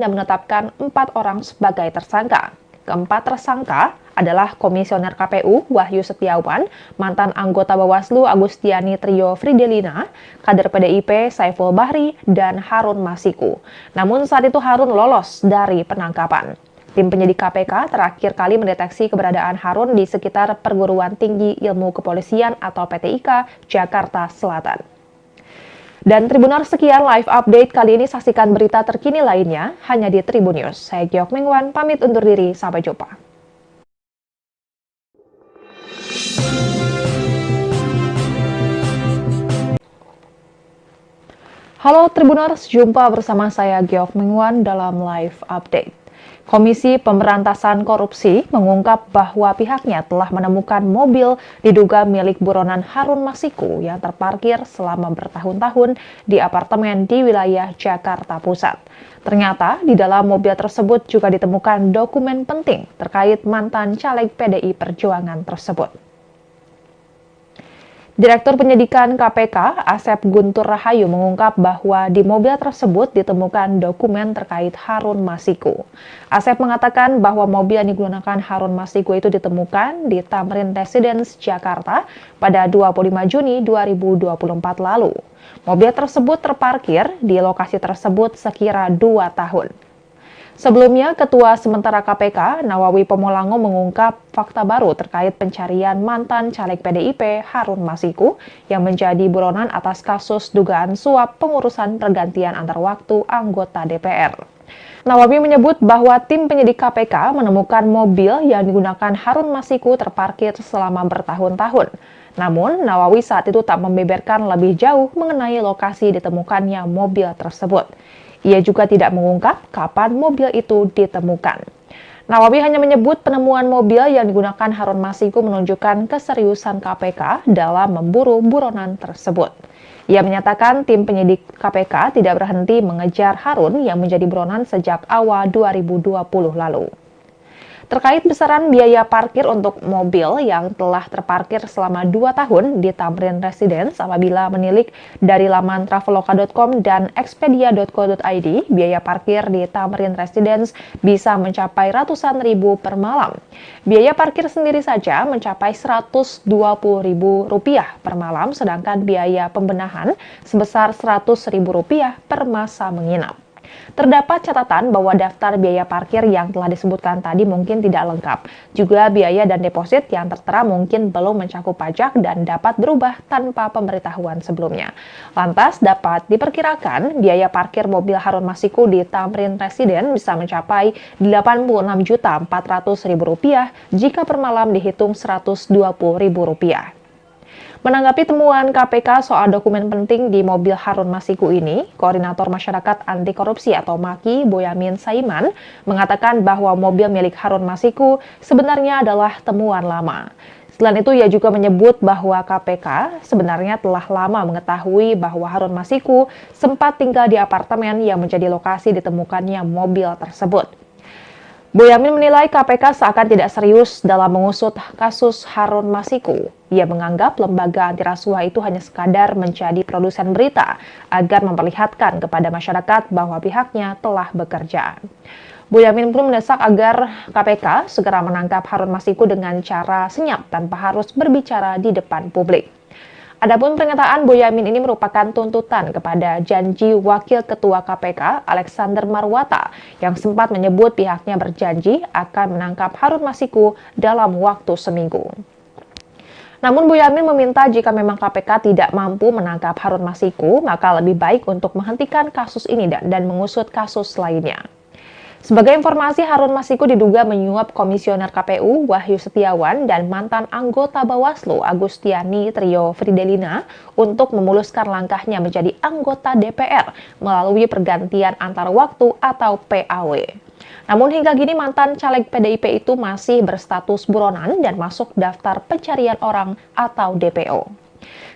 dan menetapkan 4 orang sebagai tersangka. Keempat tersangka adalah Komisioner KPU Wahyu Setiawan, mantan anggota Bawaslu Agustiani Trio Fridelina, kader PDIP Saiful Bahri, dan Harun Masiku. Namun saat itu Harun lolos dari penangkapan. Tim penyidik KPK terakhir kali mendeteksi keberadaan Harun di sekitar Perguruan Tinggi Ilmu Kepolisian atau PTIK, Jakarta Selatan. Dan Tribuners, sekian live update kali ini. Saksikan berita terkini lainnya hanya di Tribun News. Saya Giok Mengwan, pamit undur diri. Sampai jumpa. Halo Tribuners, jumpa bersama saya Giok Mengwan dalam live update. Komisi Pemberantasan Korupsi mengungkap bahwa pihaknya telah menemukan mobil diduga milik buronan Harun Masiku yang terparkir selama bertahun-tahun di apartemen di wilayah Jakarta Pusat. Ternyata di dalam mobil tersebut juga ditemukan dokumen penting terkait mantan caleg PDI Perjuangan tersebut. Direktur Penyidikan KPK, Asep Guntur Rahayu, mengungkap bahwa di mobil tersebut ditemukan dokumen terkait Harun Masiku. Asep mengatakan bahwa mobil yang digunakan Harun Masiku itu ditemukan di Tamrin Residence, Jakarta pada 25 Juni 2024 lalu. Mobil tersebut terparkir di lokasi tersebut sekira 2 tahun. Sebelumnya, Ketua Sementara KPK, Nawawi Pomolango, mengungkap fakta baru terkait pencarian mantan caleg PDIP Harun Masiku yang menjadi buronan atas kasus dugaan suap pengurusan pergantian antar waktu anggota DPR. Nawawi menyebut bahwa tim penyidik KPK menemukan mobil yang digunakan Harun Masiku terparkir selama bertahun-tahun. Namun, Nawawi saat itu tak membeberkan lebih jauh mengenai lokasi ditemukannya mobil tersebut. Ia juga tidak mengungkap kapan mobil itu ditemukan. Nawawi hanya menyebut penemuan mobil yang digunakan Harun Masiku menunjukkan keseriusan KPK dalam memburu buronan tersebut. Ia menyatakan tim penyidik KPK tidak berhenti mengejar Harun yang menjadi buronan sejak awal 2020 lalu. Terkait besaran biaya parkir untuk mobil yang telah terparkir selama 2 tahun di Tamrin Residence, apabila menilik dari laman traveloka.com dan expedia.co.id, biaya parkir di Tamrin Residence bisa mencapai ratusan ribu per malam. Biaya parkir sendiri saja mencapai Rp120.000 per malam, sedangkan biaya pembenahan sebesar Rp100.000 per masa menginap. Terdapat catatan bahwa daftar biaya parkir yang telah disebutkan tadi mungkin tidak lengkap. Juga biaya dan deposit yang tertera mungkin belum mencakup pajak dan dapat berubah tanpa pemberitahuan sebelumnya. Lantas dapat diperkirakan biaya parkir mobil Harun Masiku di Tamrin Residence bisa mencapai Rp86.400.000 jika per malam dihitung Rp120.000. Menanggapi temuan KPK soal dokumen penting di mobil Harun Masiku ini, Koordinator Masyarakat Anti Korupsi atau MAKI, Boyamin Saiman, mengatakan bahwa mobil milik Harun Masiku sebenarnya adalah temuan lama. Selain itu, ia juga menyebut bahwa KPK sebenarnya telah lama mengetahui bahwa Harun Masiku sempat tinggal di apartemen yang menjadi lokasi ditemukannya mobil tersebut. Boyamin menilai KPK seakan tidak serius dalam mengusut kasus Harun Masiku. Ia menganggap lembaga anti rasuah itu hanya sekadar menjadi produsen berita agar memperlihatkan kepada masyarakat bahwa pihaknya telah bekerja. Boyamin pun mendesak agar KPK segera menangkap Harun Masiku dengan cara senyap tanpa harus berbicara di depan publik. Adapun pernyataan Boyamin ini merupakan tuntutan kepada janji Wakil Ketua KPK Alexander Marwata yang sempat menyebut pihaknya berjanji akan menangkap Harun Masiku dalam waktu seminggu. Namun Boyamin meminta jika memang KPK tidak mampu menangkap Harun Masiku, maka lebih baik untuk menghentikan kasus ini dan mengusut kasus lainnya. Sebagai informasi, Harun Masiku diduga menyuap Komisioner KPU Wahyu Setiawan dan mantan anggota Bawaslu Agustiani Trio Fridelina untuk memuluskan langkahnya menjadi anggota DPR melalui pergantian antar waktu atau PAW. Namun hingga kini mantan caleg PDIP itu masih berstatus buronan dan masuk daftar pencarian orang atau DPO.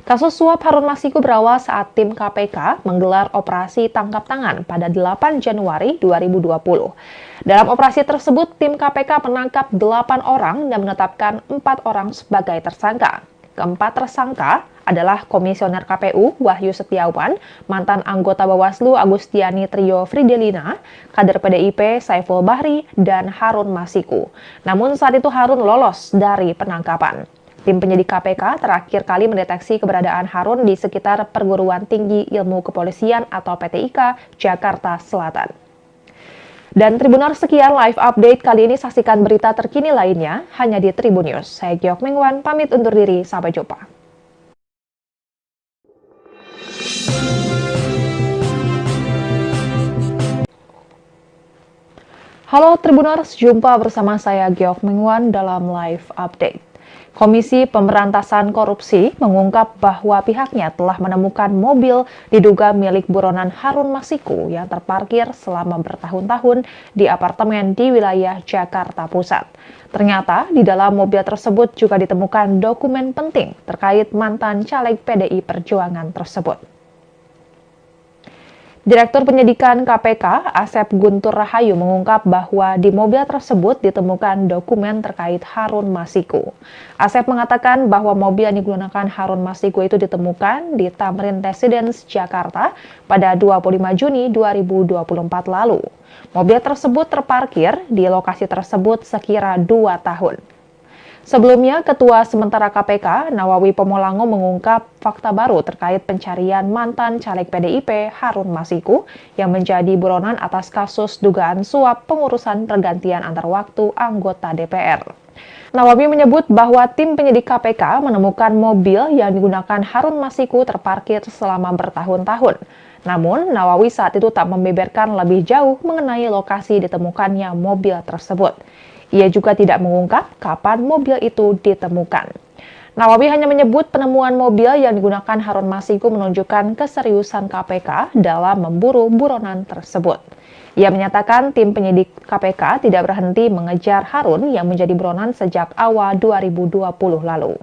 Kasus suap Harun Masiku berawal saat tim KPK menggelar operasi tangkap tangan pada 8 Januari 2020. Dalam operasi tersebut, tim KPK menangkap 8 orang dan menetapkan 4 orang sebagai tersangka. Keempat tersangka adalah Komisioner KPU Wahyu Setiawan, mantan anggota Bawaslu Agustiani Trio Fridelina, kader PDIP Saiful Bahri, dan Harun Masiku. Namun saat itu Harun lolos dari penangkapan. Tim penyidik KPK terakhir kali mendeteksi keberadaan Harun di sekitar Perguruan Tinggi Ilmu Kepolisian atau PTIK, Jakarta Selatan. Dan Tribuners, sekian live update kali ini. Saksikan berita terkini lainnya hanya di Tribun News. Saya Giok Mengwan, pamit undur diri. Sampai jumpa. Halo Tribuners, jumpa bersama saya Giok Mengwan dalam live update. Komisi Pemberantasan Korupsi mengungkap bahwa pihaknya telah menemukan mobil diduga milik buronan Harun Masiku yang terparkir selama bertahun-tahun di apartemen di wilayah Jakarta Pusat. Ternyata di dalam mobil tersebut juga ditemukan dokumen penting terkait mantan caleg PDI Perjuangan tersebut. Direktur Penyidikan KPK, Asep Guntur Rahayu mengungkap bahwa di mobil tersebut ditemukan dokumen terkait Harun Masiku. Asep mengatakan bahwa mobil yang digunakan Harun Masiku itu ditemukan di Tamrin Residence, Jakarta pada 25 Juni 2024 lalu. Mobil tersebut terparkir di lokasi tersebut sekira 2 tahun. Sebelumnya, Ketua Sementara KPK, Nawawi Pomolango mengungkap fakta baru terkait pencarian mantan caleg PDIP Harun Masiku yang menjadi buronan atas kasus dugaan suap pengurusan pergantian antar waktu anggota DPR. Nawawi menyebut bahwa tim penyidik KPK menemukan mobil yang digunakan Harun Masiku terparkir selama bertahun-tahun. Namun, Nawawi saat itu tak membeberkan lebih jauh mengenai lokasi ditemukannya mobil tersebut. Ia juga tidak mengungkap kapan mobil itu ditemukan. Nawawi hanya menyebut penemuan mobil yang digunakan Harun Masiku menunjukkan keseriusan KPK dalam memburu buronan tersebut. Ia menyatakan tim penyidik KPK tidak berhenti mengejar Harun yang menjadi buronan sejak awal 2020 lalu.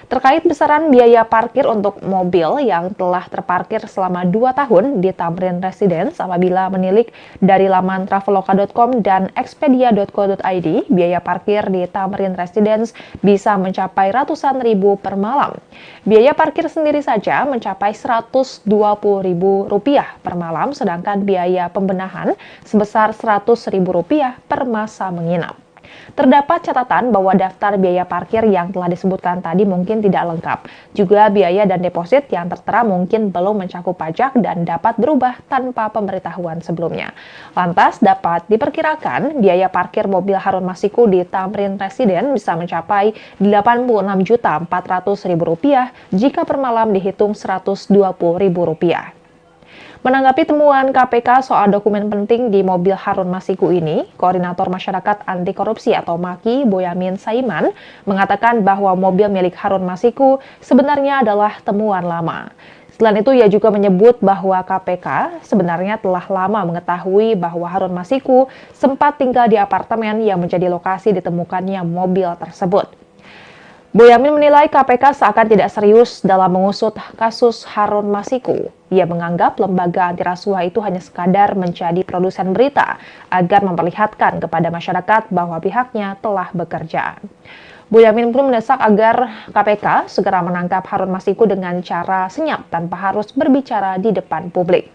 Terkait besaran biaya parkir untuk mobil yang telah terparkir selama 2 tahun di Tamrin Residence apabila menilik dari laman traveloka.com dan expedia.co.id, biaya parkir di Tamrin Residence bisa mencapai ratusan ribu per malam. Biaya parkir sendiri saja mencapai Rp120.000 per malam, sedangkan biaya pembenahan sebesar Rp100.000 per masa menginap. Terdapat catatan bahwa daftar biaya parkir yang telah disebutkan tadi mungkin tidak lengkap. Juga biaya dan deposit yang tertera mungkin belum mencakup pajak dan dapat berubah tanpa pemberitahuan sebelumnya. Lantas dapat diperkirakan biaya parkir mobil Harun Masiku di Tamrin Residence bisa mencapai Rp86.400.000 jika per malam dihitung Rp120.000. Menanggapi temuan KPK soal dokumen penting di mobil Harun Masiku ini, Koordinator Masyarakat Anti Korupsi atau MAKI, Boyamin Saiman, mengatakan bahwa mobil milik Harun Masiku sebenarnya adalah temuan lama. Selain itu, ia juga menyebut bahwa KPK sebenarnya telah lama mengetahui bahwa Harun Masiku sempat tinggal di apartemen yang menjadi lokasi ditemukannya mobil tersebut. Boyamin menilai KPK seakan tidak serius dalam mengusut kasus Harun Masiku. Ia menganggap lembaga anti rasuah itu hanya sekadar menjadi produsen berita agar memperlihatkan kepada masyarakat bahwa pihaknya telah bekerja. Boyamin pun mendesak agar KPK segera menangkap Harun Masiku dengan cara senyap tanpa harus berbicara di depan publik.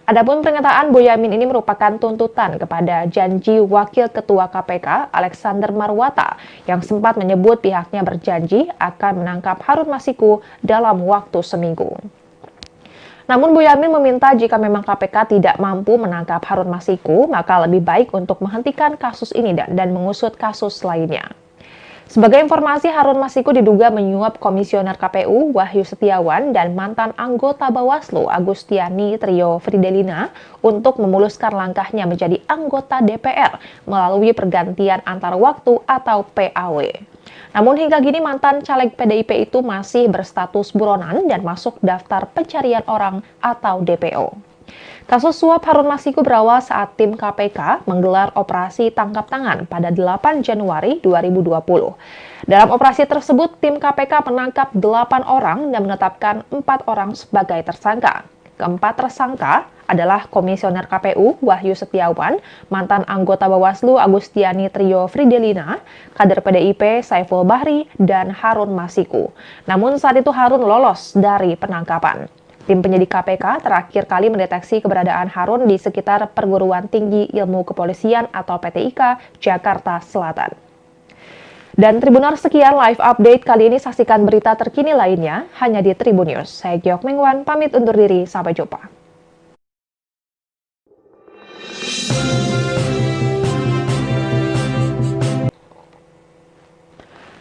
Adapun pernyataan Boyamin ini merupakan tuntutan kepada janji Wakil Ketua KPK Alexander Marwata yang sempat menyebut pihaknya berjanji akan menangkap Harun Masiku dalam waktu seminggu. Namun Boyamin meminta jika memang KPK tidak mampu menangkap Harun Masiku, maka lebih baik untuk menghentikan kasus ini dan mengusut kasus lainnya. Sebagai informasi, Harun Masiku diduga menyuap Komisioner KPU Wahyu Setiawan dan mantan anggota Bawaslu Agustiani Trio Fridelina untuk memuluskan langkahnya menjadi anggota DPR melalui pergantian antar waktu atau PAW. Namun hingga kini mantan caleg PDIP itu masih berstatus buronan dan masuk daftar pencarian orang atau DPO. Kasus suap Harun Masiku berawal saat tim KPK menggelar operasi tangkap tangan pada 8 Januari 2020. Dalam operasi tersebut, tim KPK menangkap 8 orang dan menetapkan 4 orang sebagai tersangka. Keempat tersangka adalah Komisioner KPU Wahyu Setiawan, mantan anggota Bawaslu Agustiani Trio Fridelina, kader PDIP Saiful Bahri, dan Harun Masiku. Namun saat itu Harun lolos dari penangkapan. Tim penyidik KPK terakhir kali mendeteksi keberadaan Harun di sekitar Perguruan Tinggi Ilmu Kepolisian atau PTIK, Jakarta Selatan. Dan Tribuners, sekian live update kali ini. Saksikan berita terkini lainnya hanya di Tribun News. Saya Giok Mengwan, pamit undur diri. Sampai jumpa.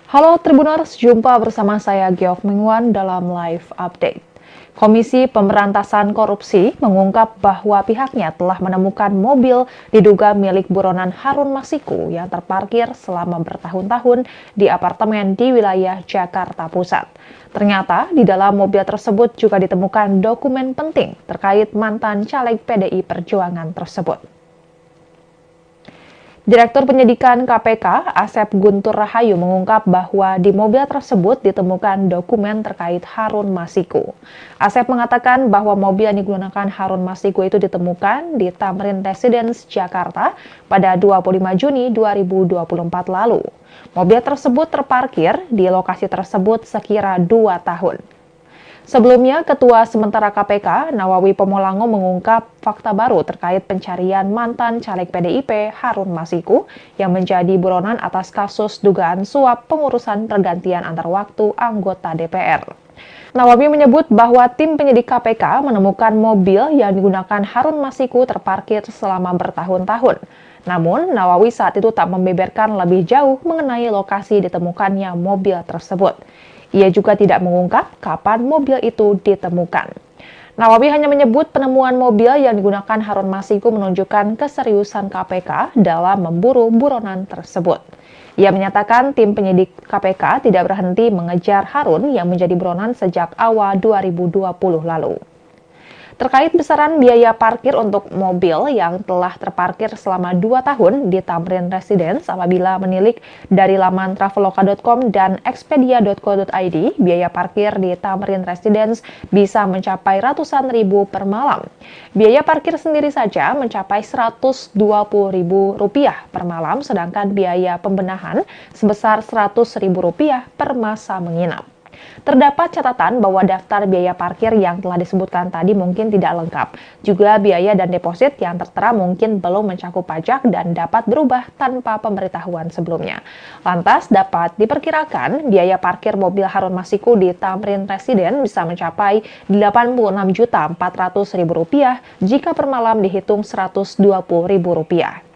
Halo Tribuners, jumpa bersama saya Giok Mengwan dalam live update. Komisi Pemberantasan Korupsi mengungkap bahwa pihaknya telah menemukan mobil diduga milik buronan Harun Masiku yang terparkir selama bertahun-tahun di apartemen di wilayah Jakarta Pusat. Ternyata di dalam mobil tersebut juga ditemukan dokumen penting terkait mantan caleg PDI Perjuangan tersebut. Direktur Penyidikan KPK, Asep Guntur Rahayu mengungkap bahwa di mobil tersebut ditemukan dokumen terkait Harun Masiku. Asep mengatakan bahwa mobil yang digunakan Harun Masiku itu ditemukan di Tamrin Residence, Jakarta pada 25 Juni 2024 lalu. Mobil tersebut terparkir di lokasi tersebut sekira 2 tahun. Sebelumnya, Ketua Sementara KPK, Nawawi Pomolango mengungkap fakta baru terkait pencarian mantan caleg PDIP Harun Masiku yang menjadi buronan atas kasus dugaan suap pengurusan pergantian antar waktu anggota DPR. Nawawi menyebut bahwa tim penyidik KPK menemukan mobil yang digunakan Harun Masiku terparkir selama bertahun-tahun. Namun, Nawawi saat itu tak membeberkan lebih jauh mengenai lokasi ditemukannya mobil tersebut. Ia juga tidak mengungkap kapan mobil itu ditemukan. Nawawi hanya menyebut penemuan mobil yang digunakan Harun Masiku menunjukkan keseriusan KPK dalam memburu buronan tersebut. Ia menyatakan tim penyidik KPK tidak berhenti mengejar Harun yang menjadi buronan sejak awal 2020 lalu. Terkait besaran biaya parkir untuk mobil yang telah terparkir selama 2 tahun di Tamrin Residence apabila menilik dari laman traveloka.com dan expedia.co.id, biaya parkir di Tamrin Residence bisa mencapai ratusan ribu per malam. Biaya parkir sendiri saja mencapai Rp120.000 per malam, sedangkan biaya pembenahan sebesar Rp100.000 per masa menginap. Terdapat catatan bahwa daftar biaya parkir yang telah disebutkan tadi mungkin tidak lengkap. Juga biaya dan deposit yang tertera mungkin belum mencakup pajak dan dapat berubah tanpa pemberitahuan sebelumnya. Lantas dapat diperkirakan biaya parkir mobil Harun Masiku di Tamrin Residence bisa mencapai Rp86.400.000 jika per malam dihitung Rp120.000.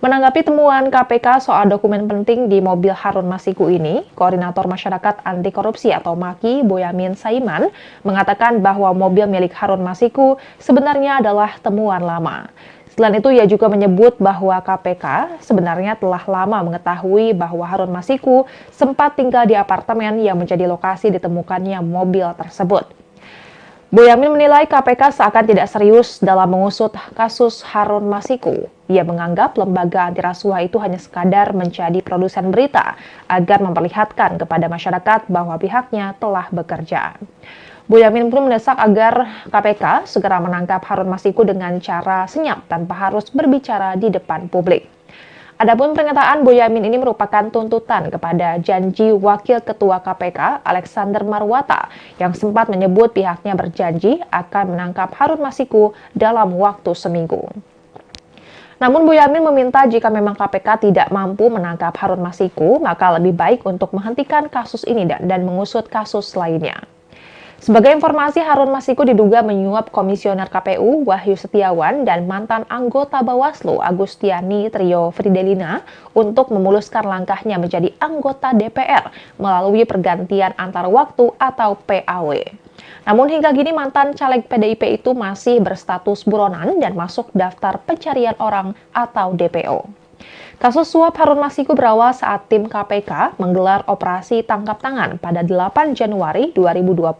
Menanggapi temuan KPK soal dokumen penting di mobil Harun Masiku ini, Koordinator Masyarakat Anti Korupsi atau MAKI, Boyamin Saiman, mengatakan bahwa mobil milik Harun Masiku sebenarnya adalah temuan lama. Selain itu, ia juga menyebut bahwa KPK sebenarnya telah lama mengetahui bahwa Harun Masiku sempat tinggal di apartemen yang menjadi lokasi ditemukannya mobil tersebut. Boyamin menilai KPK seakan tidak serius dalam mengusut kasus Harun Masiku. Ia menganggap lembaga anti rasuah itu hanya sekadar menjadi produsen berita agar memperlihatkan kepada masyarakat bahwa pihaknya telah bekerja. Boyamin pun mendesak agar KPK segera menangkap Harun Masiku dengan cara senyap tanpa harus berbicara di depan publik. Adapun pernyataan Boyamin ini merupakan tuntutan kepada janji Wakil Ketua KPK Alexander Marwata yang sempat menyebut pihaknya berjanji akan menangkap Harun Masiku dalam waktu seminggu. Namun Boyamin meminta jika memang KPK tidak mampu menangkap Harun Masiku, maka lebih baik untuk menghentikan kasus ini dan mengusut kasus lainnya. Sebagai informasi, Harun Masiku diduga menyuap Komisioner KPU Wahyu Setiawan dan mantan anggota Bawaslu Agustiani Trio Fridelina untuk memuluskan langkahnya menjadi anggota DPR melalui pergantian antar waktu atau PAW. Namun hingga kini mantan caleg PDIP itu masih berstatus buronan dan masuk daftar pencarian orang atau DPO. Kasus suap Harun Masiku berawal saat tim KPK menggelar operasi tangkap tangan pada 8 Januari 2020.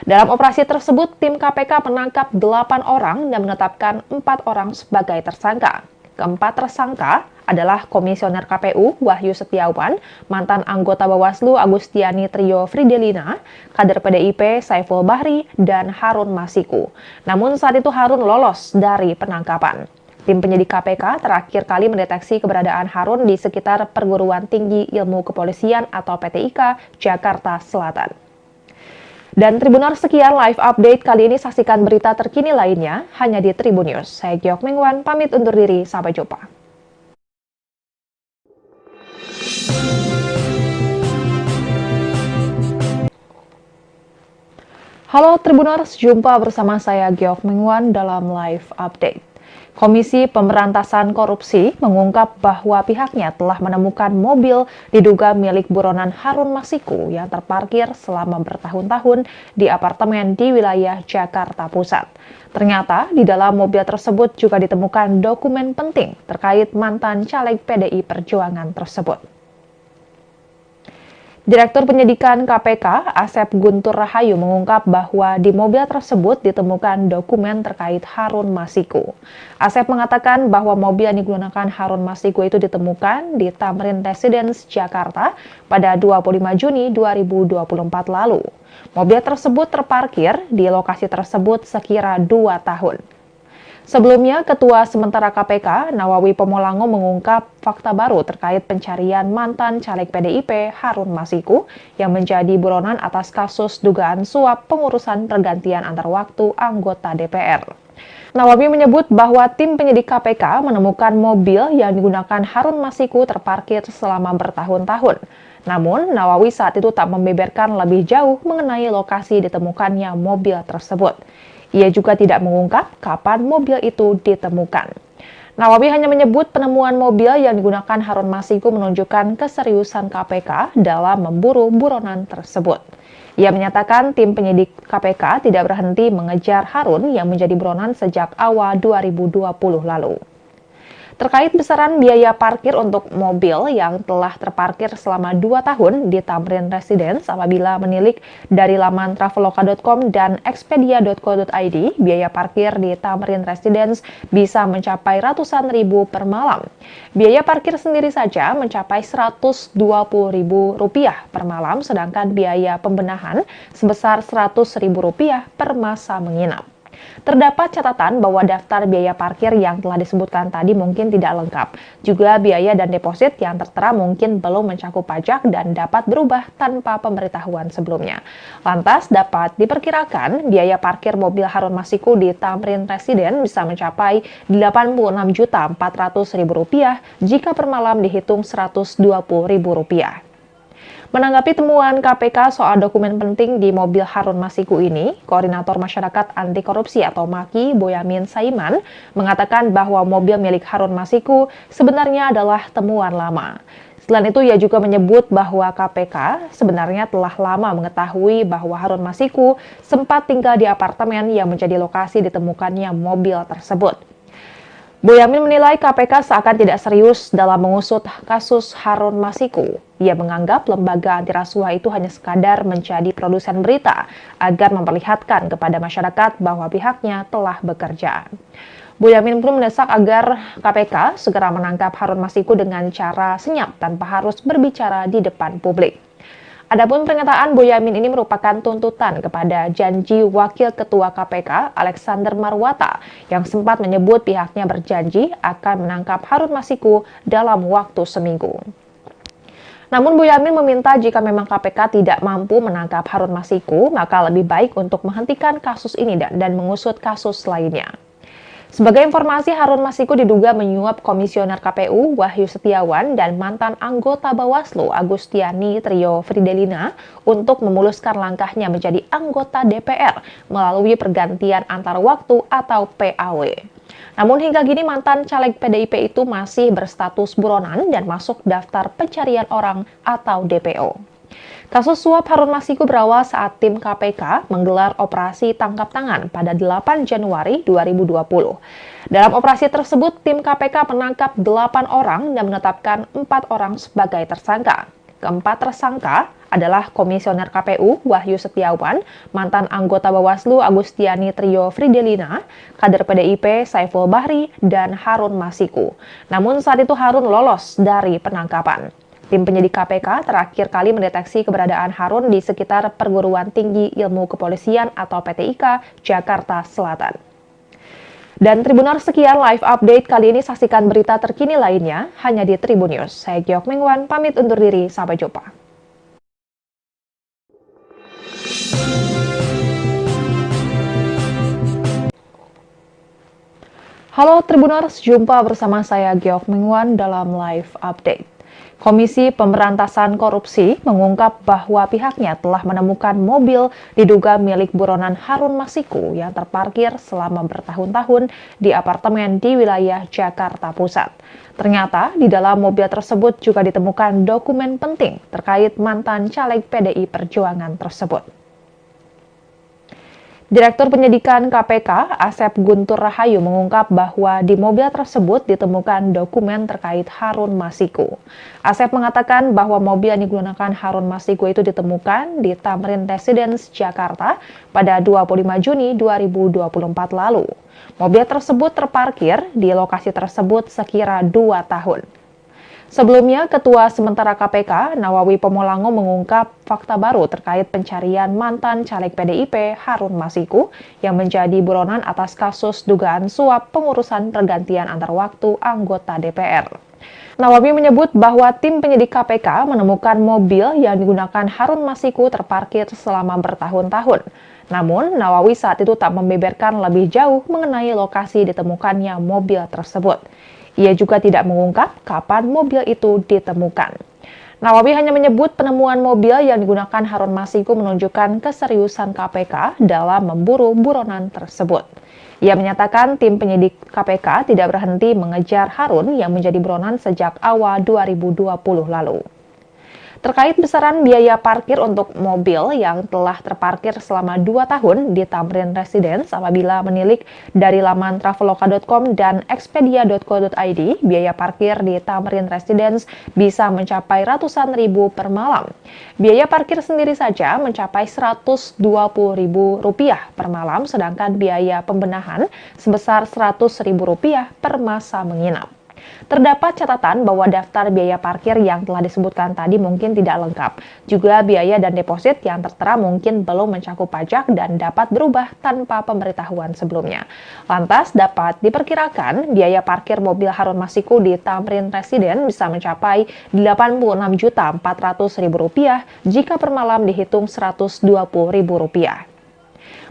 Dalam operasi tersebut, tim KPK menangkap 8 orang dan menetapkan 4 orang sebagai tersangka. Keempat tersangka adalah Komisioner KPU Wahyu Setiawan, mantan anggota Bawaslu Agustiani Trio Fridelina, kader PDIP Saiful Bahri, dan Harun Masiku. Namun saat itu Harun lolos dari penangkapan. Tim penyidik KPK terakhir kali mendeteksi keberadaan Harun di sekitar Perguruan Tinggi Ilmu Kepolisian atau PTIK, Jakarta Selatan. Dan Tribuners, sekian live update kali ini. Saksikan berita terkini lainnya hanya di Tribun News. Saya Giok Mingwan, pamit undur diri. Sampai jumpa. Halo Tribuners, jumpa bersama saya Giok Mingwan dalam live update. Komisi Pemberantasan Korupsi mengungkap bahwa pihaknya telah menemukan mobil diduga milik buronan Harun Masiku yang terparkir selama bertahun-tahun di apartemen di wilayah Jakarta Pusat. Ternyata di dalam mobil tersebut juga ditemukan dokumen penting terkait mantan caleg PDI Perjuangan tersebut. Direktur Penyidikan KPK, Asep Guntur Rahayu mengungkap bahwa di mobil tersebut ditemukan dokumen terkait Harun Masiku. Asep mengatakan bahwa mobil yang digunakan Harun Masiku itu ditemukan di Tamrin Residence, Jakarta pada 25 Juni 2024 lalu. Mobil tersebut terparkir di lokasi tersebut sekira 2 tahun. Sebelumnya, Ketua Sementara KPK, Nawawi Pomolango mengungkap fakta baru terkait pencarian mantan caleg PDIP Harun Masiku yang menjadi buronan atas kasus dugaan suap pengurusan pergantian antar waktu anggota DPR. Nawawi menyebut bahwa tim penyidik KPK menemukan mobil yang digunakan Harun Masiku terparkir selama bertahun-tahun. Namun, Nawawi saat itu tak membeberkan lebih jauh mengenai lokasi ditemukannya mobil tersebut. Ia juga tidak mengungkap kapan mobil itu ditemukan. Nawawi hanya menyebut penemuan mobil yang digunakan Harun Masiku menunjukkan keseriusan KPK dalam memburu buronan tersebut. Ia menyatakan tim penyidik KPK tidak berhenti mengejar Harun yang menjadi buronan sejak awal 2020 lalu. Terkait besaran biaya parkir untuk mobil yang telah terparkir selama 2 tahun di Tamrin Residence apabila menilik dari laman traveloka.com dan expedia.co.id, biaya parkir di Tamrin Residence bisa mencapai ratusan ribu per malam. Biaya parkir sendiri saja mencapai Rp120.000 per malam, sedangkan biaya pembenahan sebesar Rp100.000 per masa menginap. Terdapat catatan bahwa daftar biaya parkir yang telah disebutkan tadi mungkin tidak lengkap. Juga biaya dan deposit yang tertera mungkin belum mencakup pajak dan dapat berubah tanpa pemberitahuan sebelumnya. Lantas dapat diperkirakan biaya parkir mobil Harun Masiku di Tamrin Residence bisa mencapai Rp86.400.000 jika per malam dihitung Rp120.000. Menanggapi temuan KPK soal dokumen penting di mobil Harun Masiku ini, Koordinator Masyarakat Anti Korupsi atau MAKI, Boyamin Saiman, mengatakan bahwa mobil milik Harun Masiku sebenarnya adalah temuan lama. Selain itu, ia juga menyebut bahwa KPK sebenarnya telah lama mengetahui bahwa Harun Masiku sempat tinggal di apartemen yang menjadi lokasi ditemukannya mobil tersebut. Boyamin menilai KPK seakan tidak serius dalam mengusut kasus Harun Masiku. Ia menganggap lembaga anti rasuah itu hanya sekadar menjadi produsen berita agar memperlihatkan kepada masyarakat bahwa pihaknya telah bekerja. Boyamin pun mendesak agar KPK segera menangkap Harun Masiku dengan cara senyap tanpa harus berbicara di depan publik. Adapun pernyataan Boyamin ini merupakan tuntutan kepada janji Wakil Ketua KPK Alexander Marwata yang sempat menyebut pihaknya berjanji akan menangkap Harun Masiku dalam waktu seminggu. Namun Boyamin meminta jika memang KPK tidak mampu menangkap Harun Masiku, maka lebih baik untuk menghentikan kasus ini dan mengusut kasus lainnya. Sebagai informasi, Harun Masiku diduga menyuap Komisioner KPU Wahyu Setiawan dan mantan anggota Bawaslu Agustiani Trio Fridelina untuk memuluskan langkahnya menjadi anggota DPR melalui pergantian antar waktu atau PAW. Namun hingga kini mantan caleg PDIP itu masih berstatus buronan dan masuk daftar pencarian orang atau DPO. Kasus suap Harun Masiku berawal saat tim KPK menggelar operasi tangkap tangan pada 8 Januari 2020. Dalam operasi tersebut, tim KPK menangkap 8 orang dan menetapkan 4 orang sebagai tersangka. Keempat tersangka adalah Komisioner KPU Wahyu Setiawan, mantan anggota Bawaslu Agustiani Trio Fridelina, kader PDIP Saiful Bahri, dan Harun Masiku. Namun saat itu Harun lolos dari penangkapan. Tim penyidik KPK terakhir kali mendeteksi keberadaan Harun di sekitar Perguruan Tinggi Ilmu Kepolisian atau PTIK, Jakarta Selatan. Dan Tribuners, sekian live update kali ini. Saksikan berita terkini lainnya hanya di Tribun News. Saya Giok Mengwan, pamit undur diri. Sampai jumpa. Halo Tribuners, jumpa bersama saya Giok Mengwan dalam live update. Komisi Pemberantasan Korupsi mengungkap bahwa pihaknya telah menemukan mobil diduga milik buronan Harun Masiku yang terparkir selama bertahun-tahun di apartemen di wilayah Jakarta Pusat. Ternyata di dalam mobil tersebut juga ditemukan dokumen penting terkait mantan caleg PDI Perjuangan tersebut. Direktur Penyidikan KPK, Asep Guntur Rahayu mengungkap bahwa di mobil tersebut ditemukan dokumen terkait Harun Masiku. Asep mengatakan bahwa mobil yang digunakan Harun Masiku itu ditemukan di Tamrin Residence, Jakarta pada 25 Juni 2024 lalu. Mobil tersebut terparkir di lokasi tersebut sekira 2 tahun. Sebelumnya, Ketua Sementara KPK, Nawawi Pomolango mengungkap fakta baru terkait pencarian mantan caleg PDIP Harun Masiku yang menjadi buronan atas kasus dugaan suap pengurusan pergantian antar waktu anggota DPR. Nawawi menyebut bahwa tim penyidik KPK menemukan mobil yang digunakan Harun Masiku terparkir selama bertahun-tahun. Namun, Nawawi saat itu tak membeberkan lebih jauh mengenai lokasi ditemukannya mobil tersebut. Ia juga tidak mengungkap kapan mobil itu ditemukan. Nawawi hanya menyebut penemuan mobil yang digunakan Harun Masiku menunjukkan keseriusan KPK dalam memburu buronan tersebut. Ia menyatakan tim penyidik KPK tidak berhenti mengejar Harun yang menjadi buronan sejak awal 2020 lalu. Terkait besaran biaya parkir untuk mobil yang telah terparkir selama 2 tahun di Tamrin Residence apabila menilik dari laman traveloka.com dan expedia.co.id, biaya parkir di Tamrin Residence bisa mencapai ratusan ribu per malam. Biaya parkir sendiri saja mencapai Rp120.000 per malam, sedangkan biaya pembenahan sebesar Rp100.000 per masa menginap. Terdapat catatan bahwa daftar biaya parkir yang telah disebutkan tadi mungkin tidak lengkap. Juga biaya dan deposit yang tertera mungkin belum mencakup pajak dan dapat berubah tanpa pemberitahuan sebelumnya. Lantas dapat diperkirakan biaya parkir mobil Harun Masiku di Tamrin Residence bisa mencapai Rp86.400.000 jika per malam dihitung Rp120.000.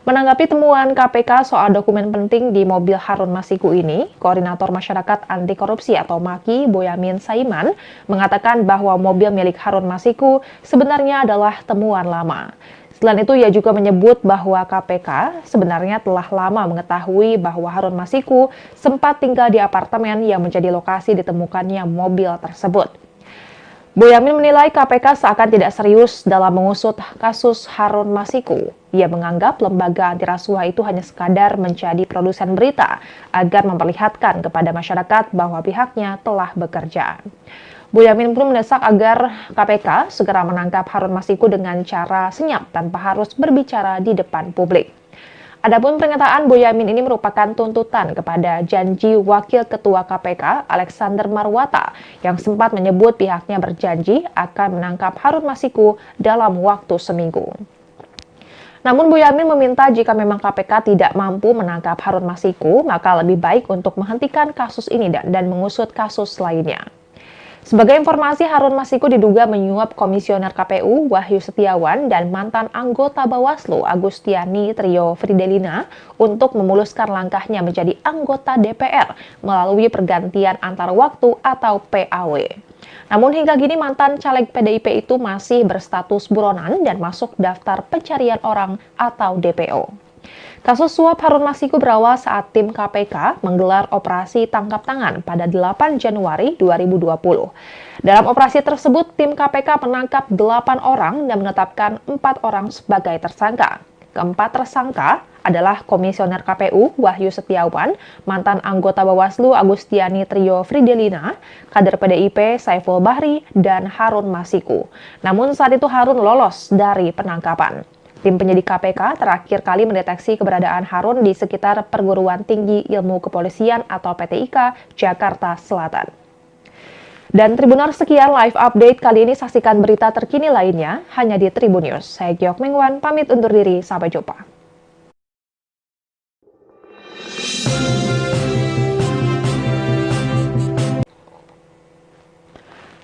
Menanggapi temuan KPK soal dokumen penting di mobil Harun Masiku ini, Koordinator Masyarakat Anti Korupsi atau MAKI, Boyamin Saiman, mengatakan bahwa mobil milik Harun Masiku sebenarnya adalah temuan lama. Selain itu, ia juga menyebut bahwa KPK sebenarnya telah lama mengetahui bahwa Harun Masiku sempat tinggal di apartemen yang menjadi lokasi ditemukannya mobil tersebut. Boyamin menilai KPK seakan tidak serius dalam mengusut kasus Harun Masiku. Ia menganggap lembaga anti rasuah itu hanya sekadar menjadi produsen berita agar memperlihatkan kepada masyarakat bahwa pihaknya telah bekerja. Boyamin pun mendesak agar KPK segera menangkap Harun Masiku dengan cara senyap tanpa harus berbicara di depan publik. Adapun pernyataan Boyamin ini merupakan tuntutan kepada janji Wakil Ketua KPK Alexander Marwata yang sempat menyebut pihaknya berjanji akan menangkap Harun Masiku dalam waktu seminggu. Namun Boyamin meminta jika memang KPK tidak mampu menangkap Harun Masiku, maka lebih baik untuk menghentikan kasus ini dan mengusut kasus lainnya. Sebagai informasi, Harun Masiku diduga menyuap Komisioner KPU Wahyu Setiawan dan mantan anggota Bawaslu Agustiani Trio Fridelina untuk memuluskan langkahnya menjadi anggota DPR melalui pergantian antar waktu atau PAW. Namun hingga kini mantan caleg PDIP itu masih berstatus buronan dan masuk daftar pencarian orang atau DPO. Kasus suap Harun Masiku berawal saat tim KPK menggelar operasi tangkap tangan pada 8 Januari 2020. Dalam operasi tersebut, tim KPK menangkap 8 orang dan menetapkan 4 orang sebagai tersangka. Keempat tersangka adalah Komisioner KPU Wahyu Setiawan, mantan anggota Bawaslu Agustiani Trio Fridelina, kader PDIP Saiful Bahri, dan Harun Masiku. Namun saat itu Harun lolos dari penangkapan. Tim penyidik KPK terakhir kali mendeteksi keberadaan Harun di sekitar Perguruan Tinggi Ilmu Kepolisian atau PTIK, Jakarta Selatan. Dan Tribuners, sekian live update kali ini. Saksikan berita terkini lainnya hanya di Tribun News. Saya Giok Mingwan, pamit undur diri. Sampai jumpa.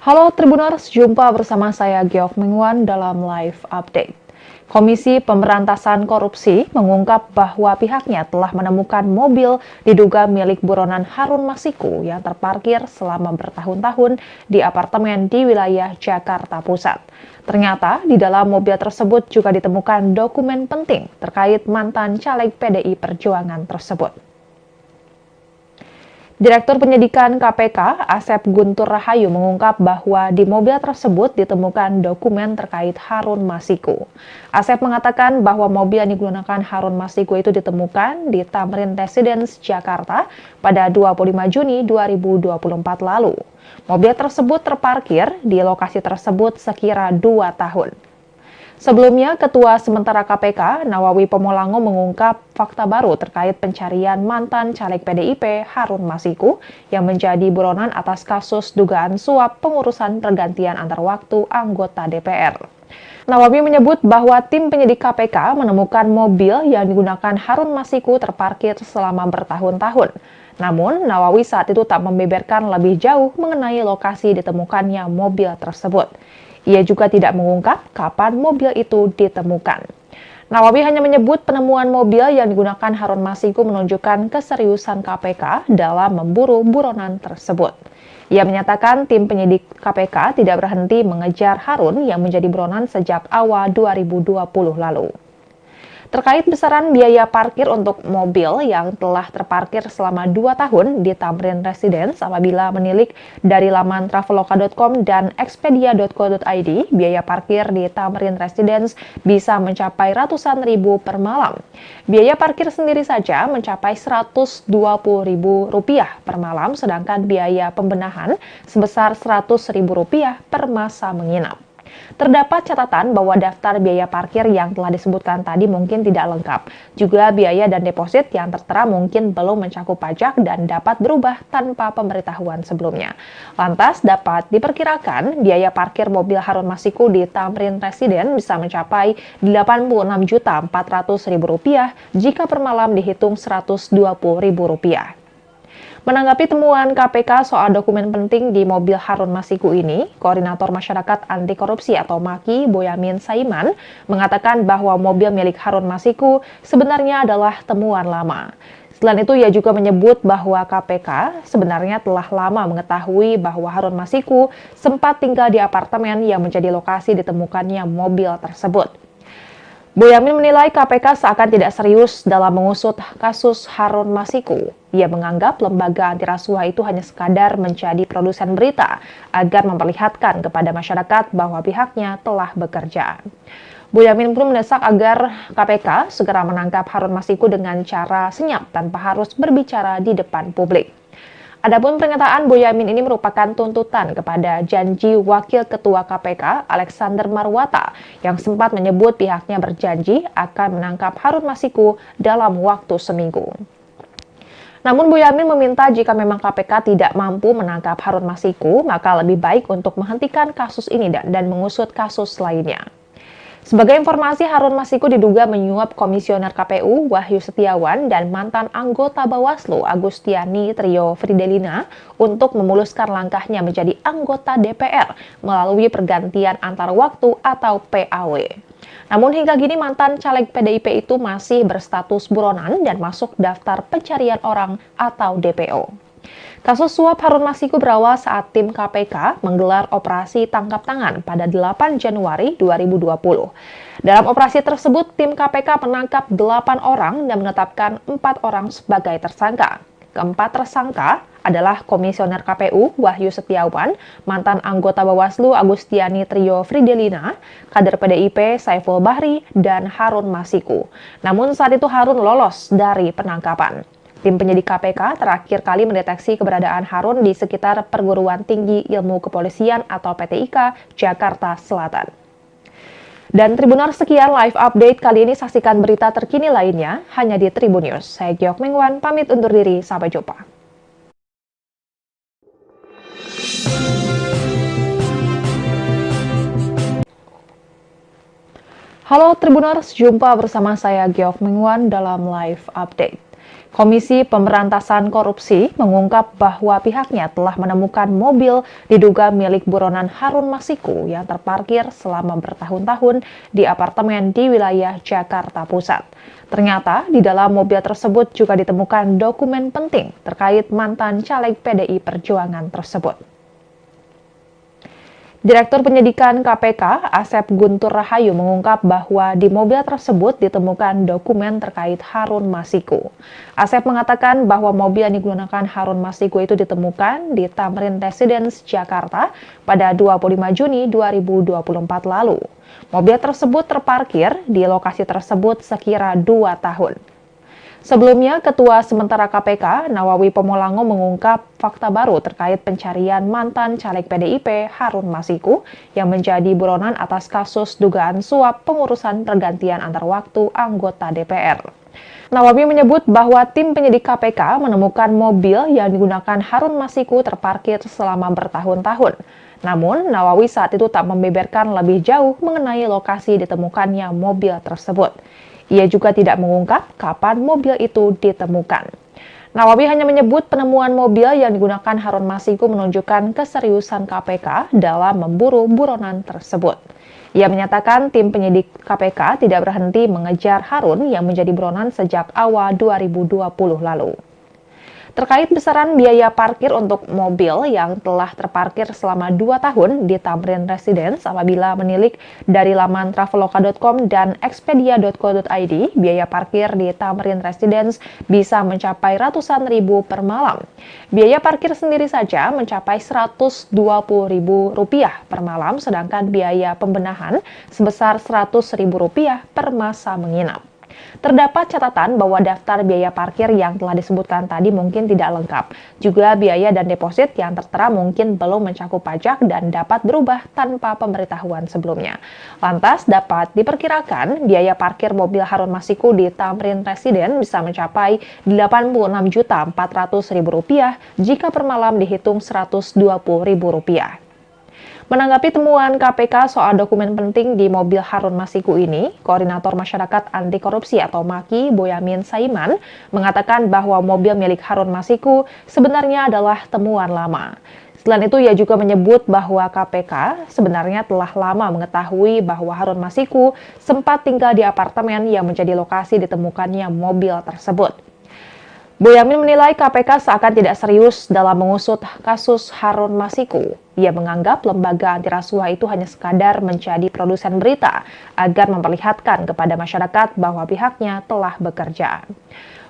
Halo Tribuners, jumpa bersama saya Giok Mingwan dalam live update. Komisi Pemberantasan Korupsi mengungkap bahwa pihaknya telah menemukan mobil diduga milik buronan Harun Masiku yang terparkir selama bertahun-tahun di apartemen di wilayah Jakarta Pusat. Ternyata di dalam mobil tersebut juga ditemukan dokumen penting terkait mantan caleg PDI Perjuangan tersebut. Direktur Penyidikan KPK, Asep Guntur Rahayu mengungkap bahwa di mobil tersebut ditemukan dokumen terkait Harun Masiku. Asep mengatakan bahwa mobil yang digunakan Harun Masiku itu ditemukan di Tamrin Residence, Jakarta pada 25 Juni 2024 lalu. Mobil tersebut terparkir di lokasi tersebut sekira 2 tahun. Sebelumnya, Ketua Sementara KPK, Nawawi Pomolango mengungkap fakta baru terkait pencarian mantan caleg PDIP Harun Masiku yang menjadi buronan atas kasus dugaan suap pengurusan pergantian antar waktu anggota DPR. Nawawi menyebut bahwa tim penyidik KPK menemukan mobil yang digunakan Harun Masiku terparkir selama bertahun-tahun. Namun, Nawawi saat itu tak membeberkan lebih jauh mengenai lokasi ditemukannya mobil tersebut. Ia juga tidak mengungkap kapan mobil itu ditemukan. Nawawi hanya menyebut penemuan mobil yang digunakan Harun Masiku menunjukkan keseriusan KPK dalam memburu buronan tersebut. Ia menyatakan tim penyidik KPK tidak berhenti mengejar Harun yang menjadi buronan sejak awal 2020 lalu. Terkait besaran biaya parkir untuk mobil yang telah terparkir selama 2 tahun di Tamrin Residence apabila menilik dari laman traveloka.com dan expedia.co.id, biaya parkir di Tamrin Residence bisa mencapai ratusan ribu per malam. Biaya parkir sendiri saja mencapai Rp120.000 per malam, sedangkan biaya pembenahan sebesar Rp100.000 per masa menginap. Terdapat catatan bahwa daftar biaya parkir yang telah disebutkan tadi mungkin tidak lengkap. Juga biaya dan deposit yang tertera mungkin belum mencakup pajak dan dapat berubah tanpa pemberitahuan sebelumnya. Lantas dapat diperkirakan biaya parkir mobil Harun Masiku di Tamrin Residence bisa mencapai Rp86.400.000 jika per malam dihitung Rp120.000. Menanggapi temuan KPK soal dokumen penting di mobil Harun Masiku ini, Koordinator Masyarakat Anti Korupsi atau MAKI, Boyamin Saiman, mengatakan bahwa mobil milik Harun Masiku sebenarnya adalah temuan lama. Selain itu, ia juga menyebut bahwa KPK sebenarnya telah lama mengetahui bahwa Harun Masiku sempat tinggal di apartemen yang menjadi lokasi ditemukannya mobil tersebut. Boyamin menilai KPK seakan tidak serius dalam mengusut kasus Harun Masiku. Ia menganggap lembaga anti rasuah itu hanya sekadar menjadi produsen berita agar memperlihatkan kepada masyarakat bahwa pihaknya telah bekerja. Boyamin pun mendesak agar KPK segera menangkap Harun Masiku dengan cara senyap tanpa harus berbicara di depan publik. Adapun pernyataan Boyamin ini merupakan tuntutan kepada janji Wakil Ketua KPK Alexander Marwata yang sempat menyebut pihaknya berjanji akan menangkap Harun Masiku dalam waktu seminggu. Namun Boyamin meminta jika memang KPK tidak mampu menangkap Harun Masiku, maka lebih baik untuk menghentikan kasus ini dan mengusut kasus lainnya. Sebagai informasi, Harun Masiku diduga menyuap Komisioner KPU Wahyu Setiawan dan mantan anggota Bawaslu Agustiani Trio Fridelina untuk memuluskan langkahnya menjadi anggota DPR melalui pergantian antar waktu atau PAW. Namun hingga kini mantan caleg PDIP itu masih berstatus buronan dan masuk daftar pencarian orang atau DPO. Kasus suap Harun Masiku berawal saat tim KPK menggelar operasi tangkap tangan pada 8 Januari 2020. Dalam operasi tersebut, tim KPK menangkap 8 orang dan menetapkan 4 orang sebagai tersangka. Keempat tersangka adalah Komisioner KPU Wahyu Setiawan, mantan anggota Bawaslu Agustiani Trio Fridelina, kader PDIP Saiful Bahri, dan Harun Masiku. Namun saat itu Harun lolos dari penangkapan. Tim penyidik KPK terakhir kali mendeteksi keberadaan Harun di sekitar Perguruan Tinggi Ilmu Kepolisian atau PTIK, Jakarta Selatan. Dan Tribuners, sekian live update kali ini. Saksikan berita terkini lainnya hanya di Tribun News. Saya Giok Mengwan, pamit undur diri. Sampai jumpa. Halo Tribuners, jumpa bersama saya Giok Mengwan dalam live update. Komisi Pemberantasan Korupsi mengungkap bahwa pihaknya telah menemukan mobil diduga milik buronan Harun Masiku yang terparkir selama bertahun-tahun di apartemen di wilayah Jakarta Pusat. Ternyata di dalam mobil tersebut juga ditemukan dokumen penting terkait mantan caleg PDI Perjuangan tersebut. Direktur Penyidikan KPK, Asep Guntur Rahayu, mengungkap bahwa di mobil tersebut ditemukan dokumen terkait Harun Masiku. Asep mengatakan bahwa mobil yang digunakan Harun Masiku itu ditemukan di Tamrin Residence, Jakarta pada 25 Juni 2024 lalu. Mobil tersebut terparkir di lokasi tersebut sekira 2 tahun. Sebelumnya, Ketua Sementara KPK, Nawawi Pomolango, mengungkap fakta baru terkait pencarian mantan caleg PDIP Harun Masiku yang menjadi buronan atas kasus dugaan suap pengurusan pergantian antar waktu anggota DPR. Nawawi menyebut bahwa tim penyidik KPK menemukan mobil yang digunakan Harun Masiku terparkir selama bertahun-tahun. Namun, Nawawi saat itu tak membeberkan lebih jauh mengenai lokasi ditemukannya mobil tersebut. Ia juga tidak mengungkap kapan mobil itu ditemukan. Nawawi hanya menyebut penemuan mobil yang digunakan Harun Masiku menunjukkan keseriusan KPK dalam memburu buronan tersebut. Ia menyatakan tim penyidik KPK tidak berhenti mengejar Harun yang menjadi buronan sejak awal 2020 lalu. Terkait besaran biaya parkir untuk mobil yang telah terparkir selama 2 tahun di Tamrin Residence, apabila menilik dari laman traveloka.com dan expedia.co.id, biaya parkir di Tamrin Residence bisa mencapai ratusan ribu per malam. Biaya parkir sendiri saja mencapai Rp120.000 per malam, sedangkan biaya pembenahan sebesar Rp100.000 per masa menginap. Terdapat catatan bahwa daftar biaya parkir yang telah disebutkan tadi mungkin tidak lengkap. Juga biaya dan deposit yang tertera mungkin belum mencakup pajak dan dapat berubah tanpa pemberitahuan sebelumnya. Lantas dapat diperkirakan biaya parkir mobil Harun Masiku di Tamrin Residence bisa mencapai Rp86.400.000 jika per malam dihitung Rp120.000. Menanggapi temuan KPK soal dokumen penting di mobil Harun Masiku ini, Koordinator Masyarakat Anti Korupsi atau MAKI, Boyamin Saiman, mengatakan bahwa mobil milik Harun Masiku sebenarnya adalah temuan lama. Selain itu, ia juga menyebut bahwa KPK sebenarnya telah lama mengetahui bahwa Harun Masiku sempat tinggal di apartemen yang menjadi lokasi ditemukannya mobil tersebut. Boyamin menilai KPK seakan tidak serius dalam mengusut kasus Harun Masiku. Ia menganggap lembaga anti rasuah itu hanya sekadar menjadi produsen berita agar memperlihatkan kepada masyarakat bahwa pihaknya telah bekerja.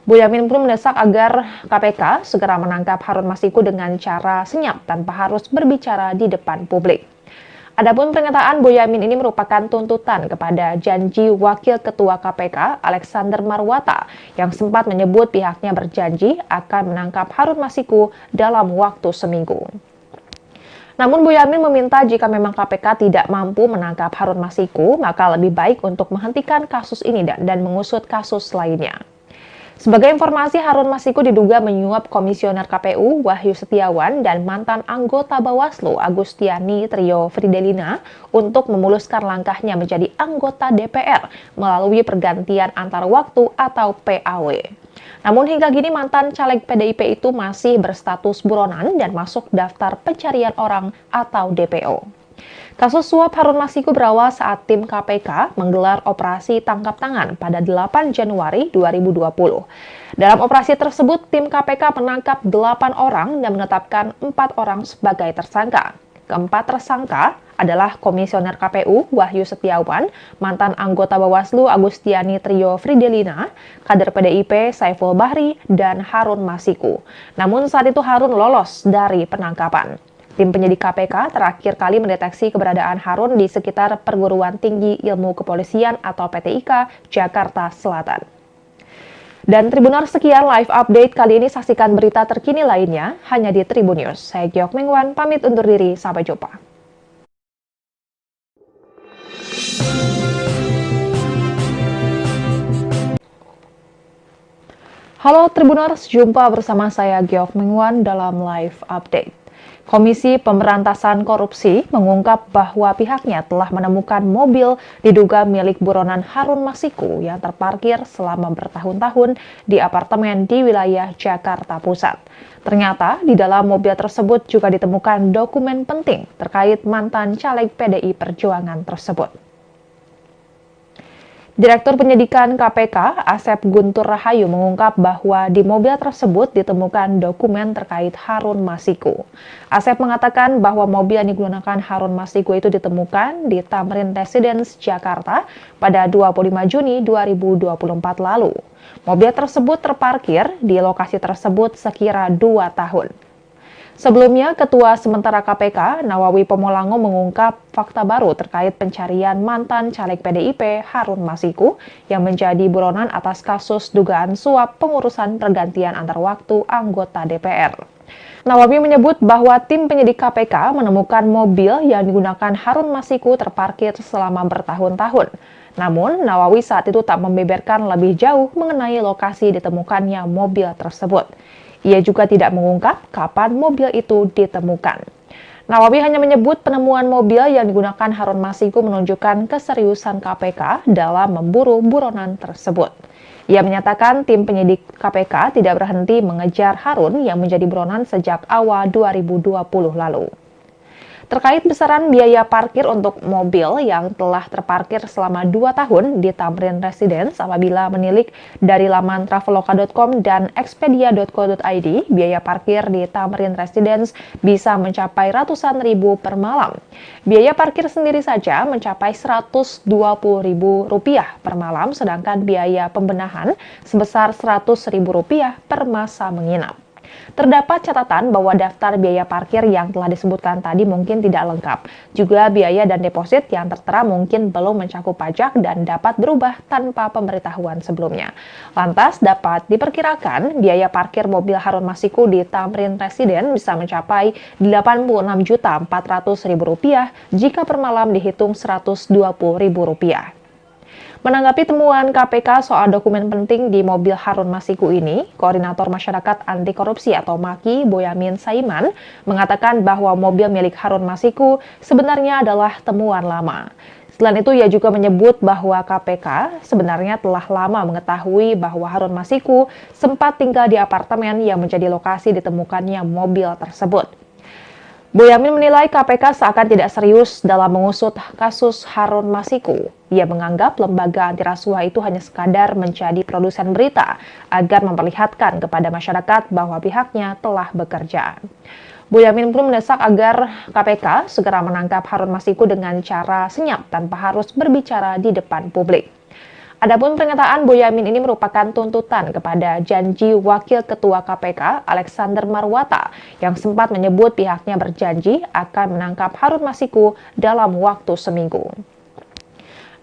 Boyamin pun mendesak agar KPK segera menangkap Harun Masiku dengan cara senyap tanpa harus berbicara di depan publik. Adapun pernyataan Boyamin ini merupakan tuntutan kepada janji Wakil Ketua KPK Alexander Marwata yang sempat menyebut pihaknya berjanji akan menangkap Harun Masiku dalam waktu seminggu. Namun Boyamin meminta jika memang KPK tidak mampu menangkap Harun Masiku, maka lebih baik untuk menghentikan kasus ini dan mengusut kasus lainnya. Sebagai informasi, Harun Masiku diduga menyuap Komisioner KPU Wahyu Setiawan dan mantan anggota Bawaslu Agustiani Trio Fridelina untuk memuluskan langkahnya menjadi anggota DPR melalui pergantian antar waktu atau PAW. Namun hingga kini mantan caleg PDIP itu masih berstatus buronan dan masuk daftar pencarian orang atau DPO. Kasus suap Harun Masiku berawal saat tim KPK menggelar operasi tangkap tangan pada 8 Januari 2020. Dalam operasi tersebut, tim KPK menangkap 8 orang dan menetapkan 4 orang sebagai tersangka. Keempat tersangka adalah Komisioner KPU Wahyu Setiawan, mantan anggota Bawaslu Agustiani Trio Fridelina, kader PDIP Saiful Bahri, dan Harun Masiku. Namun saat itu Harun lolos dari penangkapan. Tim penyidik KPK terakhir kali mendeteksi keberadaan Harun di sekitar Perguruan Tinggi Ilmu Kepolisian atau PTIK, Jakarta Selatan. Dan Tribuners, sekian live update kali ini. Saksikan berita terkini lainnya hanya di Tribun News. Saya Giok Mengwan, pamit undur diri. Sampai jumpa. Halo Tribuners, jumpa bersama saya Giok Mengwan dalam live update. Komisi Pemberantasan Korupsi mengungkap bahwa pihaknya telah menemukan mobil diduga milik buronan Harun Masiku yang terparkir selama bertahun-tahun di apartemen di wilayah Jakarta Pusat. Ternyata di dalam mobil tersebut juga ditemukan dokumen penting terkait mantan caleg PDI Perjuangan tersebut. Direktur Penyidikan KPK, Asep Guntur Rahayu mengungkap bahwa di mobil tersebut ditemukan dokumen terkait Harun Masiku. Asep mengatakan bahwa mobil yang digunakan Harun Masiku itu ditemukan di Tamrin Residence, Jakarta pada 25 Juni 2024 lalu. Mobil tersebut terparkir di lokasi tersebut sekira 2 tahun. Sebelumnya, Ketua Sementara KPK, Nawawi Pomolango mengungkap fakta baru terkait pencarian mantan caleg PDIP Harun Masiku yang menjadi buronan atas kasus dugaan suap pengurusan pergantian antar waktu anggota DPR. Nawawi menyebut bahwa tim penyidik KPK menemukan mobil yang digunakan Harun Masiku terparkir selama bertahun-tahun. Namun, Nawawi saat itu tak membeberkan lebih jauh mengenai lokasi ditemukannya mobil tersebut. Ia juga tidak mengungkap kapan mobil itu ditemukan. Nawawi hanya menyebut penemuan mobil yang digunakan Harun Masiku menunjukkan keseriusan KPK dalam memburu buronan tersebut. Ia menyatakan tim penyidik KPK tidak berhenti mengejar Harun yang menjadi buronan sejak awal 2020 lalu. Terkait besaran biaya parkir untuk mobil yang telah terparkir selama 2 tahun di Tamrin Residence apabila menilik dari laman traveloka.com dan expedia.co.id, biaya parkir di Tamrin Residence bisa mencapai ratusan ribu per malam. Biaya parkir sendiri saja mencapai Rp120.000 per malam, sedangkan biaya pembenahan sebesar Rp100.000 per masa menginap. Terdapat catatan bahwa daftar biaya parkir yang telah disebutkan tadi mungkin tidak lengkap. Juga biaya dan deposit yang tertera mungkin belum mencakup pajak dan dapat berubah tanpa pemberitahuan sebelumnya. Lantas dapat diperkirakan biaya parkir mobil Harun Masiku di Tamrin Residence bisa mencapai Rp86.400.000 jika per malam dihitung Rp120.000. Menanggapi temuan KPK soal dokumen penting di mobil Harun Masiku ini, Koordinator Masyarakat Anti Korupsi atau MAKI, Boyamin Saiman, mengatakan bahwa mobil milik Harun Masiku sebenarnya adalah temuan lama. Selain itu, ia juga menyebut bahwa KPK sebenarnya telah lama mengetahui bahwa Harun Masiku sempat tinggal di apartemen yang menjadi lokasi ditemukannya mobil tersebut. Boyamin menilai KPK seakan tidak serius dalam mengusut kasus Harun Masiku. Ia menganggap lembaga anti rasuah itu hanya sekadar menjadi produsen berita agar memperlihatkan kepada masyarakat bahwa pihaknya telah bekerja. Boyamin pun mendesak agar KPK segera menangkap Harun Masiku dengan cara senyap tanpa harus berbicara di depan publik. Adapun pernyataan Boyamin ini merupakan tuntutan kepada janji Wakil Ketua KPK Alexander Marwata yang sempat menyebut pihaknya berjanji akan menangkap Harun Masiku dalam waktu seminggu.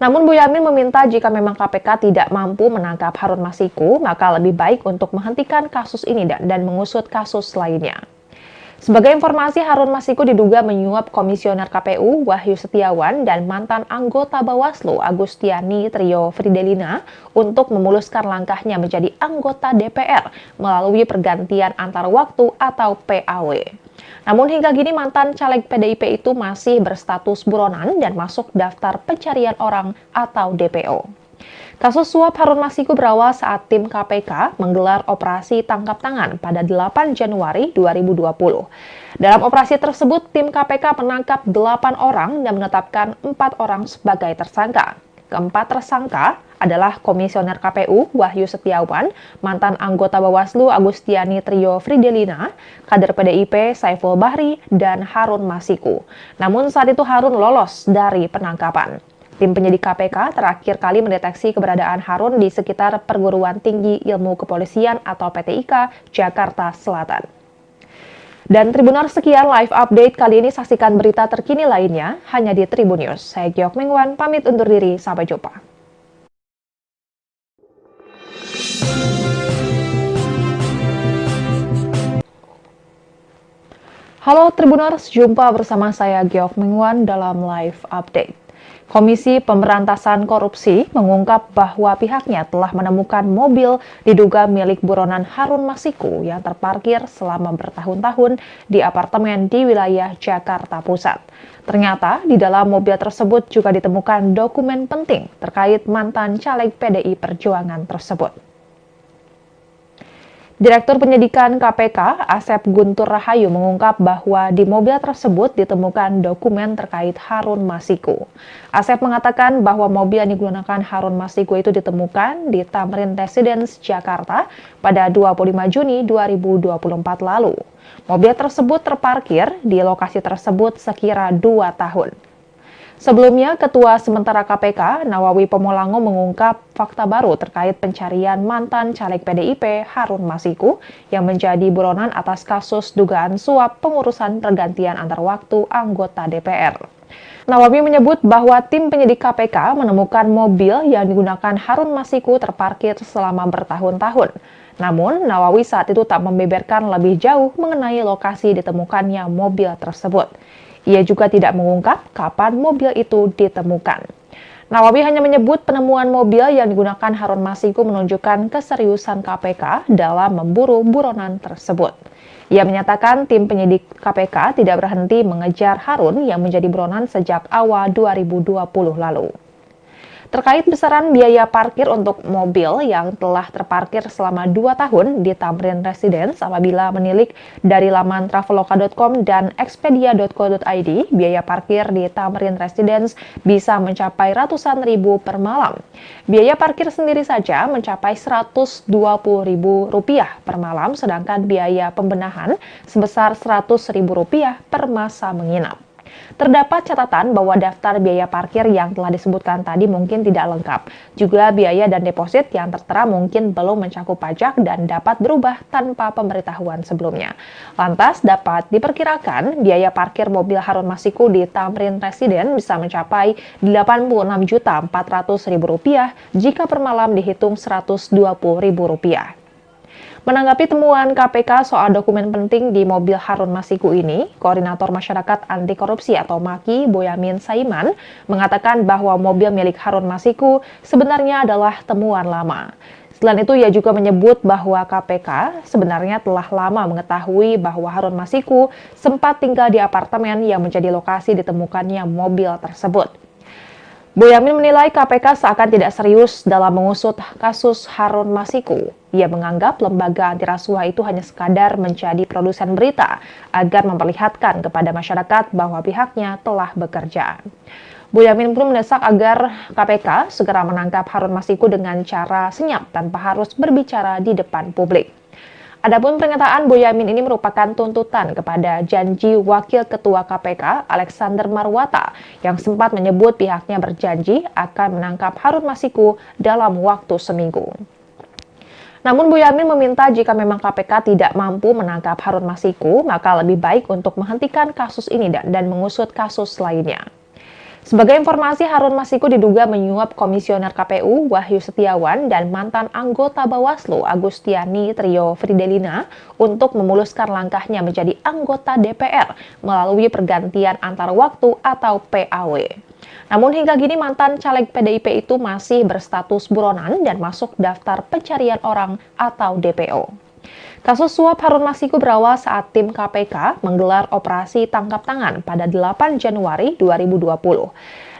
Namun Boyamin meminta jika memang KPK tidak mampu menangkap Harun Masiku, maka lebih baik untuk menghentikan kasus ini dan mengusut kasus lainnya. Sebagai informasi, Harun Masiku diduga menyuap Komisioner KPU Wahyu Setiawan dan mantan anggota Bawaslu Agustiani Trio Fridelina untuk memuluskan langkahnya menjadi anggota DPR melalui pergantian antar waktu atau PAW. Namun hingga kini mantan caleg PDIP itu masih berstatus buronan dan masuk daftar pencarian orang atau DPO. Kasus suap Harun Masiku berawal saat tim KPK menggelar operasi tangkap tangan pada 8 Januari 2020. Dalam operasi tersebut, tim KPK menangkap 8 orang dan menetapkan 4 orang sebagai tersangka. Keempat tersangka adalah Komisioner KPU Wahyu Setiawan, mantan anggota Bawaslu Agustiani Trio Fridelina, kader PDIP Saiful Bahri, dan Harun Masiku. Namun saat itu Harun lolos dari penangkapan. Tim penyidik KPK terakhir kali mendeteksi keberadaan Harun di sekitar Perguruan Tinggi Ilmu Kepolisian atau PTIK, Jakarta Selatan. Dan Tribuners, sekian live update kali ini. Saksikan berita terkini lainnya hanya di Tribun News. Saya Giok Mingwan, pamit undur diri. Sampai jumpa. Halo Tribuners, jumpa bersama saya Giok Mingwan dalam live update. Komisi Pemberantasan Korupsi mengungkap bahwa pihaknya telah menemukan mobil diduga milik buronan Harun Masiku yang terparkir selama bertahun-tahun di apartemen di wilayah Jakarta Pusat. Ternyata di dalam mobil tersebut juga ditemukan dokumen penting terkait mantan caleg PDI Perjuangan tersebut. Direktur Penyidikan KPK, Asep Guntur Rahayu mengungkap bahwa di mobil tersebut ditemukan dokumen terkait Harun Masiku. Asep mengatakan bahwa mobil yang digunakan Harun Masiku itu ditemukan di Tamrin Residence, Jakarta pada 25 Juni 2024 lalu. Mobil tersebut terparkir di lokasi tersebut sekira 2 tahun. Sebelumnya, Ketua Sementara KPK, Nawawi Pomolango mengungkap fakta baru terkait pencarian mantan caleg PDIP Harun Masiku yang menjadi buronan atas kasus dugaan suap pengurusan pergantian antar waktu anggota DPR. Nawawi menyebut bahwa tim penyidik KPK menemukan mobil yang digunakan Harun Masiku terparkir selama bertahun-tahun. Namun, Nawawi saat itu tak membeberkan lebih jauh mengenai lokasi ditemukannya mobil tersebut. Ia juga tidak mengungkap kapan mobil itu ditemukan. Nawawi hanya menyebut penemuan mobil yang digunakan Harun Masiku menunjukkan keseriusan KPK dalam memburu buronan tersebut. Ia menyatakan tim penyidik KPK tidak berhenti mengejar Harun yang menjadi buronan sejak awal 2020 lalu. Terkait besaran biaya parkir untuk mobil yang telah terparkir selama 2 tahun di Tamrin Residence apabila menilik dari laman traveloka.com dan expedia.co.id, biaya parkir di Tamrin Residence bisa mencapai ratusan ribu per malam. Biaya parkir sendiri saja mencapai Rp120.000 per malam, sedangkan biaya pembenahan sebesar Rp100.000 per masa menginap. Terdapat catatan bahwa daftar biaya parkir yang telah disebutkan tadi mungkin tidak lengkap. Juga biaya dan deposit yang tertera mungkin belum mencakup pajak dan dapat berubah tanpa pemberitahuan sebelumnya. Lantas dapat diperkirakan biaya parkir mobil Harun Masiku di Tamrin Residence bisa mencapai Rp86.400.000 jika per malam dihitung Rp120.000. Menanggapi temuan KPK soal dokumen penting di mobil Harun Masiku ini, Koordinator Masyarakat Anti Korupsi atau MAKI, Boyamin Saiman, mengatakan bahwa mobil milik Harun Masiku sebenarnya adalah temuan lama. Selain itu, ia juga menyebut bahwa KPK sebenarnya telah lama mengetahui bahwa Harun Masiku sempat tinggal di apartemen yang menjadi lokasi ditemukannya mobil tersebut. Boyamin menilai KPK seakan tidak serius dalam mengusut kasus Harun Masiku. Ia menganggap lembaga anti rasuah itu hanya sekadar menjadi produsen berita agar memperlihatkan kepada masyarakat bahwa pihaknya telah bekerja. Boyamin pun mendesak agar KPK segera menangkap Harun Masiku dengan cara senyap tanpa harus berbicara di depan publik. Adapun pernyataan Boyamin ini merupakan tuntutan kepada janji Wakil Ketua KPK Alexander Marwata yang sempat menyebut pihaknya berjanji akan menangkap Harun Masiku dalam waktu seminggu. Namun Boyamin meminta jika memang KPK tidak mampu menangkap Harun Masiku, maka lebih baik untuk menghentikan kasus ini dan mengusut kasus lainnya. Sebagai informasi, Harun Masiku diduga menyuap Komisioner KPU Wahyu Setiawan dan mantan anggota Bawaslu Agustiani Trio Fridelina untuk memuluskan langkahnya menjadi anggota DPR melalui pergantian antar waktu atau PAW. Namun hingga kini mantan caleg PDIP itu masih berstatus buronan dan masuk daftar pencarian orang atau DPO. Kasus suap Harun Masiku berawal saat tim KPK menggelar operasi tangkap tangan pada 8 Januari 2020.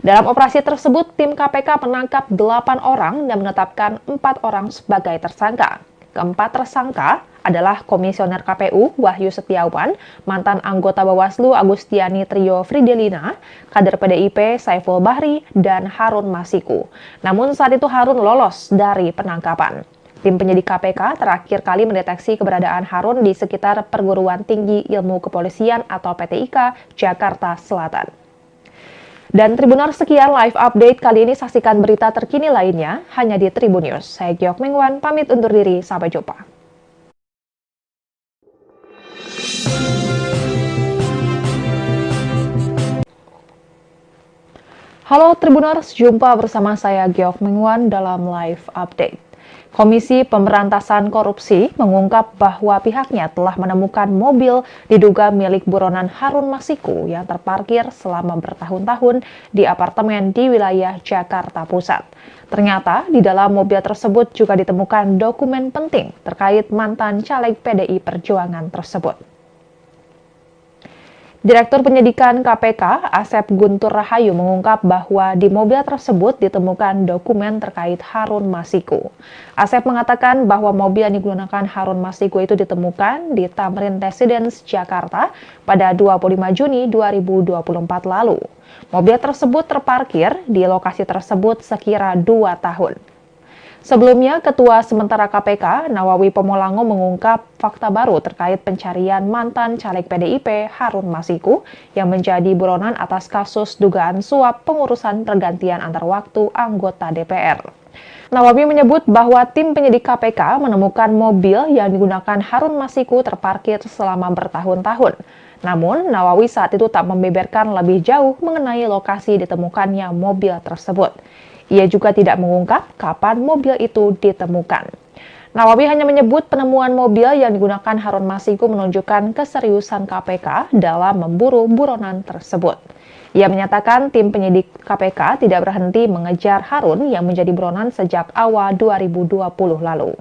Dalam operasi tersebut, tim KPK menangkap 8 orang dan menetapkan 4 orang sebagai tersangka. Keempat tersangka adalah Komisioner KPU Wahyu Setiawan, mantan anggota Bawaslu Agustiani Trio Fridelina, kader PDIP Saiful Bahri, dan Harun Masiku. Namun saat itu Harun lolos dari penangkapan. Tim penyidik KPK terakhir kali mendeteksi keberadaan Harun di sekitar Perguruan Tinggi Ilmu Kepolisian atau PTIK, Jakarta Selatan. Dan Tribuners, sekian live update kali ini. Saksikan berita terkini lainnya hanya di Tribun News. Saya Giok Mengwan, pamit undur diri. Sampai jumpa. Halo Tribuners, jumpa bersama saya Giok Mengwan dalam live update. Komisi Pemberantasan Korupsi mengungkap bahwa pihaknya telah menemukan mobil diduga milik buronan Harun Masiku yang terparkir selama bertahun-tahun di apartemen di wilayah Jakarta Pusat. Ternyata di dalam mobil tersebut juga ditemukan dokumen penting terkait mantan caleg PDI Perjuangan tersebut. Direktur Penyidikan KPK, Asep Guntur Rahayu mengungkap bahwa di mobil tersebut ditemukan dokumen terkait Harun Masiku. Asep mengatakan bahwa mobil yang digunakan Harun Masiku itu ditemukan di Tamrin Residence, Jakarta pada 25 Juni 2024 lalu. Mobil tersebut terparkir di lokasi tersebut sekira 2 tahun. Sebelumnya, Ketua Sementara KPK, Nawawi Pomolango mengungkap fakta baru terkait pencarian mantan caleg PDIP Harun Masiku yang menjadi buronan atas kasus dugaan suap pengurusan pergantian antar waktu anggota DPR. Nawawi menyebut bahwa tim penyidik KPK menemukan mobil yang digunakan Harun Masiku terparkir selama bertahun-tahun. Namun, Nawawi saat itu tak membeberkan lebih jauh mengenai lokasi ditemukannya mobil tersebut. Ia juga tidak mengungkap kapan mobil itu ditemukan. Nawawi hanya menyebut penemuan mobil yang digunakan Harun Masiku menunjukkan keseriusan KPK dalam memburu buronan tersebut. Ia menyatakan tim penyidik KPK tidak berhenti mengejar Harun yang menjadi buronan sejak awal 2020 lalu.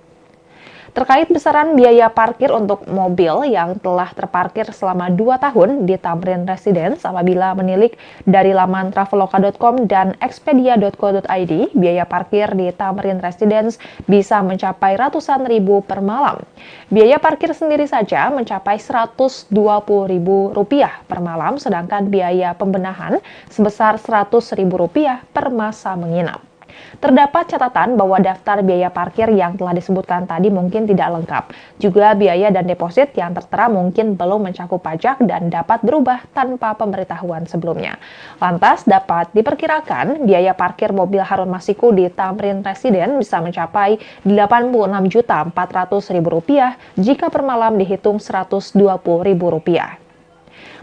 Terkait besaran biaya parkir untuk mobil yang telah terparkir selama 2 tahun di Tamrin Residence apabila menilik dari laman traveloka.com dan expedia.co.id, biaya parkir di Tamrin Residence bisa mencapai ratusan ribu per malam. Biaya parkir sendiri saja mencapai Rp120.000 per malam, sedangkan biaya pembenahan sebesar Rp100.000 per masa menginap. Terdapat catatan bahwa daftar biaya parkir yang telah disebutkan tadi mungkin tidak lengkap. Juga biaya dan deposit yang tertera mungkin belum mencakup pajak dan dapat berubah tanpa pemberitahuan sebelumnya. Lantas dapat diperkirakan biaya parkir mobil Harun Masiku di Tamrin Residence bisa mencapai Rp86.400.000 jika per malam dihitung Rp120.000.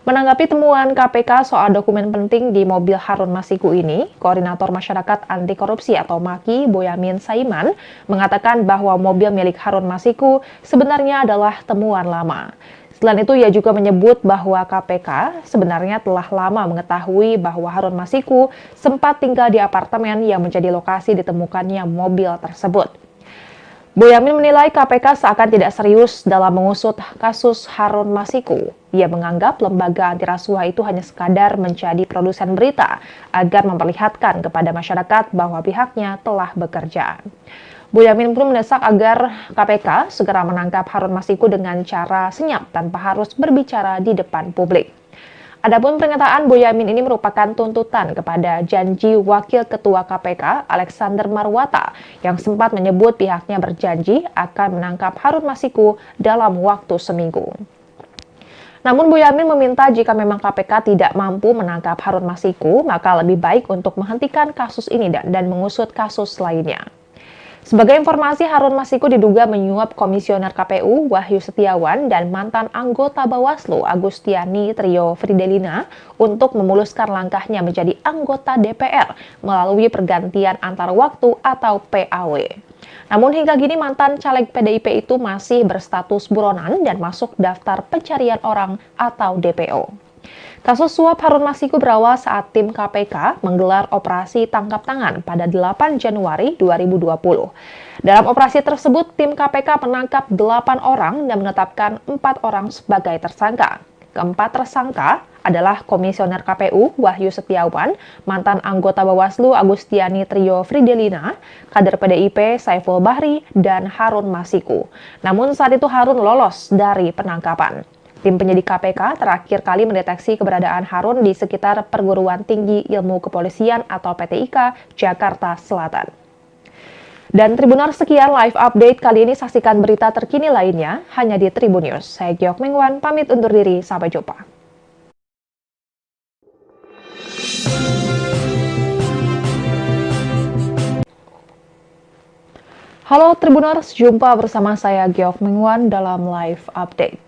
Menanggapi temuan KPK soal dokumen penting di mobil Harun Masiku ini, Koordinator Masyarakat Anti Korupsi atau MAKI, Boyamin Saiman, mengatakan bahwa mobil milik Harun Masiku sebenarnya adalah temuan lama. Selain itu, ia juga menyebut bahwa KPK sebenarnya telah lama mengetahui bahwa Harun Masiku sempat tinggal di apartemen yang menjadi lokasi ditemukannya mobil tersebut. Boyamin menilai KPK seakan tidak serius dalam mengusut kasus Harun Masiku. Ia menganggap lembaga anti rasuah itu hanya sekadar menjadi produsen berita agar memperlihatkan kepada masyarakat bahwa pihaknya telah bekerja. Boyamin pun mendesak agar KPK segera menangkap Harun Masiku dengan cara senyap tanpa harus berbicara di depan publik. Adapun pernyataan Boyamin ini merupakan tuntutan kepada janji Wakil Ketua KPK Alexander Marwata yang sempat menyebut pihaknya berjanji akan menangkap Harun Masiku dalam waktu seminggu. Namun Boyamin meminta jika memang KPK tidak mampu menangkap Harun Masiku, maka lebih baik untuk menghentikan kasus ini dan mengusut kasus lainnya. Sebagai informasi, Harun Masiku diduga menyuap Komisioner KPU Wahyu Setiawan dan mantan anggota Bawaslu Agustiani Trio Fridelina untuk memuluskan langkahnya menjadi anggota DPR melalui pergantian antar waktu atau PAW. Namun hingga kini mantan caleg PDIP itu masih berstatus buronan dan masuk daftar pencarian orang atau DPO. Kasus suap Harun Masiku berawal saat tim KPK menggelar operasi tangkap tangan pada 8 Januari 2020. Dalam operasi tersebut, tim KPK menangkap 8 orang dan menetapkan 4 orang sebagai tersangka. Keempat tersangka adalah Komisioner KPU Wahyu Setiawan, mantan anggota Bawaslu Agustiani Trio Fridelina, kader PDIP Saiful Bahri, dan Harun Masiku. Namun saat itu Harun lolos dari penangkapan. Tim penyidik KPK terakhir kali mendeteksi keberadaan Harun di sekitar Perguruan Tinggi Ilmu Kepolisian atau PTIK, Jakarta Selatan. Dan Tribuners, sekian live update kali ini. Saksikan berita terkini lainnya hanya di Tribun News. Saya Giok Mingwan, pamit undur diri. Sampai jumpa. Halo Tribuners, jumpa bersama saya Giok Mingwan dalam live update.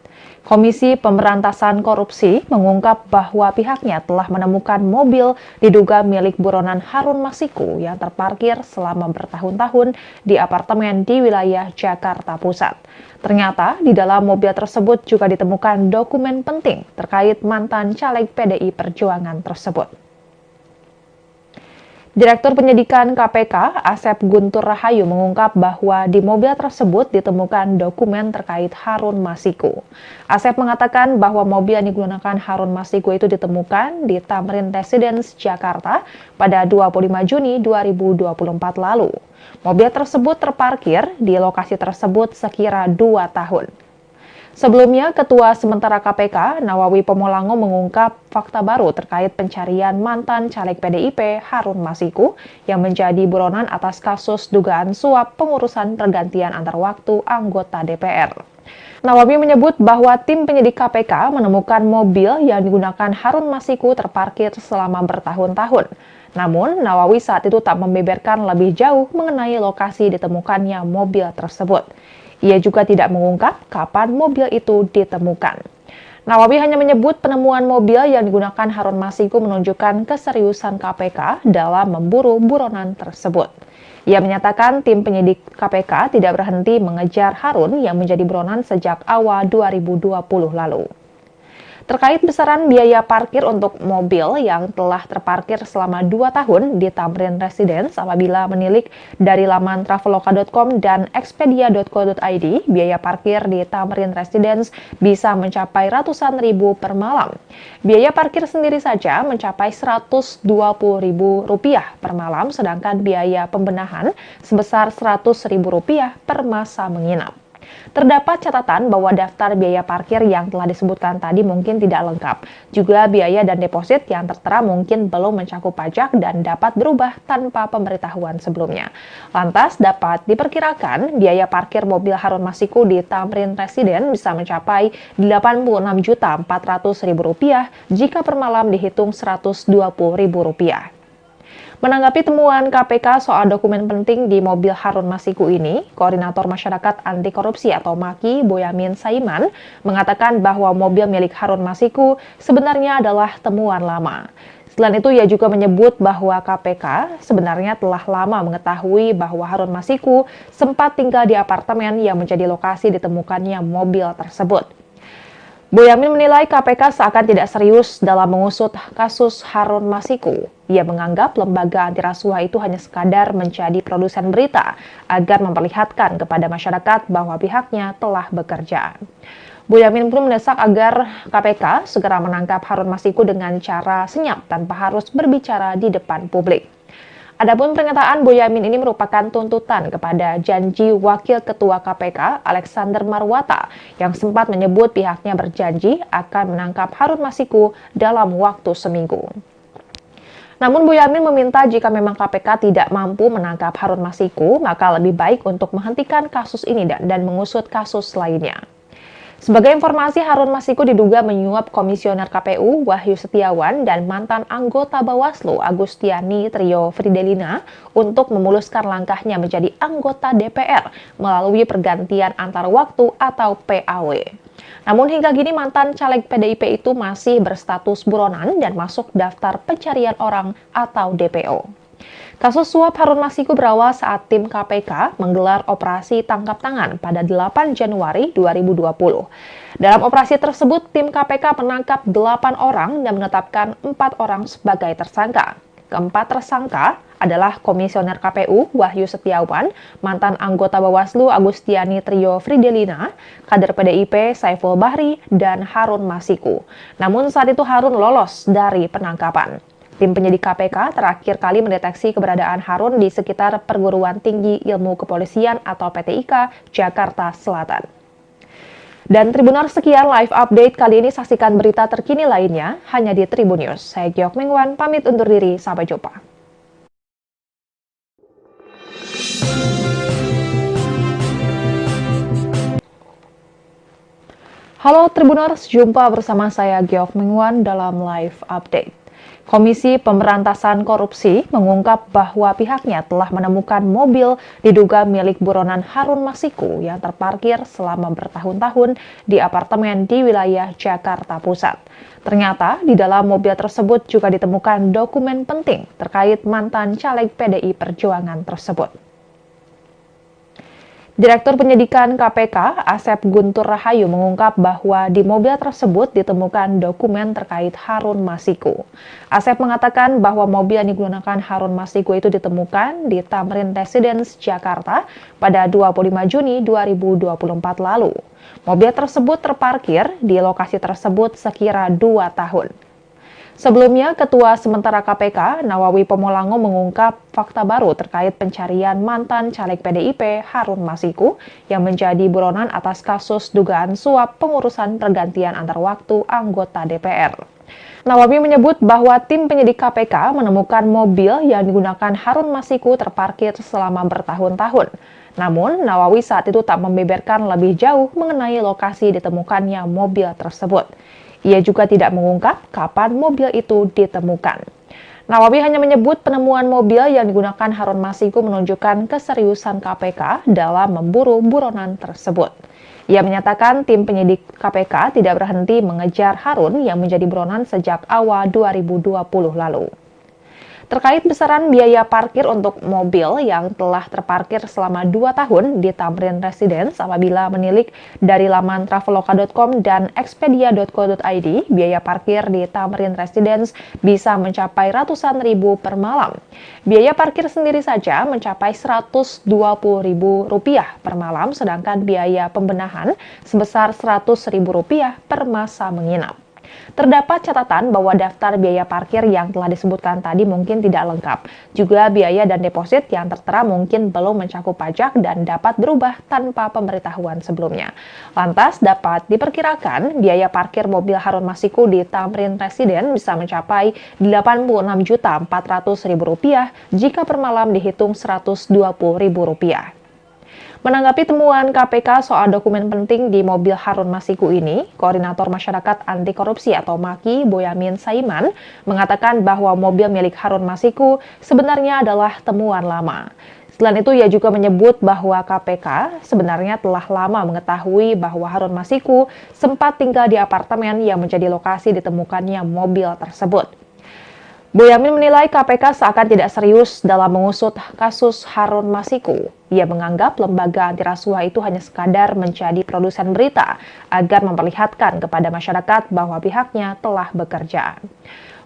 Komisi Pemberantasan Korupsi mengungkap bahwa pihaknya telah menemukan mobil diduga milik buronan Harun Masiku yang terparkir selama bertahun-tahun di apartemen di wilayah Jakarta Pusat. Ternyata di dalam mobil tersebut juga ditemukan dokumen penting terkait mantan caleg PDI Perjuangan tersebut. Direktur Penyidikan KPK, Asep Guntur Rahayu, mengungkap bahwa di mobil tersebut ditemukan dokumen terkait Harun Masiku. Asep mengatakan bahwa mobil yang digunakan Harun Masiku itu ditemukan di Tamrin Residence, Jakarta pada 25 Juni 2024 lalu. Mobil tersebut terparkir di lokasi tersebut sekira 2 tahun. Sebelumnya, Ketua Sementara KPK, Nawawi Pomolango, mengungkap fakta baru terkait pencarian mantan caleg PDIP Harun Masiku yang menjadi buronan atas kasus dugaan suap pengurusan pergantian antar waktu anggota DPR. Nawawi menyebut bahwa tim penyidik KPK menemukan mobil yang digunakan Harun Masiku terparkir selama bertahun-tahun. Namun, Nawawi saat itu tak membeberkan lebih jauh mengenai lokasi ditemukannya mobil tersebut. Ia juga tidak mengungkap kapan mobil itu ditemukan. Nawawi hanya menyebut penemuan mobil yang digunakan Harun Masiku menunjukkan keseriusan KPK dalam memburu buronan tersebut. Ia menyatakan tim penyidik KPK tidak berhenti mengejar Harun yang menjadi buronan sejak awal 2020 lalu. Terkait besaran biaya parkir untuk mobil yang telah terparkir selama 2 tahun di Tamrin Residence, apabila menilik dari laman traveloka.com dan expedia.co.id, biaya parkir di Tamrin Residence bisa mencapai ratusan ribu per malam. Biaya parkir sendiri saja mencapai Rp120.000 per malam, sedangkan biaya pembenahan sebesar Rp100.000 per masa menginap. Terdapat catatan bahwa daftar biaya parkir yang telah disebutkan tadi mungkin tidak lengkap. Juga biaya dan deposit yang tertera mungkin belum mencakup pajak dan dapat berubah tanpa pemberitahuan sebelumnya. Lantas dapat diperkirakan biaya parkir mobil Harun Masiku di Tamrin Residence bisa mencapai Rp86.400.000 jika per malam dihitung Rp120.000. Menanggapi temuan KPK soal dokumen penting di mobil Harun Masiku ini, Koordinator Masyarakat Anti Korupsi atau MAKI, Boyamin Saiman, mengatakan bahwa mobil milik Harun Masiku sebenarnya adalah temuan lama. Selain itu, ia juga menyebut bahwa KPK sebenarnya telah lama mengetahui bahwa Harun Masiku sempat tinggal di apartemen yang menjadi lokasi ditemukannya mobil tersebut. Boyamin menilai KPK seakan tidak serius dalam mengusut kasus Harun Masiku. Ia menganggap lembaga anti rasuah itu hanya sekadar menjadi produsen berita agar memperlihatkan kepada masyarakat bahwa pihaknya telah bekerja. Boyamin pun mendesak agar KPK segera menangkap Harun Masiku dengan cara senyap tanpa harus berbicara di depan publik. Adapun pernyataan Boyamin ini merupakan tuntutan kepada janji Wakil Ketua KPK Alexander Marwata yang sempat menyebut pihaknya berjanji akan menangkap Harun Masiku dalam waktu seminggu. Namun Boyamin meminta jika memang KPK tidak mampu menangkap Harun Masiku, maka lebih baik untuk menghentikan kasus ini dan mengusut kasus lainnya. Sebagai informasi, Harun Masiku diduga menyuap Komisioner KPU Wahyu Setiawan dan mantan anggota Bawaslu Agustiani Trio Fridelina untuk memuluskan langkahnya menjadi anggota DPR melalui pergantian antar waktu atau PAW. Namun hingga kini mantan caleg PDIP itu masih berstatus buronan dan masuk daftar pencarian orang atau DPO. Kasus suap Harun Masiku berawal saat tim KPK menggelar operasi tangkap tangan pada 8 Januari 2020. Dalam operasi tersebut, tim KPK menangkap 8 orang dan menetapkan 4 orang sebagai tersangka. Keempat tersangka adalah Komisioner KPU Wahyu Setiawan, mantan anggota Bawaslu Agustiani Trio Fridelina, kader PDIP Saiful Bahri, dan Harun Masiku. Namun saat itu Harun lolos dari penangkapan. Tim penyidik KPK terakhir kali mendeteksi keberadaan Harun di sekitar Perguruan Tinggi Ilmu Kepolisian atau PTIK, Jakarta Selatan. Dan Tribuners, sekian live update kali ini. Saksikan berita terkini lainnya hanya di Tribun News. Saya Giok Mengwan, pamit undur diri. Sampai jumpa. Halo Tribuners, jumpa bersama saya Giok Mengwan dalam live update. Komisi Pemberantasan Korupsi mengungkap bahwa pihaknya telah menemukan mobil diduga milik buronan Harun Masiku yang terparkir selama bertahun-tahun di apartemen di wilayah Jakarta Pusat. Ternyata di dalam mobil tersebut juga ditemukan dokumen penting terkait mantan caleg PDI Perjuangan tersebut. Direktur Penyidikan KPK, Asep Guntur Rahayu mengungkap bahwa di mobil tersebut ditemukan dokumen terkait Harun Masiku. Asep mengatakan bahwa mobil yang digunakan Harun Masiku itu ditemukan di Tamrin Residence, Jakarta pada 25 Juni 2024 lalu. Mobil tersebut terparkir di lokasi tersebut sekira 2 tahun. Sebelumnya, Ketua Sementara KPK, Nawawi Pomolango mengungkap fakta baru terkait pencarian mantan caleg PDIP Harun Masiku yang menjadi buronan atas kasus dugaan suap pengurusan pergantian antar waktu anggota DPR. Nawawi menyebut bahwa tim penyidik KPK menemukan mobil yang digunakan Harun Masiku terparkir selama bertahun-tahun. Namun, Nawawi saat itu tak membeberkan lebih jauh mengenai lokasi ditemukannya mobil tersebut. Ia juga tidak mengungkap kapan mobil itu ditemukan. Nawawi hanya menyebut penemuan mobil yang digunakan Harun Masiku menunjukkan keseriusan KPK dalam memburu buronan tersebut. Ia menyatakan tim penyidik KPK tidak berhenti mengejar Harun yang menjadi buronan sejak awal 2020 lalu. Terkait besaran biaya parkir untuk mobil yang telah terparkir selama 2 tahun di Tamrin Residence apabila menilik dari laman traveloka.com dan expedia.co.id, biaya parkir di Tamrin Residence bisa mencapai ratusan ribu per malam. Biaya parkir sendiri saja mencapai Rp120.000 per malam, sedangkan biaya pembenahan sebesar Rp100.000 per masa menginap. Terdapat catatan bahwa daftar biaya parkir yang telah disebutkan tadi mungkin tidak lengkap. Juga biaya dan deposit yang tertera mungkin belum mencakup pajak dan dapat berubah tanpa pemberitahuan sebelumnya. Lantas dapat diperkirakan biaya parkir mobil Harun Masiku di Tamrin Residence bisa mencapai Rp86.400.000 jika per malam dihitung Rp120.000. Menanggapi temuan KPK soal dokumen penting di mobil Harun Masiku ini, Koordinator Masyarakat Anti Korupsi atau MAKI, Boyamin Saiman, mengatakan bahwa mobil milik Harun Masiku sebenarnya adalah temuan lama. Selain itu, ia juga menyebut bahwa KPK sebenarnya telah lama mengetahui bahwa Harun Masiku sempat tinggal di apartemen yang menjadi lokasi ditemukannya mobil tersebut. Boyamin menilai KPK seakan tidak serius dalam mengusut kasus Harun Masiku. Ia menganggap lembaga anti rasuah itu hanya sekadar menjadi produsen berita agar memperlihatkan kepada masyarakat bahwa pihaknya telah bekerja.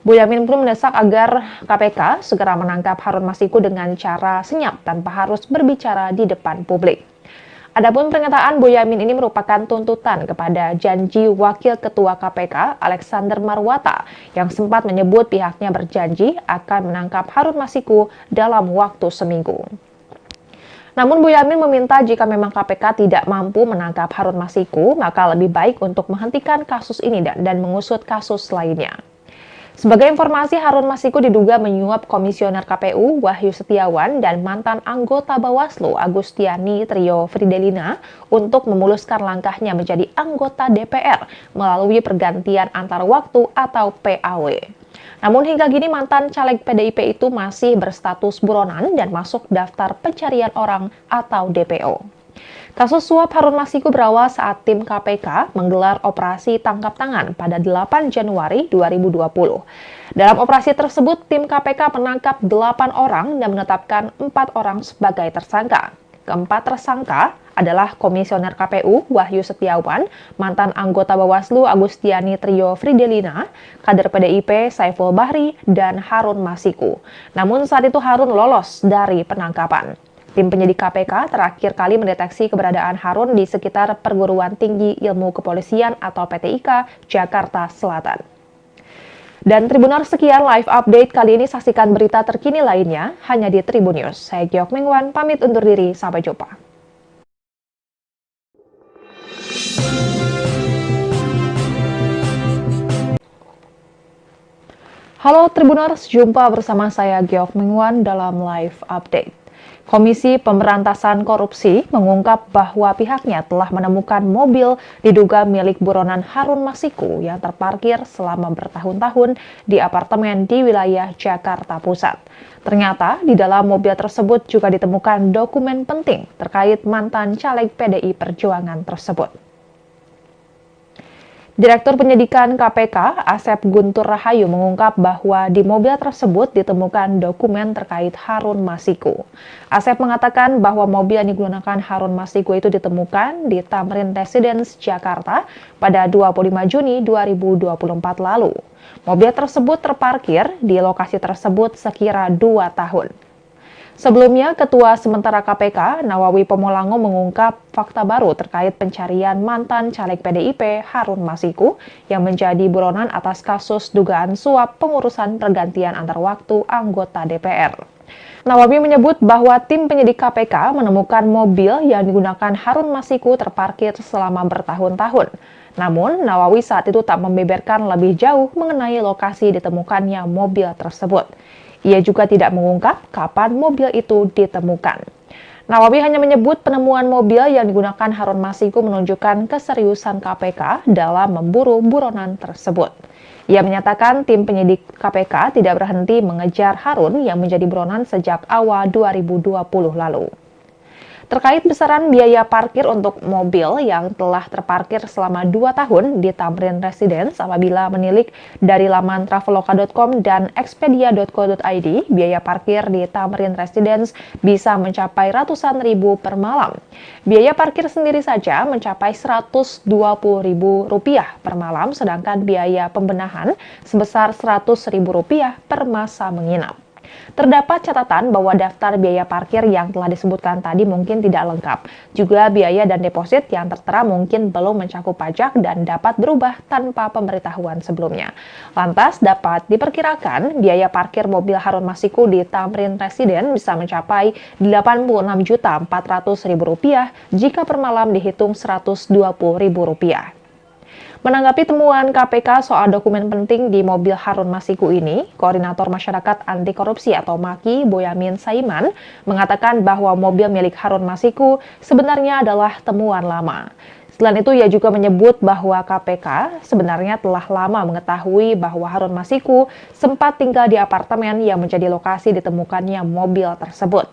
Boyamin pun mendesak agar KPK segera menangkap Harun Masiku dengan cara senyap tanpa harus berbicara di depan publik. Adapun pernyataan Boyamin ini merupakan tuntutan kepada janji Wakil Ketua KPK Alexander Marwata yang sempat menyebut pihaknya berjanji akan menangkap Harun Masiku dalam waktu seminggu. Namun Boyamin meminta jika memang KPK tidak mampu menangkap Harun Masiku, maka lebih baik untuk menghentikan kasus ini dan mengusut kasus lainnya. Sebagai informasi, Harun Masiku diduga menyuap Komisioner KPU Wahyu Setiawan dan mantan anggota Bawaslu Agustiani Trio Fridelina untuk memuluskan langkahnya menjadi anggota DPR melalui pergantian antar waktu atau PAW. Namun hingga kini mantan caleg PDIP itu masih berstatus buronan dan masuk daftar pencarian orang atau DPO. Kasus suap Harun Masiku berawal saat tim KPK menggelar operasi tangkap tangan pada 8 Januari 2020. Dalam operasi tersebut, tim KPK menangkap 8 orang dan menetapkan 4 orang sebagai tersangka. Keempat tersangka adalah Komisioner KPU Wahyu Setiawan, mantan anggota Bawaslu Agustiani Trio Fridelina, kader PDIP Saiful Bahri, dan Harun Masiku. Namun saat itu Harun lolos dari penangkapan. Tim penyidik KPK terakhir kali mendeteksi keberadaan Harun di sekitar Perguruan Tinggi Ilmu Kepolisian atau PTIK, Jakarta Selatan. Dan Tribuners, sekian live update kali ini. Saksikan berita terkini lainnya hanya di Tribun News. Saya Giok Mengwan, pamit undur diri. Sampai jumpa. Halo Tribuners, jumpa bersama saya Giok Mengwan dalam live update. Komisi Pemberantasan Korupsi mengungkap bahwa pihaknya telah menemukan mobil diduga milik buronan Harun Masiku yang terparkir selama bertahun-tahun di apartemen di wilayah Jakarta Pusat. Ternyata di dalam mobil tersebut juga ditemukan dokumen penting terkait mantan caleg PDI Perjuangan tersebut. Direktur Penyidikan KPK, Asep Guntur Rahayu mengungkap bahwa di mobil tersebut ditemukan dokumen terkait Harun Masiku. Asep mengatakan bahwa mobil yang digunakan Harun Masiku itu ditemukan di Tamrin Residence, Jakarta pada 25 Juni 2024 lalu. Mobil tersebut terparkir di lokasi tersebut sekira 2 tahun. Sebelumnya, Ketua Sementara KPK, Nawawi Pomolango mengungkap fakta baru terkait pencarian mantan caleg PDIP Harun Masiku yang menjadi buronan atas kasus dugaan suap pengurusan pergantian antar waktu anggota DPR. Nawawi menyebut bahwa tim penyidik KPK menemukan mobil yang digunakan Harun Masiku terparkir selama bertahun-tahun. Namun, Nawawi saat itu tak membeberkan lebih jauh mengenai lokasi ditemukannya mobil tersebut. Ia juga tidak mengungkap kapan mobil itu ditemukan. Nawawi hanya menyebut penemuan mobil yang digunakan Harun Masiku menunjukkan keseriusan KPK dalam memburu buronan tersebut. Ia menyatakan tim penyidik KPK tidak berhenti mengejar Harun yang menjadi buronan sejak awal 2020 lalu. Terkait besaran biaya parkir untuk mobil yang telah terparkir selama 2 tahun di Tamrin Residence apabila menilik dari laman traveloka.com dan expedia.co.id, biaya parkir di Tamrin Residence bisa mencapai ratusan ribu per malam. Biaya parkir sendiri saja mencapai Rp120.000 per malam, sedangkan biaya pembenahan sebesar Rp100.000 per masa menginap. Terdapat catatan bahwa daftar biaya parkir yang telah disebutkan tadi mungkin tidak lengkap. Juga biaya dan deposit yang tertera mungkin belum mencakup pajak dan dapat berubah tanpa pemberitahuan sebelumnya. Lantas dapat diperkirakan biaya parkir mobil Harun Masiku di Tamrin Residence bisa mencapai Rp86.400.000 jika per malam dihitung Rp120.000. Menanggapi temuan KPK soal dokumen penting di mobil Harun Masiku ini, Koordinator Masyarakat Anti Korupsi atau MAKI, Boyamin Saiman, mengatakan bahwa mobil milik Harun Masiku sebenarnya adalah temuan lama. Selain itu, ia juga menyebut bahwa KPK sebenarnya telah lama mengetahui bahwa Harun Masiku sempat tinggal di apartemen yang menjadi lokasi ditemukannya mobil tersebut.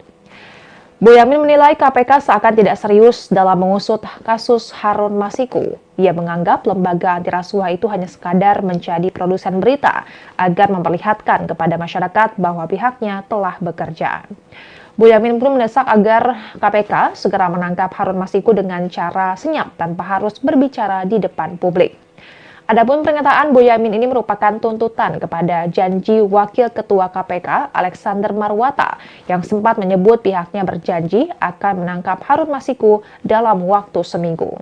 Boyamin menilai KPK seakan tidak serius dalam mengusut kasus Harun Masiku. Ia menganggap lembaga anti rasuah itu hanya sekadar menjadi produsen berita agar memperlihatkan kepada masyarakat bahwa pihaknya telah bekerja. Boyamin pun mendesak agar KPK segera menangkap Harun Masiku dengan cara senyap tanpa harus berbicara di depan publik. Adapun pernyataan Boyamin ini merupakan tuntutan kepada janji Wakil Ketua KPK Alexander Marwata yang sempat menyebut pihaknya berjanji akan menangkap Harun Masiku dalam waktu seminggu.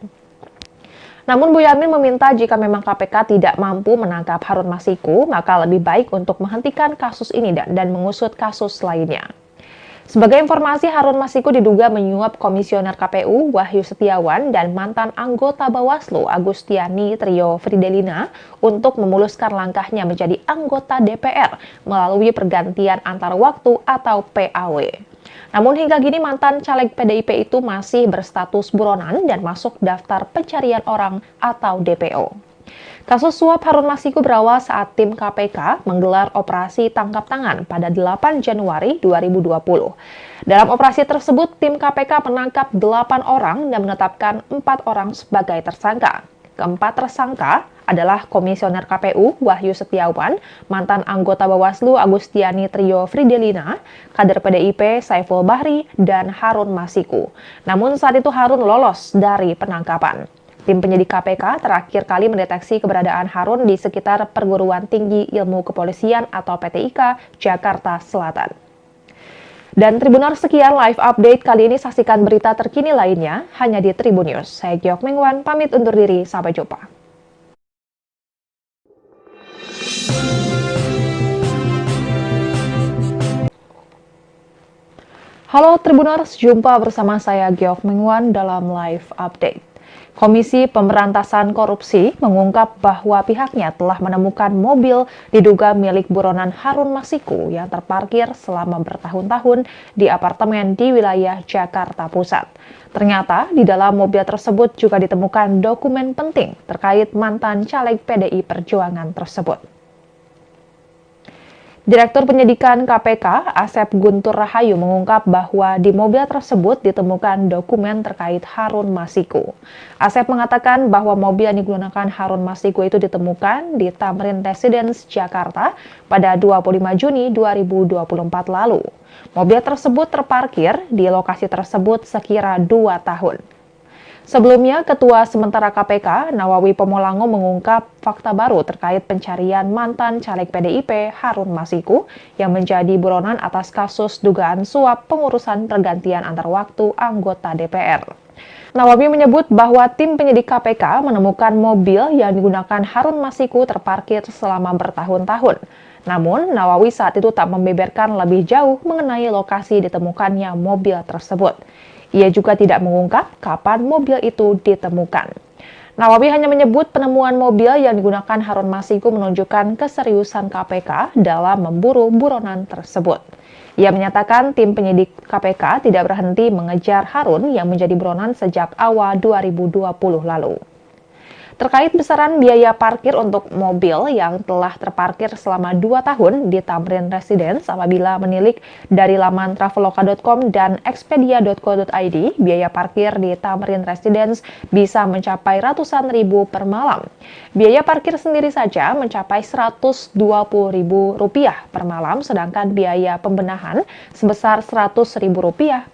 Namun Boyamin meminta jika memang KPK tidak mampu menangkap Harun Masiku, maka lebih baik untuk menghentikan kasus ini dan mengusut kasus lainnya. Sebagai informasi, Harun Masiku diduga menyuap Komisioner KPU Wahyu Setiawan dan mantan anggota Bawaslu Agustiani Trio Fridelina untuk memuluskan langkahnya menjadi anggota DPR melalui pergantian antar waktu atau PAW. Namun hingga kini mantan caleg PDIP itu masih berstatus buronan dan masuk daftar pencarian orang atau DPO. Kasus suap Harun Masiku berawal saat tim KPK menggelar operasi tangkap tangan pada 8 Januari 2020. Dalam operasi tersebut, tim KPK menangkap 8 orang dan menetapkan 4 orang sebagai tersangka. Keempat tersangka adalah Komisioner KPU Wahyu Setiawan, mantan anggota Bawaslu Agustiani Trio Fridelina, kader PDIP Saiful Bahri, dan Harun Masiku. Namun saat itu Harun lolos dari penangkapan. Tim penyidik KPK terakhir kali mendeteksi keberadaan Harun di sekitar Perguruan Tinggi Ilmu Kepolisian atau PTIK, Jakarta Selatan. Dan Tribuners, sekian live update kali ini. Saksikan berita terkini lainnya hanya di Tribun News. Saya Giok Mengwan, pamit undur diri. Sampai jumpa. Halo Tribuners, jumpa bersama saya Giok Mengwan dalam live update. Komisi Pemberantasan Korupsi mengungkap bahwa pihaknya telah menemukan mobil diduga milik buronan Harun Masiku yang terparkir selama bertahun-tahun di apartemen di wilayah Jakarta Pusat. Ternyata di dalam mobil tersebut juga ditemukan dokumen penting terkait mantan caleg PDI Perjuangan tersebut. Direktur Penyidikan KPK, Asep Guntur Rahayu mengungkap bahwa di mobil tersebut ditemukan dokumen terkait Harun Masiku. Asep mengatakan bahwa mobil yang digunakan Harun Masiku itu ditemukan di Tamrin Residence, Jakarta pada 25 Juni 2024 lalu. Mobil tersebut terparkir di lokasi tersebut sekira 2 tahun. Sebelumnya, Ketua Sementara KPK, Nawawi Pomolango mengungkap fakta baru terkait pencarian mantan caleg PDIP Harun Masiku yang menjadi buronan atas kasus dugaan suap pengurusan pergantian antar waktu anggota DPR. Nawawi menyebut bahwa tim penyidik KPK menemukan mobil yang digunakan Harun Masiku terparkir selama bertahun-tahun. Namun, Nawawi saat itu tak membeberkan lebih jauh mengenai lokasi ditemukannya mobil tersebut. Ia juga tidak mengungkap kapan mobil itu ditemukan. Nawawi hanya menyebut penemuan mobil yang digunakan Harun Masiku menunjukkan keseriusan KPK dalam memburu buronan tersebut. Ia menyatakan tim penyidik KPK tidak berhenti mengejar Harun yang menjadi buronan sejak awal 2020 lalu. Terkait besaran biaya parkir untuk mobil yang telah terparkir selama 2 tahun di Tamrin Residence apabila menilik dari laman traveloka.com dan expedia.co.id, biaya parkir di Tamrin Residence bisa mencapai ratusan ribu per malam. Biaya parkir sendiri saja mencapai Rp120.000 per malam, sedangkan biaya pembenahan sebesar Rp100.000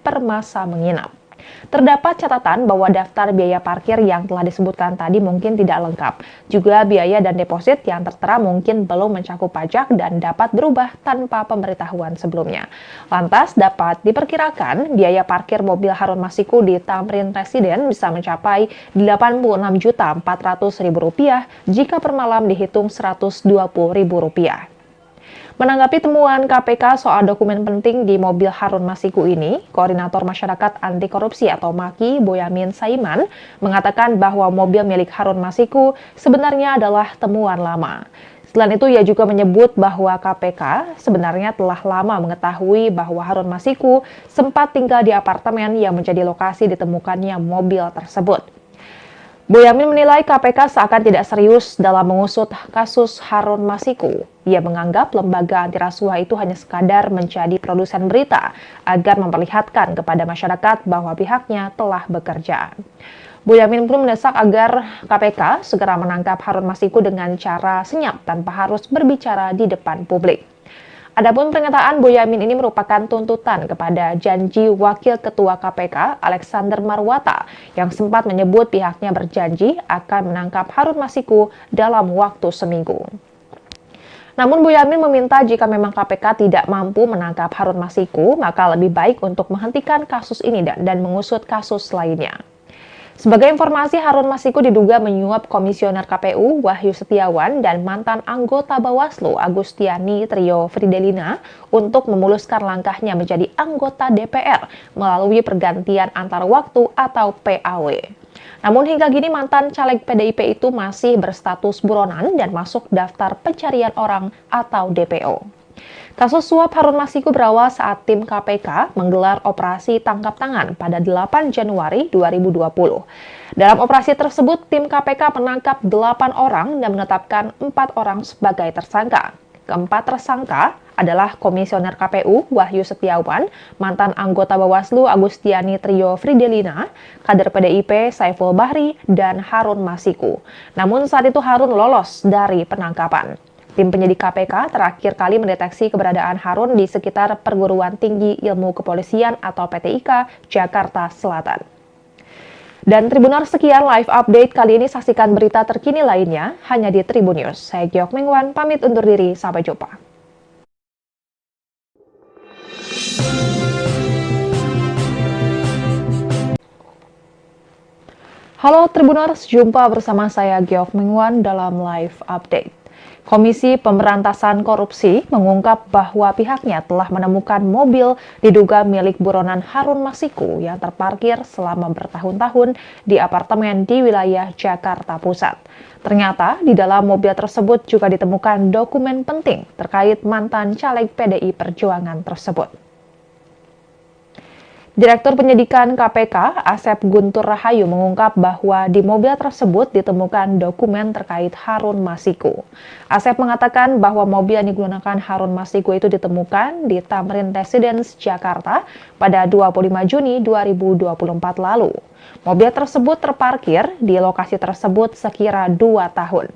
per masa menginap. Terdapat catatan bahwa daftar biaya parkir yang telah disebutkan tadi mungkin tidak lengkap. Juga biaya dan deposit yang tertera mungkin belum mencakup pajak dan dapat berubah tanpa pemberitahuan sebelumnya. Lantas dapat diperkirakan biaya parkir mobil Harun Masiku di Tamrin Residence bisa mencapai Rp86.400.000 jika per malam dihitung Rp120.000. Menanggapi temuan KPK soal dokumen penting di mobil Harun Masiku ini, Koordinator Masyarakat Anti Korupsi atau MAKI, Boyamin Saiman, mengatakan bahwa mobil milik Harun Masiku sebenarnya adalah temuan lama. Selain itu, ia juga menyebut bahwa KPK sebenarnya telah lama mengetahui bahwa Harun Masiku sempat tinggal di apartemen yang menjadi lokasi ditemukannya mobil tersebut. Boyamin menilai KPK seakan tidak serius dalam mengusut kasus Harun Masiku. Ia menganggap lembaga anti rasuah itu hanya sekadar menjadi produsen berita agar memperlihatkan kepada masyarakat bahwa pihaknya telah bekerja. Boyamin pun mendesak agar KPK segera menangkap Harun Masiku dengan cara senyap tanpa harus berbicara di depan publik. Adapun pernyataan Boyamin ini merupakan tuntutan kepada janji Wakil Ketua KPK Alexander Marwata yang sempat menyebut pihaknya berjanji akan menangkap Harun Masiku dalam waktu seminggu. Namun Boyamin meminta jika memang KPK tidak mampu menangkap Harun Masiku, maka lebih baik untuk menghentikan kasus ini dan mengusut kasus lainnya. Sebagai informasi, Harun Masiku diduga menyuap Komisioner KPU Wahyu Setiawan dan mantan anggota Bawaslu Agustiani Trio Fridelina untuk memuluskan langkahnya menjadi anggota DPR melalui pergantian antar waktu atau PAW. Namun hingga kini mantan caleg PDIP itu masih berstatus buronan dan masuk daftar pencarian orang atau DPO. Kasus suap Harun Masiku berawal saat tim KPK menggelar operasi tangkap tangan pada 8 Januari 2020. Dalam operasi tersebut, tim KPK menangkap 8 orang dan menetapkan 4 orang sebagai tersangka. Keempat tersangka adalah Komisioner KPU Wahyu Setiawan, mantan anggota Bawaslu Agustiani Trio Fridelina, kader PDIP Saiful Bahri, dan Harun Masiku. Namun saat itu Harun lolos dari penangkapan. Tim penyidik KPK terakhir kali mendeteksi keberadaan Harun di sekitar Perguruan Tinggi Ilmu Kepolisian atau PTIK, Jakarta Selatan. Dan Tribuners, sekian live update kali ini. Saksikan berita terkini lainnya hanya di Tribun News. Saya Giok Mengwan, pamit undur diri. Sampai jumpa. Halo Tribuners, jumpa bersama saya Giok Mengwan dalam live update. Komisi Pemberantasan Korupsi mengungkap bahwa pihaknya telah menemukan mobil diduga milik buronan Harun Masiku yang terparkir selama bertahun-tahun di apartemen di wilayah Jakarta Pusat. Ternyata di dalam mobil tersebut juga ditemukan dokumen penting terkait mantan caleg PDI Perjuangan tersebut. Direktur Penyidikan KPK, Asep Guntur Rahayu mengungkap bahwa di mobil tersebut ditemukan dokumen terkait Harun Masiku. Asep mengatakan bahwa mobil yang digunakan Harun Masiku itu ditemukan di Tamrin Residence, Jakarta pada 25 Juni 2024 lalu. Mobil tersebut terparkir di lokasi tersebut sekira 2 tahun.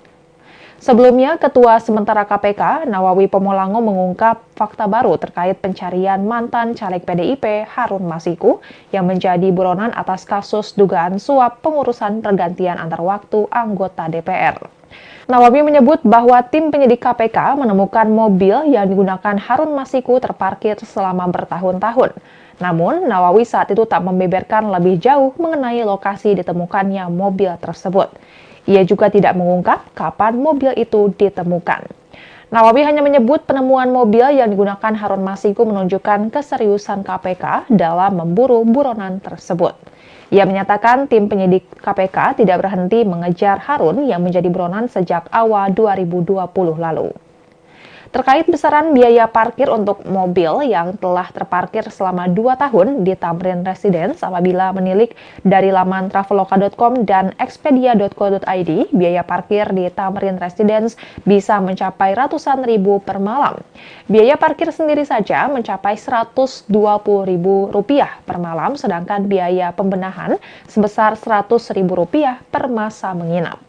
Sebelumnya, Ketua Sementara KPK, Nawawi Pomolango mengungkap fakta baru terkait pencarian mantan caleg PDIP Harun Masiku yang menjadi buronan atas kasus dugaan suap pengurusan pergantian antar waktu anggota DPR. Nawawi menyebut bahwa tim penyidik KPK menemukan mobil yang digunakan Harun Masiku terparkir selama bertahun-tahun. Namun, Nawawi saat itu tak membeberkan lebih jauh mengenai lokasi ditemukannya mobil tersebut. Ia juga tidak mengungkap kapan mobil itu ditemukan. Nawawi hanya menyebut penemuan mobil yang digunakan Harun Masiku menunjukkan keseriusan KPK dalam memburu buronan tersebut. Ia menyatakan tim penyidik KPK tidak berhenti mengejar Harun yang menjadi buronan sejak awal 2020 lalu. Terkait besaran biaya parkir untuk mobil yang telah terparkir selama 2 tahun di Tamrin Residence apabila menilik dari laman traveloka.com dan expedia.co.id, biaya parkir di Tamrin Residence bisa mencapai ratusan ribu per malam. Biaya parkir sendiri saja mencapai Rp120.000 per malam, sedangkan biaya pembenahan sebesar Rp100.000 per masa menginap.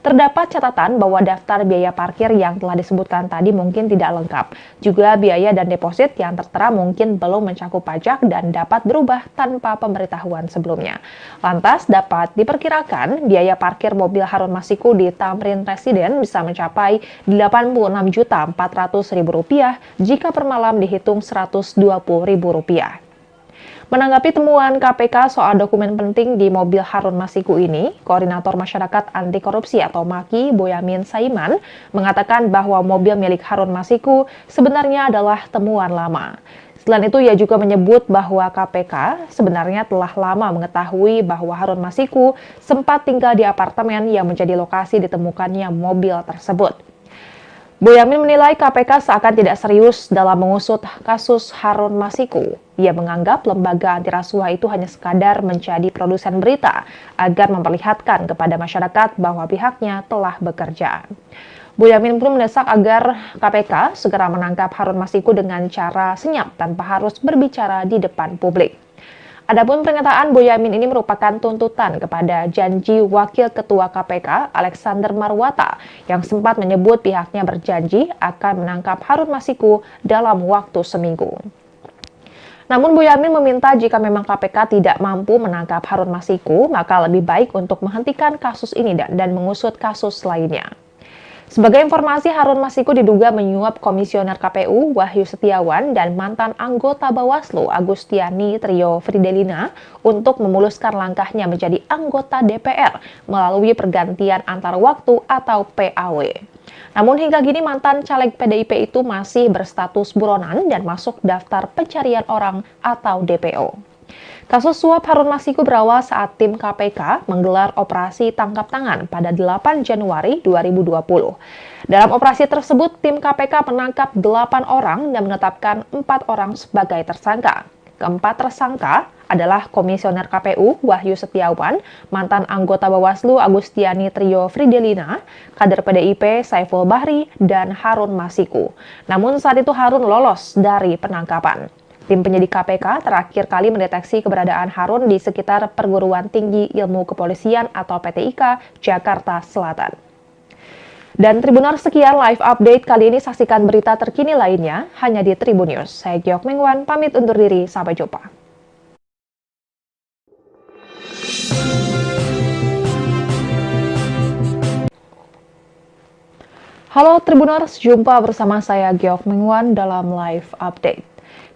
Terdapat catatan bahwa daftar biaya parkir yang telah disebutkan tadi mungkin tidak lengkap. Juga biaya dan deposit yang tertera mungkin belum mencakup pajak dan dapat berubah tanpa pemberitahuan sebelumnya. Lantas dapat diperkirakan biaya parkir mobil Harun Masiku di Tamrin Residence bisa mencapai Rp86.400.000 jika per malam dihitung Rp120.000. Menanggapi temuan KPK soal dokumen penting di mobil Harun Masiku ini, Koordinator Masyarakat Anti Korupsi atau MAKI, Boyamin Saiman, mengatakan bahwa mobil milik Harun Masiku sebenarnya adalah temuan lama. Selain itu, ia juga menyebut bahwa KPK sebenarnya telah lama mengetahui bahwa Harun Masiku sempat tinggal di apartemen yang menjadi lokasi ditemukannya mobil tersebut. Boyamin menilai KPK seakan tidak serius dalam mengusut kasus Harun Masiku. Ia menganggap lembaga anti rasuah itu hanya sekadar menjadi produsen berita agar memperlihatkan kepada masyarakat bahwa pihaknya telah bekerja. Boyamin pun mendesak agar KPK segera menangkap Harun Masiku dengan cara senyap tanpa harus berbicara di depan publik. Adapun pernyataan Boyamin ini merupakan tuntutan kepada janji Wakil Ketua KPK Alexander Marwata yang sempat menyebut pihaknya berjanji akan menangkap Harun Masiku dalam waktu seminggu. Namun Boyamin meminta jika memang KPK tidak mampu menangkap Harun Masiku, maka lebih baik untuk menghentikan kasus ini dan mengusut kasus lainnya. Sebagai informasi, Harun Masiku diduga menyuap Komisioner KPU Wahyu Setiawan dan mantan anggota Bawaslu Agustiani Trio Fridelina untuk memuluskan langkahnya menjadi anggota DPR melalui pergantian antar waktu atau PAW. Namun hingga kini mantan caleg PDIP itu masih berstatus buronan dan masuk daftar pencarian orang atau DPO. Kasus suap Harun Masiku berawal saat tim KPK menggelar operasi tangkap tangan pada 8 Januari 2020. Dalam operasi tersebut, tim KPK menangkap 8 orang dan menetapkan 4 orang sebagai tersangka. Keempat tersangka adalah Komisioner KPU Wahyu Setiawan, mantan anggota Bawaslu Agustiani Trio Fridelina, kader PDIP Saiful Bahri, dan Harun Masiku. Namun saat itu Harun lolos dari penangkapan. Tim penyidik KPK terakhir kali mendeteksi keberadaan Harun di sekitar Perguruan Tinggi Ilmu Kepolisian atau PTIK, Jakarta Selatan. Dan Tribuners, sekian live update kali ini. Saksikan berita terkini lainnya hanya di Tribun News. Saya Giok Mengwan, pamit undur diri. Sampai jumpa. Halo Tribuners, jumpa bersama saya Giok Mengwan dalam live update.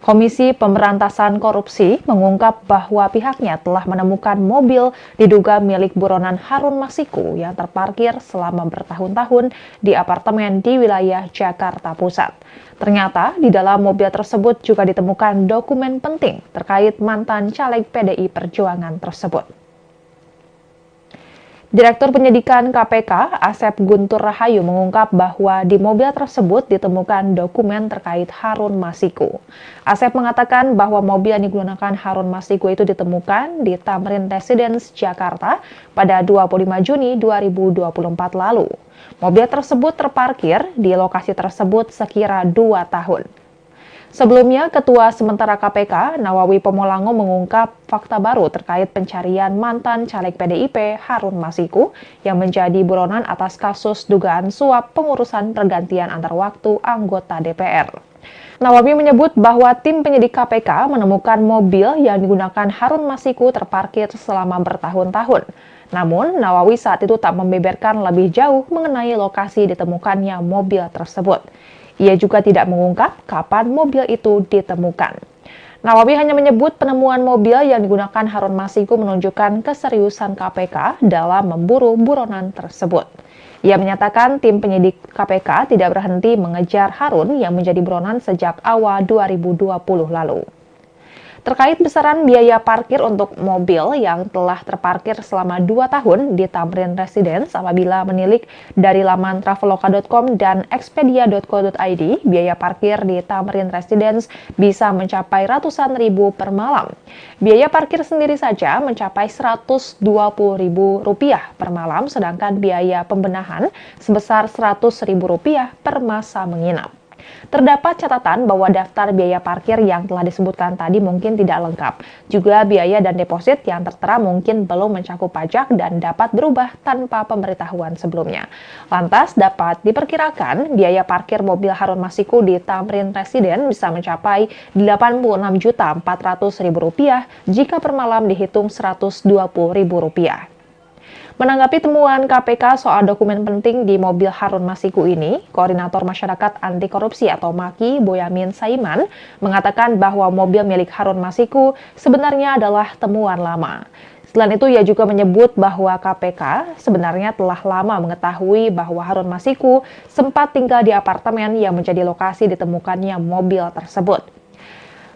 Komisi Pemberantasan Korupsi mengungkap bahwa pihaknya telah menemukan mobil diduga milik buronan Harun Masiku yang terparkir selama bertahun-tahun di apartemen di wilayah Jakarta Pusat. Ternyata di dalam mobil tersebut juga ditemukan dokumen penting terkait mantan caleg PDI Perjuangan tersebut. Direktur Penyidikan KPK, Asep Guntur Rahayu mengungkap bahwa di mobil tersebut ditemukan dokumen terkait Harun Masiku. Asep mengatakan bahwa mobil yang digunakan Harun Masiku itu ditemukan di Tamrin Residence, Jakarta pada 25 Juni 2024 lalu. Mobil tersebut terparkir di lokasi tersebut sekira 2 tahun. Sebelumnya, Ketua Sementara KPK, Nawawi Pomolango mengungkap fakta baru terkait pencarian mantan caleg PDIP Harun Masiku yang menjadi buronan atas kasus dugaan suap pengurusan pergantian antar waktu anggota DPR. Nawawi menyebut bahwa tim penyidik KPK menemukan mobil yang digunakan Harun Masiku terparkir selama bertahun-tahun. Namun, Nawawi saat itu tak membeberkan lebih jauh mengenai lokasi ditemukannya mobil tersebut. Ia juga tidak mengungkap kapan mobil itu ditemukan. Nawawi hanya menyebut penemuan mobil yang digunakan Harun Masiku menunjukkan keseriusan KPK dalam memburu buronan tersebut. Ia menyatakan tim penyidik KPK tidak berhenti mengejar Harun yang menjadi buronan sejak awal 2020 lalu. Terkait besaran biaya parkir untuk mobil yang telah terparkir selama 2 tahun di Tamrin Residence apabila menilik dari laman traveloka.com dan expedia.co.id, biaya parkir di Tamrin Residence bisa mencapai ratusan ribu per malam. Biaya parkir sendiri saja mencapai Rp120.000 per malam, sedangkan biaya pembenahan sebesar Rp100.000 per masa menginap. Terdapat catatan bahwa daftar biaya parkir yang telah disebutkan tadi mungkin tidak lengkap. Juga biaya dan deposit yang tertera mungkin belum mencakup pajak dan dapat berubah tanpa pemberitahuan sebelumnya. Lantas dapat diperkirakan biaya parkir mobil Harun Masiku di Tamrin Residence bisa mencapai Rp86.400.000 jika per malam dihitung Rp120.000. Menanggapi temuan KPK soal dokumen penting di mobil Harun Masiku ini, Koordinator Masyarakat Anti Korupsi atau MAKI, Boyamin Saiman, mengatakan bahwa mobil milik Harun Masiku sebenarnya adalah temuan lama. Selain itu, ia juga menyebut bahwa KPK sebenarnya telah lama mengetahui bahwa Harun Masiku sempat tinggal di apartemen yang menjadi lokasi ditemukannya mobil tersebut.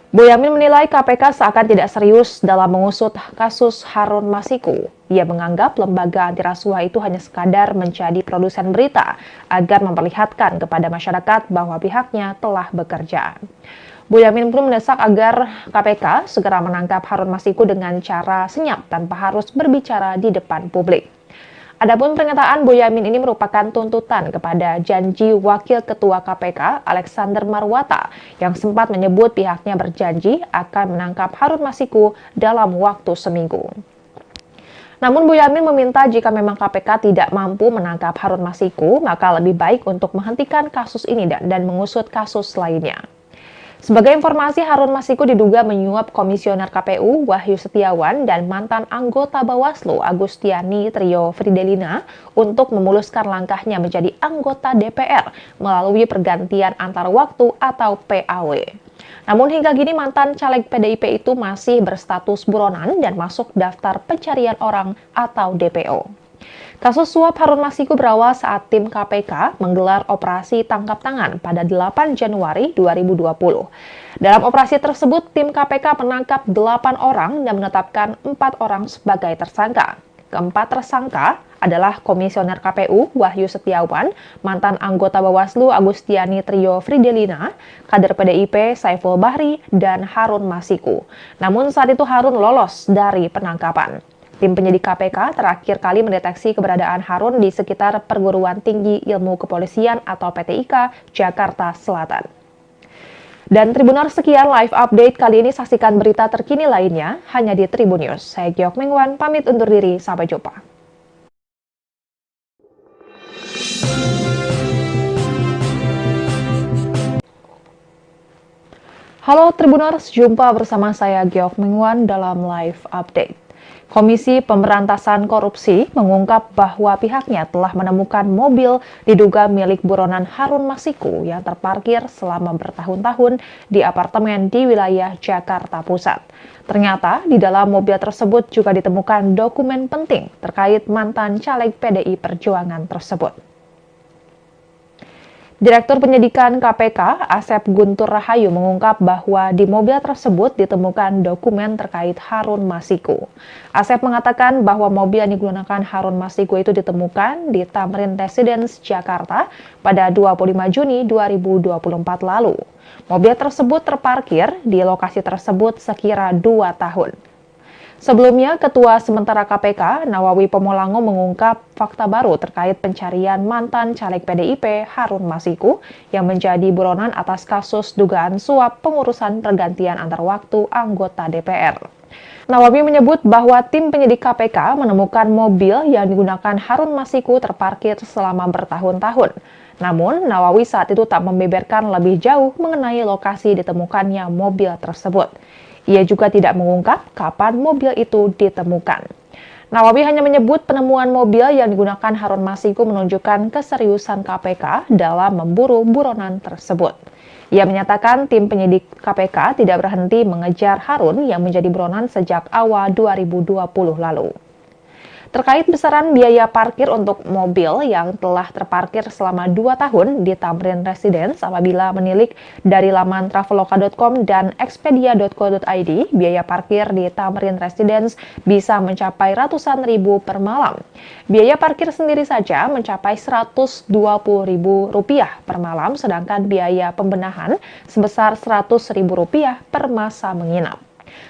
Boyamin menilai KPK seakan tidak serius dalam mengusut kasus Harun Masiku. Ia menganggap lembaga anti rasuah itu hanya sekadar menjadi produsen berita agar memperlihatkan kepada masyarakat bahwa pihaknya telah bekerja. Boyamin pun mendesak agar KPK segera menangkap Harun Masiku dengan cara senyap tanpa harus berbicara di depan publik. Adapun pernyataan Boyamin ini merupakan tuntutan kepada janji Wakil Ketua KPK Alexander Marwata yang sempat menyebut pihaknya berjanji akan menangkap Harun Masiku dalam waktu seminggu. Namun Boyamin meminta jika memang KPK tidak mampu menangkap Harun Masiku, maka lebih baik untuk menghentikan kasus ini dan mengusut kasus lainnya. Sebagai informasi, Harun Masiku diduga menyuap Komisioner KPU Wahyu Setiawan dan mantan anggota Bawaslu Agustiani Trio Fridelina untuk memuluskan langkahnya menjadi anggota DPR melalui pergantian antar waktu atau PAW. Namun hingga kini mantan caleg PDIP itu masih berstatus buronan dan masuk daftar pencarian orang atau DPO. Kasus suap Harun Masiku berawal saat tim KPK menggelar operasi tangkap tangan pada 8 Januari 2020. Dalam operasi tersebut, tim KPK menangkap 8 orang dan menetapkan 4 orang sebagai tersangka. Keempat tersangka adalah Komisioner KPU Wahyu Setiawan, mantan anggota Bawaslu Agustiani Trio Fridelina, kader PDIP Saiful Bahri, dan Harun Masiku. Namun saat itu Harun lolos dari penangkapan. Tim penyidik KPK terakhir kali mendeteksi keberadaan Harun di sekitar Perguruan Tinggi Ilmu Kepolisian atau PTIK, Jakarta Selatan. Dan Tribuners, sekian live update kali ini. Saksikan berita terkini lainnya hanya di Tribun News. Saya Giok Mengwan, pamit undur diri. Sampai jumpa. Halo Tribuners, jumpa bersama saya Giok Mengwan dalam live update. Komisi Pemberantasan Korupsi mengungkap bahwa pihaknya telah menemukan mobil diduga milik buronan Harun Masiku yang terparkir selama bertahun-tahun di apartemen di wilayah Jakarta Pusat. Ternyata di dalam mobil tersebut juga ditemukan dokumen penting terkait mantan caleg PDI Perjuangan tersebut. Direktur Penyidikan KPK, Asep Guntur Rahayu mengungkap bahwa di mobil tersebut ditemukan dokumen terkait Harun Masiku. Asep mengatakan bahwa mobil yang digunakan Harun Masiku itu ditemukan di Tamrin Residence, Jakarta pada 25 Juni 2024 lalu. Mobil tersebut terparkir di lokasi tersebut sekira 2 tahun. Sebelumnya, Ketua Sementara KPK, Nawawi Pomolango mengungkap fakta baru terkait pencarian mantan caleg PDIP Harun Masiku yang menjadi buronan atas kasus dugaan suap pengurusan pergantian antar waktu anggota DPR. Nawawi menyebut bahwa tim penyidik KPK menemukan mobil yang digunakan Harun Masiku terparkir selama bertahun-tahun. Namun, Nawawi saat itu tak membeberkan lebih jauh mengenai lokasi ditemukannya mobil tersebut. Ia juga tidak mengungkap kapan mobil itu ditemukan. Nawawi hanya menyebut penemuan mobil yang digunakan Harun Masiku menunjukkan keseriusan KPK dalam memburu buronan tersebut. Ia menyatakan tim penyidik KPK tidak berhenti mengejar Harun yang menjadi buronan sejak awal 2020 lalu. Terkait besaran biaya parkir untuk mobil yang telah terparkir selama 2 tahun di Tamrin Residence apabila menilik dari laman traveloka.com dan expedia.co.id, biaya parkir di Tamrin Residence bisa mencapai ratusan ribu per malam. Biaya parkir sendiri saja mencapai Rp120.000 per malam, sedangkan biaya pembenahan sebesar Rp100.000 per masa menginap.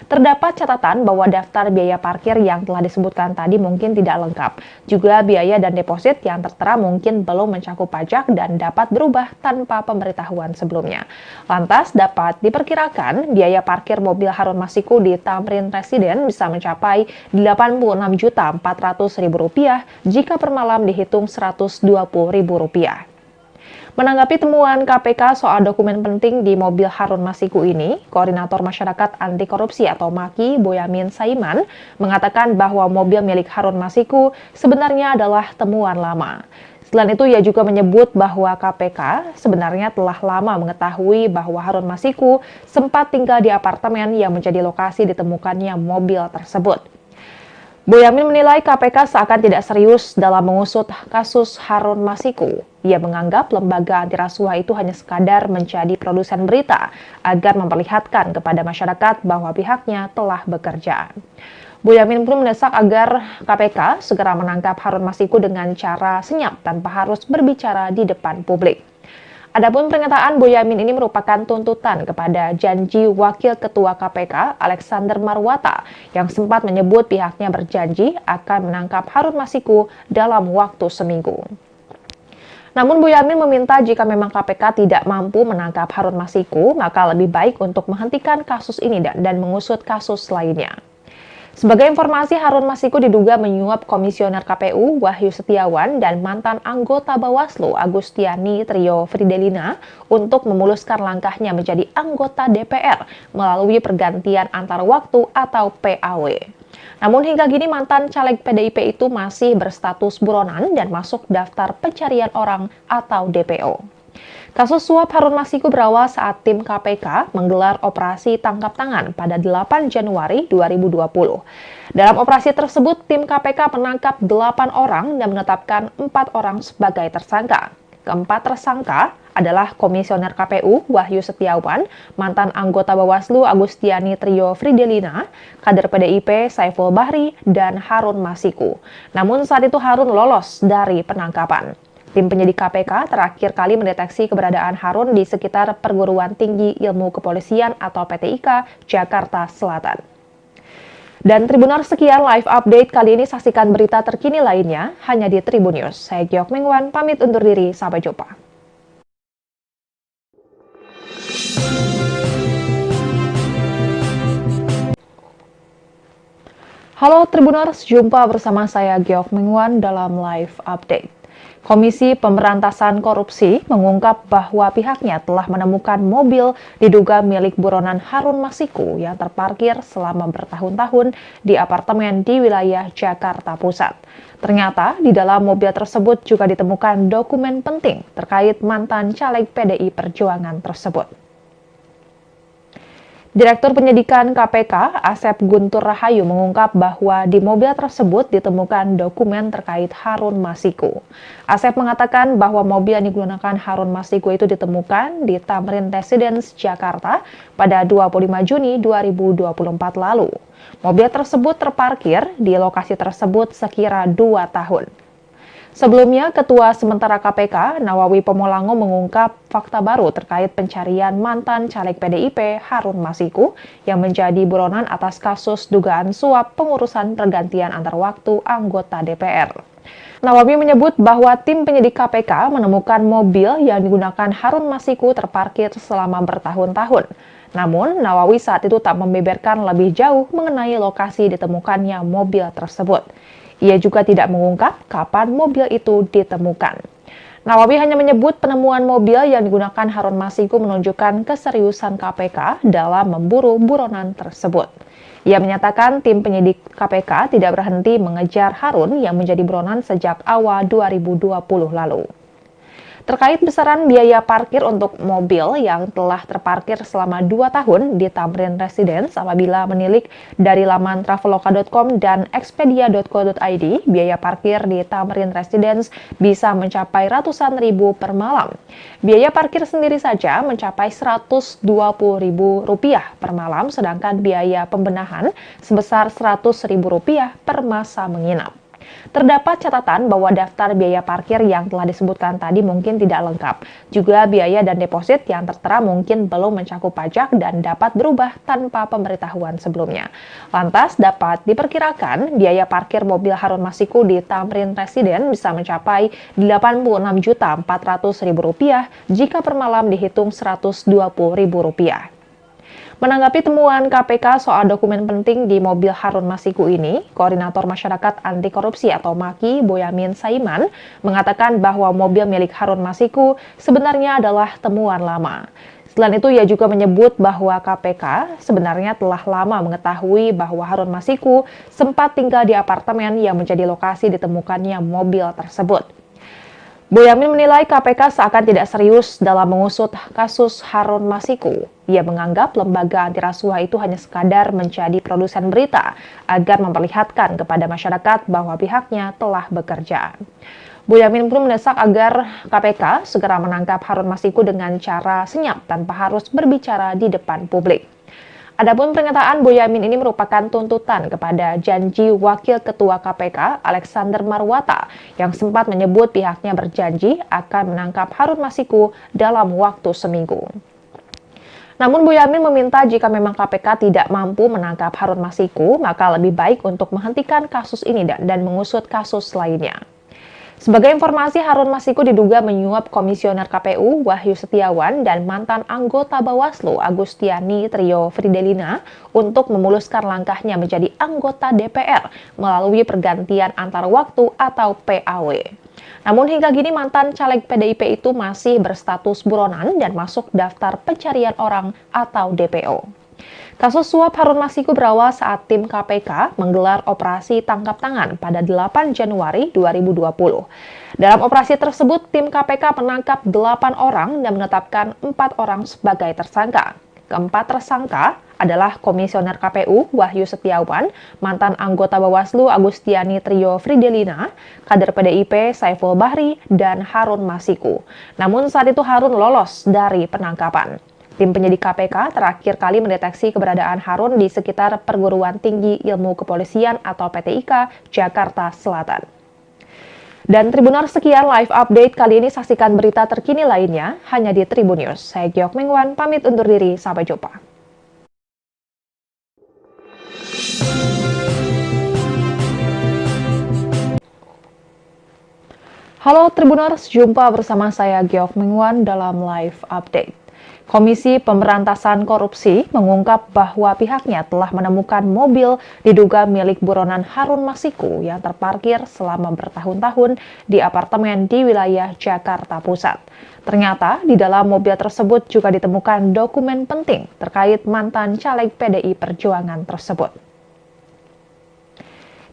Terdapat catatan bahwa daftar biaya parkir yang telah disebutkan tadi mungkin tidak lengkap. Juga biaya dan deposit yang tertera mungkin belum mencakup pajak dan dapat berubah tanpa pemberitahuan sebelumnya. Lantas dapat diperkirakan biaya parkir mobil Harun Masiku di Tamrin Residence bisa mencapai Rp86.400.000 jika per malam dihitung Rp120.000. Menanggapi temuan KPK soal dokumen penting di mobil Harun Masiku ini, Koordinator Masyarakat Anti Korupsi atau MAKI, Boyamin Saiman, mengatakan bahwa mobil milik Harun Masiku sebenarnya adalah temuan lama. Selain itu, ia juga menyebut bahwa KPK sebenarnya telah lama mengetahui bahwa Harun Masiku sempat tinggal di apartemen yang menjadi lokasi ditemukannya mobil tersebut. Boyamin menilai KPK seakan tidak serius dalam mengusut kasus Harun Masiku. Ia menganggap lembaga anti rasuah itu hanya sekadar menjadi produsen berita agar memperlihatkan kepada masyarakat bahwa pihaknya telah bekerja. Boyamin pun mendesak agar KPK segera menangkap Harun Masiku dengan cara senyap tanpa harus berbicara di depan publik. Adapun pernyataan Boyamin ini merupakan tuntutan kepada janji Wakil Ketua KPK Alexander Marwata yang sempat menyebut pihaknya berjanji akan menangkap Harun Masiku dalam waktu seminggu. Namun Boyamin meminta jika memang KPK tidak mampu menangkap Harun Masiku, maka lebih baik untuk menghentikan kasus ini dan mengusut kasus lainnya. Sebagai informasi, Harun Masiku diduga menyuap Komisioner KPU Wahyu Setiawan dan mantan anggota Bawaslu Agustiani Trio Fridelina untuk memuluskan langkahnya menjadi anggota DPR melalui pergantian antar waktu atau PAW. Namun hingga kini mantan caleg PDIP itu masih berstatus buronan dan masuk daftar pencarian orang atau DPO. Kasus suap Harun Masiku berawal saat tim KPK menggelar operasi tangkap tangan pada 8 Januari 2020. Dalam operasi tersebut, tim KPK menangkap 8 orang dan menetapkan 4 orang sebagai tersangka. Keempat tersangka adalah Komisioner KPU Wahyu Setiawan, mantan anggota Bawaslu Agustiani Trio Fridelina, kader PDIP Saiful Bahri, dan Harun Masiku. Namun saat itu Harun lolos dari penangkapan. Tim penyidik KPK terakhir kali mendeteksi keberadaan Harun di sekitar Perguruan Tinggi Ilmu Kepolisian atau PTIK, Jakarta Selatan. Dan Tribuners, sekian live update kali ini. Saksikan berita terkini lainnya hanya di Tribun News. Saya Giok Mengwan, pamit undur diri. Sampai jumpa. Halo Tribuners, jumpa bersama saya Giok Mengwan dalam live update. Komisi Pemberantasan Korupsi mengungkap bahwa pihaknya telah menemukan mobil diduga milik buronan Harun Masiku yang terparkir selama bertahun-tahun di apartemen di wilayah Jakarta Pusat. Ternyata di dalam mobil tersebut juga ditemukan dokumen penting terkait mantan caleg PDI Perjuangan tersebut. Direktur Penyidikan KPK, Asep Guntur Rahayu mengungkap bahwa di mobil tersebut ditemukan dokumen terkait Harun Masiku. Asep mengatakan bahwa mobil yang digunakan Harun Masiku itu ditemukan di Tamrin Residence, Jakarta pada 25 Juni 2024 lalu. Mobil tersebut terparkir di lokasi tersebut sekira 2 tahun. Sebelumnya, Ketua Sementara KPK, Nawawi Pomolango mengungkap fakta baru terkait pencarian mantan caleg PDIP Harun Masiku yang menjadi buronan atas kasus dugaan suap pengurusan pergantian antar waktu anggota DPR. Nawawi menyebut bahwa tim penyidik KPK menemukan mobil yang digunakan Harun Masiku terparkir selama bertahun-tahun. Namun, Nawawi saat itu tak membeberkan lebih jauh mengenai lokasi ditemukannya mobil tersebut. Ia juga tidak mengungkap kapan mobil itu ditemukan. Nawawi hanya menyebut penemuan mobil yang digunakan Harun Masiku menunjukkan keseriusan KPK dalam memburu buronan tersebut. Ia menyatakan tim penyidik KPK tidak berhenti mengejar Harun yang menjadi buronan sejak awal 2020 lalu. Terkait besaran biaya parkir untuk mobil yang telah terparkir selama 2 tahun di Tamrin Residence apabila menilik dari laman traveloka.com dan expedia.co.id, biaya parkir di Tamrin Residence bisa mencapai ratusan ribu per malam. Biaya parkir sendiri saja mencapai Rp120.000 per malam, sedangkan biaya pembenahan sebesar Rp100.000 per masa menginap. Terdapat catatan bahwa daftar biaya parkir yang telah disebutkan tadi mungkin tidak lengkap. Juga biaya dan deposit yang tertera mungkin belum mencakup pajak dan dapat berubah tanpa pemberitahuan sebelumnya. Lantas dapat diperkirakan biaya parkir mobil Harun Masiku di Tamrin Residence bisa mencapai Rp86.400.000 jika per malam dihitung Rp120.000. Menanggapi temuan KPK soal dokumen penting di mobil Harun Masiku ini, Koordinator Masyarakat Anti Korupsi atau MAKI, Boyamin Saiman, mengatakan bahwa mobil milik Harun Masiku sebenarnya adalah temuan lama. Selain itu, ia juga menyebut bahwa KPK sebenarnya telah lama mengetahui bahwa Harun Masiku sempat tinggal di apartemen yang menjadi lokasi ditemukannya mobil tersebut. Boyamin menilai KPK seakan tidak serius dalam mengusut kasus Harun Masiku. Ia menganggap lembaga anti rasuah itu hanya sekadar menjadi produsen berita agar memperlihatkan kepada masyarakat bahwa pihaknya telah bekerja. Boyamin pun mendesak agar KPK segera menangkap Harun Masiku dengan cara senyap tanpa harus berbicara di depan publik. Adapun pernyataan Boyamin ini merupakan tuntutan kepada janji Wakil Ketua KPK Alexander Marwata yang sempat menyebut pihaknya berjanji akan menangkap Harun Masiku dalam waktu seminggu. Namun Boyamin meminta jika memang KPK tidak mampu menangkap Harun Masiku, maka lebih baik untuk menghentikan kasus ini dan mengusut kasus lainnya. Sebagai informasi, Harun Masiku diduga menyuap Komisioner KPU Wahyu Setiawan dan mantan anggota Bawaslu Agustiani Trio Fridelina untuk memuluskan langkahnya menjadi anggota DPR melalui pergantian antar waktu atau PAW. Namun hingga kini mantan caleg PDIP itu masih berstatus buronan dan masuk daftar pencarian orang atau DPO. Kasus suap Harun Masiku berawal saat tim KPK menggelar operasi tangkap tangan pada 8 Januari 2020. Dalam operasi tersebut, tim KPK menangkap 8 orang dan menetapkan 4 orang sebagai tersangka. Keempat tersangka adalah Komisioner KPU Wahyu Setiawan, mantan anggota Bawaslu Agustiani Trio Fridelina, kader PDIP Saiful Bahri, dan Harun Masiku. Namun saat itu Harun lolos dari penangkapan. Tim penyidik KPK terakhir kali mendeteksi keberadaan Harun di sekitar Perguruan Tinggi Ilmu Kepolisian atau PTIK, Jakarta Selatan. Dan Tribuners, sekian live update kali ini. Saksikan berita terkini lainnya hanya di Tribun News. Saya Giok Mingwan, pamit undur diri. Sampai jumpa. Halo Tribuners, jumpa bersama saya Giok Mingwan dalam live update. Komisi Pemberantasan Korupsi mengungkap bahwa pihaknya telah menemukan mobil diduga milik buronan Harun Masiku yang terparkir selama bertahun-tahun di apartemen di wilayah Jakarta Pusat. Ternyata di dalam mobil tersebut juga ditemukan dokumen penting terkait mantan caleg PDI Perjuangan tersebut.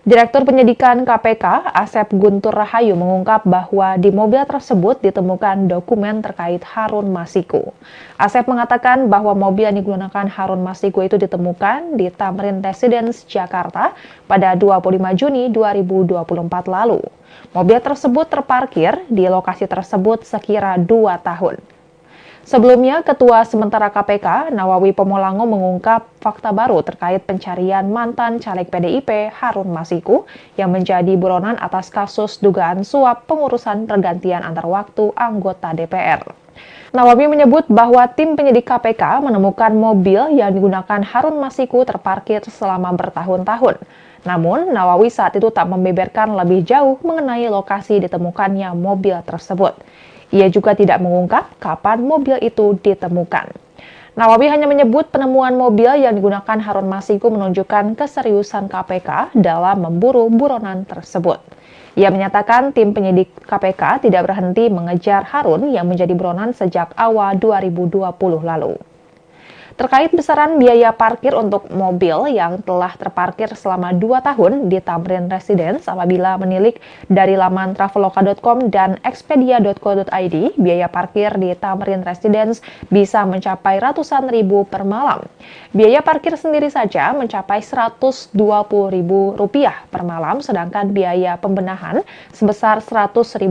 Direktur Penyidikan KPK, Asep Guntur Rahayu mengungkap bahwa di mobil tersebut ditemukan dokumen terkait Harun Masiku. Asep mengatakan bahwa mobil yang digunakan Harun Masiku itu ditemukan di Tamrin Residence, Jakarta pada 25 Juni 2024 lalu. Mobil tersebut terparkir di lokasi tersebut sekira 2 tahun. Sebelumnya, Ketua Sementara KPK, Nawawi Pomolango mengungkap fakta baru terkait pencarian mantan caleg PDIP Harun Masiku yang menjadi buronan atas kasus dugaan suap pengurusan pergantian antar waktu anggota DPR. Nawawi menyebut bahwa tim penyidik KPK menemukan mobil yang digunakan Harun Masiku terparkir selama bertahun-tahun. Namun, Nawawi saat itu tak membeberkan lebih jauh mengenai lokasi ditemukannya mobil tersebut. Ia juga tidak mengungkap kapan mobil itu ditemukan. Nawawi hanya menyebut penemuan mobil yang digunakan Harun Masiku menunjukkan keseriusan KPK dalam memburu buronan tersebut. Ia menyatakan tim penyidik KPK tidak berhenti mengejar Harun yang menjadi buronan sejak awal 2020 lalu. Terkait besaran biaya parkir untuk mobil yang telah terparkir selama 2 tahun di Tamrin Residence apabila menilik dari laman traveloka.com dan expedia.co.id, biaya parkir di Tamrin Residence bisa mencapai ratusan ribu per malam. Biaya parkir sendiri saja mencapai Rp120.000 per malam, sedangkan biaya pembenahan sebesar Rp100.000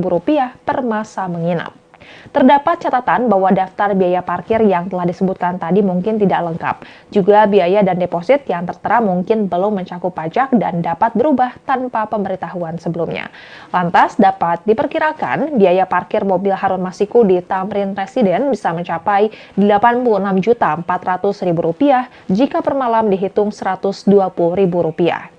per masa menginap. Terdapat catatan bahwa daftar biaya parkir yang telah disebutkan tadi mungkin tidak lengkap. Juga biaya dan deposit yang tertera mungkin belum mencakup pajak dan dapat berubah tanpa pemberitahuan sebelumnya. Lantas dapat diperkirakan biaya parkir mobil Harun Masiku di Tamrin Residence bisa mencapai Rp86.400.000 jika per malam dihitung Rp120.000.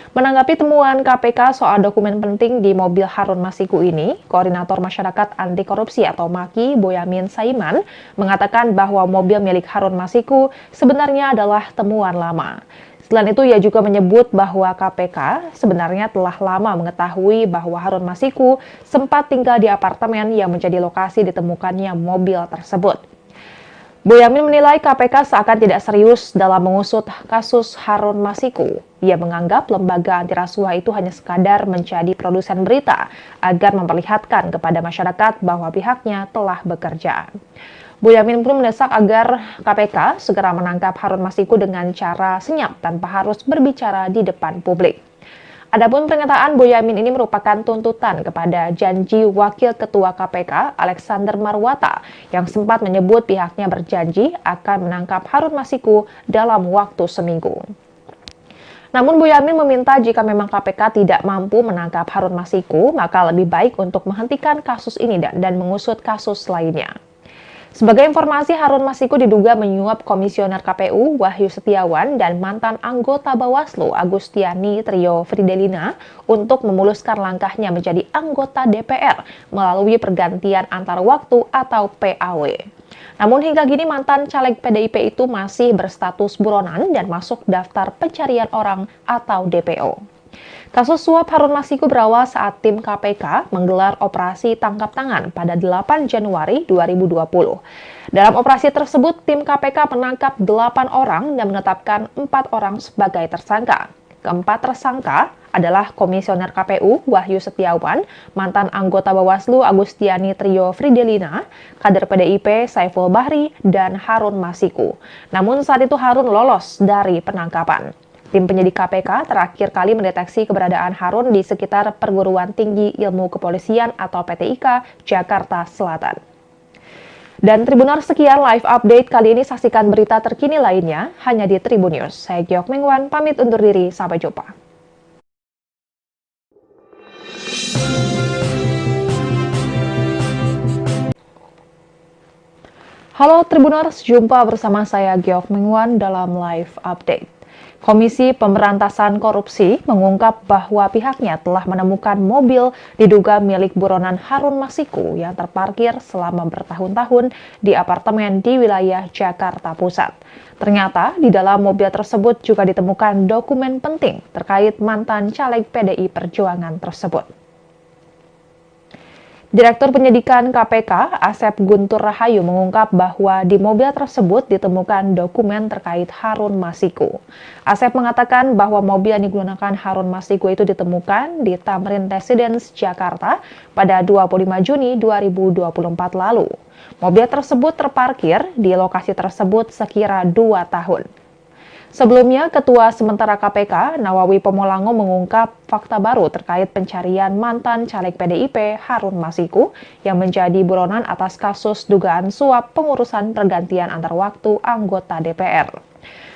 Menanggapi temuan KPK soal dokumen penting di mobil Harun Masiku ini, Koordinator Masyarakat Anti Korupsi atau MAKI, Boyamin Saiman, mengatakan bahwa mobil milik Harun Masiku sebenarnya adalah temuan lama. Selain itu, ia juga menyebut bahwa KPK sebenarnya telah lama mengetahui bahwa Harun Masiku sempat tinggal di apartemen yang menjadi lokasi ditemukannya mobil tersebut. Boyamin menilai KPK seakan tidak serius dalam mengusut kasus Harun Masiku. Ia menganggap lembaga anti rasuah itu hanya sekadar menjadi produsen berita agar memperlihatkan kepada masyarakat bahwa pihaknya telah bekerja. Boyamin pun mendesak agar KPK segera menangkap Harun Masiku dengan cara senyap tanpa harus berbicara di depan publik. Adapun pernyataan Boyamin ini merupakan tuntutan kepada janji Wakil Ketua KPK Alexander Marwata yang sempat menyebut pihaknya berjanji akan menangkap Harun Masiku dalam waktu seminggu. Namun Boyamin meminta jika memang KPK tidak mampu menangkap Harun Masiku, maka lebih baik untuk menghentikan kasus ini dan mengusut kasus lainnya. Sebagai informasi, Harun Masiku diduga menyuap Komisioner KPU Wahyu Setiawan dan mantan anggota Bawaslu Agustiani Trio Fridelina untuk memuluskan langkahnya menjadi anggota DPR melalui pergantian antar waktu atau PAW. Namun hingga kini mantan caleg PDIP itu masih berstatus buronan dan masuk daftar pencarian orang atau DPO. Kasus suap Harun Masiku berawal saat tim KPK menggelar operasi tangkap tangan pada 8 Januari 2020. Dalam operasi tersebut, tim KPK menangkap 8 orang dan menetapkan 4 orang sebagai tersangka. Keempat tersangka adalah Komisioner KPU Wahyu Setiawan, mantan anggota Bawaslu Agustiani Trio Fridelina, kader PDIP Saiful Bahri, dan Harun Masiku. Namun saat itu Harun lolos dari penangkapan. Tim penyidik KPK terakhir kali mendeteksi keberadaan Harun di sekitar Perguruan Tinggi Ilmu Kepolisian atau PTIK, Jakarta Selatan. Dan Tribuners, sekian live update kali ini. Saksikan berita terkini lainnya hanya di Tribun News. Saya Giok Mengwan, pamit undur diri. Sampai jumpa. Halo Tribuners, jumpa bersama saya Giok Mengwan dalam live update. Komisi Pemberantasan Korupsi mengungkap bahwa pihaknya telah menemukan mobil diduga milik buronan Harun Masiku yang terparkir selama bertahun-tahun di apartemen di wilayah Jakarta Pusat. Ternyata di dalam mobil tersebut juga ditemukan dokumen penting terkait mantan caleg PDI Perjuangan tersebut. Direktur Penyidikan KPK, Asep Guntur Rahayu mengungkap bahwa di mobil tersebut ditemukan dokumen terkait Harun Masiku. Asep mengatakan bahwa mobil yang digunakan Harun Masiku itu ditemukan di Tamrin Residence, Jakarta pada 25 Juni 2024 lalu. Mobil tersebut terparkir di lokasi tersebut sekira 2 tahun. Sebelumnya, Ketua Sementara KPK, Nawawi Pomolango mengungkap fakta baru terkait pencarian mantan caleg PDIP Harun Masiku yang menjadi buronan atas kasus dugaan suap pengurusan pergantian antar waktu anggota DPR.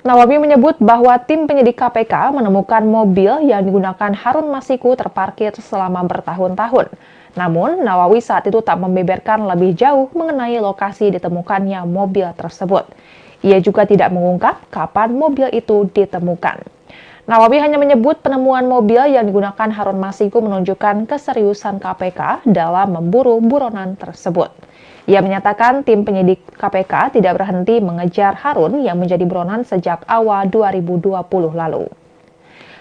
Nawawi menyebut bahwa tim penyidik KPK menemukan mobil yang digunakan Harun Masiku terparkir selama bertahun-tahun. Namun, Nawawi saat itu tak membeberkan lebih jauh mengenai lokasi ditemukannya mobil tersebut. Ia juga tidak mengungkap kapan mobil itu ditemukan. Nawawi hanya menyebut penemuan mobil yang digunakan Harun Masiku menunjukkan keseriusan KPK dalam memburu buronan tersebut. Ia menyatakan tim penyidik KPK tidak berhenti mengejar Harun yang menjadi buronan sejak awal 2020 lalu.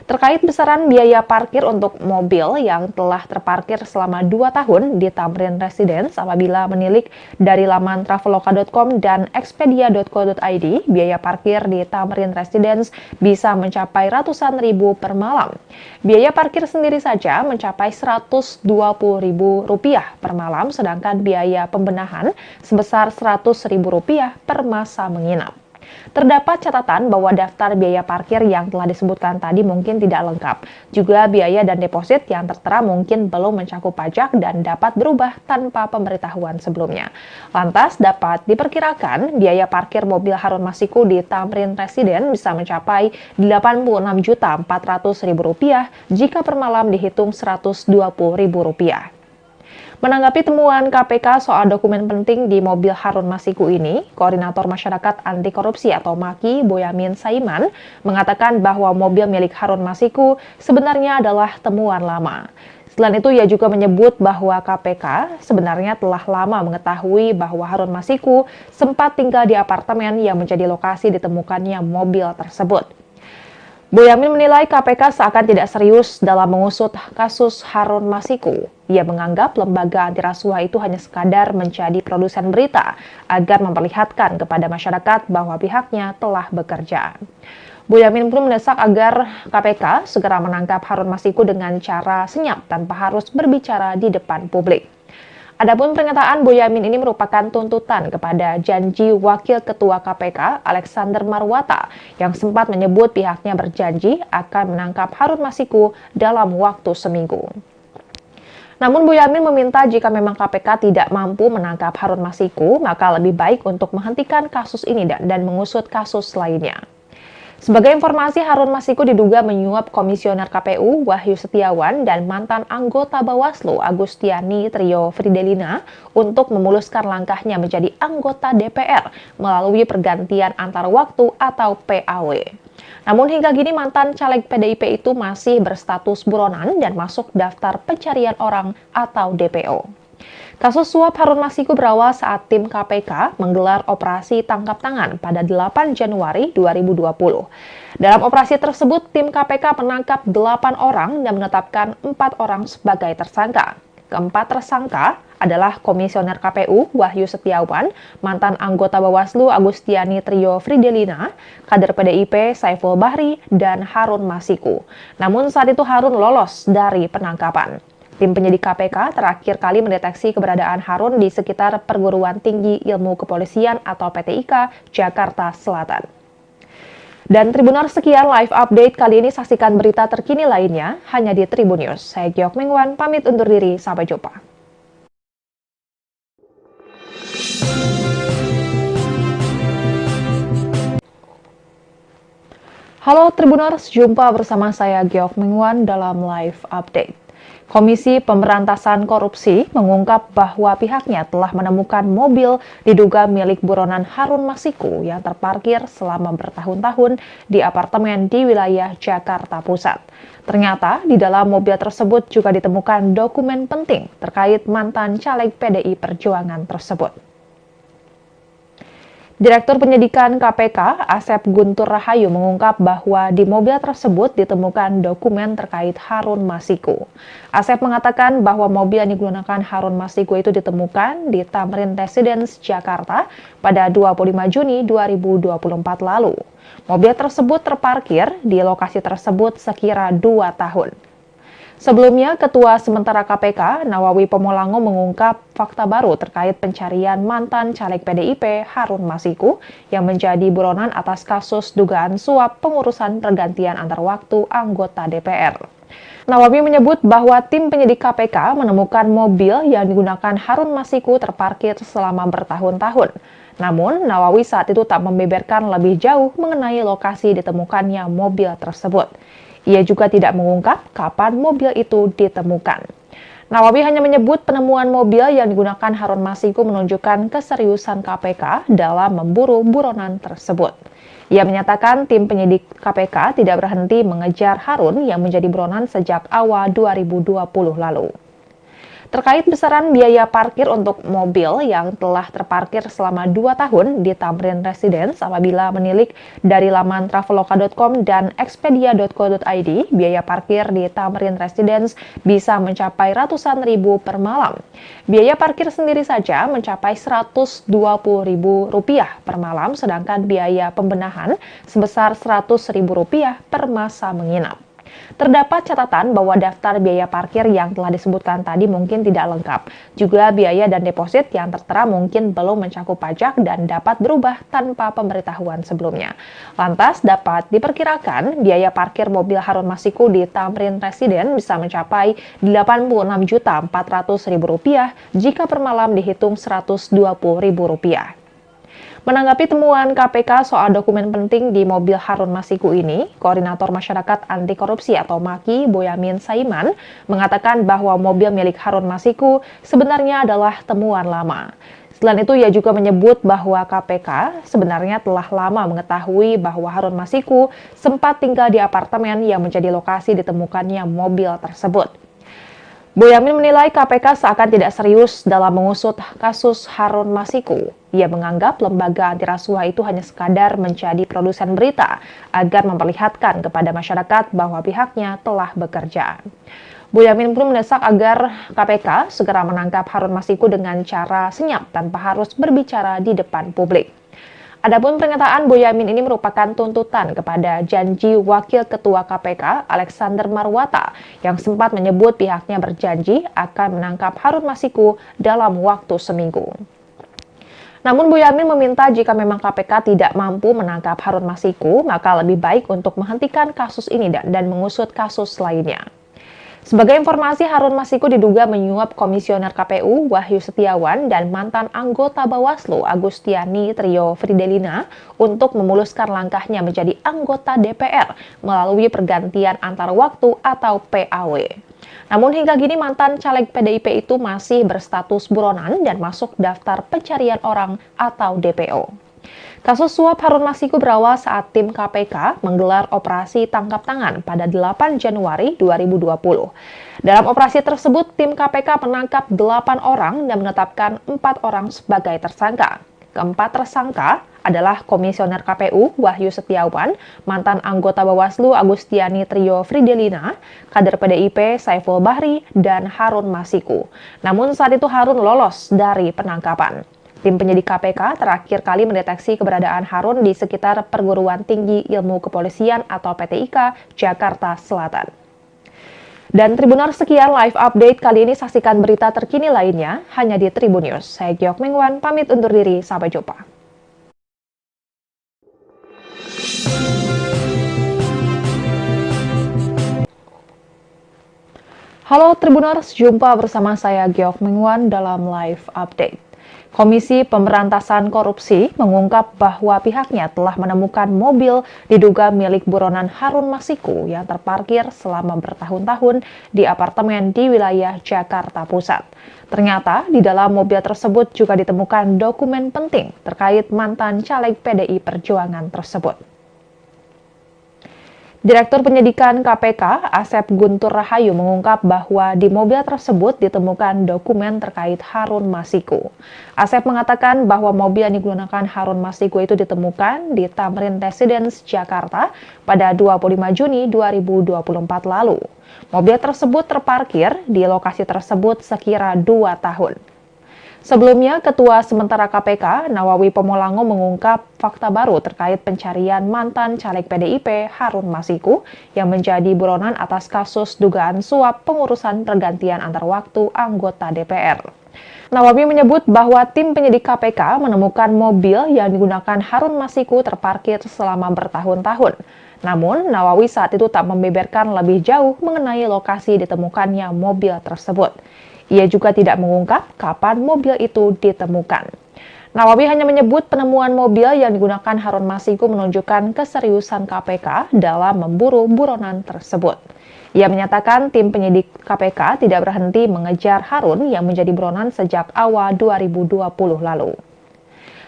Terkait besaran biaya parkir untuk mobil yang telah terparkir selama 2 tahun di Tamrin Residence, apabila menilik dari laman traveloka.com dan expedia.co.id, biaya parkir di Tamrin Residence bisa mencapai ratusan ribu per malam. Biaya parkir sendiri saja mencapai Rp120.000 per malam, sedangkan biaya pembenahan sebesar Rp100.000 per masa menginap. Terdapat catatan bahwa daftar biaya parkir yang telah disebutkan tadi mungkin tidak lengkap. Juga biaya dan deposit yang tertera mungkin belum mencakup pajak dan dapat berubah tanpa pemberitahuan sebelumnya. Lantas dapat diperkirakan biaya parkir mobil Harun Masiku di Tamrin Residence bisa mencapai Rp86.400.000 jika per malam dihitung Rp120.000. Menanggapi temuan KPK soal dokumen penting di mobil Harun Masiku ini, Koordinator Masyarakat Anti Korupsi atau MAKI, Boyamin Saiman, mengatakan bahwa mobil milik Harun Masiku sebenarnya adalah temuan lama. Selain itu, ia juga menyebut bahwa KPK sebenarnya telah lama mengetahui bahwa Harun Masiku sempat tinggal di apartemen yang menjadi lokasi ditemukannya mobil tersebut. Boyamin menilai KPK seakan tidak serius dalam mengusut kasus Harun Masiku. Ia menganggap lembaga anti rasuah itu hanya sekadar menjadi produsen berita agar memperlihatkan kepada masyarakat bahwa pihaknya telah bekerja. Boyamin pun mendesak agar KPK segera menangkap Harun Masiku dengan cara senyap tanpa harus berbicara di depan publik. Adapun pernyataan Boyamin ini merupakan tuntutan kepada janji Wakil Ketua KPK Alexander Marwata yang sempat menyebut pihaknya berjanji akan menangkap Harun Masiku dalam waktu seminggu. Namun Boyamin meminta jika memang KPK tidak mampu menangkap Harun Masiku, maka lebih baik untuk menghentikan kasus ini dan mengusut kasus lainnya. Sebagai informasi, Harun Masiku diduga menyuap Komisioner KPU Wahyu Setiawan dan mantan anggota Bawaslu Agustiani Trio Fridelina untuk memuluskan langkahnya menjadi anggota DPR melalui pergantian antar waktu atau PAW. Namun hingga kini mantan caleg PDIP itu masih berstatus buronan dan masuk daftar pencarian orang atau DPO. Kasus suap Harun Masiku berawal saat tim KPK menggelar operasi tangkap tangan pada 8 Januari 2020. Dalam operasi tersebut, tim KPK menangkap 8 orang dan menetapkan 4 orang sebagai tersangka. Keempat tersangka adalah Komisioner KPU Wahyu Setiawan, mantan anggota Bawaslu Agustiani Trio Fridelina, kader PDIP Saiful Bahri, dan Harun Masiku. Namun saat itu Harun lolos dari penangkapan. Tim penyidik KPK terakhir kali mendeteksi keberadaan Harun di sekitar Perguruan Tinggi Ilmu Kepolisian atau PTIK, Jakarta Selatan. Dan Tribuners, sekian live update kali ini. Saksikan berita terkini lainnya hanya di Tribun News. Saya Giok Mingwan, pamit undur diri. Sampai jumpa. Halo Tribuners, jumpa bersama saya Giok Mingwan dalam live update. Komisi Pemberantasan Korupsi mengungkap bahwa pihaknya telah menemukan mobil diduga milik buronan Harun Masiku yang terparkir selama bertahun-tahun di apartemen di wilayah Jakarta Pusat. Ternyata di dalam mobil tersebut juga ditemukan dokumen penting terkait mantan caleg PDI Perjuangan tersebut. Direktur Penyidikan KPK, Asep Guntur Rahayu mengungkap bahwa di mobil tersebut ditemukan dokumen terkait Harun Masiku. Asep mengatakan bahwa mobil yang digunakan Harun Masiku itu ditemukan di Tamrin Residence, Jakarta pada 25 Juni 2024 lalu. Mobil tersebut terparkir di lokasi tersebut sekira 2 tahun. Sebelumnya, Ketua Sementara KPK, Nawawi Pomolango mengungkap fakta baru terkait pencarian mantan caleg PDIP Harun Masiku yang menjadi buronan atas kasus dugaan suap pengurusan pergantian antar waktu anggota DPR. Nawawi menyebut bahwa tim penyidik KPK menemukan mobil yang digunakan Harun Masiku terparkir selama bertahun-tahun. Namun, Nawawi saat itu tak membeberkan lebih jauh mengenai lokasi ditemukannya mobil tersebut. Ia juga tidak mengungkap kapan mobil itu ditemukan. Nawawi hanya menyebut penemuan mobil yang digunakan Harun Masiku menunjukkan keseriusan KPK dalam memburu buronan tersebut. Ia menyatakan tim penyidik KPK tidak berhenti mengejar Harun yang menjadi buronan sejak awal 2020 lalu. Terkait besaran biaya parkir untuk mobil yang telah terparkir selama 2 tahun di Tamrin Residence apabila menilik dari laman traveloka.com dan expedia.co.id, biaya parkir di Tamrin Residence bisa mencapai ratusan ribu per malam. Biaya parkir sendiri saja mencapai Rp120.000 per malam, sedangkan biaya pembenahan sebesar Rp100.000 per masa menginap. Terdapat catatan bahwa daftar biaya parkir yang telah disebutkan tadi mungkin tidak lengkap. Juga biaya dan deposit yang tertera mungkin belum mencakup pajak dan dapat berubah tanpa pemberitahuan sebelumnya. Lantas dapat diperkirakan biaya parkir mobil Harun Masiku di Tamrin Residence bisa mencapai Rp86.400.000 jika per malam dihitung Rp120.000. Menanggapi temuan KPK soal dokumen penting di mobil Harun Masiku ini, Koordinator Masyarakat Anti Korupsi atau MAKI, Boyamin Saiman, mengatakan bahwa mobil milik Harun Masiku sebenarnya adalah temuan lama. Selain itu, ia juga menyebut bahwa KPK sebenarnya telah lama mengetahui bahwa Harun Masiku sempat tinggal di apartemen yang menjadi lokasi ditemukannya mobil tersebut. Boyamin menilai KPK seakan tidak serius dalam mengusut kasus Harun Masiku. Ia menganggap lembaga anti rasuah itu hanya sekadar menjadi produsen berita agar memperlihatkan kepada masyarakat bahwa pihaknya telah bekerja. Boyamin pun mendesak agar KPK segera menangkap Harun Masiku dengan cara senyap tanpa harus berbicara di depan publik. Adapun pernyataan Boyamin ini merupakan tuntutan kepada janji Wakil Ketua KPK Alexander Marwata yang sempat menyebut pihaknya berjanji akan menangkap Harun Masiku dalam waktu seminggu. Namun Boyamin meminta jika memang KPK tidak mampu menangkap Harun Masiku, maka lebih baik untuk menghentikan kasus ini dan mengusut kasus lainnya. Sebagai informasi, Harun Masiku diduga menyuap Komisioner KPU Wahyu Setiawan dan mantan anggota Bawaslu Agustiani Trio Fridelina untuk memuluskan langkahnya menjadi anggota DPR melalui pergantian antar waktu atau PAW. Namun hingga kini mantan caleg PDIP itu masih berstatus buronan dan masuk daftar pencarian orang atau DPO. Kasus suap Harun Masiku berawal saat tim KPK menggelar operasi tangkap tangan pada 8 Januari 2020. Dalam operasi tersebut, tim KPK menangkap 8 orang dan menetapkan 4 orang sebagai tersangka. Keempat tersangka adalah Komisioner KPU Wahyu Setiawan, mantan anggota Bawaslu Agustiani Trio Fridelina, kader PDIP Saiful Bahri, dan Harun Masiku. Namun saat itu Harun lolos dari penangkapan. Tim penyidik KPK terakhir kali mendeteksi keberadaan Harun di sekitar Perguruan Tinggi Ilmu Kepolisian atau PTIK, Jakarta Selatan. Dan Tribuners, sekian live update kali ini. Saksikan berita terkini lainnya hanya di Tribun News. Saya Giok Mengwan, pamit undur diri. Sampai jumpa. Halo Tribuners, jumpa bersama saya Giok Mengwan dalam live update. Komisi Pemberantasan Korupsi mengungkap bahwa pihaknya telah menemukan mobil diduga milik buronan Harun Masiku yang terparkir selama bertahun-tahun di apartemen di wilayah Jakarta Pusat. Ternyata di dalam mobil tersebut juga ditemukan dokumen penting terkait mantan caleg PDI Perjuangan tersebut. Direktur Penyidikan KPK, Asep Guntur Rahayu mengungkap bahwa di mobil tersebut ditemukan dokumen terkait Harun Masiku. Asep mengatakan bahwa mobil yang digunakan Harun Masiku itu ditemukan di Tamrin Residence, Jakarta pada 25 Juni 2024 lalu. Mobil tersebut terparkir di lokasi tersebut sekira 2 tahun. Sebelumnya, Ketua Sementara KPK, Nawawi Pomolango mengungkap fakta baru terkait pencarian mantan caleg PDIP Harun Masiku yang menjadi buronan atas kasus dugaan suap pengurusan pergantian antar waktu anggota DPR. Nawawi menyebut bahwa tim penyidik KPK menemukan mobil yang digunakan Harun Masiku terparkir selama bertahun-tahun. Namun, Nawawi saat itu tak membeberkan lebih jauh mengenai lokasi ditemukannya mobil tersebut. Ia juga tidak mengungkap kapan mobil itu ditemukan. Nawawi hanya menyebut penemuan mobil yang digunakan Harun Masiku menunjukkan keseriusan KPK dalam memburu buronan tersebut. Ia menyatakan tim penyidik KPK tidak berhenti mengejar Harun yang menjadi buronan sejak awal 2020 lalu.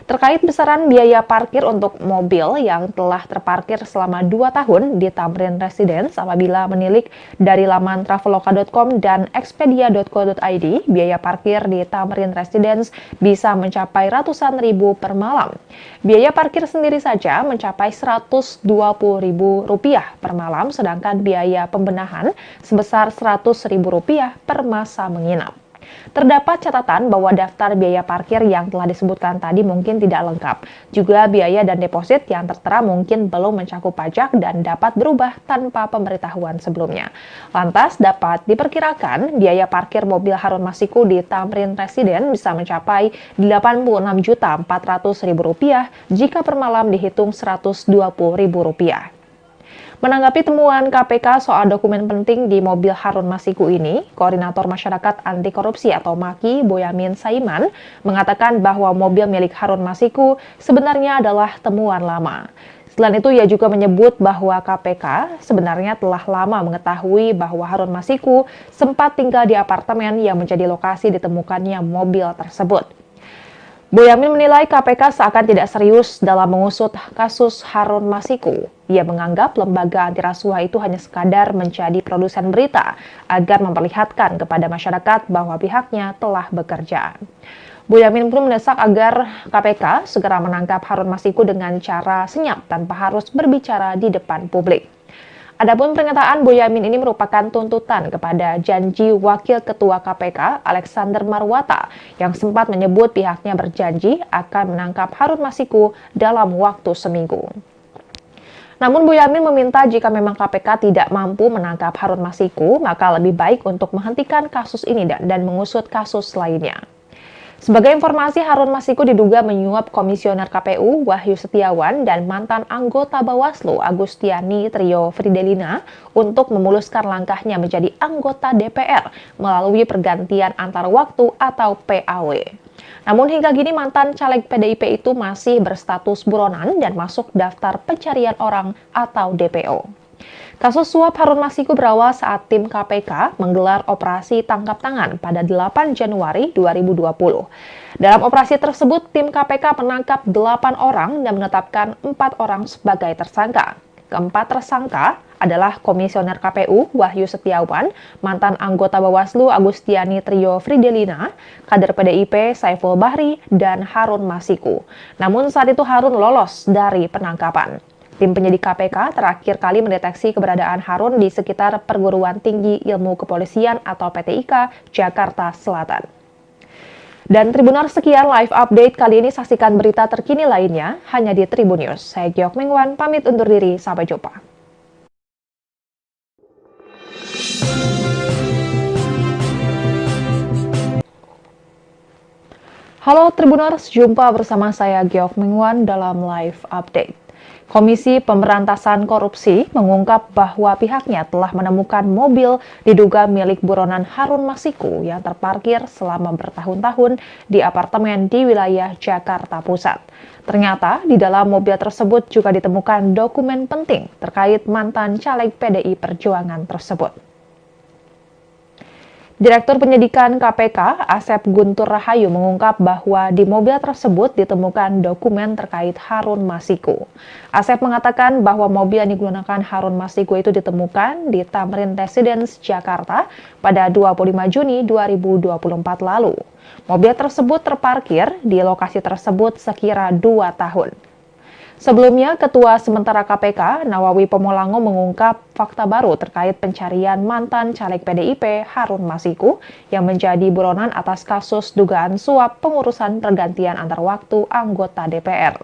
Terkait besaran biaya parkir untuk mobil yang telah terparkir selama 2 tahun di Tamrin Residence apabila menilik dari laman traveloka.com dan expedia.co.id, biaya parkir di Tamrin Residence bisa mencapai ratusan ribu per malam. Biaya parkir sendiri saja mencapai Rp120.000 per malam, sedangkan biaya pembenahan sebesar Rp100.000 per masa menginap. Terdapat catatan bahwa daftar biaya parkir yang telah disebutkan tadi mungkin tidak lengkap. Juga biaya dan deposit yang tertera mungkin belum mencakup pajak dan dapat berubah tanpa pemberitahuan sebelumnya. Lantas dapat diperkirakan biaya parkir mobil Harun Masiku di Tamrin Residence bisa mencapai Rp86.400.000 jika per malam dihitung Rp120.000. Menanggapi temuan KPK soal dokumen penting di mobil Harun Masiku ini, Koordinator Masyarakat Anti Korupsi atau MAKI, Boyamin Saiman, mengatakan bahwa mobil milik Harun Masiku sebenarnya adalah temuan lama. Selain itu, ia juga menyebut bahwa KPK sebenarnya telah lama mengetahui bahwa Harun Masiku sempat tinggal di apartemen yang menjadi lokasi ditemukannya mobil tersebut. Boyamin menilai KPK seakan tidak serius dalam mengusut kasus Harun Masiku. Ia menganggap lembaga anti rasuah itu hanya sekadar menjadi produsen berita agar memperlihatkan kepada masyarakat bahwa pihaknya telah bekerja. Boyamin pun mendesak agar KPK segera menangkap Harun Masiku dengan cara senyap tanpa harus berbicara di depan publik. Adapun pernyataan Boyamin ini merupakan tuntutan kepada janji Wakil Ketua KPK Alexander Marwata yang sempat menyebut pihaknya berjanji akan menangkap Harun Masiku dalam waktu seminggu. Namun Boyamin meminta jika memang KPK tidak mampu menangkap Harun Masiku, maka lebih baik untuk menghentikan kasus ini dan mengusut kasus lainnya. Sebagai informasi, Harun Masiku diduga menyuap Komisioner KPU Wahyu Setiawan dan mantan anggota Bawaslu Agustiani Trio Fridelina untuk memuluskan langkahnya menjadi anggota DPR melalui pergantian antar waktu atau PAW. Namun hingga kini mantan caleg PDIP itu masih berstatus buronan dan masuk daftar pencarian orang atau DPO. Kasus suap Harun Masiku berawal saat tim KPK menggelar operasi tangkap tangan pada 8 Januari 2020. Dalam operasi tersebut, tim KPK menangkap 8 orang dan menetapkan 4 orang sebagai tersangka. Keempat tersangka adalah Komisioner KPU Wahyu Setiawan, mantan anggota Bawaslu Agustiani Trio Fridelina, kader PDIP Saiful Bahri, dan Harun Masiku. Namun saat itu Harun lolos dari penangkapan. Tim penyidik KPK terakhir kali mendeteksi keberadaan Harun di sekitar Perguruan Tinggi Ilmu Kepolisian atau PTIK, Jakarta Selatan. Dan Tribuners, sekian live update kali ini. Saksikan berita terkini lainnya hanya di Tribun News. Saya Giok Mengwan, pamit undur diri. Sampai jumpa. Halo Tribuners, jumpa bersama saya Giok Mengwan dalam live update. Komisi Pemberantasan Korupsi mengungkap bahwa pihaknya telah menemukan mobil diduga milik buronan Harun Masiku yang terparkir selama bertahun-tahun di apartemen di wilayah Jakarta Pusat. Ternyata di dalam mobil tersebut juga ditemukan dokumen penting terkait mantan caleg PDI Perjuangan tersebut. Direktur Penyidikan KPK, Asep Guntur Rahayu mengungkap bahwa di mobil tersebut ditemukan dokumen terkait Harun Masiku. Asep mengatakan bahwa mobil yang digunakan Harun Masiku itu ditemukan di Tamrin Residence, Jakarta pada 25 Juni 2024 lalu. Mobil tersebut terparkir di lokasi tersebut sekira 2 tahun. Sebelumnya, Ketua Sementara KPK, Nawawi Pomolango mengungkap fakta baru terkait pencarian mantan caleg PDIP Harun Masiku yang menjadi buronan atas kasus dugaan suap pengurusan pergantian antar waktu anggota DPR.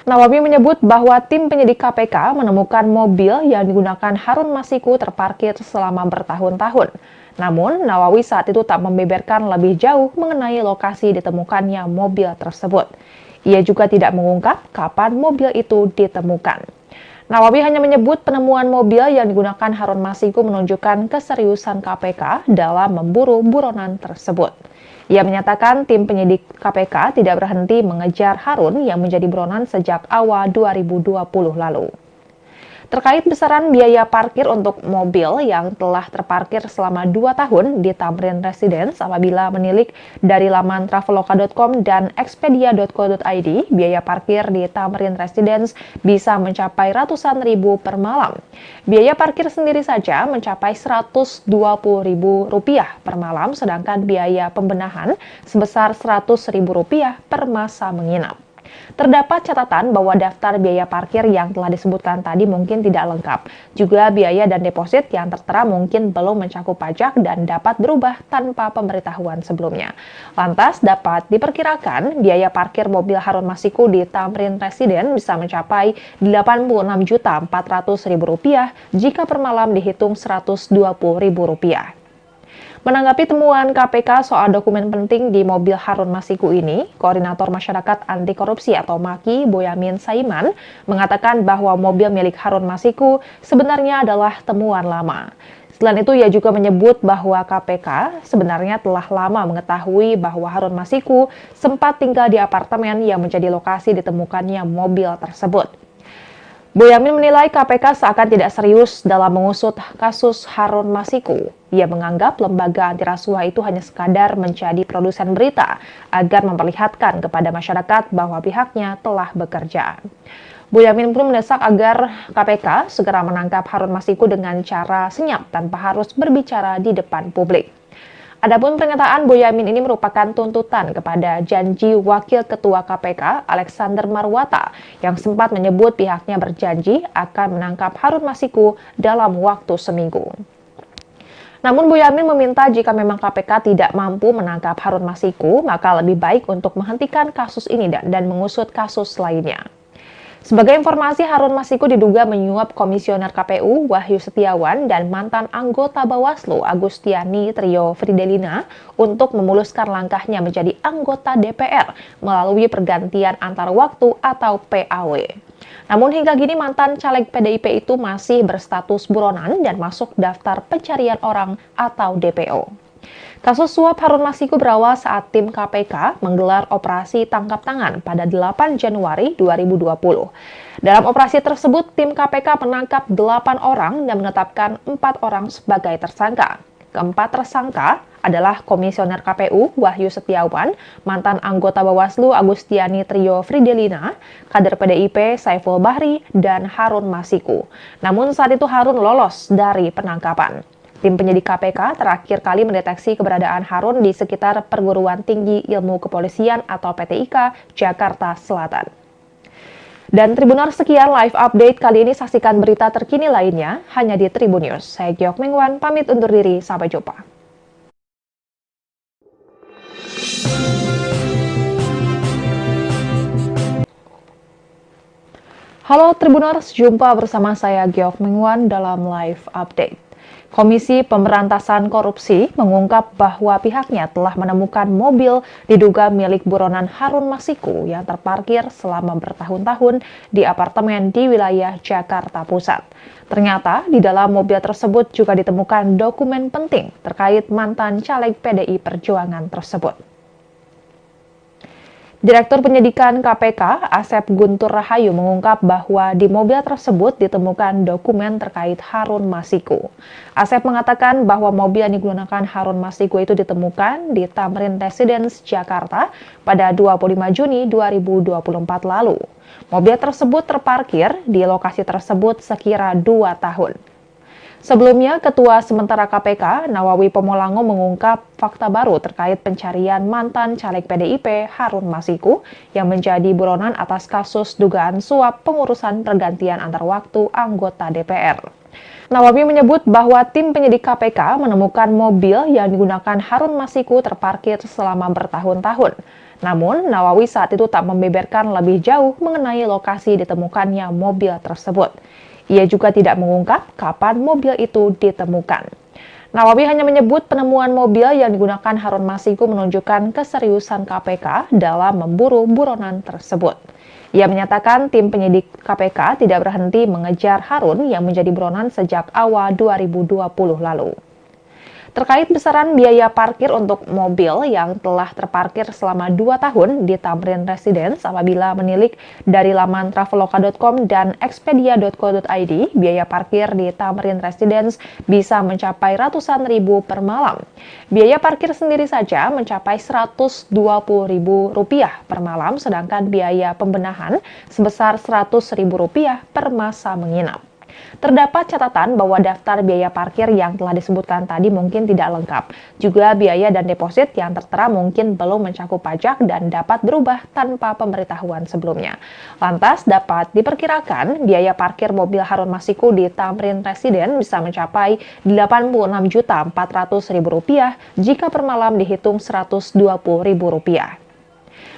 Nawawi menyebut bahwa tim penyidik KPK menemukan mobil yang digunakan Harun Masiku terparkir selama bertahun-tahun. Namun, Nawawi saat itu tak membeberkan lebih jauh mengenai lokasi ditemukannya mobil tersebut. Ia juga tidak mengungkap kapan mobil itu ditemukan. Nawawi hanya menyebut penemuan mobil yang digunakan Harun Masiku menunjukkan keseriusan KPK dalam memburu buronan tersebut. Ia menyatakan tim penyidik KPK tidak berhenti mengejar Harun yang menjadi buronan sejak awal 2020 lalu. Terkait besaran biaya parkir untuk mobil yang telah terparkir selama 2 tahun di Tamrin Residence apabila menilik dari laman traveloka.com dan expedia.co.id, biaya parkir di Tamrin Residence bisa mencapai ratusan ribu per malam. Biaya parkir sendiri saja mencapai Rp120.000 per malam, sedangkan biaya pembenahan sebesar Rp100.000 per masa menginap. Terdapat catatan bahwa daftar biaya parkir yang telah disebutkan tadi mungkin tidak lengkap. Juga biaya dan deposit yang tertera mungkin belum mencakup pajak dan dapat berubah tanpa pemberitahuan sebelumnya. Lantas dapat diperkirakan biaya parkir mobil Harun Masiku di Tamrin Residence bisa mencapai Rp86.400.000 jika per malam dihitung Rp120.000. Menanggapi temuan KPK soal dokumen penting di mobil Harun Masiku ini, Koordinator Masyarakat Anti Korupsi atau MAKI, Boyamin Saiman, mengatakan bahwa mobil milik Harun Masiku sebenarnya adalah temuan lama. Selain itu, ia juga menyebut bahwa KPK sebenarnya telah lama mengetahui bahwa Harun Masiku sempat tinggal di apartemen yang menjadi lokasi ditemukannya mobil tersebut. Boyamin menilai KPK seakan tidak serius dalam mengusut kasus Harun Masiku. Ia menganggap lembaga anti rasuah itu hanya sekadar menjadi produsen berita agar memperlihatkan kepada masyarakat bahwa pihaknya telah bekerja. Boyamin pun mendesak agar KPK segera menangkap Harun Masiku dengan cara senyap tanpa harus berbicara di depan publik. Adapun pernyataan Boyamin ini merupakan tuntutan kepada janji Wakil Ketua KPK Alexander Marwata yang sempat menyebut pihaknya berjanji akan menangkap Harun Masiku dalam waktu seminggu. Namun Boyamin meminta jika memang KPK tidak mampu menangkap Harun Masiku, maka lebih baik untuk menghentikan kasus ini dan mengusut kasus lainnya. Sebagai informasi, Harun Masiku diduga menyuap Komisioner KPU Wahyu Setiawan dan mantan anggota Bawaslu Agustiani Trio Fridelina untuk memuluskan langkahnya menjadi anggota DPR melalui pergantian antar waktu atau PAW. Namun hingga kini mantan caleg PDIP itu masih berstatus buronan dan masuk daftar pencarian orang atau DPO. Kasus suap Harun Masiku berawal saat tim KPK menggelar operasi tangkap tangan pada 8 Januari 2020. Dalam operasi tersebut, tim KPK menangkap 8 orang dan menetapkan 4 orang sebagai tersangka. Keempat tersangka adalah Komisioner KPU Wahyu Setiawan, mantan anggota Bawaslu Agustiani Trio Fridelina, kader PDIP Saiful Bahri, dan Harun Masiku. Namun saat itu Harun lolos dari penangkapan. Tim penyidik KPK terakhir kali mendeteksi keberadaan Harun di sekitar Perguruan Tinggi Ilmu Kepolisian atau PTIK, Jakarta Selatan. Dan Tribuners, sekian live update kali ini. Saksikan berita terkini lainnya hanya di Tribun News. Saya Giok Mingwan, pamit undur diri. Sampai jumpa. Halo Tribuners, jumpa bersama saya Giok Mingwan dalam live update. Komisi Pemberantasan Korupsi mengungkap bahwa pihaknya telah menemukan mobil diduga milik buronan Harun Masiku yang terparkir selama bertahun-tahun di apartemen di wilayah Jakarta Pusat. Ternyata di dalam mobil tersebut juga ditemukan dokumen penting terkait mantan caleg PDI Perjuangan tersebut. Direktur Penyidikan KPK, Asep Guntur Rahayu mengungkap bahwa di mobil tersebut ditemukan dokumen terkait Harun Masiku. Asep mengatakan bahwa mobil yang digunakan Harun Masiku itu ditemukan di Tamrin Residence, Jakarta pada 25 Juni 2024 lalu. Mobil tersebut terparkir di lokasi tersebut sekira 2 tahun. Sebelumnya, Ketua Sementara KPK, Nawawi Pomolango mengungkap fakta baru terkait pencarian mantan caleg PDIP Harun Masiku yang menjadi buronan atas kasus dugaan suap pengurusan pergantian antar waktu anggota DPR. Nawawi menyebut bahwa tim penyidik KPK menemukan mobil yang digunakan Harun Masiku terparkir selama bertahun-tahun. Namun, Nawawi saat itu tak membeberkan lebih jauh mengenai lokasi ditemukannya mobil tersebut. Ia juga tidak mengungkap kapan mobil itu ditemukan. Nawawi hanya menyebut penemuan mobil yang digunakan Harun Masiku menunjukkan keseriusan KPK dalam memburu buronan tersebut. Ia menyatakan tim penyidik KPK tidak berhenti mengejar Harun yang menjadi buronan sejak awal 2020 lalu. Terkait besaran biaya parkir untuk mobil yang telah terparkir selama 2 tahun di Tamrin Residence apabila menilik dari laman traveloka.com dan expedia.co.id, biaya parkir di Tamrin Residence bisa mencapai ratusan ribu per malam. Biaya parkir sendiri saja mencapai Rp120.000 per malam, sedangkan biaya pembenahan sebesar Rp100.000 per masa menginap. Terdapat catatan bahwa daftar biaya parkir yang telah disebutkan tadi mungkin tidak lengkap. Juga biaya dan deposit yang tertera mungkin belum mencakup pajak dan dapat berubah tanpa pemberitahuan sebelumnya. Lantas dapat diperkirakan biaya parkir mobil Harun Masiku di Tamrin Residence bisa mencapai Rp86.400.000 jika per malam dihitung Rp120.000.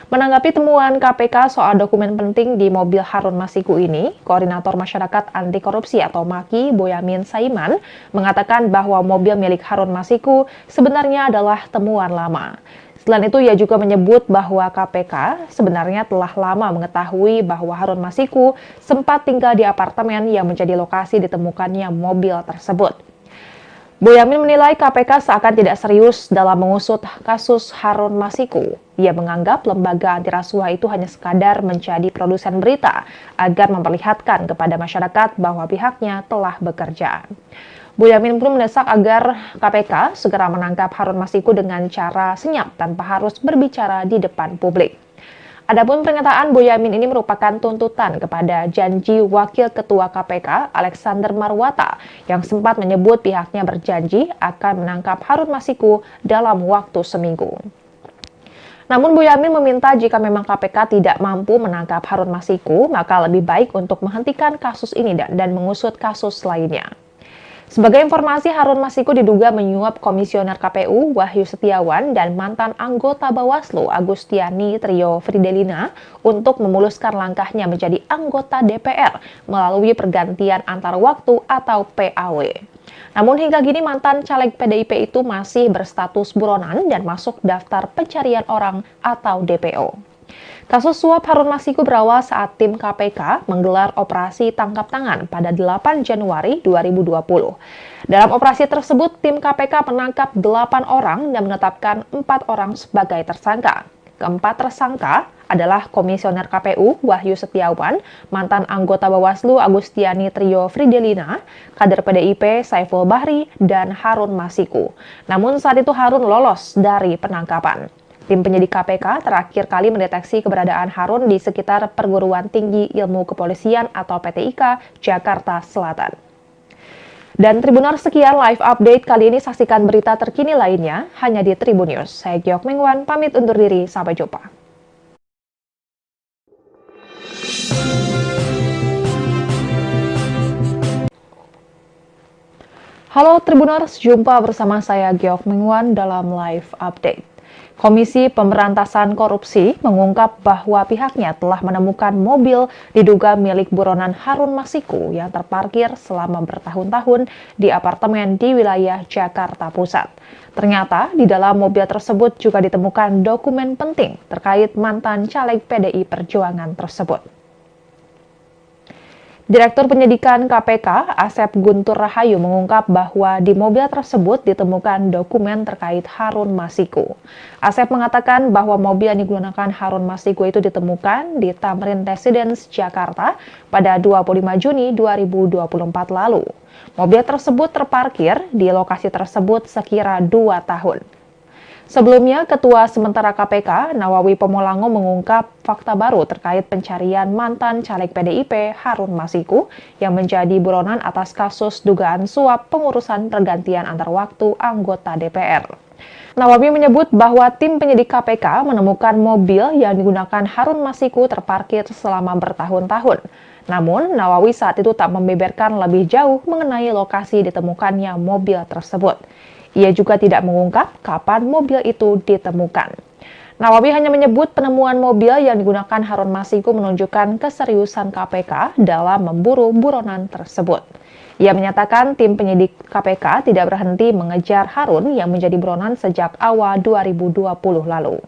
Menanggapi temuan KPK soal dokumen penting di mobil Harun Masiku ini, Koordinator Masyarakat Anti Korupsi atau MAKI, Boyamin Saiman, mengatakan bahwa mobil milik Harun Masiku sebenarnya adalah temuan lama. Selain itu, ia juga menyebut bahwa KPK sebenarnya telah lama mengetahui bahwa Harun Masiku sempat tinggal di apartemen yang menjadi lokasi ditemukannya mobil tersebut. Boyamin menilai KPK seakan tidak serius dalam mengusut kasus Harun Masiku. Ia menganggap lembaga anti rasuah itu hanya sekadar menjadi produsen berita agar memperlihatkan kepada masyarakat bahwa pihaknya telah bekerja. Boyamin pun mendesak agar KPK segera menangkap Harun Masiku dengan cara senyap tanpa harus berbicara di depan publik. Adapun pernyataan Boyamin ini merupakan tuntutan kepada janji Wakil Ketua KPK Alexander Marwata yang sempat menyebut pihaknya berjanji akan menangkap Harun Masiku dalam waktu seminggu. Namun Boyamin meminta jika memang KPK tidak mampu menangkap Harun Masiku, maka lebih baik untuk menghentikan kasus ini dan mengusut kasus lainnya. Sebagai informasi, Harun Masiku diduga menyuap Komisioner KPU Wahyu Setiawan dan mantan anggota Bawaslu Agustiani Trio Fridelina untuk memuluskan langkahnya menjadi anggota DPR melalui pergantian antar waktu atau PAW. Namun hingga kini mantan caleg PDIP itu masih berstatus buronan dan masuk daftar pencarian orang atau DPO. Kasus suap Harun Masiku berawal saat tim KPK menggelar operasi tangkap tangan pada 8 Januari 2020. Dalam operasi tersebut, tim KPK menangkap 8 orang dan menetapkan 4 orang sebagai tersangka. Keempat tersangka adalah Komisioner KPU Wahyu Setiawan, mantan anggota Bawaslu Agustiani Trio Fridelina, kader PDIP Saiful Bahri, dan Harun Masiku. Namun saat itu Harun lolos dari penangkapan. Tim penyidik KPK terakhir kali mendeteksi keberadaan Harun di sekitar Perguruan Tinggi Ilmu Kepolisian atau PTIK, Jakarta Selatan. Dan Tribuners, sekian live update kali ini. Saksikan berita terkini lainnya hanya di Tribun News. Saya Giok Mengwan, pamit undur diri. Sampai jumpa. Halo Tribuners, jumpa bersama saya Giok Mengwan dalam live update. Komisi Pemberantasan Korupsi mengungkap bahwa pihaknya telah menemukan mobil diduga milik buronan Harun Masiku yang terparkir selama bertahun-tahun di apartemen di wilayah Jakarta Pusat. Ternyata di dalam mobil tersebut juga ditemukan dokumen penting terkait mantan caleg PDI Perjuangan tersebut. Direktur Penyidikan KPK, Asep Guntur Rahayu mengungkap bahwa di mobil tersebut ditemukan dokumen terkait Harun Masiku. Asep mengatakan bahwa mobil yang digunakan Harun Masiku itu ditemukan di Tamrin Residence, Jakarta pada 25 Juni 2024 lalu. Mobil tersebut terparkir di lokasi tersebut sekira 2 tahun. Sebelumnya, Ketua Sementara KPK, Nawawi Pomolango mengungkap fakta baru terkait pencarian mantan caleg PDIP Harun Masiku yang menjadi buronan atas kasus dugaan suap pengurusan pergantian antar waktu anggota DPR. Nawawi menyebut bahwa tim penyidik KPK menemukan mobil yang digunakan Harun Masiku terparkir selama bertahun-tahun. Namun, Nawawi saat itu tak membeberkan lebih jauh mengenai lokasi ditemukannya mobil tersebut. Ia juga tidak mengungkap kapan mobil itu ditemukan. Nawawi hanya menyebut penemuan mobil yang digunakan Harun Masiku menunjukkan keseriusan KPK dalam memburu buronan tersebut. Ia menyatakan tim penyidik KPK tidak berhenti mengejar Harun yang menjadi buronan sejak awal 2020 lalu.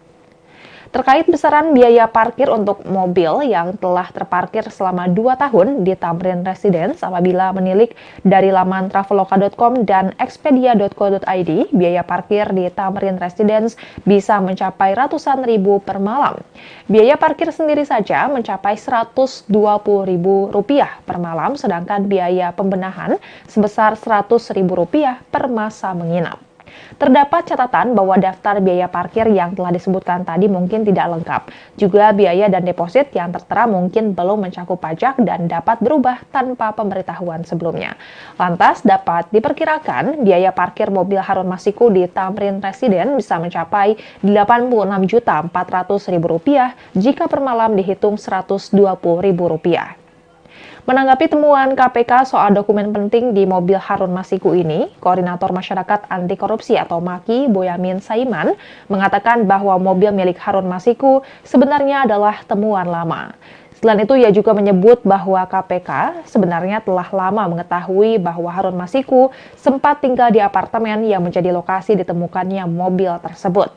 Terkait besaran biaya parkir untuk mobil yang telah terparkir selama 2 tahun di Tamrin Residence apabila menilik dari laman traveloka.com dan expedia.co.id, biaya parkir di Tamrin Residence bisa mencapai ratusan ribu per malam. Biaya parkir sendiri saja mencapai Rp120.000 per malam, sedangkan biaya pembenahan sebesar Rp100.000 per masa menginap. Terdapat catatan bahwa daftar biaya parkir yang telah disebutkan tadi mungkin tidak lengkap. Juga biaya dan deposit yang tertera mungkin belum mencakup pajak dan dapat berubah tanpa pemberitahuan sebelumnya. Lantas dapat diperkirakan biaya parkir mobil Harun Masiku di Tamrin Residence bisa mencapai Rp86.400.000 jika per malam dihitung Rp120.000. Menanggapi temuan KPK soal dokumen penting di mobil Harun Masiku ini, Koordinator Masyarakat Anti Korupsi atau MAKI, Boyamin Saiman, mengatakan bahwa mobil milik Harun Masiku sebenarnya adalah temuan lama. Selain itu, ia juga menyebut bahwa KPK sebenarnya telah lama mengetahui bahwa Harun Masiku sempat tinggal di apartemen yang menjadi lokasi ditemukannya mobil tersebut.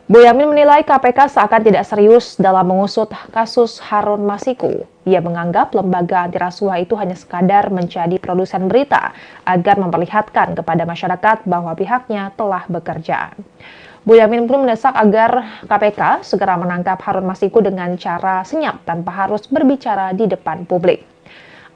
Boyamin menilai KPK seakan tidak serius dalam mengusut kasus Harun Masiku. Ia menganggap lembaga anti rasuah itu hanya sekadar menjadi produsen berita agar memperlihatkan kepada masyarakat bahwa pihaknya telah bekerja. Boyamin pun mendesak agar KPK segera menangkap Harun Masiku dengan cara senyap tanpa harus berbicara di depan publik.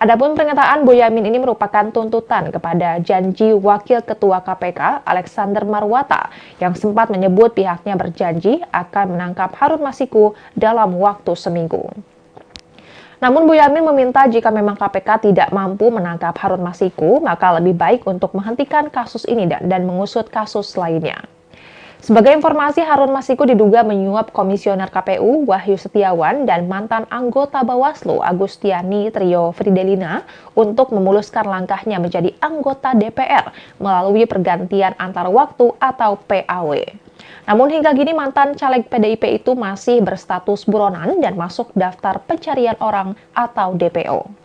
Adapun pernyataan Boyamin ini merupakan tuntutan kepada janji Wakil Ketua KPK Alexander Marwata yang sempat menyebut pihaknya berjanji akan menangkap Harun Masiku dalam waktu seminggu. Namun Boyamin meminta jika memang KPK tidak mampu menangkap Harun Masiku, maka lebih baik untuk menghentikan kasus ini dan mengusut kasus lainnya. Sebagai informasi, Harun Masiku diduga menyuap Komisioner KPU Wahyu Setiawan dan mantan anggota Bawaslu Agustiani Trio Fridelina untuk memuluskan langkahnya menjadi anggota DPR melalui pergantian antar waktu atau PAW. Namun hingga kini mantan caleg PDIP itu masih berstatus buronan dan masuk daftar pencarian orang atau DPO.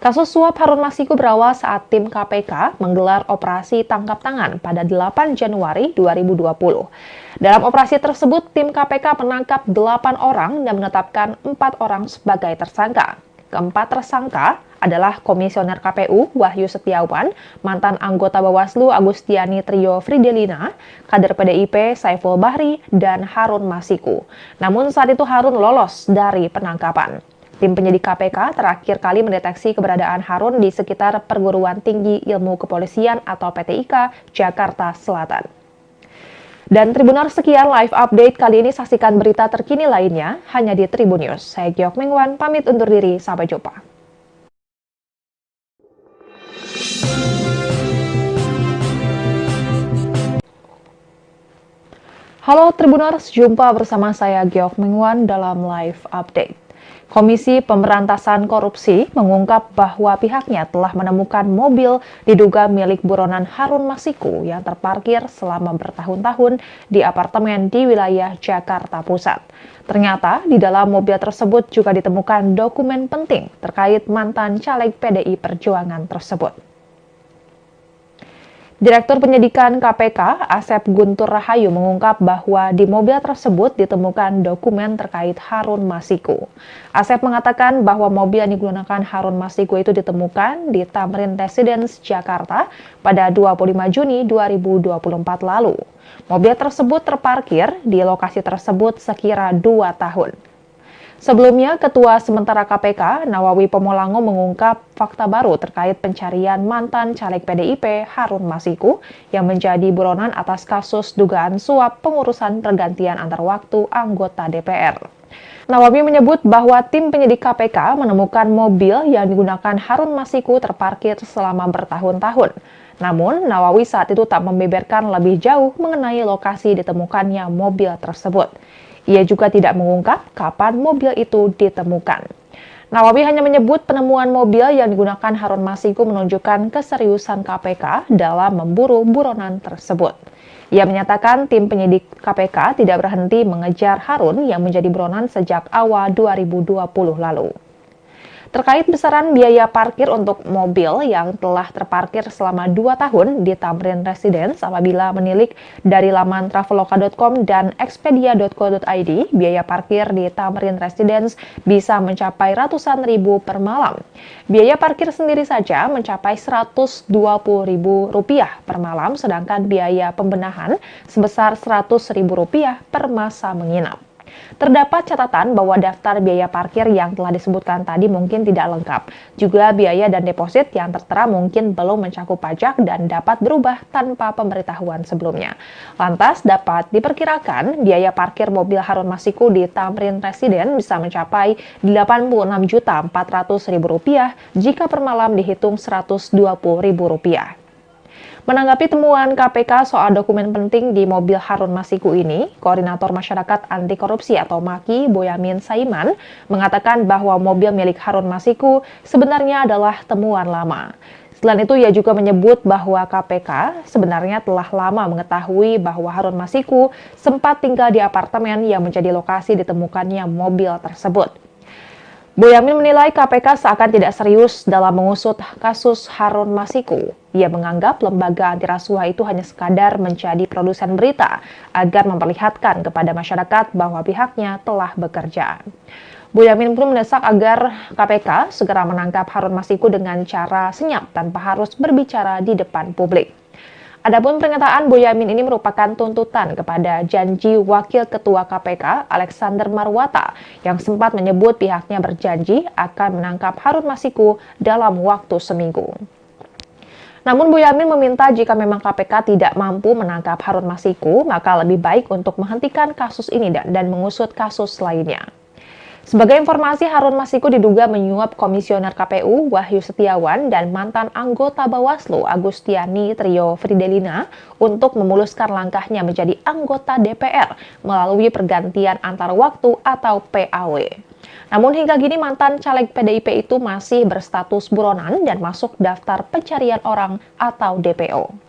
Kasus suap Harun Masiku berawal saat tim KPK menggelar operasi tangkap tangan pada 8 Januari 2020. Dalam operasi tersebut, tim KPK menangkap 8 orang dan menetapkan 4 orang sebagai tersangka. Keempat tersangka adalah Komisioner KPU Wahyu Setiawan, mantan anggota Bawaslu Agustiani Trio Fridelina, kader PDIP Saiful Bahri, dan Harun Masiku. Namun saat itu Harun lolos dari penangkapan. Tim penyidik KPK terakhir kali mendeteksi keberadaan Harun di sekitar Perguruan Tinggi Ilmu Kepolisian atau PTIK, Jakarta Selatan. Dan Tribuners, sekian live update kali ini. Saksikan berita terkini lainnya hanya di Tribun News. Saya Giok Mingwan, pamit undur diri. Sampai jumpa. Halo Tribuners, jumpa bersama saya Giok Mingwan dalam live update. Komisi Pemberantasan Korupsi mengungkap bahwa pihaknya telah menemukan mobil diduga milik buronan Harun Masiku yang terparkir selama bertahun-tahun di apartemen di wilayah Jakarta Pusat. Ternyata di dalam mobil tersebut juga ditemukan dokumen penting terkait mantan caleg PDI Perjuangan tersebut. Direktur Penyidikan KPK, Asep Guntur Rahayu mengungkap bahwa di mobil tersebut ditemukan dokumen terkait Harun Masiku. Asep mengatakan bahwa mobil yang digunakan Harun Masiku itu ditemukan di Tamrin Residence, Jakarta pada 25 Juni 2024 lalu. Mobil tersebut terparkir di lokasi tersebut sekira 2 tahun. Sebelumnya, Ketua Sementara KPK, Nawawi Pomolango mengungkap fakta baru terkait pencarian mantan caleg PDIP Harun Masiku yang menjadi buronan atas kasus dugaan suap pengurusan pergantian antar waktu anggota DPR. Nawawi menyebut bahwa tim penyidik KPK menemukan mobil yang digunakan Harun Masiku terparkir selama bertahun-tahun. Namun, Nawawi saat itu tak membeberkan lebih jauh mengenai lokasi ditemukannya mobil tersebut. Ia juga tidak mengungkap kapan mobil itu ditemukan. Nawawi hanya menyebut penemuan mobil yang digunakan Harun Masiku menunjukkan keseriusan KPK dalam memburu buronan tersebut. Ia menyatakan tim penyidik KPK tidak berhenti mengejar Harun yang menjadi buronan sejak awal 2020 lalu. Terkait besaran biaya parkir untuk mobil yang telah terparkir selama 2 tahun di Tamrin Residence apabila menilik dari laman traveloka.com dan expedia.co.id, biaya parkir di Tamrin Residence bisa mencapai ratusan ribu per malam. Biaya parkir sendiri saja mencapai Rp120.000 per malam, sedangkan biaya pembenahan sebesar Rp100.000 per masa menginap. Terdapat catatan bahwa daftar biaya parkir yang telah disebutkan tadi mungkin tidak lengkap. Juga biaya dan deposit yang tertera mungkin belum mencakup pajak dan dapat berubah tanpa pemberitahuan sebelumnya. Lantas dapat diperkirakan biaya parkir mobil Harun Masiku di Tamrin Residence bisa mencapai Rp86.400.000 jika per malam dihitung Rp120.000. Menanggapi temuan KPK soal dokumen penting di mobil Harun Masiku ini, Koordinator Masyarakat Anti Korupsi atau MAKI, Boyamin Saiman, mengatakan bahwa mobil milik Harun Masiku sebenarnya adalah temuan lama. Selain itu, ia juga menyebut bahwa KPK sebenarnya telah lama mengetahui bahwa Harun Masiku sempat tinggal di apartemen yang menjadi lokasi ditemukannya mobil tersebut. Boyamin menilai KPK seakan tidak serius dalam mengusut kasus Harun Masiku. Ia menganggap lembaga anti rasuah itu hanya sekadar menjadi produsen berita agar memperlihatkan kepada masyarakat bahwa pihaknya telah bekerja. Boyamin pun mendesak agar KPK segera menangkap Harun Masiku dengan cara senyap tanpa harus berbicara di depan publik. Adapun pernyataan Boyamin ini merupakan tuntutan kepada janji Wakil Ketua KPK Alexander Marwata yang sempat menyebut pihaknya berjanji akan menangkap Harun Masiku dalam waktu seminggu. Namun Boyamin meminta jika memang KPK tidak mampu menangkap Harun Masiku, maka lebih baik untuk menghentikan kasus ini dan mengusut kasus lainnya. Sebagai informasi, Harun Masiku diduga menyuap Komisioner KPU Wahyu Setiawan dan mantan anggota Bawaslu Agustiani Trio Fridelina untuk memuluskan langkahnya menjadi anggota DPR melalui pergantian antar waktu atau PAW. Namun hingga kini mantan caleg PDIP itu masih berstatus buronan dan masuk daftar pencarian orang atau DPO.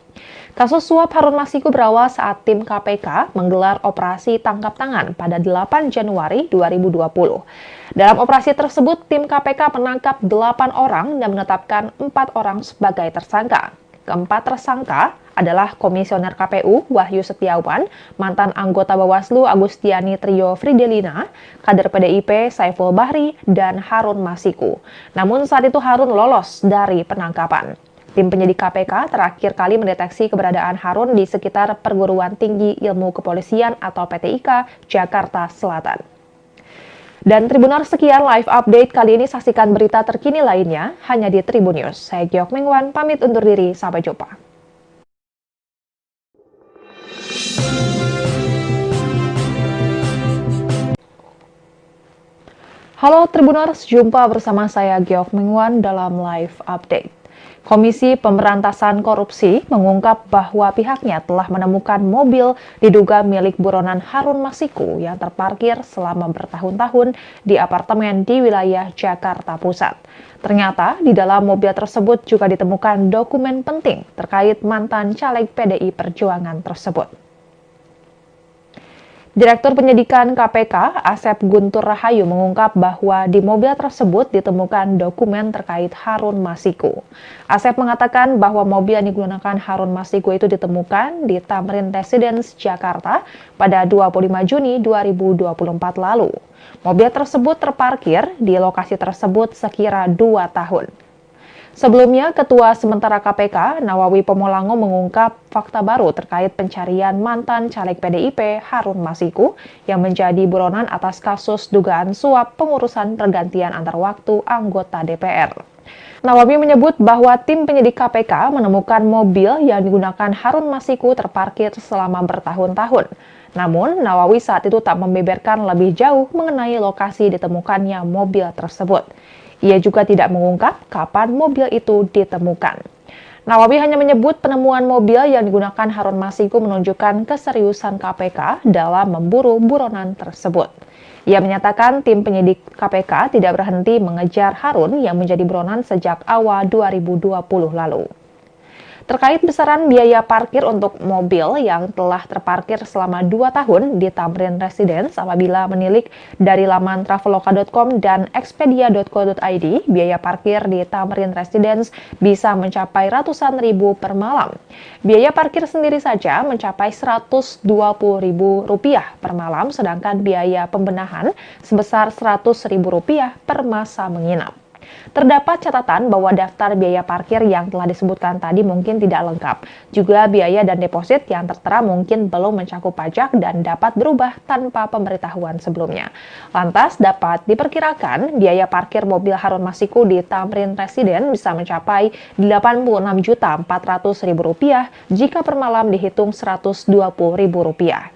Kasus suap Harun Masiku berawal saat tim KPK menggelar operasi tangkap tangan pada 8 Januari 2020. Dalam operasi tersebut, tim KPK menangkap 8 orang dan menetapkan 4 orang sebagai tersangka. Keempat tersangka adalah Komisioner KPU Wahyu Setiawan, mantan anggota Bawaslu Agustiani Trio Fridelina, kader PDIP Saiful Bahri, dan Harun Masiku. Namun saat itu Harun lolos dari penangkapan. Tim penyidik KPK terakhir kali mendeteksi keberadaan Harun di sekitar Perguruan Tinggi Ilmu Kepolisian atau PTIK, Jakarta Selatan. Dan Tribuners, sekian live update kali ini. Saksikan berita terkini lainnya hanya di Tribun News. Saya Giok Mengwan, pamit undur diri. Sampai jumpa. Halo Tribuners, jumpa bersama saya Giok Mengwan dalam live update. Komisi Pemberantasan Korupsi mengungkap bahwa pihaknya telah menemukan mobil diduga milik buronan Harun Masiku yang terparkir selama bertahun-tahun di apartemen di wilayah Jakarta Pusat. Ternyata di dalam mobil tersebut juga ditemukan dokumen penting terkait mantan caleg PDI Perjuangan tersebut. Direktur Penyidikan KPK, Asep Guntur Rahayu, mengungkap bahwa di mobil tersebut ditemukan dokumen terkait Harun Masiku. Asep mengatakan bahwa mobil yang digunakan Harun Masiku itu ditemukan di Tamrin Residence, Jakarta pada 25 Juni 2024 lalu. Mobil tersebut terparkir di lokasi tersebut sekira 2 tahun. Sebelumnya, Ketua Sementara KPK, Nawawi Pomolango, mengungkap fakta baru terkait pencarian mantan caleg PDIP Harun Masiku yang menjadi buronan atas kasus dugaan suap pengurusan pergantian antar waktu anggota DPR. Nawawi menyebut bahwa tim penyidik KPK menemukan mobil yang digunakan Harun Masiku terparkir selama bertahun-tahun. Namun, Nawawi saat itu tak membeberkan lebih jauh mengenai lokasi ditemukannya mobil tersebut. Ia juga tidak mengungkap kapan mobil itu ditemukan. Nawawi hanya menyebut penemuan mobil yang digunakan Harun Masiku menunjukkan keseriusan KPK dalam memburu buronan tersebut. Ia menyatakan tim penyidik KPK tidak berhenti mengejar Harun yang menjadi buronan sejak awal 2020 lalu. Terkait besaran biaya parkir untuk mobil yang telah terparkir selama 2 tahun di Tamrin Residence, apabila menilik dari laman traveloka.com dan expedia.co.id, biaya parkir di Tamrin Residence bisa mencapai ratusan ribu per malam. Biaya parkir sendiri saja mencapai Rp120.000 per malam, sedangkan biaya pembenahan sebesar Rp100.000 per masa menginap. Terdapat catatan bahwa daftar biaya parkir yang telah disebutkan tadi mungkin tidak lengkap. Juga biaya dan deposit yang tertera mungkin belum mencakup pajak dan dapat berubah tanpa pemberitahuan sebelumnya. Lantas dapat diperkirakan biaya parkir mobil Harun Masiku di Tamrin Residence bisa mencapai Rp86.400.000 jika per malam dihitung Rp120.000.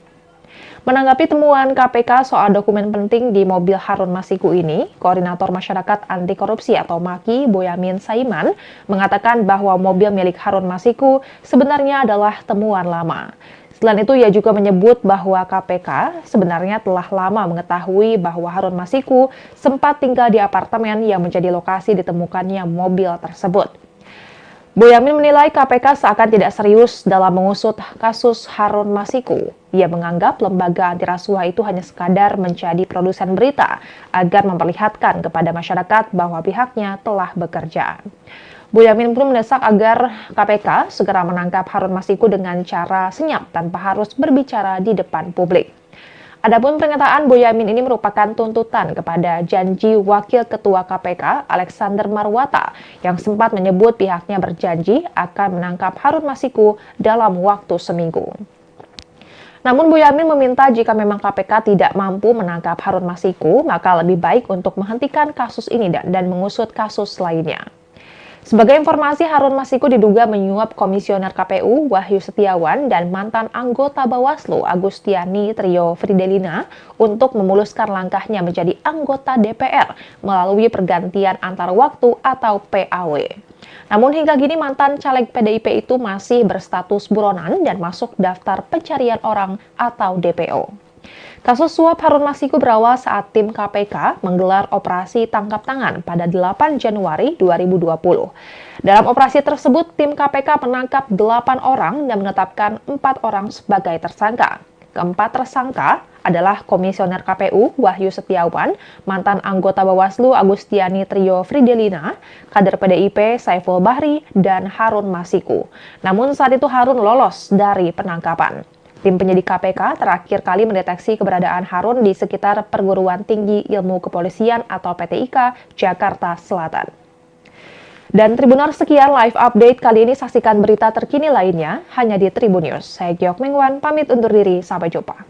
Menanggapi temuan KPK soal dokumen penting di mobil Harun Masiku ini, Koordinator Masyarakat Anti Korupsi atau MAKI, Boyamin Saiman, mengatakan bahwa mobil milik Harun Masiku sebenarnya adalah temuan lama. Selain itu, ia juga menyebut bahwa KPK sebenarnya telah lama mengetahui bahwa Harun Masiku sempat tinggal di apartemen yang menjadi lokasi ditemukannya mobil tersebut. Boyamin menilai KPK seakan tidak serius dalam mengusut kasus Harun Masiku. Ia menganggap lembaga anti rasuah itu hanya sekadar menjadi produsen berita agar memperlihatkan kepada masyarakat bahwa pihaknya telah bekerja. Boyamin pun mendesak agar KPK segera menangkap Harun Masiku dengan cara senyap tanpa harus berbicara di depan publik. Adapun pernyataan Boyamin ini merupakan tuntutan kepada janji Wakil Ketua KPK Alexander Marwata yang sempat menyebut pihaknya berjanji akan menangkap Harun Masiku dalam waktu seminggu. Namun Boyamin meminta jika memang KPK tidak mampu menangkap Harun Masiku, maka lebih baik untuk menghentikan kasus ini dan mengusut kasus lainnya. Sebagai informasi, Harun Masiku diduga menyuap Komisioner KPU Wahyu Setiawan dan mantan anggota Bawaslu Agustiani Trio Fridelina untuk memuluskan langkahnya menjadi anggota DPR melalui pergantian antar waktu atau PAW. Namun hingga kini mantan caleg PDIP itu masih berstatus buronan dan masuk daftar pencarian orang atau DPO. Kasus suap Harun Masiku berawal saat tim KPK menggelar operasi tangkap tangan pada 8 Januari 2020. Dalam operasi tersebut, tim KPK menangkap 8 orang dan menetapkan 4 orang sebagai tersangka. Keempat tersangka adalah Komisioner KPU Wahyu Setiawan, mantan anggota Bawaslu Agustiani Trio Fridelina, kader PDIP Saiful Bahri, dan Harun Masiku. Namun saat itu Harun lolos dari penangkapan. Tim penyidik KPK terakhir kali mendeteksi keberadaan Harun di sekitar Perguruan Tinggi Ilmu Kepolisian atau PTIK, Jakarta Selatan. Dan Tribuners, sekian live update kali ini. Saksikan berita terkini lainnya hanya di Tribun News. Saya Giok Mengwan, pamit undur diri. Sampai jumpa.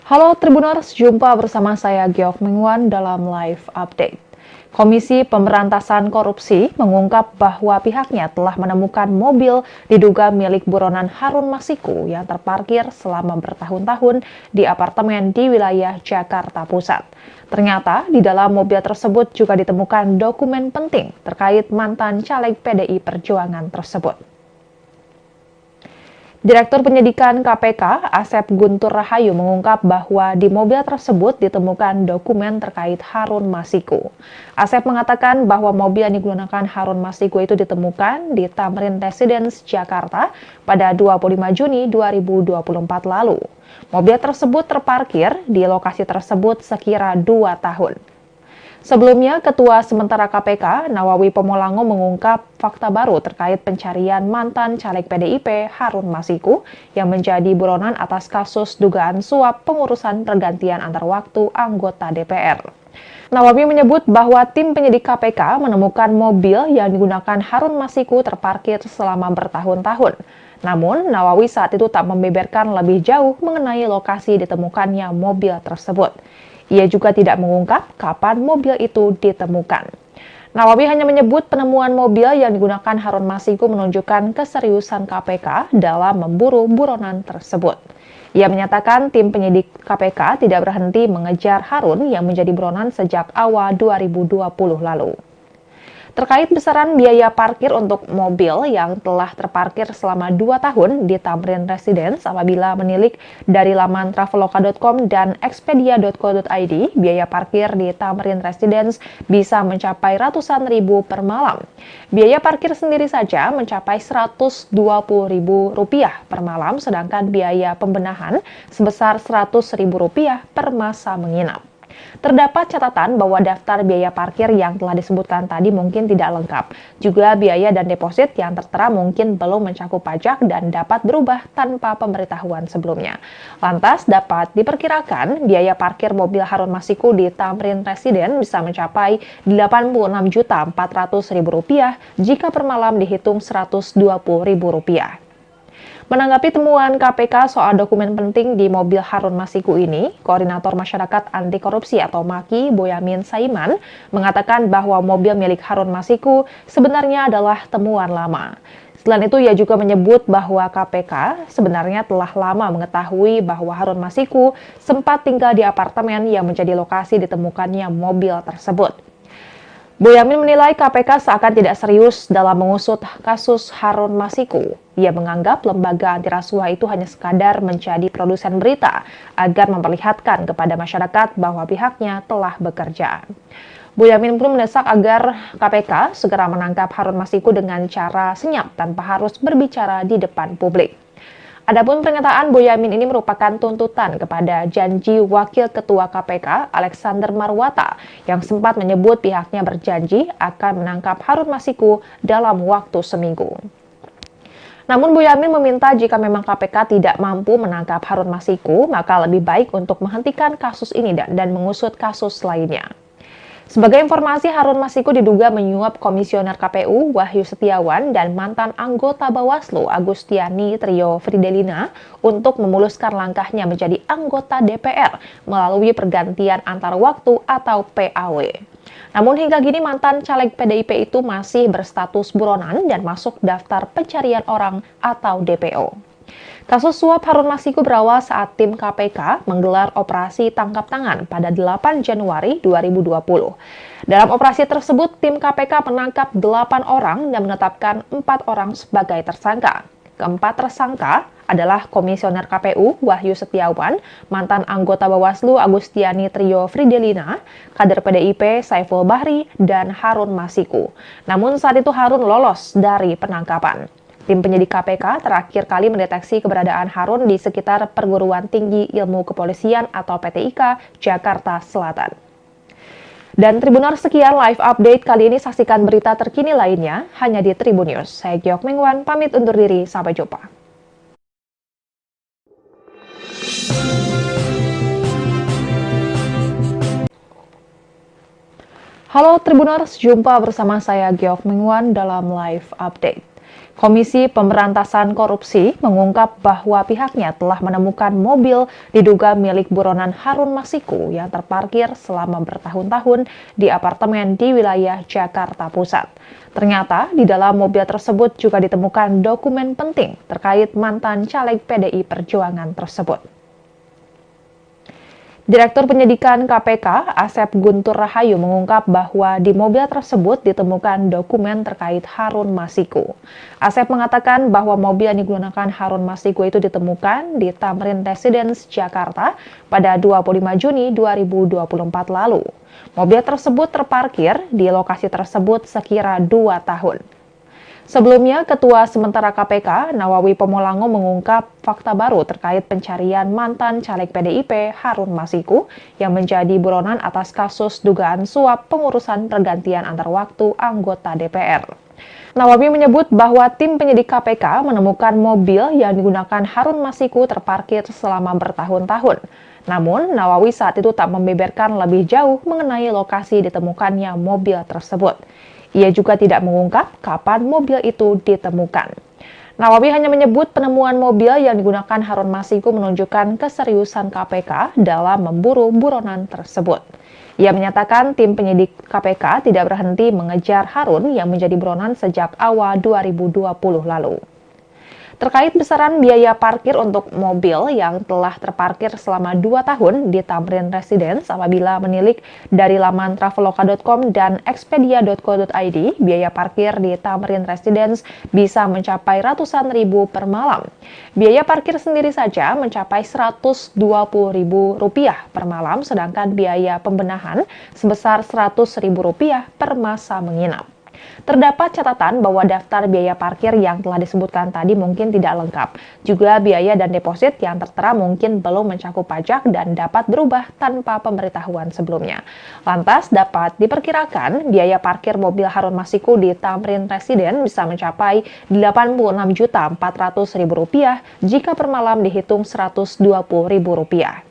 Halo Tribuners, jumpa bersama saya Giok Mengwan dalam live update. Komisi Pemberantasan Korupsi mengungkap bahwa pihaknya telah menemukan mobil diduga milik buronan Harun Masiku yang terparkir selama bertahun-tahun di apartemen di wilayah Jakarta Pusat. Ternyata di dalam mobil tersebut juga ditemukan dokumen penting terkait mantan caleg PDI Perjuangan tersebut. Direktur Penyidikan KPK, Asep Guntur Rahayu mengungkap bahwa di mobil tersebut ditemukan dokumen terkait Harun Masiku. Asep mengatakan bahwa mobil yang digunakan Harun Masiku itu ditemukan di Tamrin Residence, Jakarta pada 25 Juni 2024 lalu. Mobil tersebut terparkir di lokasi tersebut sekira 2 tahun. Sebelumnya, Ketua Sementara KPK, Nawawi Pomolango mengungkap fakta baru terkait pencarian mantan caleg PDIP Harun Masiku yang menjadi buronan atas kasus dugaan suap pengurusan pergantian antar waktu anggota DPR. Nawawi menyebut bahwa tim penyidik KPK menemukan mobil yang digunakan Harun Masiku terparkir selama bertahun-tahun. Namun, Nawawi saat itu tak membeberkan lebih jauh mengenai lokasi ditemukannya mobil tersebut. Ia juga tidak mengungkap kapan mobil itu ditemukan. Nawawi hanya menyebut penemuan mobil yang digunakan Harun Masiku menunjukkan keseriusan KPK dalam memburu buronan tersebut. Ia menyatakan tim penyidik KPK tidak berhenti mengejar Harun yang menjadi buronan sejak awal 2020 lalu. Terkait besaran biaya parkir untuk mobil yang telah terparkir selama 2 tahun di Tamrin Residence apabila menilik dari laman traveloka.com dan expedia.co.id, biaya parkir di Tamrin Residence bisa mencapai ratusan ribu per malam. Biaya parkir sendiri saja mencapai Rp120.000 per malam, sedangkan biaya pembenahan sebesar Rp100.000 per masa menginap. Terdapat catatan bahwa daftar biaya parkir yang telah disebutkan tadi mungkin tidak lengkap. Juga biaya dan deposit yang tertera mungkin belum mencakup pajak dan dapat berubah tanpa pemberitahuan sebelumnya. Lantas dapat diperkirakan biaya parkir mobil Harun Masiku di Tamrin Residence bisa mencapai Rp86.400.000 jika per malam dihitung Rp120.000. Menanggapi temuan KPK soal dokumen penting di mobil Harun Masiku ini, Koordinator Masyarakat Anti Korupsi atau MAKI, Boyamin Saiman, mengatakan bahwa mobil milik Harun Masiku sebenarnya adalah temuan lama. Selain itu, ia juga menyebut bahwa KPK sebenarnya telah lama mengetahui bahwa Harun Masiku sempat tinggal di apartemen yang menjadi lokasi ditemukannya mobil tersebut. Boyamin menilai KPK seakan tidak serius dalam mengusut kasus Harun Masiku. Ia menganggap lembaga anti rasuah itu hanya sekadar menjadi produsen berita agar memperlihatkan kepada masyarakat bahwa pihaknya telah bekerja. Boyamin pun mendesak agar KPK segera menangkap Harun Masiku dengan cara senyap tanpa harus berbicara di depan publik. Adapun pernyataan Boyamin ini merupakan tuntutan kepada janji Wakil Ketua KPK Alexander Marwata yang sempat menyebut pihaknya berjanji akan menangkap Harun Masiku dalam waktu seminggu. Namun Boyamin meminta jika memang KPK tidak mampu menangkap Harun Masiku, maka lebih baik untuk menghentikan kasus ini dan mengusut kasus lainnya. Sebagai informasi, Harun Masiku diduga menyuap Komisioner KPU Wahyu Setiawan dan mantan anggota Bawaslu Agustiani Trio Fridelina untuk memuluskan langkahnya menjadi anggota DPR melalui pergantian antar waktu atau PAW. Namun hingga kini mantan caleg PDIP itu masih berstatus buronan dan masuk daftar pencarian orang atau DPO. Kasus suap Harun Masiku berawal saat tim KPK menggelar operasi tangkap tangan pada 8 Januari 2020. Dalam operasi tersebut, tim KPK menangkap 8 orang dan menetapkan 4 orang sebagai tersangka. Keempat tersangka adalah Komisioner KPU Wahyu Setiawan, mantan anggota Bawaslu Agustiani Trio Fridelina, kader PDIP Saiful Bahri, dan Harun Masiku. Namun saat itu Harun lolos dari penangkapan. Tim penyidik KPK terakhir kali mendeteksi keberadaan Harun di sekitar Perguruan Tinggi Ilmu Kepolisian atau PTIK, Jakarta Selatan. Dan Tribuners, sekian live update kali ini. Saksikan berita terkini lainnya hanya di Tribun News. Saya Giok Mingwan, pamit undur diri. Sampai jumpa. Halo Tribuners, jumpa bersama saya Giok Mingwan dalam live update. Komisi Pemberantasan Korupsi mengungkap bahwa pihaknya telah menemukan mobil diduga milik buronan Harun Masiku yang terparkir selama bertahun-tahun di apartemen di wilayah Jakarta Pusat. Ternyata di dalam mobil tersebut juga ditemukan dokumen penting terkait mantan caleg PDI Perjuangan tersebut. Direktur Penyidikan KPK, Asep Guntur Rahayu mengungkap bahwa di mobil tersebut ditemukan dokumen terkait Harun Masiku. Asep mengatakan bahwa mobil yang digunakan Harun Masiku itu ditemukan di Tamrin Residence, Jakarta pada 25 Juni 2024 lalu. Mobil tersebut terparkir di lokasi tersebut sekira 2 tahun. Sebelumnya, Ketua Sementara KPK, Nawawi Pomolango mengungkap fakta baru terkait pencarian mantan caleg PDIP Harun Masiku yang menjadi buronan atas kasus dugaan suap pengurusan pergantian antar waktu anggota DPR. Nawawi menyebut bahwa tim penyidik KPK menemukan mobil yang digunakan Harun Masiku terparkir selama bertahun-tahun. Namun, Nawawi saat itu tak membeberkan lebih jauh mengenai lokasi ditemukannya mobil tersebut. Ia juga tidak mengungkap kapan mobil itu ditemukan. Nawawi hanya menyebut penemuan mobil yang digunakan Harun Masiku menunjukkan keseriusan KPK dalam memburu buronan tersebut. Ia menyatakan tim penyidik KPK tidak berhenti mengejar Harun yang menjadi buronan sejak awal 2020 lalu. Terkait besaran biaya parkir untuk mobil yang telah terparkir selama 2 tahun di Tamrin Residence apabila menilik dari laman traveloka.com dan expedia.co.id, biaya parkir di Tamrin Residence bisa mencapai ratusan ribu per malam. Biaya parkir sendiri saja mencapai Rp120.000 per malam, sedangkan biaya pembenahan sebesar Rp100.000 per masa menginap. Terdapat catatan bahwa daftar biaya parkir yang telah disebutkan tadi mungkin tidak lengkap. Juga biaya dan deposit yang tertera mungkin belum mencakup pajak dan dapat berubah tanpa pemberitahuan sebelumnya. Lantas dapat diperkirakan biaya parkir mobil Harun Masiku di Tamrin Residence bisa mencapai Rp86.400.000 jika per malam dihitung Rp120.000.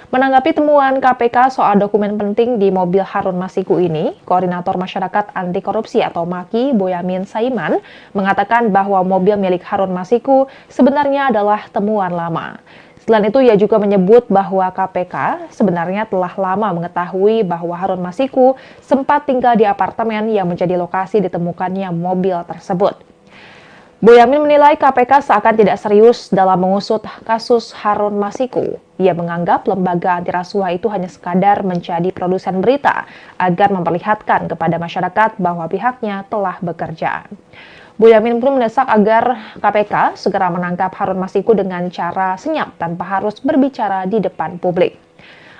Menanggapi temuan KPK soal dokumen penting di mobil Harun Masiku ini, Koordinator Masyarakat Anti Korupsi atau MAKI, Boyamin Saiman, mengatakan bahwa mobil milik Harun Masiku sebenarnya adalah temuan lama. Selain itu, ia juga menyebut bahwa KPK sebenarnya telah lama mengetahui bahwa Harun Masiku sempat tinggal di apartemen yang menjadi lokasi ditemukannya mobil tersebut. Boyamin menilai KPK seakan tidak serius dalam mengusut kasus Harun Masiku. Ia menganggap lembaga anti rasuah itu hanya sekadar menjadi produsen berita agar memperlihatkan kepada masyarakat bahwa pihaknya telah bekerja. Boyamin pun mendesak agar KPK segera menangkap Harun Masiku dengan cara senyap tanpa harus berbicara di depan publik.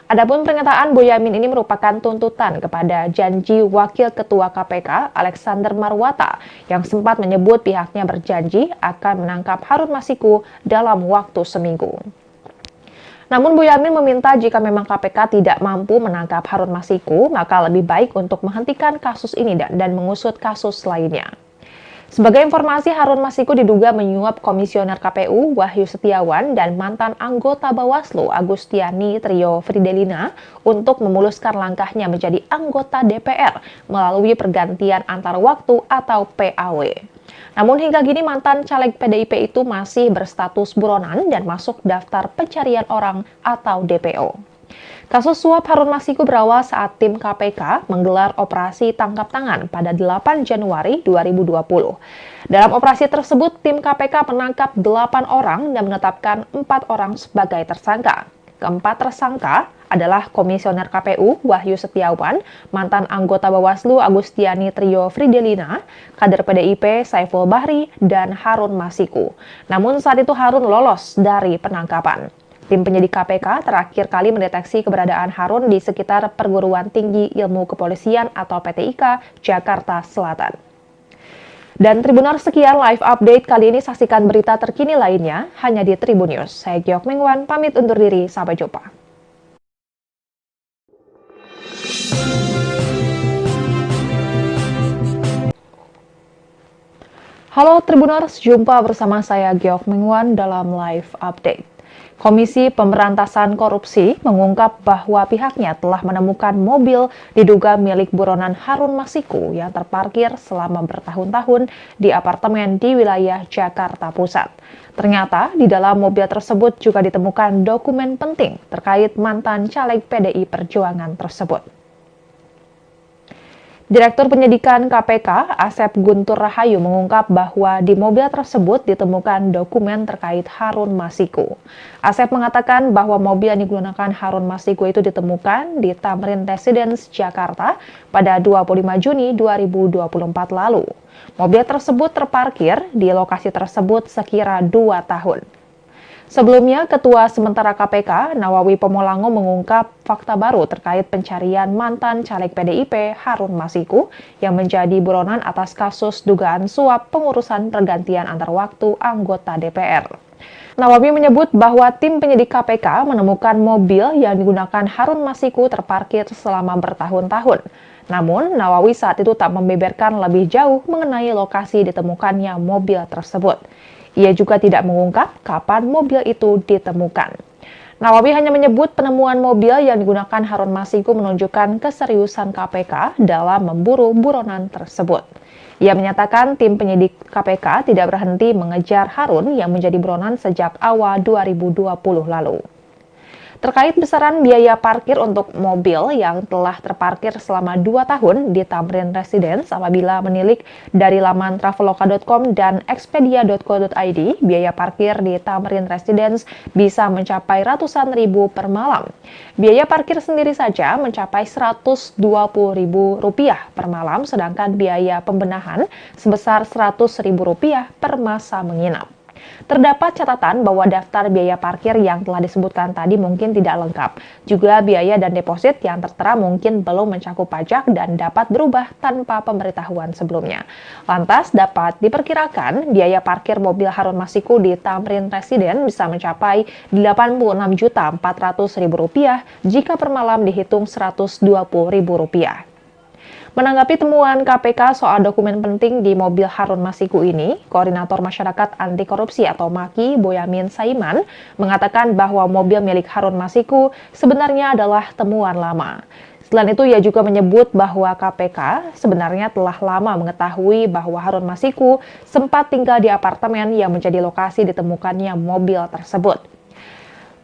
Adapun pernyataan Boyamin ini merupakan tuntutan kepada janji Wakil Ketua KPK Alexander Marwata yang sempat menyebut pihaknya berjanji akan menangkap Harun Masiku dalam waktu seminggu. Namun Boyamin meminta jika memang KPK tidak mampu menangkap Harun Masiku, maka lebih baik untuk menghentikan kasus ini dan mengusut kasus lainnya. Sebagai informasi, Harun Masiku diduga menyuap Komisioner KPU Wahyu Setiawan dan mantan anggota Bawaslu Agustiani Trio Fridelina untuk memuluskan langkahnya menjadi anggota DPR melalui pergantian antar waktu atau PAW. Namun hingga kini mantan caleg PDIP itu masih berstatus buronan dan masuk daftar pencarian orang atau DPO. Kasus suap Harun Masiku berawal saat tim KPK menggelar operasi tangkap tangan pada 8 Januari 2020. Dalam operasi tersebut, tim KPK menangkap 8 orang dan menetapkan 4 orang sebagai tersangka. Keempat tersangka adalah Komisioner KPU Wahyu Setiawan, mantan anggota Bawaslu Agustiani Trio Fridelina, kader PDIP Saiful Bahri, dan Harun Masiku. Namun saat itu Harun lolos dari penangkapan. Tim penyidik KPK terakhir kali mendeteksi keberadaan Harun di sekitar Perguruan Tinggi Ilmu Kepolisian atau PTIK, Jakarta Selatan. Dan Tribuners, sekian live update kali ini. Saksikan berita terkini lainnya hanya di Tribun News. Saya Giok Mengwan, pamit undur diri. Sampai jumpa. Halo Tribuners, jumpa bersama saya Giok Mengwan dalam live update. Komisi Pemberantasan Korupsi mengungkap bahwa pihaknya telah menemukan mobil diduga milik buronan Harun Masiku yang terparkir selama bertahun-tahun di apartemen di wilayah Jakarta Pusat. Ternyata di dalam mobil tersebut juga ditemukan dokumen penting terkait mantan caleg PDI Perjuangan tersebut. Direktur Penyidikan KPK, Asep Guntur Rahayu mengungkap bahwa di mobil tersebut ditemukan dokumen terkait Harun Masiku. Asep mengatakan bahwa mobil yang digunakan Harun Masiku itu ditemukan di Tamrin Residence, Jakarta pada 25 Juni 2024 lalu. Mobil tersebut terparkir di lokasi tersebut sekira 2 tahun. Sebelumnya, Ketua Sementara KPK, Nawawi Pomolango mengungkap fakta baru terkait pencarian mantan caleg PDIP Harun Masiku yang menjadi buronan atas kasus dugaan suap pengurusan pergantian antar waktu anggota DPR. Nawawi menyebut bahwa tim penyidik KPK menemukan mobil yang digunakan Harun Masiku terparkir selama bertahun-tahun. Namun, Nawawi saat itu tak membeberkan lebih jauh mengenai lokasi ditemukannya mobil tersebut. Ia juga tidak mengungkap kapan mobil itu ditemukan. Nawawi hanya menyebut penemuan mobil yang digunakan Harun Masiku menunjukkan keseriusan KPK dalam memburu buronan tersebut. Ia menyatakan tim penyidik KPK tidak berhenti mengejar Harun yang menjadi buronan sejak awal 2020 lalu. Terkait besaran biaya parkir untuk mobil yang telah terparkir selama 2 tahun di Tamrin Residence apabila menilik dari laman traveloka.com dan expedia.co.id, biaya parkir di Tamrin Residence bisa mencapai ratusan ribu per malam. Biaya parkir sendiri saja mencapai Rp120.000 per malam, sedangkan biaya pembenahan sebesar Rp100.000 per masa menginap. Terdapat catatan bahwa daftar biaya parkir yang telah disebutkan tadi mungkin tidak lengkap. Juga biaya dan deposit yang tertera mungkin belum mencakup pajak dan dapat berubah tanpa pemberitahuan sebelumnya. Lantas dapat diperkirakan biaya parkir mobil Harun Masiku di Tamrin Residence bisa mencapai Rp86.400.000 jika per malam dihitung Rp120.000. Menanggapi temuan KPK soal dokumen penting di mobil Harun Masiku ini, Koordinator Masyarakat Anti Korupsi atau MAKI, Boyamin Saiman, mengatakan bahwa mobil milik Harun Masiku sebenarnya adalah temuan lama. Selain itu, ia juga menyebut bahwa KPK sebenarnya telah lama mengetahui bahwa Harun Masiku sempat tinggal di apartemen yang menjadi lokasi ditemukannya mobil tersebut.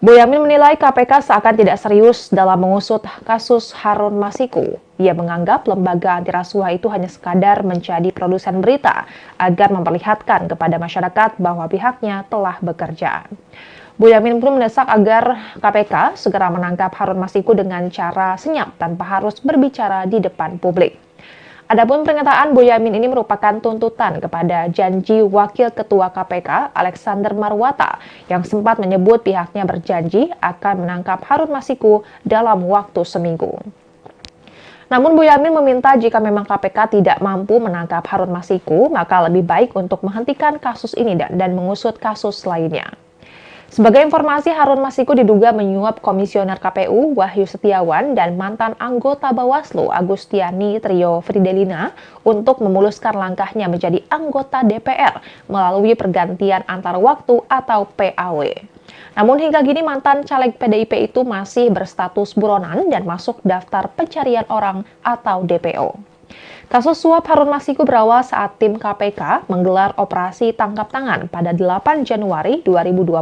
Boyamin menilai KPK seakan tidak serius dalam mengusut kasus Harun Masiku. Ia menganggap lembaga anti rasuah itu hanya sekadar menjadi produsen berita agar memperlihatkan kepada masyarakat bahwa pihaknya telah bekerja. Boyamin pun mendesak agar KPK segera menangkap Harun Masiku dengan cara senyap tanpa harus berbicara di depan publik. Adapun pernyataan Boyamin ini merupakan tuntutan kepada janji Wakil Ketua KPK Alexander Marwata yang sempat menyebut pihaknya berjanji akan menangkap Harun Masiku dalam waktu seminggu. Namun Boyamin meminta jika memang KPK tidak mampu menangkap Harun Masiku, maka lebih baik untuk menghentikan kasus ini dan mengusut kasus lainnya. Sebagai informasi, Harun Masiku diduga menyuap Komisioner KPU Wahyu Setiawan dan mantan anggota Bawaslu Agustiani Trio Fridelina untuk memuluskan langkahnya menjadi anggota DPR melalui pergantian antar waktu atau PAW. Namun hingga kini mantan caleg PDIP itu masih berstatus buronan dan masuk daftar pencarian orang atau DPO. Kasus suap Harun Masiku berawal saat tim KPK menggelar operasi tangkap tangan pada 8 Januari 2020.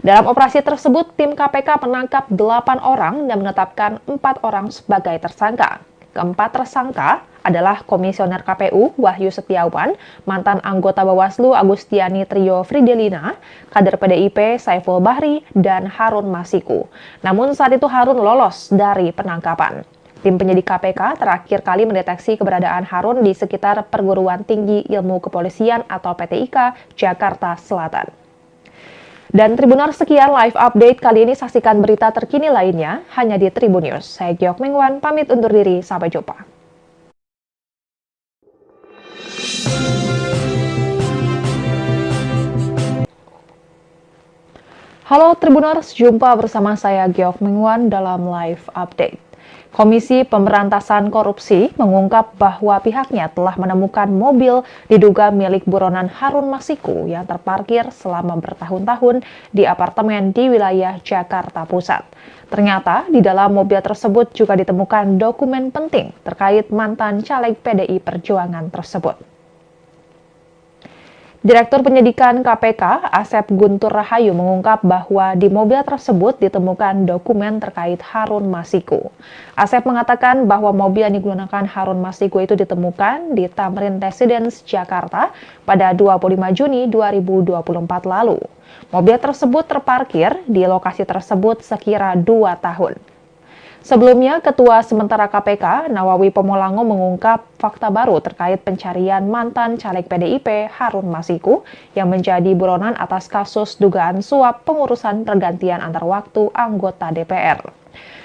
Dalam operasi tersebut, tim KPK menangkap 8 orang dan menetapkan 4 orang sebagai tersangka. Keempat tersangka adalah Komisioner KPU Wahyu Setiawan, mantan anggota Bawaslu Agustiani Trio Fridelina, kader PDIP Saiful Bahri, dan Harun Masiku. Namun saat itu Harun lolos dari penangkapan. Tim penyidik KPK terakhir kali mendeteksi keberadaan Harun di sekitar Perguruan Tinggi Ilmu Kepolisian atau PTIK, Jakarta Selatan. Dan Tribuners, sekian live update kali ini. Saksikan berita terkini lainnya hanya di Tribun News. Saya Giok Mingwan, pamit undur diri. Sampai jumpa. Halo Tribuners, jumpa bersama saya Giok Mingwan dalam live update. Komisi Pemberantasan Korupsi mengungkap bahwa pihaknya telah menemukan mobil diduga milik buronan Harun Masiku yang terparkir selama bertahun-tahun di apartemen di wilayah Jakarta Pusat. Ternyata di dalam mobil tersebut juga ditemukan dokumen penting terkait mantan caleg PDI Perjuangan tersebut. Direktur Penyidikan KPK, Asep Guntur Rahayu mengungkap bahwa di mobil tersebut ditemukan dokumen terkait Harun Masiku. Asep mengatakan bahwa mobil yang digunakan Harun Masiku itu ditemukan di Tamrin Residence, Jakarta pada 25 Juni 2024 lalu. Mobil tersebut terparkir di lokasi tersebut sekira 2 tahun. Sebelumnya, Ketua Sementara KPK, Nawawi Pomolango mengungkap fakta baru terkait pencarian mantan caleg PDIP Harun Masiku yang menjadi buronan atas kasus dugaan suap pengurusan pergantian antar waktu anggota DPR.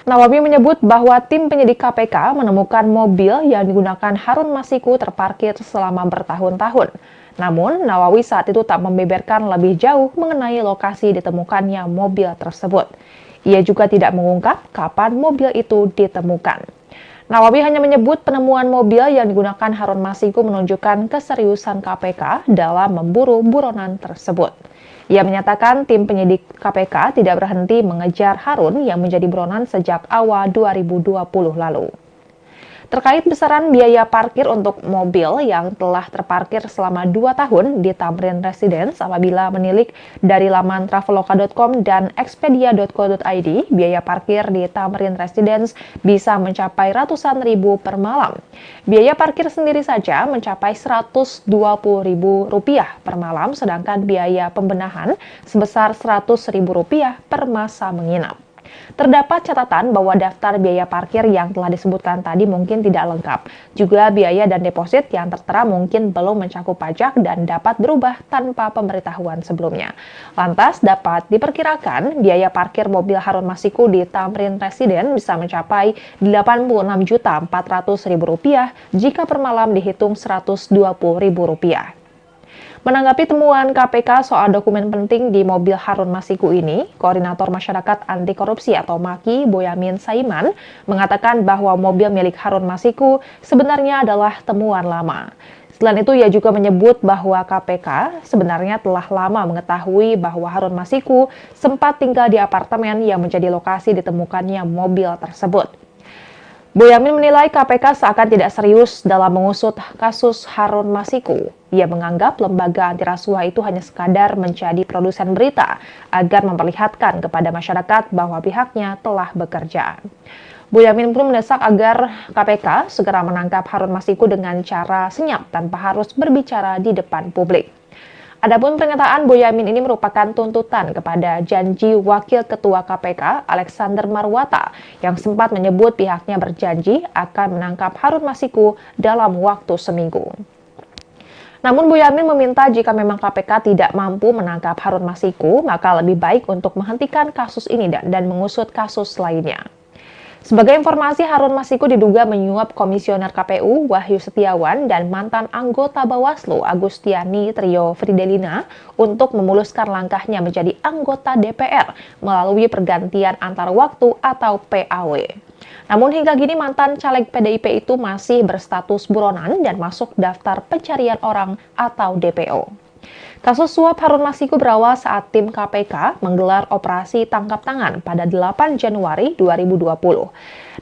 Nawawi menyebut bahwa tim penyidik KPK menemukan mobil yang digunakan Harun Masiku terparkir selama bertahun-tahun. Namun, Nawawi saat itu tak membeberkan lebih jauh mengenai lokasi ditemukannya mobil tersebut. Ia juga tidak mengungkap kapan mobil itu ditemukan. Nawawi hanya menyebut penemuan mobil yang digunakan Harun Masiku menunjukkan keseriusan KPK dalam memburu buronan tersebut. Ia menyatakan tim penyidik KPK tidak berhenti mengejar Harun yang menjadi buronan sejak awal 2020 lalu. Terkait besaran biaya parkir untuk mobil yang telah terparkir selama 2 tahun di Tamrin Residence apabila menilik dari laman traveloka.com dan expedia.co.id, biaya parkir di Tamrin Residence bisa mencapai ratusan ribu per malam. Biaya parkir sendiri saja mencapai Rp120.000 per malam, sedangkan biaya pembenahan sebesar Rp100.000 per masa menginap. Terdapat catatan bahwa daftar biaya parkir yang telah disebutkan tadi mungkin tidak lengkap. Juga biaya dan deposit yang tertera mungkin belum mencakup pajak dan dapat berubah tanpa pemberitahuan sebelumnya. Lantas dapat diperkirakan biaya parkir mobil Harun Masiku di Tamrin Residence bisa mencapai Rp86.400.000 jika per malam dihitung Rp120.000. Menanggapi temuan KPK soal dokumen penting di mobil Harun Masiku ini, Koordinator Masyarakat Anti Korupsi atau MAKI, Boyamin Saiman, mengatakan bahwa mobil milik Harun Masiku sebenarnya adalah temuan lama. Selain itu, ia juga menyebut bahwa KPK sebenarnya telah lama mengetahui bahwa Harun Masiku sempat tinggal di apartemen yang menjadi lokasi ditemukannya mobil tersebut. Boyamin menilai KPK seakan tidak serius dalam mengusut kasus Harun Masiku. Ia menganggap lembaga anti rasuah itu hanya sekadar menjadi produsen berita agar memperlihatkan kepada masyarakat bahwa pihaknya telah bekerja. Boyamin pun mendesak agar KPK segera menangkap Harun Masiku dengan cara senyap tanpa harus berbicara di depan publik. Adapun pernyataan Boyamin ini merupakan tuntutan kepada janji Wakil Ketua KPK Alexander Marwata yang sempat menyebut pihaknya berjanji akan menangkap Harun Masiku dalam waktu seminggu. Namun Boyamin meminta jika memang KPK tidak mampu menangkap Harun Masiku, maka lebih baik untuk menghentikan kasus ini dan mengusut kasus lainnya. Sebagai informasi, Harun Masiku diduga menyuap Komisioner KPU Wahyu Setiawan dan mantan anggota Bawaslu Agustiani Trio Fridelina untuk memuluskan langkahnya menjadi anggota DPR melalui pergantian antar waktu atau PAW. Namun hingga kini mantan caleg PDIP itu masih berstatus buronan dan masuk daftar pencarian orang atau DPO. Kasus suap Harun Masiku berawal saat tim KPK menggelar operasi tangkap tangan pada 8 Januari 2020.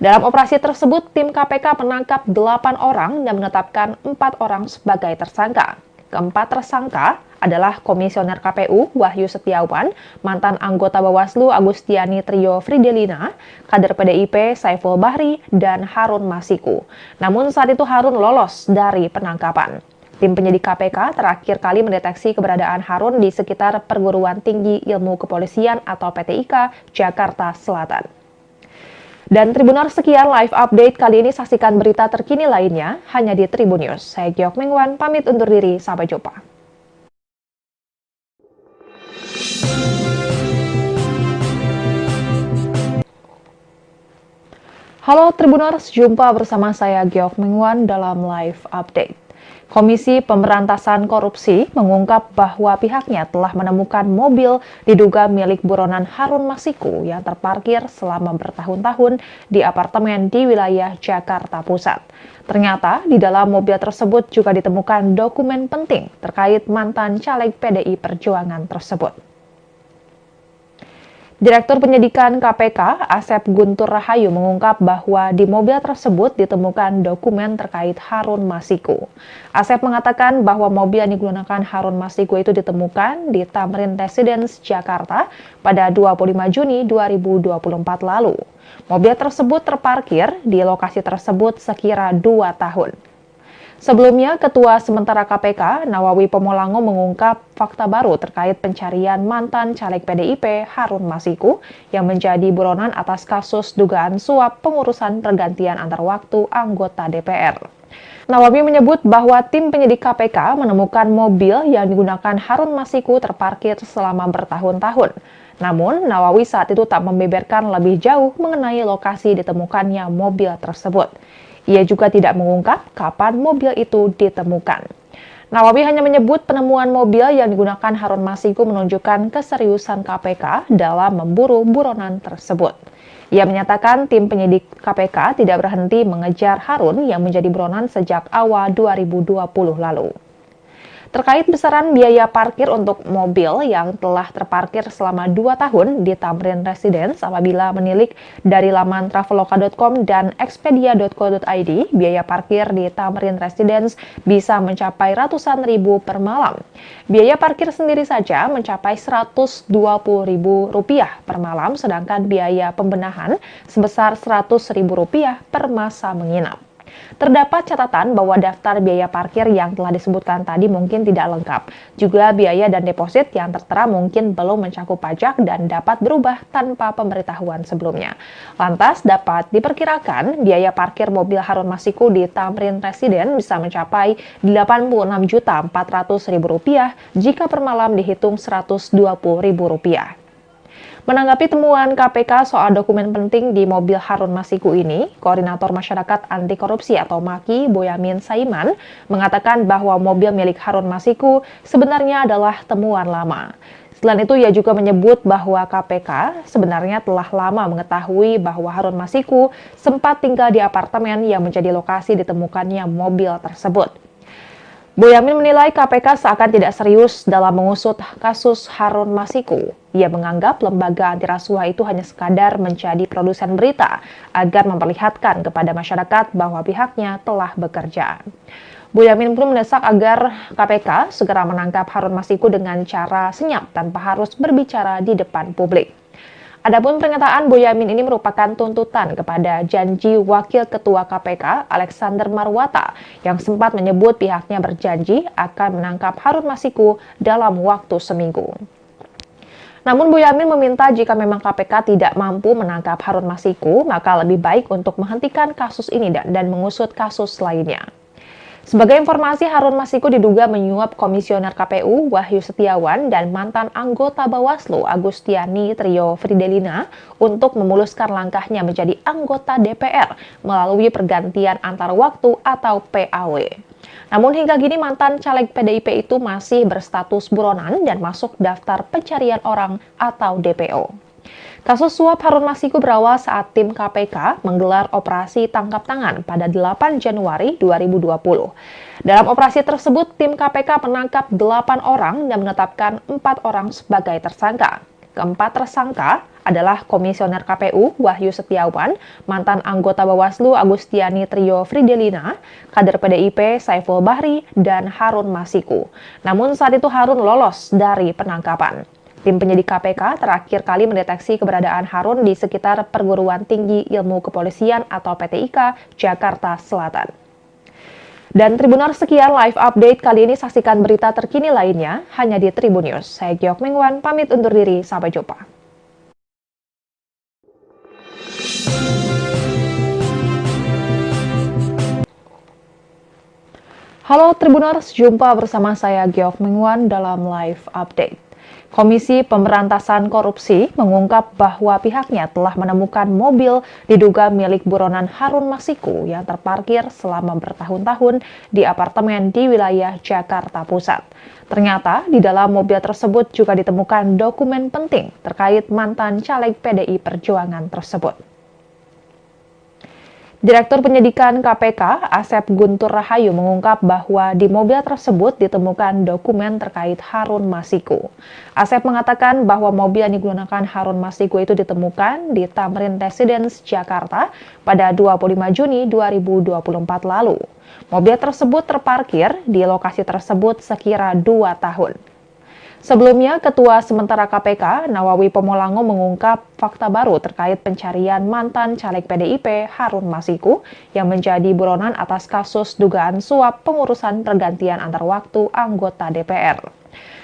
Dalam operasi tersebut, tim KPK menangkap 8 orang dan menetapkan 4 orang sebagai tersangka. Keempat tersangka adalah Komisioner KPU Wahyu Setiawan, mantan anggota Bawaslu Agustiani Trio Fridelina, kader PDIP Saiful Bahri, dan Harun Masiku. Namun saat itu Harun lolos dari penangkapan. Tim penyidik KPK terakhir kali mendeteksi keberadaan Harun di sekitar Perguruan Tinggi Ilmu Kepolisian atau PTIK, Jakarta Selatan. Dan Tribuners, sekian live update kali ini. Saksikan berita terkini lainnya hanya di Tribun News. Saya Giok Mengwan, pamit undur diri. Sampai jumpa. Halo Tribuners, jumpa bersama saya Giok Mengwan dalam live update. Komisi Pemberantasan Korupsi mengungkap bahwa pihaknya telah menemukan mobil diduga milik buronan Harun Masiku yang terparkir selama bertahun-tahun di apartemen di wilayah Jakarta Pusat. Ternyata di dalam mobil tersebut juga ditemukan dokumen penting terkait mantan caleg PDI Perjuangan tersebut. Direktur Penyidikan KPK, Asep Guntur Rahayu mengungkap bahwa di mobil tersebut ditemukan dokumen terkait Harun Masiku. Asep mengatakan bahwa mobil yang digunakan Harun Masiku itu ditemukan di Tamrin Residence, Jakarta pada 25 Juni 2024 lalu. Mobil tersebut terparkir di lokasi tersebut sekira 2 tahun. Sebelumnya, Ketua Sementara KPK, Nawawi Pomolango mengungkap fakta baru terkait pencarian mantan caleg PDIP Harun Masiku yang menjadi buronan atas kasus dugaan suap pengurusan pergantian antar waktu anggota DPR. Nawawi menyebut bahwa tim penyidik KPK menemukan mobil yang digunakan Harun Masiku terparkir selama bertahun-tahun. Namun, Nawawi saat itu tak membeberkan lebih jauh mengenai lokasi ditemukannya mobil tersebut. Ia juga tidak mengungkap kapan mobil itu ditemukan. Nawawi hanya menyebut penemuan mobil yang digunakan Harun Masiku menunjukkan keseriusan KPK dalam memburu buronan tersebut. Ia menyatakan tim penyidik KPK tidak berhenti mengejar Harun yang menjadi buronan sejak awal 2020 lalu. Terkait besaran biaya parkir untuk mobil yang telah terparkir selama 2 tahun di Tamrin Residence, apabila menilik dari laman traveloka.com dan expedia.co.id, biaya parkir di Tamrin Residence bisa mencapai ratusan ribu per malam. Biaya parkir sendiri saja mencapai Rp120.000 per malam, sedangkan biaya pembenahan sebesar Rp100.000 per masa menginap. Terdapat catatan bahwa daftar biaya parkir yang telah disebutkan tadi mungkin tidak lengkap. Juga biaya dan deposit yang tertera mungkin belum mencakup pajak dan dapat berubah tanpa pemberitahuan sebelumnya. Lantas dapat diperkirakan biaya parkir mobil Harun Masiku di Tamrin Residence bisa mencapai Rp86.400.000 jika per malam dihitung Rp120.000. Menanggapi temuan KPK soal dokumen penting di mobil Harun Masiku ini, Koordinator Masyarakat Anti Korupsi atau MAKI, Boyamin Saiman, mengatakan bahwa mobil milik Harun Masiku sebenarnya adalah temuan lama. Selain itu, ia juga menyebut bahwa KPK sebenarnya telah lama mengetahui bahwa Harun Masiku sempat tinggal di apartemen yang menjadi lokasi ditemukannya mobil tersebut. Boyamin menilai KPK seakan tidak serius dalam mengusut kasus Harun Masiku. Ia menganggap lembaga anti rasuah itu hanya sekadar menjadi produsen berita agar memperlihatkan kepada masyarakat bahwa pihaknya telah bekerja. Boyamin pun mendesak agar KPK segera menangkap Harun Masiku dengan cara senyap tanpa harus berbicara di depan publik. Adapun pernyataan Boyamin ini merupakan tuntutan kepada janji Wakil Ketua KPK Alexander Marwata yang sempat menyebut pihaknya berjanji akan menangkap Harun Masiku dalam waktu seminggu. Namun Boyamin meminta jika memang KPK tidak mampu menangkap Harun Masiku, maka lebih baik untuk menghentikan kasus ini dan mengusut kasus lainnya. Sebagai informasi, Harun Masiku diduga menyuap Komisioner KPU Wahyu Setiawan dan mantan anggota Bawaslu Agustiani Trio Fridelina untuk memuluskan langkahnya menjadi anggota DPR melalui pergantian antar waktu atau PAW. Namun hingga kini mantan caleg PDIP itu masih berstatus buronan dan masuk daftar pencarian orang atau DPO. Kasus suap Harun Masiku berawal saat tim KPK menggelar operasi tangkap tangan pada 8 Januari 2020. Dalam operasi tersebut, tim KPK menangkap 8 orang dan menetapkan 4 orang sebagai tersangka. Keempat tersangka adalah Komisioner KPU Wahyu Setiawan, mantan anggota Bawaslu Agustiani Trio Fridelina, kader PDIP Saiful Bahri, dan Harun Masiku. Namun saat itu Harun lolos dari penangkapan. Tim penyidik KPK terakhir kali mendeteksi keberadaan Harun di sekitar Perguruan Tinggi Ilmu Kepolisian atau PTIK, Jakarta Selatan. Dan Tribuners, sekian live update kali ini. Saksikan berita terkini lainnya hanya di Tribun News. Saya Giok Mengwan, pamit undur diri. Sampai jumpa. Halo Tribuners, jumpa bersama saya Giok Mengwan dalam live update. Komisi Pemberantasan Korupsi mengungkap bahwa pihaknya telah menemukan mobil diduga milik buronan Harun Masiku yang terparkir selama bertahun-tahun di apartemen di wilayah Jakarta Pusat. Ternyata di dalam mobil tersebut juga ditemukan dokumen penting terkait mantan caleg PDI Perjuangan tersebut. Direktur Penyidikan KPK, Asep Guntur Rahayu mengungkap bahwa di mobil tersebut ditemukan dokumen terkait Harun Masiku. Asep mengatakan bahwa mobil yang digunakan Harun Masiku itu ditemukan di Tamrin Residence, Jakarta pada 25 Juni 2024 lalu. Mobil tersebut terparkir di lokasi tersebut sekira 2 tahun. Sebelumnya, Ketua Sementara KPK, Nawawi Pomolango mengungkap fakta baru terkait pencarian mantan caleg PDIP Harun Masiku yang menjadi buronan atas kasus dugaan suap pengurusan pergantian antar waktu anggota DPR.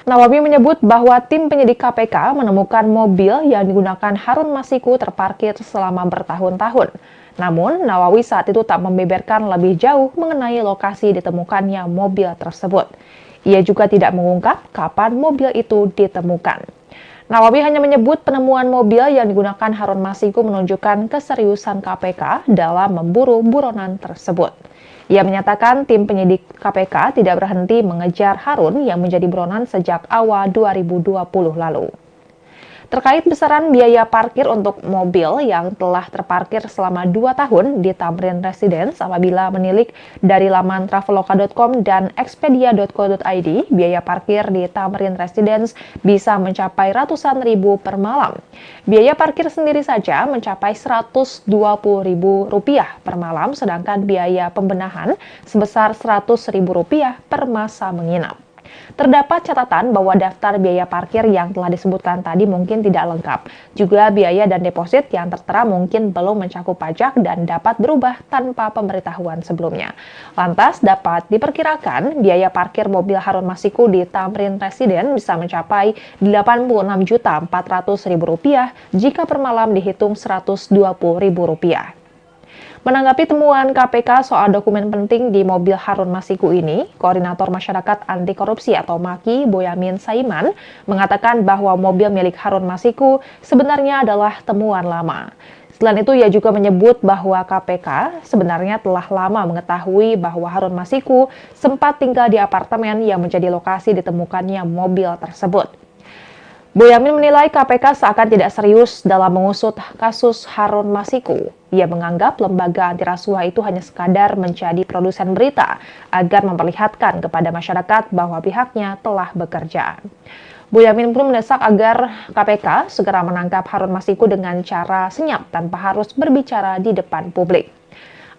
Nawawi menyebut bahwa tim penyidik KPK menemukan mobil yang digunakan Harun Masiku terparkir selama bertahun-tahun. Namun, Nawawi saat itu tak membeberkan lebih jauh mengenai lokasi ditemukannya mobil tersebut. Ia juga tidak mengungkap kapan mobil itu ditemukan. Nawawi hanya menyebut penemuan mobil yang digunakan Harun Masiku menunjukkan keseriusan KPK dalam memburu buronan tersebut. Ia menyatakan tim penyidik KPK tidak berhenti mengejar Harun yang menjadi buronan sejak awal 2020 lalu. Terkait besaran biaya parkir untuk mobil yang telah terparkir selama 2 tahun di Tamrin Residence apabila menilik dari laman traveloka.com dan expedia.co.id, biaya parkir di Tamrin Residence bisa mencapai ratusan ribu per malam. Biaya parkir sendiri saja mencapai Rp120.000 per malam, sedangkan biaya pembenahan sebesar Rp100.000 per masa menginap. Terdapat catatan bahwa daftar biaya parkir yang telah disebutkan tadi mungkin tidak lengkap. Juga biaya dan deposit yang tertera mungkin belum mencakup pajak dan dapat berubah tanpa pemberitahuan sebelumnya. Lantas dapat diperkirakan biaya parkir mobil Harun Masiku di Tamrin Residence bisa mencapai Rp86.400.000 jika per malam dihitung Rp120.000. Menanggapi temuan KPK soal dokumen penting di mobil Harun Masiku ini, Koordinator Masyarakat Anti Korupsi atau MAKI, Boyamin Saiman, mengatakan bahwa mobil milik Harun Masiku sebenarnya adalah temuan lama. Selain itu, ia juga menyebut bahwa KPK sebenarnya telah lama mengetahui bahwa Harun Masiku sempat tinggal di apartemen yang menjadi lokasi ditemukannya mobil tersebut. Boyamin menilai KPK seakan tidak serius dalam mengusut kasus Harun Masiku. Ia menganggap lembaga anti rasuah itu hanya sekadar menjadi produsen berita agar memperlihatkan kepada masyarakat bahwa pihaknya telah bekerja. Boyamin pun mendesak agar KPK segera menangkap Harun Masiku dengan cara senyap tanpa harus berbicara di depan publik.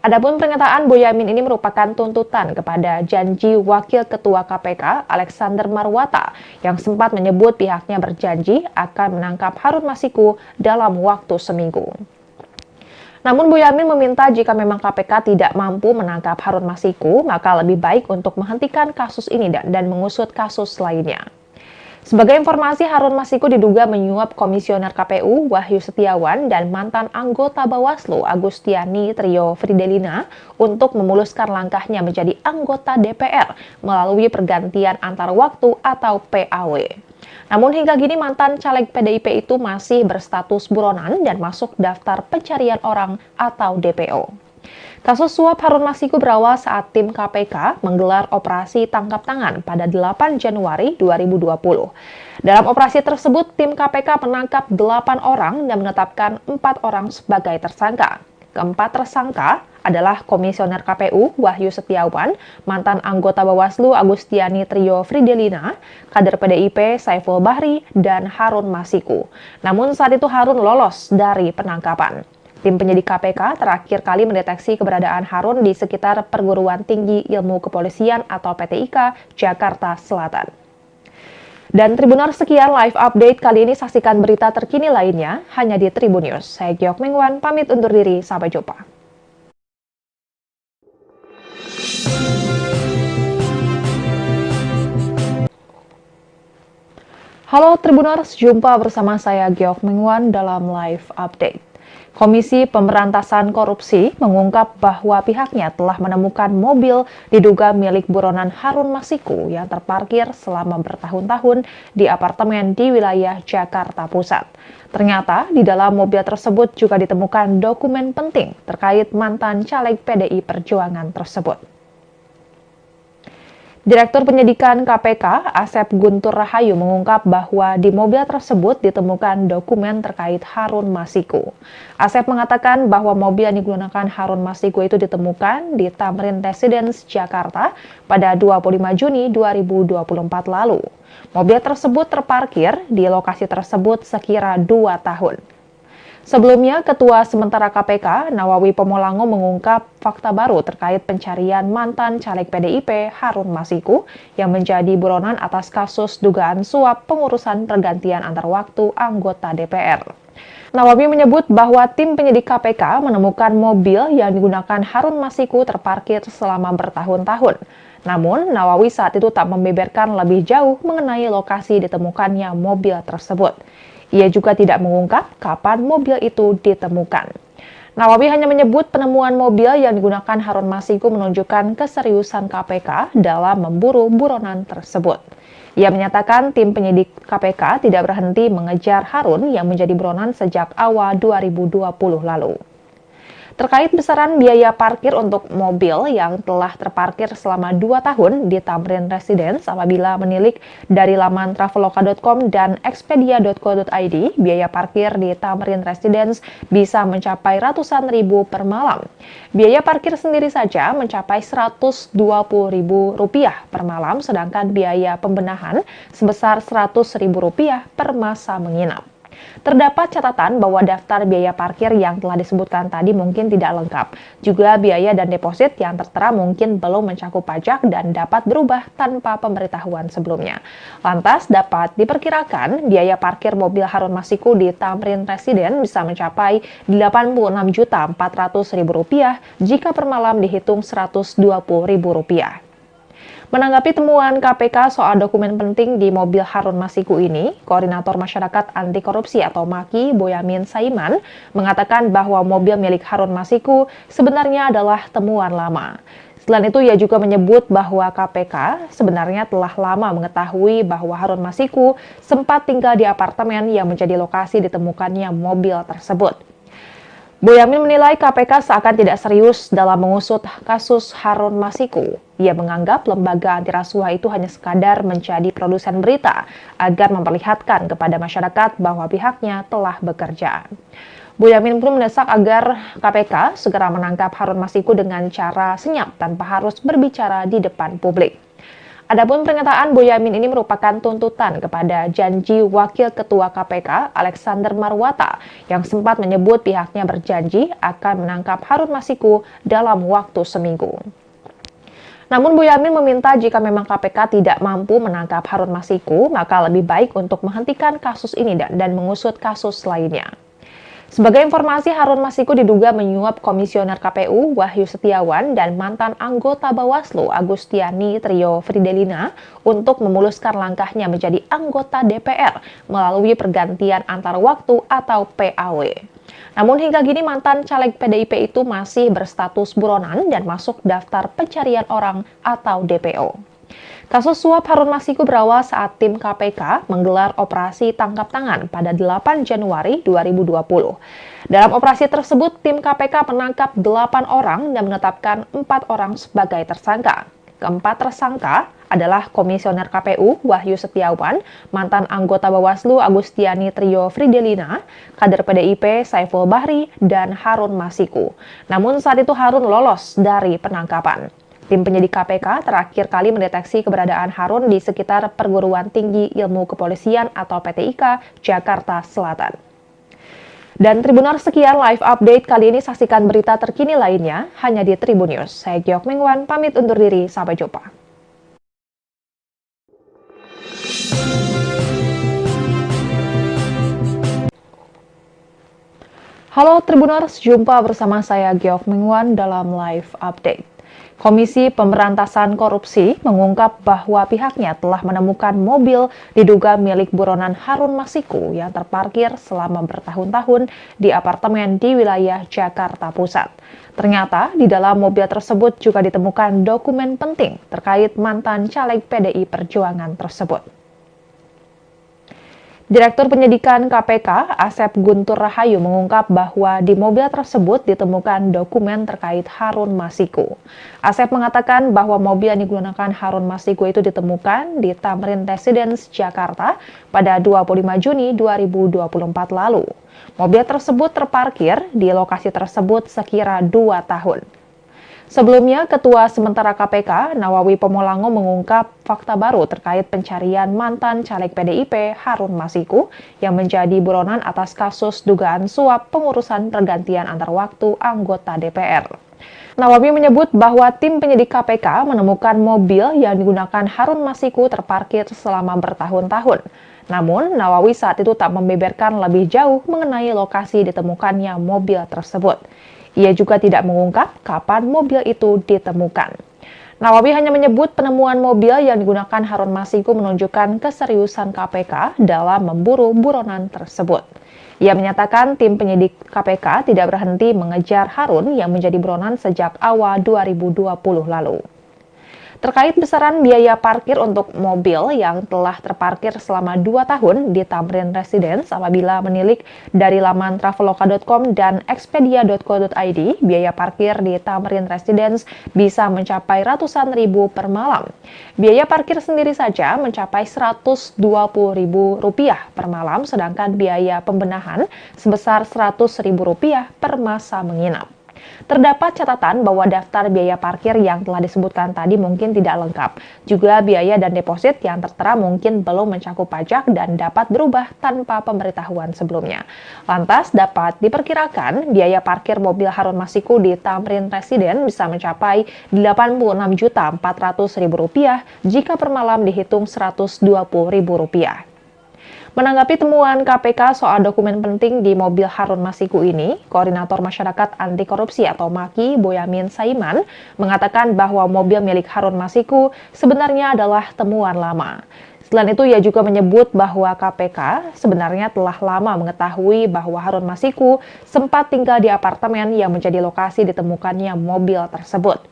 Adapun pernyataan Boyamin ini merupakan tuntutan kepada janji Wakil Ketua KPK Alexander Marwata yang sempat menyebut pihaknya berjanji akan menangkap Harun Masiku dalam waktu seminggu. Namun Boyamin meminta jika memang KPK tidak mampu menangkap Harun Masiku, maka lebih baik untuk menghentikan kasus ini dan mengusut kasus lainnya. Sebagai informasi, Harun Masiku diduga menyuap Komisioner KPU Wahyu Setiawan dan mantan anggota Bawaslu Agustiani Trio Fridelina untuk memuluskan langkahnya menjadi anggota DPR melalui pergantian antar waktu atau PAW. Namun hingga kini mantan caleg PDIP itu masih berstatus buronan dan masuk daftar pencarian orang atau DPO. Kasus suap Harun Masiku berawal saat tim KPK menggelar operasi tangkap tangan pada 8 Januari 2020. Dalam operasi tersebut, tim KPK menangkap 8 orang dan menetapkan 4 orang sebagai tersangka. Keempat tersangka adalah Komisioner KPU Wahyu Setiawan, mantan anggota Bawaslu Agustiani Trio Fridelina, kader PDIP Saiful Bahri, dan Harun Masiku. Namun saat itu Harun lolos dari penangkapan. Tim penyidik KPK terakhir kali mendeteksi keberadaan Harun di sekitar Perguruan Tinggi Ilmu Kepolisian atau PTIK, Jakarta Selatan. Dan Tribuners, sekian live update kali ini. Saksikan berita terkini lainnya hanya di Tribun News. Saya Giok Mingwan, pamit undur diri. Sampai jumpa. Halo Tribuners, jumpa bersama saya Giok Mingwan dalam live update. Komisi Pemberantasan Korupsi mengungkap bahwa pihaknya telah menemukan mobil diduga milik buronan Harun Masiku yang terparkir selama bertahun-tahun di apartemen di wilayah Jakarta Pusat. Ternyata di dalam mobil tersebut juga ditemukan dokumen penting terkait mantan caleg PDI Perjuangan tersebut. Direktur Penyidikan KPK, Asep Guntur Rahayu mengungkap bahwa di mobil tersebut ditemukan dokumen terkait Harun Masiku. Asep mengatakan bahwa mobil yang digunakan Harun Masiku itu ditemukan di Tamrin Residence, Jakarta pada 25 Juni 2024 lalu. Mobil tersebut terparkir di lokasi tersebut sekira 2 tahun. Sebelumnya, Ketua Sementara KPK, Nawawi Pomolango mengungkap fakta baru terkait pencarian mantan caleg PDIP Harun Masiku yang menjadi buronan atas kasus dugaan suap pengurusan pergantian antar waktu anggota DPR. Nawawi menyebut bahwa tim penyidik KPK menemukan mobil yang digunakan Harun Masiku terparkir selama bertahun-tahun. Namun, Nawawi saat itu tak membeberkan lebih jauh mengenai lokasi ditemukannya mobil tersebut. Ia juga tidak mengungkap kapan mobil itu ditemukan. Nawawi hanya menyebut penemuan mobil yang digunakan Harun Masiku menunjukkan keseriusan KPK dalam memburu buronan tersebut. Ia menyatakan tim penyidik KPK tidak berhenti mengejar Harun yang menjadi buronan sejak awal 2020 lalu. Terkait besaran biaya parkir untuk mobil yang telah terparkir selama 2 tahun di Tamrin Residence apabila menilik dari laman traveloka.com dan expedia.co.id, biaya parkir di Tamrin Residence bisa mencapai ratusan ribu per malam. Biaya parkir sendiri saja mencapai Rp120.000 per malam, sedangkan biaya pembenahan sebesar Rp100.000 per masa menginap. Terdapat catatan bahwa daftar biaya parkir yang telah disebutkan tadi mungkin tidak lengkap. Juga biaya dan deposit yang tertera mungkin belum mencakup pajak dan dapat berubah tanpa pemberitahuan sebelumnya. Lantas dapat diperkirakan biaya parkir mobil Harun Masiku di Tamrin Residence bisa mencapai Rp86.400.000 jika per malam dihitung Rp120.000. Menanggapi temuan KPK soal dokumen penting di mobil Harun Masiku ini, Koordinator Masyarakat Anti Korupsi atau MAKI, Boyamin Saiman, mengatakan bahwa mobil milik Harun Masiku sebenarnya adalah temuan lama. Selain itu, ia juga menyebut bahwa KPK sebenarnya telah lama mengetahui bahwa Harun Masiku sempat tinggal di apartemen yang menjadi lokasi ditemukannya mobil tersebut. Boyamin menilai KPK seakan tidak serius dalam mengusut kasus Harun Masiku. Ia menganggap lembaga anti rasuah itu hanya sekadar menjadi produsen berita agar memperlihatkan kepada masyarakat bahwa pihaknya telah bekerja. Boyamin pun mendesak agar KPK segera menangkap Harun Masiku dengan cara senyap tanpa harus berbicara di depan publik. Adapun pernyataan Boyamin ini merupakan tuntutan kepada janji Wakil Ketua KPK Alexander Marwata yang sempat menyebut pihaknya berjanji akan menangkap Harun Masiku dalam waktu seminggu. Namun Boyamin meminta jika memang KPK tidak mampu menangkap Harun Masiku, maka lebih baik untuk menghentikan kasus ini dan mengusut kasus lainnya. Sebagai informasi, Harun Masiku diduga menyuap Komisioner KPU Wahyu Setiawan dan mantan anggota Bawaslu Agustiani Trio Fridelina untuk memuluskan langkahnya menjadi anggota DPR melalui pergantian antar waktu atau PAW. Namun hingga kini mantan caleg PDIP itu masih berstatus buronan dan masuk daftar pencarian orang atau DPO. Kasus suap Harun Masiku berawal saat tim KPK menggelar operasi tangkap tangan pada 8 Januari 2020. Dalam operasi tersebut, tim KPK menangkap 8 orang dan menetapkan 4 orang sebagai tersangka. Keempat tersangka adalah Komisioner KPU Wahyu Setiawan, mantan anggota Bawaslu Agustiani Trio Fridelina, kader PDIP Saiful Bahri, dan Harun Masiku. Namun saat itu Harun lolos dari penangkapan. Tim penyidik KPK terakhir kali mendeteksi keberadaan Harun di sekitar Perguruan Tinggi Ilmu Kepolisian atau PTIK, Jakarta Selatan. Dan Tribuners, sekian live update kali ini. Saksikan berita terkini lainnya hanya di Tribun News. Saya Giok Mengwan, pamit undur diri. Sampai jumpa. Halo Tribuners, jumpa bersama saya Giok Mengwan dalam live update. Komisi Pemberantasan Korupsi mengungkap bahwa pihaknya telah menemukan mobil diduga milik buronan Harun Masiku yang terparkir selama bertahun-tahun di apartemen di wilayah Jakarta Pusat. Ternyata di dalam mobil tersebut juga ditemukan dokumen penting terkait mantan caleg PDI Perjuangan tersebut. Direktur Penyidikan KPK, Asep Guntur Rahayu mengungkap bahwa di mobil tersebut ditemukan dokumen terkait Harun Masiku. Asep mengatakan bahwa mobil yang digunakan Harun Masiku itu ditemukan di Tamrin Residence, Jakarta pada 25 Juni 2024 lalu. Mobil tersebut terparkir di lokasi tersebut sekira 2 tahun. Sebelumnya, Ketua Sementara KPK, Nawawi Pomolango mengungkap fakta baru terkait pencarian mantan caleg PDIP Harun Masiku yang menjadi buronan atas kasus dugaan suap pengurusan pergantian antar waktu anggota DPR. Nawawi menyebut bahwa tim penyidik KPK menemukan mobil yang digunakan Harun Masiku terparkir selama bertahun-tahun. Namun, Nawawi saat itu tak membeberkan lebih jauh mengenai lokasi ditemukannya mobil tersebut. Ia juga tidak mengungkap kapan mobil itu ditemukan. Nawawi hanya menyebut penemuan mobil yang digunakan Harun Masiku menunjukkan keseriusan KPK dalam memburu buronan tersebut. Ia menyatakan tim penyidik KPK tidak berhenti mengejar Harun yang menjadi buronan sejak awal 2020 lalu. Terkait besaran biaya parkir untuk mobil yang telah terparkir selama 2 tahun di Tamrin Residence, apabila menilik dari laman traveloka.com dan expedia.co.id, biaya parkir di Tamrin Residence bisa mencapai ratusan ribu per malam. Biaya parkir sendiri saja mencapai Rp120.000 per malam, sedangkan biaya pembenahan sebesar Rp100.000 per masa menginap. Terdapat catatan bahwa daftar biaya parkir yang telah disebutkan tadi mungkin tidak lengkap. Juga biaya dan deposit yang tertera mungkin belum mencakup pajak dan dapat berubah tanpa pemberitahuan sebelumnya. Lantas dapat diperkirakan biaya parkir mobil Harun Masiku di Tamrin Residence bisa mencapai Rp86.400.000 jika per malam dihitung Rp120.000. Menanggapi temuan KPK soal dokumen penting di mobil Harun Masiku ini, Koordinator Masyarakat Anti Korupsi atau MAKI, Boyamin Saiman, mengatakan bahwa mobil milik Harun Masiku sebenarnya adalah temuan lama. Selain itu, ia juga menyebut bahwa KPK sebenarnya telah lama mengetahui bahwa Harun Masiku sempat tinggal di apartemen yang menjadi lokasi ditemukannya mobil tersebut.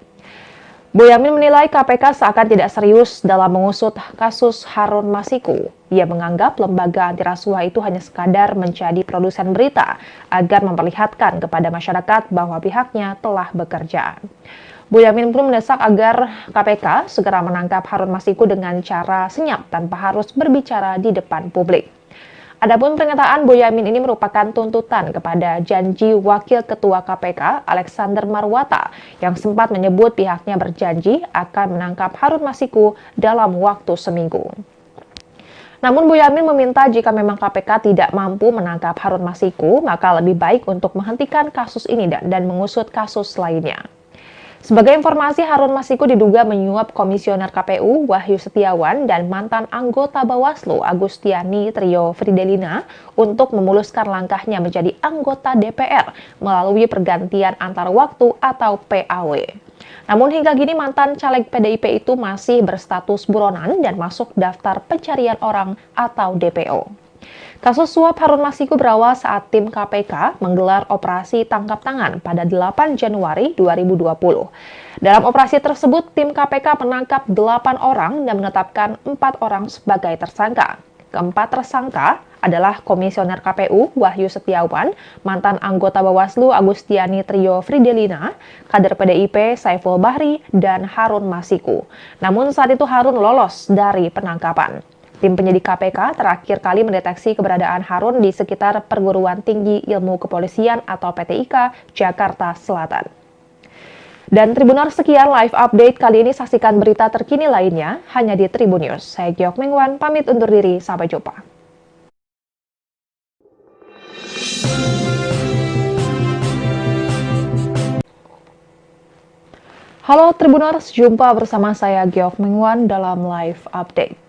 Boyamin menilai KPK seakan tidak serius dalam mengusut kasus Harun Masiku. Ia menganggap lembaga anti rasuah itu hanya sekadar menjadi produsen berita agar memperlihatkan kepada masyarakat bahwa pihaknya telah bekerja. Boyamin pun mendesak agar KPK segera menangkap Harun Masiku dengan cara senyap tanpa harus berbicara di depan publik. Adapun pernyataan Boyamin ini merupakan tuntutan kepada janji Wakil Ketua KPK Alexander Marwata yang sempat menyebut pihaknya berjanji akan menangkap Harun Masiku dalam waktu seminggu. Namun Boyamin meminta jika memang KPK tidak mampu menangkap Harun Masiku, maka lebih baik untuk menghentikan kasus ini dan mengusut kasus lainnya. Sebagai informasi, Harun Masiku diduga menyuap Komisioner KPU Wahyu Setiawan dan mantan anggota Bawaslu Agustiani Trio Fridelina untuk memuluskan langkahnya menjadi anggota DPR melalui pergantian antar waktu atau PAW. Namun hingga kini mantan caleg PDIP itu masih berstatus buronan dan masuk daftar pencarian orang atau DPO. Kasus suap Harun Masiku berawal saat tim KPK menggelar operasi tangkap tangan pada 8 Januari 2020. Dalam operasi tersebut, tim KPK menangkap 8 orang dan menetapkan 4 orang sebagai tersangka. Keempat tersangka adalah Komisioner KPU Wahyu Setiawan, mantan anggota Bawaslu Agustiani Trio Fridelina, kader PDIP Saiful Bahri, dan Harun Masiku. Namun saat itu Harun lolos dari penangkapan. Tim penyidik KPK terakhir kali mendeteksi keberadaan Harun di sekitar Perguruan Tinggi Ilmu Kepolisian atau PTIK, Jakarta Selatan. Dan Tribuners, sekian live update kali ini. Saksikan berita terkini lainnya hanya di Tribun News. Saya Giok Mengwan, pamit undur diri. Sampai jumpa. Halo Tribuners, jumpa bersama saya Giok Mengwan dalam live update.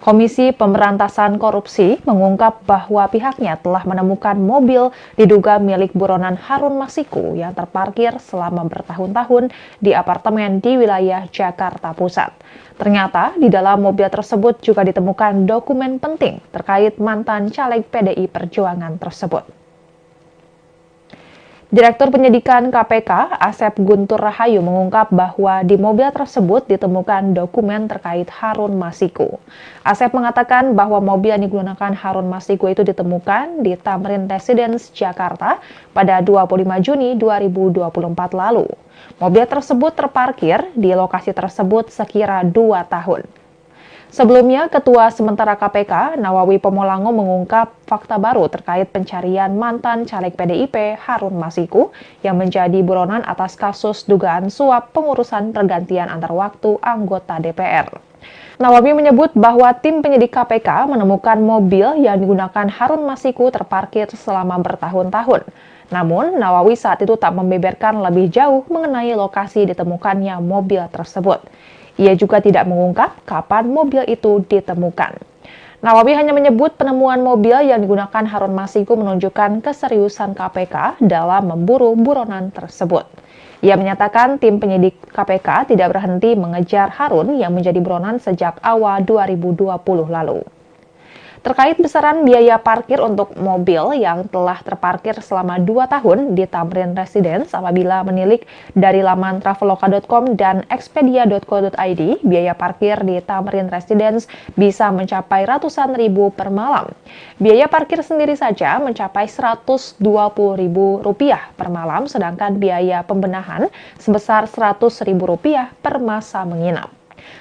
Komisi Pemberantasan Korupsi mengungkap bahwa pihaknya telah menemukan mobil diduga milik buronan Harun Masiku yang terparkir selama bertahun-tahun di apartemen di wilayah Jakarta Pusat. Ternyata di dalam mobil tersebut juga ditemukan dokumen penting terkait mantan caleg PDI Perjuangan tersebut. Direktur Penyidikan KPK, Asep Guntur Rahayu mengungkap bahwa di mobil tersebut ditemukan dokumen terkait Harun Masiku. Asep mengatakan bahwa mobil yang digunakan Harun Masiku itu ditemukan di Tamrin Residence, Jakarta pada 25 Juni 2024 lalu. Mobil tersebut terparkir di lokasi tersebut sekira 2 tahun. Sebelumnya, Ketua Sementara KPK, Nawawi Pomolango mengungkap fakta baru terkait pencarian mantan caleg PDIP Harun Masiku yang menjadi buronan atas kasus dugaan suap pengurusan pergantian antar waktu anggota DPR. Nawawi menyebut bahwa tim penyidik KPK menemukan mobil yang digunakan Harun Masiku terparkir selama bertahun-tahun. Namun, Nawawi saat itu tak membeberkan lebih jauh mengenai lokasi ditemukannya mobil tersebut. Ia juga tidak mengungkap kapan mobil itu ditemukan. Nawawi hanya menyebut penemuan mobil yang digunakan Harun Masiku menunjukkan keseriusan KPK dalam memburu buronan tersebut. Ia menyatakan tim penyidik KPK tidak berhenti mengejar Harun yang menjadi buronan sejak awal 2020 lalu. Terkait besaran biaya parkir untuk mobil yang telah terparkir selama 2 tahun di Tamrin Residence apabila menilik dari laman traveloka.com dan expedia.co.id, biaya parkir di Tamrin Residence bisa mencapai ratusan ribu per malam. Biaya parkir sendiri saja mencapai Rp120.000 per malam, sedangkan biaya pembenahan sebesar Rp100.000 per masa menginap.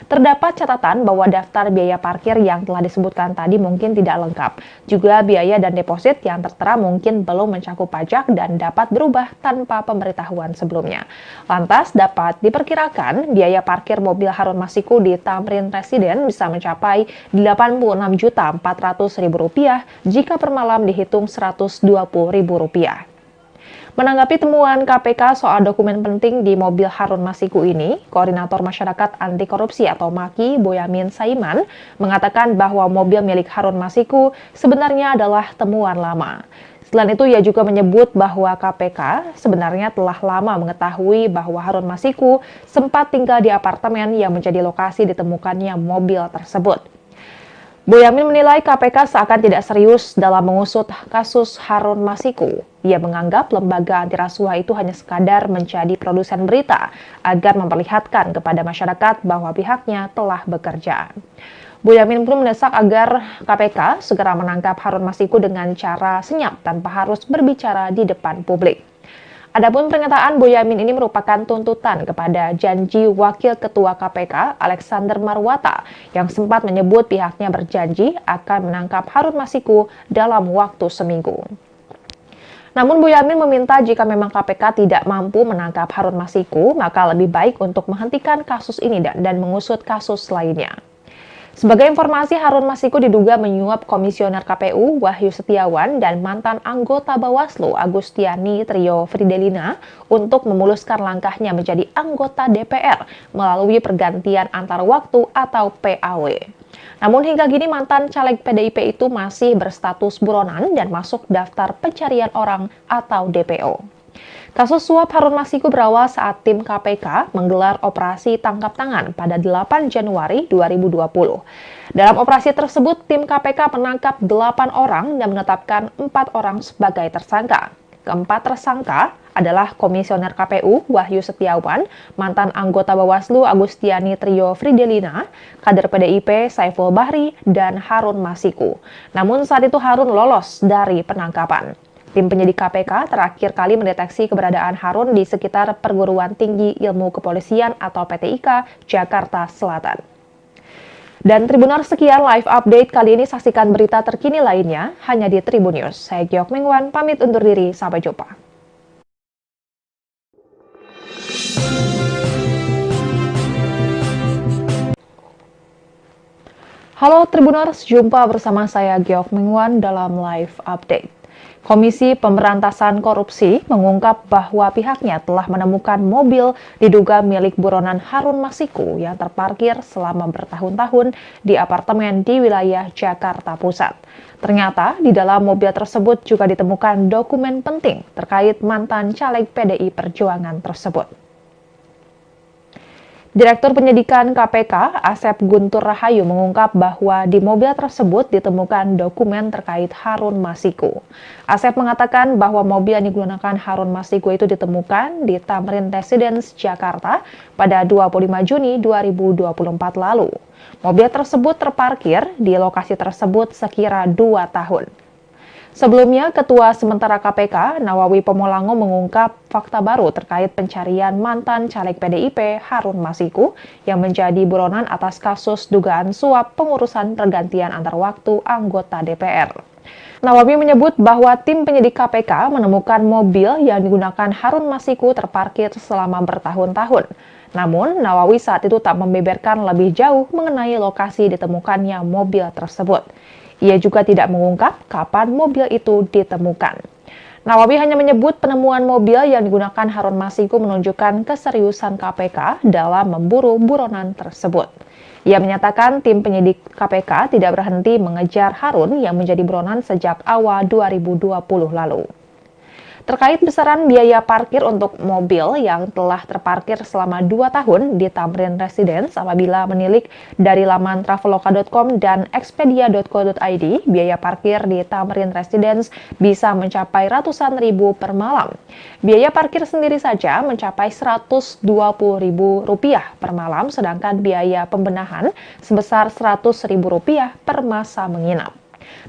Terdapat catatan bahwa daftar biaya parkir yang telah disebutkan tadi mungkin tidak lengkap. Juga biaya dan deposit yang tertera mungkin belum mencakup pajak dan dapat berubah tanpa pemberitahuan sebelumnya. Lantas dapat diperkirakan biaya parkir mobil Harun Masiku di Tamrin Residence bisa mencapai Rp86.400.000 jika per malam dihitung Rp120.000. Menanggapi temuan KPK soal dokumen penting di mobil Harun Masiku ini, Koordinator Masyarakat Anti Korupsi atau MAKI, Boyamin Saiman, mengatakan bahwa mobil milik Harun Masiku sebenarnya adalah temuan lama. Selain itu, ia juga menyebut bahwa KPK sebenarnya telah lama mengetahui bahwa Harun Masiku sempat tinggal di apartemen yang menjadi lokasi ditemukannya mobil tersebut. Boyamin menilai KPK seakan tidak serius dalam mengusut kasus Harun Masiku. Ia menganggap lembaga anti rasuah itu hanya sekadar menjadi produsen berita agar memperlihatkan kepada masyarakat bahwa pihaknya telah bekerja. Boyamin pun mendesak agar KPK segera menangkap Harun Masiku dengan cara senyap tanpa harus berbicara di depan publik. Adapun pernyataan Boyamin ini merupakan tuntutan kepada janji Wakil Ketua KPK Alexander Marwata yang sempat menyebut pihaknya berjanji akan menangkap Harun Masiku dalam waktu seminggu. Namun Boyamin meminta jika memang KPK tidak mampu menangkap Harun Masiku, maka lebih baik untuk menghentikan kasus ini dan mengusut kasus lainnya. Sebagai informasi, Harun Masiku diduga menyuap Komisioner KPU Wahyu Setiawan dan mantan anggota Bawaslu Agustiani Trio Fridelina untuk memuluskan langkahnya menjadi anggota DPR melalui pergantian antar waktu atau PAW. Namun hingga kini mantan caleg PDIP itu masih berstatus buronan dan masuk daftar pencarian orang atau DPO. Kasus suap Harun Masiku berawal saat tim KPK menggelar operasi tangkap tangan pada 8 Januari 2020. Dalam operasi tersebut, tim KPK menangkap 8 orang dan menetapkan 4 orang sebagai tersangka. Keempat tersangka adalah Komisioner KPU Wahyu Setiawan, mantan anggota Bawaslu Agustiani Trio Fridelina, kader PDIP Saiful Bahri, dan Harun Masiku. Namun saat itu Harun lolos dari penangkapan. Tim penyidik KPK terakhir kali mendeteksi keberadaan Harun di sekitar Perguruan Tinggi Ilmu Kepolisian atau PTIK, Jakarta Selatan. Dan Tribuners, sekian live update kali ini. Saksikan berita terkini lainnya hanya di Tribun News. Saya Giok Mengwan, pamit undur diri. Sampai jumpa. Halo Tribuners, jumpa bersama saya Giok Mengwan dalam live update. Komisi Pemberantasan Korupsi mengungkap bahwa pihaknya telah menemukan mobil diduga milik buronan Harun Masiku yang terparkir selama bertahun-tahun di apartemen di wilayah Jakarta Pusat. Ternyata di dalam mobil tersebut juga ditemukan dokumen penting terkait mantan caleg PDI Perjuangan tersebut. Direktur Penyidikan KPK, Asep Guntur Rahayu, mengungkap bahwa di mobil tersebut ditemukan dokumen terkait Harun Masiku. Asep mengatakan bahwa mobil yang digunakan Harun Masiku itu ditemukan di Tamrin Residence, Jakarta pada 25 Juni 2024 lalu. Mobil tersebut terparkir di lokasi tersebut sekira 2 tahun. Sebelumnya, Ketua Sementara KPK, Nawawi Pomolango, mengungkap fakta baru terkait pencarian mantan caleg PDIP Harun Masiku yang menjadi buronan atas kasus dugaan suap pengurusan pergantian antar waktu anggota DPR. Nawawi menyebut bahwa tim penyidik KPK menemukan mobil yang digunakan Harun Masiku terparkir selama bertahun-tahun. Namun, Nawawi saat itu tak membeberkan lebih jauh mengenai lokasi ditemukannya mobil tersebut. Ia juga tidak mengungkap kapan mobil itu ditemukan. Nawawi hanya menyebut penemuan mobil yang digunakan Harun Masiku menunjukkan keseriusan KPK dalam memburu buronan tersebut. Ia menyatakan tim penyidik KPK tidak berhenti mengejar Harun yang menjadi buronan sejak awal 2020 lalu. Terkait besaran biaya parkir untuk mobil yang telah terparkir selama 2 tahun di Tamrin Residence, apabila menilik dari laman traveloka.com dan expedia.co.id, biaya parkir di Tamrin Residence bisa mencapai ratusan ribu per malam. Biaya parkir sendiri saja mencapai Rp120.000 per malam, sedangkan biaya pembenahan sebesar Rp100.000 per masa menginap.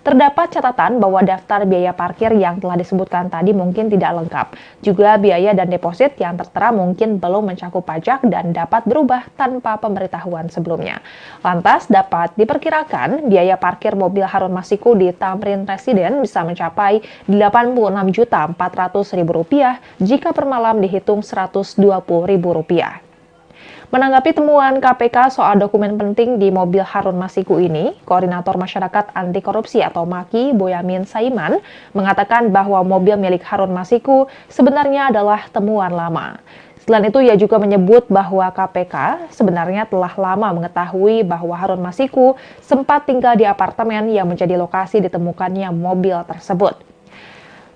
Terdapat catatan bahwa daftar biaya parkir yang telah disebutkan tadi mungkin tidak lengkap. Juga biaya dan deposit yang tertera mungkin belum mencakup pajak dan dapat berubah tanpa pemberitahuan sebelumnya. Lantas dapat diperkirakan biaya parkir mobil Harun Masiku di Tamrin Residence bisa mencapai Rp86.400.000 jika per malam dihitung Rp120.000. Menanggapi temuan KPK soal dokumen penting di mobil Harun Masiku ini, Koordinator Masyarakat Anti Korupsi atau MAKI, Boyamin Saiman, mengatakan bahwa mobil milik Harun Masiku sebenarnya adalah temuan lama. Selain itu, ia juga menyebut bahwa KPK sebenarnya telah lama mengetahui bahwa Harun Masiku sempat tinggal di apartemen yang menjadi lokasi ditemukannya mobil tersebut.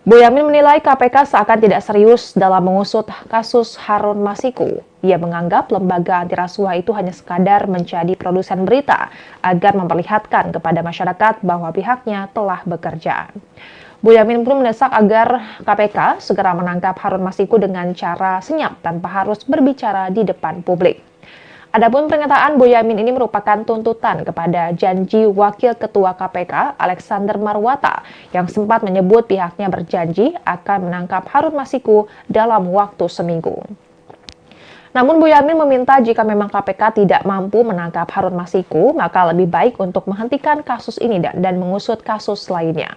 Boyamin menilai KPK seakan tidak serius dalam mengusut kasus Harun Masiku. Ia menganggap lembaga anti rasuah itu hanya sekadar menjadi produsen berita agar memperlihatkan kepada masyarakat bahwa pihaknya telah bekerja. Boyamin pun mendesak agar KPK segera menangkap Harun Masiku dengan cara senyap tanpa harus berbicara di depan publik. Adapun pernyataan Boyamin ini merupakan tuntutan kepada janji Wakil Ketua KPK Alexander Marwata yang sempat menyebut pihaknya berjanji akan menangkap Harun Masiku dalam waktu seminggu. Namun Boyamin meminta jika memang KPK tidak mampu menangkap Harun Masiku, maka lebih baik untuk menghentikan kasus ini dan mengusut kasus lainnya.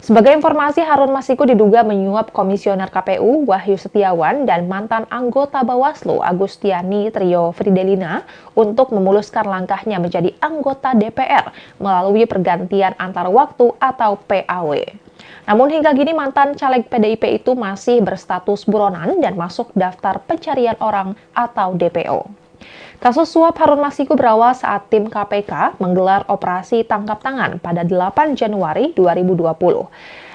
Sebagai informasi, Harun Masiku diduga menyuap Komisioner KPU Wahyu Setiawan dan mantan anggota Bawaslu Agustiani Trio Fridelina untuk memuluskan langkahnya menjadi anggota DPR melalui pergantian antar waktu atau PAW. Namun hingga kini mantan caleg PDIP itu masih berstatus buronan dan masuk daftar pencarian orang atau DPO. Kasus suap Harun Masiku berawal saat tim KPK menggelar operasi tangkap tangan pada 8 Januari 2020.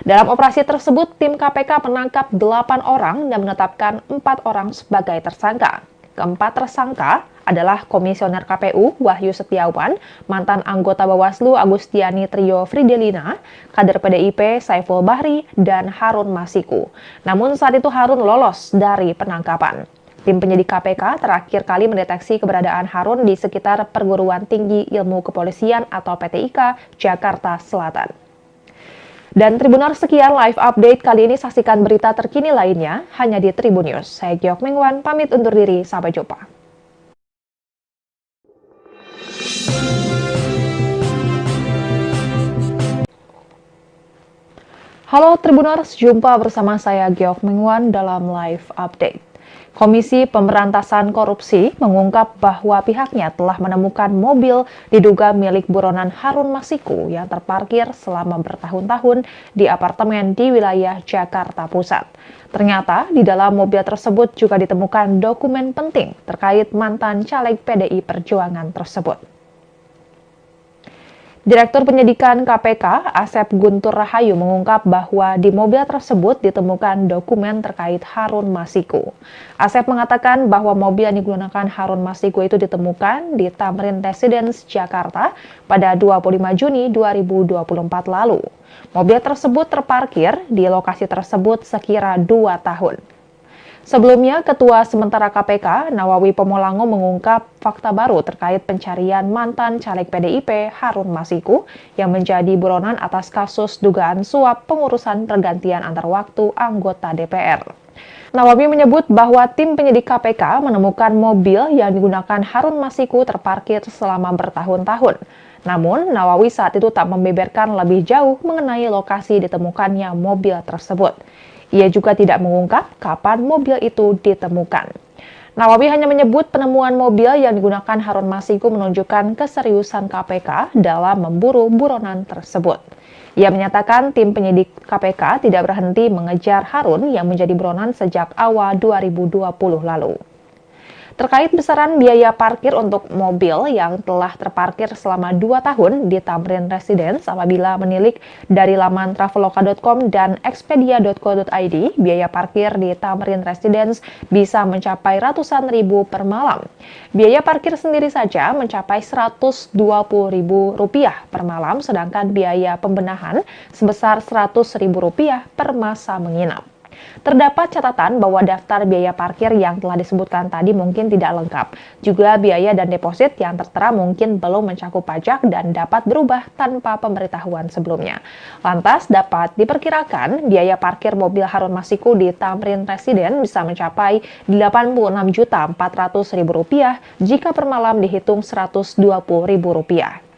Dalam operasi tersebut, tim KPK menangkap 8 orang dan menetapkan 4 orang sebagai tersangka. Keempat tersangka adalah Komisioner KPU Wahyu Setiawan, mantan anggota Bawaslu Agustiani Trio Fridelina, kader PDIP Saiful Bahri, dan Harun Masiku. Namun saat itu Harun lolos dari penangkapan. Tim penyidik KPK terakhir kali mendeteksi keberadaan Harun di sekitar Perguruan Tinggi Ilmu Kepolisian atau PTIK, Jakarta Selatan. Dan Tribuners, sekian live update kali ini. Saksikan berita terkini lainnya hanya di Tribun News. Saya Giok Mengwan, pamit undur diri. Sampai jumpa. Halo Tribuners, jumpa bersama saya Giok Mengwan dalam live update. Komisi Pemberantasan Korupsi mengungkap bahwa pihaknya telah menemukan mobil diduga milik buronan Harun Masiku yang terparkir selama bertahun-tahun di apartemen di wilayah Jakarta Pusat. Ternyata di dalam mobil tersebut juga ditemukan dokumen penting terkait mantan caleg PDI Perjuangan tersebut. Direktur Penyidikan KPK, Asep Guntur Rahayu mengungkap bahwa di mobil tersebut ditemukan dokumen terkait Harun Masiku. Asep mengatakan bahwa mobil yang digunakan Harun Masiku itu ditemukan di Tamrin Residence, Jakarta pada 25 Juni 2024 lalu. Mobil tersebut terparkir di lokasi tersebut sekira 2 tahun. Sebelumnya, Ketua Sementara KPK, Nawawi Pomolango mengungkap fakta baru terkait pencarian mantan caleg PDIP Harun Masiku yang menjadi buronan atas kasus dugaan suap pengurusan pergantian antar waktu anggota DPR. Nawawi menyebut bahwa tim penyidik KPK menemukan mobil yang digunakan Harun Masiku terparkir selama bertahun-tahun. Namun, Nawawi saat itu tak membeberkan lebih jauh mengenai lokasi ditemukannya mobil tersebut. Ia juga tidak mengungkap kapan mobil itu ditemukan. Nawawi hanya menyebut penemuan mobil yang digunakan Harun Masiku menunjukkan keseriusan KPK dalam memburu buronan tersebut. Ia menyatakan tim penyidik KPK tidak berhenti mengejar Harun yang menjadi buronan sejak awal 2020 lalu. Terkait besaran biaya parkir untuk mobil yang telah terparkir selama 2 tahun di Tamrin Residence apabila menilik dari laman traveloka.com dan expedia.co.id, biaya parkir di Tamrin Residence bisa mencapai ratusan ribu per malam. Biaya parkir sendiri saja mencapai Rp120.000 per malam, sedangkan biaya pembenahan sebesar Rp100.000 per masa menginap. Terdapat catatan bahwa daftar biaya parkir yang telah disebutkan tadi mungkin tidak lengkap. Juga biaya dan deposit yang tertera mungkin belum mencakup pajak dan dapat berubah tanpa pemberitahuan sebelumnya. Lantas dapat diperkirakan biaya parkir mobil Harun Masiku di Tamrin Residence bisa mencapai Rp86.400.000 jika per malam dihitung Rp120.000.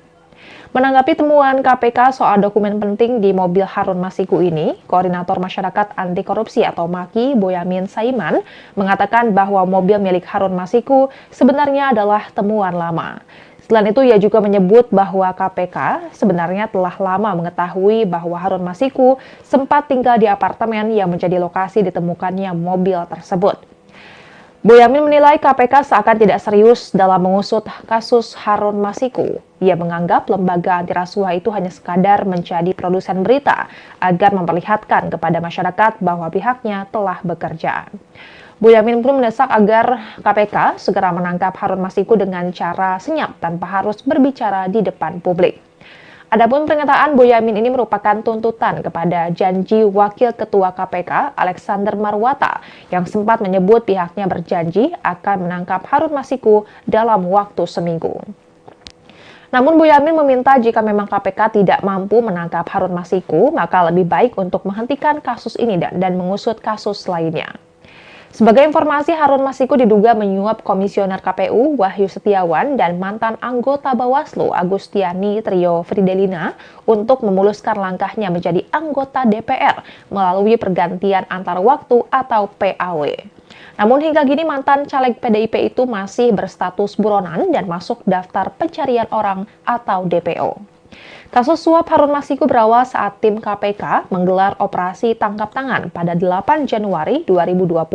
Menanggapi temuan KPK soal dokumen penting di mobil Harun Masiku ini, Koordinator Masyarakat Anti Korupsi atau MAKI, Boyamin Saiman, mengatakan bahwa mobil milik Harun Masiku sebenarnya adalah temuan lama. Selain itu, ia juga menyebut bahwa KPK sebenarnya telah lama mengetahui bahwa Harun Masiku sempat tinggal di apartemen yang menjadi lokasi ditemukannya mobil tersebut. Boyamin menilai KPK seakan tidak serius dalam mengusut kasus Harun Masiku. Ia menganggap lembaga anti rasuah itu hanya sekadar menjadi produsen berita agar memperlihatkan kepada masyarakat bahwa pihaknya telah bekerja. Boyamin pun mendesak agar KPK segera menangkap Harun Masiku dengan cara senyap tanpa harus berbicara di depan publik. Adapun pernyataan Boyamin ini merupakan tuntutan kepada janji Wakil Ketua KPK Alexander Marwata yang sempat menyebut pihaknya berjanji akan menangkap Harun Masiku dalam waktu seminggu. Namun Boyamin meminta jika memang KPK tidak mampu menangkap Harun Masiku, maka lebih baik untuk menghentikan kasus ini dan mengusut kasus lainnya. Sebagai informasi, Harun Masiku diduga menyuap Komisioner KPU Wahyu Setiawan dan mantan anggota Bawaslu Agustiani Trio Fridelina untuk memuluskan langkahnya menjadi anggota DPR melalui pergantian antar waktu atau PAW. Namun hingga kini mantan caleg PDIP itu masih berstatus buronan dan masuk daftar pencarian orang atau DPO. Kasus suap Harun Masiku berawal saat tim KPK menggelar operasi tangkap tangan pada 8 Januari 2020.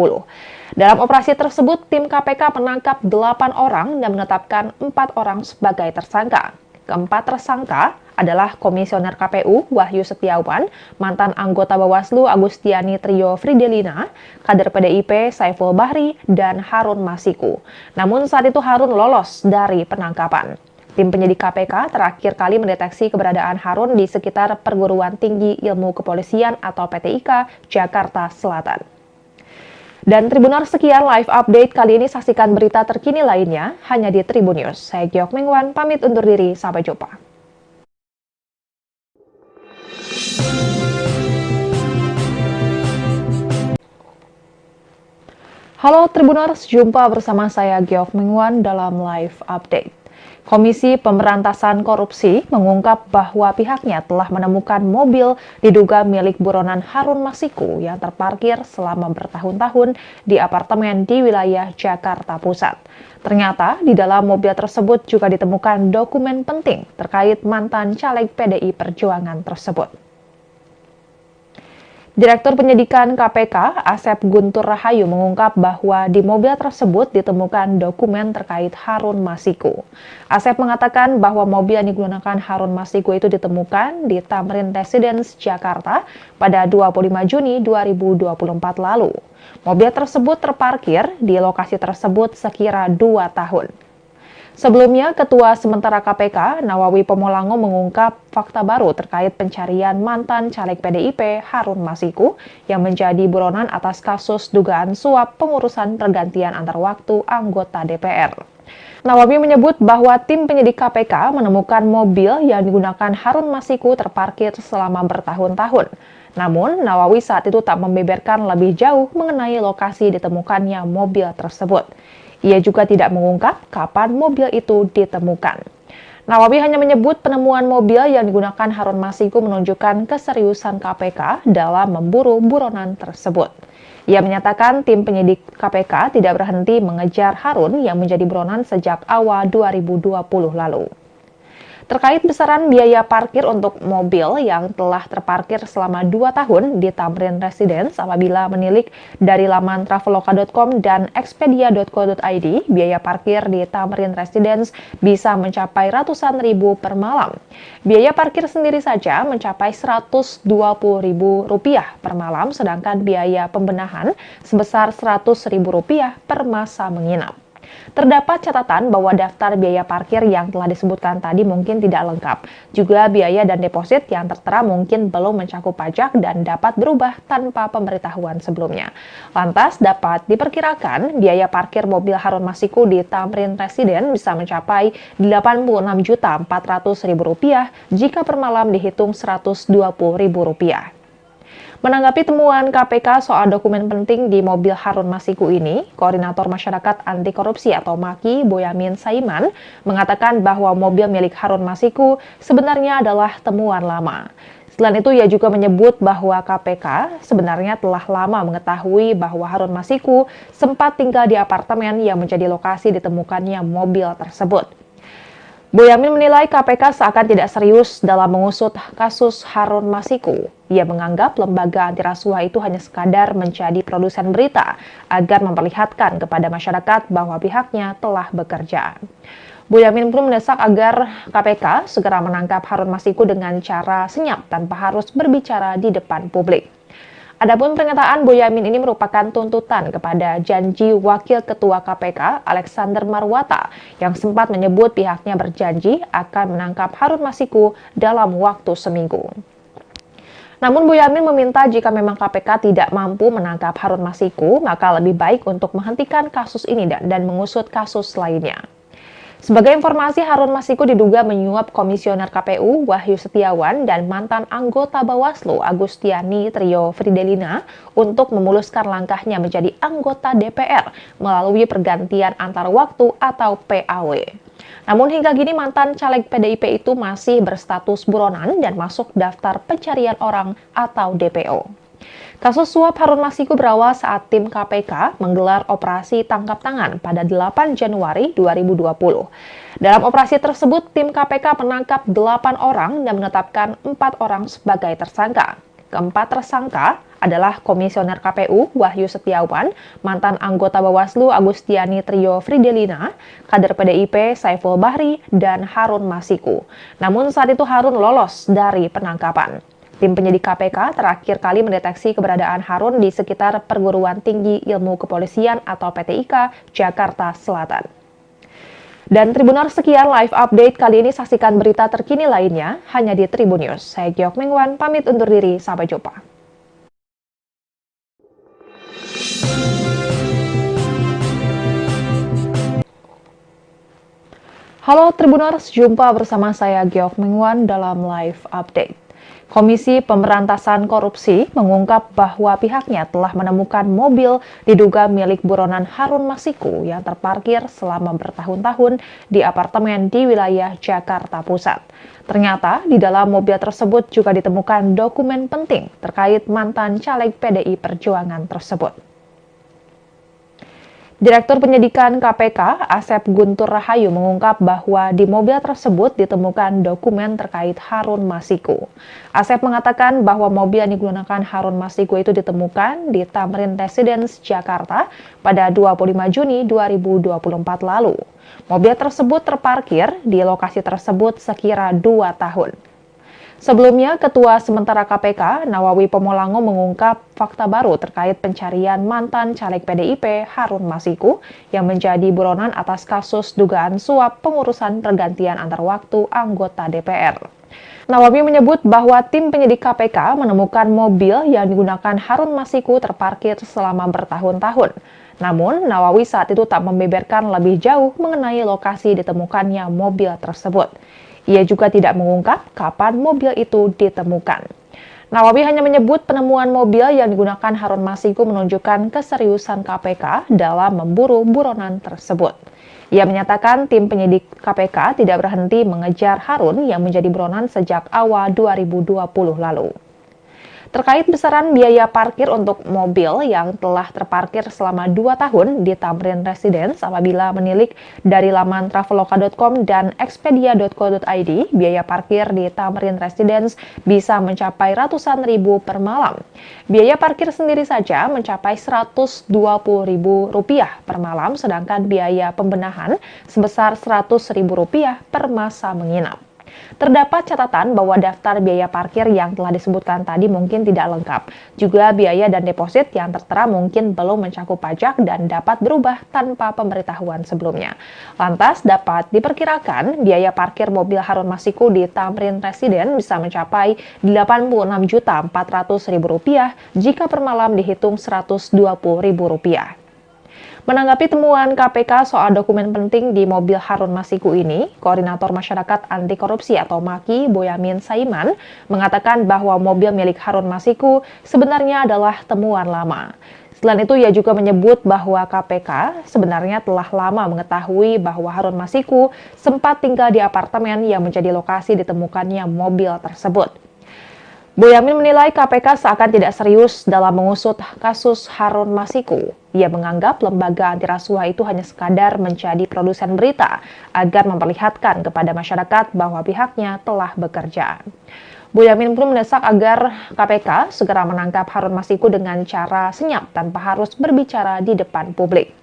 Dalam operasi tersebut, tim KPK menangkap 8 orang dan menetapkan 4 orang sebagai tersangka. Keempat tersangka adalah Komisioner KPU Wahyu Setiawan, mantan anggota Bawaslu Agustiani Trio Fridelina, kader PDIP Saiful Bahri, dan Harun Masiku. Namun saat itu Harun lolos dari penangkapan. Tim penyidik KPK terakhir kali mendeteksi keberadaan Harun di sekitar Perguruan Tinggi Ilmu Kepolisian atau PTIK, Jakarta Selatan. Dan Tribuners, sekian live update kali ini. Saksikan berita terkini lainnya hanya di Tribun News. Saya Giok Mingwan, pamit undur diri. Sampai jumpa. Halo Tribuners, jumpa bersama saya Giok Mingwan dalam live update. Komisi Pemberantasan Korupsi mengungkap bahwa pihaknya telah menemukan mobil diduga milik buronan Harun Masiku yang terparkir selama bertahun-tahun di apartemen di wilayah Jakarta Pusat. Ternyata di dalam mobil tersebut juga ditemukan dokumen penting terkait mantan caleg PDI Perjuangan tersebut. Direktur Penyidikan KPK, Asep Guntur Rahayu mengungkap bahwa di mobil tersebut ditemukan dokumen terkait Harun Masiku. Asep mengatakan bahwa mobil yang digunakan Harun Masiku itu ditemukan di Tamrin Residence, Jakarta pada 25 Juni 2024 lalu. Mobil tersebut terparkir di lokasi tersebut sekira 2 tahun. Sebelumnya, Ketua Sementara KPK, Nawawi Pomolango mengungkap fakta baru terkait pencarian mantan caleg PDIP Harun Masiku yang menjadi buronan atas kasus dugaan suap pengurusan pergantian antar waktu anggota DPR. Nawawi menyebut bahwa tim penyidik KPK menemukan mobil yang digunakan Harun Masiku terparkir selama bertahun-tahun. Namun, Nawawi saat itu tak membeberkan lebih jauh mengenai lokasi ditemukannya mobil tersebut. Ia juga tidak mengungkap kapan mobil itu ditemukan. Nawawi hanya menyebut penemuan mobil yang digunakan Harun Masiku menunjukkan keseriusan KPK dalam memburu buronan tersebut. Ia menyatakan tim penyidik KPK tidak berhenti mengejar Harun yang menjadi buronan sejak awal 2020 lalu. Terkait besaran biaya parkir untuk mobil yang telah terparkir selama 2 tahun di Tamrin Residence apabila menilik dari laman traveloka.com dan expedia.co.id, biaya parkir di Tamrin Residence bisa mencapai ratusan ribu per malam. Biaya parkir sendiri saja mencapai Rp120.000 per malam, sedangkan biaya pembenahan sebesar Rp100.000 per masa menginap. Terdapat catatan bahwa daftar biaya parkir yang telah disebutkan tadi mungkin tidak lengkap. Juga biaya dan deposit yang tertera mungkin belum mencakup pajak dan dapat berubah tanpa pemberitahuan sebelumnya. Lantas dapat diperkirakan biaya parkir mobil Harun Masiku di Tamrin Residence bisa mencapai Rp86.400.000 jika per malam dihitung Rp120.000. Menanggapi temuan KPK soal dokumen penting di mobil Harun Masiku ini, Koordinator Masyarakat Anti Korupsi atau MAKI, Boyamin Saiman, mengatakan bahwa mobil milik Harun Masiku sebenarnya adalah temuan lama. Selain itu, ia juga menyebut bahwa KPK sebenarnya telah lama mengetahui bahwa Harun Masiku sempat tinggal di apartemen yang menjadi lokasi ditemukannya mobil tersebut. Boyamin menilai KPK seakan tidak serius dalam mengusut kasus Harun Masiku. Ia menganggap lembaga anti rasuah itu hanya sekadar menjadi produsen berita agar memperlihatkan kepada masyarakat bahwa pihaknya telah bekerja. Boyamin pun mendesak agar KPK segera menangkap Harun Masiku dengan cara senyap tanpa harus berbicara di depan publik. Adapun pernyataan Boyamin ini merupakan tuntutan kepada janji Wakil Ketua KPK Alexander Marwata yang sempat menyebut pihaknya berjanji akan menangkap Harun Masiku dalam waktu seminggu. Namun Boyamin meminta jika memang KPK tidak mampu menangkap Harun Masiku, maka lebih baik untuk menghentikan kasus ini dan mengusut kasus lainnya. Sebagai informasi, Harun Masiku diduga menyuap Komisioner KPU Wahyu Setiawan dan mantan anggota Bawaslu Agustiani Trio Fridelina untuk memuluskan langkahnya menjadi anggota DPR melalui pergantian antar waktu atau PAW. Namun hingga kini mantan caleg PDIP itu masih berstatus buronan dan masuk daftar pencarian orang atau DPO. Kasus suap Harun Masiku berawal saat tim KPK menggelar operasi tangkap tangan pada 8 Januari 2020. Dalam operasi tersebut, tim KPK menangkap 8 orang dan menetapkan 4 orang sebagai tersangka. Keempat tersangka adalah Komisioner KPU Wahyu Setiawan, mantan anggota Bawaslu Agustiani Trio Fridelina, kader PDIP Saiful Bahri, dan Harun Masiku. Namun saat itu Harun lolos dari penangkapan. Tim penyidik KPK terakhir kali mendeteksi keberadaan Harun di sekitar Perguruan Tinggi Ilmu Kepolisian atau PTIK, Jakarta Selatan. Dan Tribuners, sekian live update kali ini. Saksikan berita terkini lainnya hanya di Tribun News. Saya Giok Mengwan, pamit undur diri. Sampai jumpa. Halo Tribuners, jumpa bersama saya Giok Mengwan dalam live update. Komisi Pemberantasan Korupsi mengungkap bahwa pihaknya telah menemukan mobil diduga milik buronan Harun Masiku yang terparkir selama bertahun-tahun di apartemen di wilayah Jakarta Pusat. Ternyata di dalam mobil tersebut juga ditemukan dokumen penting terkait mantan caleg PDI Perjuangan tersebut. Direktur Penyidikan KPK, Asep Guntur Rahayu mengungkap bahwa di mobil tersebut ditemukan dokumen terkait Harun Masiku. Asep mengatakan bahwa mobil yang digunakan Harun Masiku itu ditemukan di Tamrin Residence, Jakarta pada 25 Juni 2024 lalu. Mobil tersebut terparkir di lokasi tersebut sekira 2 tahun. Sebelumnya, Ketua Sementara KPK, Nawawi Pomolango mengungkap fakta baru terkait pencarian mantan caleg PDIP Harun Masiku yang menjadi buronan atas kasus dugaan suap pengurusan pergantian antar waktu anggota DPR. Nawawi menyebut bahwa tim penyidik KPK menemukan mobil yang digunakan Harun Masiku terparkir selama bertahun-tahun. Namun, Nawawi saat itu tak membeberkan lebih jauh mengenai lokasi ditemukannya mobil tersebut. Ia juga tidak mengungkap kapan mobil itu ditemukan. Nawawi hanya menyebut penemuan mobil yang digunakan Harun Masiku menunjukkan keseriusan KPK dalam memburu buronan tersebut. Ia menyatakan tim penyidik KPK tidak berhenti mengejar Harun yang menjadi buronan sejak awal 2020 lalu. Terkait besaran biaya parkir untuk mobil yang telah terparkir selama 2 tahun di Tamrin Residence apabila menilik dari laman traveloka.com dan expedia.co.id, biaya parkir di Tamrin Residence bisa mencapai ratusan ribu per malam. Biaya parkir sendiri saja mencapai Rp120.000 per malam, sedangkan biaya pembenahan sebesar Rp100.000 per masa menginap. Terdapat catatan bahwa daftar biaya parkir yang telah disebutkan tadi mungkin tidak lengkap. Juga biaya dan deposit yang tertera mungkin belum mencakup pajak dan dapat berubah tanpa pemberitahuan sebelumnya. Lantas dapat diperkirakan biaya parkir mobil Harun Masiku di Tamrin Residence bisa mencapai Rp86.400.000 jika per malam dihitung Rp120.000. Menanggapi temuan KPK soal dokumen penting di mobil Harun Masiku ini, Koordinator Masyarakat Anti Korupsi atau MAKI, Boyamin Saiman, mengatakan bahwa mobil milik Harun Masiku sebenarnya adalah temuan lama. Selain itu, ia juga menyebut bahwa KPK sebenarnya telah lama mengetahui bahwa Harun Masiku sempat tinggal di apartemen yang menjadi lokasi ditemukannya mobil tersebut. Boyamin menilai KPK seakan tidak serius dalam mengusut kasus Harun Masiku. Ia menganggap lembaga anti rasuah itu hanya sekadar menjadi produsen berita agar memperlihatkan kepada masyarakat bahwa pihaknya telah bekerja. Boyamin pun mendesak agar KPK segera menangkap Harun Masiku dengan cara senyap tanpa harus berbicara di depan publik.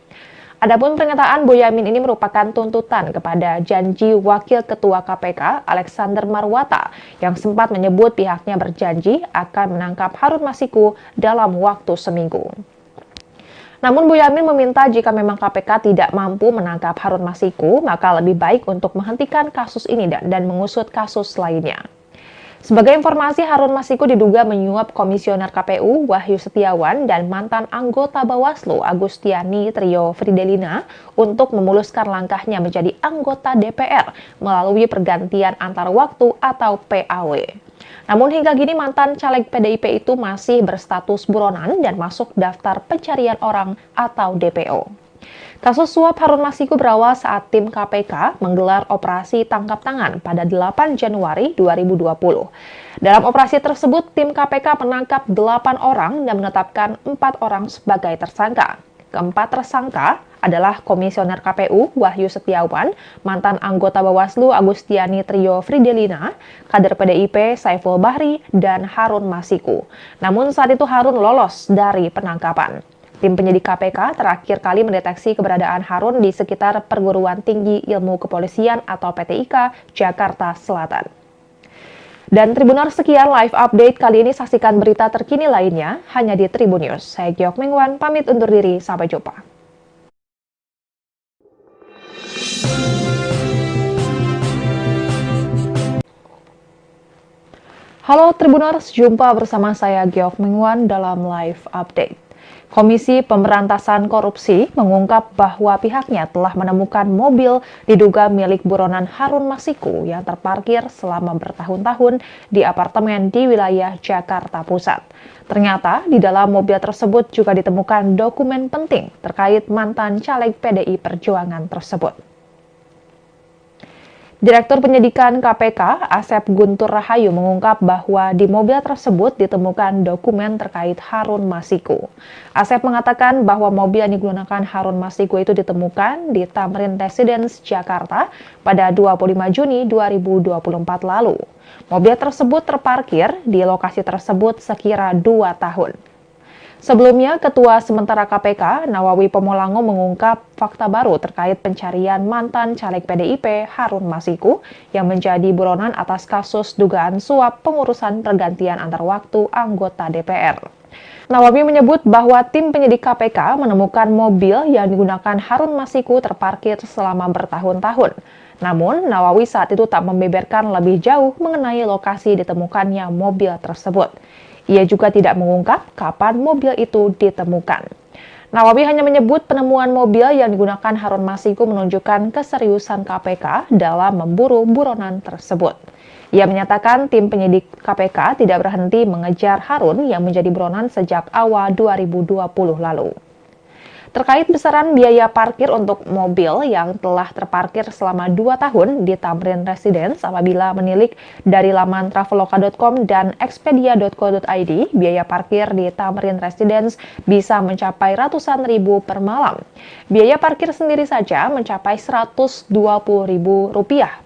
Adapun pernyataan Boyamin ini merupakan tuntutan kepada janji Wakil Ketua KPK Alexander Marwata yang sempat menyebut pihaknya berjanji akan menangkap Harun Masiku dalam waktu seminggu. Namun Boyamin meminta jika memang KPK tidak mampu menangkap Harun Masiku, maka lebih baik untuk menghentikan kasus ini dan mengusut kasus lainnya. Sebagai informasi, Harun Masiku diduga menyuap Komisioner KPU Wahyu Setiawan dan mantan anggota Bawaslu Agustiani Trio Fridelina untuk memuluskan langkahnya menjadi anggota DPR melalui pergantian antar waktu atau PAW. Namun hingga kini mantan caleg PDIP itu masih berstatus buronan dan masuk daftar pencarian orang atau DPO. Kasus suap Harun Masiku berawal saat tim KPK menggelar operasi tangkap tangan pada 8 Januari 2020. Dalam operasi tersebut, tim KPK menangkap 8 orang dan menetapkan 4 orang sebagai tersangka. Keempat tersangka adalah Komisioner KPU Wahyu Setiawan, mantan anggota Bawaslu Agustiani Trio Fridelina, kader PDIP Saiful Bahri, dan Harun Masiku. Namun saat itu Harun lolos dari penangkapan. Tim penyidik KPK terakhir kali mendeteksi keberadaan Harun di sekitar Perguruan Tinggi Ilmu Kepolisian atau PTIK, Jakarta Selatan. Dan Tribuners, sekian live update kali ini. Saksikan berita terkini lainnya hanya di Tribun News. Saya Giok Mingwan, pamit undur diri. Sampai jumpa. Halo Tribuners, jumpa bersama saya Giok Mingwan dalam live update. Komisi Pemberantasan Korupsi mengungkap bahwa pihaknya telah menemukan mobil diduga milik buronan Harun Masiku yang terparkir selama bertahun-tahun di apartemen di wilayah Jakarta Pusat. Ternyata di dalam mobil tersebut juga ditemukan dokumen penting terkait mantan caleg PDI Perjuangan tersebut. Direktur Penyidikan KPK, Asep Guntur Rahayu mengungkap bahwa di mobil tersebut ditemukan dokumen terkait Harun Masiku. Asep mengatakan bahwa mobil yang digunakan Harun Masiku itu ditemukan di Tamrin Residence, Jakarta pada 25 Juni 2024 lalu. Mobil tersebut terparkir di lokasi tersebut sekira 2 tahun. Sebelumnya, Ketua Sementara KPK, Nawawi Pomolango mengungkap fakta baru terkait pencarian mantan caleg PDIP Harun Masiku yang menjadi buronan atas kasus dugaan suap pengurusan pergantian antar waktu anggota DPR. Nawawi menyebut bahwa tim penyidik KPK menemukan mobil yang digunakan Harun Masiku terparkir selama bertahun-tahun. Namun, Nawawi saat itu tak membeberkan lebih jauh mengenai lokasi ditemukannya mobil tersebut. Ia juga tidak mengungkap kapan mobil itu ditemukan. Nawawi hanya menyebut penemuan mobil yang digunakan Harun Masiku menunjukkan keseriusan KPK dalam memburu buronan tersebut. Ia menyatakan tim penyidik KPK tidak berhenti mengejar Harun yang menjadi buronan sejak awal 2020 lalu. Terkait besaran biaya parkir untuk mobil yang telah terparkir selama 2 tahun di Tamrin Residence apabila menilik dari laman traveloka.com dan expedia.co.id, biaya parkir di Tamrin Residence bisa mencapai ratusan ribu per malam. Biaya parkir sendiri saja mencapai Rp120.000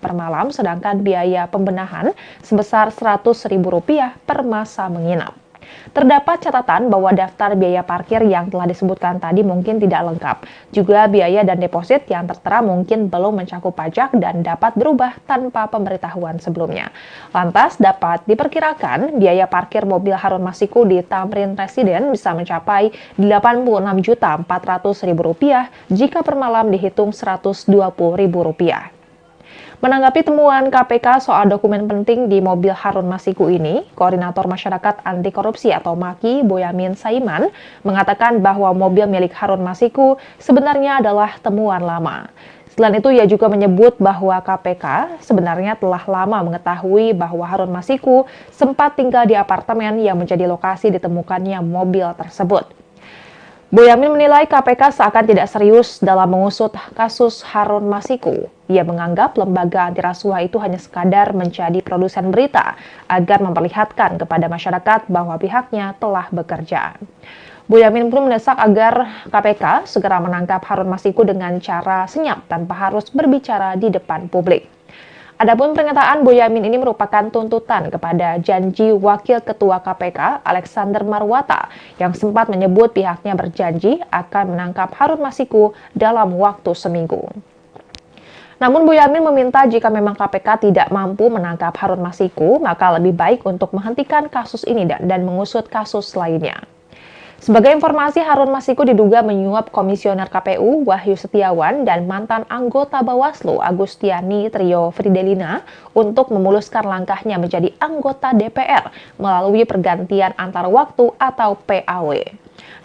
per malam, sedangkan biaya pembenahan sebesar Rp100.000 per masa menginap. Terdapat catatan bahwa daftar biaya parkir yang telah disebutkan tadi mungkin tidak lengkap. Juga biaya dan deposit yang tertera mungkin belum mencakup pajak dan dapat berubah tanpa pemberitahuan sebelumnya. Lantas dapat diperkirakan biaya parkir mobil Harun Masiku di Tamrin Residence bisa mencapai Rp86.400.000 jika per malam dihitung Rp120.000. Menanggapi temuan KPK soal dokumen penting di mobil Harun Masiku ini, Koordinator Masyarakat Anti Korupsi atau MAKI, Boyamin Saiman, mengatakan bahwa mobil milik Harun Masiku sebenarnya adalah temuan lama. Selain itu, ia juga menyebut bahwa KPK sebenarnya telah lama mengetahui bahwa Harun Masiku sempat tinggal di apartemen yang menjadi lokasi ditemukannya mobil tersebut. Boyamin menilai KPK seakan tidak serius dalam mengusut kasus Harun Masiku. Ia menganggap lembaga anti rasuah itu hanya sekadar menjadi produsen berita agar memperlihatkan kepada masyarakat bahwa pihaknya telah bekerja. Boyamin pun mendesak agar KPK segera menangkap Harun Masiku dengan cara senyap tanpa harus berbicara di depan publik. Adapun pernyataan Boyamin ini merupakan tuntutan kepada janji Wakil Ketua KPK Alexander Marwata yang sempat menyebut pihaknya berjanji akan menangkap Harun Masiku dalam waktu seminggu. Namun Boyamin meminta jika memang KPK tidak mampu menangkap Harun Masiku, maka lebih baik untuk menghentikan kasus ini dan mengusut kasus lainnya. Sebagai informasi, Harun Masiku diduga menyuap Komisioner KPU Wahyu Setiawan dan mantan anggota Bawaslu Agustiani Trio Fridelina untuk memuluskan langkahnya menjadi anggota DPR melalui pergantian antar waktu atau PAW.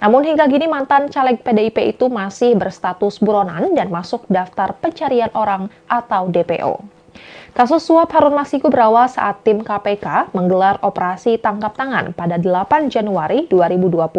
Namun hingga kini mantan caleg PDIP itu masih berstatus buronan dan masuk daftar pencarian orang atau DPO. Kasus suap Harun Masiku berawal saat tim KPK menggelar operasi tangkap tangan pada 8 Januari 2020.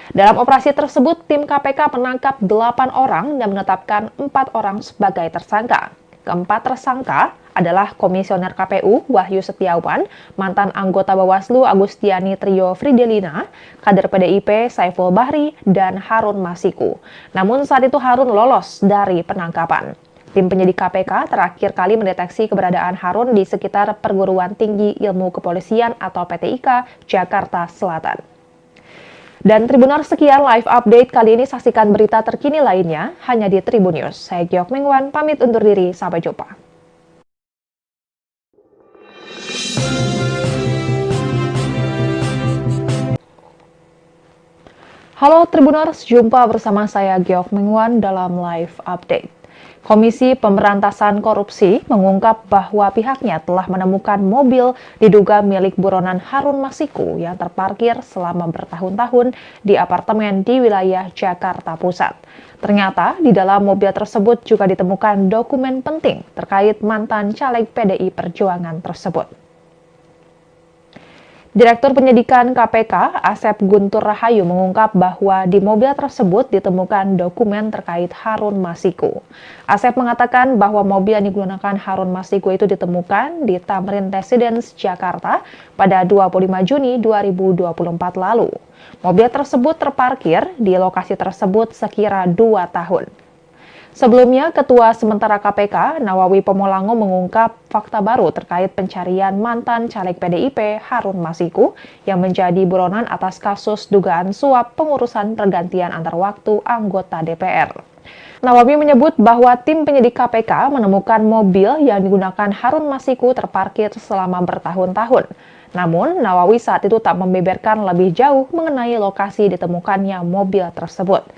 Dalam operasi tersebut, tim KPK menangkap 8 orang dan menetapkan 4 orang sebagai tersangka. Keempat tersangka adalah Komisioner KPU Wahyu Setiawan, mantan anggota Bawaslu Agustiani Trio Fridelina, kader PDIP Saiful Bahri, dan Harun Masiku. Namun saat itu Harun lolos dari penangkapan. Tim penyidik KPK terakhir kali mendeteksi keberadaan Harun di sekitar Perguruan Tinggi Ilmu Kepolisian atau PTIK, Jakarta Selatan. Dan Tribuners, sekian live update kali ini. Saksikan berita terkini lainnya hanya di Tribun News. Saya Giok Mengwan, pamit undur diri. Sampai jumpa. Halo Tribuners, jumpa bersama saya Giok Mengwan dalam live update. Komisi Pemberantasan Korupsi mengungkap bahwa pihaknya telah menemukan mobil diduga milik buronan Harun Masiku yang terparkir selama bertahun-tahun di apartemen di wilayah Jakarta Pusat. Ternyata di dalam mobil tersebut juga ditemukan dokumen penting terkait mantan caleg PDI Perjuangan tersebut. Direktur Penyidikan KPK, Asep Guntur Rahayu mengungkap bahwa di mobil tersebut ditemukan dokumen terkait Harun Masiku. Asep mengatakan bahwa mobil yang digunakan Harun Masiku itu ditemukan di Tamrin Residence, Jakarta pada 25 Juni 2024 lalu. Mobil tersebut terparkir di lokasi tersebut sekira 2 tahun. Sebelumnya, Ketua Sementara KPK, Nawawi Pomolango mengungkap fakta baru terkait pencarian mantan caleg PDIP Harun Masiku yang menjadi buronan atas kasus dugaan suap pengurusan pergantian antar waktu anggota DPR. Nawawi menyebut bahwa tim penyidik KPK menemukan mobil yang digunakan Harun Masiku terparkir selama bertahun-tahun. Namun, Nawawi saat itu tak membeberkan lebih jauh mengenai lokasi ditemukannya mobil tersebut.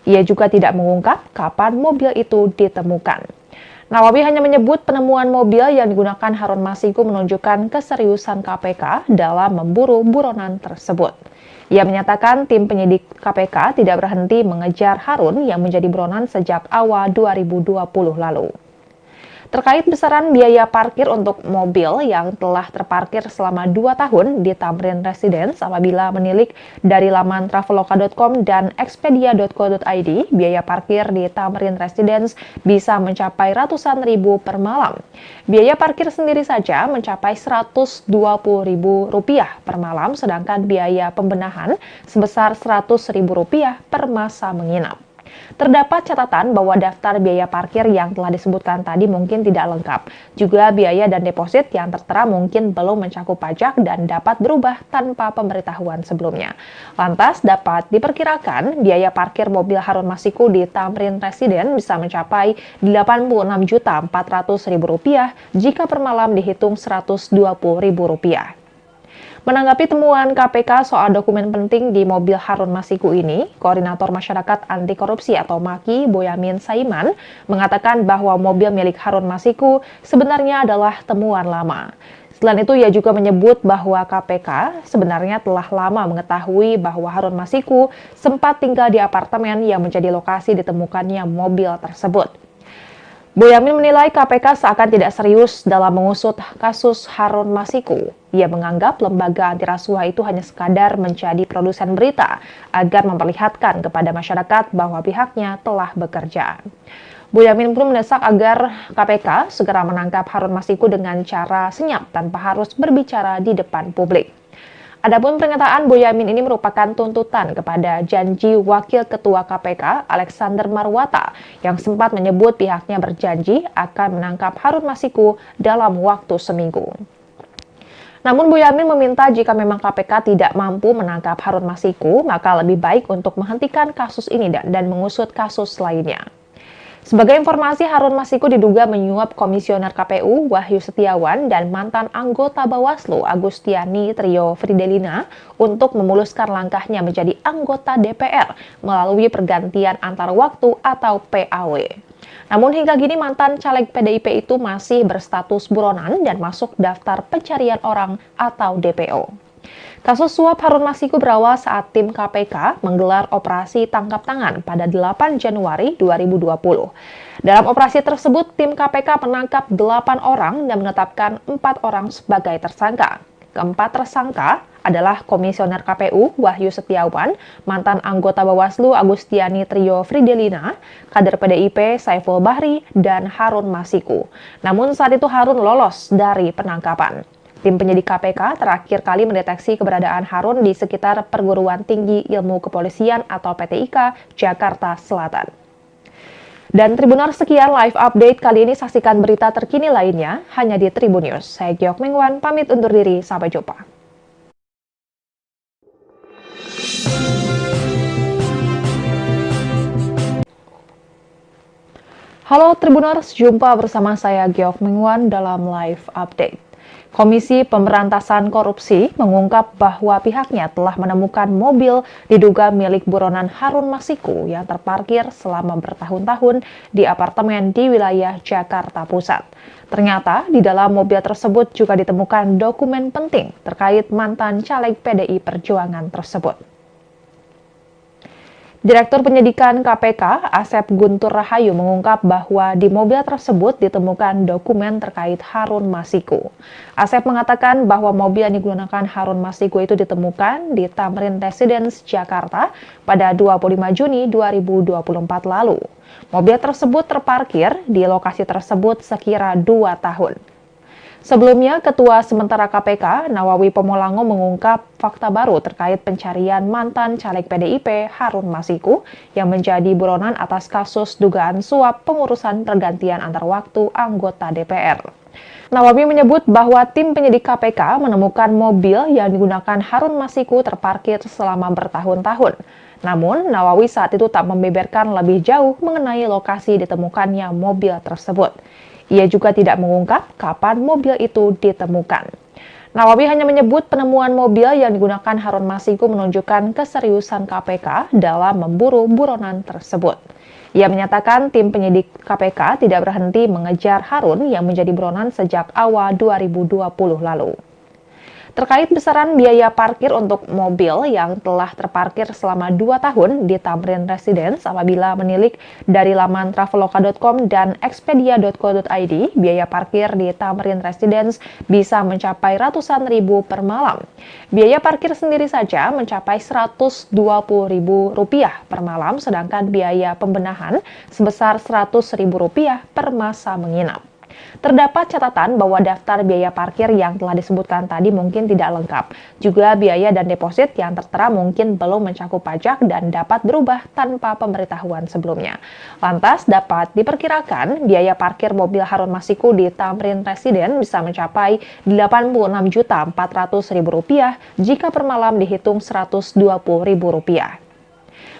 Ia juga tidak mengungkap kapan mobil itu ditemukan. Nawawi hanya menyebut penemuan mobil yang digunakan Harun Masiku menunjukkan keseriusan KPK dalam memburu buronan tersebut. Ia menyatakan tim penyidik KPK tidak berhenti mengejar Harun yang menjadi buronan sejak awal 2020 lalu. Terkait besaran biaya parkir untuk mobil yang telah terparkir selama 2 tahun di Tamrin Residence apabila menilik dari laman traveloka.com dan expedia.co.id, biaya parkir di Tamrin Residence bisa mencapai ratusan ribu per malam. Biaya parkir sendiri saja mencapai Rp120.000 per malam, sedangkan biaya pembenahan sebesar Rp100.000 per masa menginap. Terdapat catatan bahwa daftar biaya parkir yang telah disebutkan tadi mungkin tidak lengkap. Juga biaya dan deposit yang tertera mungkin belum mencakup pajak dan dapat berubah tanpa pemberitahuan sebelumnya. Lantas dapat diperkirakan biaya parkir mobil Harun Masiku di Tamrin Residence bisa mencapai Rp86.400.000 jika per malam dihitung Rp120.000. Menanggapi temuan KPK soal dokumen penting di mobil Harun Masiku ini, Koordinator Masyarakat Anti Korupsi atau MAKI, Boyamin Saiman, mengatakan bahwa mobil milik Harun Masiku sebenarnya adalah temuan lama. Selain itu, ia juga menyebut bahwa KPK sebenarnya telah lama mengetahui bahwa Harun Masiku sempat tinggal di apartemen yang menjadi lokasi ditemukannya mobil tersebut. Boyamin menilai KPK seakan tidak serius dalam mengusut kasus Harun Masiku. Ia menganggap lembaga anti rasuah itu hanya sekadar menjadi produsen berita agar memperlihatkan kepada masyarakat bahwa pihaknya telah bekerja. Boyamin pun mendesak agar KPK segera menangkap Harun Masiku dengan cara senyap tanpa harus berbicara di depan publik. Adapun pernyataan Boyamin ini merupakan tuntutan kepada janji Wakil Ketua KPK Alexander Marwata yang sempat menyebut pihaknya berjanji akan menangkap Harun Masiku dalam waktu seminggu. Namun Boyamin meminta jika memang KPK tidak mampu menangkap Harun Masiku, maka lebih baik untuk menghentikan kasus ini dan mengusut kasus lainnya. Sebagai informasi, Harun Masiku diduga menyuap Komisioner KPU Wahyu Setiawan dan mantan anggota Bawaslu Agustiani Trio Fridelina untuk memuluskan langkahnya menjadi anggota DPR melalui pergantian antar waktu atau PAW. Namun hingga kini mantan caleg PDIP itu masih berstatus buronan dan masuk daftar pencarian orang atau DPO. Kasus suap Harun Masiku berawal saat tim KPK menggelar operasi tangkap tangan pada 8 Januari 2020. Dalam operasi tersebut, tim KPK menangkap 8 orang dan menetapkan 4 orang sebagai tersangka. Keempat tersangka adalah Komisioner KPU Wahyu Setiawan, mantan anggota Bawaslu Agustiani Trio Fridelina, kader PDIP Saiful Bahri, dan Harun Masiku. Namun saat itu Harun lolos dari penangkapan. Tim penyidik KPK terakhir kali mendeteksi keberadaan Harun di sekitar Perguruan Tinggi Ilmu Kepolisian atau PTIK, Jakarta Selatan. Dan Tribuners, sekian live update kali ini. Saksikan berita terkini lainnya hanya di Tribun News. Saya Giok Mengwan, pamit undur diri. Sampai jumpa. Halo Tribuners, jumpa bersama saya Giok Mengwan dalam live update. Komisi Pemberantasan Korupsi mengungkap bahwa pihaknya telah menemukan mobil diduga milik buronan Harun Masiku yang terparkir selama bertahun-tahun di apartemen di wilayah Jakarta Pusat. Ternyata di dalam mobil tersebut juga ditemukan dokumen penting terkait mantan caleg PDI Perjuangan tersebut. Direktur Penyidikan KPK, Asep Guntur Rahayu mengungkap bahwa di mobil tersebut ditemukan dokumen terkait Harun Masiku. Asep mengatakan bahwa mobil yang digunakan Harun Masiku itu ditemukan di Tamrin Residence, Jakarta pada 25 Juni 2024 lalu. Mobil tersebut terparkir di lokasi tersebut sekira 2 tahun. Sebelumnya, Ketua Sementara KPK, Nawawi Pomolango mengungkap fakta baru terkait pencarian mantan caleg PDIP Harun Masiku yang menjadi buronan atas kasus dugaan suap pengurusan pergantian antar waktu anggota DPR. Nawawi menyebut bahwa tim penyidik KPK menemukan mobil yang digunakan Harun Masiku terparkir selama bertahun-tahun. Namun, Nawawi saat itu tak membeberkan lebih jauh mengenai lokasi ditemukannya mobil tersebut. Ia juga tidak mengungkap kapan mobil itu ditemukan. Nawawi hanya menyebut penemuan mobil yang digunakan Harun Masiku menunjukkan keseriusan KPK dalam memburu buronan tersebut. Ia menyatakan tim penyidik KPK tidak berhenti mengejar Harun yang menjadi buronan sejak awal 2020 lalu. Terkait besaran biaya parkir untuk mobil yang telah terparkir selama 2 tahun di Tamrin Residence apabila menilik dari laman traveloka.com dan expedia.co.id, biaya parkir di Tamrin Residence bisa mencapai ratusan ribu per malam. Biaya parkir sendiri saja mencapai Rp120.000 per malam, sedangkan biaya pembenahan sebesar Rp100.000 per masa menginap. Terdapat catatan bahwa daftar biaya parkir yang telah disebutkan tadi mungkin tidak lengkap. Juga biaya dan deposit yang tertera mungkin belum mencakup pajak dan dapat berubah tanpa pemberitahuan sebelumnya. Lantas dapat diperkirakan biaya parkir mobil Harun Masiku di Tamrin Residence bisa mencapai Rp86.400.000 jika per malam dihitung Rp120.000.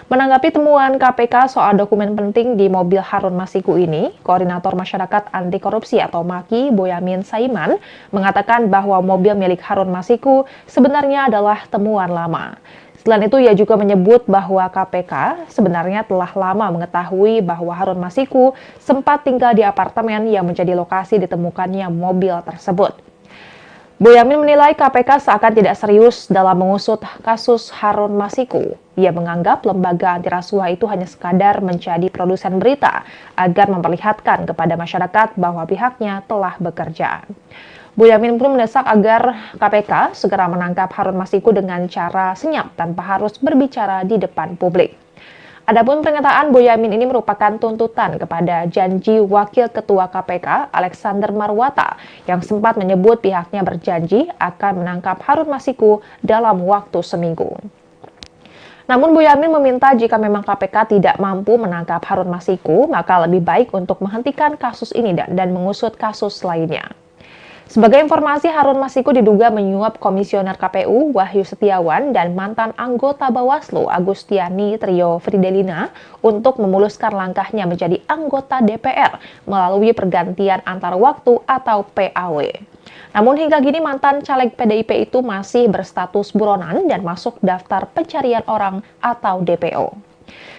Menanggapi temuan KPK soal dokumen penting di mobil Harun Masiku ini, Koordinator Masyarakat Anti Korupsi atau MAKI, Boyamin Saiman, mengatakan bahwa mobil milik Harun Masiku sebenarnya adalah temuan lama. Selain itu, ia juga menyebut bahwa KPK sebenarnya telah lama mengetahui bahwa Harun Masiku sempat tinggal di apartemen yang menjadi lokasi ditemukannya mobil tersebut. Boyamin menilai KPK seakan tidak serius dalam mengusut kasus Harun Masiku. Ia menganggap lembaga anti rasuah itu hanya sekadar menjadi produsen berita agar memperlihatkan kepada masyarakat bahwa pihaknya telah bekerja. Boyamin pun mendesak agar KPK segera menangkap Harun Masiku dengan cara senyap tanpa harus berbicara di depan publik. Adapun pernyataan Boyamin ini merupakan tuntutan kepada janji Wakil Ketua KPK Alexander Marwata yang sempat menyebut pihaknya berjanji akan menangkap Harun Masiku dalam waktu seminggu. Namun Boyamin meminta jika memang KPK tidak mampu menangkap Harun Masiku, maka lebih baik untuk menghentikan kasus ini dan mengusut kasus lainnya. Sebagai informasi, Harun Masiku diduga menyuap Komisioner KPU Wahyu Setiawan dan mantan anggota Bawaslu Agustiani Trio Fridelina untuk memuluskan langkahnya menjadi anggota DPR melalui pergantian antar waktu atau PAW. Namun hingga kini mantan caleg PDIP itu masih berstatus buronan dan masuk daftar pencarian orang atau DPO.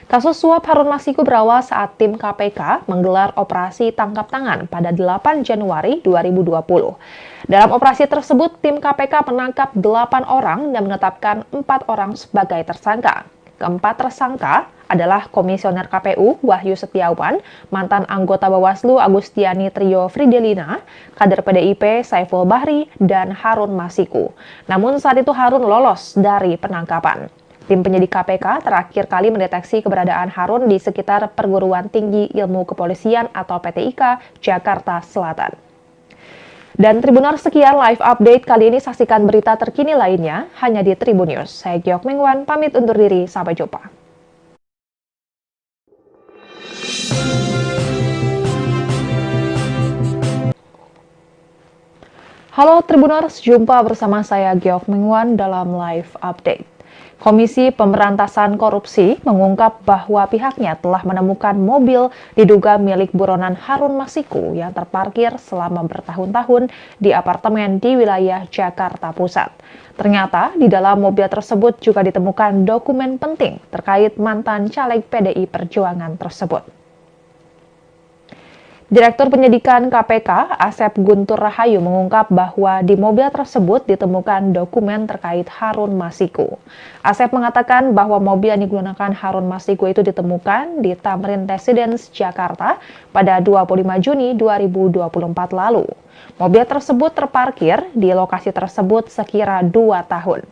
Kasus suap Harun Masiku berawal saat tim KPK menggelar operasi tangkap tangan pada 8 Januari 2020. Dalam operasi tersebut, tim KPK menangkap 8 orang dan menetapkan 4 orang sebagai tersangka. Keempat tersangka adalah Komisioner KPU Wahyu Setiawan, mantan anggota Bawaslu Agustiani Trio Fridelina, kader PDIP Saiful Bahri, dan Harun Masiku. Namun saat itu Harun lolos dari penangkapan. Tim penyidik KPK terakhir kali mendeteksi keberadaan Harun di sekitar Perguruan Tinggi Ilmu Kepolisian atau PTIK, Jakarta Selatan. Dan Tribuners, sekian live update kali ini. Saksikan berita terkini lainnya hanya di Tribun News. Saya Giok Mingwan, pamit undur diri. Sampai jumpa. Halo Tribuners, jumpa bersama saya Giok Mingwan dalam live update. Komisi Pemberantasan Korupsi mengungkap bahwa pihaknya telah menemukan mobil diduga milik buronan Harun Masiku yang terparkir selama bertahun-tahun di apartemen di wilayah Jakarta Pusat. Ternyata di dalam mobil tersebut juga ditemukan dokumen penting terkait mantan caleg PDI Perjuangan tersebut. Direktur Penyidikan KPK, Asep Guntur Rahayu mengungkap bahwa di mobil tersebut ditemukan dokumen terkait Harun Masiku. Asep mengatakan bahwa mobil yang digunakan Harun Masiku itu ditemukan di Tamrin Residence, Jakarta pada 25 Juni 2024 lalu. Mobil tersebut terparkir di lokasi tersebut sekira 2 tahun.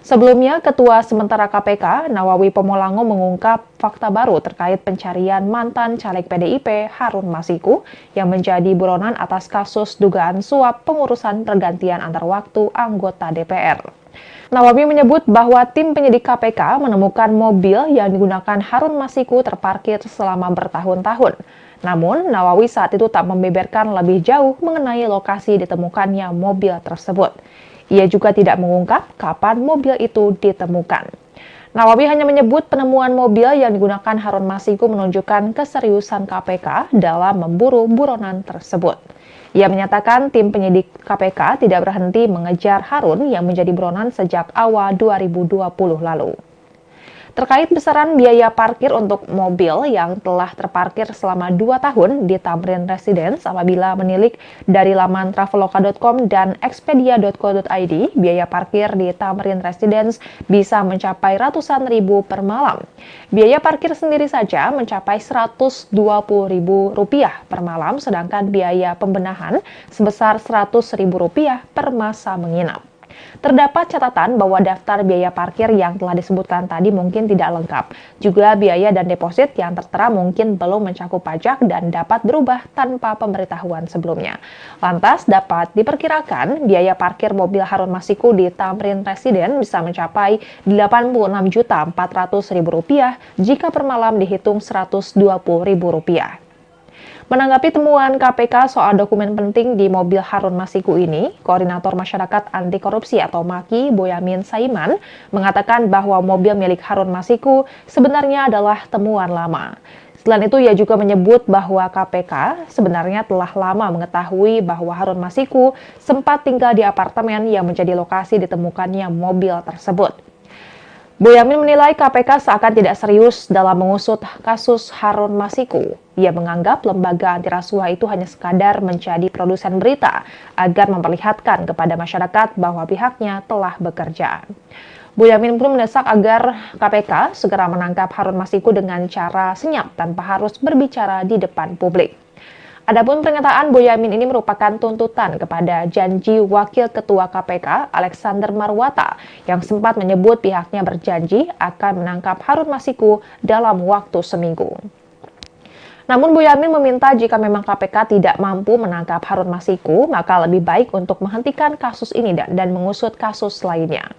Sebelumnya, Ketua Sementara KPK, Nawawi Pomolango mengungkap fakta baru terkait pencarian mantan caleg PDIP Harun Masiku yang menjadi buronan atas kasus dugaan suap pengurusan pergantian antar waktu anggota DPR. Nawawi menyebut bahwa tim penyidik KPK menemukan mobil yang digunakan Harun Masiku terparkir selama bertahun-tahun. Namun, Nawawi saat itu tak membeberkan lebih jauh mengenai lokasi ditemukannya mobil tersebut. Ia juga tidak mengungkap kapan mobil itu ditemukan. Nawawi hanya menyebut penemuan mobil yang digunakan Harun Masiku menunjukkan keseriusan KPK dalam memburu buronan tersebut. Ia menyatakan tim penyidik KPK tidak berhenti mengejar Harun yang menjadi buronan sejak awal 2020 lalu. Terkait besaran biaya parkir untuk mobil yang telah terparkir selama 2 tahun di Tamrin Residence apabila menilik dari laman traveloka.com dan expedia.co.id, biaya parkir di Tamrin Residence bisa mencapai ratusan ribu per malam. Biaya parkir sendiri saja mencapai Rp120.000 per malam, sedangkan biaya pembenahan sebesar Rp100.000 per masa menginap. Terdapat catatan bahwa daftar biaya parkir yang telah disebutkan tadi mungkin tidak lengkap. Juga biaya dan deposit yang tertera mungkin belum mencakup pajak dan dapat berubah tanpa pemberitahuan sebelumnya. Lantas dapat diperkirakan biaya parkir mobil Harun Masiku di Tamrin Residence bisa mencapai Rp86.400.000 jika per malam dihitung Rp120.000. Menanggapi temuan KPK soal dokumen penting di mobil Harun Masiku ini, Koordinator Masyarakat Anti Korupsi atau MAKI, Boyamin Saiman, mengatakan bahwa mobil milik Harun Masiku sebenarnya adalah temuan lama. Selain itu, ia juga menyebut bahwa KPK sebenarnya telah lama mengetahui bahwa Harun Masiku sempat tinggal di apartemen yang menjadi lokasi ditemukannya mobil tersebut. Boyamin menilai KPK seakan tidak serius dalam mengusut kasus Harun Masiku. Ia menganggap lembaga anti rasuah itu hanya sekadar menjadi produsen berita agar memperlihatkan kepada masyarakat bahwa pihaknya telah bekerja. Boyamin pun mendesak agar KPK segera menangkap Harun Masiku dengan cara senyap tanpa harus berbicara di depan publik. Adapun pernyataan Boyamin ini merupakan tuntutan kepada janji Wakil Ketua KPK Alexander Marwata yang sempat menyebut pihaknya berjanji akan menangkap Harun Masiku dalam waktu seminggu. Namun Boyamin meminta jika memang KPK tidak mampu menangkap Harun Masiku, maka lebih baik untuk menghentikan kasus ini dan mengusut kasus lainnya.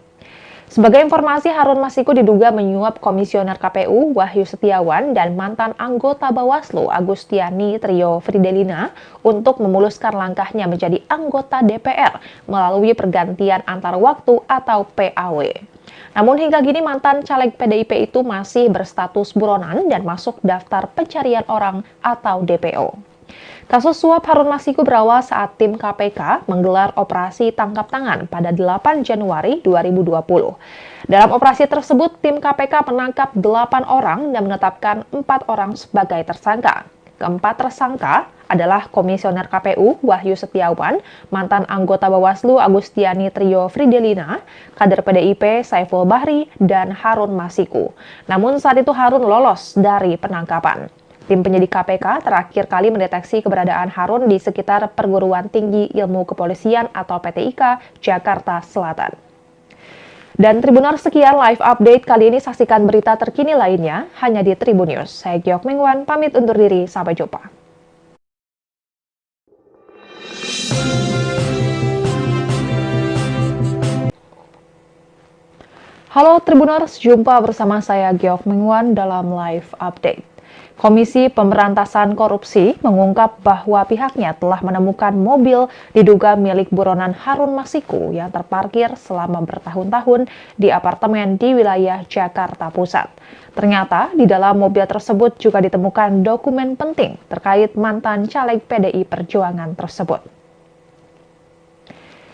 Sebagai informasi, Harun Masiku diduga menyuap Komisioner KPU Wahyu Setiawan dan mantan anggota Bawaslu Agustiani Trio Fridelina untuk memuluskan langkahnya menjadi anggota DPR melalui pergantian antar waktu atau PAW. Namun hingga kini mantan caleg PDIP itu masih berstatus buronan dan masuk daftar pencarian orang atau DPO. Kasus suap Harun Masiku berawal saat tim KPK menggelar operasi tangkap tangan pada 8 Januari 2020. Dalam operasi tersebut, tim KPK menangkap 8 orang dan menetapkan 4 orang sebagai tersangka. Keempat tersangka adalah Komisioner KPU Wahyu Setiawan, mantan anggota Bawaslu Agustiani Trio Fridelina, kader PDIP Saiful Bahri, dan Harun Masiku. Namun saat itu Harun lolos dari penangkapan. Tim penyidik KPK terakhir kali mendeteksi keberadaan Harun di sekitar Perguruan Tinggi Ilmu Kepolisian atau PTIK, Jakarta Selatan. Dan Tribuners, sekian live update kali ini. Saksikan berita terkini lainnya hanya di Tribun News. Saya Giok Mingwan, pamit undur diri. Sampai jumpa. Halo Tribuners, jumpa bersama saya Giok Mingwan dalam live update. Komisi Pemberantasan Korupsi mengungkap bahwa pihaknya telah menemukan mobil diduga milik buronan Harun Masiku yang terparkir selama bertahun-tahun di apartemen di wilayah Jakarta Pusat. Ternyata di dalam mobil tersebut juga ditemukan dokumen penting terkait mantan caleg PDI Perjuangan tersebut.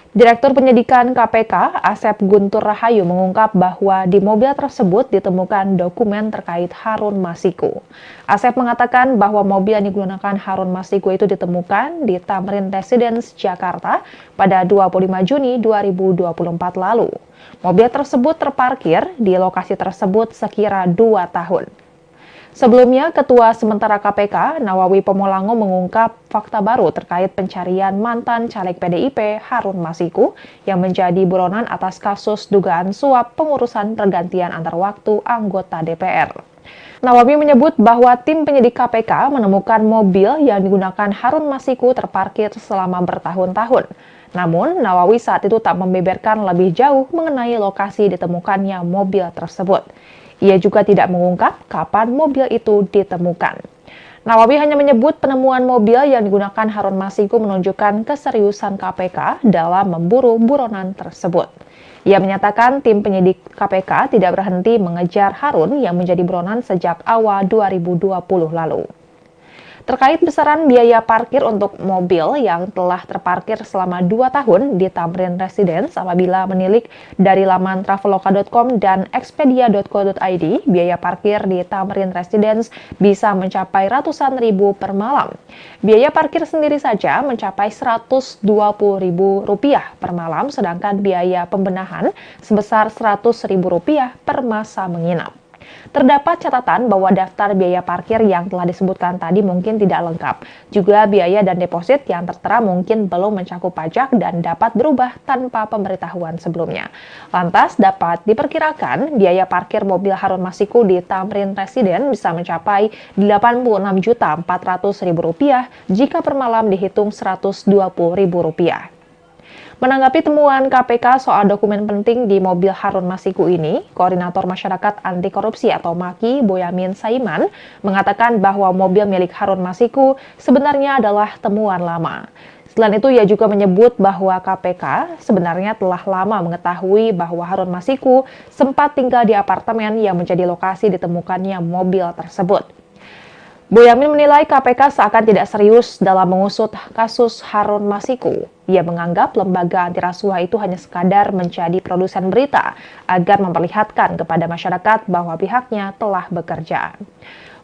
Direktur Penyidikan KPK, Asep Guntur Rahayu mengungkap bahwa di mobil tersebut ditemukan dokumen terkait Harun Masiku. Asep mengatakan bahwa mobil yang digunakan Harun Masiku itu ditemukan di Tamrin Residence, Jakarta pada 25 Juni 2024 lalu. Mobil tersebut terparkir di lokasi tersebut sekira 2 tahun. Sebelumnya, Ketua Sementara KPK, Nawawi Pomolango mengungkap fakta baru terkait pencarian mantan caleg PDIP Harun Masiku yang menjadi buronan atas kasus dugaan suap pengurusan pergantian antar waktu anggota DPR. Nawawi menyebut bahwa tim penyidik KPK menemukan mobil yang digunakan Harun Masiku terparkir selama bertahun-tahun. Namun, Nawawi saat itu tak membeberkan lebih jauh mengenai lokasi ditemukannya mobil tersebut. Ia juga tidak mengungkap kapan mobil itu ditemukan. Nawawi hanya menyebut penemuan mobil yang digunakan Harun Masiku menunjukkan keseriusan KPK dalam memburu buronan tersebut. Ia menyatakan tim penyidik KPK tidak berhenti mengejar Harun yang menjadi buronan sejak awal 2020 lalu. Terkait besaran biaya parkir untuk mobil yang telah terparkir selama 2 tahun di Tamrin Residence apabila menilik dari laman traveloka.com dan expedia.co.id, biaya parkir di Tamrin Residence bisa mencapai ratusan ribu per malam. Biaya parkir sendiri saja mencapai Rp120.000 per malam, sedangkan biaya pembenahan sebesar Rp100.000 per masa menginap. Terdapat catatan bahwa daftar biaya parkir yang telah disebutkan tadi mungkin tidak lengkap. Juga biaya dan deposit yang tertera mungkin belum mencakup pajak dan dapat berubah tanpa pemberitahuan sebelumnya. Lantas dapat diperkirakan biaya parkir mobil Harun Masiku di Tamrin Residence bisa mencapai Rp86.400.000 jika per malam dihitung Rp120.000. Menanggapi temuan KPK soal dokumen penting di mobil Harun Masiku ini, Koordinator Masyarakat Anti Korupsi atau MAKI, Boyamin Saiman, mengatakan bahwa mobil milik Harun Masiku sebenarnya adalah temuan lama. Selain itu, ia juga menyebut bahwa KPK sebenarnya telah lama mengetahui bahwa Harun Masiku sempat tinggal di apartemen yang menjadi lokasi ditemukannya mobil tersebut. Boyamin menilai KPK seakan tidak serius dalam mengusut kasus Harun Masiku. Ia menganggap lembaga anti rasuah itu hanya sekadar menjadi produsen berita agar memperlihatkan kepada masyarakat bahwa pihaknya telah bekerja.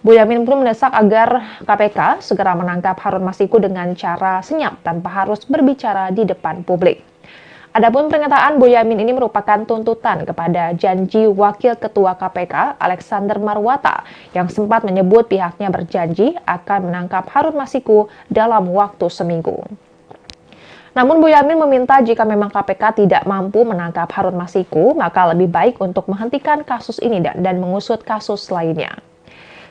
Boyamin pun mendesak agar KPK segera menangkap Harun Masiku dengan cara senyap tanpa harus berbicara di depan publik. Adapun pernyataan Boyamin ini merupakan tuntutan kepada janji Wakil Ketua KPK Alexander Marwata yang sempat menyebut pihaknya berjanji akan menangkap Harun Masiku dalam waktu seminggu. Namun Boyamin meminta jika memang KPK tidak mampu menangkap Harun Masiku, maka lebih baik untuk menghentikan kasus ini dan mengusut kasus lainnya.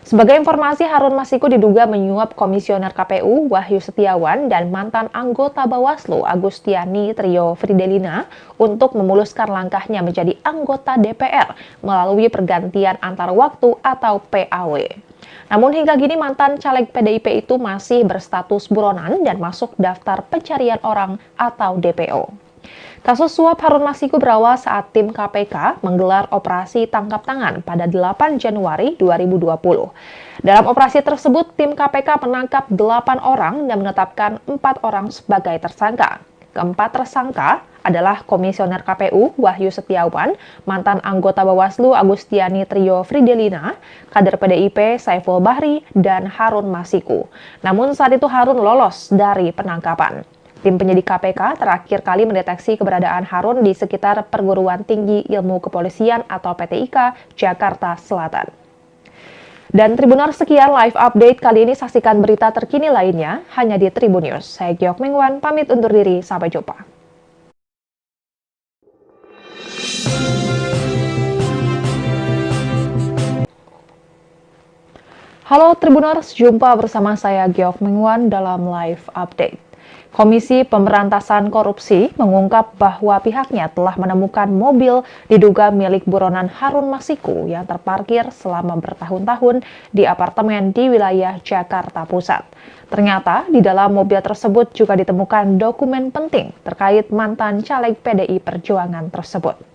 Sebagai informasi, Harun Masiku diduga menyuap Komisioner KPU Wahyu Setiawan dan mantan anggota Bawaslu Agustiani Trio Fridelina untuk memuluskan langkahnya menjadi anggota DPR melalui pergantian antar waktu atau PAW. Namun hingga kini mantan caleg PDIP itu masih berstatus buronan dan masuk daftar pencarian orang atau DPO. Kasus suap Harun Masiku berawal saat tim KPK menggelar operasi tangkap tangan pada 8 Januari 2020. Dalam operasi tersebut, tim KPK menangkap 8 orang dan menetapkan 4 orang sebagai tersangka. Keempat tersangka adalah Komisioner KPU Wahyu Setiawan, mantan anggota Bawaslu Agustiani Trio Fridelina, kader PDIP Saiful Bahri, dan Harun Masiku. Namun saat itu Harun lolos dari penangkapan. Tim penyidik KPK terakhir kali mendeteksi keberadaan Harun di sekitar Perguruan Tinggi Ilmu Kepolisian atau PTIK, Jakarta Selatan. Dan Tribuners, sekian live update kali ini. Saksikan berita terkini lainnya hanya di Tribun News. Saya Giok Mingwan, pamit undur diri. Sampai jumpa. Halo Tribuners, jumpa bersama saya Giok Mingwan dalam live update. Komisi Pemberantasan Korupsi mengungkap bahwa pihaknya telah menemukan mobil diduga milik buronan Harun Masiku yang terparkir selama bertahun-tahun di apartemen di wilayah Jakarta Pusat. Ternyata di dalam mobil tersebut juga ditemukan dokumen penting terkait mantan caleg PDI Perjuangan tersebut.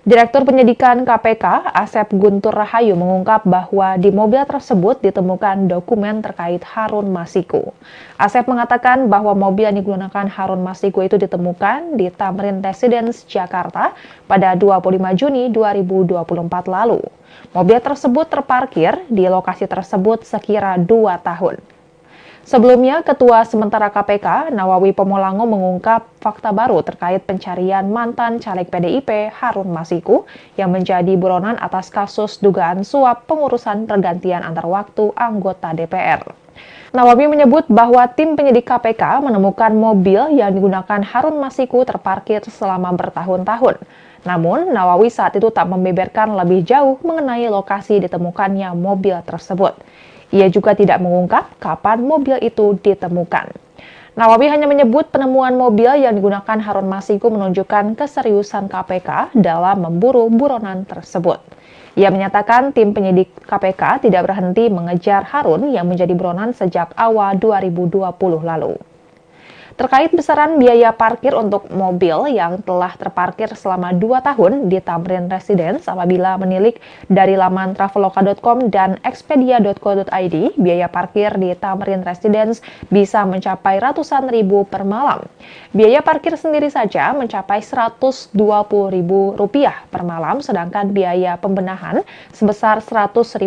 Direktur Penyidikan KPK, Asep Guntur Rahayu mengungkap bahwa di mobil tersebut ditemukan dokumen terkait Harun Masiku. Asep mengatakan bahwa mobil yang digunakan Harun Masiku itu ditemukan di Tamrin Residence, Jakarta pada 25 Juni 2024 lalu. Mobil tersebut terparkir di lokasi tersebut sekira 2 tahun. Sebelumnya, Ketua Sementara KPK, Nawawi Pomolango mengungkap fakta baru terkait pencarian mantan caleg PDIP Harun Masiku yang menjadi buronan atas kasus dugaan suap pengurusan pergantian antar waktu anggota DPR. Nawawi menyebut bahwa tim penyidik KPK menemukan mobil yang digunakan Harun Masiku terparkir selama bertahun-tahun. Namun, Nawawi saat itu tak membeberkan lebih jauh mengenai lokasi ditemukannya mobil tersebut. Ia juga tidak mengungkap kapan mobil itu ditemukan. Nawawi hanya menyebut penemuan mobil yang digunakan Harun Masiku menunjukkan keseriusan KPK dalam memburu buronan tersebut. Ia menyatakan tim penyidik KPK tidak berhenti mengejar Harun yang menjadi buronan sejak awal 2020 lalu. Terkait besaran biaya parkir untuk mobil yang telah terparkir selama 2 tahun di Tamrin Residence apabila menilik dari laman traveloka.com dan expedia.co.id, biaya parkir di Tamrin Residence bisa mencapai ratusan ribu per malam. Biaya parkir sendiri saja mencapai Rp120.000 per malam, sedangkan biaya pembenahan sebesar Rp100.000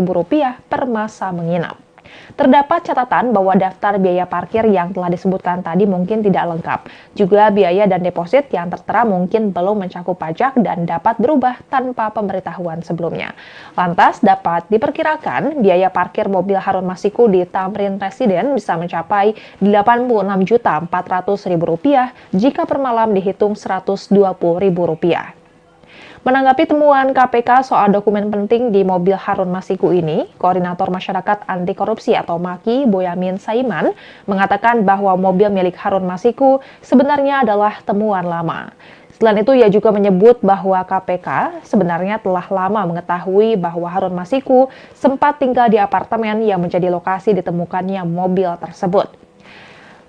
per masa menginap. Terdapat catatan bahwa daftar biaya parkir yang telah disebutkan tadi mungkin tidak lengkap. Juga biaya dan deposit yang tertera mungkin belum mencakup pajak dan dapat berubah tanpa pemberitahuan sebelumnya. Lantas dapat diperkirakan biaya parkir mobil Harun Masiku di Tamrin Residence bisa mencapai Rp86.400.000 jika per malam dihitung Rp120.000. Menanggapi temuan KPK soal dokumen penting di mobil Harun Masiku ini, Koordinator Masyarakat Anti Korupsi atau MAKI, Boyamin Saiman, mengatakan bahwa mobil milik Harun Masiku sebenarnya adalah temuan lama. Selain itu, ia juga menyebut bahwa KPK sebenarnya telah lama mengetahui bahwa Harun Masiku sempat tinggal di apartemen yang menjadi lokasi ditemukannya mobil tersebut.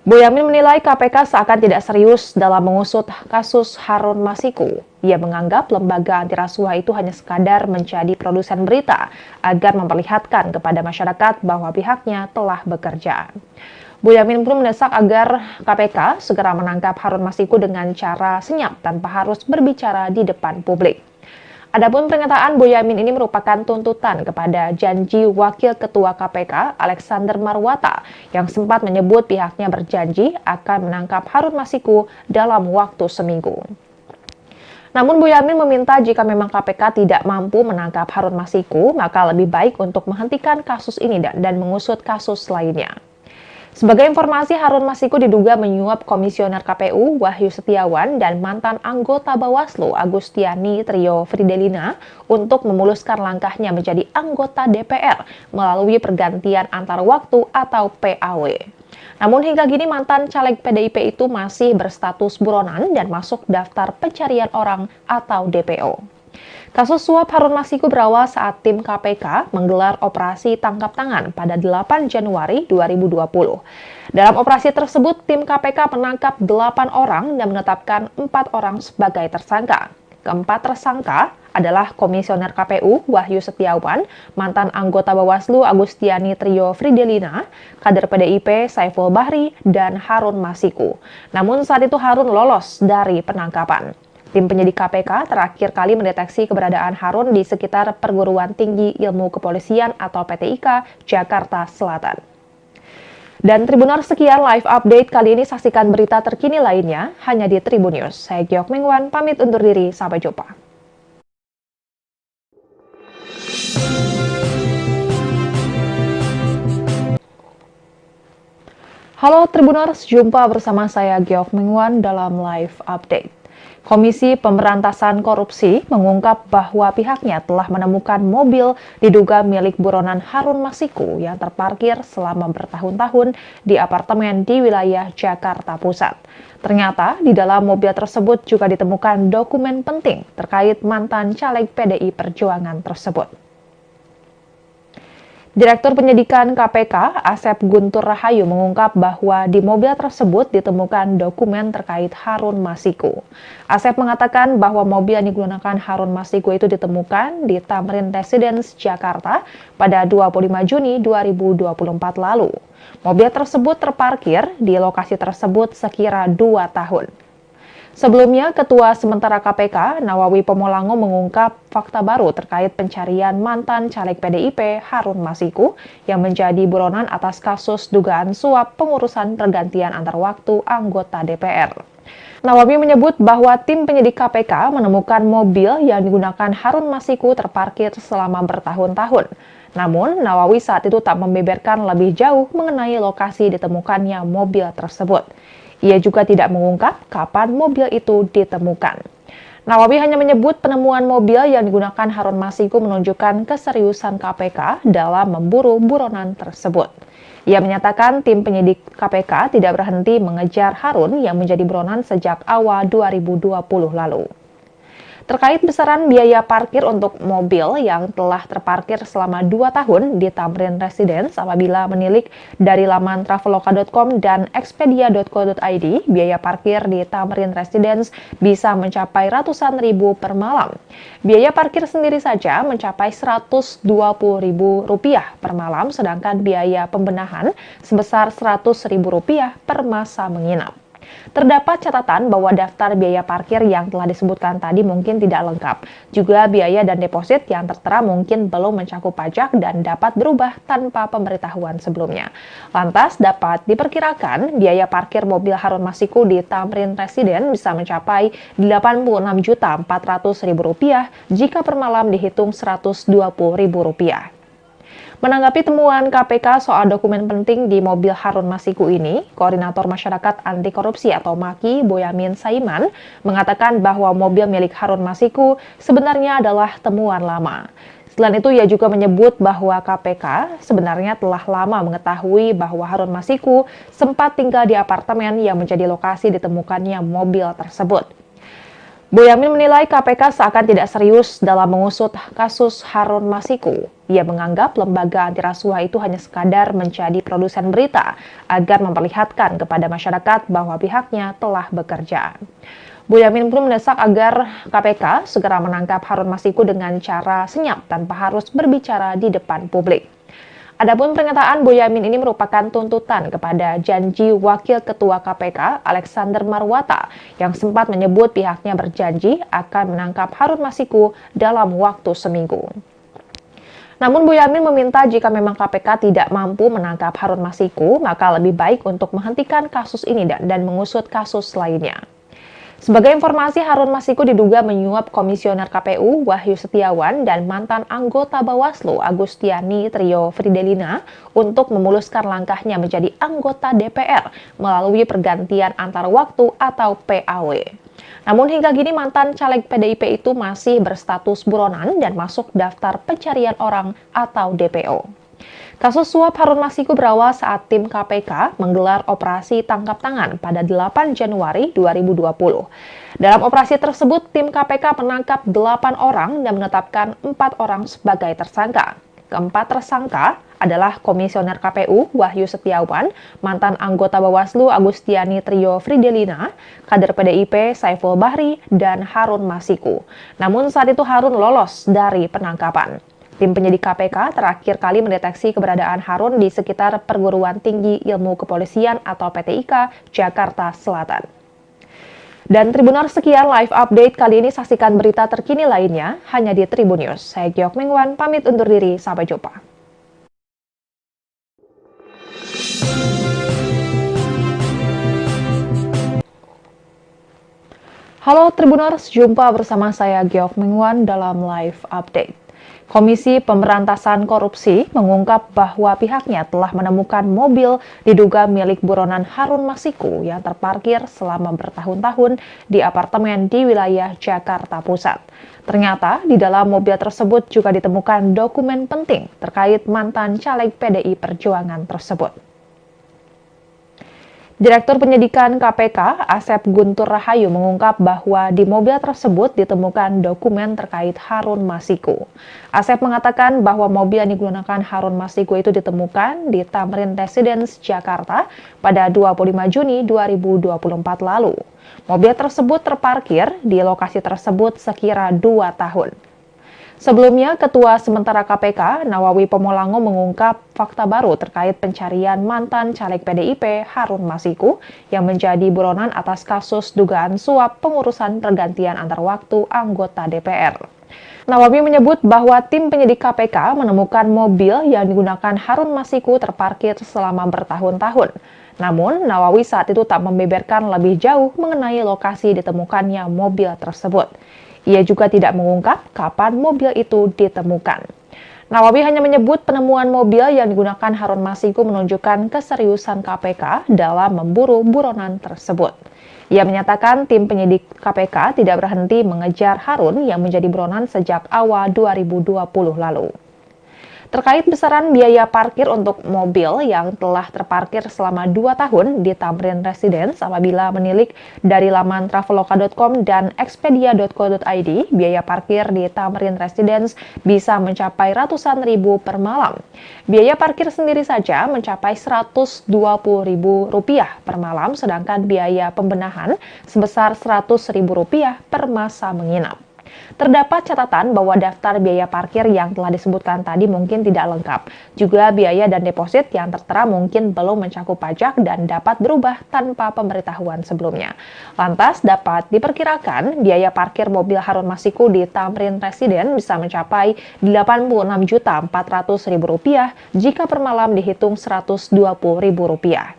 Boyamin menilai KPK seakan tidak serius dalam mengusut kasus Harun Masiku. Ia menganggap lembaga anti rasuah itu hanya sekadar menjadi produsen berita agar memperlihatkan kepada masyarakat bahwa pihaknya telah bekerja. Boyamin pun mendesak agar KPK segera menangkap Harun Masiku dengan cara senyap tanpa harus berbicara di depan publik. Adapun pernyataan Boyamin ini merupakan tuntutan kepada janji Wakil Ketua KPK Alexander Marwata yang sempat menyebut pihaknya berjanji akan menangkap Harun Masiku dalam waktu seminggu. Namun Boyamin meminta jika memang KPK tidak mampu menangkap Harun Masiku, maka lebih baik untuk menghentikan kasus ini dan mengusut kasus lainnya. Sebagai informasi, Harun Masiku diduga menyuap Komisioner KPU Wahyu Setiawan dan mantan anggota Bawaslu Agustiani Trio Fridelina untuk memuluskan langkahnya menjadi anggota DPR melalui pergantian antar waktu atau PAW. Namun hingga kini mantan caleg PDIP itu masih berstatus buronan dan masuk daftar pencarian orang atau DPO. Kasus suap Harun Masiku berawal saat tim KPK menggelar operasi tangkap tangan pada 8 Januari 2020. Dalam operasi tersebut, tim KPK menangkap 8 orang dan menetapkan 4 orang sebagai tersangka. Keempat tersangka adalah Komisioner KPU Wahyu Setiawan, mantan anggota Bawaslu Agustiani Trio Fridelina, kader PDIP Saiful Bahri, dan Harun Masiku. Namun saat itu Harun lolos dari penangkapan. Tim penyidik KPK terakhir kali mendeteksi keberadaan Harun di sekitar Perguruan Tinggi Ilmu Kepolisian atau PTIK, Jakarta Selatan. Dan Tribuners, sekian live update kali ini. Saksikan berita terkini lainnya hanya di Tribun News. Saya Giok Mingwan, pamit undur diri. Sampai jumpa. Halo Tribuners, jumpa bersama saya Giok Mingwan dalam live update. Komisi Pemberantasan Korupsi mengungkap bahwa pihaknya telah menemukan mobil diduga milik buronan Harun Masiku yang terparkir selama bertahun-tahun di apartemen di wilayah Jakarta Pusat. Ternyata di dalam mobil tersebut juga ditemukan dokumen penting terkait mantan caleg PDI Perjuangan tersebut. Direktur Penyidikan KPK, Asep Guntur Rahayu mengungkap bahwa di mobil tersebut ditemukan dokumen terkait Harun Masiku. Asep mengatakan bahwa mobil yang digunakan Harun Masiku itu ditemukan di Tamrin Residence, Jakarta pada 25 Juni 2024 lalu. Mobil tersebut terparkir di lokasi tersebut sekira 2 tahun. Sebelumnya, Ketua Sementara KPK, Nawawi Pomolango mengungkap fakta baru terkait pencarian mantan caleg PDIP Harun Masiku yang menjadi buronan atas kasus dugaan suap pengurusan pergantian antar waktu anggota DPR. Nawawi menyebut bahwa tim penyidik KPK menemukan mobil yang digunakan Harun Masiku terparkir selama bertahun-tahun. Namun, Nawawi saat itu tak membeberkan lebih jauh mengenai lokasi ditemukannya mobil tersebut. Ia juga tidak mengungkap kapan mobil itu ditemukan. Nawawi hanya menyebut penemuan mobil yang digunakan Harun Masiku menunjukkan keseriusan KPK dalam memburu buronan tersebut. Ia menyatakan tim penyidik KPK tidak berhenti mengejar Harun yang menjadi buronan sejak awal 2020 lalu. Terkait besaran biaya parkir untuk mobil yang telah terparkir selama 2 tahun di Tamrin Residence apabila menilik dari laman traveloka.com dan expedia.co.id, biaya parkir di Tamrin Residence bisa mencapai ratusan ribu per malam. Biaya parkir sendiri saja mencapai Rp120.000 per malam, sedangkan biaya pembenahan sebesar Rp100.000 per masa menginap. Terdapat catatan bahwa daftar biaya parkir yang telah disebutkan tadi mungkin tidak lengkap. Juga biaya dan deposit yang tertera mungkin belum mencakup pajak dan dapat berubah tanpa pemberitahuan sebelumnya. Lantas dapat diperkirakan biaya parkir mobil Harun Masiku di Tamrin Residence bisa mencapai Rp86.400.000 jika per malam dihitung Rp120.000. Menanggapi temuan KPK soal dokumen penting di mobil Harun Masiku ini, Koordinator Masyarakat Anti Korupsi atau MAKI, Boyamin Saiman, mengatakan bahwa mobil milik Harun Masiku sebenarnya adalah temuan lama. Selain itu, ia juga menyebut bahwa KPK sebenarnya telah lama mengetahui bahwa Harun Masiku sempat tinggal di apartemen yang menjadi lokasi ditemukannya mobil tersebut. Boyamin menilai KPK seakan tidak serius dalam mengusut kasus Harun Masiku. Ia menganggap lembaga anti rasuah itu hanya sekadar menjadi produsen berita agar memperlihatkan kepada masyarakat bahwa pihaknya telah bekerja. Boyamin pun mendesak agar KPK segera menangkap Harun Masiku dengan cara senyap tanpa harus berbicara di depan publik. Adapun pernyataan Boyamin ini merupakan tuntutan kepada janji Wakil Ketua KPK Alexander Marwata yang sempat menyebut pihaknya berjanji akan menangkap Harun Masiku dalam waktu seminggu. Namun Boyamin meminta jika memang KPK tidak mampu menangkap Harun Masiku, maka lebih baik untuk menghentikan kasus ini dan mengusut kasus lainnya. Sebagai informasi, Harun Masiku diduga menyuap Komisioner KPU Wahyu Setiawan dan mantan anggota Bawaslu Agustiani Trio Fridelina untuk memuluskan langkahnya menjadi anggota DPR melalui pergantian antar waktu atau PAW. Namun hingga kini mantan caleg PDIP itu masih berstatus buronan dan masuk daftar pencarian orang atau DPO. Kasus suap Harun Masiku berawal saat tim KPK menggelar operasi tangkap tangan pada 8 Januari 2020. Dalam operasi tersebut, tim KPK menangkap 8 orang dan menetapkan 4 orang sebagai tersangka. Keempat tersangka adalah Komisioner KPU Wahyu Setiawan, mantan anggota Bawaslu Agustiani Trio Fridelina, kader PDIP Saiful Bahri, dan Harun Masiku. Namun saat itu Harun lolos dari penangkapan. Tim penyidik KPK terakhir kali mendeteksi keberadaan Harun di sekitar Perguruan Tinggi Ilmu Kepolisian atau PTIK, Jakarta Selatan. Dan Tribuners, sekian live update kali ini. Saksikan berita terkini lainnya hanya di Tribun News. Saya Giok Mingwan, pamit undur diri. Sampai jumpa. Halo Tribuners, jumpa bersama saya Giok Mingwan dalam live update. Komisi Pemberantasan Korupsi mengungkap bahwa pihaknya telah menemukan mobil diduga milik buronan Harun Masiku yang terparkir selama bertahun-tahun di apartemen di wilayah Jakarta Pusat. Ternyata di dalam mobil tersebut juga ditemukan dokumen penting terkait mantan caleg PDI Perjuangan tersebut. Direktur Penyidikan KPK, Asep Guntur Rahayu mengungkap bahwa di mobil tersebut ditemukan dokumen terkait Harun Masiku. Asep mengatakan bahwa mobil yang digunakan Harun Masiku itu ditemukan di Tamrin Residence, Jakarta pada 25 Juni 2024 lalu. Mobil tersebut terparkir di lokasi tersebut sekira 2 tahun. Sebelumnya, Ketua Sementara KPK, Nawawi Pomolango mengungkap fakta baru terkait pencarian mantan caleg PDIP Harun Masiku yang menjadi buronan atas kasus dugaan suap pengurusan pergantian antar waktu anggota DPR. Nawawi menyebut bahwa tim penyidik KPK menemukan mobil yang digunakan Harun Masiku terparkir selama bertahun-tahun. Namun, Nawawi saat itu tak membeberkan lebih jauh mengenai lokasi ditemukannya mobil tersebut. Ia juga tidak mengungkap kapan mobil itu ditemukan. Nawawi hanya menyebut penemuan mobil yang digunakan Harun Masiku menunjukkan keseriusan KPK dalam memburu buronan tersebut. Ia menyatakan tim penyidik KPK tidak berhenti mengejar Harun yang menjadi buronan sejak awal 2020 lalu. Terkait besaran biaya parkir untuk mobil yang telah terparkir selama 2 tahun di Tamrin Residence apabila menilik dari laman traveloka.com dan expedia.co.id, biaya parkir di Tamrin Residence bisa mencapai ratusan ribu per malam. Biaya parkir sendiri saja mencapai Rp120.000 per malam, sedangkan biaya pembenahan sebesar Rp100.000 per masa menginap. Terdapat catatan bahwa daftar biaya parkir yang telah disebutkan tadi mungkin tidak lengkap. Juga biaya dan deposit yang tertera mungkin belum mencakup pajak dan dapat berubah tanpa pemberitahuan sebelumnya. Lantas dapat diperkirakan biaya parkir mobil Harun Masiku di Tamrin Residence bisa mencapai Rp86.400.000 jika per malam dihitung Rp120.000.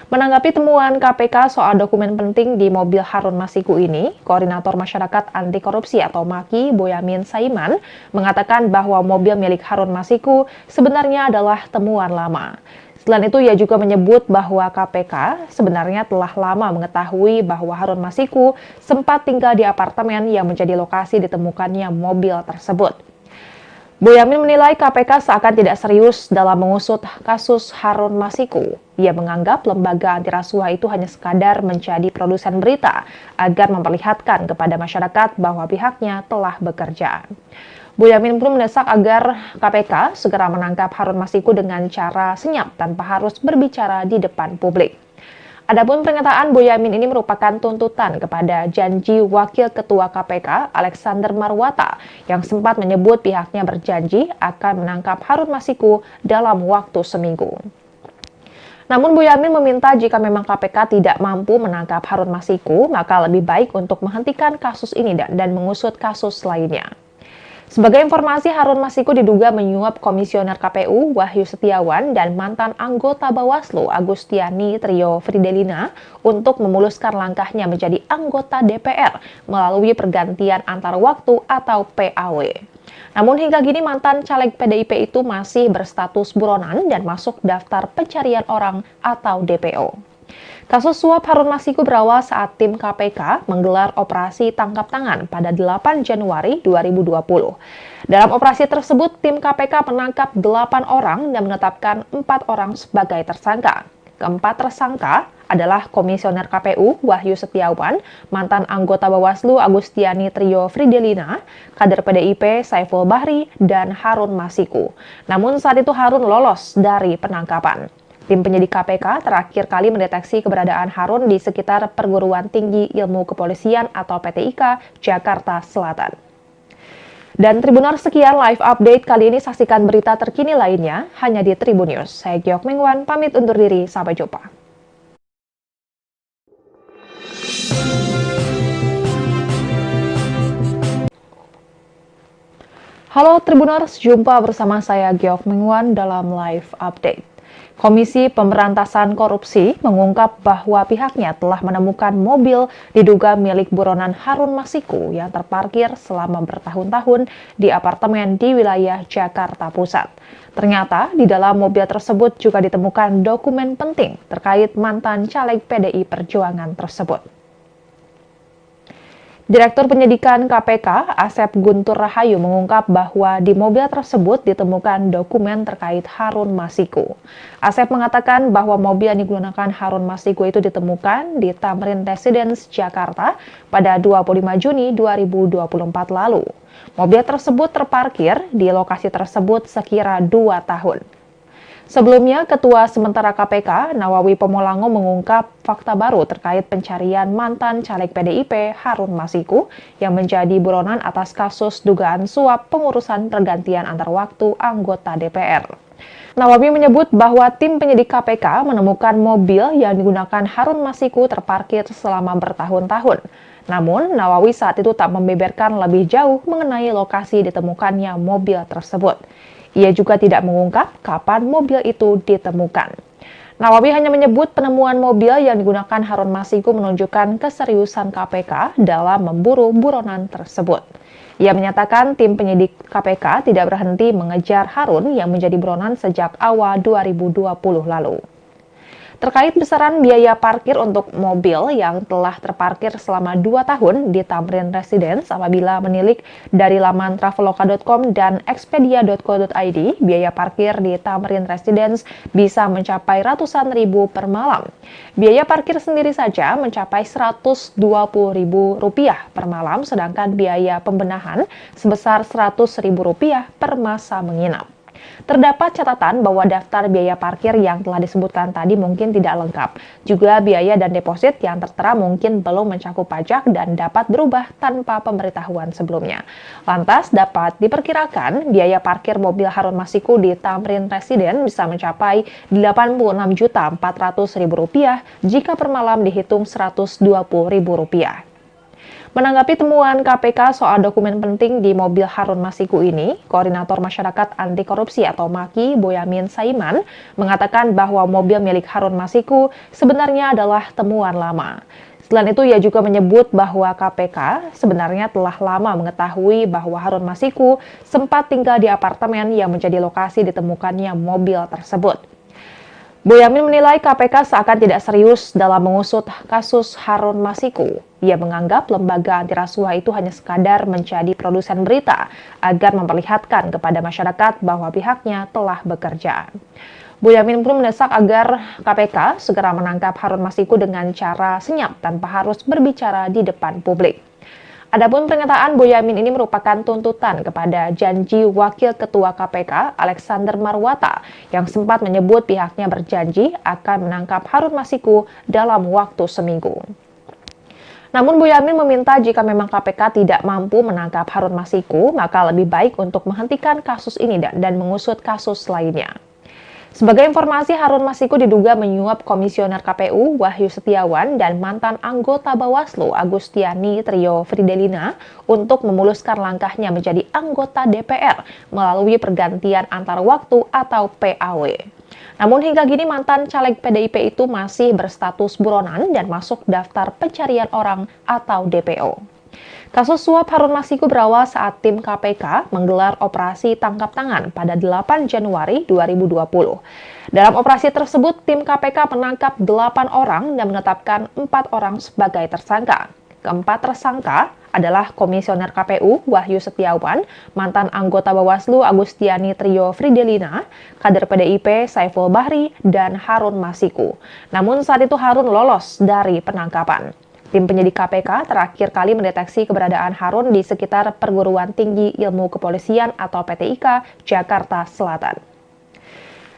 Menanggapi temuan KPK soal dokumen penting di mobil Harun Masiku ini, Koordinator Masyarakat Anti Korupsi atau MAKI, Boyamin Saiman, mengatakan bahwa mobil milik Harun Masiku sebenarnya adalah temuan lama. Selain itu, ia juga menyebut bahwa KPK sebenarnya telah lama mengetahui bahwa Harun Masiku sempat tinggal di apartemen yang menjadi lokasi ditemukannya mobil tersebut. Boyamin menilai KPK seakan tidak serius dalam mengusut kasus Harun Masiku. Ia menganggap lembaga anti rasuah itu hanya sekadar menjadi produsen berita agar memperlihatkan kepada masyarakat bahwa pihaknya telah bekerja. Boyamin pun mendesak agar KPK segera menangkap Harun Masiku dengan cara senyap tanpa harus berbicara di depan publik. Adapun pernyataan Boyamin ini merupakan tuntutan kepada janji Wakil Ketua KPK Alexander Marwata yang sempat menyebut pihaknya berjanji akan menangkap Harun Masiku dalam waktu seminggu. Namun Boyamin meminta jika memang KPK tidak mampu menangkap Harun Masiku, maka lebih baik untuk menghentikan kasus ini dan mengusut kasus lainnya. Sebagai informasi, Harun Masiku diduga menyuap Komisioner KPU Wahyu Setiawan dan mantan anggota Bawaslu Agustiani Trio Fridelina untuk memuluskan langkahnya menjadi anggota DPR melalui pergantian antar waktu atau PAW. Namun hingga kini mantan caleg PDIP itu masih berstatus buronan dan masuk daftar pencarian orang atau DPO. Kasus suap Harun Masiku berawal saat tim KPK menggelar operasi tangkap tangan pada 8 Januari 2020. Dalam operasi tersebut, tim KPK menangkap 8 orang dan menetapkan 4 orang sebagai tersangka. Keempat tersangka adalah Komisioner KPU Wahyu Setiawan, mantan anggota Bawaslu Agustiani Trio Fridelina, kader PDIP Saiful Bahri, dan Harun Masiku. Namun saat itu Harun lolos dari penangkapan. Tim penyidik KPK terakhir kali mendeteksi keberadaan Harun di sekitar Perguruan Tinggi Ilmu Kepolisian atau PTIK, Jakarta Selatan. Dan Tribuners, sekian live update kali ini. Saksikan berita terkini lainnya hanya di Tribun News. Saya Giok Mengwan, pamit undur diri. Sampai jumpa. Halo Tribuners, jumpa bersama saya Giok Mengwan dalam live update. Komisi Pemberantasan Korupsi mengungkap bahwa pihaknya telah menemukan mobil diduga milik buronan Harun Masiku yang terparkir selama bertahun-tahun di apartemen di wilayah Jakarta Pusat. Ternyata di dalam mobil tersebut juga ditemukan dokumen penting terkait mantan caleg PDI Perjuangan tersebut. Direktur Penyidikan KPK, Asep Guntur Rahayu mengungkap bahwa di mobil tersebut ditemukan dokumen terkait Harun Masiku. Asep mengatakan bahwa mobil yang digunakan Harun Masiku itu ditemukan di Tamrin Residence, Jakarta pada 25 Juni 2024 lalu. Mobil tersebut terparkir di lokasi tersebut sekira 2 tahun. Sebelumnya, Ketua Sementara KPK, Nawawi Pomolango mengungkap fakta baru terkait pencarian mantan caleg PDIP Harun Masiku yang menjadi buronan atas kasus dugaan suap pengurusan pergantian antar waktu anggota DPR. Nawawi menyebut bahwa tim penyidik KPK menemukan mobil yang digunakan Harun Masiku terparkir selama bertahun-tahun. Namun, Nawawi saat itu tak membeberkan lebih jauh mengenai lokasi ditemukannya mobil tersebut. Ia juga tidak mengungkap kapan mobil itu ditemukan. Nawawi hanya menyebut penemuan mobil yang digunakan Harun Masiku menunjukkan keseriusan KPK dalam memburu buronan tersebut. Ia menyatakan tim penyidik KPK tidak berhenti mengejar Harun yang menjadi buronan sejak awal 2020 lalu. Terkait besaran biaya parkir untuk mobil yang telah terparkir selama 2 tahun di Tamrin Residence apabila menilik dari laman traveloka.com dan expedia.co.id, biaya parkir di Tamrin Residence bisa mencapai ratusan ribu per malam. Biaya parkir sendiri saja mencapai Rp120.000 per malam, sedangkan biaya pembenahan sebesar Rp100.000 per masa menginap. Terdapat catatan bahwa daftar biaya parkir yang telah disebutkan tadi mungkin tidak lengkap. Juga biaya dan deposit yang tertera mungkin belum mencakup pajak dan dapat berubah tanpa pemberitahuan sebelumnya. Lantas dapat diperkirakan biaya parkir mobil Harun Masiku di Tamrin Residence bisa mencapai Rp86.400.000 jika per malam dihitung Rp120.000. Menanggapi temuan KPK soal dokumen penting di mobil Harun Masiku ini, Koordinator Masyarakat Anti Korupsi atau MAKI, Boyamin Saiman, mengatakan bahwa mobil milik Harun Masiku sebenarnya adalah temuan lama. Selain itu, ia juga menyebut bahwa KPK sebenarnya telah lama mengetahui bahwa Harun Masiku sempat tinggal di apartemen yang menjadi lokasi ditemukannya mobil tersebut. Boyamin menilai KPK seakan tidak serius dalam mengusut kasus Harun Masiku. Ia menganggap lembaga anti rasuah itu hanya sekadar menjadi produsen berita agar memperlihatkan kepada masyarakat bahwa pihaknya telah bekerja. Boyamin pun mendesak agar KPK segera menangkap Harun Masiku dengan cara senyap tanpa harus berbicara di depan publik. Adapun pernyataan Boyamin ini merupakan tuntutan kepada janji Wakil Ketua KPK Alexander Marwata yang sempat menyebut pihaknya berjanji akan menangkap Harun Masiku dalam waktu seminggu. Namun Boyamin meminta jika memang KPK tidak mampu menangkap Harun Masiku, maka lebih baik untuk menghentikan kasus ini dan mengusut kasus lainnya. Sebagai informasi, Harun Masiku diduga menyuap Komisioner KPU Wahyu Setiawan dan mantan anggota Bawaslu Agustiani Trio Fridelina untuk memuluskan langkahnya menjadi anggota DPR melalui pergantian antar waktu atau PAW. Namun hingga kini mantan caleg PDIP itu masih berstatus buronan dan masuk daftar pencarian orang atau DPO. Kasus suap Harun Masiku berawal saat tim KPK menggelar operasi tangkap tangan pada 8 Januari 2020. Dalam operasi tersebut, tim KPK menangkap 8 orang dan menetapkan 4 orang sebagai tersangka. Keempat tersangka adalah Komisioner KPU Wahyu Setiawan, mantan anggota Bawaslu Agustiani Trio Fridelina, kader PDIP Saiful Bahri, dan Harun Masiku. Namun saat itu Harun lolos dari penangkapan. Tim penyidik KPK terakhir kali mendeteksi keberadaan Harun di sekitar Perguruan Tinggi Ilmu Kepolisian atau PTIK, Jakarta Selatan.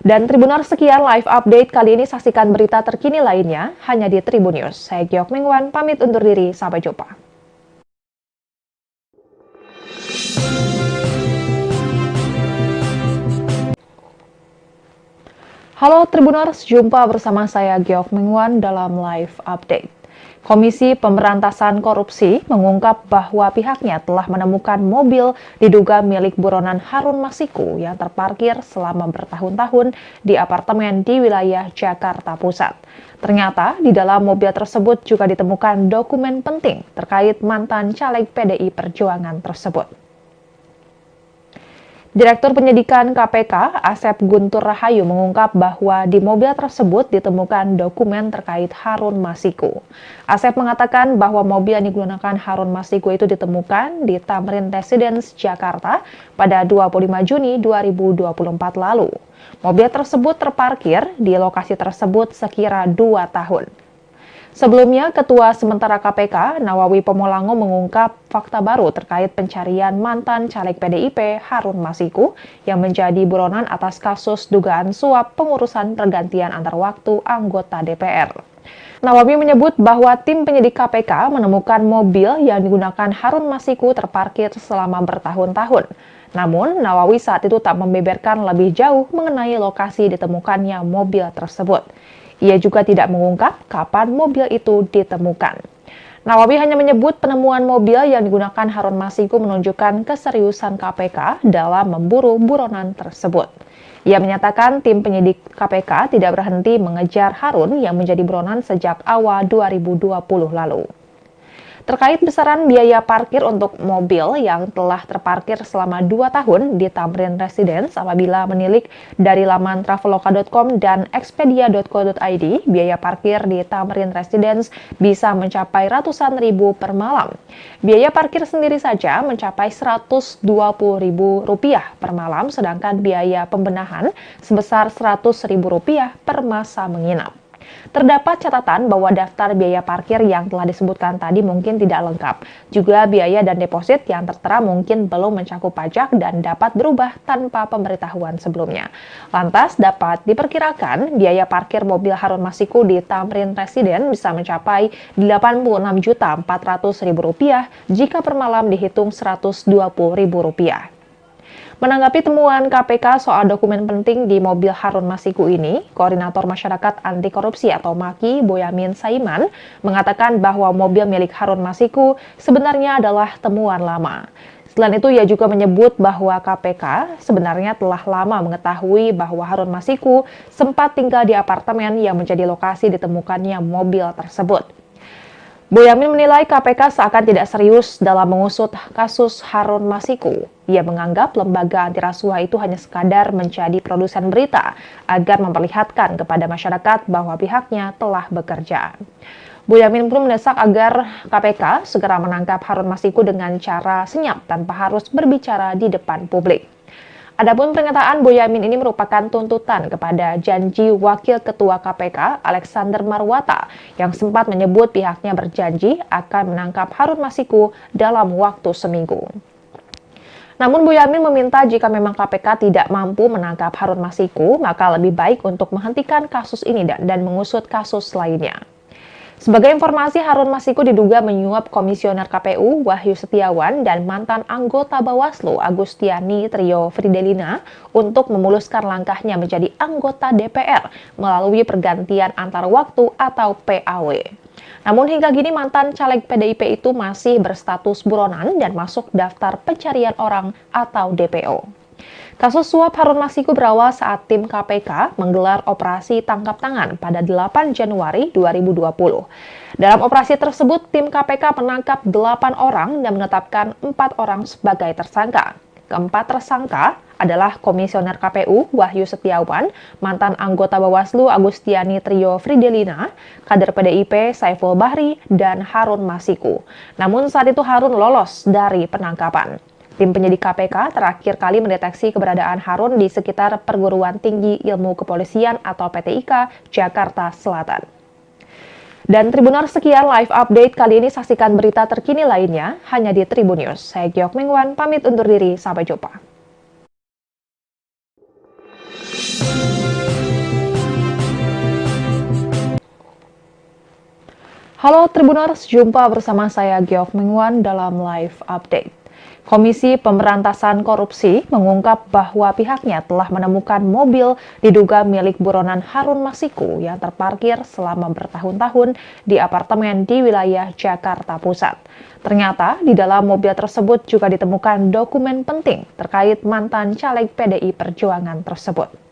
Dan Tribuners, sekian live update kali ini. Saksikan berita terkini lainnya hanya di Tribun News. Saya Giok Mingwan, pamit undur diri. Sampai jumpa. Halo Tribuners, jumpa bersama saya Giok Mingwan dalam live update. Komisi Pemberantasan Korupsi mengungkap bahwa pihaknya telah menemukan mobil diduga milik buronan Harun Masiku yang terparkir selama bertahun-tahun di apartemen di wilayah Jakarta Pusat. Ternyata di dalam mobil tersebut juga ditemukan dokumen penting terkait mantan caleg PDI Perjuangan tersebut. Direktur Penyidikan KPK, Asep Guntur Rahayu mengungkap bahwa di mobil tersebut ditemukan dokumen terkait Harun Masiku. Asep mengatakan bahwa mobil yang digunakan Harun Masiku itu ditemukan di Tamrin Residence, Jakarta pada 25 Juni 2024 lalu. Mobil tersebut terparkir di lokasi tersebut sekira 2 tahun. Sebelumnya, Ketua Sementara KPK, Nawawi Pomolango mengungkap fakta baru terkait pencarian mantan caleg PDIP Harun Masiku yang menjadi buronan atas kasus dugaan suap pengurusan pergantian antar waktu anggota DPR. Nawawi menyebut bahwa tim penyidik KPK menemukan mobil yang digunakan Harun Masiku terparkir selama bertahun-tahun. Namun, Nawawi saat itu tak membeberkan lebih jauh mengenai lokasi ditemukannya mobil tersebut. Ia juga tidak mengungkap kapan mobil itu ditemukan. Nawawi hanya menyebut penemuan mobil yang digunakan Harun Masiku menunjukkan keseriusan KPK dalam memburu buronan tersebut. Ia menyatakan tim penyidik KPK tidak berhenti mengejar Harun yang menjadi buronan sejak awal 2020 lalu. Terkait besaran biaya parkir untuk mobil yang telah terparkir selama 2 tahun di Tamrin Residence apabila menilik dari laman traveloka.com dan expedia.co.id, biaya parkir di Tamrin Residence bisa mencapai ratusan ribu per malam. Biaya parkir sendiri saja mencapai Rp120.000 per malam, sedangkan biaya pembenahan sebesar Rp100.000 per masa menginap. Terdapat catatan bahwa daftar biaya parkir yang telah disebutkan tadi mungkin tidak lengkap. Juga biaya dan deposit yang tertera mungkin belum mencakup pajak dan dapat berubah tanpa pemberitahuan sebelumnya. Lantas dapat diperkirakan biaya parkir mobil Harun Masiku di Tamrin Residence bisa mencapai Rp86.400.000 jika per malam dihitung Rp120.000. Menanggapi temuan KPK soal dokumen penting di mobil Harun Masiku ini, Koordinator Masyarakat Anti Korupsi atau MAKI, Boyamin Saiman, mengatakan bahwa mobil milik Harun Masiku sebenarnya adalah temuan lama. Selain itu, ia juga menyebut bahwa KPK sebenarnya telah lama mengetahui bahwa Harun Masiku sempat tinggal di apartemen yang menjadi lokasi ditemukannya mobil tersebut. Boyamin menilai KPK seakan tidak serius dalam mengusut kasus Harun Masiku. Ia menganggap lembaga anti rasuah itu hanya sekadar menjadi produsen berita agar memperlihatkan kepada masyarakat bahwa pihaknya telah bekerja. Boyamin pun mendesak agar KPK segera menangkap Harun Masiku dengan cara senyap tanpa harus berbicara di depan publik. Adapun pernyataan Boyamin ini merupakan tuntutan kepada janji Wakil Ketua KPK Alexander Marwata yang sempat menyebut pihaknya berjanji akan menangkap Harun Masiku dalam waktu seminggu. Namun Boyamin meminta jika memang KPK tidak mampu menangkap Harun Masiku, maka lebih baik untuk menghentikan kasus ini dan mengusut kasus lainnya. Sebagai informasi, Harun Masiku diduga menyuap Komisioner KPU Wahyu Setiawan dan mantan anggota Bawaslu Agustiani Trio Fridelina untuk memuluskan langkahnya menjadi anggota DPR melalui pergantian antar waktu atau PAW. Namun hingga kini mantan caleg PDIP itu masih berstatus buronan dan masuk daftar pencarian orang atau DPO. Kasus suap Harun Masiku berawal saat tim KPK menggelar operasi tangkap tangan pada 8 Januari 2020. Dalam operasi tersebut, tim KPK menangkap 8 orang dan menetapkan 4 orang sebagai tersangka. Keempat tersangka adalah Komisioner KPU Wahyu Setiawan, mantan anggota Bawaslu Agustiani Trio Fridelina, kader PDIP Saiful Bahri, dan Harun Masiku. Namun saat itu Harun lolos dari penangkapan. Tim penyidik KPK terakhir kali mendeteksi keberadaan Harun di sekitar Perguruan Tinggi Ilmu Kepolisian atau PTIK, Jakarta Selatan. Dan Tribuners, sekian live update kali ini. Saksikan berita terkini lainnya hanya di Tribun News. Saya Giok Mengwan, pamit undur diri. Sampai jumpa. Halo Tribuners, jumpa bersama saya Giok Mengwan dalam live update. Komisi Pemberantasan Korupsi mengungkap bahwa pihaknya telah menemukan mobil diduga milik buronan Harun Masiku yang terparkir selama bertahun-tahun di apartemen di wilayah Jakarta Pusat. Ternyata di dalam mobil tersebut juga ditemukan dokumen penting terkait mantan caleg PDI Perjuangan tersebut.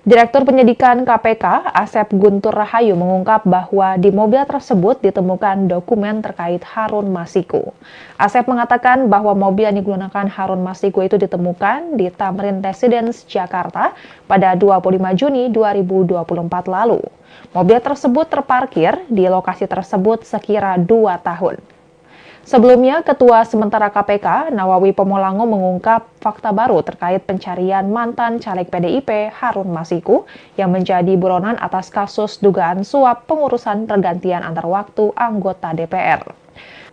Direktur Penyidikan KPK, Asep Guntur Rahayu mengungkap bahwa di mobil tersebut ditemukan dokumen terkait Harun Masiku. Asep mengatakan bahwa mobil yang digunakan Harun Masiku itu ditemukan di Tamrin Residence, Jakarta pada 25 Juni 2024 lalu. Mobil tersebut terparkir di lokasi tersebut sekira 2 tahun. Sebelumnya, Ketua Sementara KPK, Nawawi Pomolango mengungkap fakta baru terkait pencarian mantan caleg PDIP Harun Masiku yang menjadi buronan atas kasus dugaan suap pengurusan pergantian antar waktu anggota DPR.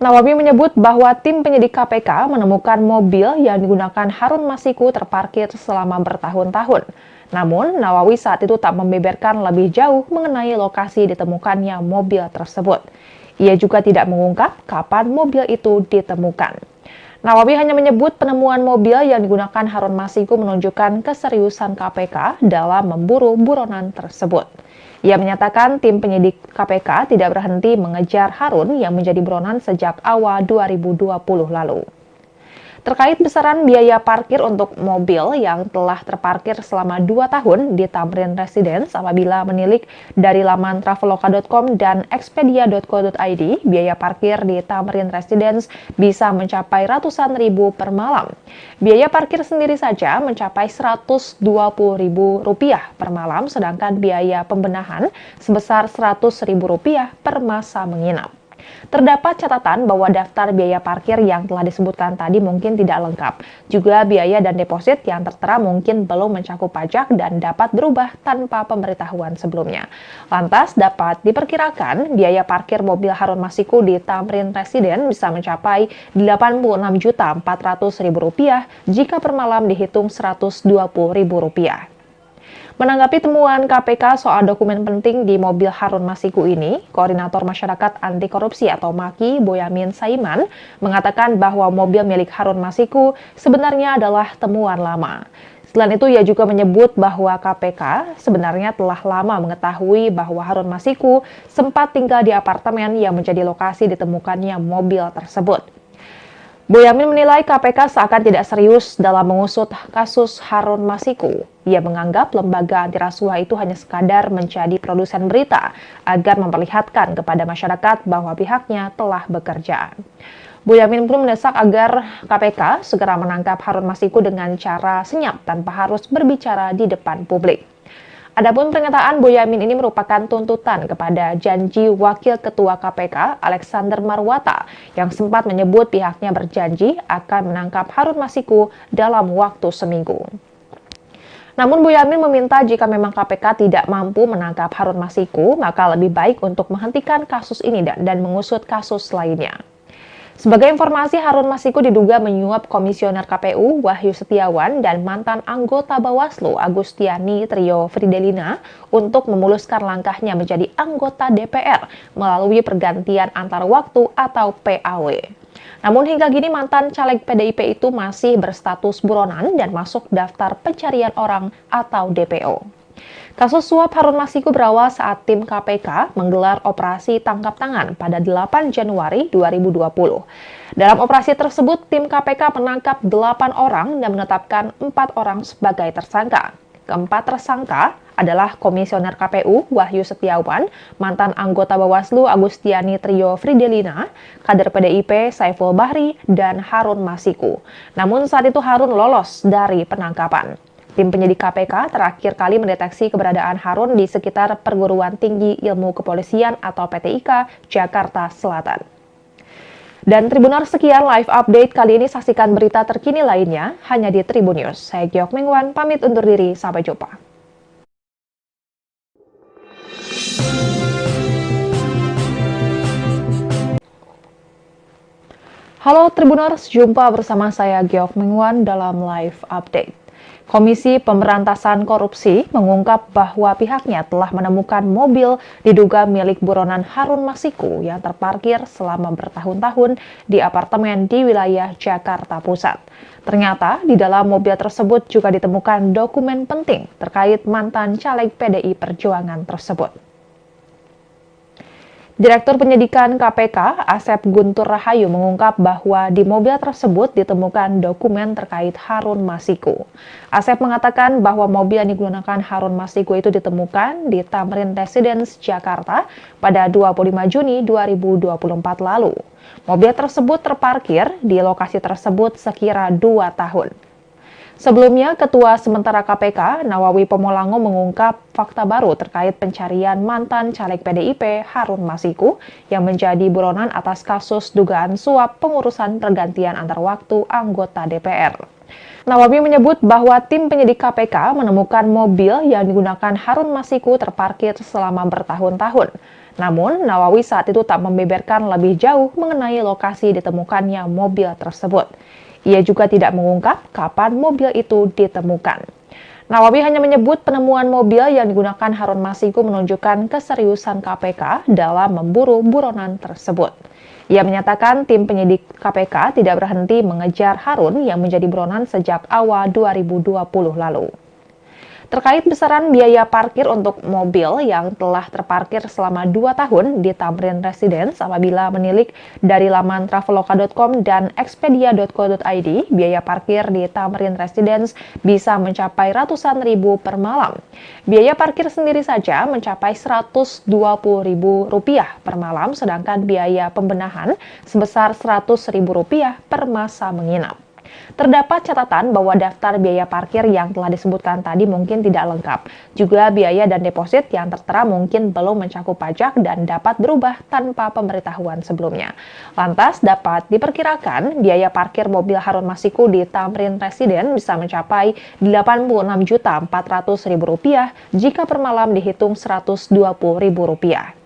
Nawawi menyebut bahwa tim penyidik KPK menemukan mobil yang digunakan Harun Masiku terparkir selama bertahun-tahun. Namun, Nawawi saat itu tak membeberkan lebih jauh mengenai lokasi ditemukannya mobil tersebut. Ia juga tidak mengungkap kapan mobil itu ditemukan. Nawawi hanya menyebut penemuan mobil yang digunakan Harun Masiku menunjukkan keseriusan KPK dalam memburu buronan tersebut. Ia menyatakan tim penyidik KPK tidak berhenti mengejar Harun yang menjadi buronan sejak awal 2020 lalu. Terkait besaran biaya parkir untuk mobil yang telah terparkir selama 2 tahun di Tamrin Residence apabila menilik dari laman traveloka.com dan expedia.co.id, biaya parkir di Tamrin Residence bisa mencapai ratusan ribu per malam. Biaya parkir sendiri saja mencapai Rp120.000 per malam, sedangkan biaya pembenahan sebesar Rp100.000 per masa menginap. Terdapat catatan bahwa daftar biaya parkir yang telah disebutkan tadi mungkin tidak lengkap. Juga biaya dan deposit yang tertera mungkin belum mencakup pajak dan dapat berubah tanpa pemberitahuan sebelumnya. Lantas dapat diperkirakan biaya parkir mobil Harun Masiku di Tamrin Residence bisa mencapai Rp86.400.000 jika per malam dihitung Rp120.000. Menanggapi temuan KPK soal dokumen penting di mobil Harun Masiku ini, Koordinator Masyarakat Anti Korupsi atau MAKI, Boyamin Saiman, mengatakan bahwa mobil milik Harun Masiku sebenarnya adalah temuan lama. Selain itu, ia juga menyebut bahwa KPK sebenarnya telah lama mengetahui bahwa Harun Masiku sempat tinggal di apartemen yang menjadi lokasi ditemukannya mobil tersebut. Boyamin menilai KPK seakan tidak serius dalam mengusut kasus Harun Masiku. Ia menganggap lembaga anti rasuah itu hanya sekadar menjadi produsen berita agar memperlihatkan kepada masyarakat bahwa pihaknya telah bekerja. Boyamin pun mendesak agar KPK segera menangkap Harun Masiku dengan cara senyap tanpa harus berbicara di depan publik. Adapun pernyataan Boyamin ini merupakan tuntutan kepada janji Wakil Ketua KPK Alexander Marwata yang sempat menyebut pihaknya berjanji akan menangkap Harun Masiku dalam waktu seminggu. Namun Boyamin meminta jika memang KPK tidak mampu menangkap Harun Masiku, maka lebih baik untuk menghentikan kasus ini dan mengusut kasus lainnya. Sebagai informasi, Harun Masiku diduga menyuap Komisioner KPU Wahyu Setiawan dan mantan anggota Bawaslu Agustiani Trio Fridelina untuk memuluskan langkahnya menjadi anggota DPR melalui pergantian antar waktu atau PAW. Namun hingga kini mantan caleg PDIP itu masih berstatus buronan dan masuk daftar pencarian orang atau DPO. Kasus suap Harun Masiku berawal saat tim KPK menggelar operasi tangkap tangan pada 8 Januari 2020. Dalam operasi tersebut, tim KPK menangkap 8 orang dan menetapkan 4 orang sebagai tersangka. Keempat tersangka adalah Komisioner KPU Wahyu Setiawan, mantan anggota Bawaslu Agustiani Trio Fridelina, kader PDIP Saiful Bahri, dan Harun Masiku. Namun saat itu Harun lolos dari penangkapan. Tim penyidik KPK terakhir kali mendeteksi keberadaan Harun di sekitar Perguruan Tinggi Ilmu Kepolisian atau PTIK, Jakarta Selatan. Dan Tribuners, sekian live update kali ini. Saksikan berita terkini lainnya hanya di Tribun News. Saya Giok Mengwan, pamit undur diri. Sampai jumpa. Halo Tribuners, jumpa bersama saya Giok Mengwan dalam live update. Komisi Pemberantasan Korupsi mengungkap bahwa pihaknya telah menemukan mobil diduga milik buronan Harun Masiku yang terparkir selama bertahun-tahun di apartemen di wilayah Jakarta Pusat. Ternyata di dalam mobil tersebut juga ditemukan dokumen penting terkait mantan caleg PDI Perjuangan tersebut. Direktur Penyidikan KPK, Asep Guntur Rahayu mengungkap bahwa di mobil tersebut ditemukan dokumen terkait Harun Masiku. Asep mengatakan bahwa mobil yang digunakan Harun Masiku itu ditemukan di Tamrin Residence, Jakarta pada 25 Juni 2024 lalu. Mobil tersebut terparkir di lokasi tersebut sekira 2 tahun. Sebelumnya, Ketua Sementara KPK, Nawawi Pomolango mengungkap fakta baru terkait pencarian mantan caleg PDIP Harun Masiku yang menjadi buronan atas kasus dugaan suap pengurusan pergantian antar waktu anggota DPR. Nawawi menyebut bahwa tim penyidik KPK menemukan mobil yang digunakan Harun Masiku terparkir selama bertahun-tahun. Namun, Nawawi saat itu tak membeberkan lebih jauh mengenai lokasi ditemukannya mobil tersebut. Ia juga tidak mengungkap kapan mobil itu ditemukan. Nawawi hanya menyebut penemuan mobil yang digunakan Harun Masiku menunjukkan keseriusan KPK dalam memburu buronan tersebut. Ia menyatakan tim penyidik KPK tidak berhenti mengejar Harun yang menjadi buronan sejak awal 2020 lalu. Terkait besaran biaya parkir untuk mobil yang telah terparkir selama 2 tahun di Tamrin Residence apabila menilik dari laman traveloka.com dan expedia.co.id, biaya parkir di Tamrin Residence bisa mencapai ratusan ribu per malam. Biaya parkir sendiri saja mencapai Rp120.000 per malam, sedangkan biaya pembenahan sebesar Rp100.000 per masa menginap. Terdapat catatan bahwa daftar biaya parkir yang telah disebutkan tadi mungkin tidak lengkap. Juga biaya dan deposit yang tertera mungkin belum mencakup pajak dan dapat berubah tanpa pemberitahuan sebelumnya. Lantas dapat diperkirakan biaya parkir mobil Harun Masiku di Tamrin Residence bisa mencapai Rp86.400.000 jika per malam dihitung Rp120.000.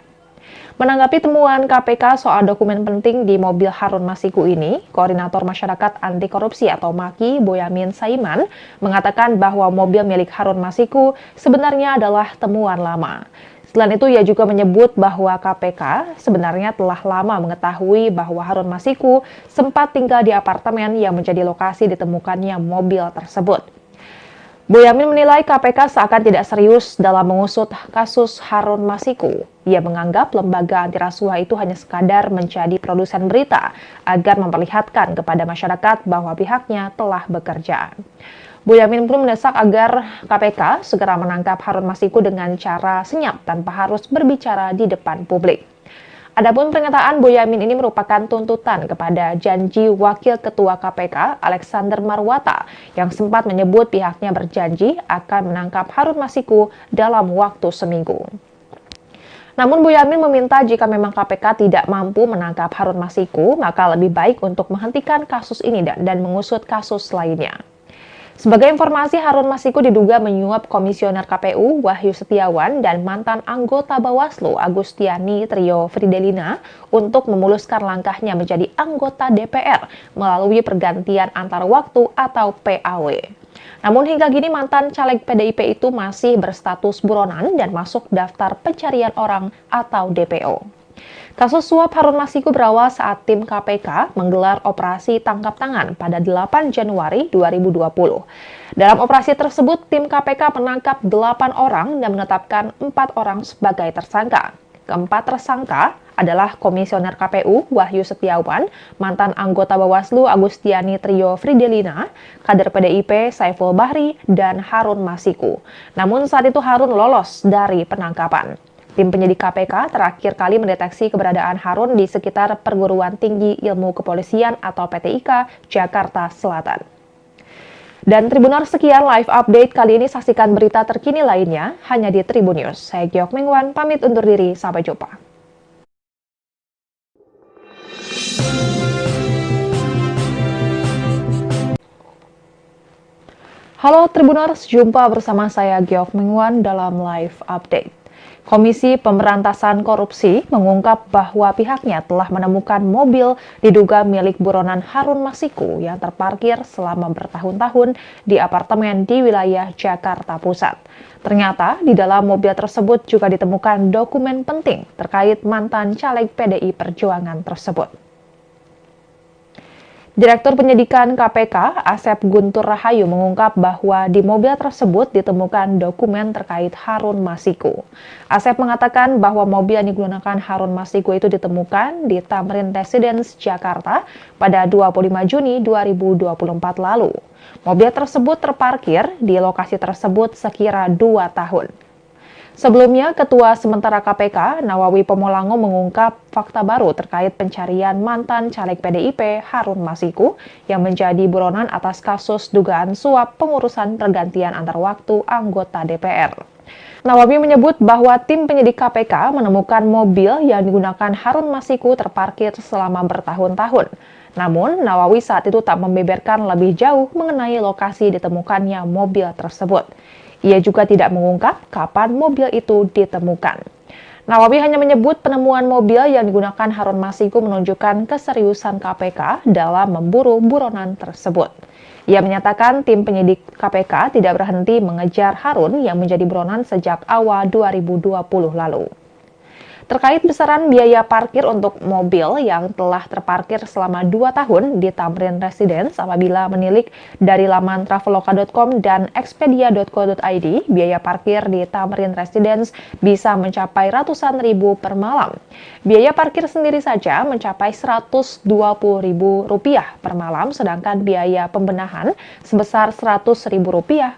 Menanggapi temuan KPK soal dokumen penting di mobil Harun Masiku ini, Koordinator Masyarakat Anti Korupsi atau MAKI, Boyamin Saiman, mengatakan bahwa mobil milik Harun Masiku sebenarnya adalah temuan lama. Selain itu, ia juga menyebut bahwa KPK sebenarnya telah lama mengetahui bahwa Harun Masiku sempat tinggal di apartemen yang menjadi lokasi ditemukannya mobil tersebut. Boyamin menilai KPK seakan tidak serius dalam mengusut kasus Harun Masiku. Ia menganggap lembaga anti rasuah itu hanya sekadar menjadi produsen berita agar memperlihatkan kepada masyarakat bahwa pihaknya telah bekerja. Boyamin pun mendesak agar KPK segera menangkap Harun Masiku dengan cara senyap tanpa harus berbicara di depan publik. Adapun pernyataan Boyamin ini merupakan tuntutan kepada janji Wakil Ketua KPK Alexander Marwata yang sempat menyebut pihaknya berjanji akan menangkap Harun Masiku dalam waktu seminggu. Namun Boyamin meminta jika memang KPK tidak mampu menangkap Harun Masiku, maka lebih baik untuk menghentikan kasus ini dan mengusut kasus lainnya. Sebagai informasi, Harun Masiku diduga menyuap Komisioner KPU Wahyu Setiawan dan mantan anggota Bawaslu Agustiani Trio Fridelina untuk memuluskan langkahnya menjadi anggota DPR melalui pergantian antar waktu atau PAW. Namun hingga kini mantan caleg PDIP itu masih berstatus buronan dan masuk daftar pencarian orang atau DPO. Kasus suap Harun Masiku berawal saat tim KPK menggelar operasi tangkap tangan pada 8 Januari 2020. Dalam operasi tersebut, tim KPK menangkap 8 orang dan menetapkan 4 orang sebagai tersangka. Keempat tersangka adalah Komisioner KPU Wahyu Setiawan, mantan anggota Bawaslu Agustiani Trio Fridelina, kader PDIP Saiful Bahri, dan Harun Masiku. Namun saat itu Harun lolos dari penangkapan. Tim penyidik KPK terakhir kali mendeteksi keberadaan Harun di sekitar Perguruan Tinggi Ilmu Kepolisian atau PTIK, Jakarta Selatan. Dan Tribuners, sekian live update kali ini. Saksikan berita terkini lainnya hanya di Tribun News. Saya Giok Mingwan, pamit undur diri. Sampai jumpa. Halo Tribuners, jumpa bersama saya Giok Mingwan dalam live update. Komisi Pemberantasan Korupsi mengungkap bahwa pihaknya telah menemukan mobil diduga milik buronan Harun Masiku yang terparkir selama bertahun-tahun di apartemen di wilayah Jakarta Pusat. Ternyata di dalam mobil tersebut juga ditemukan dokumen penting terkait mantan caleg PDI Perjuangan tersebut. Direktur Penyidikan KPK, Asep Guntur Rahayu mengungkap bahwa di mobil tersebut ditemukan dokumen terkait Harun Masiku. Asep mengatakan bahwa mobil yang digunakan Harun Masiku itu ditemukan di Tamrin Residence, Jakarta pada 25 Juni 2024 lalu. Mobil tersebut terparkir di lokasi tersebut sekira 2 tahun. Sebelumnya, Ketua Sementara KPK, Nawawi Pomolango mengungkap fakta baru terkait pencarian mantan caleg PDIP Harun Masiku yang menjadi buronan atas kasus dugaan suap pengurusan pergantian antar waktu anggota DPR. Nawawi menyebut bahwa tim penyidik KPK menemukan mobil yang digunakan Harun Masiku terparkir selama bertahun-tahun. Namun, Nawawi saat itu tak membeberkan lebih jauh mengenai lokasi ditemukannya mobil tersebut. Ia juga tidak mengungkap kapan mobil itu ditemukan. Nawawi hanya menyebut penemuan mobil yang digunakan Harun Masiku menunjukkan keseriusan KPK dalam memburu buronan tersebut. Ia menyatakan tim penyidik KPK tidak berhenti mengejar Harun yang menjadi buronan sejak awal 2020 lalu. Terkait besaran biaya parkir untuk mobil yang telah terparkir selama 2 tahun di Tamrin Residence apabila menilik dari laman traveloka.com dan expedia.co.id, biaya parkir di Tamrin Residence bisa mencapai ratusan ribu per malam. Biaya parkir sendiri saja mencapai Rp120.000 per malam, sedangkan biaya pembenahan sebesar Rp100.000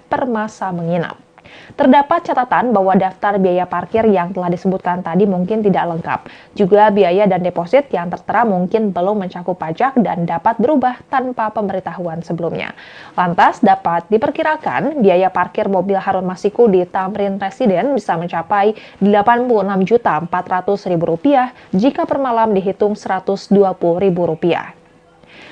per masa menginap. Terdapat catatan bahwa daftar biaya parkir yang telah disebutkan tadi mungkin tidak lengkap. Juga biaya dan deposit yang tertera mungkin belum mencakup pajak dan dapat berubah tanpa pemberitahuan sebelumnya. Lantas dapat diperkirakan biaya parkir mobil Harun Masiku di Tamrin Residence bisa mencapai Rp86.400.000 jika per malam dihitung Rp120.000.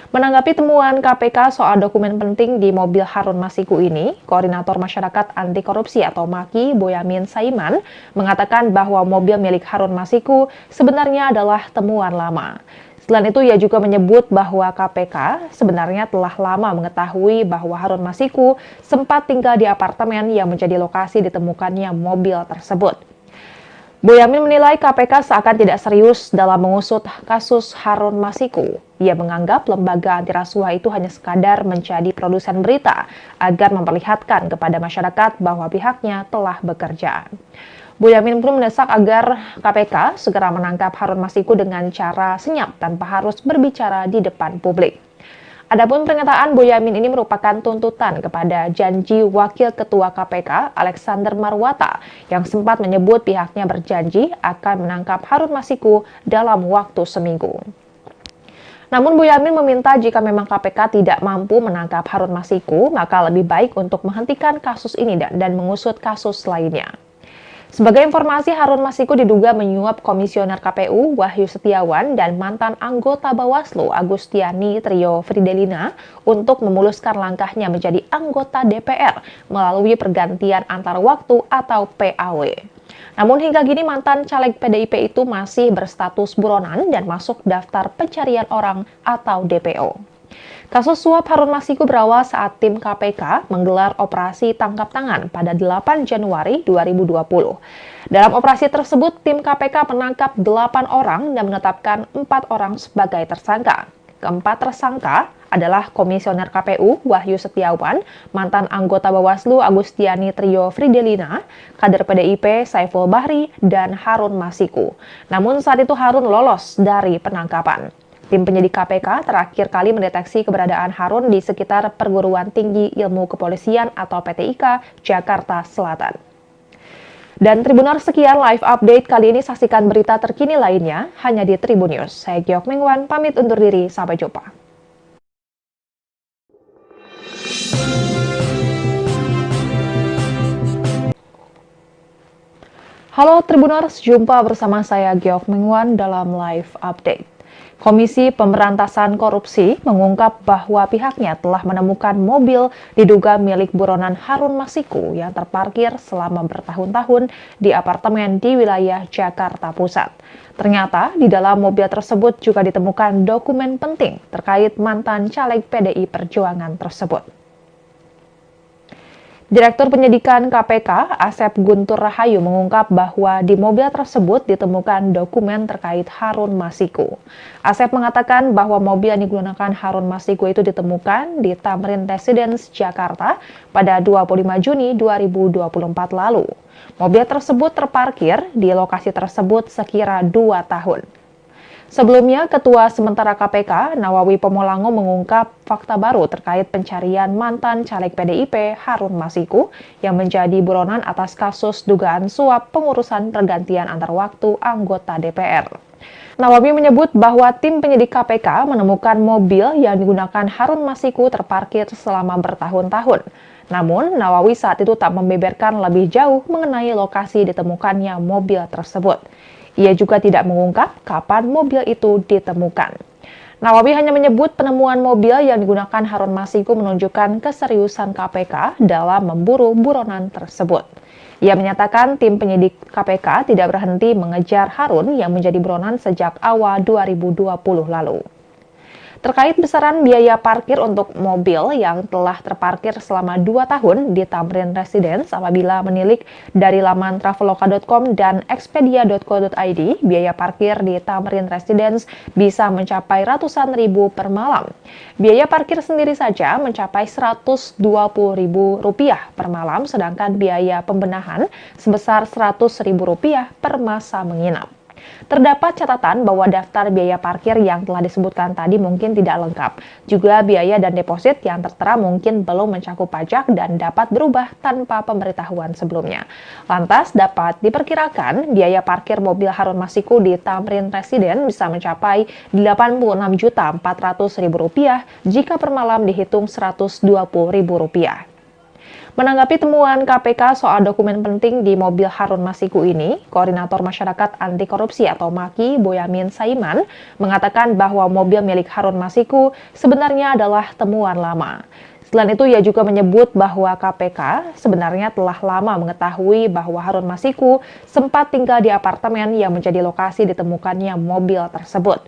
Menanggapi temuan KPK soal dokumen penting di mobil Harun Masiku ini, Koordinator Masyarakat Anti Korupsi atau MAKI, Boyamin Saiman, mengatakan bahwa mobil milik Harun Masiku sebenarnya adalah temuan lama. Selain itu, ia juga menyebut bahwa KPK sebenarnya telah lama mengetahui bahwa Harun Masiku sempat tinggal di apartemen yang menjadi lokasi ditemukannya mobil tersebut. Boyamin menilai KPK seakan tidak serius dalam mengusut kasus Harun Masiku. Ia menganggap lembaga anti rasuah itu hanya sekadar menjadi produsen berita agar memperlihatkan kepada masyarakat bahwa pihaknya telah bekerja. Boyamin pun mendesak agar KPK segera menangkap Harun Masiku dengan cara senyap tanpa harus berbicara di depan publik. Adapun pernyataan Boyamin ini merupakan tuntutan kepada janji Wakil Ketua KPK Alexander Marwata yang sempat menyebut pihaknya berjanji akan menangkap Harun Masiku dalam waktu seminggu. Namun Boyamin meminta jika memang KPK tidak mampu menangkap Harun Masiku, maka lebih baik untuk menghentikan kasus ini dan mengusut kasus lainnya. Sebagai informasi, Harun Masiku diduga menyuap Komisioner KPU Wahyu Setiawan dan mantan anggota Bawaslu Agustiani Trio Fridelina untuk memuluskan langkahnya menjadi anggota DPR melalui pergantian antar waktu atau PAW. Namun hingga kini mantan caleg PDIP itu masih berstatus buronan dan masuk daftar pencarian orang atau DPO. Kasus suap Harun Masiku berawal saat tim KPK menggelar operasi tangkap tangan pada 8 Januari 2020. Dalam operasi tersebut, tim KPK menangkap 8 orang dan menetapkan 4 orang sebagai tersangka. Keempat tersangka adalah Komisioner KPU Wahyu Setiawan, mantan anggota Bawaslu Agustiani Trio Fridelina, kader PDIP Saiful Bahri, dan Harun Masiku. Namun saat itu Harun lolos dari penangkapan. Tim penyidik KPK terakhir kali mendeteksi keberadaan Harun di sekitar Perguruan Tinggi Ilmu Kepolisian atau PTIK, Jakarta Selatan. Dan Tribuners, sekian live update kali ini. Saksikan berita terkini lainnya hanya di Tribun News. Saya Giok Mengwan, pamit undur diri. Sampai jumpa. Halo Tribuners, jumpa bersama saya Giok Mengwan dalam live update. Komisi Pemberantasan Korupsi mengungkap bahwa pihaknya telah menemukan mobil diduga milik buronan Harun Masiku yang terparkir selama bertahun-tahun di apartemen di wilayah Jakarta Pusat. Ternyata di dalam mobil tersebut juga ditemukan dokumen penting terkait mantan caleg PDI Perjuangan tersebut. Direktur Penyidikan KPK, Asep Guntur Rahayu mengungkap bahwa di mobil tersebut ditemukan dokumen terkait Harun Masiku. Asep mengatakan bahwa mobil yang digunakan Harun Masiku itu ditemukan di Tamrin Residence, Jakarta pada 25 Juni 2024 lalu. Mobil tersebut terparkir di lokasi tersebut sekira 2 tahun. Sebelumnya, Ketua Sementara KPK, Nawawi Pomolango mengungkap fakta baru terkait pencarian mantan caleg PDIP Harun Masiku yang menjadi buronan atas kasus dugaan suap pengurusan pergantian antar waktu anggota DPR. Nawawi menyebut bahwa tim penyidik KPK menemukan mobil yang digunakan Harun Masiku terparkir selama bertahun-tahun. Namun, Nawawi saat itu tak membeberkan lebih jauh mengenai lokasi ditemukannya mobil tersebut. Ia juga tidak mengungkap kapan mobil itu ditemukan. Nawawi hanya menyebut penemuan mobil yang digunakan Harun Masiku menunjukkan keseriusan KPK dalam memburu buronan tersebut. Ia menyatakan tim penyidik KPK tidak berhenti mengejar Harun yang menjadi buronan sejak awal 2020 lalu. Terkait besaran biaya parkir untuk mobil yang telah terparkir selama 2 tahun di Tamrin Residence, apabila menilik dari laman traveloka.com dan expedia.co.id, biaya parkir di Tamrin Residence bisa mencapai ratusan ribu per malam. Biaya parkir sendiri saja mencapai Rp120.000 per malam, sedangkan biaya pembenahan sebesar Rp100.000 per masa menginap. Terdapat catatan bahwa daftar biaya parkir yang telah disebutkan tadi mungkin tidak lengkap. Juga biaya dan deposit yang tertera mungkin belum mencakup pajak dan dapat berubah tanpa pemberitahuan sebelumnya. Lantas dapat diperkirakan biaya parkir mobil Harun Masiku di Tamrin Residence bisa mencapai Rp86.400.000 jika per malam dihitung Rp120.000. Menanggapi temuan KPK soal dokumen penting di mobil Harun Masiku ini, Koordinator Masyarakat Anti Korupsi atau MAKI, Boyamin Saiman, mengatakan bahwa mobil milik Harun Masiku sebenarnya adalah temuan lama. Selain itu, ia juga menyebut bahwa KPK sebenarnya telah lama mengetahui bahwa Harun Masiku sempat tinggal di apartemen yang menjadi lokasi ditemukannya mobil tersebut.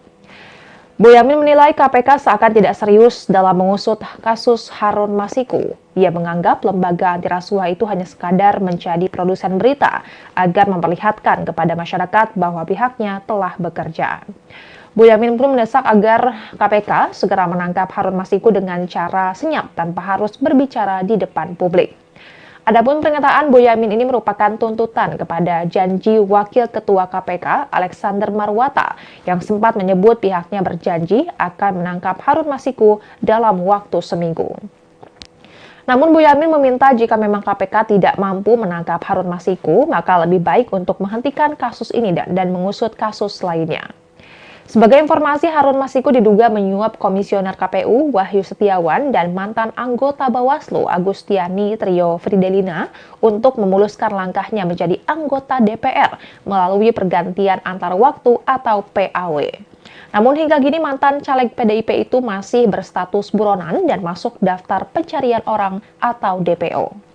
Boyamin menilai KPK seakan tidak serius dalam mengusut kasus Harun Masiku. Ia menganggap lembaga anti rasuah itu hanya sekadar menjadi produsen berita agar memperlihatkan kepada masyarakat bahwa pihaknya telah bekerja. Boyamin pun mendesak agar KPK segera menangkap Harun Masiku dengan cara senyap tanpa harus berbicara di depan publik. Adapun pernyataan Boyamin ini merupakan tuntutan kepada janji Wakil Ketua KPK Alexander Marwata yang sempat menyebut pihaknya berjanji akan menangkap Harun Masiku dalam waktu seminggu. Namun Boyamin meminta jika memang KPK tidak mampu menangkap Harun Masiku, maka lebih baik untuk menghentikan kasus ini dan mengusut kasus lainnya. Sebagai informasi, Harun Masiku diduga menyuap Komisioner KPU Wahyu Setiawan dan mantan anggota Bawaslu Agustiani Trio Fridelina untuk memuluskan langkahnya menjadi anggota DPR melalui pergantian antar waktu atau PAW. Namun hingga kini mantan caleg PDIP itu masih berstatus buronan dan masuk daftar pencarian orang atau DPO.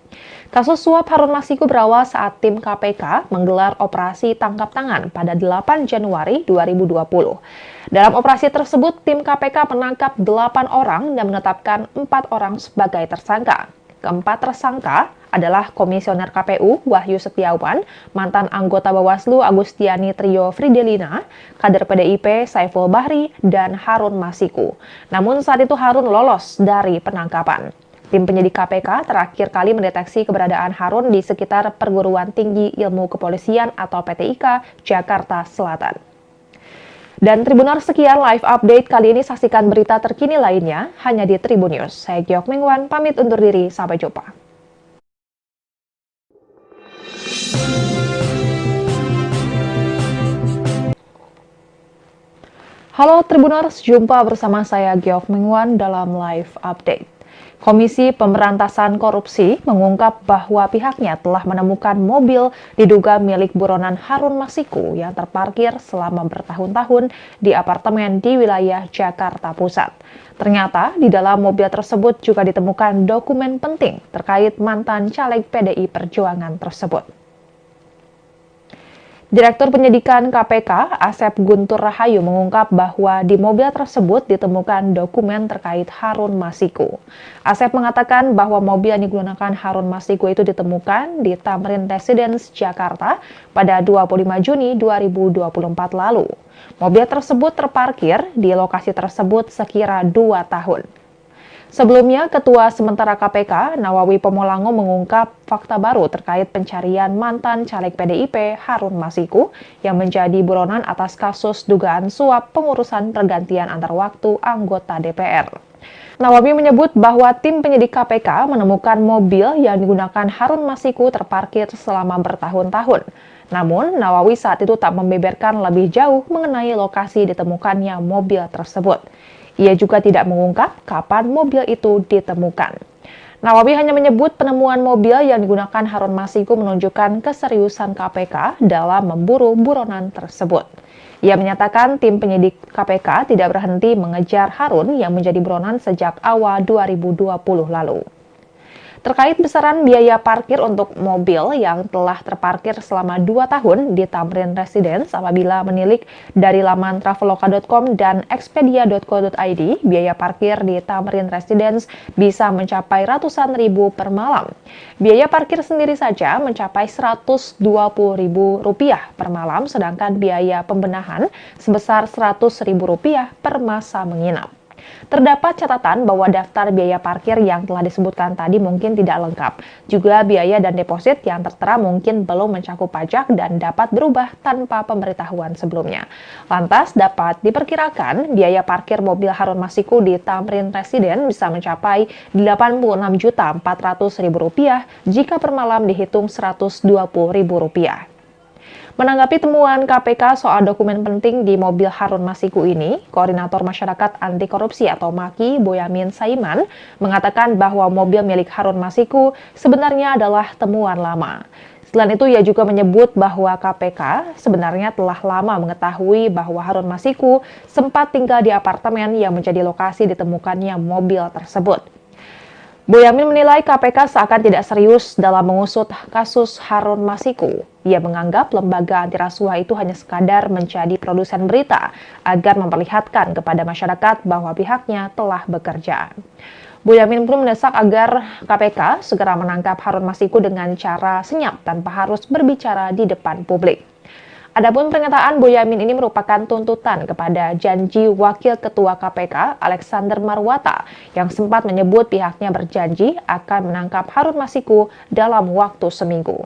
Kasus suap Harun Masiku berawal saat tim KPK menggelar operasi tangkap tangan pada 8 Januari 2020. Dalam operasi tersebut, tim KPK menangkap 8 orang dan menetapkan 4 orang sebagai tersangka. Keempat tersangka adalah Komisioner KPU Wahyu Setiawan, mantan anggota Bawaslu Agustiani Trio Fridelina, kader PDIP Saiful Bahri, dan Harun Masiku. Namun saat itu Harun lolos dari penangkapan. Tim penyidik KPK terakhir kali mendeteksi keberadaan Harun di sekitar Perguruan Tinggi Ilmu Kepolisian atau PTIK, Jakarta Selatan. Dan Tribuners, sekian live update kali ini. Saksikan berita terkini lainnya hanya di Tribun News. Saya Giok Mingwan, pamit undur diri. Sampai jumpa. Halo Tribuners, jumpa bersama saya Giok Mingwan dalam live update. Komisi Pemberantasan Korupsi mengungkap bahwa pihaknya telah menemukan mobil diduga milik buronan Harun Masiku yang terparkir selama bertahun-tahun di apartemen di wilayah Jakarta Pusat. Ternyata di dalam mobil tersebut juga ditemukan dokumen penting terkait mantan caleg PDI Perjuangan tersebut. Direktur Penyidikan KPK, Asep Guntur Rahayu mengungkap bahwa di mobil tersebut ditemukan dokumen terkait Harun Masiku. Asep mengatakan bahwa mobil yang digunakan Harun Masiku itu ditemukan di Tamrin Residence, Jakarta pada 25 Juni 2024 lalu. Mobil tersebut terparkir di lokasi tersebut sekira 2 tahun. Sebelumnya, Ketua Sementara KPK, Nawawi Pomolango mengungkap fakta baru terkait pencarian mantan caleg PDIP Harun Masiku yang menjadi buronan atas kasus dugaan suap pengurusan pergantian antar waktu anggota DPR. Nawawi menyebut bahwa tim penyidik KPK menemukan mobil yang digunakan Harun Masiku terparkir selama bertahun-tahun. Namun, Nawawi saat itu tak membeberkan lebih jauh mengenai lokasi ditemukannya mobil tersebut. Ia juga tidak mengungkap kapan mobil itu ditemukan. Nawawi hanya menyebut penemuan mobil yang digunakan Harun Masiku menunjukkan keseriusan KPK dalam memburu buronan tersebut. Ia menyatakan tim penyidik KPK tidak berhenti mengejar Harun yang menjadi buronan sejak awal 2020 lalu. Terkait besaran biaya parkir untuk mobil yang telah terparkir selama 2 tahun di Tamrin Residence apabila menilik dari laman traveloka.com dan expedia.co.id, biaya parkir di Tamrin Residence bisa mencapai ratusan ribu per malam. Biaya parkir sendiri saja mencapai Rp120.000 per malam, sedangkan biaya pembenahan sebesar Rp100.000 per masa menginap. Terdapat catatan bahwa daftar biaya parkir yang telah disebutkan tadi mungkin tidak lengkap. Juga biaya dan deposit yang tertera mungkin belum mencakup pajak dan dapat berubah tanpa pemberitahuan sebelumnya. Lantas dapat diperkirakan biaya parkir mobil Harun Masiku di Tamrin Residence bisa mencapai Rp86.400.000 jika per malam dihitung Rp120.000. Menanggapi temuan KPK soal dokumen penting di mobil Harun Masiku ini, Koordinator Masyarakat Anti Korupsi atau MAKI, Boyamin Saiman, mengatakan bahwa mobil milik Harun Masiku sebenarnya adalah temuan lama. Selain itu, ia juga menyebut bahwa KPK sebenarnya telah lama mengetahui bahwa Harun Masiku sempat tinggal di apartemen yang menjadi lokasi ditemukannya mobil tersebut. Boyamin menilai KPK seakan tidak serius dalam mengusut kasus Harun Masiku. Ia menganggap lembaga anti rasuah itu hanya sekadar menjadi produsen berita agar memperlihatkan kepada masyarakat bahwa pihaknya telah bekerja. Boyamin pun mendesak agar KPK segera menangkap Harun Masiku dengan cara senyap tanpa harus berbicara di depan publik. Adapun pernyataan Boyamin ini merupakan tuntutan kepada janji Wakil Ketua KPK Alexander Marwata yang sempat menyebut pihaknya berjanji akan menangkap Harun Masiku dalam waktu seminggu.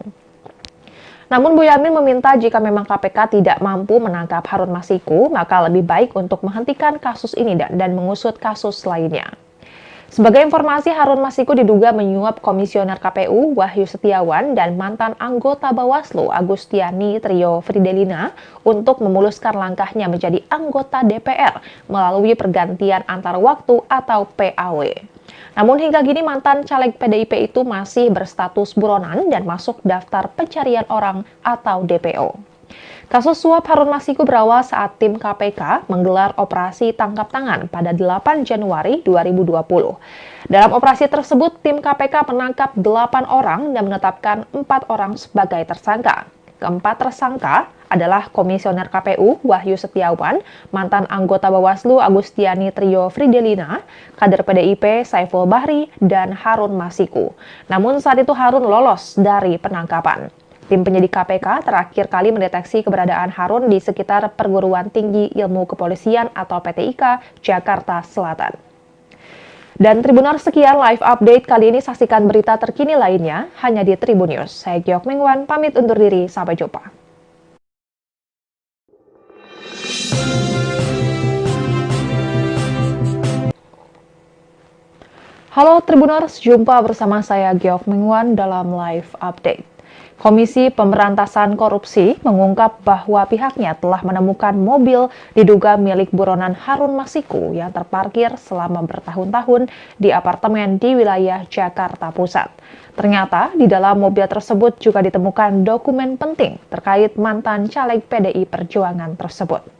Namun Boyamin meminta jika memang KPK tidak mampu menangkap Harun Masiku, maka lebih baik untuk menghentikan kasus ini dan mengusut kasus lainnya. Sebagai informasi, Harun Masiku diduga menyuap Komisioner KPU Wahyu Setiawan dan mantan anggota Bawaslu Agustiani Trio Fridelina untuk memuluskan langkahnya menjadi anggota DPR melalui pergantian antar waktu atau PAW. Namun hingga kini mantan caleg PDIP itu masih berstatus buronan dan masuk daftar pencarian orang atau DPO. Kasus suap Harun Masiku berawal saat tim KPK menggelar operasi tangkap tangan pada 8 Januari 2020. Dalam operasi tersebut, tim KPK menangkap 8 orang dan menetapkan 4 orang sebagai tersangka. Keempat tersangka adalah Komisioner KPU Wahyu Setiawan, mantan anggota Bawaslu Agustiani Trio Fridelina, kader PDIP Saiful Bahri, dan Harun Masiku. Namun saat itu Harun lolos dari penangkapan. Tim penyidik KPK terakhir kali mendeteksi keberadaan Harun di sekitar Perguruan Tinggi Ilmu Kepolisian atau PTIK, Jakarta Selatan. Dan Tribuners, sekian live update kali ini. Saksikan berita terkini lainnya hanya di Tribun News. Saya Giok Mengwan, pamit undur diri. Sampai jumpa. Halo Tribuners, jumpa bersama saya Giok Mengwan dalam live update. Komisi Pemberantasan Korupsi mengungkap bahwa pihaknya telah menemukan mobil diduga milik buronan Harun Masiku yang terparkir selama bertahun-tahun di apartemen di wilayah Jakarta Pusat. Ternyata di dalam mobil tersebut juga ditemukan dokumen penting terkait mantan caleg PDI Perjuangan tersebut.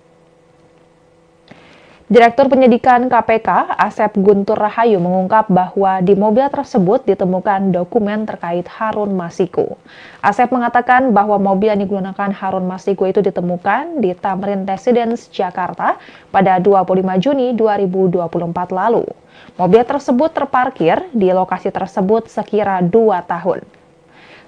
Direktur Penyidikan KPK, Asep Guntur Rahayu mengungkap bahwa di mobil tersebut ditemukan dokumen terkait Harun Masiku. Asep mengatakan bahwa mobil yang digunakan Harun Masiku itu ditemukan di Tamrin Residence, Jakarta pada 25 Juni 2024 lalu. Mobil tersebut terparkir di lokasi tersebut sekira 2 tahun.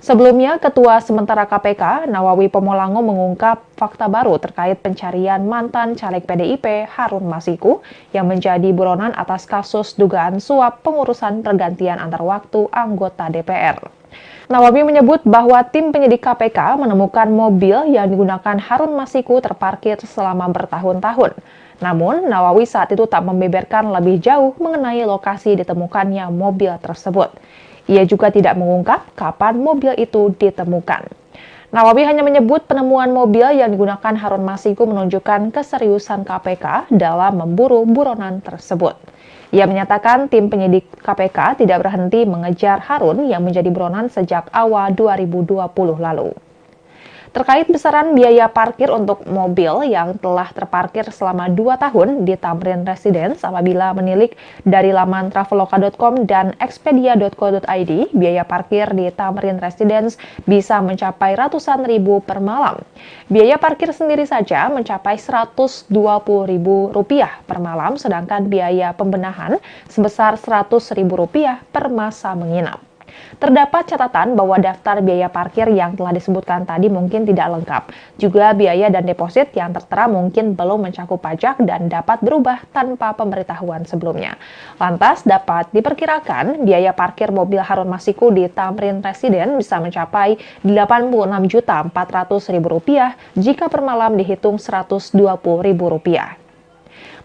Sebelumnya, Ketua Sementara KPK, Nawawi Pomolango mengungkap fakta baru terkait pencarian mantan caleg PDIP Harun Masiku yang menjadi buronan atas kasus dugaan suap pengurusan pergantian antar waktu anggota DPR. Nawawi menyebut bahwa tim penyidik KPK menemukan mobil yang digunakan Harun Masiku terparkir selama bertahun-tahun. Namun, Nawawi saat itu tak membeberkan lebih jauh mengenai lokasi ditemukannya mobil tersebut. Ia juga tidak mengungkap kapan mobil itu ditemukan. Nawawi hanya menyebut penemuan mobil yang digunakan Harun Masiku menunjukkan keseriusan KPK dalam memburu buronan tersebut. Ia menyatakan tim penyidik KPK tidak berhenti mengejar Harun yang menjadi buronan sejak awal 2020 lalu. Terkait besaran biaya parkir untuk mobil yang telah terparkir selama 2 tahun di Tamrin Residence apabila menilik dari laman traveloka.com dan expedia.co.id, biaya parkir di Tamrin Residence bisa mencapai ratusan ribu per malam. Biaya parkir sendiri saja mencapai Rp120.000 per malam, sedangkan biaya pembenahan sebesar Rp100.000 per masa menginap. Terdapat catatan bahwa daftar biaya parkir yang telah disebutkan tadi mungkin tidak lengkap. Juga biaya dan deposit yang tertera mungkin belum mencakup pajak dan dapat berubah tanpa pemberitahuan sebelumnya. Lantas dapat diperkirakan biaya parkir mobil Harun Masiku di Tamrin Residence bisa mencapai Rp86.400.000 jika per malam dihitung Rp120.000.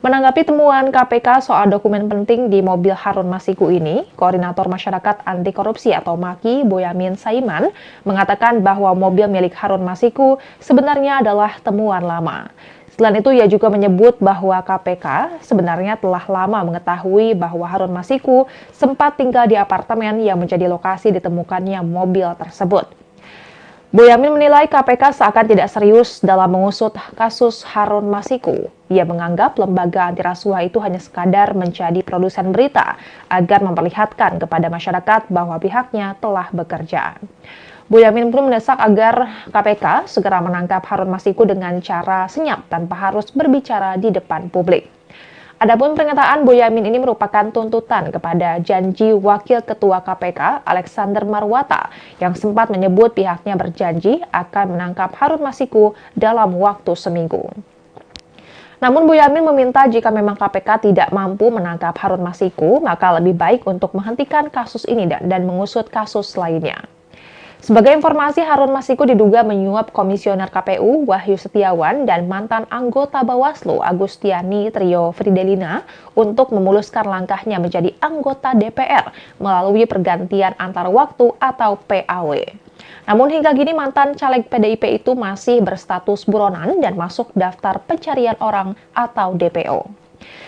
Menanggapi temuan KPK soal dokumen penting di mobil Harun Masiku ini, Koordinator Masyarakat Anti Korupsi atau MAKI, Boyamin Saiman, mengatakan bahwa mobil milik Harun Masiku sebenarnya adalah temuan lama. Selain itu, ia juga menyebut bahwa KPK sebenarnya telah lama mengetahui bahwa Harun Masiku sempat tinggal di apartemen yang menjadi lokasi ditemukannya mobil tersebut. Boyamin menilai KPK seakan tidak serius dalam mengusut kasus Harun Masiku. Ia menganggap lembaga anti rasuah itu hanya sekadar menjadi produsen berita agar memperlihatkan kepada masyarakat bahwa pihaknya telah bekerja. Boyamin pun mendesak agar KPK segera menangkap Harun Masiku dengan cara senyap tanpa harus berbicara di depan publik. Adapun pernyataan Boyamin ini merupakan tuntutan kepada janji Wakil Ketua KPK Alexander Marwata yang sempat menyebut pihaknya berjanji akan menangkap Harun Masiku dalam waktu seminggu. Namun Boyamin meminta jika memang KPK tidak mampu menangkap Harun Masiku, maka lebih baik untuk menghentikan kasus ini dan mengusut kasus lainnya. Sebagai informasi, Harun Masiku diduga menyuap Komisioner KPU Wahyu Setiawan dan mantan anggota Bawaslu Agustiani Trio Fridelina untuk memuluskan langkahnya menjadi anggota DPR melalui pergantian antar waktu atau PAW. Namun hingga kini mantan caleg PDIP itu masih berstatus buronan dan masuk daftar pencarian orang atau DPO.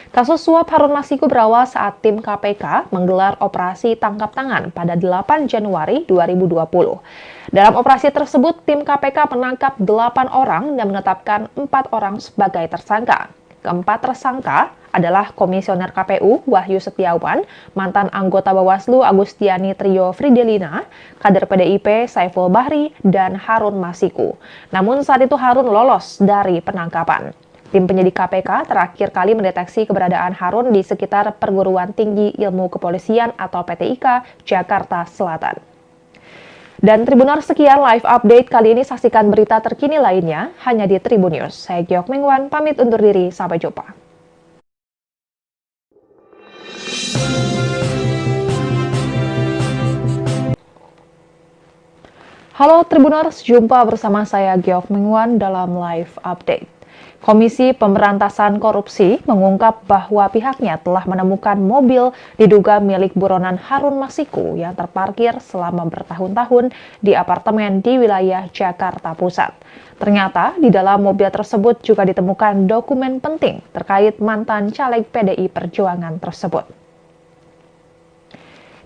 Kasus suap Harun Masiku berawal saat tim KPK menggelar operasi tangkap tangan pada 8 Januari 2020. Dalam operasi tersebut, tim KPK menangkap 8 orang dan menetapkan 4 orang sebagai tersangka. Keempat tersangka adalah Komisioner KPU Wahyu Setiawan, mantan anggota Bawaslu Agustiani Trio Fridelina, kader PDIP Saiful Bahri, dan Harun Masiku. Namun saat itu Harun lolos dari penangkapan. Tim penyidik KPK terakhir kali mendeteksi keberadaan Harun di sekitar Perguruan Tinggi Ilmu Kepolisian atau PTIK, Jakarta Selatan. Dan Tribuners, sekian live update kali ini. Saksikan berita terkini lainnya hanya di Tribun News. Saya Giok Mengwan, pamit undur diri. Sampai jumpa. Halo Tribuners, jumpa bersama saya Giok Mengwan dalam live update. Komisi Pemberantasan Korupsi mengungkap bahwa pihaknya telah menemukan mobil diduga milik buronan Harun Masiku yang terparkir selama bertahun-tahun di apartemen di wilayah Jakarta Pusat. Ternyata di dalam mobil tersebut juga ditemukan dokumen penting terkait mantan caleg PDI Perjuangan tersebut.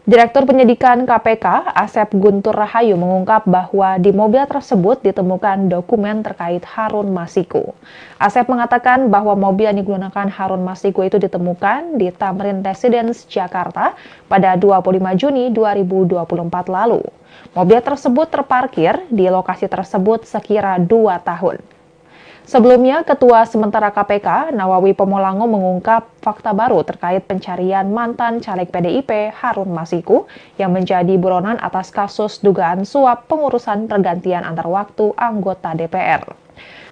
Direktur Penyidikan KPK, Asep Guntur Rahayu mengungkap bahwa di mobil tersebut ditemukan dokumen terkait Harun Masiku. Asep mengatakan bahwa mobil yang digunakan Harun Masiku itu ditemukan di Tamrin Residence, Jakarta pada 25 Juni 2024 lalu. Mobil tersebut terparkir di lokasi tersebut sekira 2 tahun. Sebelumnya, Ketua Sementara KPK, Nawawi Pomolango mengungkap fakta baru terkait pencarian mantan caleg PDIP Harun Masiku yang menjadi buronan atas kasus dugaan suap pengurusan pergantian antar waktu anggota DPR.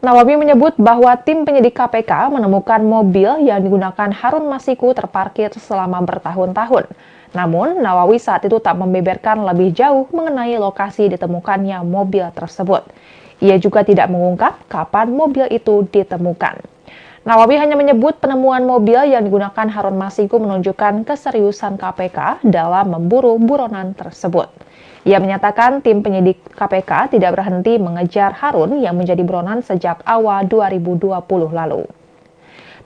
Nawawi menyebut bahwa tim penyidik KPK menemukan mobil yang digunakan Harun Masiku terparkir selama bertahun-tahun. Namun, Nawawi saat itu tak membeberkan lebih jauh mengenai lokasi ditemukannya mobil tersebut. Ia juga tidak mengungkap kapan mobil itu ditemukan. Nawawi hanya menyebut penemuan mobil yang digunakan Harun Masiku menunjukkan keseriusan KPK dalam memburu buronan tersebut. Ia menyatakan tim penyidik KPK tidak berhenti mengejar Harun yang menjadi buronan sejak awal 2020 lalu.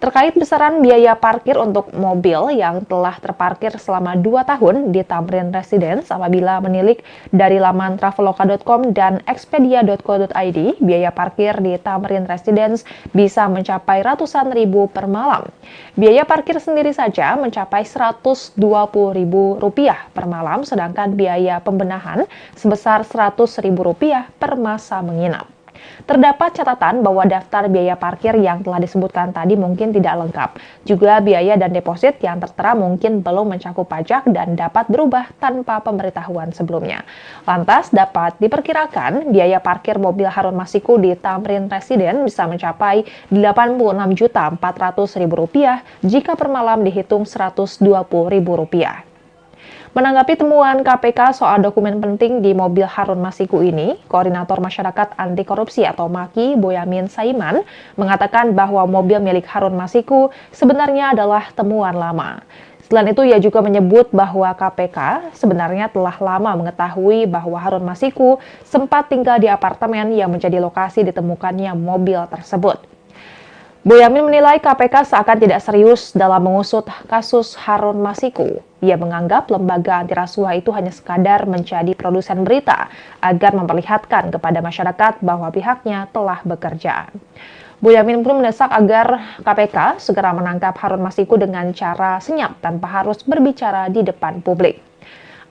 Terkait besaran biaya parkir untuk mobil yang telah terparkir selama 2 tahun di Tamrin Residence apabila menilik dari laman traveloka.com dan expedia.co.id, biaya parkir di Tamrin Residence bisa mencapai ratusan ribu per malam. Biaya parkir sendiri saja mencapai Rp120.000 per malam, sedangkan biaya pembenahan sebesar Rp100.000 per masa menginap. Terdapat catatan bahwa daftar biaya parkir yang telah disebutkan tadi mungkin tidak lengkap. Juga biaya dan deposit yang tertera mungkin belum mencakup pajak dan dapat berubah tanpa pemberitahuan sebelumnya. Lantas dapat diperkirakan biaya parkir mobil Harun Masiku di Tamrin Residence bisa mencapai Rp86.400.000 jika per malam dihitung Rp120.000. Menanggapi temuan KPK soal dokumen penting di mobil Harun Masiku ini, Koordinator Masyarakat Anti Korupsi atau MAKI, Boyamin Saiman, mengatakan bahwa mobil milik Harun Masiku sebenarnya adalah temuan lama. Selain itu, ia juga menyebut bahwa KPK sebenarnya telah lama mengetahui bahwa Harun Masiku sempat tinggal di apartemen yang menjadi lokasi ditemukannya mobil tersebut. Boyamin menilai KPK seakan tidak serius dalam mengusut kasus Harun Masiku. Ia menganggap lembaga anti rasuah itu hanya sekadar menjadi produsen berita agar memperlihatkan kepada masyarakat bahwa pihaknya telah bekerja. Boyamin pun mendesak agar KPK segera menangkap Harun Masiku dengan cara senyap tanpa harus berbicara di depan publik.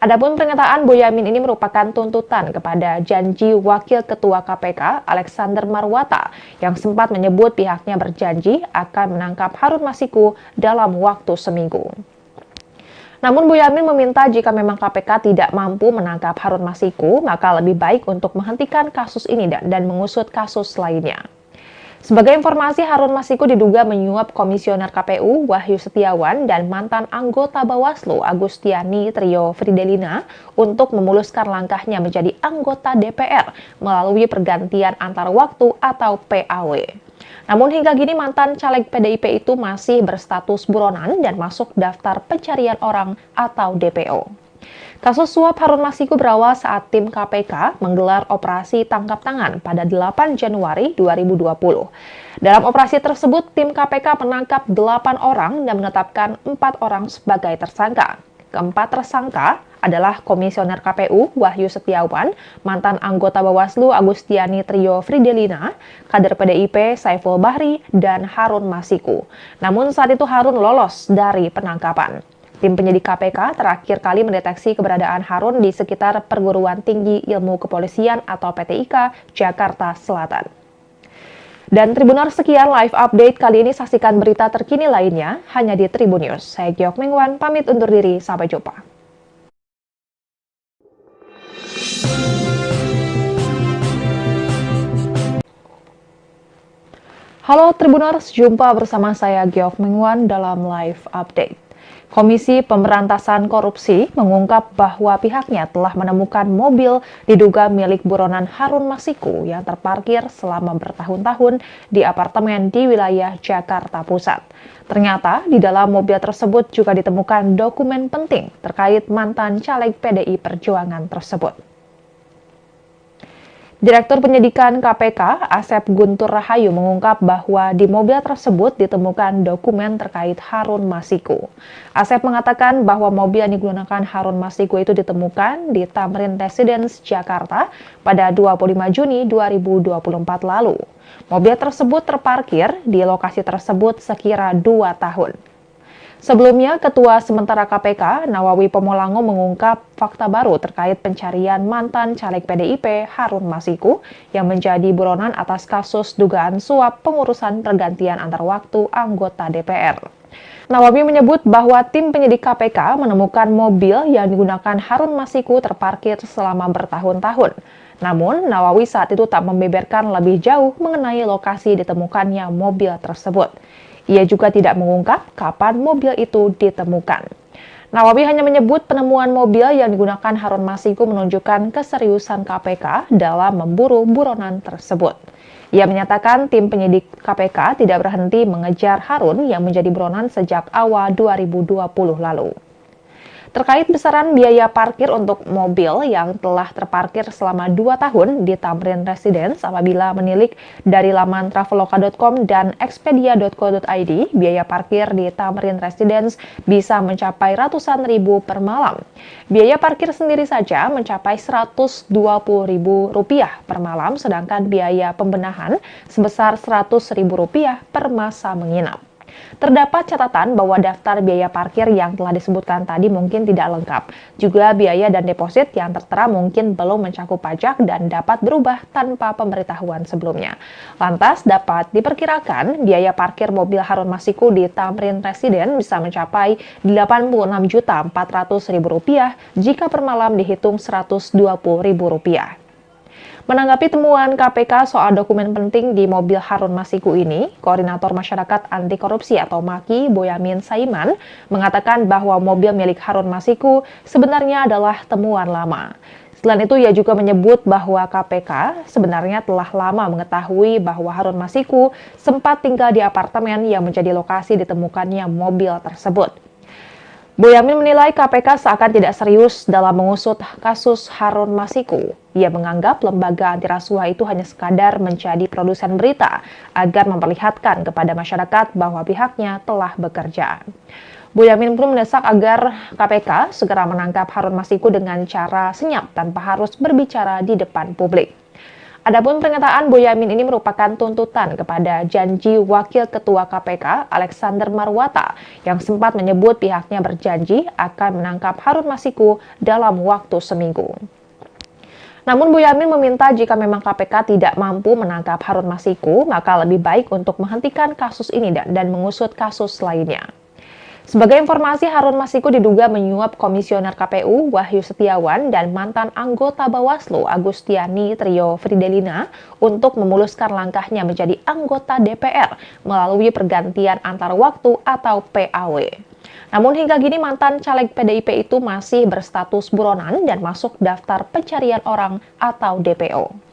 Adapun pernyataan Boyamin ini merupakan tuntutan kepada janji Wakil Ketua KPK Alexander Marwata yang sempat menyebut pihaknya berjanji akan menangkap Harun Masiku dalam waktu seminggu. Namun Boyamin meminta jika memang KPK tidak mampu menangkap Harun Masiku, maka lebih baik untuk menghentikan kasus ini dan mengusut kasus lainnya. Sebagai informasi, Harun Masiku diduga menyuap Komisioner KPU Wahyu Setiawan dan mantan anggota Bawaslu Agustiani Trio Fridelina untuk memuluskan langkahnya menjadi anggota DPR melalui pergantian antar waktu atau PAW. Namun hingga kini mantan caleg PDIP itu masih berstatus buronan dan masuk daftar pencarian orang atau DPO. Kasus suap Harun Masiku berawal saat tim KPK menggelar operasi tangkap tangan pada 8 Januari 2020. Dalam operasi tersebut, tim KPK menangkap 8 orang dan menetapkan 4 orang sebagai tersangka. Keempat tersangka adalah Komisioner KPU Wahyu Setiawan, mantan anggota Bawaslu Agustiani Trio Fridelina, kader PDIP Saiful Bahri, dan Harun Masiku. Namun saat itu Harun lolos dari penangkapan. Tim penyidik KPK terakhir kali mendeteksi keberadaan Harun di sekitar Perguruan Tinggi Ilmu Kepolisian atau PTIK, Jakarta Selatan. Dan Tribuners, sekian live update kali ini. Saksikan berita terkini lainnya hanya di Tribun News. Saya Giok Mingwan, pamit undur diri. Sampai jumpa. Halo Tribuners, jumpa bersama saya Giok Mingwan dalam live update. Komisi Pemberantasan Korupsi mengungkap bahwa pihaknya telah menemukan mobil diduga milik buronan Harun Masiku yang terparkir selama bertahun-tahun di apartemen di wilayah Jakarta Pusat. Ternyata di dalam mobil tersebut juga ditemukan dokumen penting terkait mantan caleg PDI Perjuangan tersebut. Direktur Penyidikan KPK, Asep Guntur Rahayu mengungkap bahwa di mobil tersebut ditemukan dokumen terkait Harun Masiku. Asep mengatakan bahwa mobil yang digunakan Harun Masiku itu ditemukan di Tamrin Residence, Jakarta pada 25 Juni 2024 lalu. Mobil tersebut terparkir di lokasi tersebut sekira 2 tahun. Sebelumnya, Ketua Sementara KPK, Nawawi Pomolango mengungkap fakta baru terkait pencarian mantan caleg PDIP Harun Masiku yang menjadi buronan atas kasus dugaan suap pengurusan pergantian antar waktu anggota DPR. Nawawi menyebut bahwa tim penyidik KPK menemukan mobil yang digunakan Harun Masiku terparkir selama bertahun-tahun. Namun, Nawawi saat itu tak membeberkan lebih jauh mengenai lokasi ditemukannya mobil tersebut. Ia juga tidak mengungkap kapan mobil itu ditemukan. Nawawi hanya menyebut penemuan mobil yang digunakan Harun Masiku menunjukkan keseriusan KPK dalam memburu buronan tersebut. Ia menyatakan tim penyidik KPK tidak berhenti mengejar Harun yang menjadi buronan sejak awal 2020 lalu. Terkait besaran biaya parkir untuk mobil yang telah terparkir selama 2 tahun di Tamrin Residence apabila menilik dari laman traveloka.com dan expedia.co.id, biaya parkir di Tamrin Residence bisa mencapai ratusan ribu per malam. Biaya parkir sendiri saja mencapai Rp120.000 per malam, sedangkan biaya pembenahan sebesar Rp100.000 per masa menginap. Terdapat catatan bahwa daftar biaya parkir yang telah disebutkan tadi mungkin tidak lengkap. Juga biaya dan deposit yang tertera mungkin belum mencakup pajak dan dapat berubah tanpa pemberitahuan sebelumnya. Lantas dapat diperkirakan biaya parkir mobil Harun Masiku di Tamrin Residence bisa mencapai Rp86.400.000 jika per malam dihitung Rp120.000. Menanggapi temuan KPK soal dokumen penting di mobil Harun Masiku ini, Koordinator Masyarakat Anti Korupsi atau MAKI, Boyamin Saiman, mengatakan bahwa mobil milik Harun Masiku sebenarnya adalah temuan lama. Selain itu, ia juga menyebut bahwa KPK sebenarnya telah lama mengetahui bahwa Harun Masiku sempat tinggal di apartemen yang menjadi lokasi ditemukannya mobil tersebut. Boyamin menilai KPK seakan tidak serius dalam mengusut kasus Harun Masiku. Ia menganggap lembaga anti rasuah itu hanya sekadar menjadi produsen berita agar memperlihatkan kepada masyarakat bahwa pihaknya telah bekerja. Boyamin pun mendesak agar KPK segera menangkap Harun Masiku dengan cara senyap tanpa harus berbicara di depan publik. Adapun pernyataan Boyamin ini merupakan tuntutan kepada janji Wakil Ketua KPK Alexander Marwata yang sempat menyebut pihaknya berjanji akan menangkap Harun Masiku dalam waktu seminggu. Namun Boyamin meminta jika memang KPK tidak mampu menangkap Harun Masiku, maka lebih baik untuk menghentikan kasus ini dan mengusut kasus lainnya. Sebagai informasi, Harun Masiku diduga menyuap Komisioner KPU Wahyu Setiawan dan mantan anggota Bawaslu Agustiani Trio Fridelina untuk memuluskan langkahnya menjadi anggota DPR melalui pergantian antar waktu atau PAW. Namun hingga kini mantan caleg PDIP itu masih berstatus buronan dan masuk daftar pencarian orang atau DPO.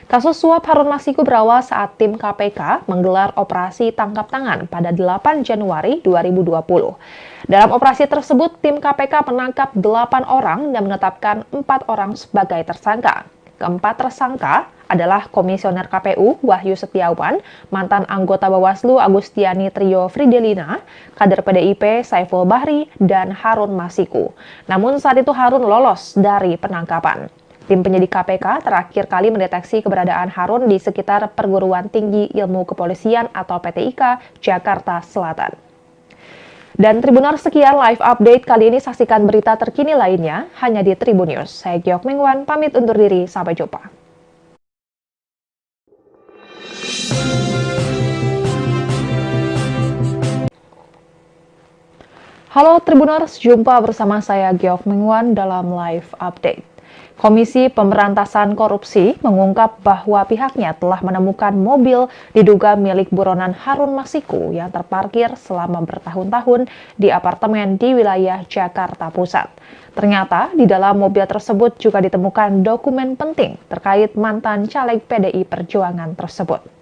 Kasus suap Harun Masiku berawal saat tim KPK menggelar operasi tangkap tangan pada 8 Januari 2020. Dalam operasi tersebut, tim KPK menangkap 8 orang dan menetapkan 4 orang sebagai tersangka. Keempat tersangka adalah Komisioner KPU Wahyu Setiawan, mantan anggota Bawaslu Agustiani Trio Fridelina, kader PDIP Saiful Bahri, dan Harun Masiku. Namun saat itu Harun lolos dari penangkapan. Tim penyidik KPK terakhir kali mendeteksi keberadaan Harun di sekitar Perguruan Tinggi Ilmu Kepolisian atau PTIK, Jakarta Selatan. Dan Tribuners, sekian live update kali ini. Saksikan berita terkini lainnya hanya di Tribun News. Saya Giok Mengwan, pamit undur diri. Sampai jumpa. Halo Tribuners, jumpa bersama saya Giok Mengwan dalam live update. Komisi Pemberantasan Korupsi mengungkap bahwa pihaknya telah menemukan mobil diduga milik buronan Harun Masiku yang terparkir selama bertahun-tahun di apartemen di wilayah Jakarta Pusat. Ternyata di dalam mobil tersebut juga ditemukan dokumen penting terkait mantan caleg PDI Perjuangan tersebut.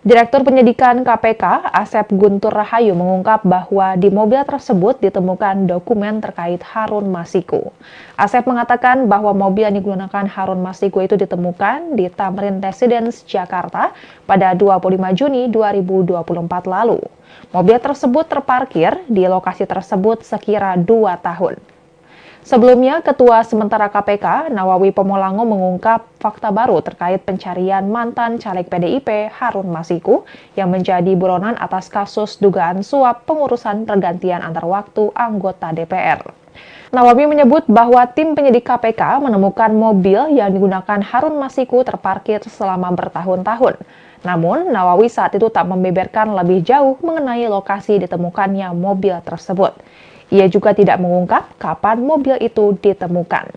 Direktur Penyidikan KPK, Asep Guntur Rahayu mengungkap bahwa di mobil tersebut ditemukan dokumen terkait Harun Masiku. Asep mengatakan bahwa mobil yang digunakan Harun Masiku itu ditemukan di Tamrin Residence, Jakarta pada 25 Juni 2024 lalu. Mobil tersebut terparkir di lokasi tersebut sekira 2 tahun. Sebelumnya, Ketua Sementara KPK, Nawawi Pomolango mengungkap fakta baru terkait pencarian mantan caleg PDIP Harun Masiku yang menjadi buronan atas kasus dugaan suap pengurusan pergantian antar waktu anggota DPR. Nawawi menyebut bahwa tim penyidik KPK menemukan mobil yang digunakan Harun Masiku terparkir selama bertahun-tahun. Namun, Nawawi saat itu tak membeberkan lebih jauh mengenai lokasi ditemukannya mobil tersebut. Ia juga tidak mengungkap kapan mobil itu ditemukan.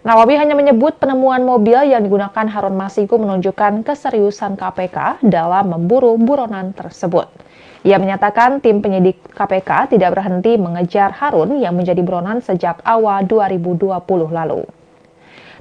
Nawawi hanya menyebut penemuan mobil yang digunakan Harun Masiku menunjukkan keseriusan KPK dalam memburu buronan tersebut. Ia menyatakan tim penyidik KPK tidak berhenti mengejar Harun yang menjadi buronan sejak awal 2020 lalu.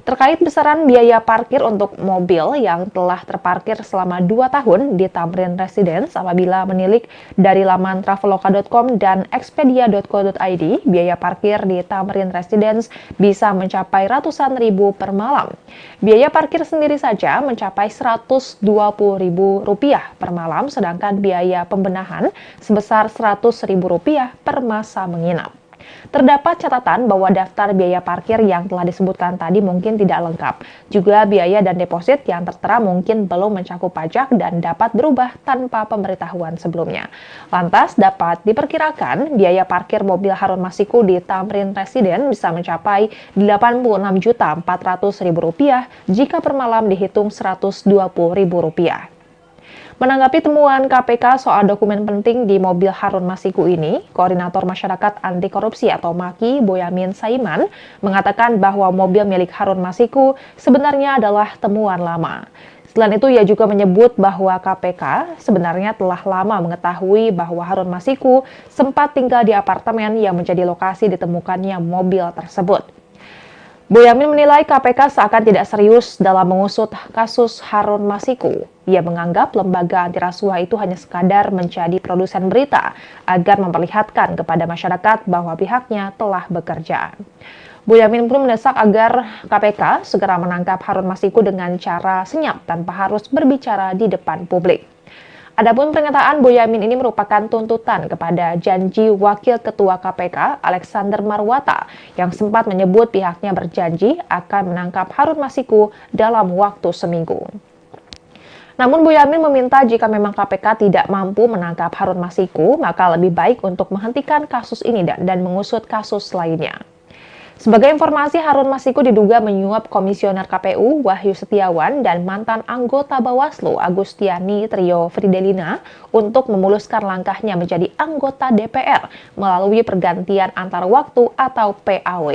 Terkait besaran biaya parkir untuk mobil yang telah terparkir selama 2 tahun di Tamrin Residence apabila menilik dari laman traveloka.com dan expedia.co.id, biaya parkir di Tamrin Residence bisa mencapai ratusan ribu per malam. Biaya parkir sendiri saja mencapai Rp120.000 per malam, sedangkan biaya pembenahan sebesar Rp100.000 per masa menginap. Terdapat catatan bahwa daftar biaya parkir yang telah disebutkan tadi mungkin tidak lengkap. Juga biaya dan deposit yang tertera mungkin belum mencakup pajak dan dapat berubah tanpa pemberitahuan sebelumnya. Lantas dapat diperkirakan biaya parkir mobil Harun Masiku di Tamrin Residence bisa mencapai Rp86.400.000 jika per malam dihitung Rp120.000. Menanggapi temuan KPK soal dokumen penting di mobil Harun Masiku ini, Koordinator Masyarakat Anti Korupsi atau MAKI, Boyamin Saiman, mengatakan bahwa mobil milik Harun Masiku sebenarnya adalah temuan lama. Selain itu, ia juga menyebut bahwa KPK sebenarnya telah lama mengetahui bahwa Harun Masiku sempat tinggal di apartemen yang menjadi lokasi ditemukannya mobil tersebut. Boyamin menilai KPK seakan tidak serius dalam mengusut kasus Harun Masiku. Ia menganggap lembaga anti rasuah itu hanya sekadar menjadi produsen berita agar memperlihatkan kepada masyarakat bahwa pihaknya telah bekerja. Boyamin pun mendesak agar KPK segera menangkap Harun Masiku dengan cara senyap tanpa harus berbicara di depan publik. Adapun pernyataan Boyamin ini merupakan tuntutan kepada janji Wakil Ketua KPK Alexander Marwata yang sempat menyebut pihaknya berjanji akan menangkap Harun Masiku dalam waktu seminggu. Namun Boyamin meminta jika memang KPK tidak mampu menangkap Harun Masiku, maka lebih baik untuk menghentikan kasus ini dan mengusut kasus lainnya. Sebagai informasi, Harun Masiku diduga menyuap Komisioner KPU Wahyu Setiawan dan mantan anggota Bawaslu Agustiani Trio Fridelina untuk memuluskan langkahnya menjadi anggota DPR melalui pergantian antar waktu atau PAW.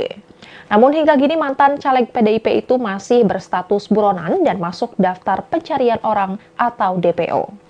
Namun hingga kini mantan caleg PDIP itu masih berstatus buronan dan masuk daftar pencarian orang atau DPO.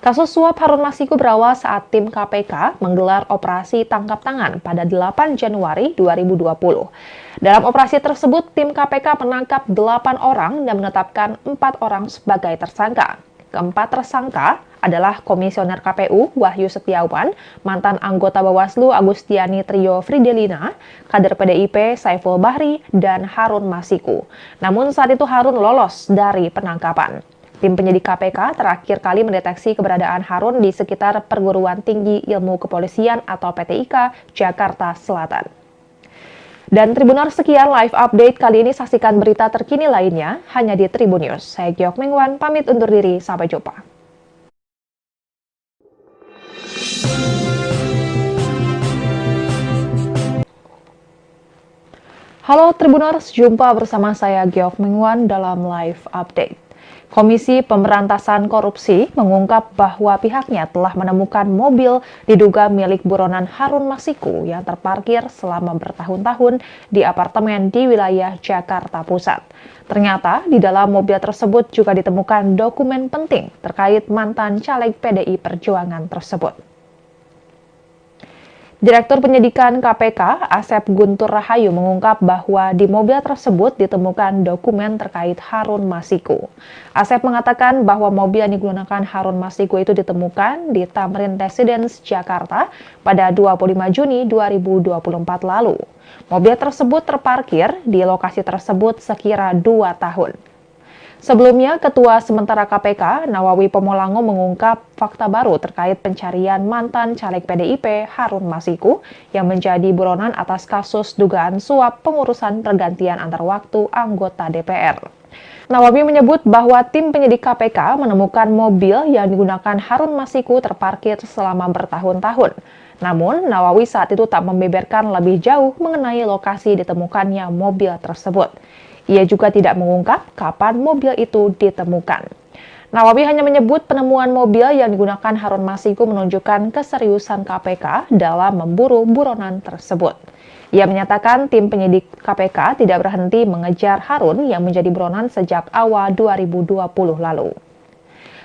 Kasus suap Harun Masiku berawal saat tim KPK menggelar operasi tangkap tangan pada 8 Januari 2020. Dalam operasi tersebut, tim KPK menangkap 8 orang dan menetapkan 4 orang sebagai tersangka. Keempat tersangka adalah Komisioner KPU Wahyu Setiawan, mantan anggota Bawaslu Agustiani Trio Fridelina, kader PDIP Saiful Bahri, dan Harun Masiku. Namun saat itu Harun lolos dari penangkapan. Tim penyidik KPK terakhir kali mendeteksi keberadaan Harun di sekitar Perguruan Tinggi Ilmu Kepolisian atau PTIK, Jakarta Selatan. Dan Tribuners, sekian live update kali ini. Saksikan berita terkini lainnya hanya di Tribun News. Saya Giok Mengwan, pamit undur diri. Sampai jumpa. Halo Tribuners, jumpa bersama saya Giok Mengwan dalam live update. Komisi Pemberantasan Korupsi mengungkap bahwa pihaknya telah menemukan mobil diduga milik buronan Harun Masiku yang terparkir selama bertahun-tahun di apartemen di wilayah Jakarta Pusat. Ternyata di dalam mobil tersebut juga ditemukan dokumen penting terkait mantan caleg PDI Perjuangan tersebut. Direktur Penyidikan KPK, Asep Guntur Rahayu mengungkap bahwa di mobil tersebut ditemukan dokumen terkait Harun Masiku. Asep mengatakan bahwa mobil yang digunakan Harun Masiku itu ditemukan di Tamrin Residence, Jakarta pada 25 Juni 2024 lalu. Mobil tersebut terparkir di lokasi tersebut sekira 2 tahun. Sebelumnya, Ketua Sementara KPK, Nawawi Pomolango mengungkap fakta baru terkait pencarian mantan caleg PDIP Harun Masiku yang menjadi buronan atas kasus dugaan suap pengurusan pergantian antar waktu anggota DPR. Nawawi menyebut bahwa tim penyidik KPK menemukan mobil yang digunakan Harun Masiku terparkir selama bertahun-tahun. Namun, Nawawi saat itu tak membeberkan lebih jauh mengenai lokasi ditemukannya mobil tersebut. Ia juga tidak mengungkap kapan mobil itu ditemukan. Nawawi hanya menyebut penemuan mobil yang digunakan Harun Masiku menunjukkan keseriusan KPK dalam memburu buronan tersebut. Ia menyatakan tim penyidik KPK tidak berhenti mengejar Harun yang menjadi buronan sejak awal 2020 lalu.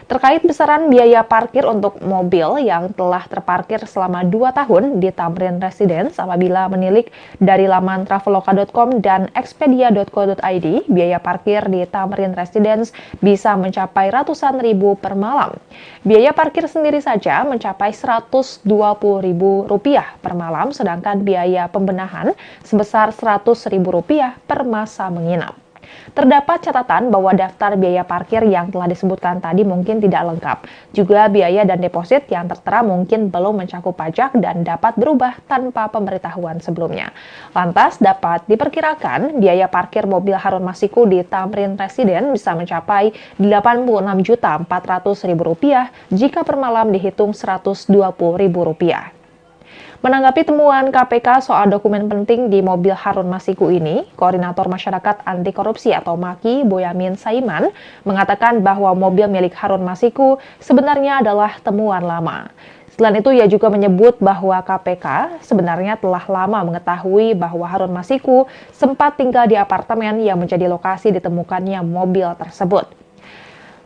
Terkait besaran biaya parkir untuk mobil yang telah terparkir selama 2 tahun di Tamrin Residence apabila menilik dari laman traveloka.com dan expedia.co.id, biaya parkir di Tamrin Residence bisa mencapai ratusan ribu per malam. Biaya parkir sendiri saja mencapai Rp120.000 per malam, sedangkan biaya pembenahan sebesar Rp100.000 per masa menginap. Terdapat catatan bahwa daftar biaya parkir yang telah disebutkan tadi mungkin tidak lengkap. Juga biaya dan deposit yang tertera mungkin belum mencakup pajak dan dapat berubah tanpa pemberitahuan sebelumnya. Lantas dapat diperkirakan biaya parkir mobil Harun Masiku di Tamrin Residence bisa mencapai Rp86.400.000 jika per malam dihitung Rp120.000. Menanggapi temuan KPK soal dokumen penting di mobil Harun Masiku ini, Koordinator Masyarakat Anti Korupsi atau MAKI, Boyamin Saiman, mengatakan bahwa mobil milik Harun Masiku sebenarnya adalah temuan lama. Selain itu, ia juga menyebut bahwa KPK sebenarnya telah lama mengetahui bahwa Harun Masiku sempat tinggal di apartemen yang menjadi lokasi ditemukannya mobil tersebut.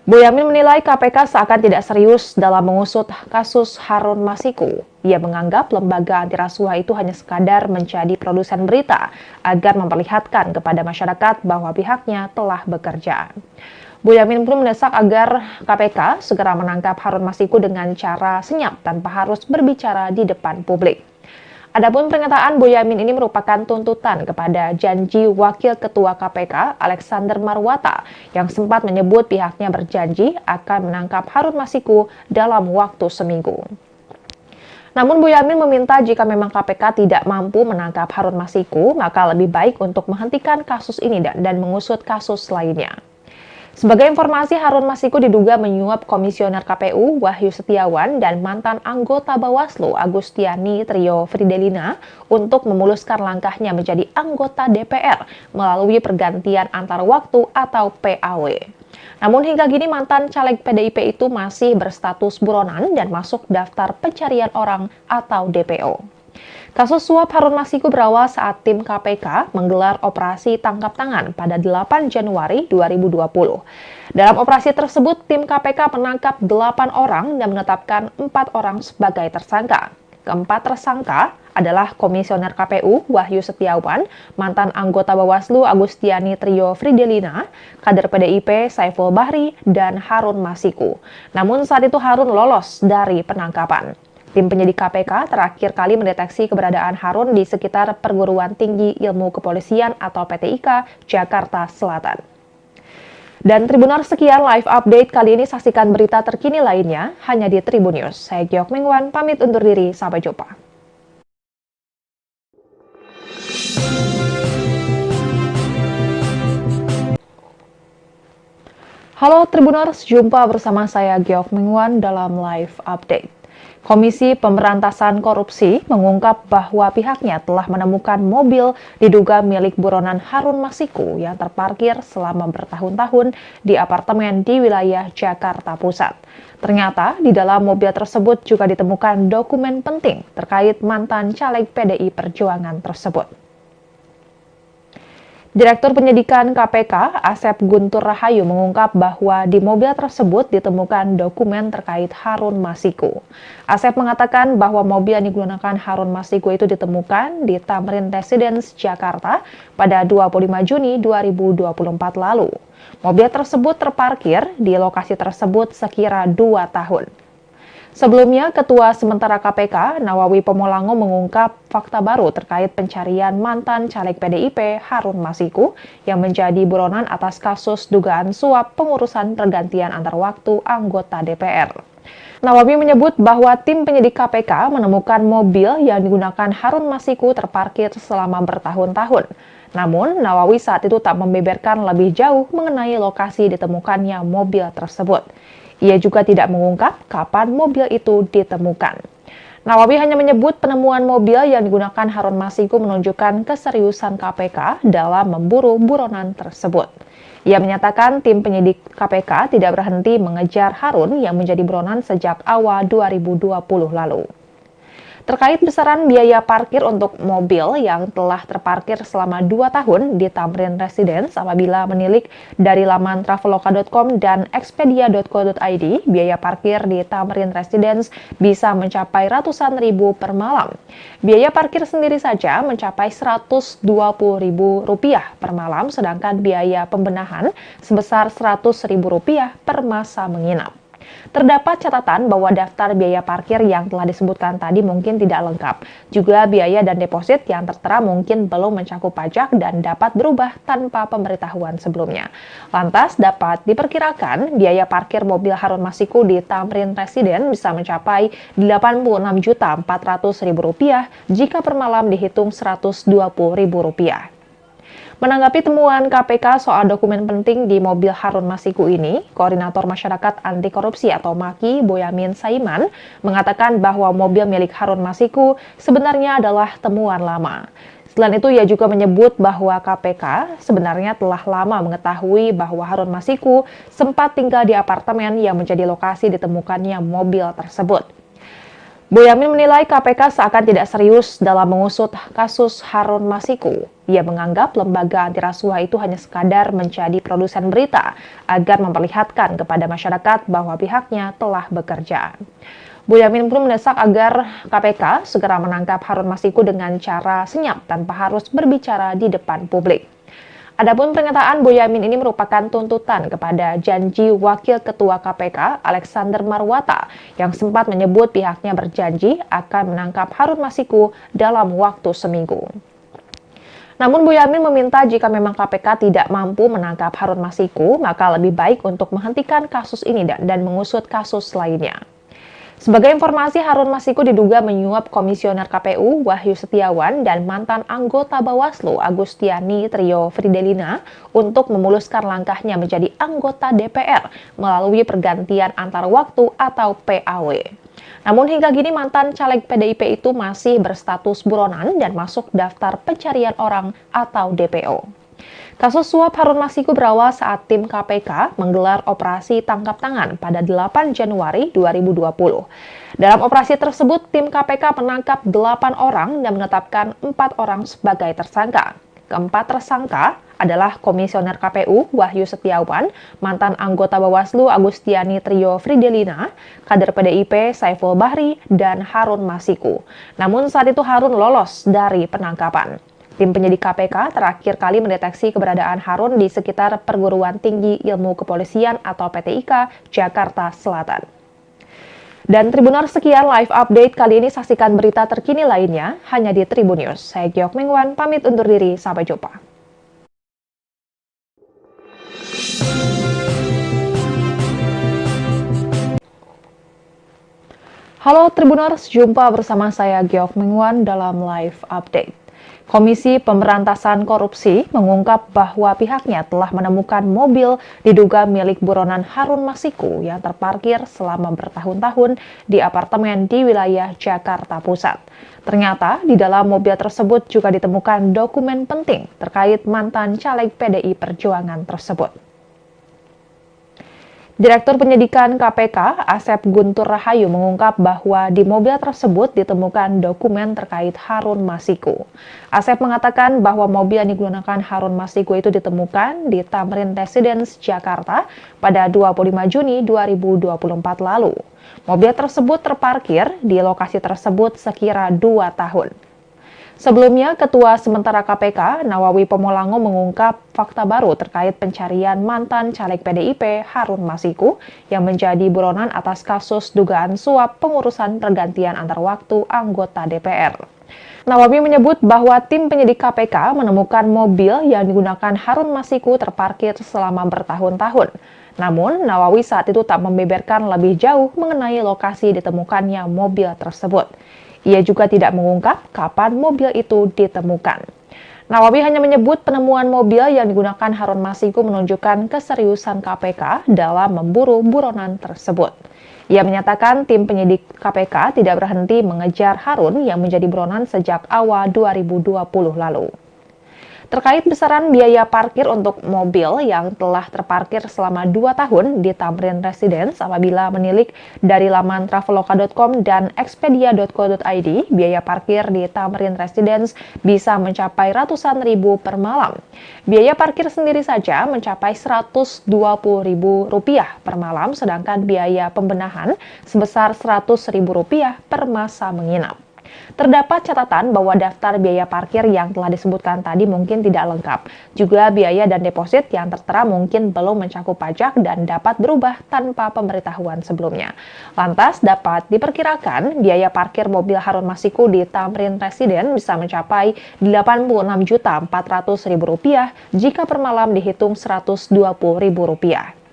Boyamin menilai KPK seakan tidak serius dalam mengusut kasus Harun Masiku. Ia menganggap lembaga anti rasuah itu hanya sekadar menjadi produsen berita agar memperlihatkan kepada masyarakat bahwa pihaknya telah bekerja. Boyamin pun mendesak agar KPK segera menangkap Harun Masiku dengan cara senyap tanpa harus berbicara di depan publik. Adapun pernyataan Boyamin ini merupakan tuntutan kepada janji Wakil Ketua KPK Alexander Marwata yang sempat menyebut pihaknya berjanji akan menangkap Harun Masiku dalam waktu seminggu. Namun Boyamin meminta jika memang KPK tidak mampu menangkap Harun Masiku, maka lebih baik untuk menghentikan kasus ini dan mengusut kasus lainnya. Sebagai informasi, Harun Masiku diduga menyuap Komisioner KPU Wahyu Setiawan dan mantan anggota Bawaslu Agustiani Trio Fridelina untuk memuluskan langkahnya menjadi anggota DPR melalui pergantian antar waktu atau PAW. Namun hingga kini mantan caleg PDIP itu masih berstatus buronan dan masuk daftar pencarian orang atau DPO. Kasus suap Harun Masiku berawal saat tim KPK menggelar operasi tangkap tangan pada 8 Januari 2020. Dalam operasi tersebut, tim KPK menangkap 8 orang dan menetapkan 4 orang sebagai tersangka. Keempat tersangka adalah Komisioner KPU Wahyu Setiawan, mantan anggota Bawaslu Agustiani Trio Fridelina, kader PDIP Saiful Bahri, dan Harun Masiku. Namun saat itu Harun lolos dari penangkapan. Tim penyidik KPK terakhir kali mendeteksi keberadaan Harun di sekitar Perguruan Tinggi Ilmu Kepolisian atau PTIK, Jakarta Selatan. Dan Tribuners, sekian live update kali ini. Saksikan berita terkini lainnya hanya di Tribun News. Saya Giok Mengwan, pamit undur diri. Sampai jumpa. Halo Tribuners, jumpa bersama saya Giok Mengwan dalam live update. Komisi Pemberantasan Korupsi mengungkap bahwa pihaknya telah menemukan mobil diduga milik buronan Harun Masiku yang terparkir selama bertahun-tahun di apartemen di wilayah Jakarta Pusat. Ternyata di dalam mobil tersebut juga ditemukan dokumen penting terkait mantan caleg PDI Perjuangan tersebut. Direktur Penyidikan KPK, Asep Guntur Rahayu mengungkap bahwa di mobil tersebut ditemukan dokumen terkait Harun Masiku. Asep mengatakan bahwa mobil yang digunakan Harun Masiku itu ditemukan di Tamrin Residence, Jakarta pada 25 Juni 2024 lalu. Mobil tersebut terparkir di lokasi tersebut sekira 2 tahun. Sebelumnya, Ketua Sementara KPK, Nawawi Pomolango mengungkap fakta baru terkait pencarian mantan caleg PDIP Harun Masiku yang menjadi buronan atas kasus dugaan suap pengurusan pergantian antar waktu anggota DPR. Nawawi menyebut bahwa tim penyidik KPK menemukan mobil yang digunakan Harun Masiku terparkir selama bertahun-tahun. Namun, Nawawi saat itu tak membeberkan lebih jauh mengenai lokasi ditemukannya mobil tersebut. Ia juga tidak mengungkap kapan mobil itu ditemukan. Nawawi hanya menyebut penemuan mobil yang digunakan Harun Masiku menunjukkan keseriusan KPK dalam memburu buronan tersebut. Ia menyatakan tim penyidik KPK tidak berhenti mengejar Harun yang menjadi buronan sejak awal 2020 lalu. Terkait besaran biaya parkir untuk mobil yang telah terparkir selama 2 tahun di Tamrin Residence apabila menilik dari laman traveloka.com dan expedia.co.id, biaya parkir di Tamrin Residence bisa mencapai ratusan ribu per malam. Biaya parkir sendiri saja mencapai Rp120.000 per malam, sedangkan biaya pembenahan sebesar Rp100.000 per masa menginap. Terdapat catatan bahwa daftar biaya parkir yang telah disebutkan tadi mungkin tidak lengkap. Juga biaya dan deposit yang tertera mungkin belum mencakup pajak dan dapat berubah tanpa pemberitahuan sebelumnya. Lantas dapat diperkirakan biaya parkir mobil Harun Masiku di Tamrin Residence bisa mencapai Rp86.400.000 jika per malam dihitung Rp120.000. Menanggapi temuan KPK soal dokumen penting di mobil Harun Masiku ini, Koordinator Masyarakat Anti Korupsi atau MAKI, Boyamin Saiman, mengatakan bahwa mobil milik Harun Masiku sebenarnya adalah temuan lama. Selain itu, ia juga menyebut bahwa KPK sebenarnya telah lama mengetahui bahwa Harun Masiku sempat tinggal di apartemen yang menjadi lokasi ditemukannya mobil tersebut. Boyamin menilai KPK seakan tidak serius dalam mengusut kasus Harun Masiku. Ia menganggap lembaga anti rasuah itu hanya sekadar menjadi produsen berita agar memperlihatkan kepada masyarakat bahwa pihaknya telah bekerja. Boyamin pun mendesak agar KPK segera menangkap Harun Masiku dengan cara senyap tanpa harus berbicara di depan publik. Adapun pernyataan Boyamin ini merupakan tuntutan kepada janji Wakil Ketua KPK Alexander Marwata yang sempat menyebut pihaknya berjanji akan menangkap Harun Masiku dalam waktu seminggu. Namun Boyamin meminta jika memang KPK tidak mampu menangkap Harun Masiku, maka lebih baik untuk menghentikan kasus ini dan mengusut kasus lainnya. Sebagai informasi, Harun Masiku diduga menyuap Komisioner KPU Wahyu Setiawan dan mantan anggota Bawaslu Agustiani Trio Fridelina untuk memuluskan langkahnya menjadi anggota DPR melalui pergantian antar waktu atau PAW. Namun hingga kini mantan caleg PDIP itu masih berstatus buronan dan masuk daftar pencarian orang atau DPO. Kasus suap Harun Masiku berawal saat tim KPK menggelar operasi tangkap tangan pada 8 Januari 2020. Dalam operasi tersebut, tim KPK menangkap 8 orang dan menetapkan 4 orang sebagai tersangka. Keempat tersangka adalah Komisioner KPU Wahyu Setiawan, mantan anggota Bawaslu Agustiani Trio Fridelina, kader PDIP Saiful Bahri, dan Harun Masiku. Namun saat itu Harun lolos dari penangkapan. Tim penyidik KPK terakhir kali mendeteksi keberadaan Harun di sekitar Perguruan Tinggi Ilmu Kepolisian atau PTIK, Jakarta Selatan. Dan Tribuners, sekian live update kali ini. Saksikan berita terkini lainnya hanya di Tribun News. Saya Giok Mengwan, pamit undur diri. Sampai jumpa. Halo Tribuners, jumpa bersama saya Giok Mengwan dalam live update. Komisi Pemberantasan Korupsi mengungkap bahwa pihaknya telah menemukan mobil diduga milik buronan Harun Masiku yang terparkir selama bertahun-tahun di apartemen di wilayah Jakarta Pusat. Ternyata di dalam mobil tersebut juga ditemukan dokumen penting terkait mantan caleg PDI Perjuangan tersebut. Direktur Penyidikan KPK, Asep Guntur Rahayu mengungkap bahwa di mobil tersebut ditemukan dokumen terkait Harun Masiku. Asep mengatakan bahwa mobil yang digunakan Harun Masiku itu ditemukan di Tamrin Residence, Jakarta pada 25 Juni 2024 lalu. Mobil tersebut terparkir di lokasi tersebut sekira 2 tahun. Sebelumnya, Ketua Sementara KPK, Nawawi Pomolango mengungkap fakta baru terkait pencarian mantan caleg PDIP Harun Masiku yang menjadi buronan atas kasus dugaan suap pengurusan pergantian antar waktu anggota DPR. Nawawi menyebut bahwa tim penyidik KPK menemukan mobil yang digunakan Harun Masiku terparkir selama bertahun-tahun. Namun, Nawawi saat itu tak membeberkan lebih jauh mengenai lokasi ditemukannya mobil tersebut. Ia juga tidak mengungkap kapan mobil itu ditemukan. Nawawi hanya menyebut penemuan mobil yang digunakan Harun Masiku menunjukkan keseriusan KPK dalam memburu buronan tersebut. Ia menyatakan tim penyidik KPK tidak berhenti mengejar Harun yang menjadi buronan sejak awal 2020 lalu. Terkait besaran biaya parkir untuk mobil yang telah terparkir selama 2 tahun di Tamrin Residence apabila menilik dari laman traveloka.com dan expedia.co.id, biaya parkir di Tamrin Residence bisa mencapai ratusan ribu per malam. Biaya parkir sendiri saja mencapai Rp120.000 per malam, sedangkan biaya pembenahan sebesar Rp100.000 per masa menginap. Terdapat catatan bahwa daftar biaya parkir yang telah disebutkan tadi mungkin tidak lengkap. Juga biaya dan deposit yang tertera mungkin belum mencakup pajak dan dapat berubah tanpa pemberitahuan sebelumnya. Lantas dapat diperkirakan biaya parkir mobil Harun Masiku di Tamrin Residence bisa mencapai Rp86.400.000 jika per malam dihitung Rp120.000.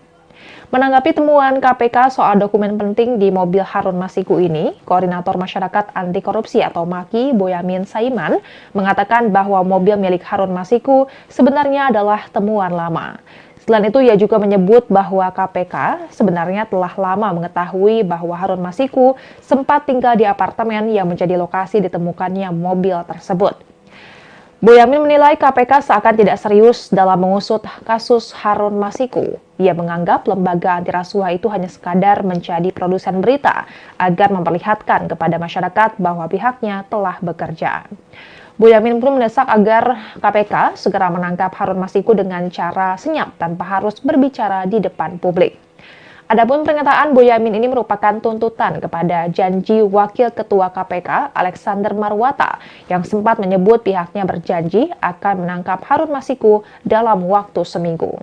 Menanggapi temuan KPK soal dokumen penting di mobil Harun Masiku ini, Koordinator Masyarakat Anti Korupsi atau MAKI, Boyamin Saiman, mengatakan bahwa mobil milik Harun Masiku sebenarnya adalah temuan lama. Selain itu, ia juga menyebut bahwa KPK sebenarnya telah lama mengetahui bahwa Harun Masiku sempat tinggal di apartemen yang menjadi lokasi ditemukannya mobil tersebut. Boyamin menilai KPK seakan tidak serius dalam mengusut kasus Harun Masiku. Ia menganggap lembaga anti rasuah itu hanya sekadar menjadi produsen berita agar memperlihatkan kepada masyarakat bahwa pihaknya telah bekerja. Boyamin pun mendesak agar KPK segera menangkap Harun Masiku dengan cara senyap tanpa harus berbicara di depan publik. Adapun pernyataan Boyamin ini merupakan tuntutan kepada janji Wakil Ketua KPK Alexander Marwata yang sempat menyebut pihaknya berjanji akan menangkap Harun Masiku dalam waktu seminggu.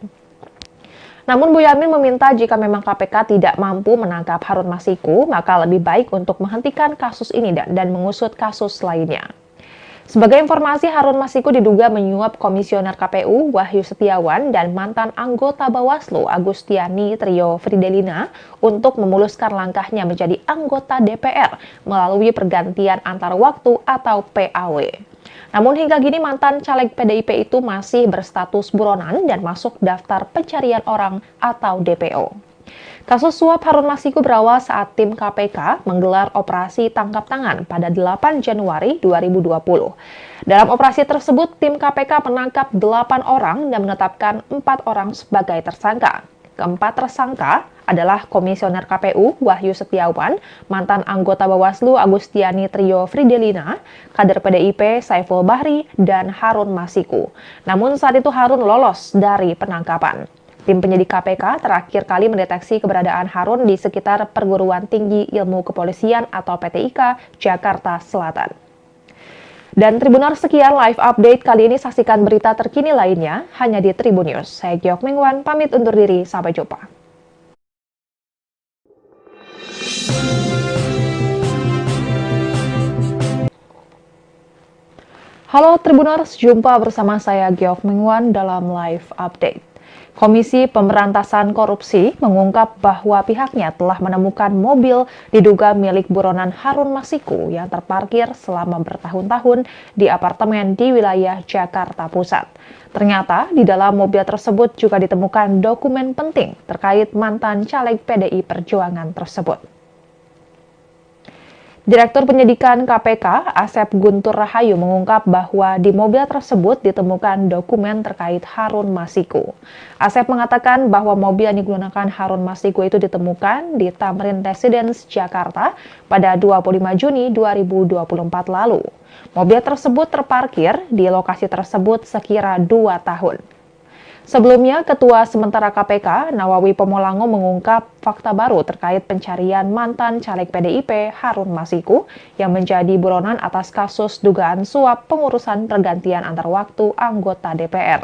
Namun Boyamin meminta jika memang KPK tidak mampu menangkap Harun Masiku, maka lebih baik untuk menghentikan kasus ini dan mengusut kasus lainnya. Sebagai informasi, Harun Masiku diduga menyuap Komisioner KPU Wahyu Setiawan dan mantan anggota Bawaslu Agustiani Trio Fridelina untuk memuluskan langkahnya menjadi anggota DPR melalui pergantian antar waktu atau PAW. Namun hingga kini mantan caleg PDIP itu masih berstatus buronan dan masuk daftar pencarian orang atau DPO. Kasus suap Harun Masiku berawal saat tim KPK menggelar operasi tangkap tangan pada 8 Januari 2020. Dalam operasi tersebut, tim KPK menangkap 8 orang dan menetapkan 4 orang sebagai tersangka. Keempat tersangka adalah Komisioner KPU Wahyu Setiawan, mantan anggota Bawaslu Agustiani Trio Fridelina, kader PDIP Saiful Bahri, dan Harun Masiku. Namun saat itu Harun lolos dari penangkapan. Tim penyidik KPK terakhir kali mendeteksi keberadaan Harun di sekitar Perguruan Tinggi Ilmu Kepolisian atau PTIK Jakarta Selatan. Dan Tribuners, sekian live update kali ini. Saksikan berita terkini lainnya hanya di Tribun News. Saya Giok Mingwan, pamit undur diri. Sampai jumpa. Halo Tribuners, jumpa bersama saya Giok Mingwan dalam live update. Komisi Pemberantasan Korupsi mengungkap bahwa pihaknya telah menemukan mobil diduga milik buronan Harun Masiku yang terparkir selama bertahun-tahun di apartemen di wilayah Jakarta Pusat. Ternyata di dalam mobil tersebut juga ditemukan dokumen penting terkait mantan caleg PDI Perjuangan tersebut. Direktur Penyidikan KPK, Asep Guntur Rahayu mengungkap bahwa di mobil tersebut ditemukan dokumen terkait Harun Masiku. Asep mengatakan bahwa mobil yang digunakan Harun Masiku itu ditemukan di Tamrin Residence, Jakarta pada 25 Juni 2024 lalu. Mobil tersebut terparkir di lokasi tersebut sekira 2 tahun. Sebelumnya, Ketua Sementara KPK, Nawawi Pomolango mengungkap fakta baru terkait pencarian mantan caleg PDIP Harun Masiku yang menjadi buronan atas kasus dugaan suap pengurusan pergantian antar waktu anggota DPR.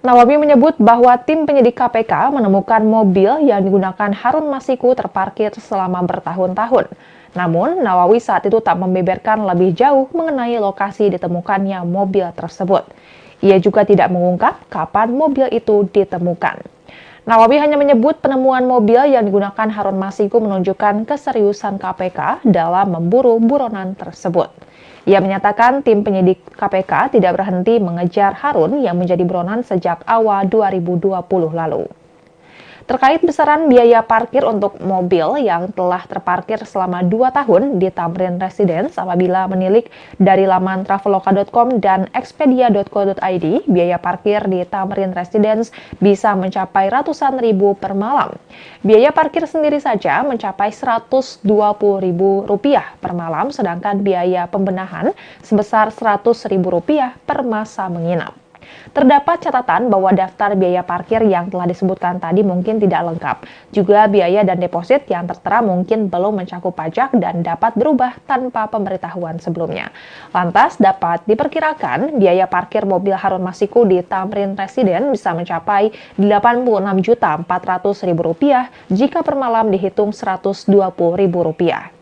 Nawawi menyebut bahwa tim penyidik KPK menemukan mobil yang digunakan Harun Masiku terparkir selama bertahun-tahun. Namun, Nawawi saat itu tak membeberkan lebih jauh mengenai lokasi ditemukannya mobil tersebut. Ia juga tidak mengungkap kapan mobil itu ditemukan. Nawawi hanya menyebut penemuan mobil yang digunakan Harun Masiku menunjukkan keseriusan KPK dalam memburu buronan tersebut. Ia menyatakan tim penyidik KPK tidak berhenti mengejar Harun yang menjadi buronan sejak awal 2020 lalu. Terkait besaran biaya parkir untuk mobil yang telah terparkir selama 2 tahun di Tamrin Residence apabila menilik dari laman traveloka.com dan expedia.co.id, biaya parkir di Tamrin Residence bisa mencapai ratusan ribu per malam. Biaya parkir sendiri saja mencapai Rp120.000 per malam, sedangkan biaya pembenahan sebesar Rp100.000 per masa menginap. Terdapat catatan bahwa daftar biaya parkir yang telah disebutkan tadi mungkin tidak lengkap. Juga biaya dan deposit yang tertera mungkin belum mencakup pajak dan dapat berubah tanpa pemberitahuan sebelumnya. Lantas dapat diperkirakan biaya parkir mobil Harun Masiku di Tamrin Residence bisa mencapai Rp86.400.000 jika per malam dihitung Rp120.000.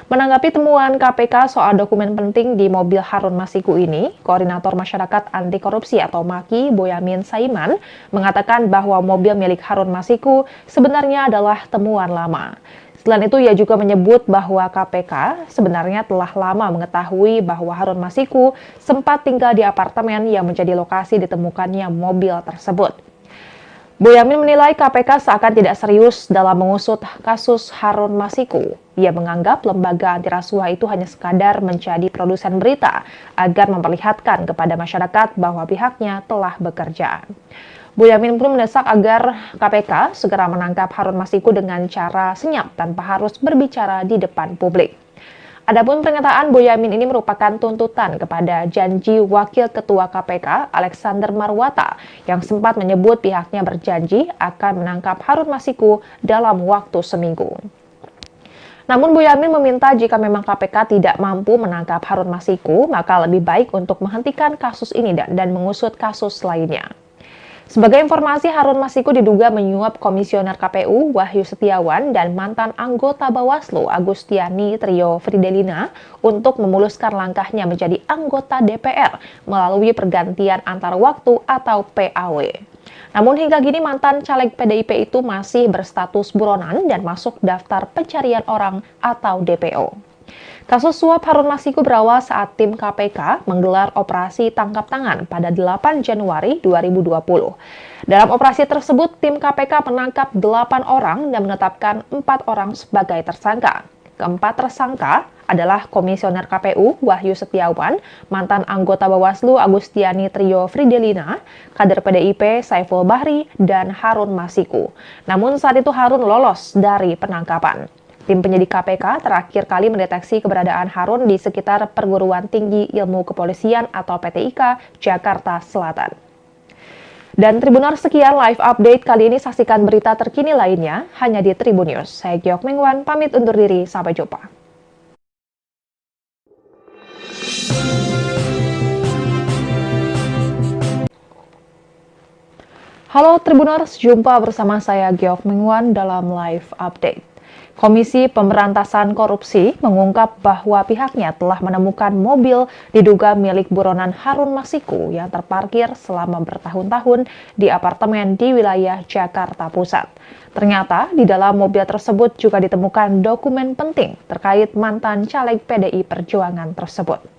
Menanggapi temuan KPK soal dokumen penting di mobil Harun Masiku ini, Koordinator Masyarakat Anti Korupsi atau MAKI, Boyamin Saiman, mengatakan bahwa mobil milik Harun Masiku sebenarnya adalah temuan lama. Selain itu, ia juga menyebut bahwa KPK sebenarnya telah lama mengetahui bahwa Harun Masiku sempat tinggal di apartemen yang menjadi lokasi ditemukannya mobil tersebut. Boyamin menilai KPK seakan tidak serius dalam mengusut kasus Harun Masiku. Ia menganggap lembaga anti rasuah itu hanya sekadar menjadi produsen berita agar memperlihatkan kepada masyarakat bahwa pihaknya telah bekerja. Boyamin pun mendesak agar KPK segera menangkap Harun Masiku dengan cara senyap tanpa harus berbicara di depan publik. Adapun pernyataan Boyamin ini merupakan tuntutan kepada janji Wakil Ketua KPK Alexander Marwata yang sempat menyebut pihaknya berjanji akan menangkap Harun Masiku dalam waktu seminggu. Namun Boyamin meminta jika memang KPK tidak mampu menangkap Harun Masiku, maka lebih baik untuk menghentikan kasus ini dan mengusut kasus lainnya. Sebagai informasi, Harun Masiku diduga menyuap Komisioner KPU Wahyu Setiawan dan mantan anggota Bawaslu Agustiani Trio Fridelina untuk memuluskan langkahnya menjadi anggota DPR melalui pergantian antar waktu atau PAW. Namun hingga kini mantan caleg PDIP itu masih berstatus buronan dan masuk daftar pencarian orang atau DPO. Kasus suap Harun Masiku berawal saat tim KPK menggelar operasi tangkap tangan pada 8 Januari 2020. Dalam operasi tersebut, tim KPK menangkap 8 orang dan menetapkan 4 orang sebagai tersangka. Keempat tersangka adalah Komisioner KPU Wahyu Setiawan, mantan anggota Bawaslu Agustiani Trio Fridelina, kader PDIP Saiful Bahri, dan Harun Masiku. Namun saat itu Harun lolos dari penangkapan. Tim penyidik KPK terakhir kali mendeteksi keberadaan Harun di sekitar Perguruan Tinggi Ilmu Kepolisian atau PTIK, Jakarta Selatan. Dan Tribuners, sekian live update kali ini. Saksikan berita terkini lainnya hanya di Tribun News. Saya Giok Mengwan, pamit undur diri. Sampai jumpa. Halo Tribuners, jumpa bersama saya Giok Mengwan dalam live update. Komisi Pemberantasan Korupsi mengungkap bahwa pihaknya telah menemukan mobil diduga milik buronan Harun Masiku yang terparkir selama bertahun-tahun di apartemen di wilayah Jakarta Pusat. Ternyata di dalam mobil tersebut juga ditemukan dokumen penting terkait mantan caleg PDI Perjuangan tersebut.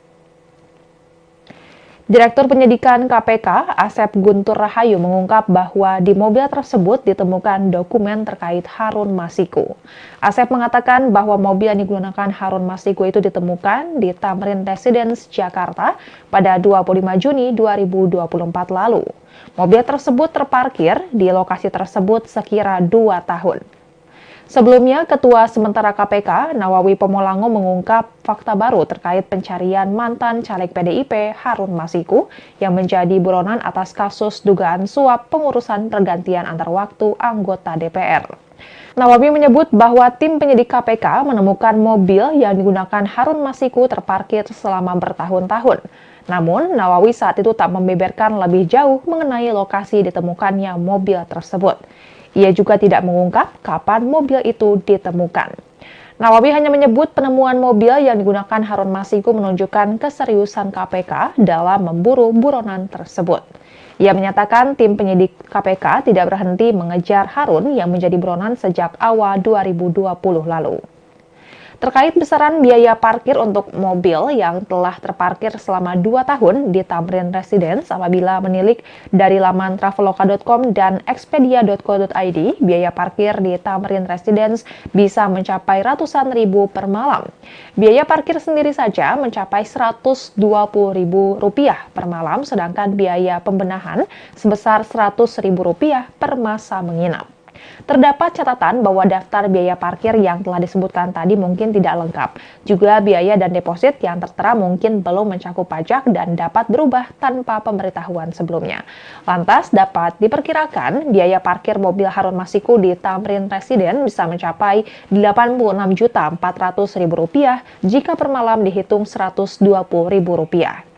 Direktur Penyidikan KPK, Asep Guntur Rahayu mengungkap bahwa di mobil tersebut ditemukan dokumen terkait Harun Masiku. Asep mengatakan bahwa mobil yang digunakan Harun Masiku itu ditemukan di Tamrin Residence, Jakarta pada 25 Juni 2024 lalu. Mobil tersebut terparkir di lokasi tersebut sekira 2 tahun. Sebelumnya, Ketua Sementara KPK, Nawawi Pomolango mengungkap fakta baru terkait pencarian mantan caleg PDIP Harun Masiku yang menjadi buronan atas kasus dugaan suap pengurusan pergantian antar waktu anggota DPR. Nawawi menyebut bahwa tim penyidik KPK menemukan mobil yang digunakan Harun Masiku terparkir selama bertahun-tahun. Namun, Nawawi saat itu tak membeberkan lebih jauh mengenai lokasi ditemukannya mobil tersebut. Ia juga tidak mengungkap kapan mobil itu ditemukan. Nawawi hanya menyebut penemuan mobil yang digunakan Harun Masiku menunjukkan keseriusan KPK dalam memburu buronan tersebut. Ia menyatakan tim penyidik KPK tidak berhenti mengejar Harun yang menjadi buronan sejak awal 2020 lalu. Terkait besaran biaya parkir untuk mobil yang telah terparkir selama 2 tahun di Tamrin Residence, apabila menilik dari laman traveloka.com dan expedia.co.id, biaya parkir di Tamrin Residence bisa mencapai ratusan ribu per malam. Biaya parkir sendiri saja mencapai Rp120.000 per malam, sedangkan biaya pembenahan sebesar Rp100.000 per masa menginap. Terdapat catatan bahwa daftar biaya parkir yang telah disebutkan tadi mungkin tidak lengkap. Juga biaya dan deposit yang tertera mungkin belum mencakup pajak dan dapat berubah tanpa pemberitahuan sebelumnya. Lantas dapat diperkirakan biaya parkir mobil Harun Masiku di Tamrin Residence bisa mencapai Rp86.400.000 jika per malam dihitung Rp120.000.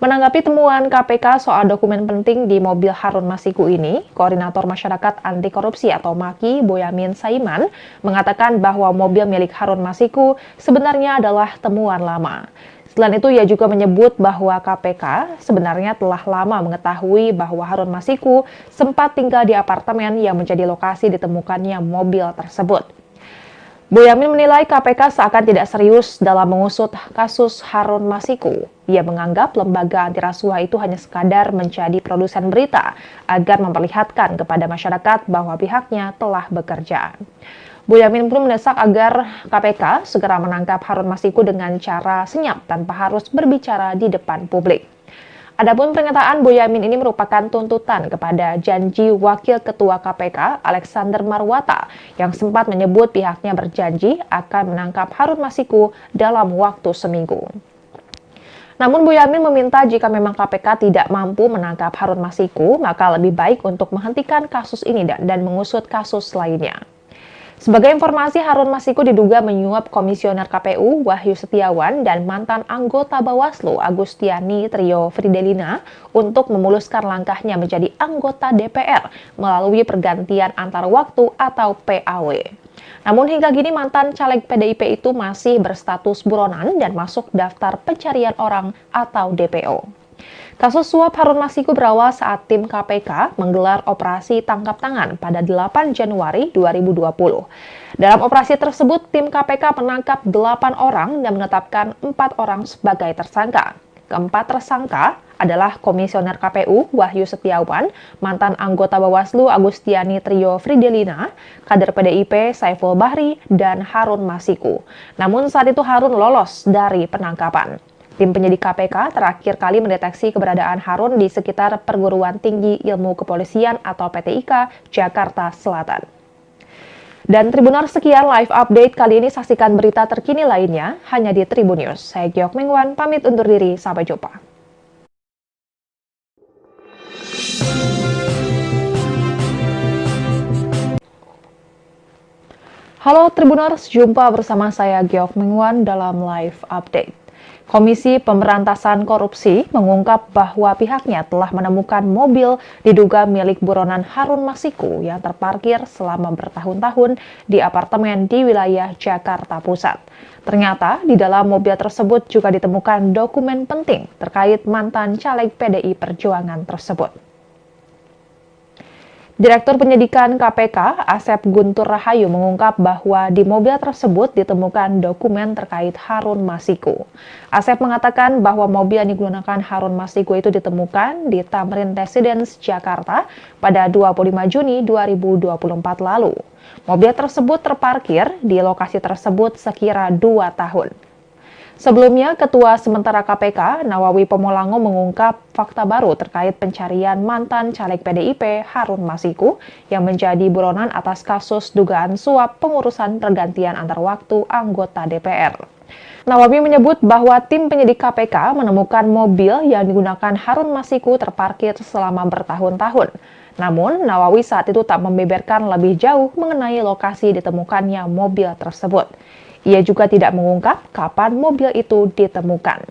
Menanggapi temuan KPK soal dokumen penting di mobil Harun Masiku ini, Koordinator Masyarakat Anti Korupsi atau MAKI, Boyamin Saiman, mengatakan bahwa mobil milik Harun Masiku sebenarnya adalah temuan lama. Selain itu, ia juga menyebut bahwa KPK sebenarnya telah lama mengetahui bahwa Harun Masiku sempat tinggal di apartemen yang menjadi lokasi ditemukannya mobil tersebut. Boyamin menilai KPK seakan tidak serius dalam mengusut kasus Harun Masiku. Ia menganggap lembaga anti rasuah itu hanya sekadar menjadi produsen berita agar memperlihatkan kepada masyarakat bahwa pihaknya telah bekerja. Boyamin pun mendesak agar KPK segera menangkap Harun Masiku dengan cara senyap tanpa harus berbicara di depan publik. Adapun pernyataan Boyamin ini merupakan tuntutan kepada janji Wakil Ketua KPK Alexander Marwata yang sempat menyebut pihaknya berjanji akan menangkap Harun Masiku dalam waktu seminggu. Namun Boyamin meminta jika memang KPK tidak mampu menangkap Harun Masiku, maka lebih baik untuk menghentikan kasus ini dan mengusut kasus lainnya. Sebagai informasi, Harun Masiku diduga menyuap Komisioner KPU Wahyu Setiawan dan mantan anggota Bawaslu Agustiani Trio Fridelina untuk memuluskan langkahnya menjadi anggota DPR melalui pergantian antar waktu atau PAW. Namun hingga kini mantan caleg PDIP itu masih berstatus buronan dan masuk daftar pencarian orang atau DPO. Kasus suap Harun Masiku berawal saat tim KPK menggelar operasi tangkap tangan pada 8 Januari 2020. Dalam operasi tersebut, tim KPK menangkap 8 orang dan menetapkan 4 orang sebagai tersangka. Keempat tersangka adalah Komisioner KPU Wahyu Setiawan, mantan anggota Bawaslu Agustiani Trio Fridelina, kader PDIP Saiful Bahri, dan Harun Masiku. Namun saat itu Harun lolos dari penangkapan. Tim penyidik KPK terakhir kali mendeteksi keberadaan Harun di sekitar Perguruan Tinggi Ilmu Kepolisian atau PTIK, Jakarta Selatan. Dan Tribuners, sekian live update kali ini. Saksikan berita terkini lainnya hanya di Tribun News. Saya Giok Mingwan, pamit undur diri. Sampai jumpa. Halo Tribuners, jumpa bersama saya Giok Mingwan dalam live update. Komisi Pemberantasan Korupsi mengungkap bahwa pihaknya telah menemukan mobil diduga milik buronan Harun Masiku yang terparkir selama bertahun-tahun di apartemen di wilayah Jakarta Pusat. Ternyata di dalam mobil tersebut juga ditemukan dokumen penting terkait mantan caleg PDI Perjuangan tersebut. Direktur Penyidikan KPK, Asep Guntur Rahayu mengungkap bahwa di mobil tersebut ditemukan dokumen terkait Harun Masiku. Asep mengatakan bahwa mobil yang digunakan Harun Masiku itu ditemukan di Tamrin Residence, Jakarta pada 25 Juni 2024 lalu. Mobil tersebut terparkir di lokasi tersebut sekira 2 tahun. Sebelumnya, Ketua Sementara KPK, Nawawi Pomolango mengungkap fakta baru terkait pencarian mantan caleg PDIP Harun Masiku yang menjadi buronan atas kasus dugaan suap pengurusan pergantian antar waktu anggota DPR. Nawawi menyebut bahwa tim penyidik KPK menemukan mobil yang digunakan Harun Masiku terparkir selama bertahun-tahun. Namun, Nawawi saat itu tak membeberkan lebih jauh mengenai lokasi ditemukannya mobil tersebut. Ia juga tidak mengungkap kapan mobil itu ditemukan.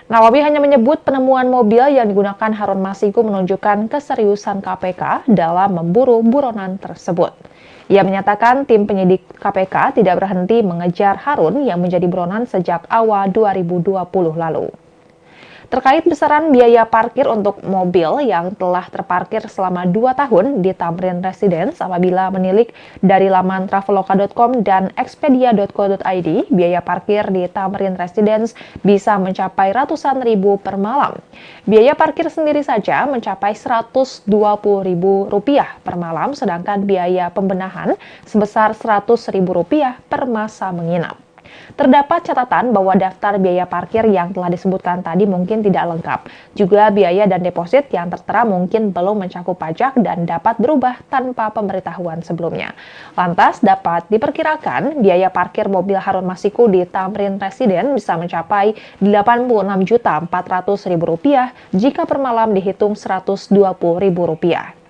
Nawawi hanya menyebut penemuan mobil yang digunakan Harun Masiku menunjukkan keseriusan KPK dalam memburu buronan tersebut. Ia menyatakan tim penyidik KPK tidak berhenti mengejar Harun yang menjadi buronan sejak awal 2020 lalu. Terkait besaran biaya parkir untuk mobil yang telah terparkir selama 2 tahun di Tamrin Residence apabila menilik dari laman traveloka.com dan expedia.co.id, biaya parkir di Tamrin Residence bisa mencapai ratusan ribu per malam. Biaya parkir sendiri saja mencapai Rp120.000 per malam, sedangkan biaya pembenahan sebesar Rp100.000 per masa menginap. Terdapat catatan bahwa daftar biaya parkir yang telah disebutkan tadi mungkin tidak lengkap. Juga biaya dan deposit yang tertera mungkin belum mencakup pajak dan dapat berubah tanpa pemberitahuan sebelumnya. Lantas dapat diperkirakan biaya parkir mobil Harun Masiku di Tamrin Residence bisa mencapai Rp86.400.000 jika per malam dihitung Rp120.000.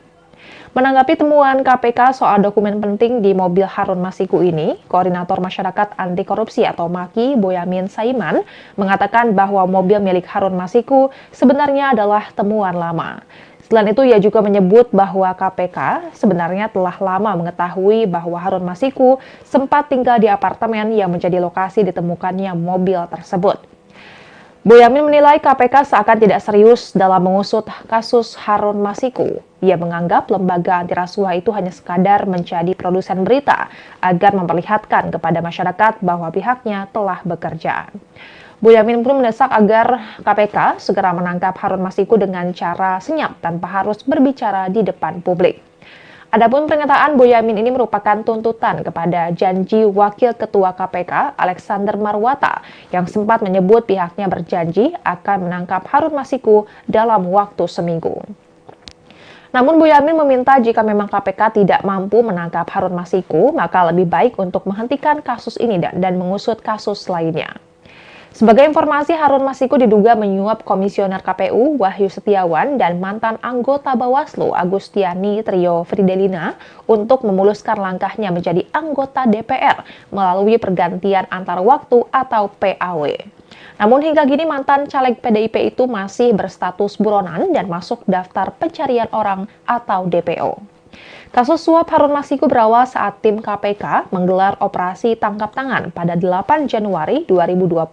Menanggapi temuan KPK soal dokumen penting di mobil Harun Masiku ini, Koordinator Masyarakat Anti Korupsi atau MAKI, Boyamin Saiman, mengatakan bahwa mobil milik Harun Masiku sebenarnya adalah temuan lama. Selain itu, ia juga menyebut bahwa KPK sebenarnya telah lama mengetahui bahwa Harun Masiku sempat tinggal di apartemen yang menjadi lokasi ditemukannya mobil tersebut. Boyamin menilai KPK seakan tidak serius dalam mengusut kasus Harun Masiku. Ia menganggap lembaga anti rasuah itu hanya sekadar menjadi produsen berita agar memperlihatkan kepada masyarakat bahwa pihaknya telah bekerja. Boyamin pun mendesak agar KPK segera menangkap Harun Masiku dengan cara senyap tanpa harus berbicara di depan publik. Adapun pernyataan Boyamin ini merupakan tuntutan kepada janji Wakil Ketua KPK Alexander Marwata yang sempat menyebut pihaknya berjanji akan menangkap Harun Masiku dalam waktu seminggu. Namun Boyamin meminta jika memang KPK tidak mampu menangkap Harun Masiku, maka lebih baik untuk menghentikan kasus ini dan mengusut kasus lainnya. Sebagai informasi, Harun Masiku diduga menyuap Komisioner KPU Wahyu Setiawan dan mantan anggota Bawaslu Agustiani Trio Fridelina untuk memuluskan langkahnya menjadi anggota DPR melalui pergantian antar waktu atau PAW. Namun hingga kini mantan caleg PDIP itu masih berstatus buronan dan masuk daftar pencarian orang atau DPO. Kasus suap Harun Masiku berawal saat tim KPK menggelar operasi tangkap tangan pada 8 Januari 2020.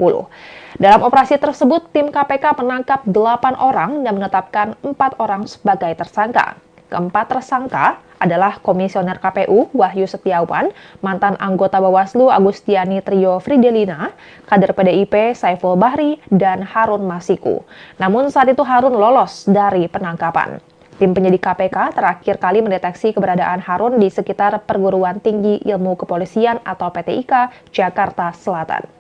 Dalam operasi tersebut, tim KPK menangkap 8 orang dan menetapkan 4 orang sebagai tersangka. Keempat tersangka adalah Komisioner KPU Wahyu Setiawan, mantan anggota Bawaslu Agustiani Trio Fridelina, kader PDIP Saiful Bahri, dan Harun Masiku. Namun saat itu Harun lolos dari penangkapan. Tim penyidik KPK terakhir kali mendeteksi keberadaan Harun di sekitar Perguruan Tinggi Ilmu Kepolisian atau PTIK, Jakarta Selatan.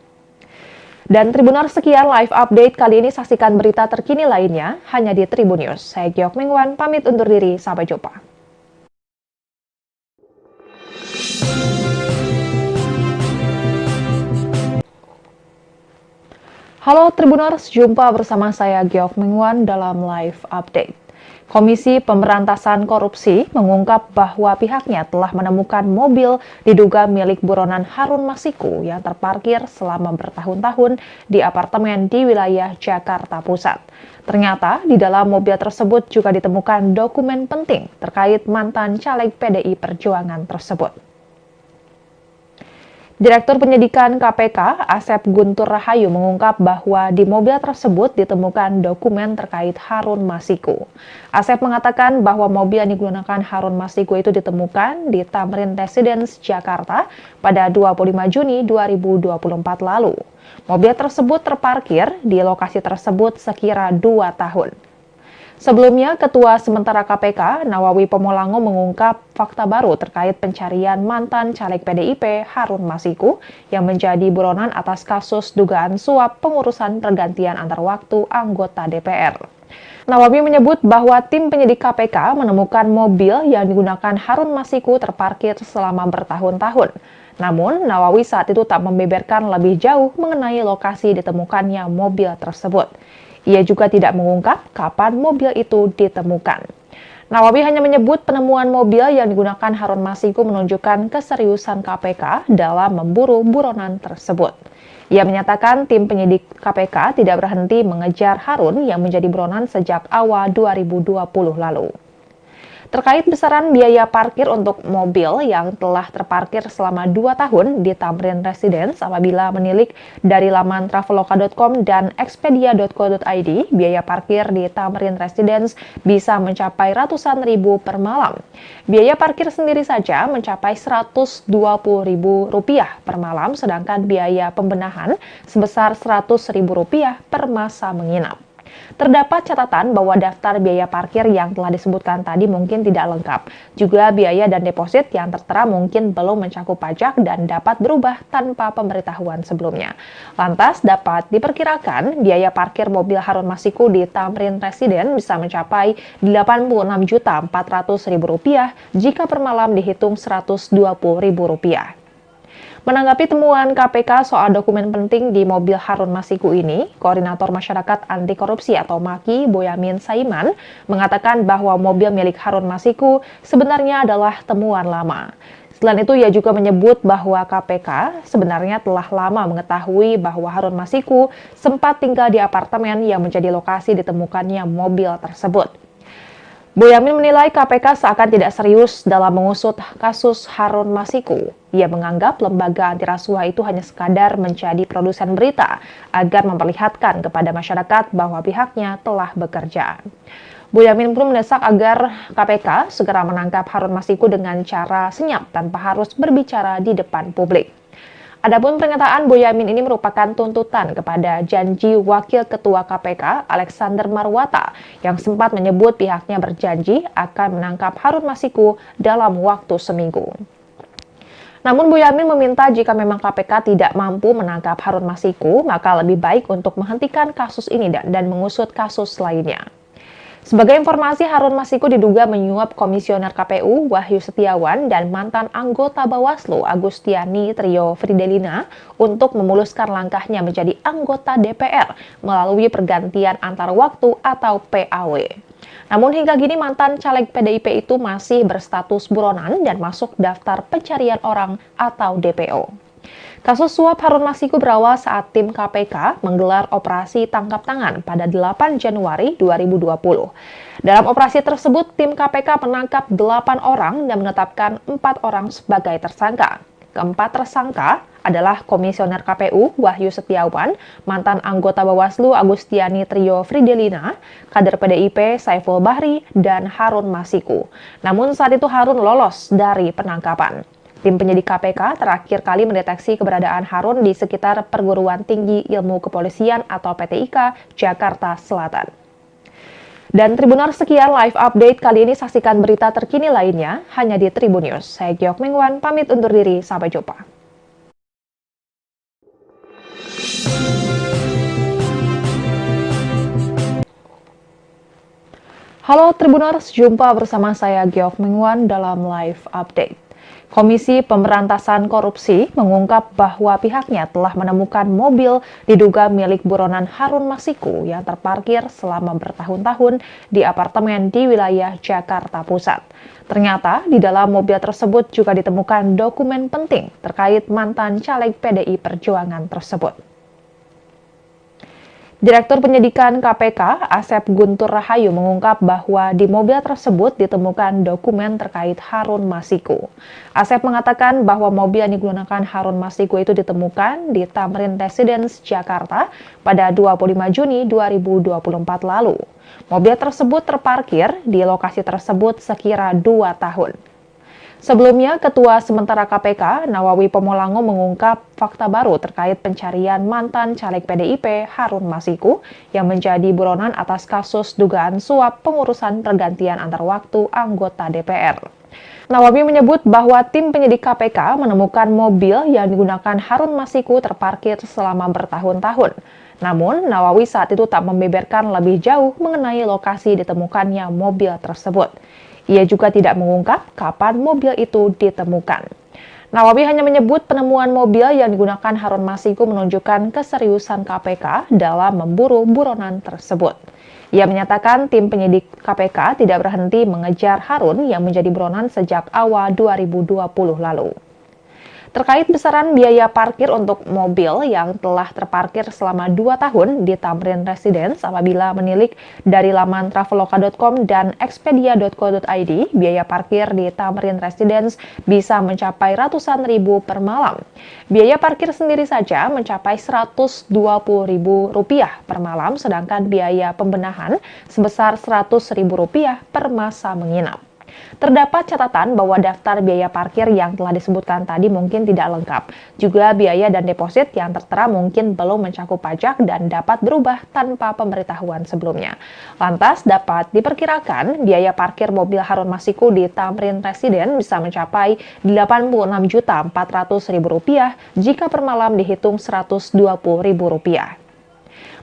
Dan Tribuners, sekian live update kali ini. Saksikan berita terkini lainnya hanya di Tribun News. Saya Giok Mengwan, pamit undur diri. Sampai jumpa. Halo Tribuners, jumpa bersama saya Giok Mengwan dalam live update. Komisi Pemberantasan Korupsi mengungkap bahwa pihaknya telah menemukan mobil diduga milik buronan Harun Masiku yang terparkir selama bertahun-tahun di apartemen di wilayah Jakarta Pusat. Ternyata di dalam mobil tersebut juga ditemukan dokumen penting terkait mantan caleg PDI Perjuangan tersebut. Direktur Penyidikan KPK, Asep Guntur Rahayu mengungkap bahwa di mobil tersebut ditemukan dokumen terkait Harun Masiku. Asep mengatakan bahwa mobil yang digunakan Harun Masiku itu ditemukan di Tamrin Residence, Jakarta pada 25 Juni 2024 lalu. Mobil tersebut terparkir di lokasi tersebut sekira 2 tahun. Sebelumnya, Ketua Sementara KPK, Nawawi Pomolango mengungkap fakta baru terkait pencarian mantan caleg PDIP Harun Masiku yang menjadi buronan atas kasus dugaan suap pengurusan pergantian antar waktu anggota DPR. Nawawi menyebut bahwa tim penyidik KPK menemukan mobil yang digunakan Harun Masiku terparkir selama bertahun-tahun. Namun, Nawawi saat itu tak membeberkan lebih jauh mengenai lokasi ditemukannya mobil tersebut. Ia juga tidak mengungkap kapan mobil itu ditemukan. Nawawi hanya menyebut penemuan mobil yang digunakan Harun Masiku menunjukkan keseriusan KPK dalam memburu buronan tersebut. Ia menyatakan tim penyidik KPK tidak berhenti mengejar Harun yang menjadi buronan sejak awal 2020 lalu. Terkait besaran biaya parkir untuk mobil yang telah terparkir selama 2 tahun di Tamrin Residence, apabila menilik dari laman traveloka.com dan expedia.co.id, biaya parkir di Tamrin Residence bisa mencapai ratusan ribu per malam. Biaya parkir sendiri saja mencapai Rp120.000 per malam, sedangkan biaya pembenahan sebesar Rp100.000 per masa menginap. Terdapat catatan bahwa daftar biaya parkir yang telah disebutkan tadi mungkin tidak lengkap. Juga biaya dan deposit yang tertera mungkin belum mencakup pajak dan dapat berubah tanpa pemberitahuan sebelumnya. Lantas dapat diperkirakan biaya parkir mobil Harun Masiku di Tamrin Residence bisa mencapai Rp86.400.000 jika per malam dihitung Rp120.000. Menanggapi temuan KPK soal dokumen penting di mobil Harun Masiku ini, Koordinator Masyarakat Anti Korupsi atau MAKI, Boyamin Saiman, mengatakan bahwa mobil milik Harun Masiku sebenarnya adalah temuan lama. Selain itu, ia juga menyebut bahwa KPK sebenarnya telah lama mengetahui bahwa Harun Masiku sempat tinggal di apartemen yang menjadi lokasi ditemukannya mobil tersebut. Boyamin menilai KPK seakan tidak serius dalam mengusut kasus Harun Masiku. Ia menganggap lembaga anti rasuah itu hanya sekadar menjadi produsen berita agar memperlihatkan kepada masyarakat bahwa pihaknya telah bekerja. Boyamin pun mendesak agar KPK segera menangkap Harun Masiku dengan cara senyap tanpa harus berbicara di depan publik. Adapun pernyataan Boyamin ini merupakan tuntutan kepada janji Wakil Ketua KPK Alexander Marwata yang sempat menyebut pihaknya berjanji akan menangkap Harun Masiku dalam waktu seminggu. Namun Boyamin meminta jika memang KPK tidak mampu menangkap Harun Masiku, maka lebih baik untuk menghentikan kasus ini dan mengusut kasus lainnya. Sebagai informasi, Harun Masiku diduga menyuap Komisioner KPU Wahyu Setiawan dan mantan anggota Bawaslu Agustiani Trio Fridelina untuk memuluskan langkahnya menjadi anggota DPR melalui pergantian antar waktu atau PAW. Namun hingga kini mantan caleg PDIP itu masih berstatus buronan dan masuk daftar pencarian orang atau DPO. Kasus suap Harun Masiku berawal saat tim KPK menggelar operasi tangkap tangan pada 8 Januari 2020. Dalam operasi tersebut, tim KPK menangkap 8 orang dan menetapkan 4 orang sebagai tersangka. Keempat tersangka adalah Komisioner KPU Wahyu Setiawan, mantan anggota Bawaslu Agustiani Trio Fridelina, kader PDIP Saiful Bahri, dan Harun Masiku. Namun saat itu Harun lolos dari penangkapan. Tim penyidik KPK terakhir kali mendeteksi keberadaan Harun di sekitar Perguruan Tinggi Ilmu Kepolisian atau PTIK, Jakarta Selatan. Dan Tribuners, sekian live update kali ini. Saksikan berita terkini lainnya hanya di Tribun News. Saya Giok Mengwan, pamit undur diri. Sampai jumpa. Halo Tribuners, jumpa bersama saya Giok Mengwan dalam live update. Komisi Pemberantasan Korupsi mengungkap bahwa pihaknya telah menemukan mobil diduga milik buronan Harun Masiku yang terparkir selama bertahun-tahun di apartemen di wilayah Jakarta Pusat. Ternyata di dalam mobil tersebut juga ditemukan dokumen penting terkait mantan caleg PDI Perjuangan tersebut. Direktur Penyidikan KPK, Asep Guntur Rahayu mengungkap bahwa di mobil tersebut ditemukan dokumen terkait Harun Masiku. Asep mengatakan bahwa mobil yang digunakan Harun Masiku itu ditemukan di Tamrin Residence, Jakarta pada 25 Juni 2024 lalu. Mobil tersebut terparkir di lokasi tersebut sekira 2 tahun. Sebelumnya, Ketua Sementara KPK, Nawawi Pomolango mengungkap fakta baru terkait pencarian mantan caleg PDIP Harun Masiku yang menjadi buronan atas kasus dugaan suap pengurusan pergantian antar waktu anggota DPR. Nawawi menyebut bahwa tim penyidik KPK menemukan mobil yang digunakan Harun Masiku terparkir selama bertahun-tahun. Namun, Nawawi saat itu tak membeberkan lebih jauh mengenai lokasi ditemukannya mobil tersebut. Ia juga tidak mengungkap kapan mobil itu ditemukan. Nawawi hanya menyebut penemuan mobil yang digunakan Harun Masiku menunjukkan keseriusan KPK dalam memburu buronan tersebut. Ia menyatakan tim penyidik KPK tidak berhenti mengejar Harun yang menjadi buronan sejak awal 2020 lalu. Terkait besaran biaya parkir untuk mobil yang telah terparkir selama 2 tahun di Tamrin Residence apabila menilik dari laman traveloka.com dan expedia.co.id, biaya parkir di Tamrin Residence bisa mencapai ratusan ribu per malam. Biaya parkir sendiri saja mencapai Rp120.000 per malam, sedangkan biaya pembenahan sebesar Rp100.000 per masa menginap. Terdapat catatan bahwa daftar biaya parkir yang telah disebutkan tadi mungkin tidak lengkap. Juga biaya dan deposit yang tertera mungkin belum mencakup pajak dan dapat berubah tanpa pemberitahuan sebelumnya. Lantas dapat diperkirakan biaya parkir mobil Harun Masiku di Tamrin Residence bisa mencapai Rp86.400.000 jika per malam dihitung Rp120.000.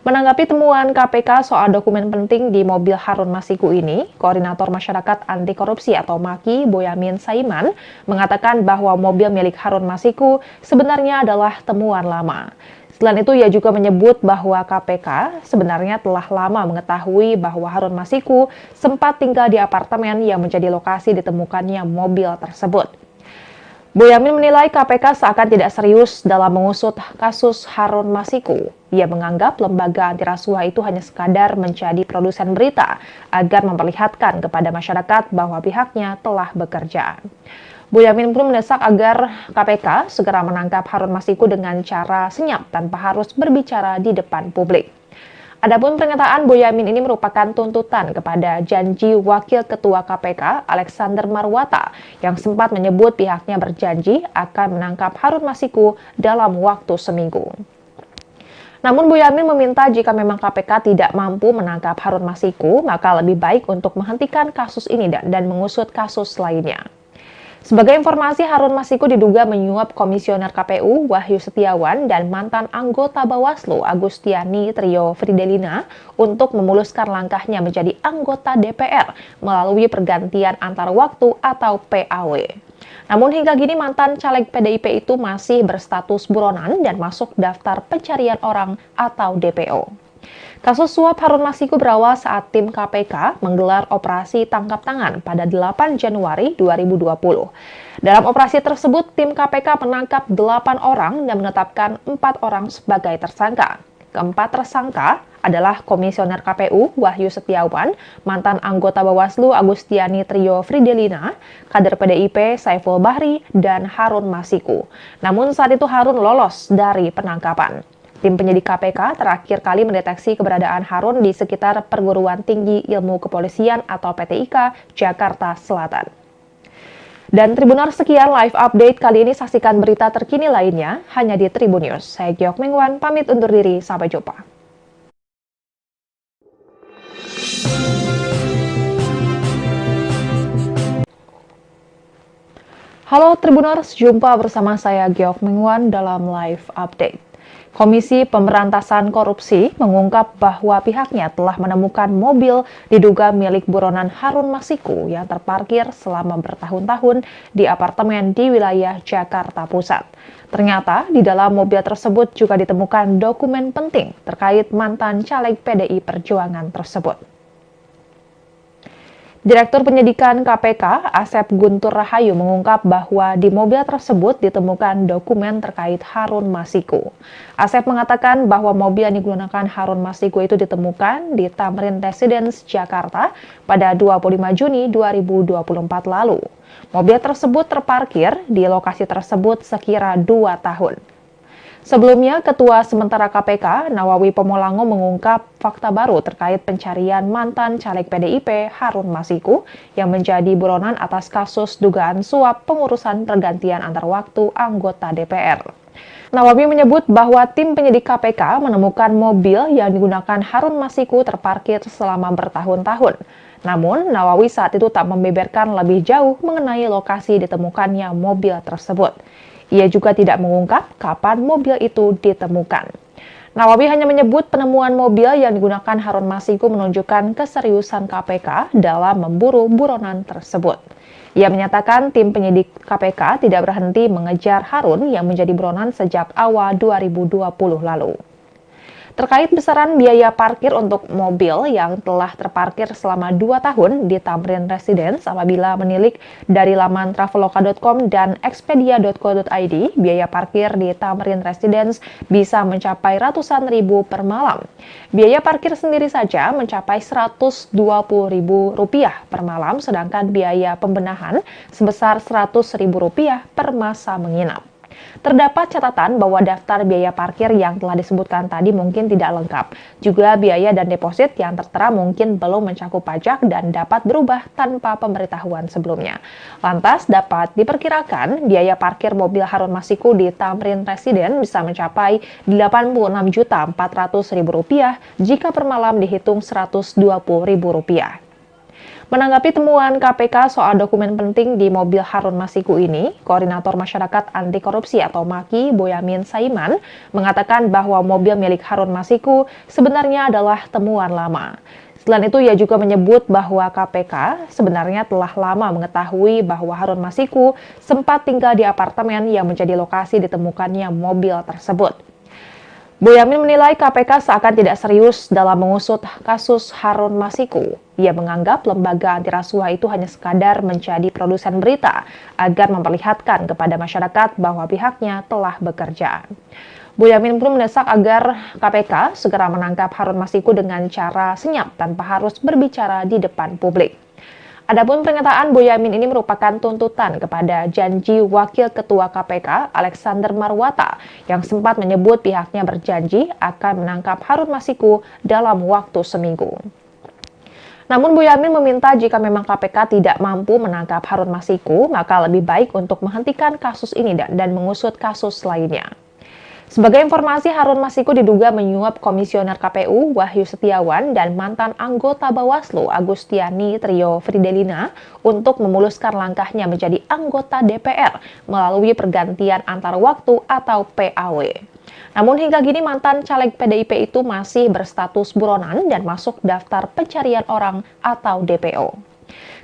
Menanggapi temuan KPK soal dokumen penting di mobil Harun Masiku ini, Koordinator Masyarakat Anti Korupsi atau MAKI, Boyamin Saiman, mengatakan bahwa mobil milik Harun Masiku sebenarnya adalah temuan lama. Selain itu, ia juga menyebut bahwa KPK sebenarnya telah lama mengetahui bahwa Harun Masiku sempat tinggal di apartemen yang menjadi lokasi ditemukannya mobil tersebut. Boyamin menilai KPK seakan tidak serius dalam mengusut kasus Harun Masiku. Ia menganggap lembaga anti rasuah itu hanya sekadar menjadi produsen berita agar memperlihatkan kepada masyarakat bahwa pihaknya telah bekerja. Boyamin pun mendesak agar KPK segera menangkap Harun Masiku dengan cara senyap tanpa harus berbicara di depan publik. Adapun pernyataan Boyamin ini merupakan tuntutan kepada janji Wakil Ketua KPK Alexander Marwata yang sempat menyebut pihaknya berjanji akan menangkap Harun Masiku dalam waktu seminggu. Namun Boyamin meminta jika memang KPK tidak mampu menangkap Harun Masiku, maka lebih baik untuk menghentikan kasus ini dan mengusut kasus lainnya. Sebagai informasi, Harun Masiku diduga menyuap Komisioner KPU Wahyu Setiawan dan mantan anggota Bawaslu Agustiani Trio Fridelina untuk memuluskan langkahnya menjadi anggota DPR melalui pergantian antar waktu atau PAW. Namun hingga kini mantan caleg PDIP itu masih berstatus buronan dan masuk daftar pencarian orang atau DPO. Kasus suap Harun Masiku berawal saat tim KPK menggelar operasi tangkap tangan pada 8 Januari 2020. Dalam operasi tersebut, tim KPK menangkap 8 orang dan menetapkan 4 orang sebagai tersangka. Keempat tersangka adalah Komisioner KPU Wahyu Setiawan, mantan anggota Bawaslu Agustiani Trio Fridelina, kader PDIP Saiful Bahri, dan Harun Masiku. Namun saat itu Harun lolos dari penangkapan. Tim penyidik KPK terakhir kali mendeteksi keberadaan Harun di sekitar Perguruan Tinggi Ilmu Kepolisian atau PTIK, Jakarta Selatan. Dan Tribuners, sekian live update kali ini. Saksikan berita terkini lainnya hanya di Tribun News. Saya Giok Mingwan, pamit undur diri. Sampai jumpa. Halo Tribuners, jumpa bersama saya Giok Mingwan dalam live update. Komisi Pemberantasan Korupsi mengungkap bahwa pihaknya telah menemukan mobil diduga milik buronan Harun Masiku yang terparkir selama bertahun-tahun di apartemen di wilayah Jakarta Pusat. Ternyata di dalam mobil tersebut juga ditemukan dokumen penting terkait mantan caleg PDI Perjuangan tersebut. Direktur Penyidikan KPK, Asep Guntur Rahayu mengungkap bahwa di mobil tersebut ditemukan dokumen terkait Harun Masiku. Asep mengatakan bahwa mobil yang digunakan Harun Masiku itu ditemukan di Tamrin Residence, Jakarta pada 25 Juni 2024 lalu. Mobil tersebut terparkir di lokasi tersebut sekira 2 tahun. Sebelumnya, Ketua Sementara KPK, Nawawi Pomolango mengungkap fakta baru terkait pencarian mantan caleg PDIP Harun Masiku yang menjadi buronan atas kasus dugaan suap pengurusan pergantian antar waktu anggota DPR. Nawawi menyebut bahwa tim penyidik KPK menemukan mobil yang digunakan Harun Masiku terparkir selama bertahun-tahun. Namun, Nawawi saat itu tak membeberkan lebih jauh mengenai lokasi ditemukannya mobil tersebut. Ia juga tidak mengungkap kapan mobil itu ditemukan. Nawawi hanya menyebut penemuan mobil yang digunakan Harun Masiku menunjukkan keseriusan KPK dalam memburu buronan tersebut. Ia menyatakan tim penyidik KPK tidak berhenti mengejar Harun yang menjadi buronan sejak awal 2020 lalu. Terkait besaran biaya parkir untuk mobil yang telah terparkir selama 2 tahun di Tamrin Residence apabila menilik dari laman traveloka.com dan expedia.co.id, biaya parkir di Tamrin Residence bisa mencapai ratusan ribu per malam. Biaya parkir sendiri saja mencapai Rp120.000 per malam, sedangkan biaya pembenahan sebesar Rp100.000 per masa menginap. Terdapat catatan bahwa daftar biaya parkir yang telah disebutkan tadi mungkin tidak lengkap. Juga biaya dan deposit yang tertera mungkin belum mencakup pajak dan dapat berubah tanpa pemberitahuan sebelumnya. Lantas dapat diperkirakan biaya parkir mobil Harun Masiku di Tamrin Residence bisa mencapai Rp86.400.000 jika per malam dihitung Rp120.000. Menanggapi temuan KPK soal dokumen penting di mobil Harun Masiku ini, Koordinator Masyarakat Anti Korupsi atau MAKI, Boyamin Saiman, mengatakan bahwa mobil milik Harun Masiku sebenarnya adalah temuan lama. Selain itu, ia juga menyebut bahwa KPK sebenarnya telah lama mengetahui bahwa Harun Masiku sempat tinggal di apartemen yang menjadi lokasi ditemukannya mobil tersebut. Boyamin menilai KPK seakan tidak serius dalam mengusut kasus Harun Masiku. Ia menganggap lembaga anti rasuah itu hanya sekadar menjadi produsen berita agar memperlihatkan kepada masyarakat bahwa pihaknya telah bekerja. Boyamin pun mendesak agar KPK segera menangkap Harun Masiku dengan cara senyap tanpa harus berbicara di depan publik. Adapun pernyataan Boyamin ini merupakan tuntutan kepada janji Wakil Ketua KPK Alexander Marwata yang sempat menyebut pihaknya berjanji akan menangkap Harun Masiku dalam waktu seminggu. Namun Boyamin meminta jika memang KPK tidak mampu menangkap Harun Masiku, maka lebih baik untuk menghentikan kasus ini dan mengusut kasus lainnya. Sebagai informasi, Harun Masiku diduga menyuap Komisioner KPU Wahyu Setiawan dan mantan anggota Bawaslu Agustiani Trio Fridelina untuk memuluskan langkahnya menjadi anggota DPR melalui pergantian antar waktu atau PAW. Namun hingga kini mantan caleg PDIP itu masih berstatus buronan dan masuk daftar pencarian orang atau DPO.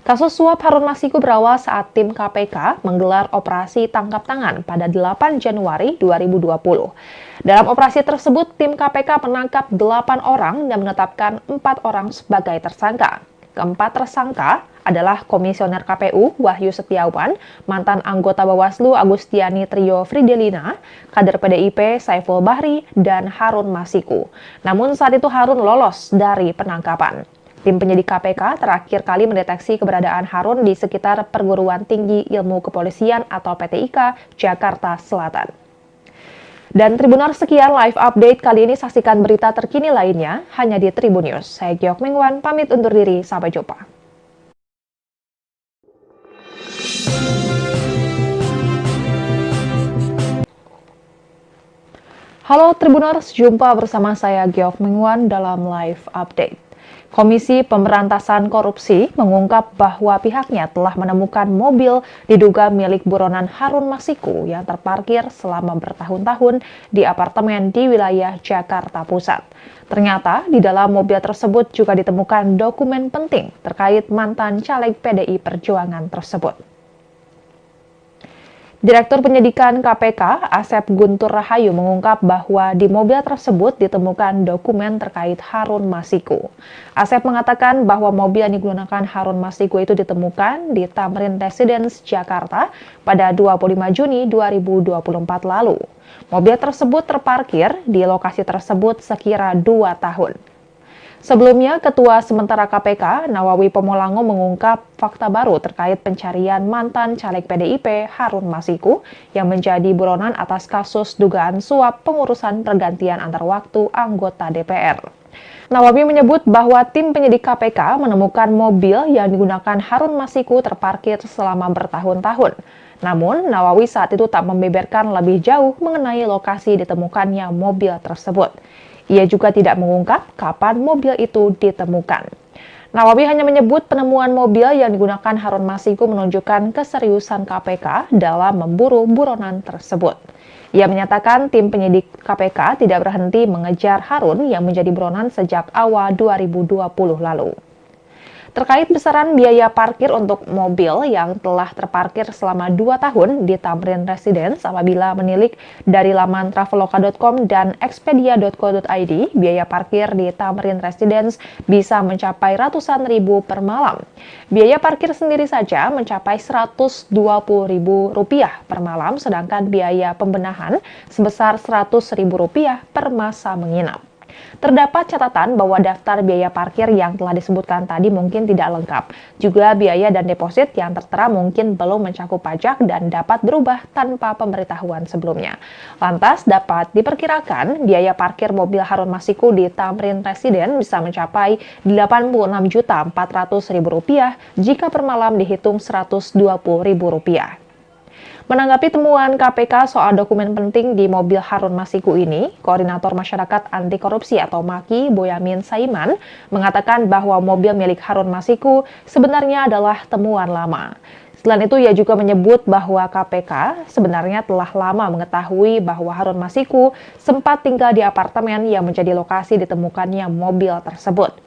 Kasus suap Harun Masiku berawal saat tim KPK menggelar operasi tangkap tangan pada 8 Januari 2020. Dalam operasi tersebut, tim KPK menangkap 8 orang dan menetapkan 4 orang sebagai tersangka. Keempat tersangka adalah Komisioner KPU Wahyu Setiawan, mantan anggota Bawaslu Agustiani Trio Fridelina, kader PDIP Saiful Bahri, dan Harun Masiku. Namun saat itu Harun lolos dari penangkapan. Tim penyidik KPK terakhir kali mendeteksi keberadaan Harun di sekitar Perguruan Tinggi Ilmu Kepolisian atau PTIK, Jakarta Selatan. Dan Tribuners, sekian live update kali ini. Saksikan berita terkini lainnya hanya di Tribun News. Saya Giok Mengwan, pamit undur diri. Sampai jumpa. Halo Tribuners, jumpa bersama saya Giok Mengwan dalam live update. Komisi Pemberantasan Korupsi mengungkap bahwa pihaknya telah menemukan mobil diduga milik buronan Harun Masiku yang terparkir selama bertahun-tahun di apartemen di wilayah Jakarta Pusat. Ternyata di dalam mobil tersebut juga ditemukan dokumen penting terkait mantan caleg PDI Perjuangan tersebut. Direktur Penyidikan KPK, Asep Guntur Rahayu mengungkap bahwa di mobil tersebut ditemukan dokumen terkait Harun Masiku. Asep mengatakan bahwa mobil yang digunakan Harun Masiku itu ditemukan di Tamrin Residence, Jakarta pada 25 Juni 2024 lalu. Mobil tersebut terparkir di lokasi tersebut sekira 2 tahun. Sebelumnya, Ketua Sementara KPK, Nawawi Pomolango mengungkap fakta baru terkait pencarian mantan caleg PDIP Harun Masiku yang menjadi buronan atas kasus dugaan suap pengurusan pergantian antar waktu anggota DPR. Nawawi menyebut bahwa tim penyidik KPK menemukan mobil yang digunakan Harun Masiku terparkir selama bertahun-tahun. Namun, Nawawi saat itu tak membeberkan lebih jauh mengenai lokasi ditemukannya mobil tersebut. Ia juga tidak mengungkap kapan mobil itu ditemukan. Nawawi hanya menyebut penemuan mobil yang digunakan Harun Masiku menunjukkan keseriusan KPK dalam memburu buronan tersebut. Ia menyatakan tim penyidik KPK tidak berhenti mengejar Harun yang menjadi buronan sejak awal 2020 lalu. Terkait besaran biaya parkir untuk mobil yang telah terparkir selama 2 tahun di Tamrin Residence apabila menilik dari laman traveloka.com dan expedia.co.id, biaya parkir di Tamrin Residence bisa mencapai ratusan ribu per malam. Biaya parkir sendiri saja mencapai Rp120.000 per malam, sedangkan biaya pembenahan sebesar Rp100.000 per masa menginap. Terdapat catatan bahwa daftar biaya parkir yang telah disebutkan tadi mungkin tidak lengkap. Juga biaya dan deposit yang tertera mungkin belum mencakup pajak dan dapat berubah tanpa pemberitahuan sebelumnya. Lantas dapat diperkirakan biaya parkir mobil Harun Masiku di Tamrin Residence bisa mencapai Rp86.400.000 jika per malam dihitung Rp120.000. Menanggapi temuan KPK soal dokumen penting di mobil Harun Masiku ini, Koordinator Masyarakat Anti Korupsi atau MAKI, Boyamin Saiman, mengatakan bahwa mobil milik Harun Masiku sebenarnya adalah temuan lama. Selain itu, ia juga menyebut bahwa KPK sebenarnya telah lama mengetahui bahwa Harun Masiku sempat tinggal di apartemen yang menjadi lokasi ditemukannya mobil tersebut.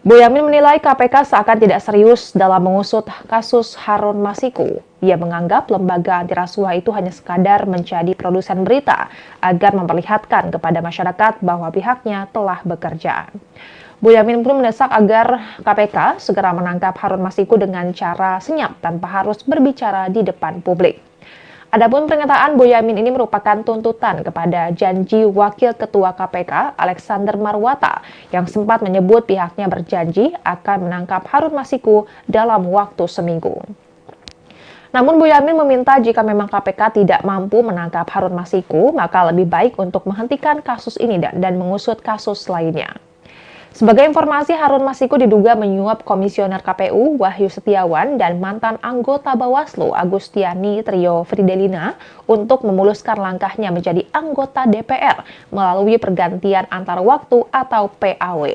Boyamin menilai KPK seakan tidak serius dalam mengusut kasus Harun Masiku. Ia menganggap lembaga anti rasuah itu hanya sekadar menjadi produsen berita agar memperlihatkan kepada masyarakat bahwa pihaknya telah bekerja. Boyamin pun mendesak agar KPK segera menangkap Harun Masiku dengan cara senyap tanpa harus berbicara di depan publik. Adapun pernyataan Boyamin ini merupakan tuntutan kepada janji Wakil Ketua KPK Alexander Marwata yang sempat menyebut pihaknya berjanji akan menangkap Harun Masiku dalam waktu seminggu. Namun Boyamin meminta jika memang KPK tidak mampu menangkap Harun Masiku, maka lebih baik untuk menghentikan kasus ini dan mengusut kasus lainnya. Sebagai informasi, Harun Masiku diduga menyuap Komisioner KPU Wahyu Setiawan dan mantan anggota Bawaslu Agustiani Trio Fridelina untuk memuluskan langkahnya menjadi anggota DPR melalui pergantian antar waktu atau PAW.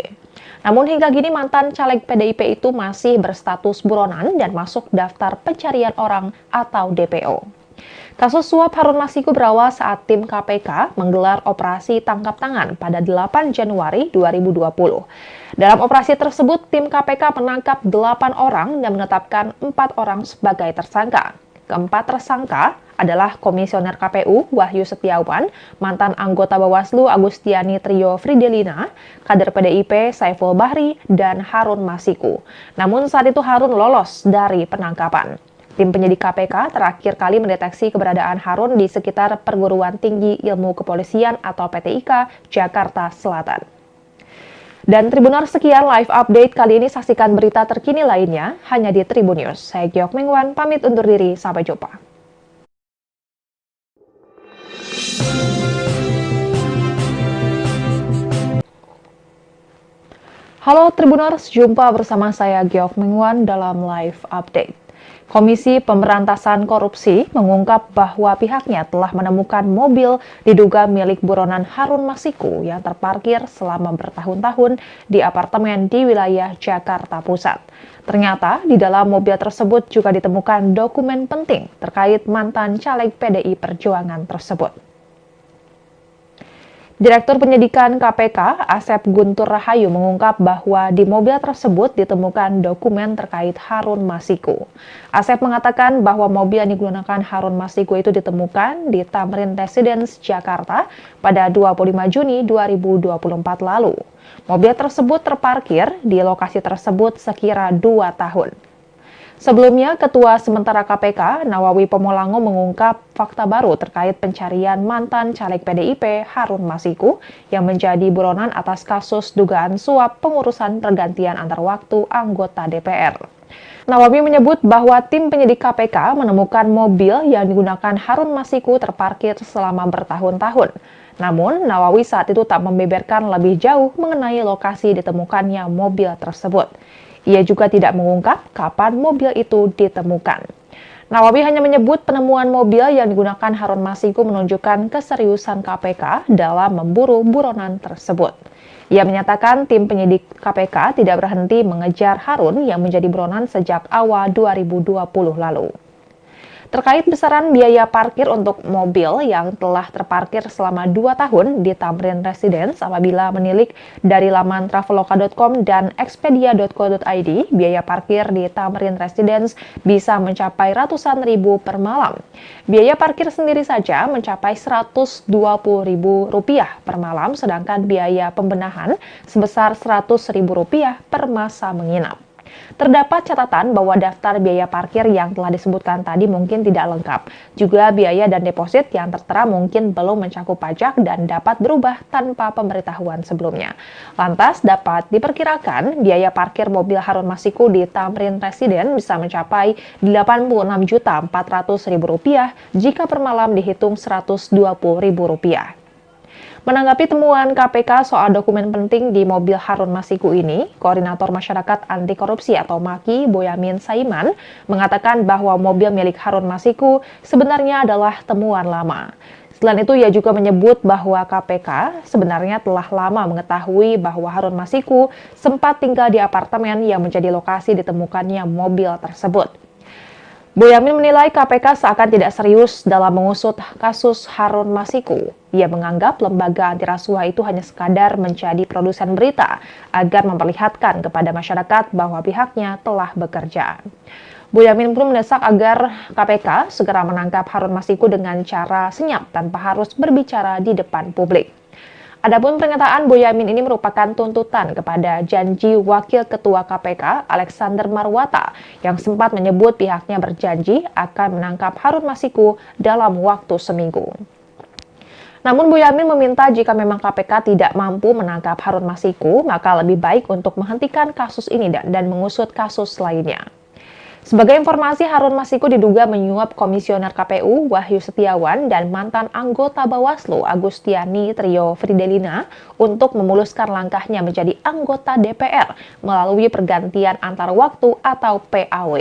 Namun hingga kini mantan caleg PDIP itu masih berstatus buronan dan masuk daftar pencarian orang atau DPO. Kasus suap Harun Masiku berawal saat tim KPK menggelar operasi tangkap tangan pada 8 Januari 2020. Dalam operasi tersebut, tim KPK menangkap 8 orang dan menetapkan 4 orang sebagai tersangka. Keempat tersangka adalah Komisioner KPU Wahyu Setiawan, mantan anggota Bawaslu Agustiani Trio Fridelina, kader PDIP Saiful Bahri, dan Harun Masiku. Namun saat itu Harun lolos dari penangkapan. Tim penyidik KPK terakhir kali mendeteksi keberadaan Harun di sekitar Perguruan Tinggi Ilmu Kepolisian atau PTIK, Jakarta Selatan. Dan Tribuners, sekian live update kali ini. Saksikan berita terkini lainnya hanya di Tribun News. Saya Giok Mengwan, pamit undur diri. Sampai jumpa. Halo Tribuners, jumpa bersama saya Giok Mengwan dalam live update. Komisi Pemberantasan Korupsi mengungkap bahwa pihaknya telah menemukan mobil diduga milik buronan Harun Masiku yang terparkir selama bertahun-tahun di apartemen di wilayah Jakarta Pusat. Ternyata di dalam mobil tersebut juga ditemukan dokumen penting terkait mantan caleg PDI Perjuangan tersebut. Direktur Penyidikan KPK, Asep Guntur Rahayu mengungkap bahwa di mobil tersebut ditemukan dokumen terkait Harun Masiku. Asep mengatakan bahwa mobil yang digunakan Harun Masiku itu ditemukan di Tamrin Residence, Jakarta pada 25 Juni 2024 lalu. Mobil tersebut terparkir di lokasi tersebut sekira 2 tahun. Sebelumnya, Ketua Sementara KPK, Nawawi Pomolango mengungkap fakta baru terkait pencarian mantan caleg PDIP Harun Masiku yang menjadi buronan atas kasus dugaan suap pengurusan pergantian antar waktu anggota DPR. Nawawi menyebut bahwa tim penyidik KPK menemukan mobil yang digunakan Harun Masiku terparkir selama bertahun-tahun. Namun, Nawawi saat itu tak membeberkan lebih jauh mengenai lokasi ditemukannya mobil tersebut. Ia juga tidak mengungkap kapan mobil itu ditemukan. Nawawi hanya menyebut penemuan mobil yang digunakan Harun Masiku menunjukkan keseriusan KPK dalam memburu buronan tersebut. Ia menyatakan tim penyidik KPK tidak berhenti mengejar Harun yang menjadi buronan sejak awal 2020 lalu. Terkait besaran biaya parkir untuk mobil yang telah terparkir selama 2 tahun di Tamrin Residence apabila menilik dari laman traveloka.com dan expedia.co.id, biaya parkir di Tamrin Residence bisa mencapai ratusan ribu per malam. Biaya parkir sendiri saja mencapai Rp120.000 per malam, sedangkan biaya pembenahan sebesar Rp100.000 per masa menginap. Terdapat catatan bahwa daftar biaya parkir yang telah disebutkan tadi mungkin tidak lengkap. Juga biaya dan deposit yang tertera mungkin belum mencakup pajak dan dapat berubah tanpa pemberitahuan sebelumnya. Lantas dapat diperkirakan biaya parkir mobil Harun Masiku di Tamrin Residence bisa mencapai Rp86.400.000 jika per malam dihitung Rp120.000. Menanggapi temuan KPK soal dokumen penting di mobil Harun Masiku ini, Koordinator Masyarakat Anti Korupsi atau MAKI, Boyamin Saiman, mengatakan bahwa mobil milik Harun Masiku sebenarnya adalah temuan lama. Selain itu, ia juga menyebut bahwa KPK sebenarnya telah lama mengetahui bahwa Harun Masiku sempat tinggal di apartemen yang menjadi lokasi ditemukannya mobil tersebut. Boyamin menilai KPK seakan tidak serius dalam mengusut kasus Harun Masiku. Ia menganggap lembaga anti rasuah itu hanya sekadar menjadi produsen berita agar memperlihatkan kepada masyarakat bahwa pihaknya telah bekerja. Boyamin pun mendesak agar KPK segera menangkap Harun Masiku dengan cara senyap tanpa harus berbicara di depan publik. Adapun pernyataan Boyamin ini merupakan tuntutan kepada janji Wakil Ketua KPK Alexander Marwata yang sempat menyebut pihaknya berjanji akan menangkap Harun Masiku dalam waktu seminggu. Namun Boyamin meminta jika memang KPK tidak mampu menangkap Harun Masiku, maka lebih baik untuk menghentikan kasus ini dan mengusut kasus lainnya. Sebagai informasi, Harun Masiku diduga menyuap Komisioner KPU Wahyu Setiawan dan mantan anggota Bawaslu Agustiani Trio Fridelina untuk memuluskan langkahnya menjadi anggota DPR melalui pergantian antar waktu atau PAW.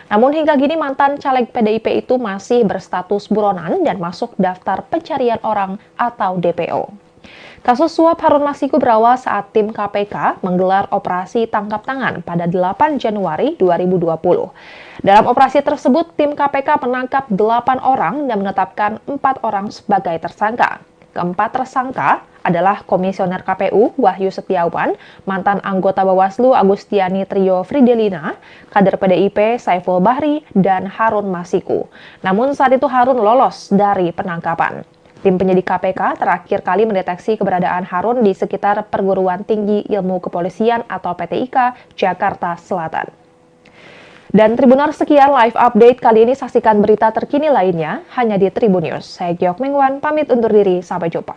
Namun hingga kini mantan caleg PDIP itu masih berstatus buronan dan masuk daftar pencarian orang atau DPO. Kasus suap Harun Masiku berawal saat tim KPK menggelar operasi tangkap tangan pada 8 Januari 2020. Dalam operasi tersebut, tim KPK menangkap 8 orang dan menetapkan 4 orang sebagai tersangka. Keempat tersangka adalah Komisioner KPU Wahyu Setiawan, mantan anggota Bawaslu Agustiani Trio Fridelina, kader PDIP Saiful Bahri, dan Harun Masiku. Namun saat itu Harun lolos dari penangkapan. Tim penyidik KPK terakhir kali mendeteksi keberadaan Harun di sekitar Perguruan Tinggi Ilmu Kepolisian atau PTIK, Jakarta Selatan. Dan Tribuners, sekian live update kali ini. Saksikan berita terkini lainnya hanya di Tribun News. Saya Giok Mengwan, pamit undur diri. Sampai jumpa.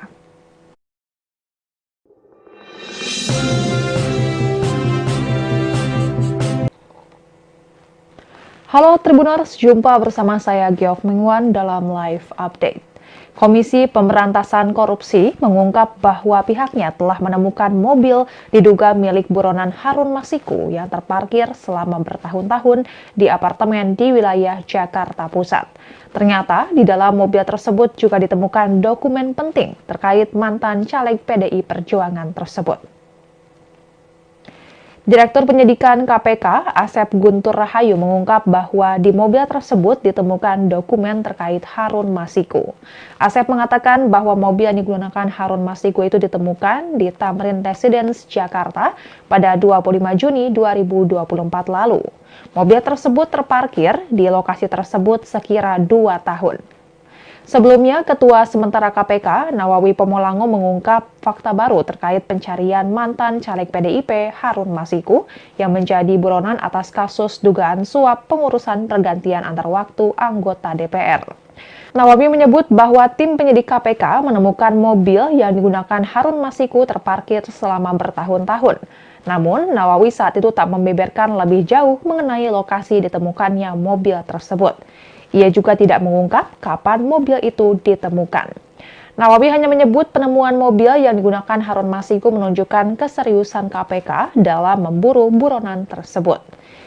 Halo Tribuners, jumpa bersama saya Giok Mengwan dalam live update. Komisi Pemberantasan Korupsi mengungkap bahwa pihaknya telah menemukan mobil diduga milik buronan Harun Masiku yang terparkir selama bertahun-tahun di apartemen di wilayah Jakarta Pusat. Ternyata di dalam mobil tersebut juga ditemukan dokumen penting terkait mantan caleg PDI Perjuangan tersebut. Direktur Penyidikan KPK, Asep Guntur Rahayu, mengungkap bahwa di mobil tersebut ditemukan dokumen terkait Harun Masiku. Asep mengatakan bahwa mobil yang digunakan Harun Masiku itu ditemukan di Tamrin Residence, Jakarta pada 25 Juni 2024 lalu. Mobil tersebut terparkir di lokasi tersebut sekira 2 tahun. Sebelumnya, Ketua Sementara KPK, Nawawi Pomolango, mengungkap fakta baru terkait pencarian mantan caleg PDIP Harun Masiku yang menjadi buronan atas kasus dugaan suap pengurusan pergantian antar waktu anggota DPR. Nawawi menyebut bahwa tim penyidik KPK menemukan mobil yang digunakan Harun Masiku terparkir selama bertahun-tahun. Namun, Nawawi saat itu tak membeberkan lebih jauh mengenai lokasi ditemukannya mobil tersebut. Ia juga tidak mengungkap kapan mobil itu ditemukan. Nawawi hanya menyebut penemuan mobil yang digunakan Harun Masiku menunjukkan keseriusan KPK dalam memburu buronan tersebut.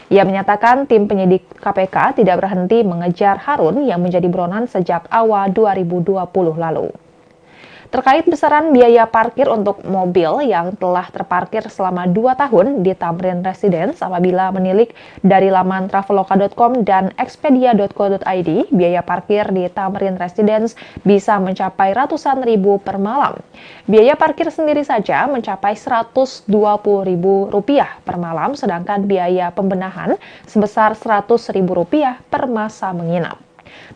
Ia menyatakan tim penyidik KPK tidak berhenti mengejar Harun yang menjadi buronan sejak awal 2020 lalu. Terkait besaran biaya parkir untuk mobil yang telah terparkir selama 2 tahun di Tamrin Residence, apabila menilik dari laman traveloka.com dan expedia.co.id, biaya parkir di Tamrin Residence bisa mencapai ratusan ribu per malam. Biaya parkir sendiri saja mencapai Rp120.000 per malam, sedangkan biaya pembenahan sebesar Rp100.000 per masa menginap.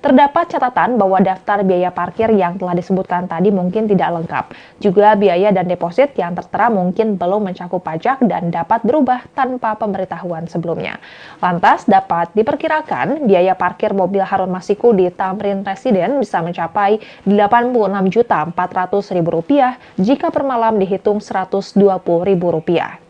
Terdapat catatan bahwa daftar biaya parkir yang telah disebutkan tadi mungkin tidak lengkap. Juga biaya dan deposit yang tertera mungkin belum mencakup pajak dan dapat berubah tanpa pemberitahuan sebelumnya. Lantas dapat diperkirakan biaya parkir mobil Harun Masiku di Tamrin Residence bisa mencapai Rp86.400.000 jika per malam dihitung Rp120.000.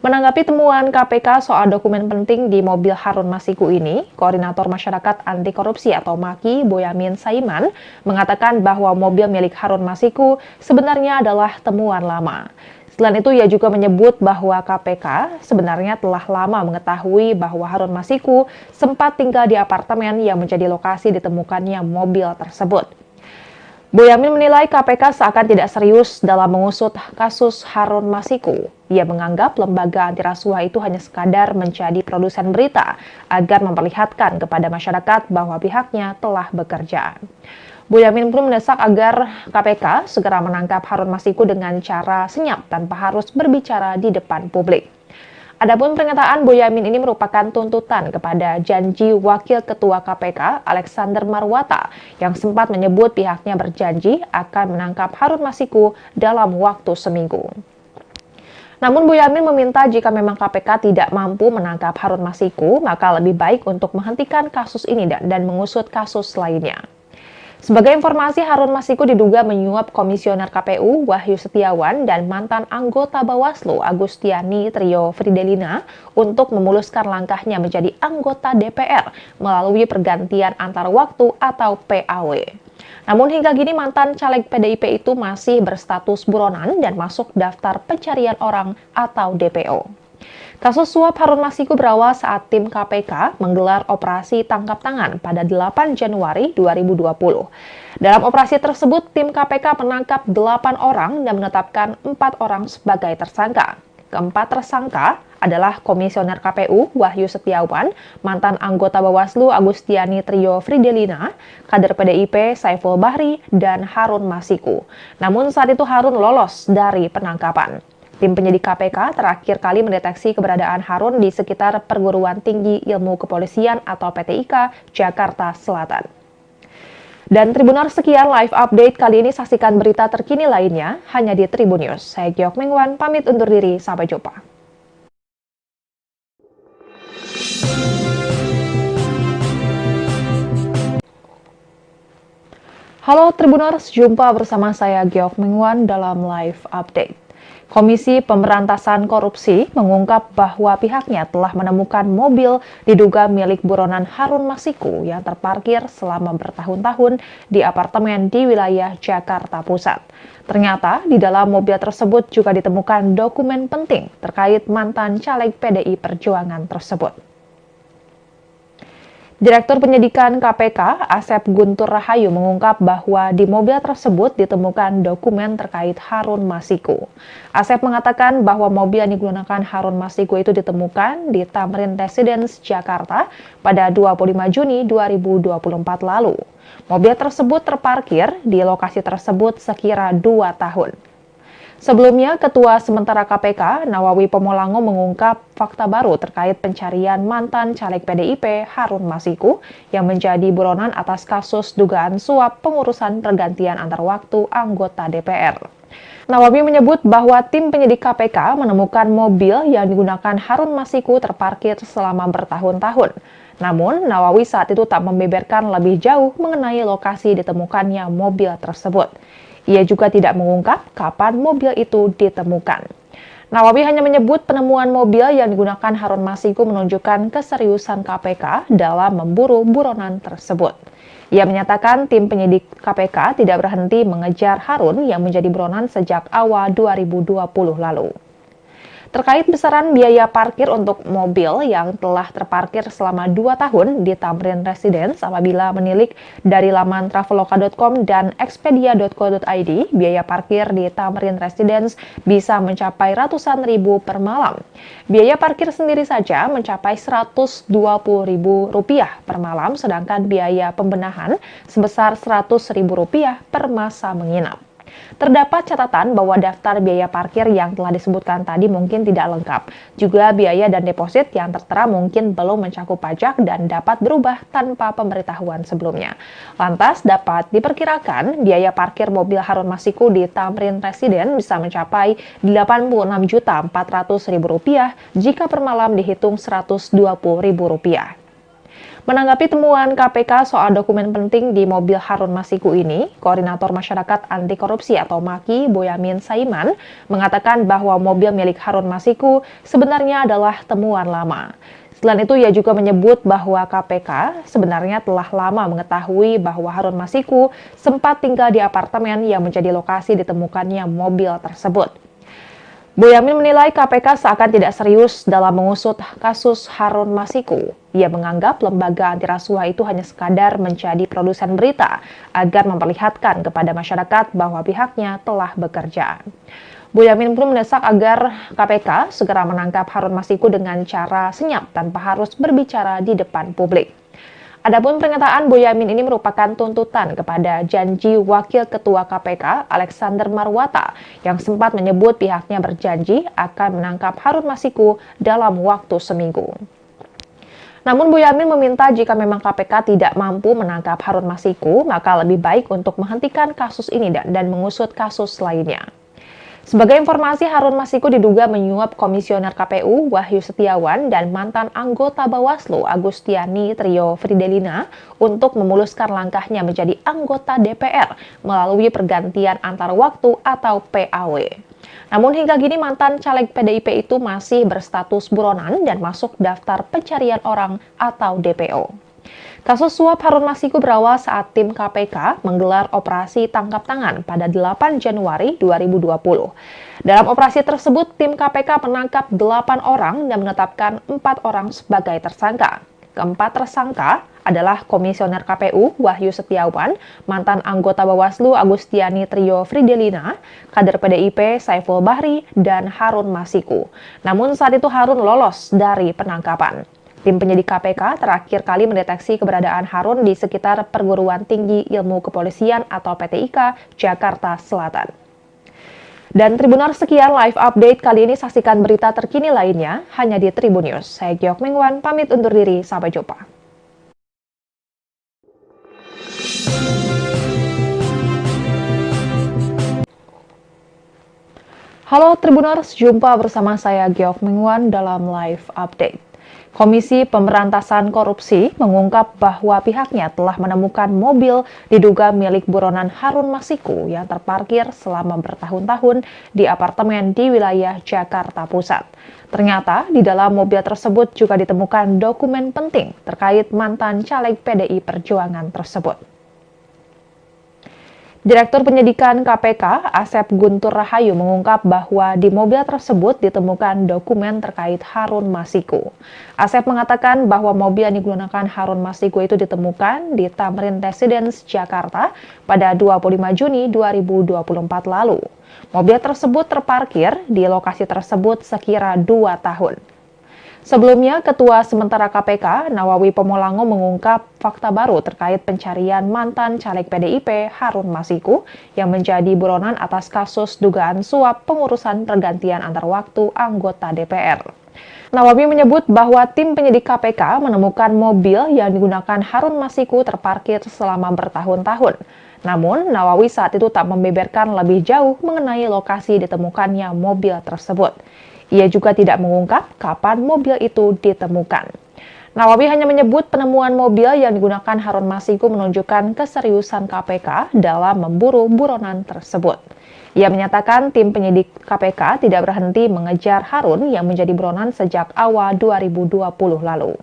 Menanggapi temuan KPK soal dokumen penting di mobil Harun Masiku ini, Koordinator Masyarakat Anti Korupsi atau MAKI, Boyamin Saiman, mengatakan bahwa mobil milik Harun Masiku sebenarnya adalah temuan lama. Selain itu, ia juga menyebut bahwa KPK sebenarnya telah lama mengetahui bahwa Harun Masiku sempat tinggal di apartemen yang menjadi lokasi ditemukannya mobil tersebut. Boyamin menilai KPK seakan tidak serius dalam mengusut kasus Harun Masiku. Ia menganggap lembaga anti rasuah itu hanya sekadar menjadi produsen berita agar memperlihatkan kepada masyarakat bahwa pihaknya telah bekerja. Boyamin pun mendesak agar KPK segera menangkap Harun Masiku dengan cara senyap tanpa harus berbicara di depan publik. Adapun pernyataan Boyamin ini merupakan tuntutan kepada janji Wakil Ketua KPK Alexander Marwata yang sempat menyebut pihaknya berjanji akan menangkap Harun Masiku dalam waktu seminggu. Namun Boyamin meminta jika memang KPK tidak mampu menangkap Harun Masiku, maka lebih baik untuk menghentikan kasus ini dan mengusut kasus lainnya. Sebagai informasi, Harun Masiku diduga menyuap Komisioner KPU Wahyu Setiawan dan mantan anggota Bawaslu Agustiani Trio Fridelina untuk memuluskan langkahnya menjadi anggota DPR melalui pergantian antar waktu atau PAW. Namun hingga kini mantan caleg PDIP itu masih berstatus buronan dan masuk daftar pencarian orang atau DPO. Kasus suap Harun Masiku berawal saat tim KPK menggelar operasi tangkap tangan pada 8 Januari 2020. Dalam operasi tersebut, tim KPK menangkap 8 orang dan menetapkan 4 orang sebagai tersangka. Keempat tersangka adalah Komisioner KPU Wahyu Setiawan, mantan anggota Bawaslu Agustiani Trio Fridelina, kader PDIP Saiful Bahri, dan Harun Masiku. Namun saat itu Harun lolos dari penangkapan. Tim penyidik KPK terakhir kali mendeteksi keberadaan Harun di sekitar Perguruan Tinggi Ilmu Kepolisian atau PTIK, Jakarta Selatan. Dan Tribuners, sekian live update kali ini. Saksikan berita terkini lainnya hanya di Tribun News. Saya Giok Mengwan, pamit undur diri. Sampai jumpa. Halo Tribuners, jumpa bersama saya Giok Mengwan dalam live update. Komisi Pemberantasan Korupsi mengungkap bahwa pihaknya telah menemukan mobil diduga milik buronan Harun Masiku yang terparkir selama bertahun-tahun di apartemen di wilayah Jakarta Pusat. Ternyata di dalam mobil tersebut juga ditemukan dokumen penting terkait mantan caleg PDI Perjuangan tersebut. Direktur Penyidikan KPK, Asep Guntur Rahayu mengungkap bahwa di mobil tersebut ditemukan dokumen terkait Harun Masiku. Asep mengatakan bahwa mobil yang digunakan Harun Masiku itu ditemukan di Tamrin Residence, Jakarta pada 25 Juni 2024 lalu. Mobil tersebut terparkir di lokasi tersebut sekira 2 tahun. Sebelumnya, Ketua Sementara KPK, Nawawi Pomolango mengungkap fakta baru terkait pencarian mantan caleg PDIP Harun Masiku yang menjadi buronan atas kasus dugaan suap pengurusan pergantian antar waktu anggota DPR. Nawawi menyebut bahwa tim penyidik KPK menemukan mobil yang digunakan Harun Masiku terparkir selama bertahun-tahun. Namun, Nawawi saat itu tak membeberkan lebih jauh mengenai lokasi ditemukannya mobil tersebut. Ia juga tidak mengungkap kapan mobil itu ditemukan. Nawawi hanya menyebut penemuan mobil yang digunakan Harun Masiku menunjukkan keseriusan KPK dalam memburu buronan tersebut. Ia menyatakan tim penyidik KPK tidak berhenti mengejar Harun yang menjadi buronan sejak awal 2020 lalu. Terkait besaran biaya parkir untuk mobil yang telah terparkir selama 2 tahun di Tamrin Residence apabila menilik dari laman traveloka.com dan expedia.co.id, biaya parkir di Tamrin Residence bisa mencapai ratusan ribu per malam. Biaya parkir sendiri saja mencapai Rp120.000 per malam, sedangkan biaya pembenahan sebesar Rp100.000 per masa menginap. Terdapat catatan bahwa daftar biaya parkir yang telah disebutkan tadi mungkin tidak lengkap. Juga biaya dan deposit yang tertera mungkin belum mencakup pajak dan dapat berubah tanpa pemberitahuan sebelumnya. Lantas dapat diperkirakan biaya parkir mobil Harun Masiku di Tamrin Residence bisa mencapai Rp86.400.000 jika per malam dihitung Rp120.000. Menanggapi temuan KPK soal dokumen penting di mobil Harun Masiku ini, Koordinator Masyarakat Anti Korupsi atau MAKI, Boyamin Saiman, mengatakan bahwa mobil milik Harun Masiku sebenarnya adalah temuan lama. Selain itu, ia juga menyebut bahwa KPK sebenarnya telah lama mengetahui bahwa Harun Masiku sempat tinggal di apartemen yang menjadi lokasi ditemukannya mobil tersebut. Boyamin menilai KPK seakan tidak serius dalam mengusut kasus Harun Masiku. Ia menganggap lembaga anti rasuah itu hanya sekadar menjadi produsen berita agar memperlihatkan kepada masyarakat bahwa pihaknya telah bekerja. Boyamin pun mendesak agar KPK segera menangkap Harun Masiku dengan cara senyap tanpa harus berbicara di depan publik. Adapun pernyataan Boyamin ini merupakan tuntutan kepada janji Wakil Ketua KPK Alexander Marwata yang sempat menyebut pihaknya berjanji akan menangkap Harun Masiku dalam waktu seminggu. Namun Boyamin meminta jika memang KPK tidak mampu menangkap Harun Masiku, maka lebih baik untuk menghentikan kasus ini dan mengusut kasus lainnya. Sebagai informasi, Harun Masiku diduga menyuap Komisioner KPU Wahyu Setiawan dan mantan anggota Bawaslu Agustiani Trio Fridelina untuk memuluskan langkahnya menjadi anggota DPR melalui pergantian antar waktu atau PAW. Namun hingga kini mantan caleg PDIP itu masih berstatus buronan dan masuk daftar pencarian orang atau DPO. Kasus suap Harun Masiku berawal saat tim KPK menggelar operasi tangkap tangan pada 8 Januari 2020. Dalam operasi tersebut, tim KPK menangkap 8 orang dan menetapkan 4 orang sebagai tersangka. Keempat tersangka adalah Komisioner KPU Wahyu Setiawan, mantan anggota Bawaslu Agustiani Trio Fridelina, kader PDIP Saiful Bahri, dan Harun Masiku. Namun saat itu Harun lolos dari penangkapan. Tim penyidik KPK terakhir kali mendeteksi keberadaan Harun di sekitar Perguruan Tinggi Ilmu Kepolisian atau PTIK, Jakarta Selatan. Dan Tribuners, sekian live update kali ini. Saksikan berita terkini lainnya hanya di Tribun News. Saya Giok Mingwan, pamit undur diri. Sampai jumpa. Halo Tribuners, jumpa bersama saya Giok Mingwan dalam live update. Komisi Pemberantasan Korupsi mengungkap bahwa pihaknya telah menemukan mobil diduga milik buronan Harun Masiku yang terparkir selama bertahun-tahun di apartemen di wilayah Jakarta Pusat. Ternyata di dalam mobil tersebut juga ditemukan dokumen penting terkait mantan caleg PDI Perjuangan tersebut. Direktur Penyidikan KPK, Asep Guntur Rahayu mengungkap bahwa di mobil tersebut ditemukan dokumen terkait Harun Masiku. Asep mengatakan bahwa mobil yang digunakan Harun Masiku itu ditemukan di Tamrin Residence, Jakarta pada 25 Juni 2024 lalu. Mobil tersebut terparkir di lokasi tersebut sekira 2 tahun. Sebelumnya, Ketua Sementara KPK, Nawawi Pomolango mengungkap fakta baru terkait pencarian mantan caleg PDIP Harun Masiku yang menjadi buronan atas kasus dugaan suap pengurusan pergantian antar waktu anggota DPR. Nawawi menyebut bahwa tim penyidik KPK menemukan mobil yang digunakan Harun Masiku terparkir selama bertahun-tahun. Namun, Nawawi saat itu tak membeberkan lebih jauh mengenai lokasi ditemukannya mobil tersebut. Ia juga tidak mengungkap kapan mobil itu ditemukan. Nawawi hanya menyebut penemuan mobil yang digunakan Harun Masiku menunjukkan keseriusan KPK dalam memburu buronan tersebut. Ia menyatakan tim penyidik KPK tidak berhenti mengejar Harun yang menjadi buronan sejak awal 2020 lalu.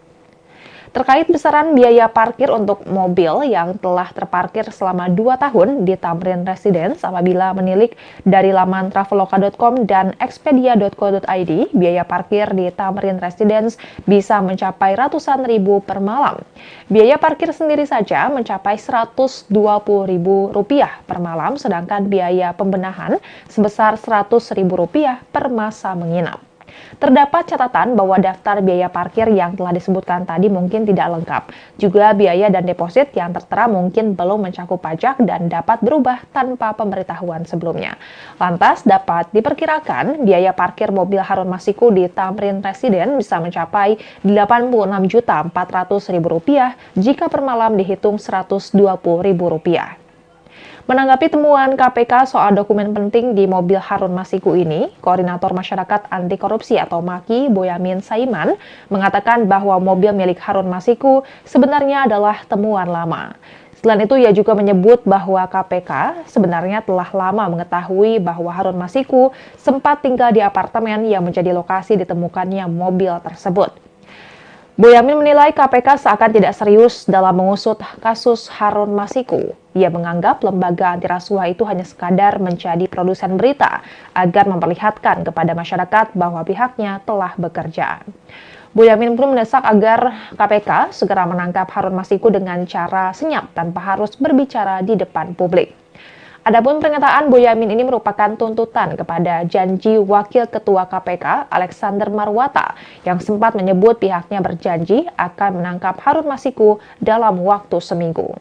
Terkait besaran biaya parkir untuk mobil yang telah terparkir selama 2 tahun di Tamrin Residence apabila menilik dari laman traveloka.com dan expedia.co.id, biaya parkir di Tamrin Residence bisa mencapai ratusan ribu per malam. Biaya parkir sendiri saja mencapai Rp120.000 per malam, sedangkan biaya pembenahan sebesar Rp100.000 per masa menginap. Terdapat catatan bahwa daftar biaya parkir yang telah disebutkan tadi mungkin tidak lengkap. Juga biaya dan deposit yang tertera mungkin belum mencakup pajak dan dapat berubah tanpa pemberitahuan sebelumnya. Lantas dapat diperkirakan biaya parkir mobil Harun Masiku di Tamrin Residence bisa mencapai Rp86.400.000 jika per malam dihitung Rp120.000. Menanggapi temuan KPK soal dokumen penting di mobil Harun Masiku ini, Koordinator Masyarakat Anti Korupsi atau MAKI, Boyamin Saiman, mengatakan bahwa mobil milik Harun Masiku sebenarnya adalah temuan lama. Selain itu, ia juga menyebut bahwa KPK sebenarnya telah lama mengetahui bahwa Harun Masiku sempat tinggal di apartemen yang menjadi lokasi ditemukannya mobil tersebut. Boyamin menilai KPK seakan tidak serius dalam mengusut kasus Harun Masiku. Ia menganggap lembaga anti rasuah itu hanya sekadar menjadi produsen berita agar memperlihatkan kepada masyarakat bahwa pihaknya telah bekerja. Boyamin pun mendesak agar KPK segera menangkap Harun Masiku dengan cara senyap tanpa harus berbicara di depan publik. Adapun pernyataan Boyamin ini merupakan tuntutan kepada janji Wakil Ketua KPK Alexander Marwata yang sempat menyebut pihaknya berjanji akan menangkap Harun Masiku dalam waktu seminggu.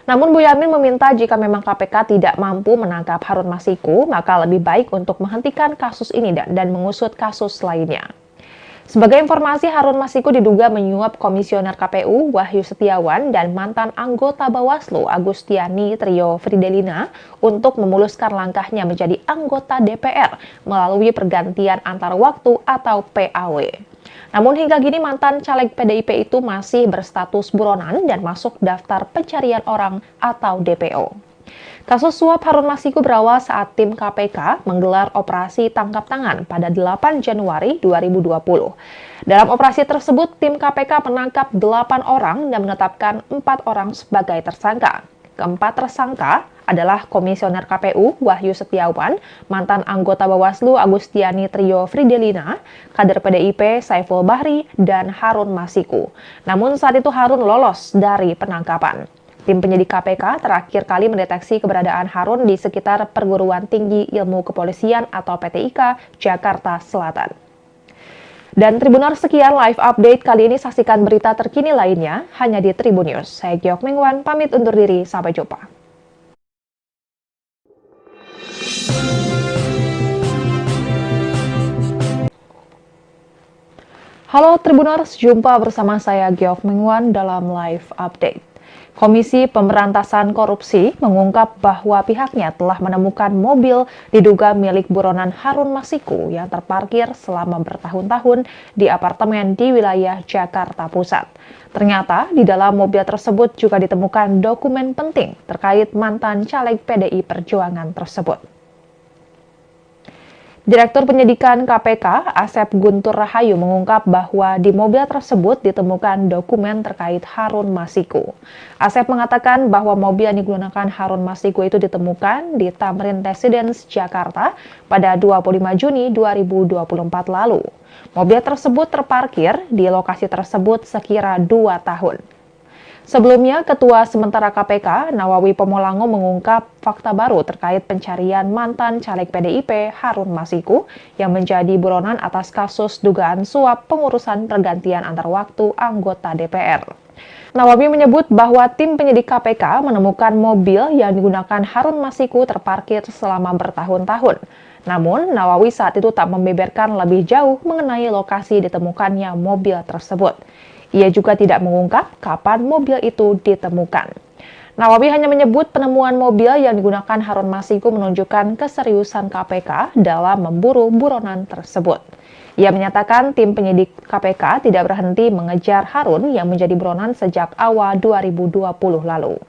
Namun Boyamin meminta jika memang KPK tidak mampu menangkap Harun Masiku, maka lebih baik untuk menghentikan kasus ini dan mengusut kasus lainnya. Sebagai informasi, Harun Masiku diduga menyuap Komisioner KPU Wahyu Setiawan dan mantan anggota Bawaslu Agustiani Trio Fridelina untuk memuluskan langkahnya menjadi anggota DPR melalui pergantian antar waktu atau PAW. Namun hingga kini mantan caleg PDIP itu masih berstatus buronan dan masuk daftar pencarian orang atau DPO. Kasus suap Harun Masiku berawal saat tim KPK menggelar operasi tangkap tangan pada 8 Januari 2020. Dalam operasi tersebut, tim KPK menangkap 8 orang dan menetapkan 4 orang sebagai tersangka. Keempat tersangka adalah Komisioner KPU Wahyu Setiawan, mantan anggota Bawaslu Agustiani Trio Fridelina, kader PDIP Saiful Bahri, dan Harun Masiku. Namun saat itu Harun lolos dari penangkapan. Tim penyidik KPK terakhir kali mendeteksi keberadaan Harun di sekitar Perguruan Tinggi Ilmu Kepolisian atau PTIK, Jakarta Selatan. Dan Tribuners, sekian live update kali ini. Saksikan berita terkini lainnya hanya di Tribun News. Saya Giok Mengwan, pamit undur diri. Sampai jumpa. Halo Tribuners, jumpa bersama saya Giok Mengwan dalam live update. Komisi Pemberantasan Korupsi mengungkap bahwa pihaknya telah menemukan mobil diduga milik buronan Harun Masiku yang terparkir selama bertahun-tahun di apartemen di wilayah Jakarta Pusat. Ternyata di dalam mobil tersebut juga ditemukan dokumen penting terkait mantan caleg PDI Perjuangan tersebut. Direktur Penyidikan KPK, Asep Guntur Rahayu mengungkap bahwa di mobil tersebut ditemukan dokumen terkait Harun Masiku. Asep mengatakan bahwa mobil yang digunakan Harun Masiku itu ditemukan di Tamrin Residence, Jakarta pada 25 Juni 2024 lalu. Mobil tersebut terparkir di lokasi tersebut sekira 2 tahun. Sebelumnya, Ketua Sementara KPK, Nawawi Pomolango mengungkap fakta baru terkait pencarian mantan caleg PDIP Harun Masiku yang menjadi buronan atas kasus dugaan suap pengurusan pergantian antar waktu anggota DPR. Nawawi menyebut bahwa tim penyidik KPK menemukan mobil yang digunakan Harun Masiku terparkir selama bertahun-tahun. Namun, Nawawi saat itu tak membeberkan lebih jauh mengenai lokasi ditemukannya mobil tersebut. Ia juga tidak mengungkap kapan mobil itu ditemukan. Nawawi hanya menyebut penemuan mobil yang digunakan Harun Masiku menunjukkan keseriusan KPK dalam memburu buronan tersebut. Ia menyatakan tim penyidik KPK tidak berhenti mengejar Harun yang menjadi buronan sejak awal 2020 lalu.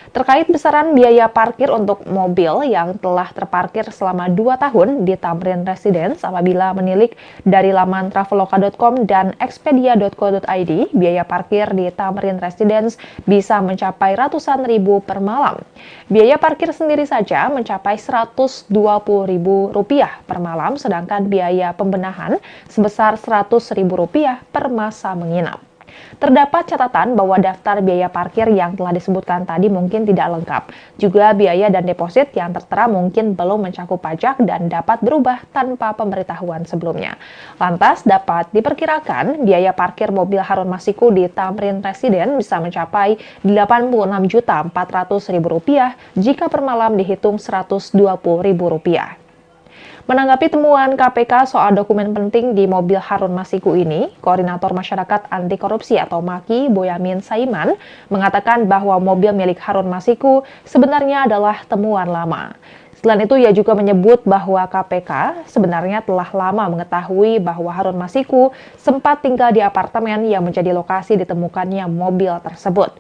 Terkait besaran biaya parkir untuk mobil yang telah terparkir selama 2 tahun di Tamrin Residence apabila menilik dari laman traveloka.com dan expedia.co.id, biaya parkir di Tamrin Residence bisa mencapai ratusan ribu per malam. Biaya parkir sendiri saja mencapai Rp120.000 per malam, sedangkan biaya pembenahan sebesar Rp100.000 per masa menginap. Terdapat catatan bahwa daftar biaya parkir yang telah disebutkan tadi mungkin tidak lengkap. Juga biaya dan deposit yang tertera mungkin belum mencakup pajak dan dapat berubah tanpa pemberitahuan sebelumnya. Lantas dapat diperkirakan biaya parkir mobil Harun Masiku di Tamrin Residence bisa mencapai Rp86.400.000 jika per malam dihitung Rp120.000. Menanggapi temuan KPK soal dokumen penting di mobil Harun Masiku ini, Koordinator Masyarakat Anti Korupsi atau MAKI, Boyamin Saiman, mengatakan bahwa mobil milik Harun Masiku sebenarnya adalah temuan lama. Selain itu, ia juga menyebut bahwa KPK sebenarnya telah lama mengetahui bahwa Harun Masiku sempat tinggal di apartemen yang menjadi lokasi ditemukannya mobil tersebut.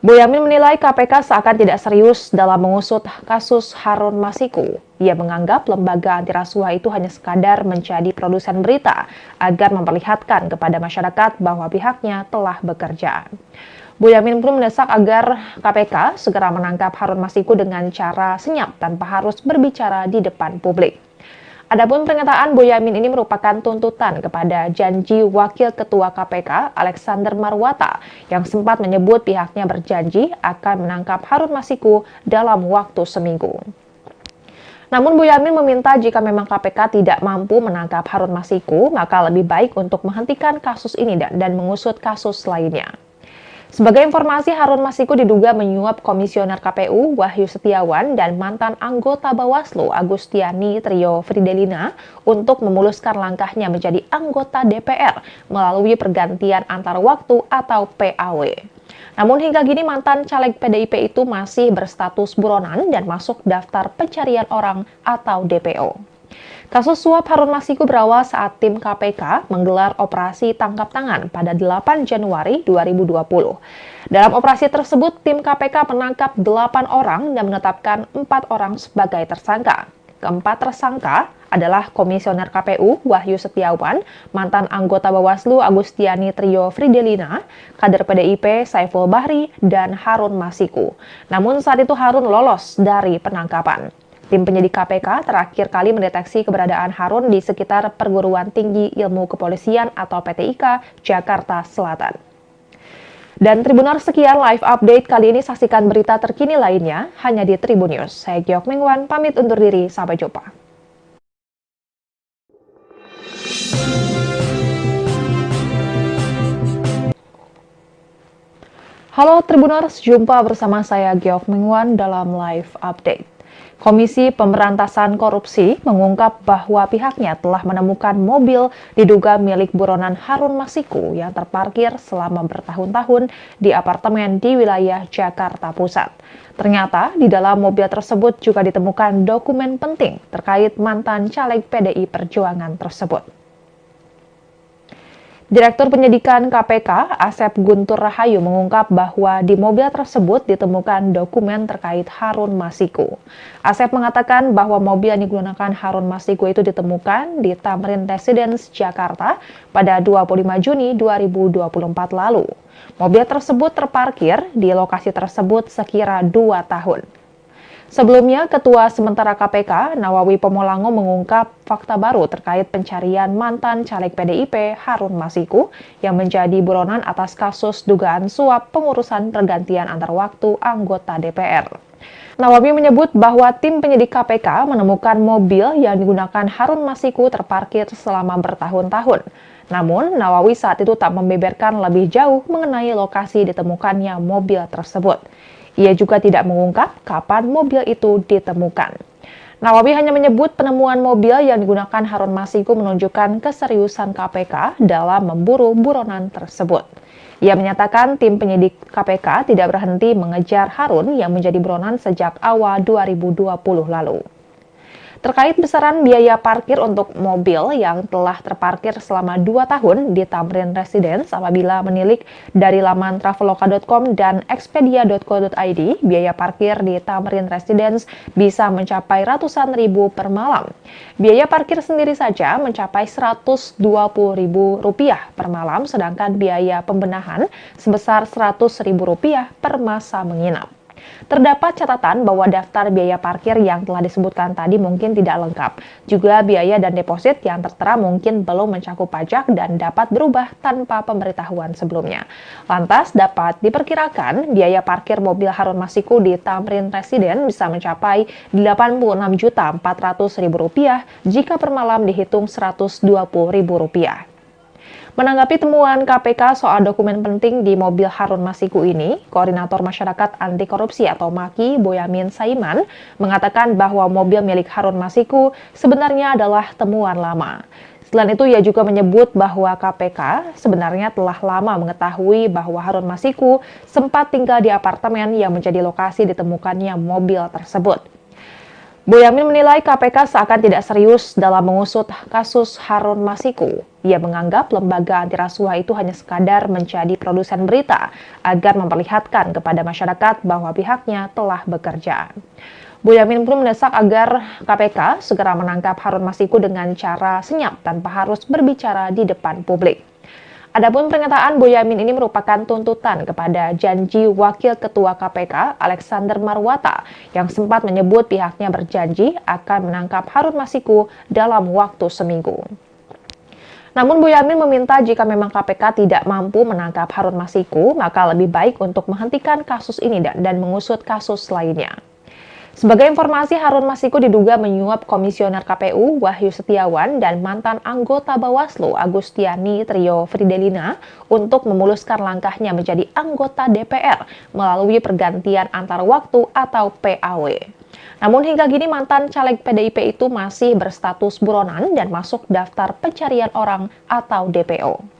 Boyamin menilai KPK seakan tidak serius dalam mengusut kasus Harun Masiku. Ia menganggap lembaga anti rasuah itu hanya sekadar menjadi produsen berita agar memperlihatkan kepada masyarakat bahwa pihaknya telah bekerja. Boyamin pun mendesak agar KPK segera menangkap Harun Masiku dengan cara senyap tanpa harus berbicara di depan publik. Adapun pernyataan Boyamin ini merupakan tuntutan kepada janji Wakil Ketua KPK Alexander Marwata yang sempat menyebut pihaknya berjanji akan menangkap Harun Masiku dalam waktu seminggu. Namun Boyamin meminta jika memang KPK tidak mampu menangkap Harun Masiku, maka lebih baik untuk menghentikan kasus ini dan mengusut kasus lainnya. Sebagai informasi, Harun Masiku diduga menyuap Komisioner KPU Wahyu Setiawan dan mantan anggota Bawaslu Agustiani Trio Fridelina untuk memuluskan langkahnya menjadi anggota DPR melalui pergantian antar waktu atau PAW. Namun hingga kini mantan caleg PDIP itu masih berstatus buronan dan masuk daftar pencarian orang atau DPO. Kasus suap Harun Masiku berawal saat tim KPK menggelar operasi tangkap tangan pada 8 Januari 2020. Dalam operasi tersebut, tim KPK menangkap 8 orang dan menetapkan 4 orang sebagai tersangka. Keempat tersangka adalah Komisioner KPU Wahyu Setiawan, mantan anggota Bawaslu Agustiani Trio Fridelina, kader PDIP Saiful Bahri, dan Harun Masiku. Namun saat itu Harun lolos dari penangkapan. Tim penyidik KPK terakhir kali mendeteksi keberadaan Harun di sekitar Perguruan Tinggi Ilmu Kepolisian atau PTIK, Jakarta Selatan. Dan Tribuners, sekian live update kali ini. Saksikan berita terkini lainnya hanya di Tribun News. Saya Giok Mingwan, pamit undur diri. Sampai jumpa. Halo Tribuners, jumpa bersama saya Giok Mingwan dalam live update. Komisi Pemberantasan Korupsi mengungkap bahwa pihaknya telah menemukan mobil diduga milik buronan Harun Masiku yang terparkir selama bertahun-tahun di apartemen di wilayah Jakarta Pusat. Ternyata di dalam mobil tersebut juga ditemukan dokumen penting terkait mantan caleg PDI Perjuangan tersebut. Direktur Penyidikan KPK, Asep Guntur Rahayu mengungkap bahwa di mobil tersebut ditemukan dokumen terkait Harun Masiku. Asep mengatakan bahwa mobil yang digunakan Harun Masiku itu ditemukan di Tamrin Residence, Jakarta pada 25 Juni 2024 lalu. Mobil tersebut terparkir di lokasi tersebut sekira 2 tahun. Sebelumnya, Ketua Sementara KPK, Nawawi Pomolango mengungkap fakta baru terkait pencarian mantan caleg PDIP Harun Masiku yang menjadi buronan atas kasus dugaan suap pengurusan pergantian antar waktu anggota DPR. Nawawi menyebut bahwa tim penyidik KPK menemukan mobil yang digunakan Harun Masiku terparkir selama bertahun-tahun. Namun, Nawawi saat itu tak membeberkan lebih jauh mengenai lokasi ditemukannya mobil tersebut. Ia juga tidak mengungkap kapan mobil itu ditemukan. Nawawi hanya menyebut penemuan mobil yang digunakan Harun Masiku menunjukkan keseriusan KPK dalam memburu buronan tersebut. Ia menyatakan tim penyidik KPK tidak berhenti mengejar Harun yang menjadi buronan sejak awal 2020 lalu. Terkait besaran biaya parkir untuk mobil yang telah terparkir selama 2 tahun di Tamrin Residence apabila menilik dari laman traveloka.com dan expedia.co.id, biaya parkir di Tamrin Residence bisa mencapai ratusan ribu per malam. Biaya parkir sendiri saja mencapai Rp120.000 per malam, sedangkan biaya pembenahan sebesar Rp100.000 per masa menginap. Terdapat catatan bahwa daftar biaya parkir yang telah disebutkan tadi mungkin tidak lengkap. Juga biaya dan deposit yang tertera mungkin belum mencakup pajak dan dapat berubah tanpa pemberitahuan sebelumnya. Lantas dapat diperkirakan biaya parkir mobil Harun Masiku di Tamrin Residence bisa mencapai Rp86.400.000 jika per malam dihitung Rp120.000. Menanggapi temuan KPK soal dokumen penting di mobil Harun Masiku ini, Koordinator Masyarakat Anti Korupsi atau MAKI, Boyamin Saiman, mengatakan bahwa mobil milik Harun Masiku sebenarnya adalah temuan lama. Selain itu, ia juga menyebut bahwa KPK sebenarnya telah lama mengetahui bahwa Harun Masiku sempat tinggal di apartemen yang menjadi lokasi ditemukannya mobil tersebut. Boyamin menilai KPK seakan tidak serius dalam mengusut kasus Harun Masiku. Ia menganggap lembaga anti rasuah itu hanya sekadar menjadi produsen berita agar memperlihatkan kepada masyarakat bahwa pihaknya telah bekerja. Boyamin pun mendesak agar KPK segera menangkap Harun Masiku dengan cara senyap tanpa harus berbicara di depan publik. Adapun pernyataan Boyamin ini merupakan tuntutan kepada janji Wakil Ketua KPK Alexander Marwata yang sempat menyebut pihaknya berjanji akan menangkap Harun Masiku dalam waktu seminggu. Namun Boyamin meminta jika memang KPK tidak mampu menangkap Harun Masiku, maka lebih baik untuk menghentikan kasus ini dan mengusut kasus lainnya. Sebagai informasi, Harun Masiku diduga menyuap Komisioner KPU Wahyu Setiawan dan mantan anggota Bawaslu Agustiani Trio Fridelina untuk memuluskan langkahnya menjadi anggota DPR melalui pergantian antar waktu atau PAW. Namun hingga kini mantan caleg PDIP itu masih berstatus buronan dan masuk daftar pencarian orang atau DPO.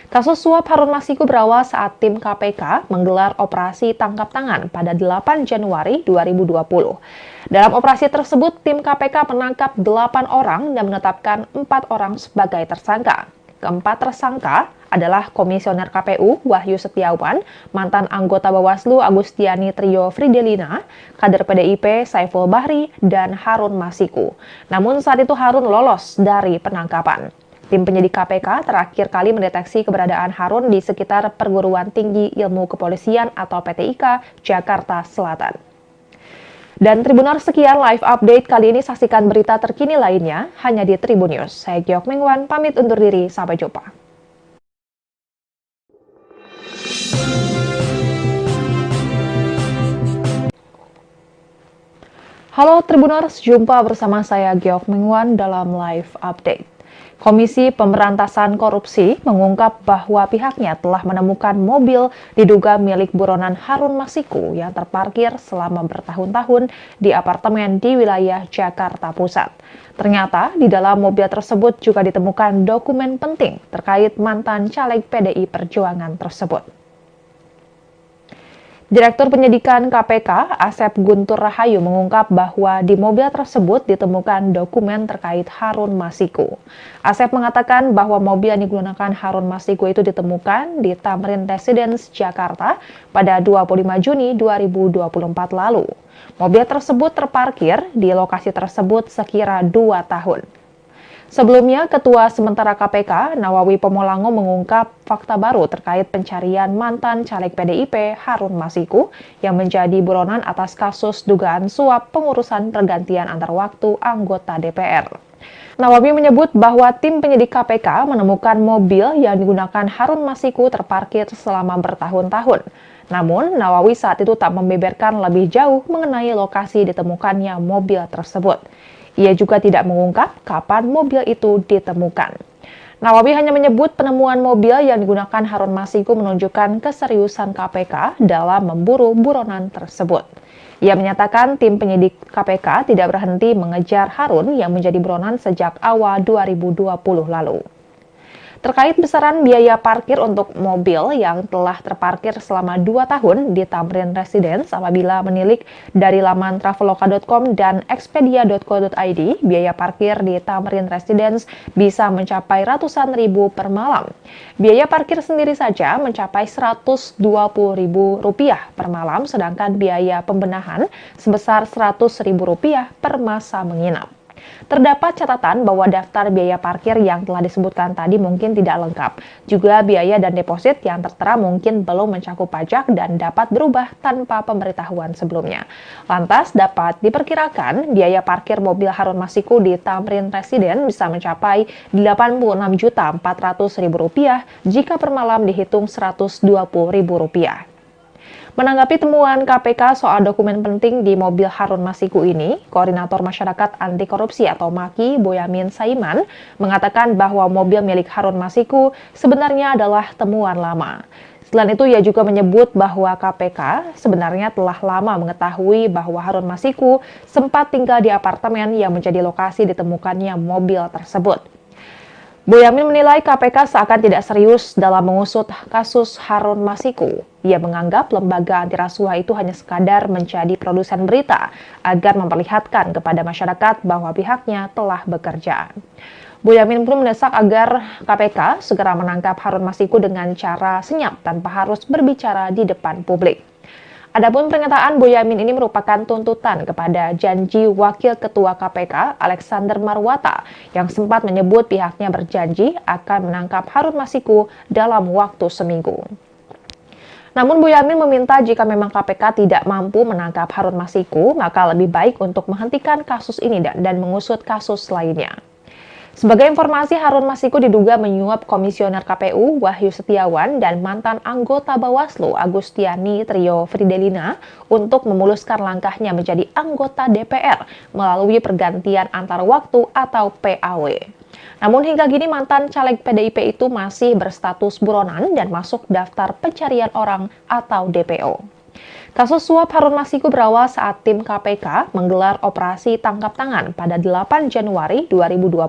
Kasus suap Harun Masiku berawal saat tim KPK menggelar operasi tangkap tangan pada 8 Januari 2020. Dalam operasi tersebut, tim KPK menangkap 8 orang dan menetapkan 4 orang sebagai tersangka. Keempat tersangka adalah Komisioner KPU Wahyu Setiawan, mantan anggota Bawaslu Agustiani Trio Fridelina, kader PDIP Saiful Bahri, dan Harun Masiku. Namun saat itu Harun lolos dari penangkapan. Tim penyidik KPK terakhir kali mendeteksi keberadaan Harun di sekitar Perguruan Tinggi Ilmu Kepolisian atau PTIK, Jakarta Selatan. Dan Tribuners, sekian live update kali ini. Saksikan berita terkini lainnya hanya di Tribun News. Saya Giok Mengwan, pamit undur diri. Sampai jumpa. Halo Tribuners, jumpa bersama saya Giok Mengwan dalam live update. Komisi Pemberantasan Korupsi mengungkap bahwa pihaknya telah menemukan mobil diduga milik buronan Harun Masiku yang terparkir selama bertahun-tahun di apartemen di wilayah Jakarta Pusat. Ternyata di dalam mobil tersebut juga ditemukan dokumen penting terkait mantan caleg PDI Perjuangan tersebut. Direktur Penyidikan KPK, Asep Guntur Rahayu mengungkap bahwa di mobil tersebut ditemukan dokumen terkait Harun Masiku. Asep mengatakan bahwa mobil yang digunakan Harun Masiku itu ditemukan di Tamrin Residence, Jakarta pada 25 Juni 2024 lalu. Mobil tersebut terparkir di lokasi tersebut sekira 2 tahun. Sebelumnya, Ketua Sementara KPK, Nawawi Pomolango mengungkap fakta baru terkait pencarian mantan caleg PDIP Harun Masiku yang menjadi buronan atas kasus dugaan suap pengurusan pergantian antar waktu anggota DPR. Nawawi menyebut bahwa tim penyidik KPK menemukan mobil yang digunakan Harun Masiku terparkir selama bertahun-tahun. Namun, Nawawi saat itu tak membeberkan lebih jauh mengenai lokasi ditemukannya mobil tersebut. Ia juga tidak mengungkap kapan mobil itu ditemukan. Nawawi hanya menyebut penemuan mobil yang digunakan Harun Masiku menunjukkan keseriusan KPK dalam memburu buronan tersebut. Ia menyatakan tim penyidik KPK tidak berhenti mengejar Harun yang menjadi buronan sejak awal 2020 lalu. Terkait besaran biaya parkir untuk mobil yang telah terparkir selama 2 tahun di Tamrin Residence apabila menilik dari laman traveloka.com dan expedia.co.id, biaya parkir di Tamrin Residence bisa mencapai ratusan ribu per malam. Biaya parkir sendiri saja mencapai Rp120.000 per malam, sedangkan biaya pembenahan sebesar Rp100.000 per masa menginap. Terdapat catatan bahwa daftar biaya parkir yang telah disebutkan tadi mungkin tidak lengkap. Juga biaya dan deposit yang tertera mungkin belum mencakup pajak dan dapat berubah tanpa pemberitahuan sebelumnya. Lantas dapat diperkirakan biaya parkir mobil Harun Masiku di Tamrin Residence bisa mencapai Rp86.400.000 jika per malam dihitung Rp120.000. Menanggapi temuan KPK soal dokumen penting di mobil Harun Masiku ini, Koordinator Masyarakat Anti Korupsi atau MAKI, Boyamin Saiman, mengatakan bahwa mobil milik Harun Masiku sebenarnya adalah temuan lama. Selain itu, ia juga menyebut bahwa KPK sebenarnya telah lama mengetahui bahwa Harun Masiku sempat tinggal di apartemen yang menjadi lokasi ditemukannya mobil tersebut. Boyamin menilai KPK seakan tidak serius dalam mengusut kasus Harun Masiku. Ia menganggap lembaga anti rasuah itu hanya sekadar menjadi produsen berita agar memperlihatkan kepada masyarakat bahwa pihaknya telah bekerja. Boyamin pun mendesak agar KPK segera menangkap Harun Masiku dengan cara senyap tanpa harus berbicara di depan publik. Adapun pernyataan Boyamin ini merupakan tuntutan kepada janji Wakil Ketua KPK Alexander Marwata yang sempat menyebut pihaknya berjanji akan menangkap Harun Masiku dalam waktu seminggu. Namun Boyamin meminta jika memang KPK tidak mampu menangkap Harun Masiku, maka lebih baik untuk menghentikan kasus ini dan mengusut kasus lainnya. Sebagai informasi, Harun Masiku diduga menyuap Komisioner KPU Wahyu Setiawan dan mantan anggota Bawaslu Agustiani Trio Fridelina untuk memuluskan langkahnya menjadi anggota DPR melalui pergantian antar waktu atau PAW. Namun hingga kini mantan caleg PDIP itu masih berstatus buronan dan masuk daftar pencarian orang atau DPO. Kasus suap Harun Masiku berawal saat tim KPK menggelar operasi tangkap tangan pada 8 Januari 2020.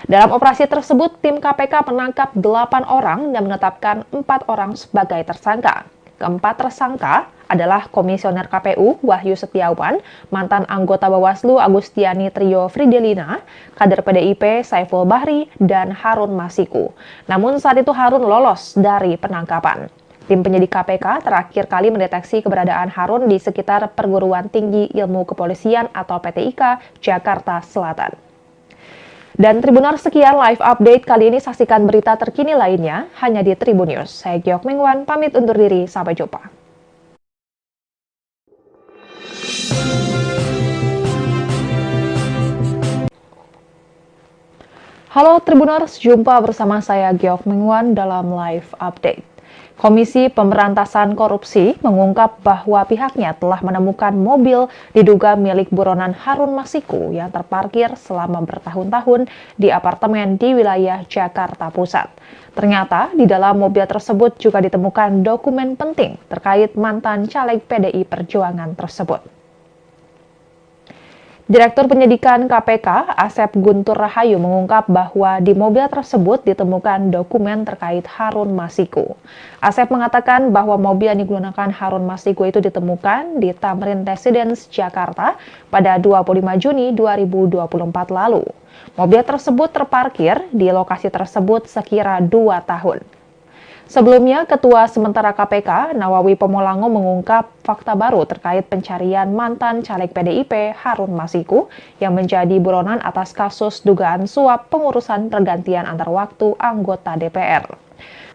Dalam operasi tersebut, tim KPK menangkap 8 orang dan menetapkan 4 orang sebagai tersangka. Keempat tersangka adalah Komisioner KPU Wahyu Setiawan, mantan anggota Bawaslu Agustiani Trio Fridelina, kader PDIP Saiful Bahri, dan Harun Masiku. Namun saat itu Harun lolos dari penangkapan. Tim penyidik KPK terakhir kali mendeteksi keberadaan Harun di sekitar Perguruan Tinggi Ilmu Kepolisian atau PTIK, Jakarta Selatan. Dan Tribuners, sekian live update kali ini. Saksikan berita terkini lainnya hanya di Tribun News. Saya Giok Mingwan, pamit undur diri. Sampai jumpa. Halo Tribuners, jumpa bersama saya Giok Mingwan dalam live update. Komisi Pemberantasan Korupsi mengungkap bahwa pihaknya telah menemukan mobil diduga milik buronan Harun Masiku yang terparkir selama bertahun-tahun di apartemen di wilayah Jakarta Pusat. Ternyata di dalam mobil tersebut juga ditemukan dokumen penting terkait mantan caleg PDI Perjuangan tersebut. Direktur Penyidikan KPK, Asep Guntur Rahayu mengungkap bahwa di mobil tersebut ditemukan dokumen terkait Harun Masiku. Asep mengatakan bahwa mobil yang digunakan Harun Masiku itu ditemukan di Tamrin Residence, Jakarta pada 25 Juni 2024 lalu. Mobil tersebut terparkir di lokasi tersebut sekira 2 tahun. Sebelumnya, Ketua Sementara KPK, Nawawi Pomolango mengungkap fakta baru terkait pencarian mantan caleg PDIP Harun Masiku yang menjadi buronan atas kasus dugaan suap pengurusan pergantian antar waktu anggota DPR.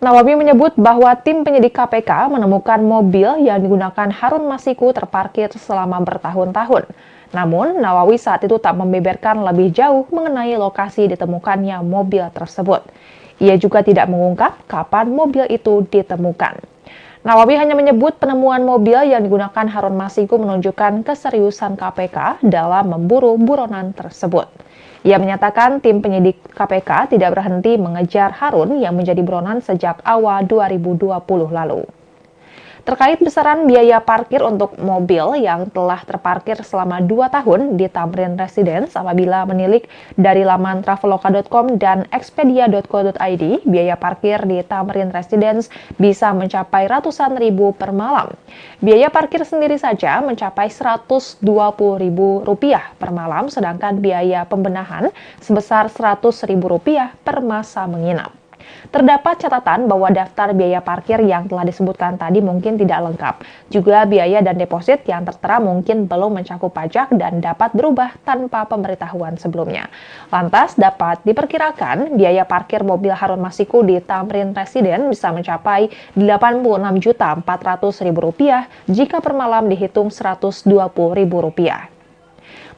Nawawi menyebut bahwa tim penyidik KPK menemukan mobil yang digunakan Harun Masiku terparkir selama bertahun-tahun. Namun, Nawawi saat itu tak membeberkan lebih jauh mengenai lokasi ditemukannya mobil tersebut. Ia juga tidak mengungkap kapan mobil itu ditemukan. Nawawi hanya menyebut penemuan mobil yang digunakan Harun Masiku menunjukkan keseriusan KPK dalam memburu buronan tersebut. Ia menyatakan tim penyidik KPK tidak berhenti mengejar Harun yang menjadi buronan sejak awal 2020 lalu. Terkait besaran biaya parkir untuk mobil yang telah terparkir selama 2 tahun di Tamrin Residence apabila menilik dari laman traveloka.com dan expedia.co.id, biaya parkir di Tamrin Residence bisa mencapai ratusan ribu per malam. Biaya parkir sendiri saja mencapai Rp120.000 per malam, sedangkan biaya pembenahan sebesar Rp100.000 per masa menginap. Terdapat catatan bahwa daftar biaya parkir yang telah disebutkan tadi mungkin tidak lengkap. Juga biaya dan deposit yang tertera mungkin belum mencakup pajak dan dapat berubah tanpa pemberitahuan sebelumnya. Lantas dapat diperkirakan biaya parkir mobil Harun Masiku di Tamrin Residence bisa mencapai Rp86.400.000 jika per malam dihitung Rp120.000.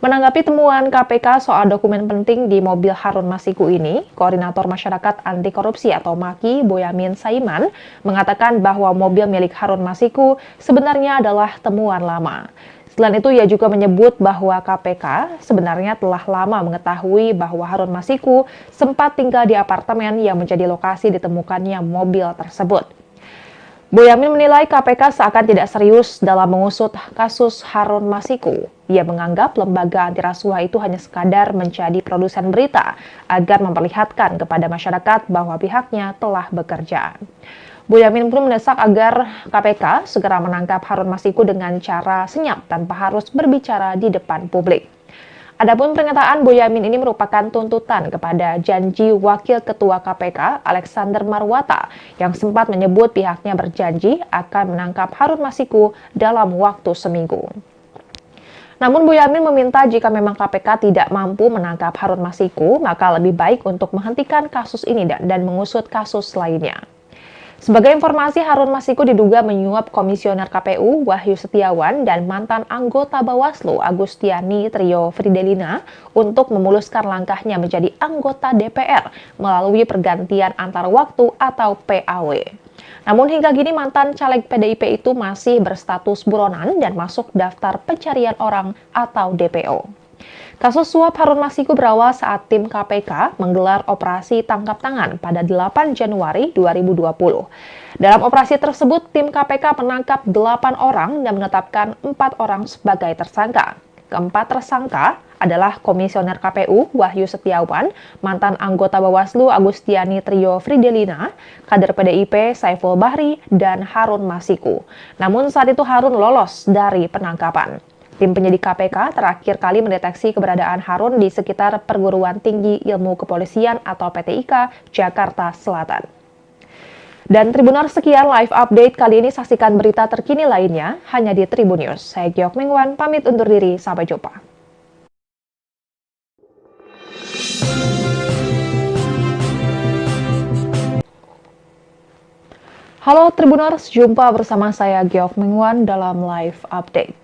Menanggapi temuan KPK soal dokumen penting di mobil Harun Masiku ini, Koordinator Masyarakat Anti Korupsi atau MAKI, Boyamin Saiman, mengatakan bahwa mobil milik Harun Masiku sebenarnya adalah temuan lama. Selain itu, ia juga menyebut bahwa KPK sebenarnya telah lama mengetahui bahwa Harun Masiku sempat tinggal di apartemen yang menjadi lokasi ditemukannya mobil tersebut. Boyamin menilai KPK seakan tidak serius dalam mengusut kasus Harun Masiku. Ia menganggap lembaga anti rasuah itu hanya sekadar menjadi produsen berita agar memperlihatkan kepada masyarakat bahwa pihaknya telah bekerja. Boyamin pun mendesak agar KPK segera menangkap Harun Masiku dengan cara senyap tanpa harus berbicara di depan publik. Adapun pernyataan Boyamin ini merupakan tuntutan kepada janji Wakil Ketua KPK Alexander Marwata yang sempat menyebut pihaknya berjanji akan menangkap Harun Masiku dalam waktu seminggu. Namun Boyamin meminta jika memang KPK tidak mampu menangkap Harun Masiku, maka lebih baik untuk menghentikan kasus ini dan mengusut kasus lainnya. Sebagai informasi, Harun Masiku diduga menyuap Komisioner KPU Wahyu Setiawan dan mantan anggota Bawaslu Agustiani Trio Fridelina untuk memuluskan langkahnya menjadi anggota DPR melalui pergantian antar waktu atau PAW. Namun hingga kini mantan caleg PDIP itu masih berstatus buronan dan masuk daftar pencarian orang atau DPO. Kasus suap Harun Masiku berawal saat tim KPK menggelar operasi tangkap tangan pada 8 Januari 2020. Dalam operasi tersebut, tim KPK menangkap 8 orang dan menetapkan 4 orang sebagai tersangka. Keempat tersangka adalah Komisioner KPU Wahyu Setiawan, mantan anggota Bawaslu Agustiani Trio Fridelina, kader PDIP Saiful Bahri, dan Harun Masiku. Namun saat itu Harun lolos dari penangkapan. Tim penyidik KPK terakhir kali mendeteksi keberadaan Harun di sekitar Perguruan Tinggi Ilmu Kepolisian atau PTIK Jakarta Selatan. Dan Tribuners, sekian live update kali ini. Saksikan berita terkini lainnya hanya di Tribun News. Saya Giok Mingwan, pamit undur diri. Sampai jumpa. Halo Tribuners, jumpa bersama saya Giok Mingwan dalam live update.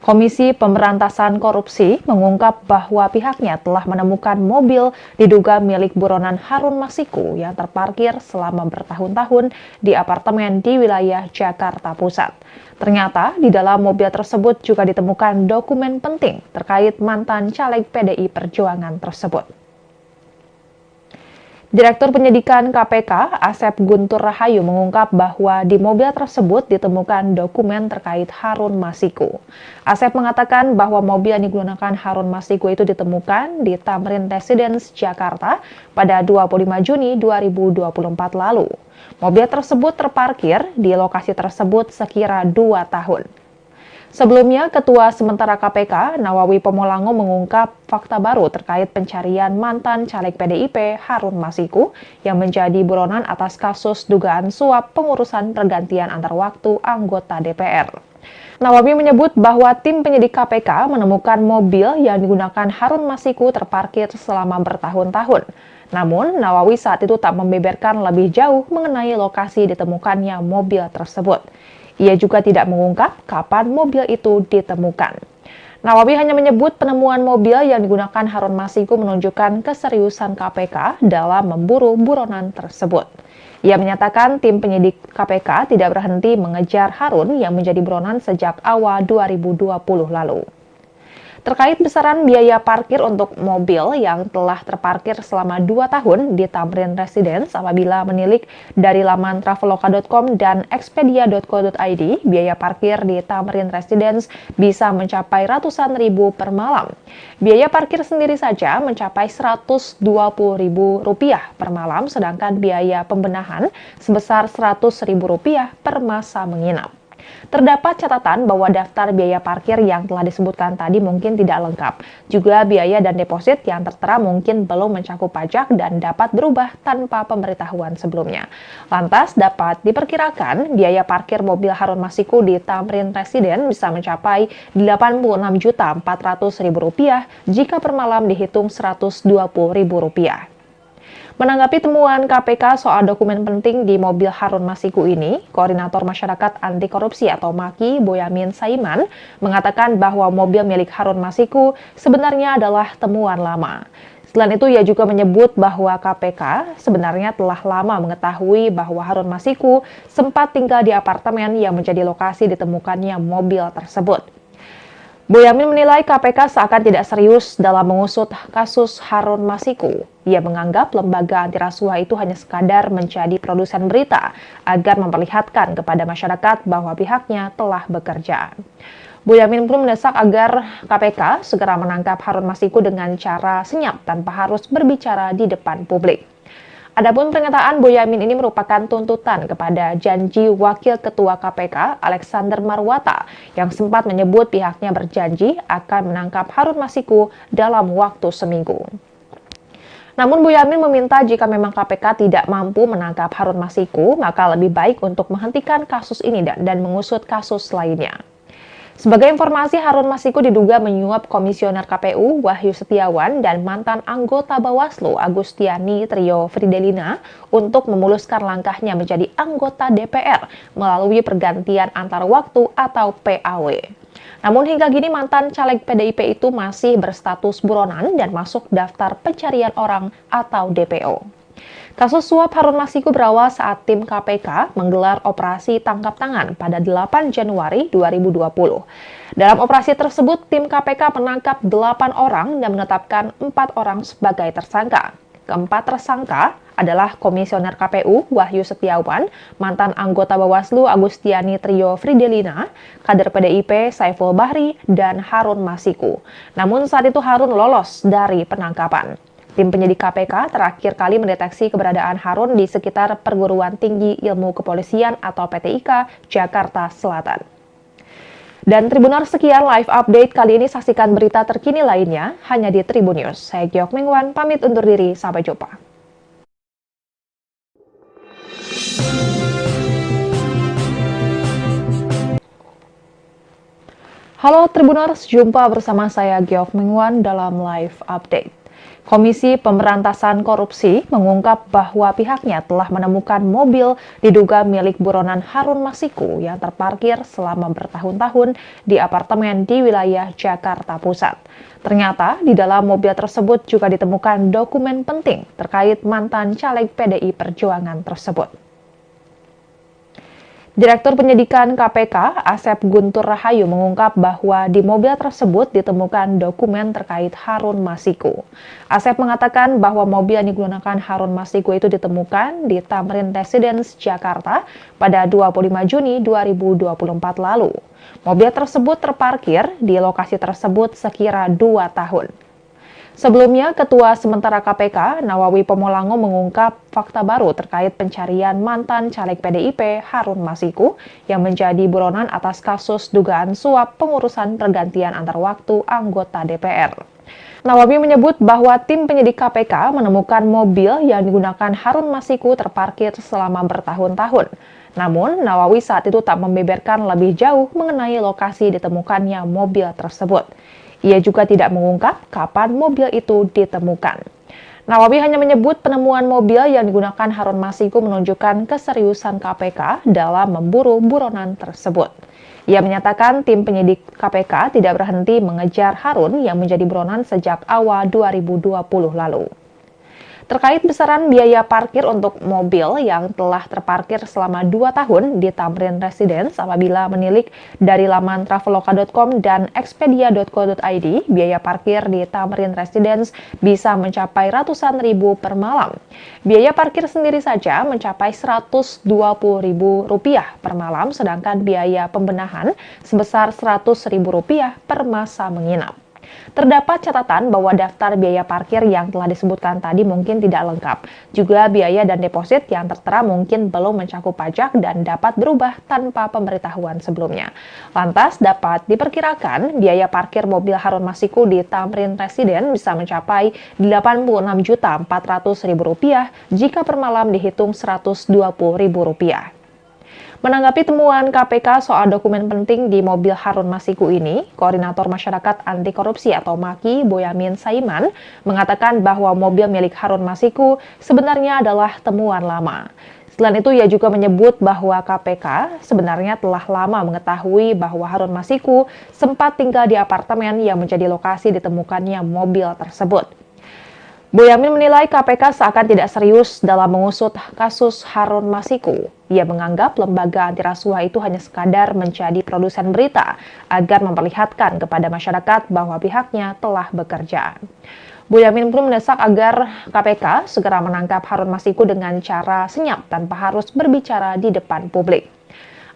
Komisi Pemberantasan Korupsi mengungkap bahwa pihaknya telah menemukan mobil diduga milik buronan Harun Masiku yang terparkir selama bertahun-tahun di apartemen di wilayah Jakarta Pusat. Ternyata di dalam mobil tersebut juga ditemukan dokumen penting terkait mantan caleg PDI Perjuangan tersebut. Direktur Penyidikan KPK, Asep Guntur Rahayu mengungkap bahwa di mobil tersebut ditemukan dokumen terkait Harun Masiku. Asep mengatakan bahwa mobil yang digunakan Harun Masiku itu ditemukan di Tamrin Residence, Jakarta pada 25 Juni 2024 lalu. Mobil tersebut terparkir di lokasi tersebut sekira 2 tahun. Sebelumnya, Ketua Sementara KPK, Nawawi Pomolango mengungkap fakta baru terkait pencarian mantan caleg PDIP Harun Masiku yang menjadi buronan atas kasus dugaan suap pengurusan pergantian antar waktu anggota DPR. Nawawi menyebut bahwa tim penyidik KPK menemukan mobil yang digunakan Harun Masiku terparkir selama bertahun-tahun. Namun, Nawawi saat itu tak membeberkan lebih jauh mengenai lokasi ditemukannya mobil tersebut. Ia juga tidak mengungkap kapan mobil itu ditemukan. Nawawi hanya menyebut penemuan mobil yang digunakan Harun Masiku menunjukkan keseriusan KPK dalam memburu buronan tersebut. Ia menyatakan tim penyidik KPK tidak berhenti mengejar Harun yang menjadi buronan sejak awal 2020 lalu. Terkait besaran biaya parkir untuk mobil yang telah terparkir selama 2 tahun di Tamrin Residence apabila menilik dari laman traveloka.com dan expedia.co.id, biaya parkir di Tamrin Residence bisa mencapai ratusan ribu per malam. Biaya parkir sendiri saja mencapai Rp120.000 per malam, sedangkan biaya pembenahan sebesar Rp100.000 per masa menginap. Terdapat catatan bahwa daftar biaya parkir yang telah disebutkan tadi mungkin tidak lengkap. Juga biaya dan deposit yang tertera mungkin belum mencakup pajak dan dapat berubah tanpa pemberitahuan sebelumnya. Lantas dapat diperkirakan biaya parkir mobil Harun Masiku di Tamrin Residence bisa mencapai Rp86.400.000 jika per malam dihitung Rp120.000. Menanggapi temuan KPK soal dokumen penting di mobil Harun Masiku ini, Koordinator Masyarakat Anti Korupsi atau MAKI, Boyamin Saiman, mengatakan bahwa mobil milik Harun Masiku sebenarnya adalah temuan lama. Selain itu, ia juga menyebut bahwa KPK sebenarnya telah lama mengetahui bahwa Harun Masiku sempat tinggal di apartemen yang menjadi lokasi ditemukannya mobil tersebut. Boyamin menilai KPK seakan tidak serius dalam mengusut kasus Harun Masiku. Ia menganggap lembaga anti rasuah itu hanya sekadar menjadi produsen berita agar memperlihatkan kepada masyarakat bahwa pihaknya telah bekerja. Boyamin pun mendesak agar KPK segera menangkap Harun Masiku dengan cara senyap tanpa harus berbicara di depan publik. Adapun pernyataan Boyamin ini merupakan tuntutan kepada janji Wakil Ketua KPK Alexander Marwata yang sempat menyebut pihaknya berjanji akan menangkap Harun Masiku dalam waktu seminggu. Namun Boyamin meminta jika memang KPK tidak mampu menangkap Harun Masiku, maka lebih baik untuk menghentikan kasus ini dan mengusut kasus lainnya. Sebagai informasi, Harun Masiku diduga menyuap Komisioner KPU Wahyu Setiawan dan mantan anggota Bawaslu Agustiani Trio Fridelina untuk memuluskan langkahnya menjadi anggota DPR melalui pergantian antar waktu atau PAW. Namun hingga kini mantan caleg PDIP itu masih berstatus buronan dan masuk daftar pencarian orang atau DPO. Kasus suap Harun Masiku berawal saat tim KPK menggelar operasi tangkap tangan pada 8 Januari 2020. Dalam operasi tersebut, tim KPK menangkap 8 orang dan menetapkan 4 orang sebagai tersangka. Keempat tersangka adalah Komisioner KPU Wahyu Setiawan, mantan anggota Bawaslu Agustiani Trio Fridelina, kader PDIP Saiful Bahri, dan Harun Masiku. Namun saat itu Harun lolos dari penangkapan. Tim penyidik KPK terakhir kali mendeteksi keberadaan Harun di sekitar Perguruan Tinggi Ilmu Kepolisian atau PTIK, Jakarta Selatan. Dan Tribuners, sekian live update kali ini. Saksikan berita terkini lainnya hanya di Tribun News. Saya Giok Mengwan, pamit undur diri. Sampai jumpa. Halo Tribuners, jumpa bersama saya Giok Mengwan dalam live update. Komisi Pemberantasan Korupsi mengungkap bahwa pihaknya telah menemukan mobil diduga milik buronan Harun Masiku yang terparkir selama bertahun-tahun di apartemen di wilayah Jakarta Pusat. Ternyata di dalam mobil tersebut juga ditemukan dokumen penting terkait mantan caleg PDI Perjuangan tersebut. Direktur Penyidikan KPK, Asep Guntur Rahayu mengungkap bahwa di mobil tersebut ditemukan dokumen terkait Harun Masiku. Asep mengatakan bahwa mobil yang digunakan Harun Masiku itu ditemukan di Tamrin Residence, Jakarta pada 25 Juni 2024 lalu. Mobil tersebut terparkir di lokasi tersebut sekira 2 tahun. Sebelumnya, Ketua Sementara KPK, Nawawi Pomolango mengungkap fakta baru terkait pencarian mantan caleg PDIP Harun Masiku yang menjadi buronan atas kasus dugaan suap pengurusan pergantian antar waktu anggota DPR. Nawawi menyebut bahwa tim penyidik KPK menemukan mobil yang digunakan Harun Masiku terparkir selama bertahun-tahun. Namun, Nawawi saat itu tak membeberkan lebih jauh mengenai lokasi ditemukannya mobil tersebut. Ia juga tidak mengungkap kapan mobil itu ditemukan. Nawawi hanya menyebut penemuan mobil yang digunakan Harun Masiku menunjukkan keseriusan KPK dalam memburu buronan tersebut. Ia menyatakan tim penyidik KPK tidak berhenti mengejar Harun yang menjadi buronan sejak awal 2020 lalu. Terkait besaran biaya parkir untuk mobil yang telah terparkir selama 2 tahun di Tamrin Residence apabila menilik dari laman traveloka.com dan expedia.co.id, biaya parkir di Tamrin Residence bisa mencapai ratusan ribu per malam. Biaya parkir sendiri saja mencapai Rp120.000 per malam, sedangkan biaya pembenahan sebesar Rp100.000 per masa menginap. Terdapat catatan bahwa daftar biaya parkir yang telah disebutkan tadi mungkin tidak lengkap. Juga biaya dan deposit yang tertera mungkin belum mencakup pajak dan dapat berubah tanpa pemberitahuan sebelumnya. Lantas dapat diperkirakan biaya parkir mobil Harun Masiku di Tamrin Residence bisa mencapai Rp86.400.000 jika per malam dihitung Rp120.000. Menanggapi temuan KPK soal dokumen penting di mobil Harun Masiku ini, Koordinator Masyarakat Anti Korupsi atau MAKI, Boyamin Saiman, mengatakan bahwa mobil milik Harun Masiku sebenarnya adalah temuan lama. Selain itu, ia juga menyebut bahwa KPK sebenarnya telah lama mengetahui bahwa Harun Masiku sempat tinggal di apartemen yang menjadi lokasi ditemukannya mobil tersebut. Boyamin menilai KPK seakan tidak serius dalam mengusut kasus Harun Masiku. Ia menganggap lembaga anti rasuah itu hanya sekadar menjadi produsen berita agar memperlihatkan kepada masyarakat bahwa pihaknya telah bekerja. Boyamin pun mendesak agar KPK segera menangkap Harun Masiku dengan cara senyap tanpa harus berbicara di depan publik.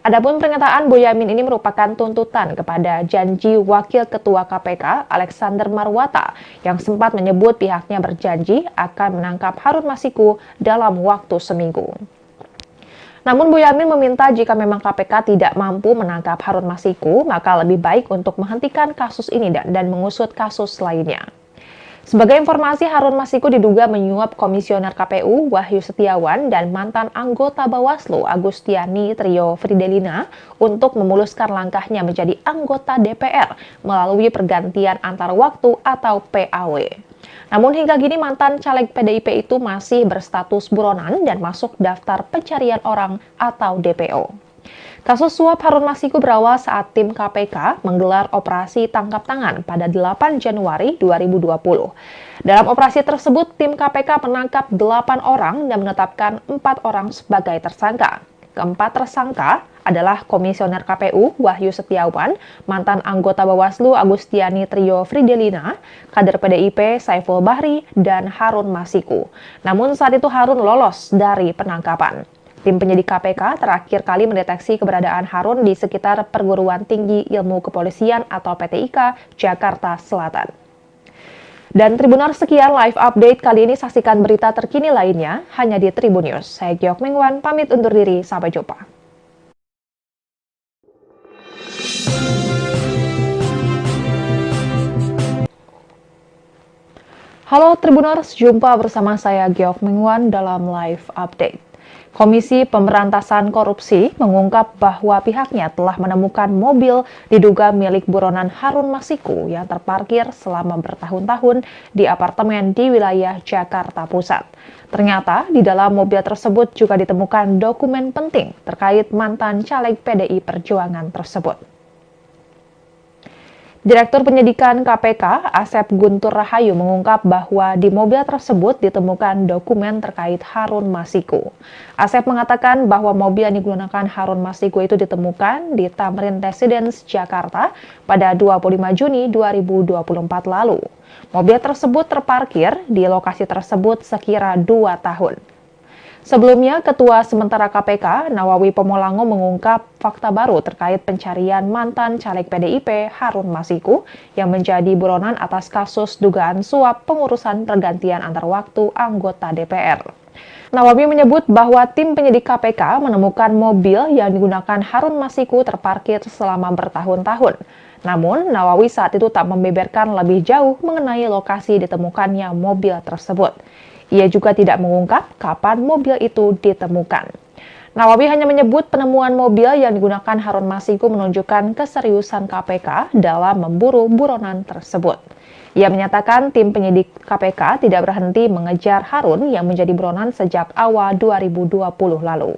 Adapun pernyataan Boyamin ini merupakan tuntutan kepada janji Wakil Ketua KPK Alexander Marwata yang sempat menyebut pihaknya berjanji akan menangkap Harun Masiku dalam waktu seminggu. Namun Boyamin meminta jika memang KPK tidak mampu menangkap Harun Masiku, maka lebih baik untuk menghentikan kasus ini dan mengusut kasus lainnya. Sebagai informasi, Harun Masiku diduga menyuap Komisioner KPU Wahyu Setiawan dan mantan anggota Bawaslu Agustiani Trio Fridelina untuk memuluskan langkahnya menjadi anggota DPR melalui pergantian antar waktu atau PAW. Namun hingga kini mantan caleg PDIP itu masih berstatus buronan dan masuk daftar pencarian orang atau DPO. Kasus suap Harun Masiku berawal saat tim KPK menggelar operasi tangkap tangan pada 8 Januari 2020. Dalam operasi tersebut, tim KPK menangkap 8 orang dan menetapkan 4 orang sebagai tersangka. Keempat tersangka adalah Komisioner KPU Wahyu Setiawan, mantan anggota Bawaslu Agustiani Trio Fridelina, kader PDIP Saiful Bahri, dan Harun Masiku. Namun saat itu Harun lolos dari penangkapan. Tim penyidik KPK terakhir kali mendeteksi keberadaan Harun di sekitar Perguruan Tinggi Ilmu Kepolisian atau PTIK, Jakarta Selatan. Dan Tribuners, sekian live update kali ini. Saksikan berita terkini lainnya hanya di Tribun News. Saya Giok Mengwan, pamit undur diri. Sampai jumpa. Halo Tribuners, jumpa bersama saya Giok Mengwan dalam live update. Komisi Pemberantasan Korupsi mengungkap bahwa pihaknya telah menemukan mobil diduga milik buronan Harun Masiku yang terparkir selama bertahun-tahun di apartemen di wilayah Jakarta Pusat. Ternyata di dalam mobil tersebut juga ditemukan dokumen penting terkait mantan caleg PDI Perjuangan tersebut. Direktur Penyidikan KPK, Asep Guntur Rahayu mengungkap bahwa di mobil tersebut ditemukan dokumen terkait Harun Masiku. Asep mengatakan bahwa mobil yang digunakan Harun Masiku itu ditemukan di Tamrin Residence, Jakarta pada 25 Juni 2024 lalu. Mobil tersebut terparkir di lokasi tersebut sekira 2 tahun. Sebelumnya, Ketua Sementara KPK, Nawawi Pomolango mengungkap fakta baru terkait pencarian mantan caleg PDIP Harun Masiku yang menjadi buronan atas kasus dugaan suap pengurusan pergantian antar waktu anggota DPR. Nawawi menyebut bahwa tim penyidik KPK menemukan mobil yang digunakan Harun Masiku terparkir selama bertahun-tahun. Namun, Nawawi saat itu tak membeberkan lebih jauh mengenai lokasi ditemukannya mobil tersebut. Ia juga tidak mengungkap kapan mobil itu ditemukan. Nawawi hanya menyebut penemuan mobil yang digunakan Harun Masiku menunjukkan keseriusan KPK dalam memburu buronan tersebut. Ia menyatakan tim penyidik KPK tidak berhenti mengejar Harun yang menjadi buronan sejak awal 2020 lalu.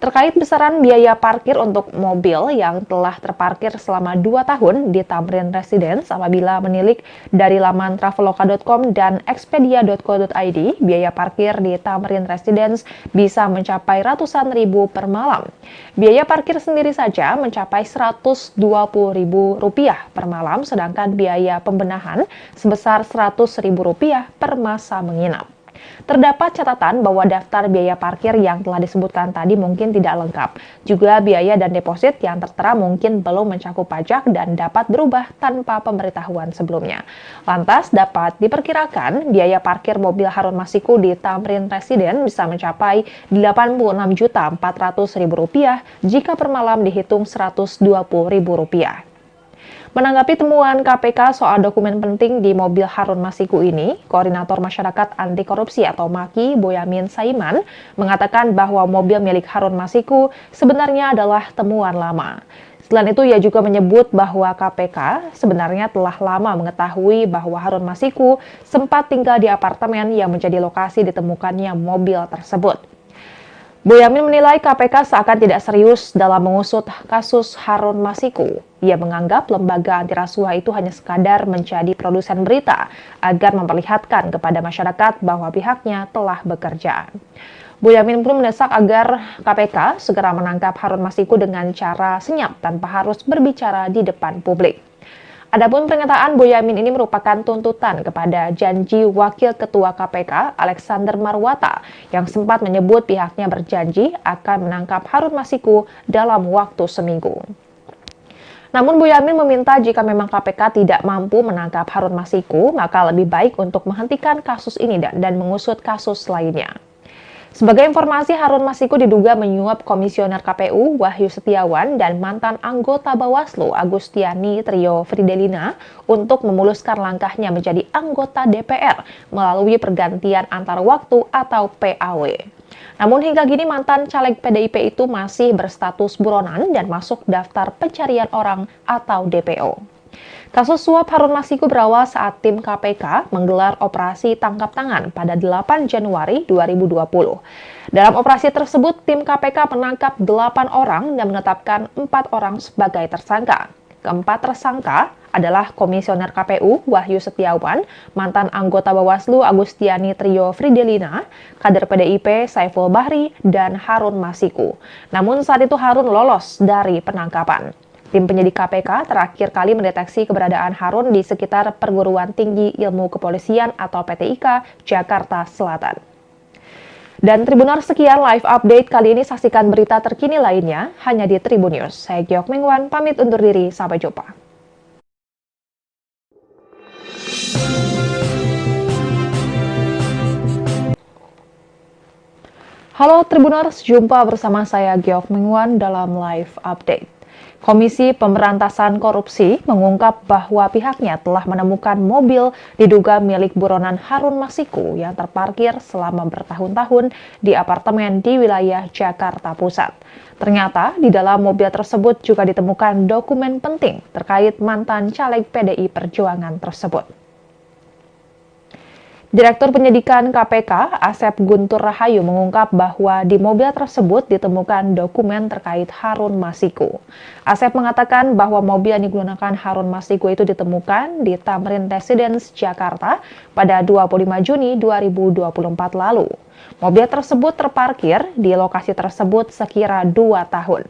Terkait besaran biaya parkir untuk mobil yang telah terparkir selama 2 tahun di Tamrin Residence apabila menilik dari laman traveloka.com dan expedia.co.id, biaya parkir di Tamrin Residence bisa mencapai ratusan ribu per malam. Biaya parkir sendiri saja mencapai Rp120.000 per malam, sedangkan biaya pembenahan sebesar Rp100.000 per masa menginap. Terdapat catatan bahwa daftar biaya parkir yang telah disebutkan tadi mungkin tidak lengkap. Juga biaya dan deposit yang tertera mungkin belum mencakup pajak dan dapat berubah tanpa pemberitahuan sebelumnya. Lantas dapat diperkirakan biaya parkir mobil Harun Masiku di Tamrin Residence bisa mencapai Rp86.400.000 jika per malam dihitung Rp120.000. Menanggapi temuan KPK soal dokumen penting di mobil Harun Masiku ini, Koordinator Masyarakat Anti Korupsi atau MAKI, Boyamin Saiman, mengatakan bahwa mobil milik Harun Masiku sebenarnya adalah temuan lama. Selain itu, ia juga menyebut bahwa KPK sebenarnya telah lama mengetahui bahwa Harun Masiku sempat tinggal di apartemen yang menjadi lokasi ditemukannya mobil tersebut. Boyamin menilai KPK seakan tidak serius dalam mengusut kasus Harun Masiku. Ia menganggap lembaga anti rasuah itu hanya sekadar menjadi produsen berita agar memperlihatkan kepada masyarakat bahwa pihaknya telah bekerja. Boyamin pun mendesak agar KPK segera menangkap Harun Masiku dengan cara senyap tanpa harus berbicara di depan publik. Adapun pernyataan Boyamin ini merupakan tuntutan kepada janji Wakil Ketua KPK Alexander Marwata yang sempat menyebut pihaknya berjanji akan menangkap Harun Masiku dalam waktu seminggu. Namun Boyamin meminta jika memang KPK tidak mampu menangkap Harun Masiku, maka lebih baik untuk menghentikan kasus ini dan mengusut kasus lainnya. Sebagai informasi, Harun Masiku diduga menyuap Komisioner KPU Wahyu Setiawan dan mantan anggota Bawaslu Agustiani Trio Fridelina untuk memuluskan langkahnya menjadi anggota DPR melalui pergantian antar waktu atau PAW. Namun hingga kini mantan caleg PDIP itu masih berstatus buronan dan masuk daftar pencarian orang atau DPO. Kasus suap Harun Masiku berawal saat tim KPK menggelar operasi tangkap tangan pada 8 Januari 2020. Dalam operasi tersebut, tim KPK menangkap 8 orang dan menetapkan 4 orang sebagai tersangka. Keempat tersangka adalah Komisioner KPU Wahyu Setiawan, mantan anggota Bawaslu Agustiani Trio Fridelina, kader PDIP Saiful Bahri, dan Harun Masiku. Namun saat itu Harun lolos dari penangkapan. Tim penyidik KPK terakhir kali mendeteksi keberadaan Harun di sekitar Perguruan Tinggi Ilmu Kepolisian atau PTIK, Jakarta Selatan. Dan Tribuners, sekian live update kali ini. Saksikan berita terkini lainnya hanya di Tribun News. Saya Giok Mengwan, pamit undur diri. Sampai jumpa. Halo Tribuners, jumpa bersama saya Giok Mengwan dalam live update. Komisi Pemberantasan Korupsi mengungkap bahwa pihaknya telah menemukan mobil diduga milik buronan Harun Masiku yang terparkir selama bertahun-tahun di apartemen di wilayah Jakarta Pusat. Ternyata di dalam mobil tersebut juga ditemukan dokumen penting terkait mantan caleg PDI Perjuangan tersebut. Direktur Penyidikan KPK, Asep Guntur Rahayu mengungkap bahwa di mobil tersebut ditemukan dokumen terkait Harun Masiku. Asep mengatakan bahwa mobil yang digunakan Harun Masiku itu ditemukan di Tamrin Residence, Jakarta pada 25 Juni 2024 lalu. Mobil tersebut terparkir di lokasi tersebut sekira 2 tahun.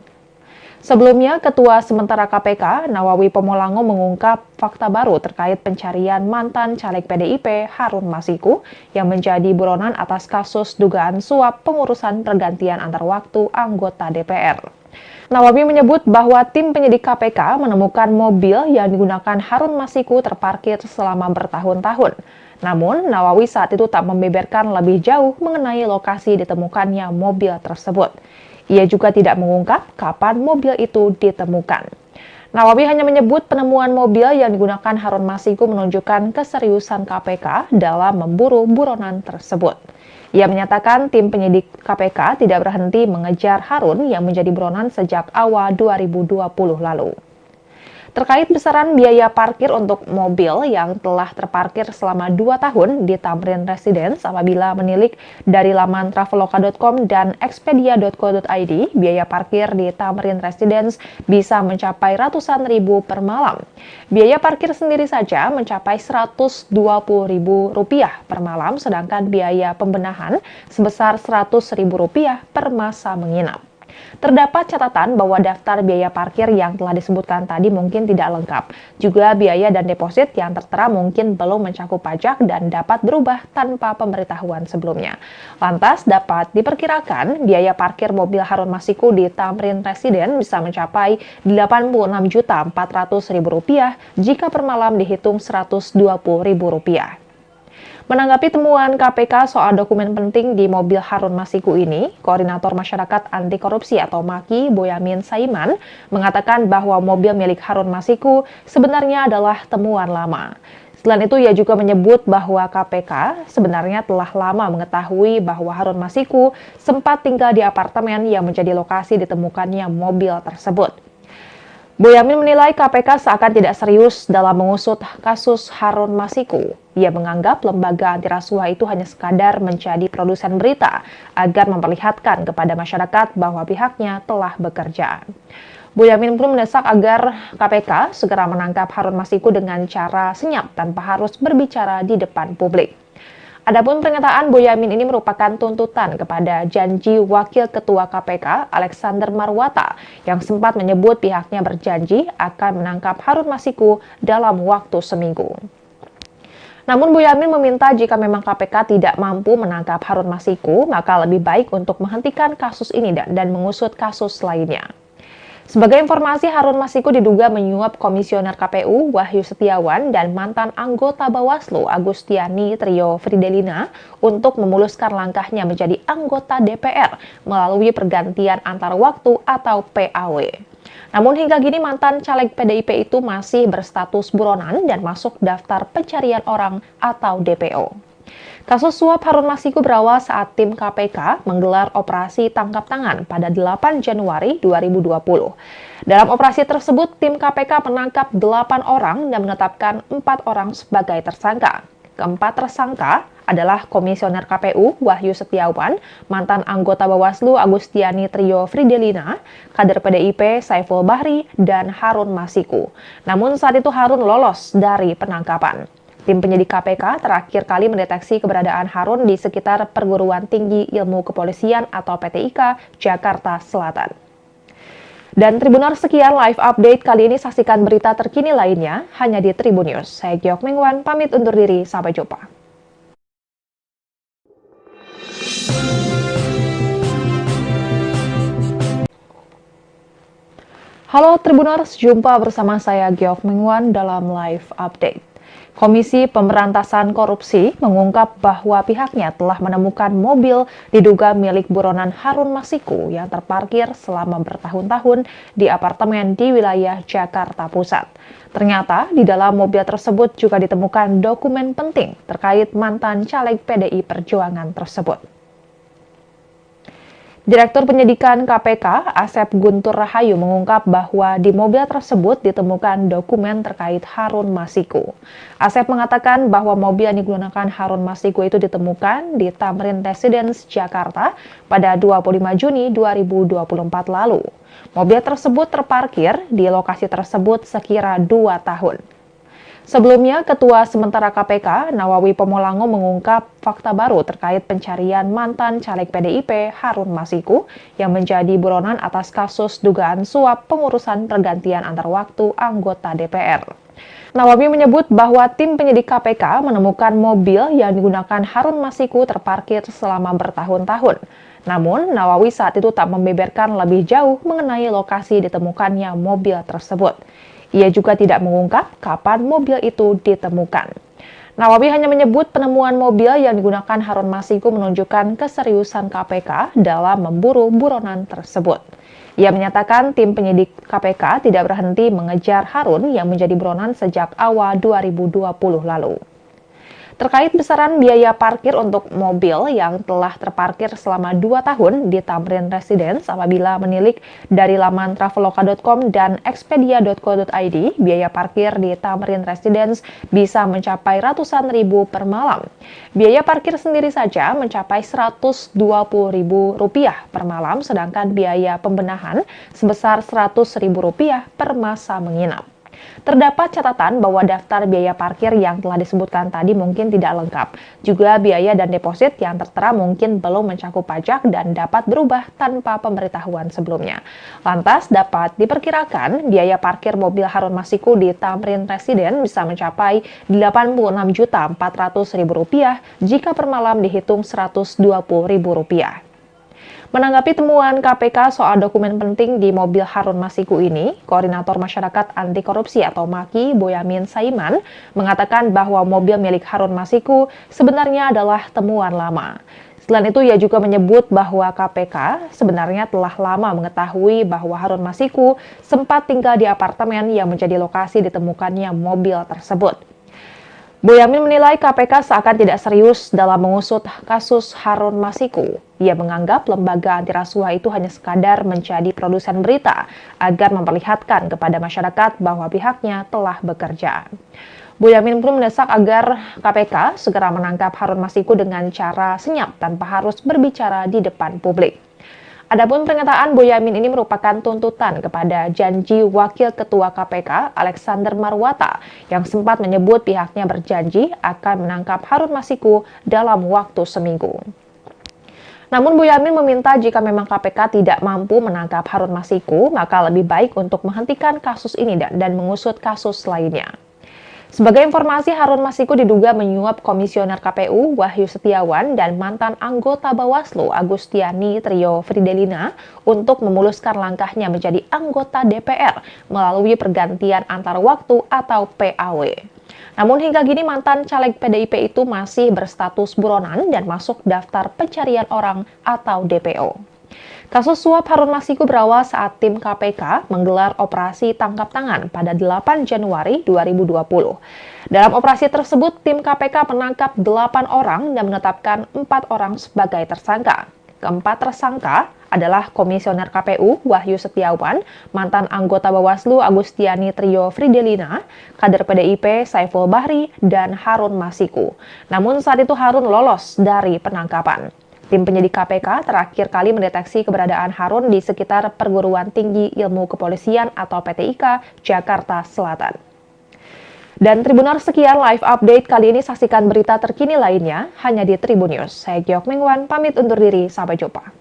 Sebelumnya, Ketua Sementara KPK, Nawawi Pomolango mengungkap fakta baru terkait pencarian mantan caleg PDIP Harun Masiku yang menjadi buronan atas kasus dugaan suap pengurusan pergantian antar waktu anggota DPR. Nawawi menyebut bahwa tim penyidik KPK menemukan mobil yang digunakan Harun Masiku terparkir selama bertahun-tahun. Namun, Nawawi saat itu tak membeberkan lebih jauh mengenai lokasi ditemukannya mobil tersebut. Ia juga tidak mengungkap kapan mobil itu ditemukan. Nawawi hanya menyebut penemuan mobil yang digunakan Harun Masiku menunjukkan keseriusan KPK dalam memburu buronan tersebut. Ia menyatakan tim penyidik KPK tidak berhenti mengejar Harun yang menjadi buronan sejak awal 2020 lalu. Terkait besaran biaya parkir untuk mobil yang telah terparkir selama 2 tahun di Tamrin Residence apabila menilik dari laman traveloka.com dan expedia.co.id, biaya parkir di Tamrin Residence bisa mencapai ratusan ribu per malam. Biaya parkir sendiri saja mencapai Rp120.000 per malam, sedangkan biaya pembenahan sebesar Rp100.000 per masa menginap. Terdapat catatan bahwa daftar biaya parkir yang telah disebutkan tadi mungkin tidak lengkap. Juga biaya dan deposit yang tertera mungkin belum mencakup pajak dan dapat berubah tanpa pemberitahuan sebelumnya. Lantas dapat diperkirakan biaya parkir mobil Harun Masiku di Tamrin Residence bisa mencapai Rp86.400.000 jika per malam dihitung Rp120.000. Menanggapi temuan KPK soal dokumen penting di mobil Harun Masiku ini, Koordinator Masyarakat Anti Korupsi atau MAKI, Boyamin Saiman, mengatakan bahwa mobil milik Harun Masiku sebenarnya adalah temuan lama. Selain itu, ia juga menyebut bahwa KPK sebenarnya telah lama mengetahui bahwa Harun Masiku sempat tinggal di apartemen yang menjadi lokasi ditemukannya mobil tersebut. Boyamin menilai KPK seakan tidak serius dalam mengusut kasus Harun Masiku. Ia menganggap lembaga anti rasuah itu hanya sekadar menjadi produsen berita agar memperlihatkan kepada masyarakat bahwa pihaknya telah bekerja. Boyamin pun mendesak agar KPK segera menangkap Harun Masiku dengan cara senyap tanpa harus berbicara di depan publik. Adapun pernyataan Boyamin ini merupakan tuntutan kepada janji Wakil Ketua KPK Alexander Marwata yang sempat menyebut pihaknya berjanji akan menangkap Harun Masiku dalam waktu seminggu. Namun Boyamin meminta jika memang KPK tidak mampu menangkap Harun Masiku, maka lebih baik untuk menghentikan kasus ini dan mengusut kasus lainnya. Sebagai informasi, Harun Masiku diduga menyuap Komisioner KPU Wahyu Setiawan dan mantan anggota Bawaslu Agustiani Trio Fridelina untuk memuluskan langkahnya menjadi anggota DPR melalui pergantian antar waktu atau PAW. Namun hingga kini mantan caleg PDIP itu masih berstatus buronan dan masuk daftar pencarian orang atau DPO. Kasus suap Harun Masiku berawal saat tim KPK menggelar operasi tangkap tangan pada 8 Januari 2020. Dalam operasi tersebut, tim KPK menangkap 8 orang dan menetapkan 4 orang sebagai tersangka. Keempat tersangka adalah Komisioner KPU Wahyu Setiawan, mantan anggota Bawaslu Agustiani Trio Fridelina, kader PDIP Saiful Bahri, dan Harun Masiku. Namun saat itu Harun lolos dari penangkapan. Tim penyidik KPK terakhir kali mendeteksi keberadaan Harun di sekitar Perguruan Tinggi Ilmu Kepolisian atau PTIK, Jakarta Selatan. Dan Tribuners, sekian live update kali ini. Saksikan berita terkini lainnya hanya di Tribun News. Saya Giok Mengwan, pamit undur diri. Sampai jumpa. Halo Tribuners, jumpa bersama saya Giok Mengwan dalam live update. Komisi Pemberantasan Korupsi mengungkap bahwa pihaknya telah menemukan mobil diduga milik buronan Harun Masiku yang terparkir selama bertahun-tahun di apartemen di wilayah Jakarta Pusat. Ternyata di dalam mobil tersebut juga ditemukan dokumen penting terkait mantan caleg PDI Perjuangan tersebut. Direktur Penyidikan KPK, Asep Guntur Rahayu mengungkap bahwa di mobil tersebut ditemukan dokumen terkait Harun Masiku. Asep mengatakan bahwa mobil yang digunakan Harun Masiku itu ditemukan di Tamrin Residence, Jakarta pada 25 Juni 2024 lalu. Mobil tersebut terparkir di lokasi tersebut sekira 2 tahun. Sebelumnya, Ketua Sementara KPK, Nawawi Pomolango mengungkap fakta baru terkait pencarian mantan caleg PDIP Harun Masiku yang menjadi buronan atas kasus dugaan suap pengurusan pergantian antar waktu anggota DPR. Nawawi menyebut bahwa tim penyidik KPK menemukan mobil yang digunakan Harun Masiku terparkir selama bertahun-tahun. Namun, Nawawi saat itu tak membeberkan lebih jauh mengenai lokasi ditemukannya mobil tersebut. Ia juga tidak mengungkap kapan mobil itu ditemukan. Nawawi hanya menyebut penemuan mobil yang digunakan Harun Masiku menunjukkan keseriusan KPK dalam memburu buronan tersebut. Ia menyatakan tim penyidik KPK tidak berhenti mengejar Harun yang menjadi buronan sejak awal 2020 lalu. Terkait besaran biaya parkir untuk mobil yang telah terparkir selama 2 tahun di Tamrin Residence apabila menilik dari laman traveloka.com dan expedia.co.id, biaya parkir di Tamrin Residence bisa mencapai ratusan ribu per malam. Biaya parkir sendiri saja mencapai Rp120.000 per malam, sedangkan biaya pembenahan sebesar Rp100.000 per masa menginap. Terdapat catatan bahwa daftar biaya parkir yang telah disebutkan tadi mungkin tidak lengkap. Juga biaya dan deposit yang tertera mungkin belum mencakup pajak dan dapat berubah tanpa pemberitahuan sebelumnya. Lantas dapat diperkirakan biaya parkir mobil Harun Masiku di Tamrin Residence bisa mencapai Rp86.400.000 jika per malam dihitung Rp120.000. Menanggapi temuan KPK soal dokumen penting di mobil Harun Masiku ini, Koordinator Masyarakat Anti Korupsi atau MAKI, Boyamin Saiman, mengatakan bahwa mobil milik Harun Masiku sebenarnya adalah temuan lama. Selain itu, ia juga menyebut bahwa KPK sebenarnya telah lama mengetahui bahwa Harun Masiku sempat tinggal di apartemen yang menjadi lokasi ditemukannya mobil tersebut. Boyamin menilai KPK seakan tidak serius dalam mengusut kasus Harun Masiku. Ia menganggap lembaga anti rasuah itu hanya sekadar menjadi produsen berita agar memperlihatkan kepada masyarakat bahwa pihaknya telah bekerja. Boyamin pun mendesak agar KPK segera menangkap Harun Masiku dengan cara senyap tanpa harus berbicara di depan publik. Adapun pernyataan Boyamin ini merupakan tuntutan kepada janji Wakil Ketua KPK Alexander Marwata yang sempat menyebut pihaknya berjanji akan menangkap Harun Masiku dalam waktu seminggu. Namun Boyamin meminta jika memang KPK tidak mampu menangkap Harun Masiku, maka lebih baik untuk menghentikan kasus ini dan mengusut kasus lainnya. Sebagai informasi, Harun Masiku diduga menyuap Komisioner KPU Wahyu Setiawan dan mantan anggota Bawaslu Agustiani Trio Fridelina untuk memuluskan langkahnya menjadi anggota DPR melalui pergantian antar waktu atau PAW. Namun hingga kini mantan caleg PDIP itu masih berstatus buronan dan masuk daftar pencarian orang atau DPO. Kasus suap Harun Masiku berawal saat tim KPK menggelar operasi tangkap tangan pada 8 Januari 2020. Dalam operasi tersebut, tim KPK menangkap 8 orang dan menetapkan 4 orang sebagai tersangka. Keempat tersangka adalah Komisioner KPU Wahyu Setiawan, mantan anggota Bawaslu Agustiani Trio Fridelina, kader PDIP Saiful Bahri, dan Harun Masiku. Namun saat itu Harun lolos dari penangkapan. Tim penyidik KPK terakhir kali mendeteksi keberadaan Harun di sekitar Perguruan Tinggi Ilmu Kepolisian atau PTIK, Jakarta Selatan. Dan Tribuners, sekian live update kali ini. Saksikan berita terkini lainnya hanya di Tribun News. Saya Giok Mingwan, pamit undur diri. Sampai jumpa.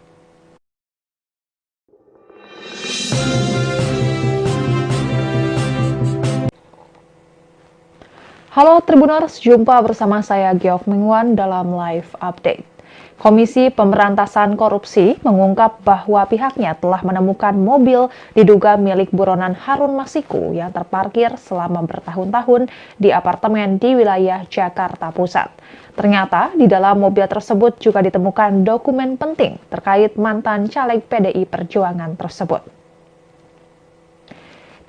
Halo Tribuners, jumpa bersama saya Giok Mingwan dalam live update. Komisi Pemberantasan Korupsi mengungkap bahwa pihaknya telah menemukan mobil diduga milik buronan Harun Masiku yang terparkir selama bertahun-tahun di apartemen di wilayah Jakarta Pusat. Ternyata di dalam mobil tersebut juga ditemukan dokumen penting terkait mantan caleg PDI Perjuangan tersebut.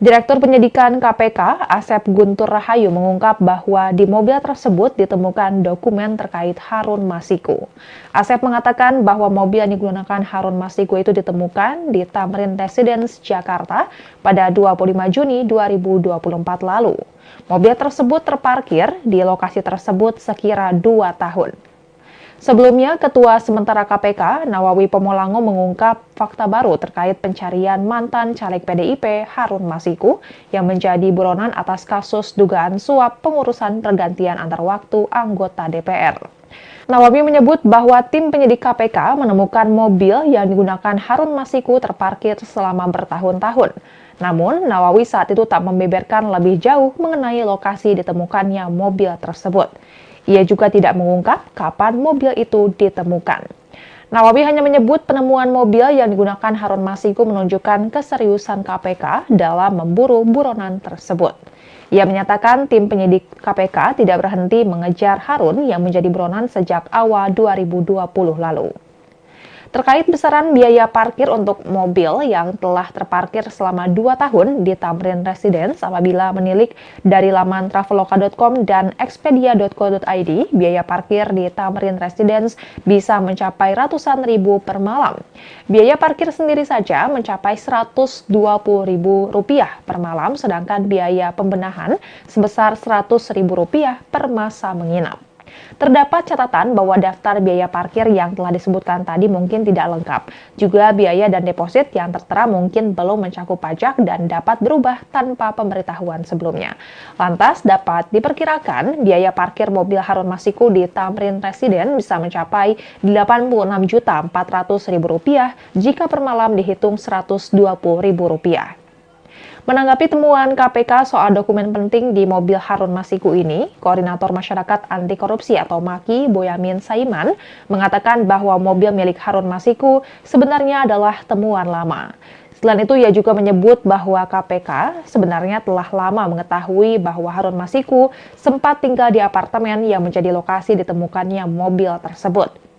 Direktur Penyidikan KPK, Asep Guntur Rahayu mengungkap bahwa di mobil tersebut ditemukan dokumen terkait Harun Masiku. Asep mengatakan bahwa mobil yang digunakan Harun Masiku itu ditemukan di Tamrin Residence, Jakarta pada 25 Juni 2024 lalu. Mobil tersebut terparkir di lokasi tersebut sekira 2 tahun. Sebelumnya, Ketua Sementara KPK, Nawawi Pomolango mengungkap fakta baru terkait pencarian mantan caleg PDIP Harun Masiku yang menjadi buronan atas kasus dugaan suap pengurusan pergantian antar waktu anggota DPR. Nawawi menyebut bahwa tim penyidik KPK menemukan mobil yang digunakan Harun Masiku terparkir selama bertahun-tahun. Namun, Nawawi saat itu tak membeberkan lebih jauh mengenai lokasi ditemukannya mobil tersebut. Ia juga tidak mengungkap kapan mobil itu ditemukan. Nawawi hanya menyebut penemuan mobil yang digunakan Harun Masiku menunjukkan keseriusan KPK dalam memburu buronan tersebut. Ia menyatakan tim penyidik KPK tidak berhenti mengejar Harun yang menjadi buronan sejak awal 2020 lalu. Terkait besaran biaya parkir untuk mobil yang telah terparkir selama 2 tahun di Tamrin Residence apabila menilik dari laman traveloka.com dan expedia.co.id, biaya parkir di Tamrin Residence bisa mencapai ratusan ribu per malam. Biaya parkir sendiri saja mencapai Rp120.000 per malam, sedangkan biaya pembenahan sebesar Rp100.000 per masa menginap. Terdapat catatan bahwa daftar biaya parkir yang telah disebutkan tadi mungkin tidak lengkap. Juga biaya dan deposit yang tertera mungkin belum mencakup pajak dan dapat berubah tanpa pemberitahuan sebelumnya. Lantas dapat diperkirakan biaya parkir mobil Harun Masiku di Tamrin Residence bisa mencapai Rp86.400.000 jika per malam dihitung Rp120.000. Menanggapi temuan KPK soal dokumen penting di mobil Harun Masiku ini, Koordinator Masyarakat Anti Korupsi atau MAKI, Boyamin Saiman, mengatakan bahwa mobil milik Harun Masiku sebenarnya adalah temuan lama. Selain itu, ia juga menyebut bahwa KPK sebenarnya telah lama mengetahui bahwa Harun Masiku sempat tinggal di apartemen yang menjadi lokasi ditemukannya mobil tersebut.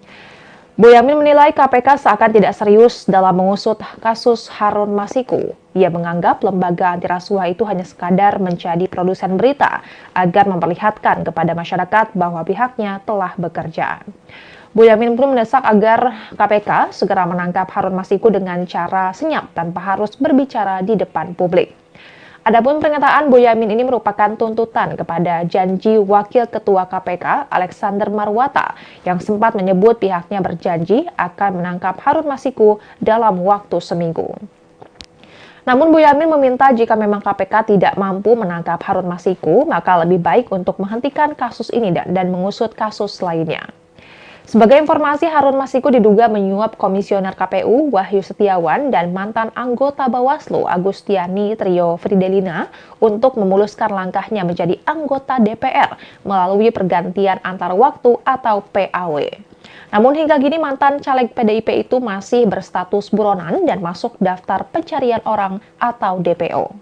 Boyamin menilai KPK seakan tidak serius dalam mengusut kasus Harun Masiku. Ia menganggap lembaga anti rasuah itu hanya sekadar menjadi produsen berita agar memperlihatkan kepada masyarakat bahwa pihaknya telah bekerja. Boyamin pun mendesak agar KPK segera menangkap Harun Masiku dengan cara senyap tanpa harus berbicara di depan publik. Adapun pernyataan Boyamin ini merupakan tuntutan kepada janji Wakil Ketua KPK Alexander Marwata yang sempat menyebut pihaknya berjanji akan menangkap Harun Masiku dalam waktu seminggu. Namun Boyamin meminta jika memang KPK tidak mampu menangkap Harun Masiku, maka lebih baik untuk menghentikan kasus ini dan mengusut kasus lainnya. Sebagai informasi, Harun Masiku diduga menyuap Komisioner KPU Wahyu Setiawan dan mantan anggota Bawaslu Agustiani Trio Fridelina untuk memuluskan langkahnya menjadi anggota DPR melalui pergantian antar waktu atau PAW. Namun hingga kini mantan caleg PDIP itu masih berstatus buronan dan masuk daftar pencarian orang atau DPO.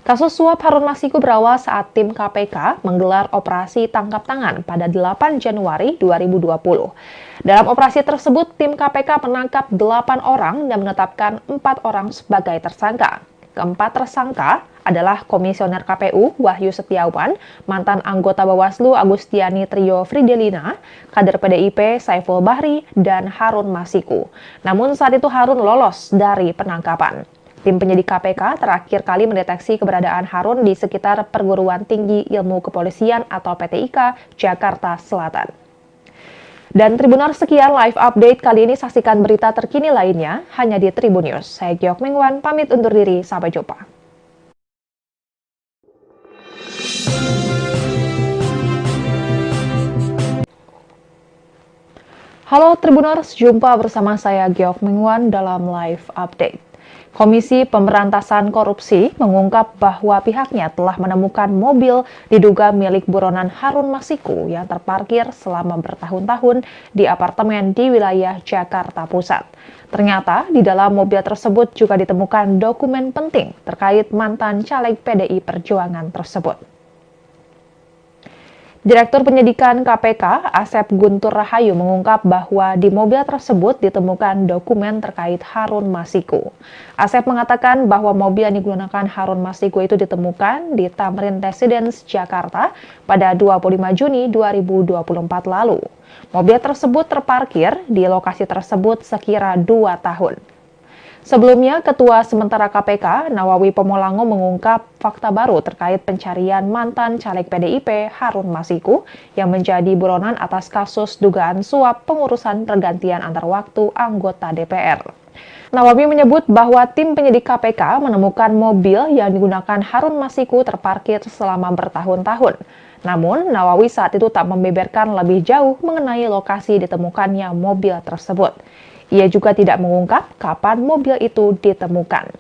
Kasus suap Harun Masiku berawal saat tim KPK menggelar operasi tangkap tangan pada 8 Januari 2020. Dalam operasi tersebut, tim KPK menangkap 8 orang dan menetapkan 4 orang sebagai tersangka. Keempat tersangka adalah Komisioner KPU Wahyu Setiawan, mantan anggota Bawaslu Agustiani Trio Fridelina, kader PDIP Saiful Bahri, dan Harun Masiku. Namun saat itu Harun lolos dari penangkapan. Tim penyidik KPK terakhir kali mendeteksi keberadaan Harun di sekitar Perguruan Tinggi Ilmu Kepolisian atau PTIK, Jakarta Selatan. Dan Tribuners, sekian live update kali ini. Saksikan berita terkini lainnya hanya di Tribun News. Saya Giok Mengwan, pamit undur diri. Sampai jumpa. Halo Tribuners, jumpa bersama saya Giok Mengwan dalam live update. Komisi Pemberantasan Korupsi mengungkap bahwa pihaknya telah menemukan mobil diduga milik buronan Harun Masiku yang terparkir selama bertahun-tahun di apartemen di wilayah Jakarta Pusat. Ternyata di dalam mobil tersebut juga ditemukan dokumen penting terkait mantan caleg PDI Perjuangan tersebut. Direktur Penyidikan KPK, Asep Guntur Rahayu mengungkap bahwa di mobil tersebut ditemukan dokumen terkait Harun Masiku. Asep mengatakan bahwa mobil yang digunakan Harun Masiku itu ditemukan di Tamrin Residence, Jakarta pada 25 Juni 2024 lalu. Mobil tersebut terparkir di lokasi tersebut sekira 2 tahun. Sebelumnya, Ketua Sementara KPK, Nawawi Pomolango mengungkap fakta baru terkait pencarian mantan caleg PDIP Harun Masiku yang menjadi buronan atas kasus dugaan suap pengurusan pergantian antar waktu anggota DPR. Nawawi menyebut bahwa tim penyidik KPK menemukan mobil yang digunakan Harun Masiku terparkir selama bertahun-tahun. Namun, Nawawi saat itu tak membeberkan lebih jauh mengenai lokasi ditemukannya mobil tersebut. Ia juga tidak mengungkap kapan mobil itu ditemukan.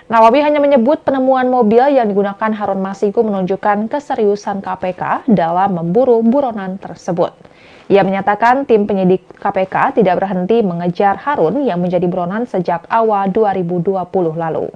Nawawi hanya menyebut penemuan mobil yang digunakan Harun Masiku menunjukkan keseriusan KPK dalam memburu buronan tersebut. Ia menyatakan tim penyidik KPK tidak berhenti mengejar Harun yang menjadi buronan sejak awal 2020 lalu.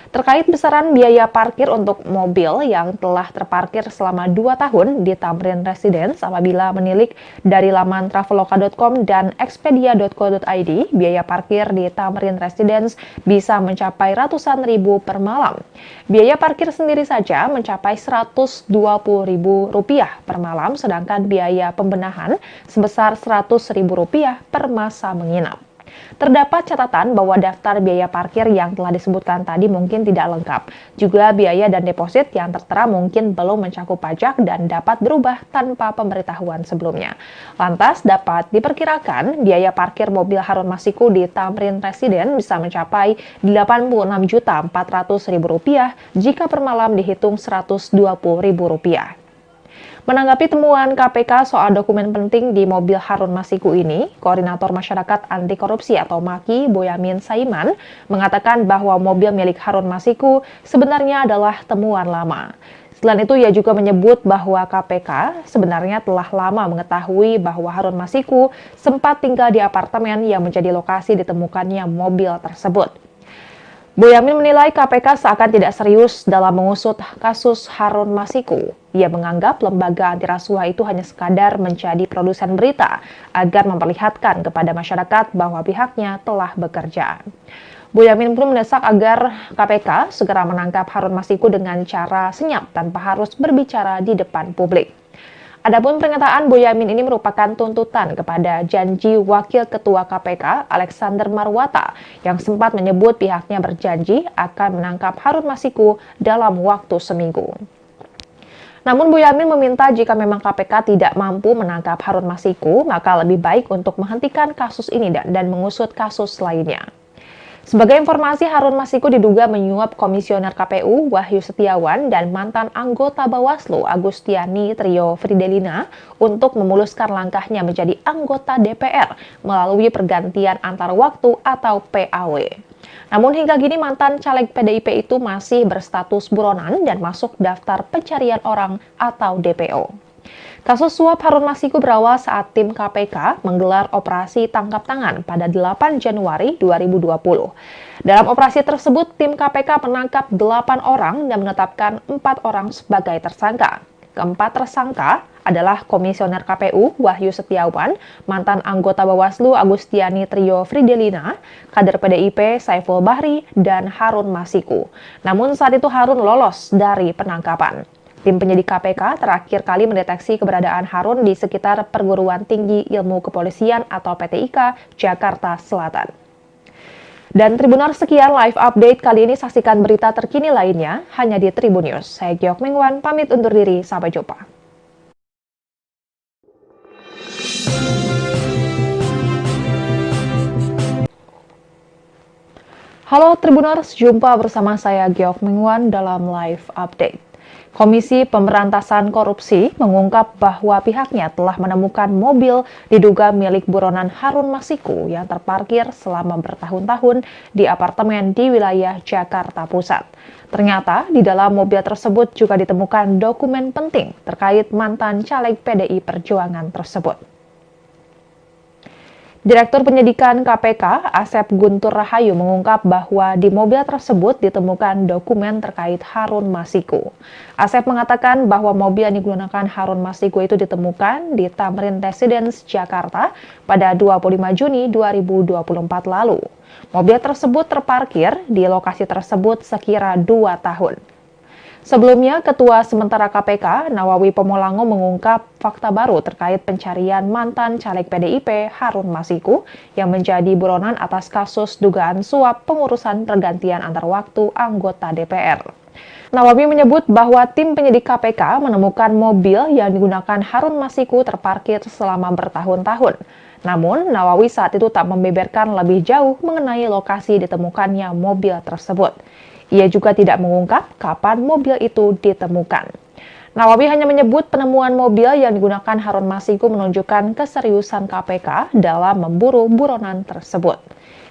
Terkait besaran biaya parkir untuk mobil yang telah terparkir selama 2 tahun di Tamrin Residence apabila menilik dari laman traveloka.com dan expedia.co.id, biaya parkir di Tamrin Residence bisa mencapai ratusan ribu per malam. Biaya parkir sendiri saja mencapai Rp120.000 per malam, sedangkan biaya pembenahan sebesar Rp100.000 per masa menginap. Terdapat catatan bahwa daftar biaya parkir yang telah disebutkan tadi mungkin tidak lengkap. Juga biaya dan deposit yang tertera mungkin belum mencakup pajak dan dapat berubah tanpa pemberitahuan sebelumnya. Lantas dapat diperkirakan biaya parkir mobil Harun Masiku di Tamrin Residence bisa mencapai Rp86.400.000 jika per malam dihitung Rp120.000. Menanggapi temuan KPK soal dokumen penting di mobil Harun Masiku ini, Koordinator Masyarakat Anti Korupsi atau MAKI, Boyamin Saiman, mengatakan bahwa mobil milik Harun Masiku sebenarnya adalah temuan lama. Selain itu, ia juga menyebut bahwa KPK sebenarnya telah lama mengetahui bahwa Harun Masiku sempat tinggal di apartemen yang menjadi lokasi ditemukannya mobil tersebut. Boyamin menilai KPK seakan tidak serius dalam mengusut kasus Harun Masiku. Ia menganggap lembaga anti rasuah itu hanya sekadar menjadi produsen berita agar memperlihatkan kepada masyarakat bahwa pihaknya telah bekerja. Boyamin pun mendesak agar KPK segera menangkap Harun Masiku dengan cara senyap tanpa harus berbicara di depan publik. Adapun pernyataan Boyamin ini merupakan tuntutan kepada janji Wakil Ketua KPK Alexander Marwata yang sempat menyebut pihaknya berjanji akan menangkap Harun Masiku dalam waktu seminggu. Namun Boyamin meminta jika memang KPK tidak mampu menangkap Harun Masiku, maka lebih baik untuk menghentikan kasus ini dan mengusut kasus lainnya. Sebagai informasi, Harun Masiku diduga menyuap Komisioner KPU Wahyu Setiawan dan mantan anggota Bawaslu Agustiani Trio Fridelina untuk memuluskan langkahnya menjadi anggota DPR melalui pergantian antar waktu atau PAW. Namun hingga kini mantan caleg PDIP itu masih berstatus buronan dan masuk daftar pencarian orang atau DPO. Kasus suap Harun Masiku berawal saat tim KPK menggelar operasi tangkap tangan pada 8 Januari 2020. Dalam operasi tersebut, tim KPK menangkap 8 orang dan menetapkan 4 orang sebagai tersangka. Keempat tersangka adalah Komisioner KPU Wahyu Setiawan, mantan anggota Bawaslu Agustiani Trio Fridelina, kader PDIP Saiful Bahri, dan Harun Masiku. Namun saat itu Harun lolos dari penangkapan. Tim penyidik KPK terakhir kali mendeteksi keberadaan Harun di sekitar Perguruan Tinggi Ilmu Kepolisian atau PTIK, Jakarta Selatan. Dan Tribuners, sekian live update kali ini. Saksikan berita terkini lainnya hanya di Tribun News. Saya Giok Mingwan, pamit undur diri. Sampai jumpa. Halo Tribuners, jumpa bersama saya Giok Mingwan dalam live update. Komisi Pemberantasan Korupsi mengungkap bahwa pihaknya telah menemukan mobil diduga milik buronan Harun Masiku yang terparkir selama bertahun-tahun di apartemen di wilayah Jakarta Pusat. Ternyata di dalam mobil tersebut juga ditemukan dokumen penting terkait mantan caleg PDI Perjuangan tersebut. Direktur Penyidikan KPK, Asep Guntur Rahayu mengungkap bahwa di mobil tersebut ditemukan dokumen terkait Harun Masiku. Asep mengatakan bahwa mobil yang digunakan Harun Masiku itu ditemukan di Tamrin Residence, Jakarta pada 25 Juni 2024 lalu. Mobil tersebut terparkir di lokasi tersebut sekira 2 tahun. Sebelumnya, Ketua Sementara KPK, Nawawi Pomolango mengungkap fakta baru terkait pencarian mantan caleg PDIP Harun Masiku yang menjadi buronan atas kasus dugaan suap pengurusan pergantian antar waktu anggota DPR. Nawawi menyebut bahwa tim penyidik KPK menemukan mobil yang digunakan Harun Masiku terparkir selama bertahun-tahun. Namun, Nawawi saat itu tak membeberkan lebih jauh mengenai lokasi ditemukannya mobil tersebut. Ia juga tidak mengungkap kapan mobil itu ditemukan. Nawawi hanya menyebut penemuan mobil yang digunakan Harun Masiku menunjukkan keseriusan KPK dalam memburu buronan tersebut.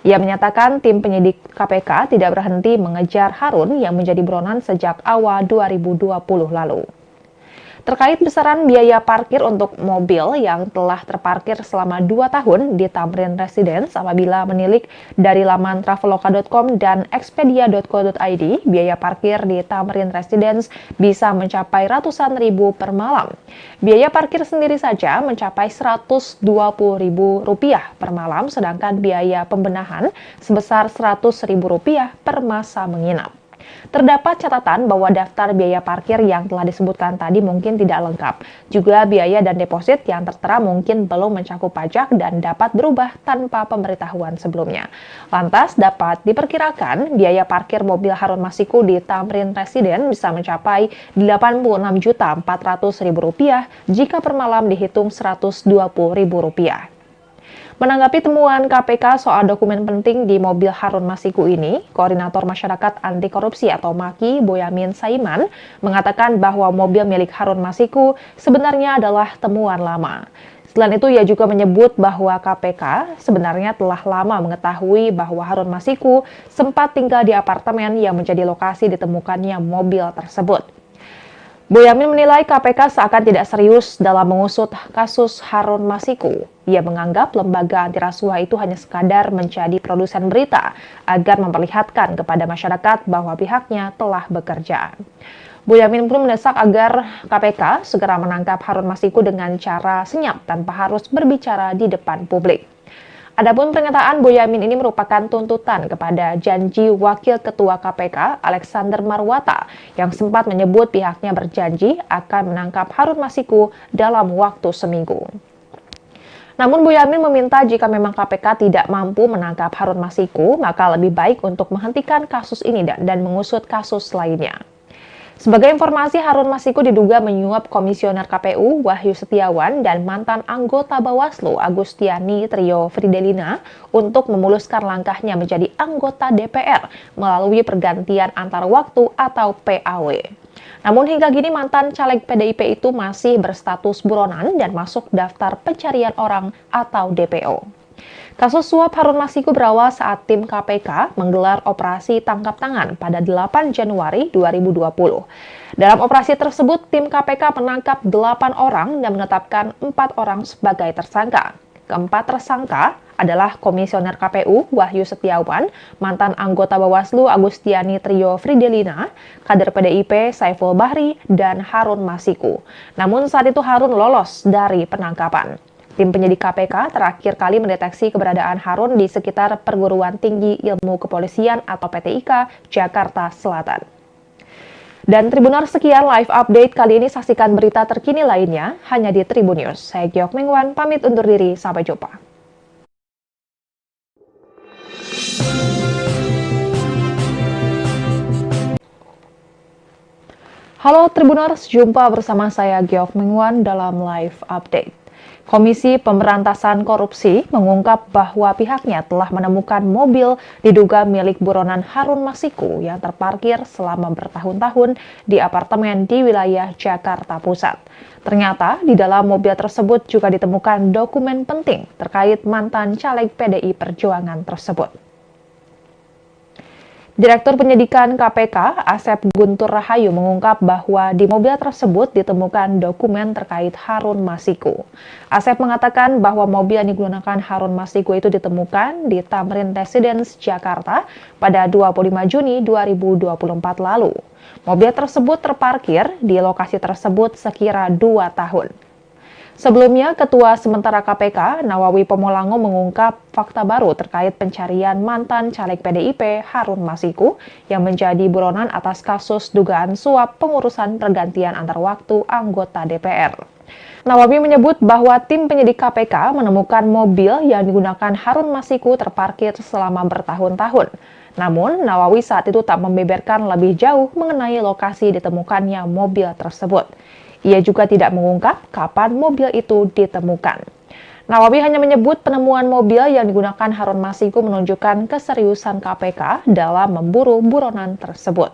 Ia menyatakan tim penyidik KPK tidak berhenti mengejar Harun yang menjadi buronan sejak awal 2020 lalu. Terkait besaran biaya parkir untuk mobil yang telah terparkir selama 2 tahun di Tamrin Residence apabila menilik dari laman traveloka.com dan expedia.co.id, biaya parkir di Tamrin Residence bisa mencapai ratusan ribu per malam. Biaya parkir sendiri saja mencapai Rp120.000 per malam, sedangkan biaya pembenahan sebesar Rp100.000 per masa menginap. Terdapat catatan bahwa daftar biaya parkir yang telah disebutkan tadi mungkin tidak lengkap. Juga biaya dan deposit yang tertera mungkin belum mencakup pajak dan dapat berubah tanpa pemberitahuan sebelumnya. Lantas dapat diperkirakan biaya parkir mobil Harun Masiku di Tamrin Residence bisa mencapai Rp86.400.000 jika per malam dihitung Rp120.000. Menanggapi temuan KPK soal dokumen penting di mobil Harun Masiku ini, Koordinator Masyarakat Anti Korupsi atau MAKI, Boyamin Saiman, mengatakan bahwa mobil milik Harun Masiku sebenarnya adalah temuan lama. Selain itu, ia juga menyebut bahwa KPK sebenarnya telah lama mengetahui bahwa Harun Masiku sempat tinggal di apartemen yang menjadi lokasi ditemukannya mobil tersebut. Boyamin menilai KPK seakan tidak serius dalam mengusut kasus Harun Masiku. Ia menganggap lembaga anti rasuah itu hanya sekadar menjadi produsen berita agar memperlihatkan kepada masyarakat bahwa pihaknya telah bekerja. Boyamin pun mendesak agar KPK segera menangkap Harun Masiku dengan cara senyap tanpa harus berbicara di depan publik. Adapun pernyataan Boyamin ini merupakan tuntutan kepada janji Wakil Ketua KPK Alexander Marwata yang sempat menyebut pihaknya berjanji akan menangkap Harun Masiku dalam waktu seminggu. Namun Boyamin meminta jika memang KPK tidak mampu menangkap Harun Masiku, maka lebih baik untuk menghentikan kasus ini dan mengusut kasus lainnya. Sebagai informasi, Harun Masiku diduga menyuap Komisioner KPU Wahyu Setiawan dan mantan anggota Bawaslu Agustiani Trio Fridelina untuk memuluskan langkahnya menjadi anggota DPR melalui pergantian antar waktu atau PAW. Namun hingga kini mantan caleg PDIP itu masih berstatus buronan dan masuk daftar pencarian orang atau DPO. Kasus suap Harun Masiku berawal saat tim KPK menggelar operasi tangkap tangan pada 8 Januari 2020. Dalam operasi tersebut, tim KPK menangkap 8 orang dan menetapkan 4 orang sebagai tersangka. Keempat tersangka adalah Komisioner KPU Wahyu Setiawan, mantan anggota Bawaslu Agustiani Trio Fridelina, kader PDIP Saiful Bahri, dan Harun Masiku. Namun saat itu Harun lolos dari penangkapan. Tim penyidik KPK terakhir kali mendeteksi keberadaan Harun di sekitar Perguruan Tinggi Ilmu Kepolisian atau PTIK, Jakarta Selatan. Dan Tribuners, sekian live update kali ini. Saksikan berita terkini lainnya hanya di Tribun News. Saya Giok Mengwan, pamit undur diri. Sampai jumpa. Halo Tribuners, jumpa bersama saya Giok Mengwan dalam live update. Komisi Pemberantasan Korupsi mengungkap bahwa pihaknya telah menemukan mobil diduga milik buronan Harun Masiku yang terparkir selama bertahun-tahun di apartemen di wilayah Jakarta Pusat. Ternyata di dalam mobil tersebut juga ditemukan dokumen penting terkait mantan caleg PDI Perjuangan tersebut. Direktur Penyidikan KPK, Asep Guntur Rahayu, mengungkap bahwa di mobil tersebut ditemukan dokumen terkait Harun Masiku. Asep mengatakan bahwa mobil yang digunakan Harun Masiku itu ditemukan di Tamrin Residence, Jakarta pada 25 Juni 2024 lalu. Mobil tersebut terparkir di lokasi tersebut sekira 2 tahun. Sebelumnya, Ketua Sementara KPK, Nawawi Pomolango, mengungkap fakta baru terkait pencarian mantan caleg PDIP Harun Masiku yang menjadi buronan atas kasus dugaan suap pengurusan pergantian antar waktu anggota DPR. Nawawi menyebut bahwa tim penyidik KPK menemukan mobil yang digunakan Harun Masiku terparkir selama bertahun-tahun. Namun, Nawawi saat itu tak membeberkan lebih jauh mengenai lokasi ditemukannya mobil tersebut. Ia juga tidak mengungkap kapan mobil itu ditemukan. Nawawi hanya menyebut penemuan mobil yang digunakan Harun Masiku menunjukkan keseriusan KPK dalam memburu buronan tersebut.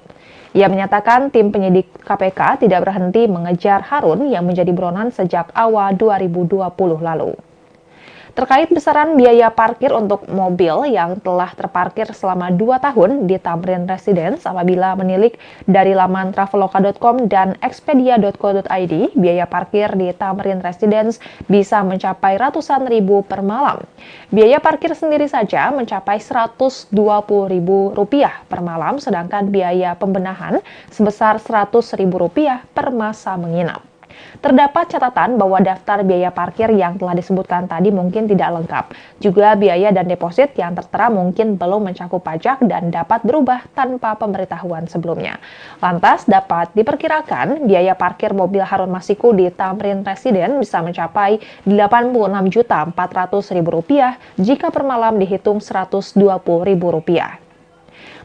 Ia menyatakan tim penyidik KPK tidak berhenti mengejar Harun yang menjadi buronan sejak awal 2020 lalu. Terkait besaran biaya parkir untuk mobil yang telah terparkir selama 2 tahun di Tamrin Residence, apabila menilik dari laman traveloka.com dan expedia.co.id, biaya parkir di Tamrin Residence bisa mencapai ratusan ribu per malam. Biaya parkir sendiri saja mencapai Rp120.000 per malam, sedangkan biaya pembenahan sebesar Rp100.000 per masa menginap. Terdapat catatan bahwa daftar biaya parkir yang telah disebutkan tadi mungkin tidak lengkap. Juga biaya dan deposit yang tertera mungkin belum mencakup pajak dan dapat berubah tanpa pemberitahuan sebelumnya. Lantas dapat diperkirakan biaya parkir mobil Harun Masiku di Tamrin Residence bisa mencapai Rp86.400.000 jika per malam dihitung Rp120.000.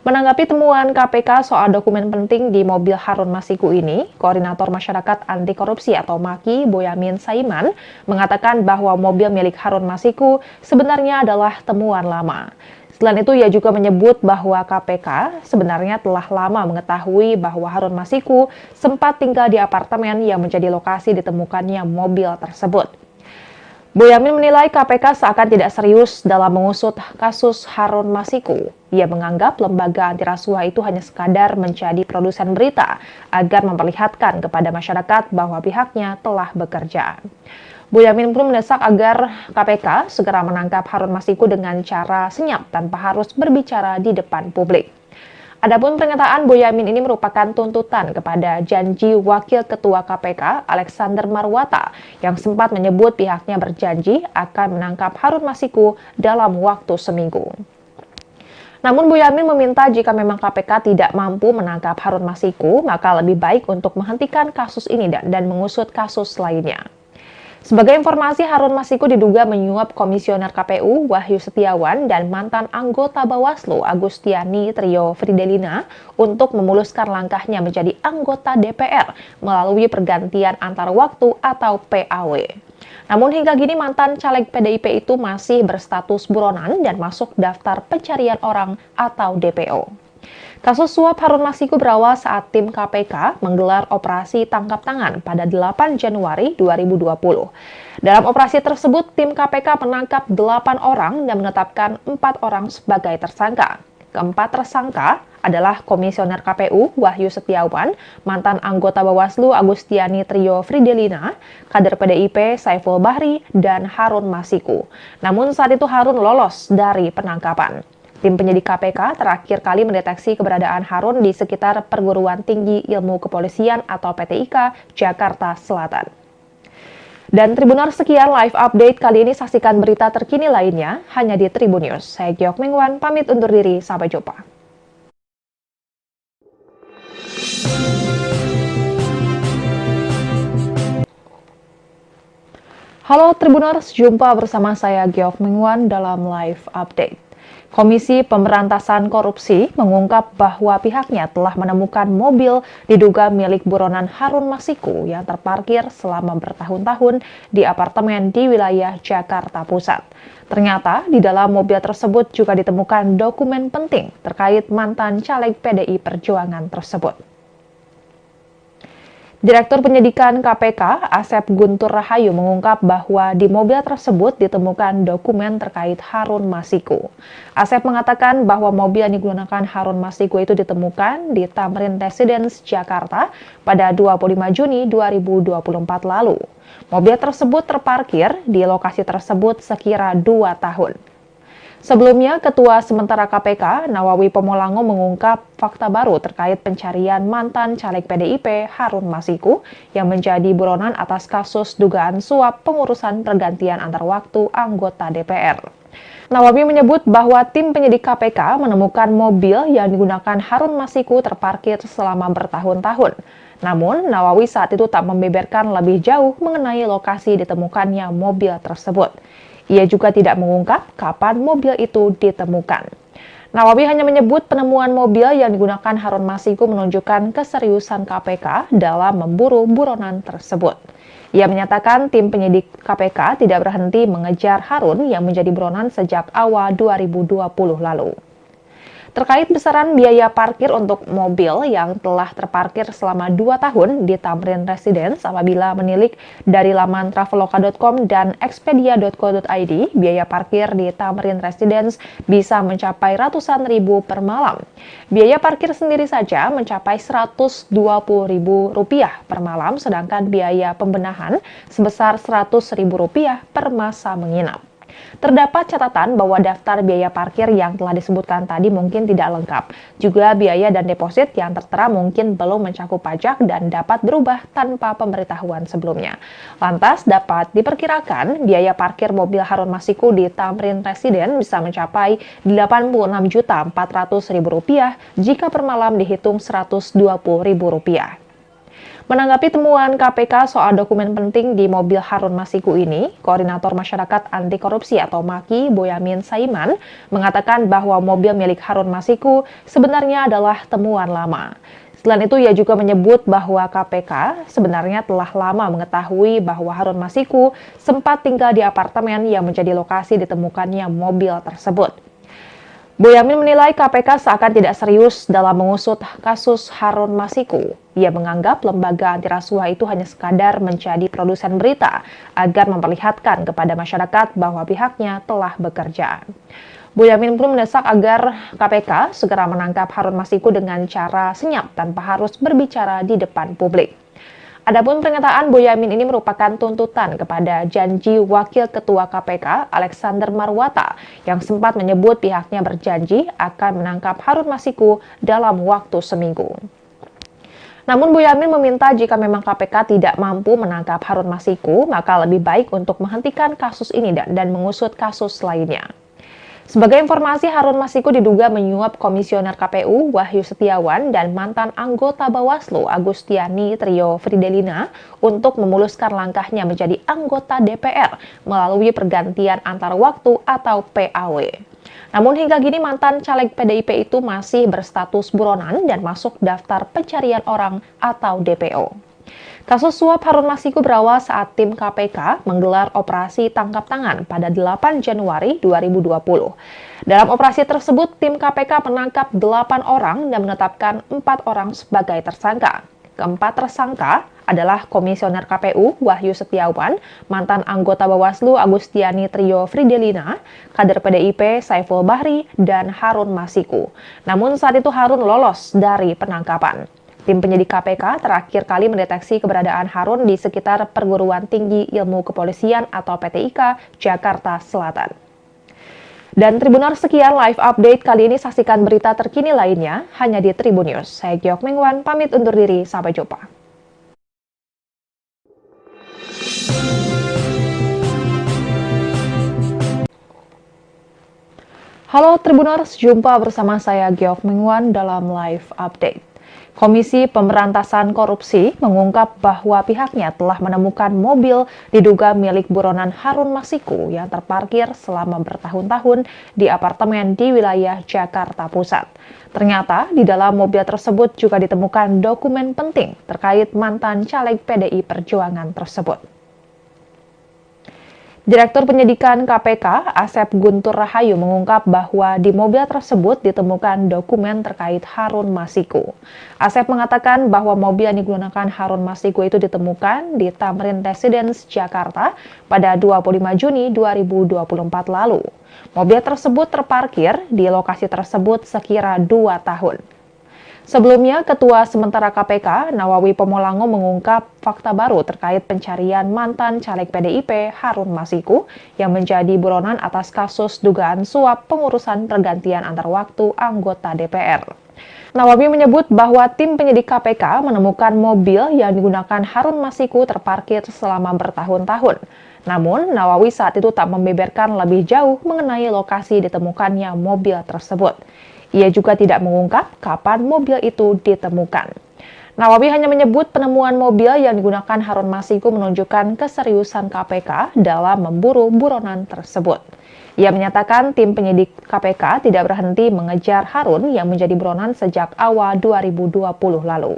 Menanggapi temuan KPK soal dokumen penting di mobil Harun Masiku ini, Koordinator Masyarakat Anti Korupsi atau MAKI, Boyamin Saiman, mengatakan bahwa mobil milik Harun Masiku sebenarnya adalah temuan lama. Selain itu, ia juga menyebut bahwa KPK sebenarnya telah lama mengetahui bahwa Harun Masiku sempat tinggal di apartemen yang menjadi lokasi ditemukannya mobil tersebut. Boyamin menilai KPK seakan tidak serius dalam mengusut kasus Harun Masiku. Ia menganggap lembaga anti rasuah itu hanya sekadar menjadi produsen berita agar memperlihatkan kepada masyarakat bahwa pihaknya telah bekerja. Boyamin pun mendesak agar KPK segera menangkap Harun Masiku dengan cara senyap tanpa harus berbicara di depan publik. Adapun pernyataan Boyamin ini merupakan tuntutan kepada janji Wakil Ketua KPK Alexander Marwata yang sempat menyebut pihaknya berjanji akan menangkap Harun Masiku dalam waktu seminggu. Namun Boyamin meminta jika memang KPK tidak mampu menangkap Harun Masiku, maka lebih baik untuk menghentikan kasus ini dan mengusut kasus lainnya. Sebagai informasi, Harun Masiku diduga menyuap Komisioner KPU Wahyu Setiawan dan mantan anggota Bawaslu Agustiani Trio Fridelina untuk memuluskan langkahnya menjadi anggota DPR melalui pergantian antar waktu atau PAW. Namun hingga kini mantan caleg PDIP itu masih berstatus buronan dan masuk daftar pencarian orang atau DPO. Kasus suap Harun Masiku berawal saat tim KPK menggelar operasi tangkap tangan pada 8 Januari 2020. Dalam operasi tersebut, tim KPK menangkap 8 orang dan menetapkan 4 orang sebagai tersangka. Keempat tersangka adalah Komisioner KPU Wahyu Setiawan, mantan anggota Bawaslu Agustiani Trio Fridelina, kader PDIP Saiful Bahri, dan Harun Masiku. Namun saat itu Harun lolos dari penangkapan. Tim penyidik KPK terakhir kali mendeteksi keberadaan Harun di sekitar Perguruan Tinggi Ilmu Kepolisian atau PTIK, Jakarta Selatan. Dan Tribuners, sekian live update kali ini. Saksikan berita terkini lainnya hanya di Tribun News. Saya Giok Mingwan, pamit undur diri. Sampai jumpa. Halo Tribuners, jumpa bersama saya Giok Mingwan dalam live update. Komisi Pemberantasan Korupsi mengungkap bahwa pihaknya telah menemukan mobil diduga milik buronan Harun Masiku yang terparkir selama bertahun-tahun di apartemen di wilayah Jakarta Pusat. Ternyata di dalam mobil tersebut juga ditemukan dokumen penting terkait mantan caleg PDI Perjuangan tersebut. Direktur Penyidikan KPK, Asep Guntur Rahayu mengungkap bahwa di mobil tersebut ditemukan dokumen terkait Harun Masiku. Asep mengatakan bahwa mobil yang digunakan Harun Masiku itu ditemukan di Tamrin Residence, Jakarta pada 25 Juni 2024 lalu. Mobil tersebut terparkir di lokasi tersebut sekira 2 tahun. Sebelumnya, Ketua Sementara KPK, Nawawi Pomolango mengungkap fakta baru terkait pencarian mantan caleg PDIP Harun Masiku yang menjadi buronan atas kasus dugaan suap pengurusan pergantian antar waktu anggota DPR. Nawawi menyebut bahwa tim penyidik KPK menemukan mobil yang digunakan Harun Masiku terparkir selama bertahun-tahun. Namun, Nawawi saat itu tak membeberkan lebih jauh mengenai lokasi ditemukannya mobil tersebut. Ia juga tidak mengungkap kapan mobil itu ditemukan. Nawawi hanya menyebut penemuan mobil yang digunakan Harun Masiku menunjukkan keseriusan KPK dalam memburu buronan tersebut. Ia menyatakan tim penyidik KPK tidak berhenti mengejar Harun yang menjadi buronan sejak awal 2020 lalu. Terkait besaran biaya parkir untuk mobil yang telah terparkir selama 2 tahun di Tamrin Residence apabila menilik dari laman traveloka.com dan expedia.co.id, biaya parkir di Tamrin Residence bisa mencapai ratusan ribu per malam. Biaya parkir sendiri saja mencapai Rp120.000 per malam, sedangkan biaya pembenahan sebesar Rp100.000 per masa menginap. Terdapat catatan bahwa daftar biaya parkir yang telah disebutkan tadi mungkin tidak lengkap. Juga biaya dan deposit yang tertera mungkin belum mencakup pajak dan dapat berubah tanpa pemberitahuan sebelumnya. Lantas dapat diperkirakan biaya parkir mobil Harun Masiku di Tamrin Residence bisa mencapai Rp86.400.000 jika per malam dihitung Rp120.000. Menanggapi temuan KPK soal dokumen penting di mobil Harun Masiku ini, Koordinator Masyarakat Anti Korupsi atau MAKI, Boyamin Saiman, mengatakan bahwa mobil milik Harun Masiku sebenarnya adalah temuan lama. Selain itu, ia juga menyebut bahwa KPK sebenarnya telah lama mengetahui bahwa Harun Masiku sempat tinggal di apartemen yang menjadi lokasi ditemukannya mobil tersebut. Boyamin menilai KPK seakan tidak serius dalam mengusut kasus Harun Masiku. Ia menganggap lembaga anti rasuah itu hanya sekadar menjadi produsen berita agar memperlihatkan kepada masyarakat bahwa pihaknya telah bekerja. Boyamin pun mendesak agar KPK segera menangkap Harun Masiku dengan cara senyap tanpa harus berbicara di depan publik. Adapun pernyataan Boyamin ini merupakan tuntutan kepada janji Wakil Ketua KPK Alexander Marwata yang sempat menyebut pihaknya berjanji akan menangkap Harun Masiku dalam waktu seminggu. Namun Boyamin meminta jika memang KPK tidak mampu menangkap Harun Masiku, maka lebih baik untuk menghentikan kasus ini dan mengusut kasus lainnya. Sebagai informasi, Harun Masiku diduga menyuap Komisioner KPU Wahyu Setiawan dan mantan anggota Bawaslu Agustiani Trio Fridelina untuk memuluskan langkahnya menjadi anggota DPR melalui pergantian antar waktu atau PAW. Namun hingga kini mantan caleg PDIP itu masih berstatus buronan dan masuk daftar pencarian orang atau DPO. Kasus suap Harun Masiku berawal saat tim KPK menggelar operasi tangkap tangan pada 8 Januari 2020. Dalam operasi tersebut, tim KPK menangkap 8 orang dan menetapkan 4 orang sebagai tersangka. Keempat tersangka adalah Komisioner KPU Wahyu Setiawan, mantan anggota Bawaslu Agustiani Trio Fridelina, kader PDIP Saiful Bahri, dan Harun Masiku. Namun saat itu Harun lolos dari penangkapan. Tim penyidik KPK terakhir kali mendeteksi keberadaan Harun di sekitar Perguruan Tinggi Ilmu Kepolisian atau PTIK, Jakarta Selatan. Dan Tribuners, sekian live update kali ini. Saksikan berita terkini lainnya hanya di Tribun News. Saya Giok Mengwan, pamit undur diri. Sampai jumpa. Halo Tribuners, jumpa bersama saya Giok Mengwan dalam live update. Komisi Pemberantasan Korupsi mengungkap bahwa pihaknya telah menemukan mobil diduga milik buronan Harun Masiku yang terparkir selama bertahun-tahun di apartemen di wilayah Jakarta Pusat. Ternyata di dalam mobil tersebut juga ditemukan dokumen penting terkait mantan caleg PDI Perjuangan tersebut. Direktur Penyidikan KPK, Asep Guntur Rahayu mengungkap bahwa di mobil tersebut ditemukan dokumen terkait Harun Masiku. Asep mengatakan bahwa mobil yang digunakan Harun Masiku itu ditemukan di Tamrin Residence, Jakarta pada 25 Juni 2024 lalu. Mobil tersebut terparkir di lokasi tersebut sekira 2 tahun. Sebelumnya, Ketua Sementara KPK, Nawawi Pomolango mengungkap fakta baru terkait pencarian mantan caleg PDIP Harun Masiku yang menjadi buronan atas kasus dugaan suap pengurusan pergantian antar waktu anggota DPR. Nawawi menyebut bahwa tim penyidik KPK menemukan mobil yang digunakan Harun Masiku terparkir selama bertahun-tahun. Namun, Nawawi saat itu tak membeberkan lebih jauh mengenai lokasi ditemukannya mobil tersebut. Ia juga tidak mengungkap kapan mobil itu ditemukan. Nawawi hanya menyebut penemuan mobil yang digunakan Harun Masiku menunjukkan keseriusan KPK dalam memburu buronan tersebut. Ia menyatakan tim penyidik KPK tidak berhenti mengejar Harun yang menjadi buronan sejak awal 2020 lalu.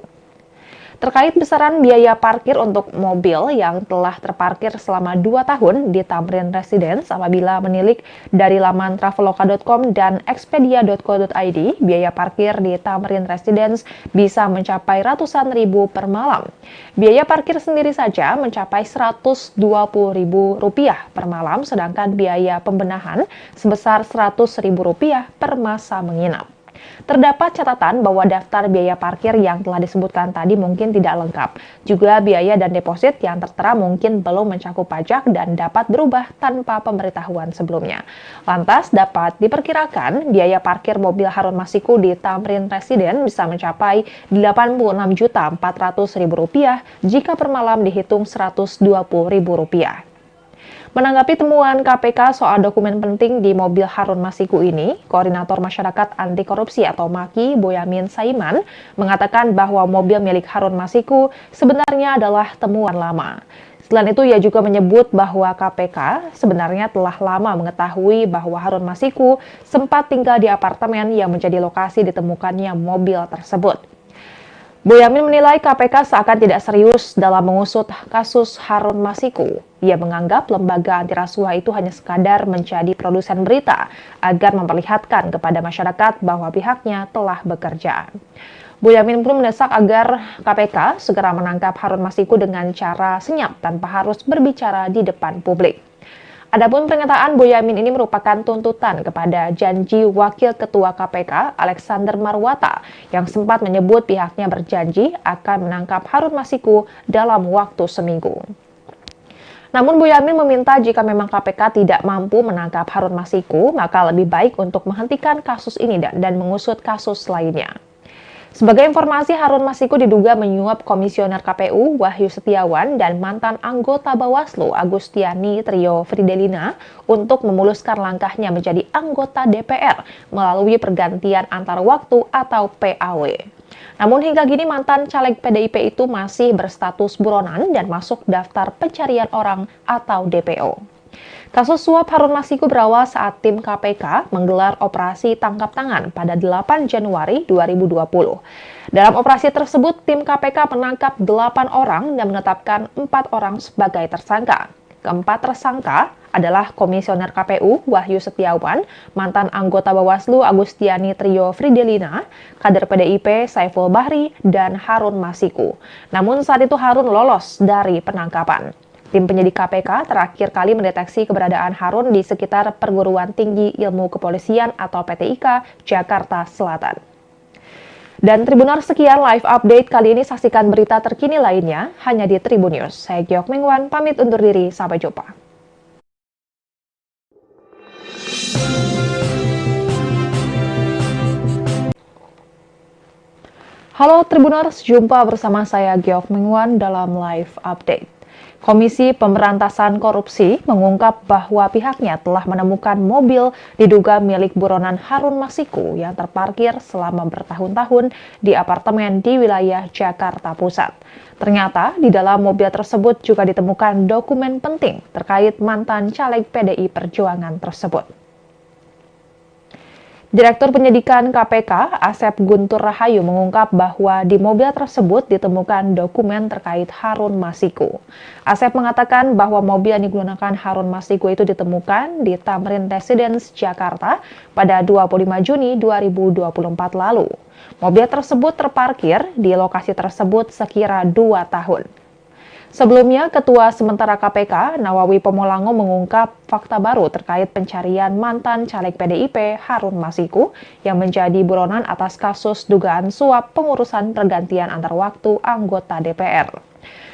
Terkait besaran biaya parkir untuk mobil yang telah terparkir selama 2 tahun di Tamrin Residence apabila menilik dari laman traveloka.com dan expedia.co.id, biaya parkir di Tamrin Residence bisa mencapai ratusan ribu per malam. Biaya parkir sendiri saja mencapai Rp120.000 per malam, sedangkan biaya pembenahan sebesar Rp100.000 per masa menginap. Terdapat catatan bahwa daftar biaya parkir yang telah disebutkan tadi mungkin tidak lengkap. Juga biaya dan deposit yang tertera mungkin belum mencakup pajak dan dapat berubah tanpa pemberitahuan sebelumnya. Lantas dapat diperkirakan biaya parkir mobil Harun Masiku di Tamrin Residence bisa mencapai Rp86.400.000 jika per malam dihitung Rp120.000. Menanggapi temuan KPK soal dokumen penting di mobil Harun Masiku ini, Koordinator Masyarakat Anti Korupsi atau MAKI, Boyamin Saiman, mengatakan bahwa mobil milik Harun Masiku sebenarnya adalah temuan lama. Selain itu, ia juga menyebut bahwa KPK sebenarnya telah lama mengetahui bahwa Harun Masiku sempat tinggal di apartemen yang menjadi lokasi ditemukannya mobil tersebut. Boyamin menilai KPK seakan tidak serius dalam mengusut kasus Harun Masiku. Ia menganggap lembaga anti rasuah itu hanya sekadar menjadi produsen berita agar memperlihatkan kepada masyarakat bahwa pihaknya telah bekerja. Boyamin pun mendesak agar KPK segera menangkap Harun Masiku dengan cara senyap tanpa harus berbicara di depan publik. Adapun pernyataan Boyamin ini merupakan tuntutan kepada janji Wakil Ketua KPK Alexander Marwata yang sempat menyebut pihaknya berjanji akan menangkap Harun Masiku dalam waktu seminggu. Namun Boyamin meminta jika memang KPK tidak mampu menangkap Harun Masiku, maka lebih baik untuk menghentikan kasus ini dan mengusut kasus lainnya. Sebagai informasi, Harun Masiku diduga menyuap Komisioner KPU Wahyu Setiawan dan mantan anggota Bawaslu Agustiani Trio Fridelina untuk memuluskan langkahnya menjadi anggota DPR melalui pergantian antar waktu atau PAW. Namun hingga kini mantan caleg PDIP itu masih berstatus buronan dan masuk daftar pencarian orang atau DPO. Kasus suap Harun Masiku berawal saat tim KPK menggelar operasi tangkap tangan pada 8 Januari 2020. Dalam operasi tersebut, tim KPK menangkap 8 orang dan menetapkan 4 orang sebagai tersangka. Keempat tersangka adalah Komisioner KPU Wahyu Setiawan, mantan anggota Bawaslu Agustiani Trio Fridelina, kader PDIP Saiful Bahri, dan Harun Masiku. Namun saat itu Harun lolos dari penangkapan. Tim penyidik KPK terakhir kali mendeteksi keberadaan Harun di sekitar Perguruan Tinggi Ilmu Kepolisian atau PTIK, Jakarta Selatan. Dan Tribuners, sekian live update kali ini. Saksikan berita terkini lainnya hanya di Tribun News. Saya Giok Mengwan, pamit undur diri. Sampai jumpa. Halo Tribuners, jumpa bersama saya Giok Mengwan dalam live update. Komisi Pemberantasan Korupsi mengungkap bahwa pihaknya telah menemukan mobil diduga milik buronan Harun Masiku yang terparkir selama bertahun-tahun di apartemen di wilayah Jakarta Pusat. Ternyata di dalam mobil tersebut juga ditemukan dokumen penting terkait mantan caleg PDI Perjuangan tersebut. Direktur Penyidikan KPK, Asep Guntur Rahayu mengungkap bahwa di mobil tersebut ditemukan dokumen terkait Harun Masiku. Asep mengatakan bahwa mobil yang digunakan Harun Masiku itu ditemukan di Tamrin Residence, Jakarta pada 25 Juni 2024 lalu. Mobil tersebut terparkir di lokasi tersebut sekira 2 tahun. Sebelumnya, Ketua Sementara KPK, Nawawi Pomolango mengungkap fakta baru terkait pencarian mantan caleg PDIP Harun Masiku yang menjadi buronan atas kasus dugaan suap pengurusan pergantian antar waktu anggota DPR.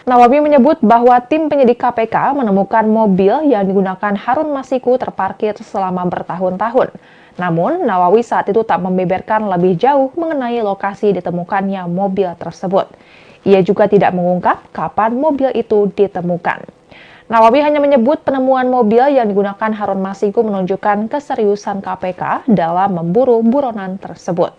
Nawawi menyebut bahwa tim penyidik KPK menemukan mobil yang digunakan Harun Masiku terparkir selama bertahun-tahun. Namun, Nawawi saat itu tak membeberkan lebih jauh mengenai lokasi ditemukannya mobil tersebut. Ia juga tidak mengungkap kapan mobil itu ditemukan. Nawawi hanya menyebut penemuan mobil yang digunakan Harun Masiku menunjukkan keseriusan KPK dalam memburu buronan tersebut.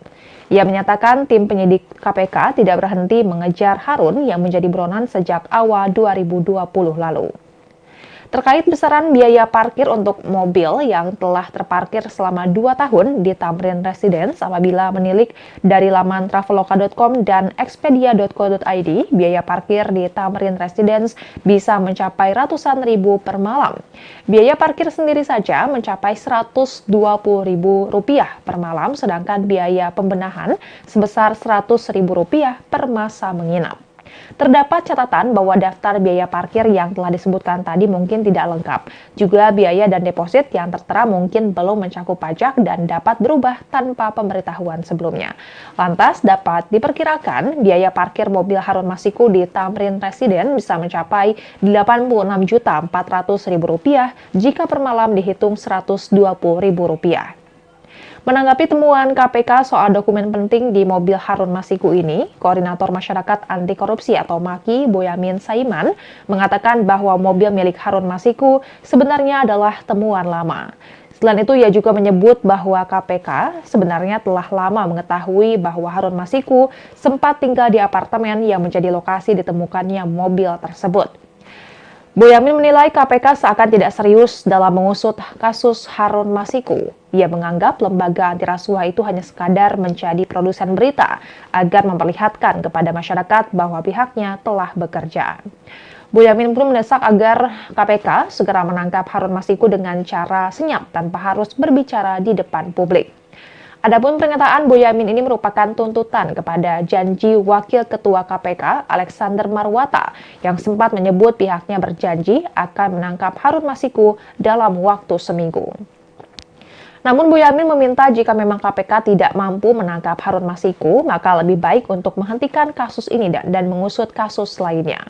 Ia menyatakan tim penyidik KPK tidak berhenti mengejar Harun yang menjadi buronan sejak awal 2020 lalu. Terkait besaran biaya parkir untuk mobil yang telah terparkir selama 2 tahun di Tamrin Residence, apabila menilik dari laman traveloka.com dan expedia.co.id, biaya parkir di Tamrin Residence bisa mencapai ratusan ribu per malam. Biaya parkir sendiri saja mencapai Rp120.000 per malam, sedangkan biaya pembenahan sebesar Rp100.000 per masa menginap. Terdapat catatan bahwa daftar biaya parkir yang telah disebutkan tadi mungkin tidak lengkap. Juga biaya dan deposit yang tertera mungkin belum mencakup pajak dan dapat berubah tanpa pemberitahuan sebelumnya. Lantas dapat diperkirakan biaya parkir mobil Harun Masiku di Tamrin Residence bisa mencapai Rp86.400.000 jika per malam dihitung Rp120.000. Menanggapi temuan KPK soal dokumen penting di mobil Harun Masiku ini, Koordinator Masyarakat Anti Korupsi atau MAKI, Boyamin Saiman, mengatakan bahwa mobil milik Harun Masiku sebenarnya adalah temuan lama. Selain itu, ia juga menyebut bahwa KPK sebenarnya telah lama mengetahui bahwa Harun Masiku sempat tinggal di apartemen yang menjadi lokasi ditemukannya mobil tersebut. Boyamin menilai KPK seakan tidak serius dalam mengusut kasus Harun Masiku. Ia menganggap lembaga anti rasuah itu hanya sekadar menjadi produsen berita agar memperlihatkan kepada masyarakat bahwa pihaknya telah bekerja. Boyamin pun mendesak agar KPK segera menangkap Harun Masiku dengan cara senyap tanpa harus berbicara di depan publik. Adapun pernyataan Boyamin ini merupakan tuntutan kepada janji Wakil Ketua KPK Alexander Marwata yang sempat menyebut pihaknya berjanji akan menangkap Harun Masiku dalam waktu seminggu. Namun Boyamin meminta jika memang KPK tidak mampu menangkap Harun Masiku, maka lebih baik untuk menghentikan kasus ini dan mengusut kasus lainnya.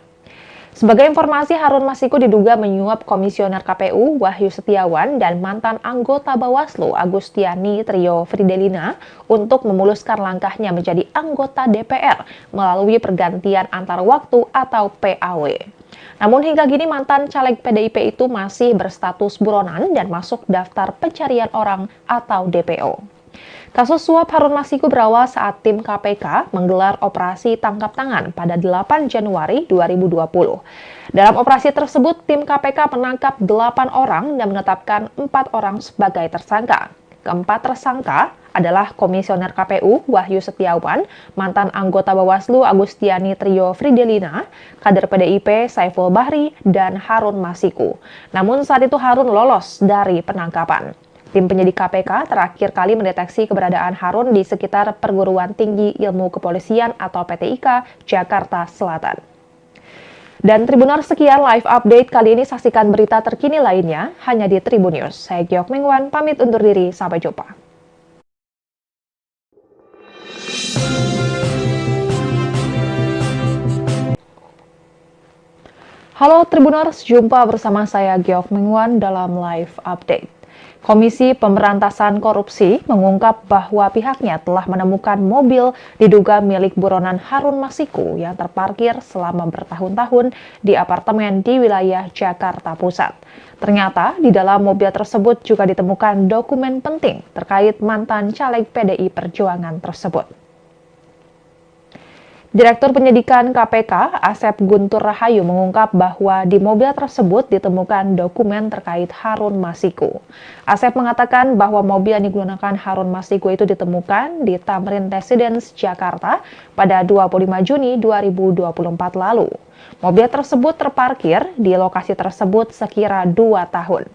Sebagai informasi, Harun Masiku diduga menyuap Komisioner KPU Wahyu Setiawan dan mantan anggota Bawaslu Agustiani Trio Fridelina untuk memuluskan langkahnya menjadi anggota DPR melalui pergantian antar waktu atau PAW. Namun hingga kini mantan caleg PDIP itu masih berstatus buronan dan masuk daftar pencarian orang atau DPO. Kasus suap Harun Masiku berawal saat tim KPK menggelar operasi tangkap tangan pada 8 Januari 2020. Dalam operasi tersebut, tim KPK menangkap 8 orang dan menetapkan 4 orang sebagai tersangka. Keempat tersangka adalah Komisioner KPU Wahyu Setiawan, mantan anggota Bawaslu Agustiani Trio Fridelina, kader PDIP Saiful Bahri, dan Harun Masiku. Namun saat itu Harun lolos dari penangkapan. Tim penyidik KPK terakhir kali mendeteksi keberadaan Harun di sekitar Perguruan Tinggi Ilmu Kepolisian atau PTIK, Jakarta Selatan. Dan Tribuners, sekian live update kali ini. Saksikan berita terkini lainnya hanya di Tribun News. Saya Giok Mingwan, pamit undur diri. Sampai jumpa. Halo Tribuners, jumpa bersama saya Giok Mingwan dalam live update. Komisi Pemberantasan Korupsi mengungkap bahwa pihaknya telah menemukan mobil diduga milik buronan Harun Masiku yang terparkir selama bertahun-tahun di apartemen di wilayah Jakarta Pusat. Ternyata di dalam mobil tersebut juga ditemukan dokumen penting terkait mantan caleg PDI Perjuangan tersebut. Direktur Penyidikan KPK, Asep Guntur Rahayu mengungkap bahwa di mobil tersebut ditemukan dokumen terkait Harun Masiku. Asep mengatakan bahwa mobil yang digunakan Harun Masiku itu ditemukan di Tamrin Residence, Jakarta pada 25 Juni 2024 lalu. Mobil tersebut terparkir di lokasi tersebut sekira 2 tahun.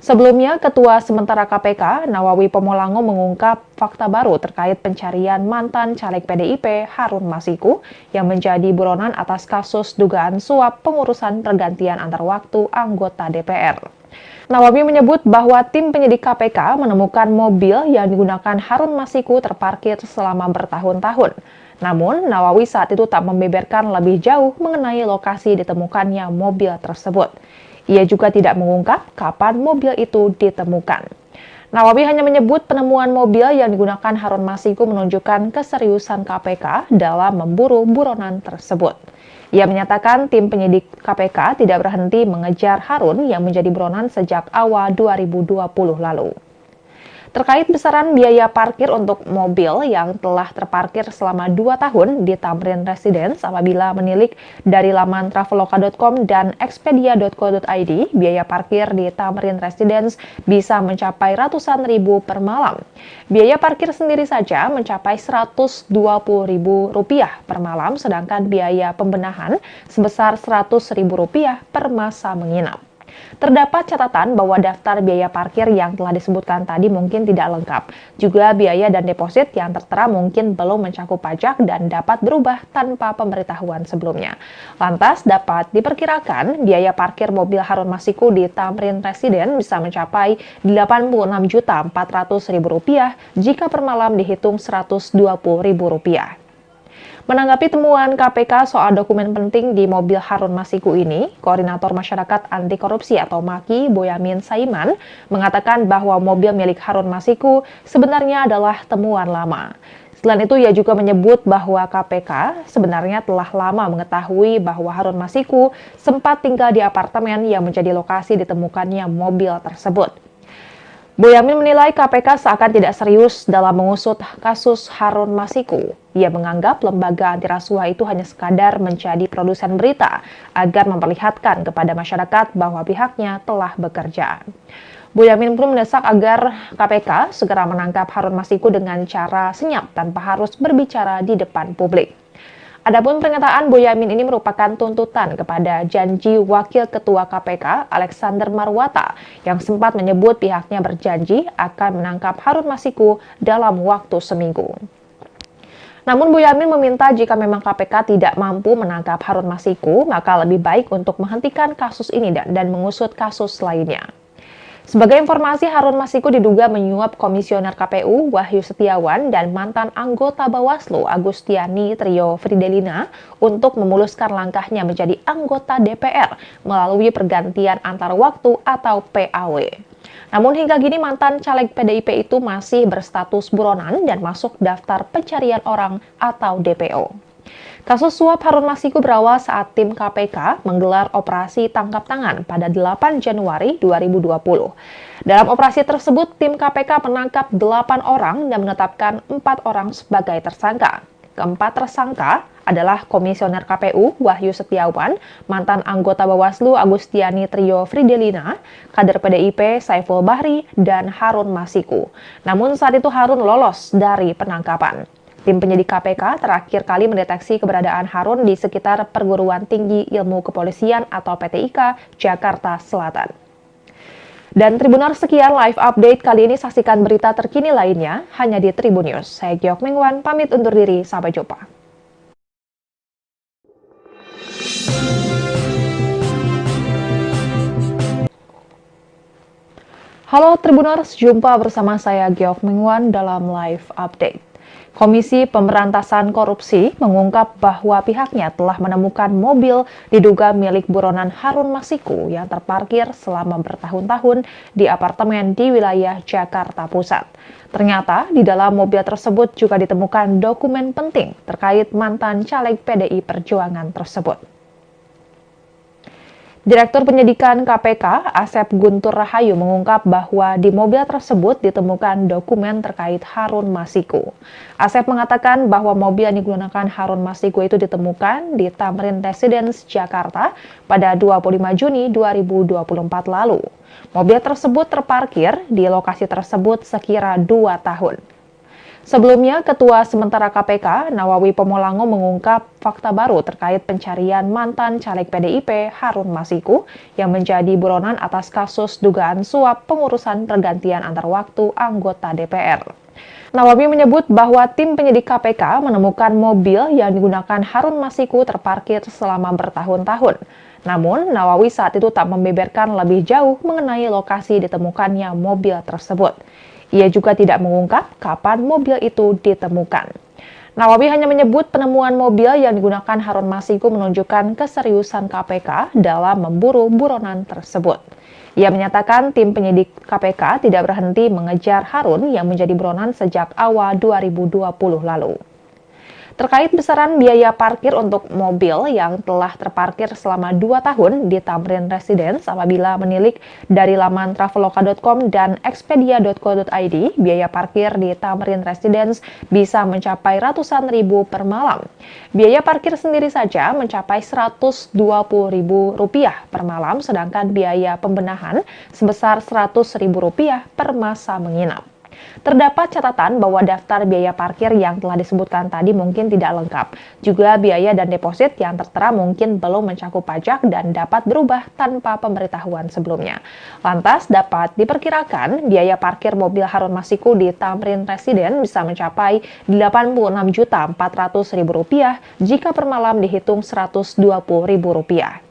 Sebelumnya, Ketua Sementara KPK, Nawawi Pomolango mengungkap fakta baru terkait pencarian mantan caleg PDIP Harun Masiku yang menjadi buronan atas kasus dugaan suap pengurusan pergantian antar waktu anggota DPR. Nawawi menyebut bahwa tim penyidik KPK menemukan mobil yang digunakan Harun Masiku terparkir selama bertahun-tahun. Namun, Nawawi saat itu tak membeberkan lebih jauh mengenai lokasi ditemukannya mobil tersebut. Ia juga tidak mengungkap kapan mobil itu ditemukan. Nawawi hanya menyebut penemuan mobil yang digunakan Harun Masiku menunjukkan keseriusan KPK dalam memburu buronan tersebut. Ia menyatakan tim penyidik KPK tidak berhenti mengejar Harun yang menjadi buronan sejak awal 2020 lalu. Terkait besaran biaya parkir untuk mobil yang telah terparkir selama 2 tahun di Tamrin Residence apabila menilik dari laman traveloka.com dan expedia.co.id, biaya parkir di Tamrin Residence bisa mencapai ratusan ribu per malam. Biaya parkir sendiri saja mencapai Rp120.000 per malam, sedangkan biaya pembenahan sebesar Rp100.000 per masa menginap. Terdapat catatan bahwa daftar biaya parkir yang telah disebutkan tadi mungkin tidak lengkap. Juga biaya dan deposit yang tertera mungkin belum mencakup pajak dan dapat berubah tanpa pemberitahuan sebelumnya. Lantas dapat diperkirakan biaya parkir mobil Harun Masiku di Tamrin Residence bisa mencapai Rp86.400.000 jika per malam dihitung Rp120.000. Menanggapi temuan KPK soal dokumen penting di mobil Harun Masiku ini, Koordinator Masyarakat Anti Korupsi atau MAKI, Boyamin Saiman, mengatakan bahwa mobil milik Harun Masiku sebenarnya adalah temuan lama. Selain itu, ia juga menyebut bahwa KPK sebenarnya telah lama mengetahui bahwa Harun Masiku sempat tinggal di apartemen yang menjadi lokasi ditemukannya mobil tersebut. Boyamin menilai KPK seakan tidak serius dalam mengusut kasus Harun Masiku. Ia menganggap lembaga anti rasuah itu hanya sekadar menjadi produsen berita agar memperlihatkan kepada masyarakat bahwa pihaknya telah bekerja. Boyamin pun mendesak agar KPK segera menangkap Harun Masiku dengan cara senyap tanpa harus berbicara di depan publik. Adapun pernyataan Boyamin ini merupakan tuntutan kepada janji Wakil Ketua KPK Alexander Marwata yang sempat menyebut pihaknya berjanji akan menangkap Harun Masiku dalam waktu seminggu. Namun Boyamin meminta jika memang KPK tidak mampu menangkap Harun Masiku, maka lebih baik untuk menghentikan kasus ini dan mengusut kasus lainnya. Sebagai informasi, Harun Masiku diduga menyuap Komisioner KPU Wahyu Setiawan dan mantan anggota Bawaslu Agustiani Trio Fridelina untuk memuluskan langkahnya menjadi anggota DPR melalui pergantian antar waktu atau PAW. Namun hingga kini mantan caleg PDIP itu masih berstatus buronan dan masuk daftar pencarian orang atau DPO. Kasus suap Harun Masiku berawal saat tim KPK menggelar operasi tangkap tangan pada 8 Januari 2020. Dalam operasi tersebut, tim KPK menangkap 8 orang dan menetapkan 4 orang sebagai tersangka. Keempat tersangka adalah Komisioner KPU Wahyu Setiawan, mantan anggota Bawaslu Agustiani Trio Fridelina, kader PDIP Saiful Bahri, dan Harun Masiku. Namun saat itu Harun lolos dari penangkapan. Tim penyidik KPK terakhir kali mendeteksi keberadaan Harun di sekitar Perguruan Tinggi Ilmu Kepolisian atau PTIK, Jakarta Selatan. Dan Tribuners, sekian live update kali ini. Saksikan berita terkini lainnya hanya di Tribun News. Saya Giok Mengwan, pamit undur diri. Sampai jumpa. Halo Tribuners, jumpa bersama saya Giok Mengwan dalam live update. Komisi Pemberantasan Korupsi mengungkap bahwa pihaknya telah menemukan mobil diduga milik buronan Harun Masiku yang terparkir selama bertahun-tahun di apartemen di wilayah Jakarta Pusat. Ternyata di dalam mobil tersebut juga ditemukan dokumen penting terkait mantan caleg PDI Perjuangan tersebut. Direktur Penyidikan KPK, Asep Guntur Rahayu mengungkap bahwa di mobil tersebut ditemukan dokumen terkait Harun Masiku. Asep mengatakan bahwa mobil yang digunakan Harun Masiku itu ditemukan di Tamrin Residence, Jakarta pada 25 Juni 2024 lalu. Mobil tersebut terparkir di lokasi tersebut sekira 2 tahun. Sebelumnya, Ketua Sementara KPK, Nawawi Pomolango mengungkap fakta baru terkait pencarian mantan caleg PDIP Harun Masiku yang menjadi buronan atas kasus dugaan suap pengurusan pergantian antar waktu anggota DPR. Nawawi menyebut bahwa tim penyidik KPK menemukan mobil yang digunakan Harun Masiku terparkir selama bertahun-tahun. Namun, Nawawi saat itu tak membeberkan lebih jauh mengenai lokasi ditemukannya mobil tersebut. Ia juga tidak mengungkap kapan mobil itu ditemukan. Nawawi hanya menyebut penemuan mobil yang digunakan Harun Masiku menunjukkan keseriusan KPK dalam memburu buronan tersebut. Ia menyatakan tim penyidik KPK tidak berhenti mengejar Harun yang menjadi buronan sejak awal 2020 lalu. Terkait besaran biaya parkir untuk mobil yang telah terparkir selama 2 tahun di Tamrin Residence apabila menilik dari laman traveloka.com dan expedia.co.id, biaya parkir di Tamrin Residence bisa mencapai ratusan ribu per malam. Biaya parkir sendiri saja mencapai Rp120.000 per malam, sedangkan biaya pembenahan sebesar Rp100.000 per masa menginap. Terdapat catatan bahwa daftar biaya parkir yang telah disebutkan tadi mungkin tidak lengkap. Juga biaya dan deposit yang tertera mungkin belum mencakup pajak dan dapat berubah tanpa pemberitahuan sebelumnya. Lantas dapat diperkirakan biaya parkir mobil Harun Masiku di Tamrin Residence bisa mencapai Rp86.400.000 jika per malam dihitung Rp120.000.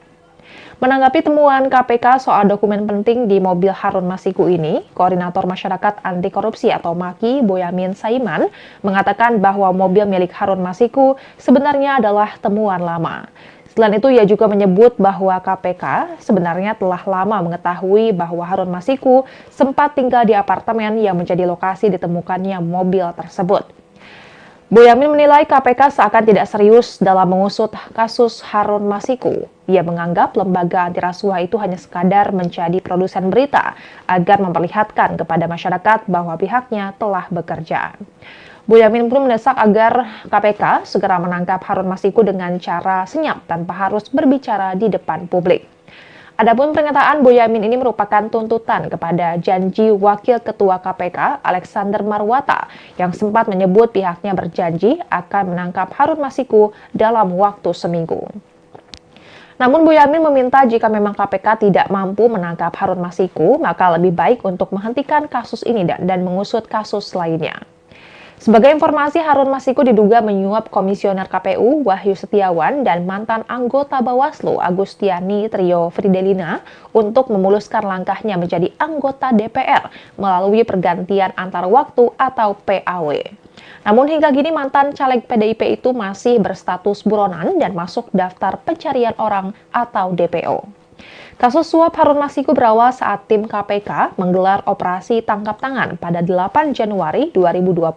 Menanggapi temuan KPK soal dokumen penting di mobil Harun Masiku ini, Koordinator Masyarakat Anti Korupsi atau MAKI, Boyamin Saiman, mengatakan bahwa mobil milik Harun Masiku sebenarnya adalah temuan lama. Selain itu, ia juga menyebut bahwa KPK sebenarnya telah lama mengetahui bahwa Harun Masiku sempat tinggal di apartemen yang menjadi lokasi ditemukannya mobil tersebut. Boyamin menilai KPK seakan tidak serius dalam mengusut kasus Harun Masiku. Ia menganggap lembaga anti rasuah itu hanya sekadar menjadi produsen berita agar memperlihatkan kepada masyarakat bahwa pihaknya telah bekerja. Boyamin pun mendesak agar KPK segera menangkap Harun Masiku dengan cara senyap tanpa harus berbicara di depan publik. Adapun pernyataan Boyamin ini merupakan tuntutan kepada janji Wakil Ketua KPK Alexander Marwata yang sempat menyebut pihaknya berjanji akan menangkap Harun Masiku dalam waktu seminggu. Namun Boyamin meminta jika memang KPK tidak mampu menangkap Harun Masiku, maka lebih baik untuk menghentikan kasus ini dan mengusut kasus lainnya. Sebagai informasi, Harun Masiku diduga menyuap Komisioner KPU Wahyu Setiawan dan mantan anggota Bawaslu Agustiani Trio Fridelina untuk memuluskan langkahnya menjadi anggota DPR melalui pergantian antar waktu atau PAW. Namun hingga kini mantan caleg PDIP itu masih berstatus buronan dan masuk daftar pencarian orang atau DPO. Kasus suap Harun Masiku berawal saat tim KPK menggelar operasi tangkap tangan pada 8 Januari 2020.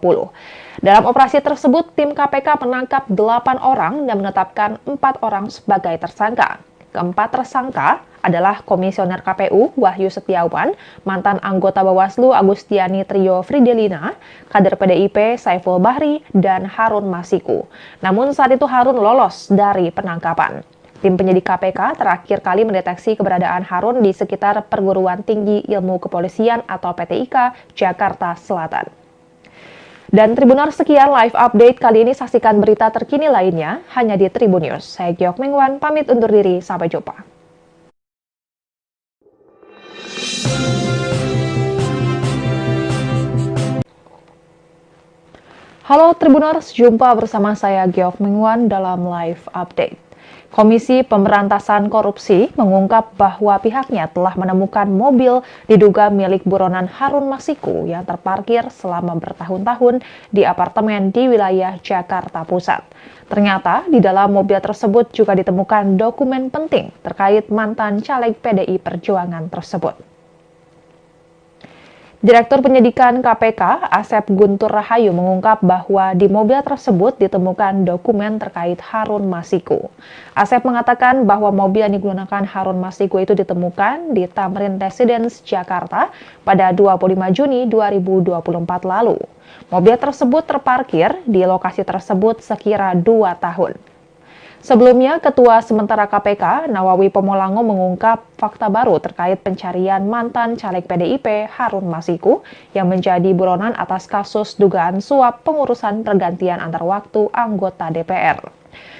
Dalam operasi tersebut, tim KPK menangkap 8 orang dan menetapkan 4 orang sebagai tersangka. Keempat tersangka adalah Komisioner KPU Wahyu Setiawan, mantan anggota Bawaslu Agustiani Trio Fridelina, kader PDIP Saiful Bahri, dan Harun Masiku. Namun saat itu Harun lolos dari penangkapan. Tim penyidik KPK terakhir kali mendeteksi keberadaan Harun di sekitar Perguruan Tinggi Ilmu Kepolisian atau PTIK, Jakarta Selatan. Dan Tribuners, sekian live update kali ini. Saksikan berita terkini lainnya hanya di Tribun News. Saya Giok Mengwan, pamit undur diri. Sampai jumpa. Halo Tribuners, jumpa bersama saya Giok Mengwan dalam live update. Komisi Pemberantasan Korupsi mengungkap bahwa pihaknya telah menemukan mobil diduga milik buronan Harun Masiku yang terparkir selama bertahun-tahun di apartemen di wilayah Jakarta Pusat. Ternyata di dalam mobil tersebut juga ditemukan dokumen penting terkait mantan caleg PDI Perjuangan tersebut. Direktur Penyidikan KPK, Asep Guntur Rahayu mengungkap bahwa di mobil tersebut ditemukan dokumen terkait Harun Masiku. Asep mengatakan bahwa mobil yang digunakan Harun Masiku itu ditemukan di Tamrin Residence, Jakarta pada 25 Juni 2024 lalu. Mobil tersebut terparkir di lokasi tersebut sekira 2 tahun. Sebelumnya, Ketua Sementara KPK, Nawawi Pomolango mengungkap fakta baru terkait pencarian mantan caleg PDIP Harun Masiku yang menjadi buronan atas kasus dugaan suap pengurusan pergantian antar waktu anggota DPR.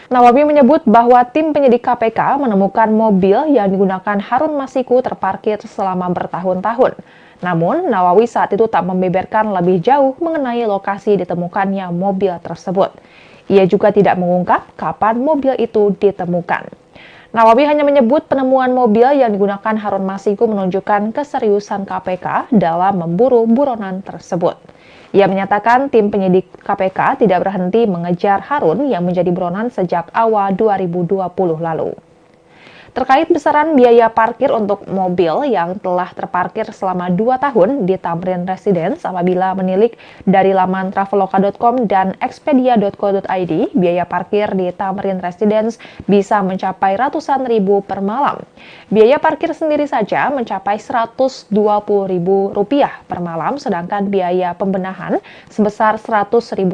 Nawawi menyebut bahwa tim penyidik KPK menemukan mobil yang digunakan Harun Masiku terparkir selama bertahun-tahun. Namun, Nawawi saat itu tak membeberkan lebih jauh mengenai lokasi ditemukannya mobil tersebut. Ia juga tidak mengungkap kapan mobil itu ditemukan. Nawawi hanya menyebut penemuan mobil yang digunakan Harun Masiku menunjukkan keseriusan KPK dalam memburu buronan tersebut. Ia menyatakan tim penyidik KPK tidak berhenti mengejar Harun yang menjadi buronan sejak awal 2020 lalu. Terkait besaran biaya parkir untuk mobil yang telah terparkir selama 2 tahun di Tamrin Residence apabila menilik dari laman traveloka.com dan expedia.co.id, biaya parkir di Tamrin Residence bisa mencapai ratusan ribu per malam. Biaya parkir sendiri saja mencapai Rp120.000 per malam, sedangkan biaya pembenahan sebesar Rp100.000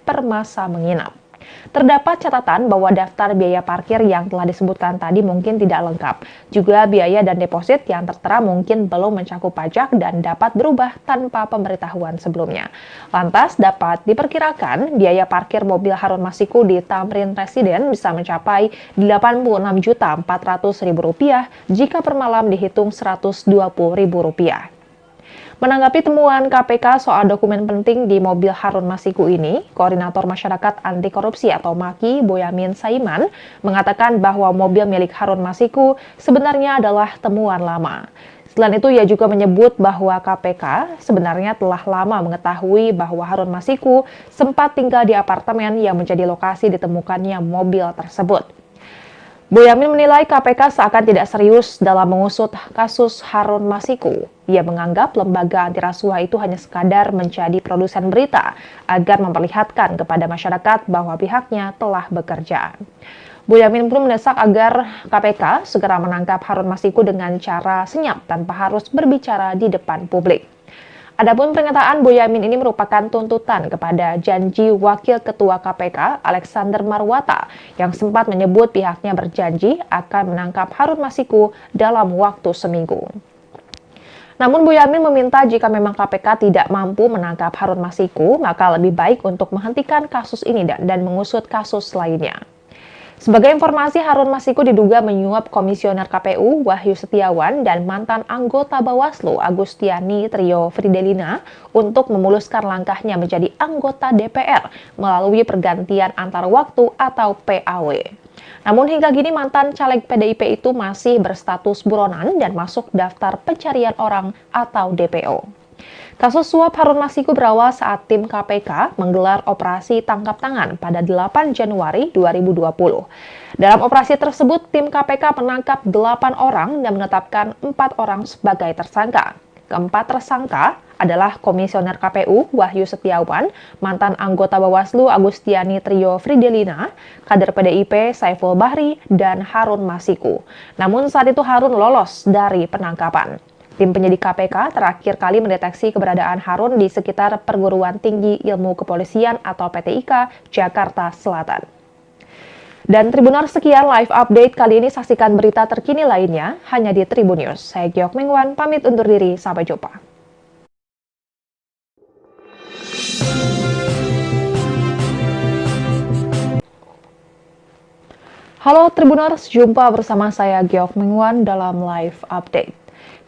per masa menginap. Terdapat catatan bahwa daftar biaya parkir yang telah disebutkan tadi mungkin tidak lengkap. Juga biaya dan deposit yang tertera mungkin belum mencakup pajak dan dapat berubah tanpa pemberitahuan sebelumnya. Lantas dapat diperkirakan biaya parkir mobil Harun Masiku di Tamrin Residence bisa mencapai Rp86.400.000 jika per malam dihitung Rp120.000. Menanggapi temuan KPK soal dokumen penting di mobil Harun Masiku ini, Koordinator Masyarakat Anti Korupsi atau MAKI, Boyamin Saiman, mengatakan bahwa mobil milik Harun Masiku sebenarnya adalah temuan lama. Selain itu, ia juga menyebut bahwa KPK sebenarnya telah lama mengetahui bahwa Harun Masiku sempat tinggal di apartemen yang menjadi lokasi ditemukannya mobil tersebut. Boyamin menilai KPK seakan tidak serius dalam mengusut kasus Harun Masiku. Ia menganggap lembaga anti rasuah itu hanya sekadar menjadi produsen berita agar memperlihatkan kepada masyarakat bahwa pihaknya telah bekerja. Boyamin pun mendesak agar KPK segera menangkap Harun Masiku dengan cara senyap tanpa harus berbicara di depan publik. Adapun pernyataan Boyamin ini merupakan tuntutan kepada janji Wakil Ketua KPK Alexander Marwata yang sempat menyebut pihaknya berjanji akan menangkap Harun Masiku dalam waktu seminggu. Namun Boyamin meminta jika memang KPK tidak mampu menangkap Harun Masiku, maka lebih baik untuk menghentikan kasus ini dan mengusut kasus lainnya. Sebagai informasi, Harun Masiku diduga menyuap Komisioner KPU Wahyu Setiawan dan mantan anggota Bawaslu Agustiani Trio Fridelina untuk memuluskan langkahnya menjadi anggota DPR melalui pergantian antar waktu atau PAW. Namun hingga kini mantan caleg PDIP itu masih berstatus buronan dan masuk daftar pencarian orang atau DPO. Kasus suap Harun Masiku berawal saat tim KPK menggelar operasi tangkap tangan pada 8 Januari 2020. Dalam operasi tersebut, tim KPK menangkap 8 orang dan menetapkan 4 orang sebagai tersangka. Keempat tersangka adalah Komisioner KPU Wahyu Setiawan, mantan anggota Bawaslu Agustiani Trio Fridelina, kader PDIP Saiful Bahri, dan Harun Masiku. Namun saat itu Harun lolos dari penangkapan. Tim penyidik KPK terakhir kali mendeteksi keberadaan Harun di sekitar Perguruan Tinggi Ilmu Kepolisian atau PTIK, Jakarta Selatan. Dan Tribuners, sekian live update kali ini. Saksikan berita terkini lainnya hanya di Tribun News. Saya Giok Mingwan, pamit undur diri. Sampai jumpa. Halo Tribuners, jumpa bersama saya Giok Mingwan dalam live update.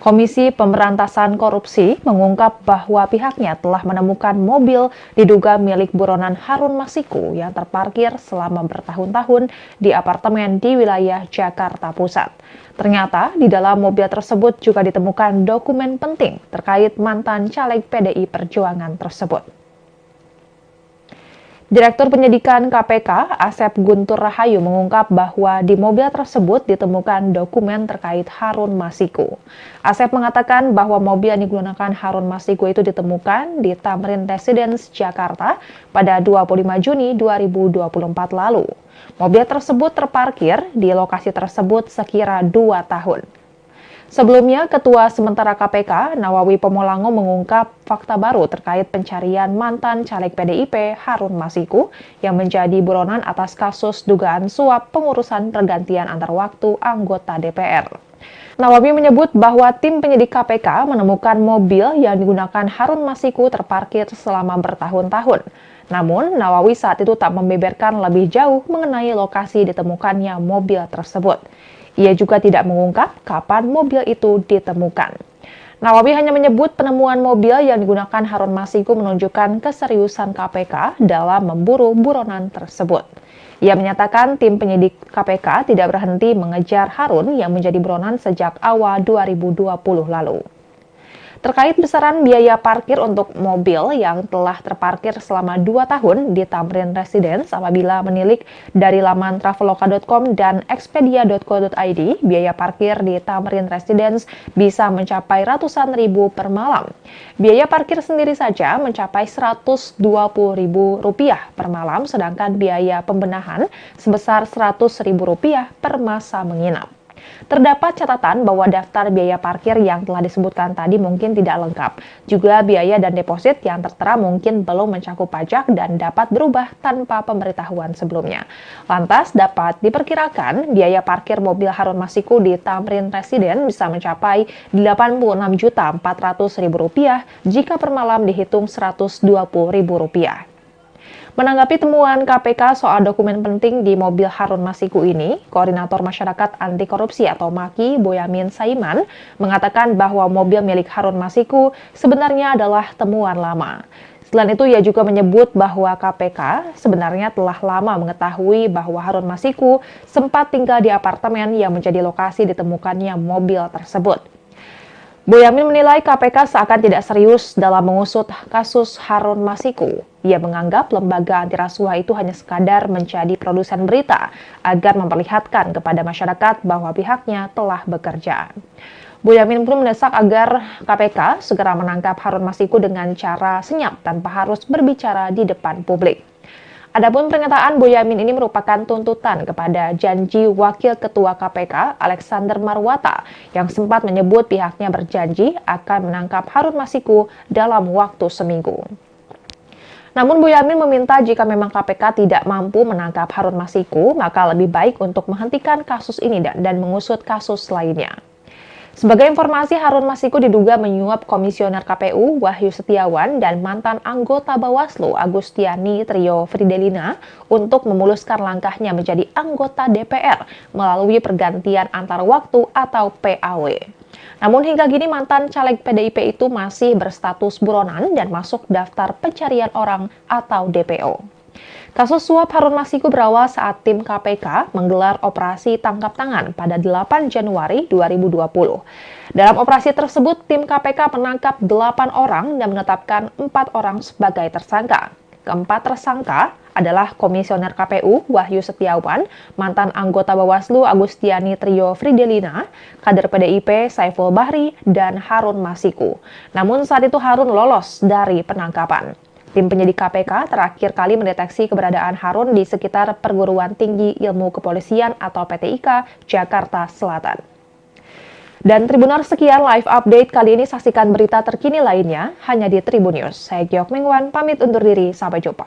Komisi Pemberantasan Korupsi mengungkap bahwa pihaknya telah menemukan mobil diduga milik buronan Harun Masiku yang terparkir selama bertahun-tahun di apartemen di wilayah Jakarta Pusat. Ternyata di dalam mobil tersebut juga ditemukan dokumen penting terkait mantan caleg PDI Perjuangan tersebut. Direktur Penyidikan KPK, Asep Guntur Rahayu mengungkap bahwa di mobil tersebut ditemukan dokumen terkait Harun Masiku. Asep mengatakan bahwa mobil yang digunakan Harun Masiku itu ditemukan di Tamrin Residence, Jakarta pada 25 Juni 2024 lalu. Mobil tersebut terparkir di lokasi tersebut sekira 2 tahun. Sebelumnya, Ketua Sementara KPK, Nawawi Pomolango mengungkap fakta baru terkait pencarian mantan caleg PDIP Harun Masiku yang menjadi buronan atas kasus dugaan suap pengurusan pergantian antar waktu anggota DPR. Nawawi menyebut bahwa tim penyidik KPK menemukan mobil yang digunakan Harun Masiku terparkir selama bertahun-tahun. Namun, Nawawi saat itu tak membeberkan lebih jauh mengenai lokasi ditemukannya mobil tersebut. Ia juga tidak mengungkap kapan mobil itu ditemukan. Nawawi hanya menyebut penemuan mobil yang digunakan Harun Masiku menunjukkan keseriusan KPK dalam memburu buronan tersebut. Ia menyatakan tim penyidik KPK tidak berhenti mengejar Harun yang menjadi buronan sejak awal 2020 lalu. Terkait besaran biaya parkir untuk mobil yang telah terparkir selama 2 tahun di Tamrin Residence apabila menilik dari laman traveloka.com dan expedia.co.id, biaya parkir di Tamrin Residence bisa mencapai ratusan ribu per malam. Biaya parkir sendiri saja mencapai Rp120.000 per malam, sedangkan biaya pembenahan sebesar Rp100.000 per masa menginap. Terdapat catatan bahwa daftar biaya parkir yang telah disebutkan tadi mungkin tidak lengkap. Juga biaya dan deposit yang tertera mungkin belum mencakup pajak dan dapat berubah tanpa pemberitahuan sebelumnya. Lantas dapat diperkirakan biaya parkir mobil Harun Masiku di Tamrin Residence bisa mencapai Rp86.400.000 jika per malam dihitung Rp120.000. Menanggapi temuan KPK soal dokumen penting di mobil Harun Masiku ini, Koordinator Masyarakat Anti Korupsi atau MAKI, Boyamin Saiman, mengatakan bahwa mobil milik Harun Masiku sebenarnya adalah temuan lama. Selain itu, ia juga menyebut bahwa KPK sebenarnya telah lama mengetahui bahwa Harun Masiku sempat tinggal di apartemen yang menjadi lokasi ditemukannya mobil tersebut. Boyamin menilai KPK seakan tidak serius dalam mengusut kasus Harun Masiku. Ia menganggap lembaga anti rasuah itu hanya sekadar menjadi produsen berita agar memperlihatkan kepada masyarakat bahwa pihaknya telah bekerja. Boyamin pun mendesak agar KPK segera menangkap Harun Masiku dengan cara senyap tanpa harus berbicara di depan publik. Adapun pernyataan Boyamin ini merupakan tuntutan kepada janji Wakil Ketua KPK Alexander Marwata yang sempat menyebut pihaknya berjanji akan menangkap Harun Masiku dalam waktu seminggu. Namun Boyamin meminta jika memang KPK tidak mampu menangkap Harun Masiku, maka lebih baik untuk menghentikan kasus ini dan mengusut kasus lainnya. Sebagai informasi, Harun Masiku diduga menyuap Komisioner KPU Wahyu Setiawan dan mantan anggota Bawaslu Agustiani Trio Fridelina untuk memuluskan langkahnya menjadi anggota DPR melalui pergantian antar waktu atau PAW. Namun hingga kini mantan caleg PDIP itu masih berstatus buronan dan masuk daftar pencarian orang atau DPO. Kasus suap Harun Masiku berawal saat tim KPK menggelar operasi tangkap tangan pada 8 Januari 2020. Dalam operasi tersebut, tim KPK menangkap 8 orang dan menetapkan 4 orang sebagai tersangka. Keempat tersangka adalah Komisioner KPU Wahyu Setiawan, mantan anggota Bawaslu Agustiani Trio Fridelina, kader PDIP Saiful Bahri, dan Harun Masiku. Namun saat itu Harun lolos dari penangkapan. Tim penyidik KPK terakhir kali mendeteksi keberadaan Harun di sekitar Perguruan Tinggi Ilmu Kepolisian atau PTIK, Jakarta Selatan. Dan Tribuners, sekian live update kali ini. Saksikan berita terkini lainnya hanya di Tribun News. Saya Giok Mengwan, pamit undur diri. Sampai jumpa.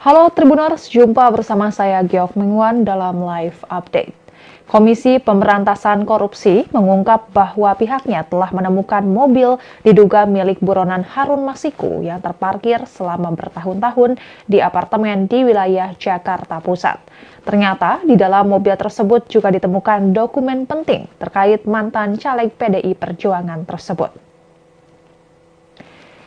Halo Tribuners, jumpa bersama saya Giok Mengwan dalam live update. Komisi Pemberantasan Korupsi mengungkap bahwa pihaknya telah menemukan mobil diduga milik buronan Harun Masiku yang terparkir selama bertahun-tahun di apartemen di wilayah Jakarta Pusat. Ternyata di dalam mobil tersebut juga ditemukan dokumen penting terkait mantan caleg PDI Perjuangan tersebut.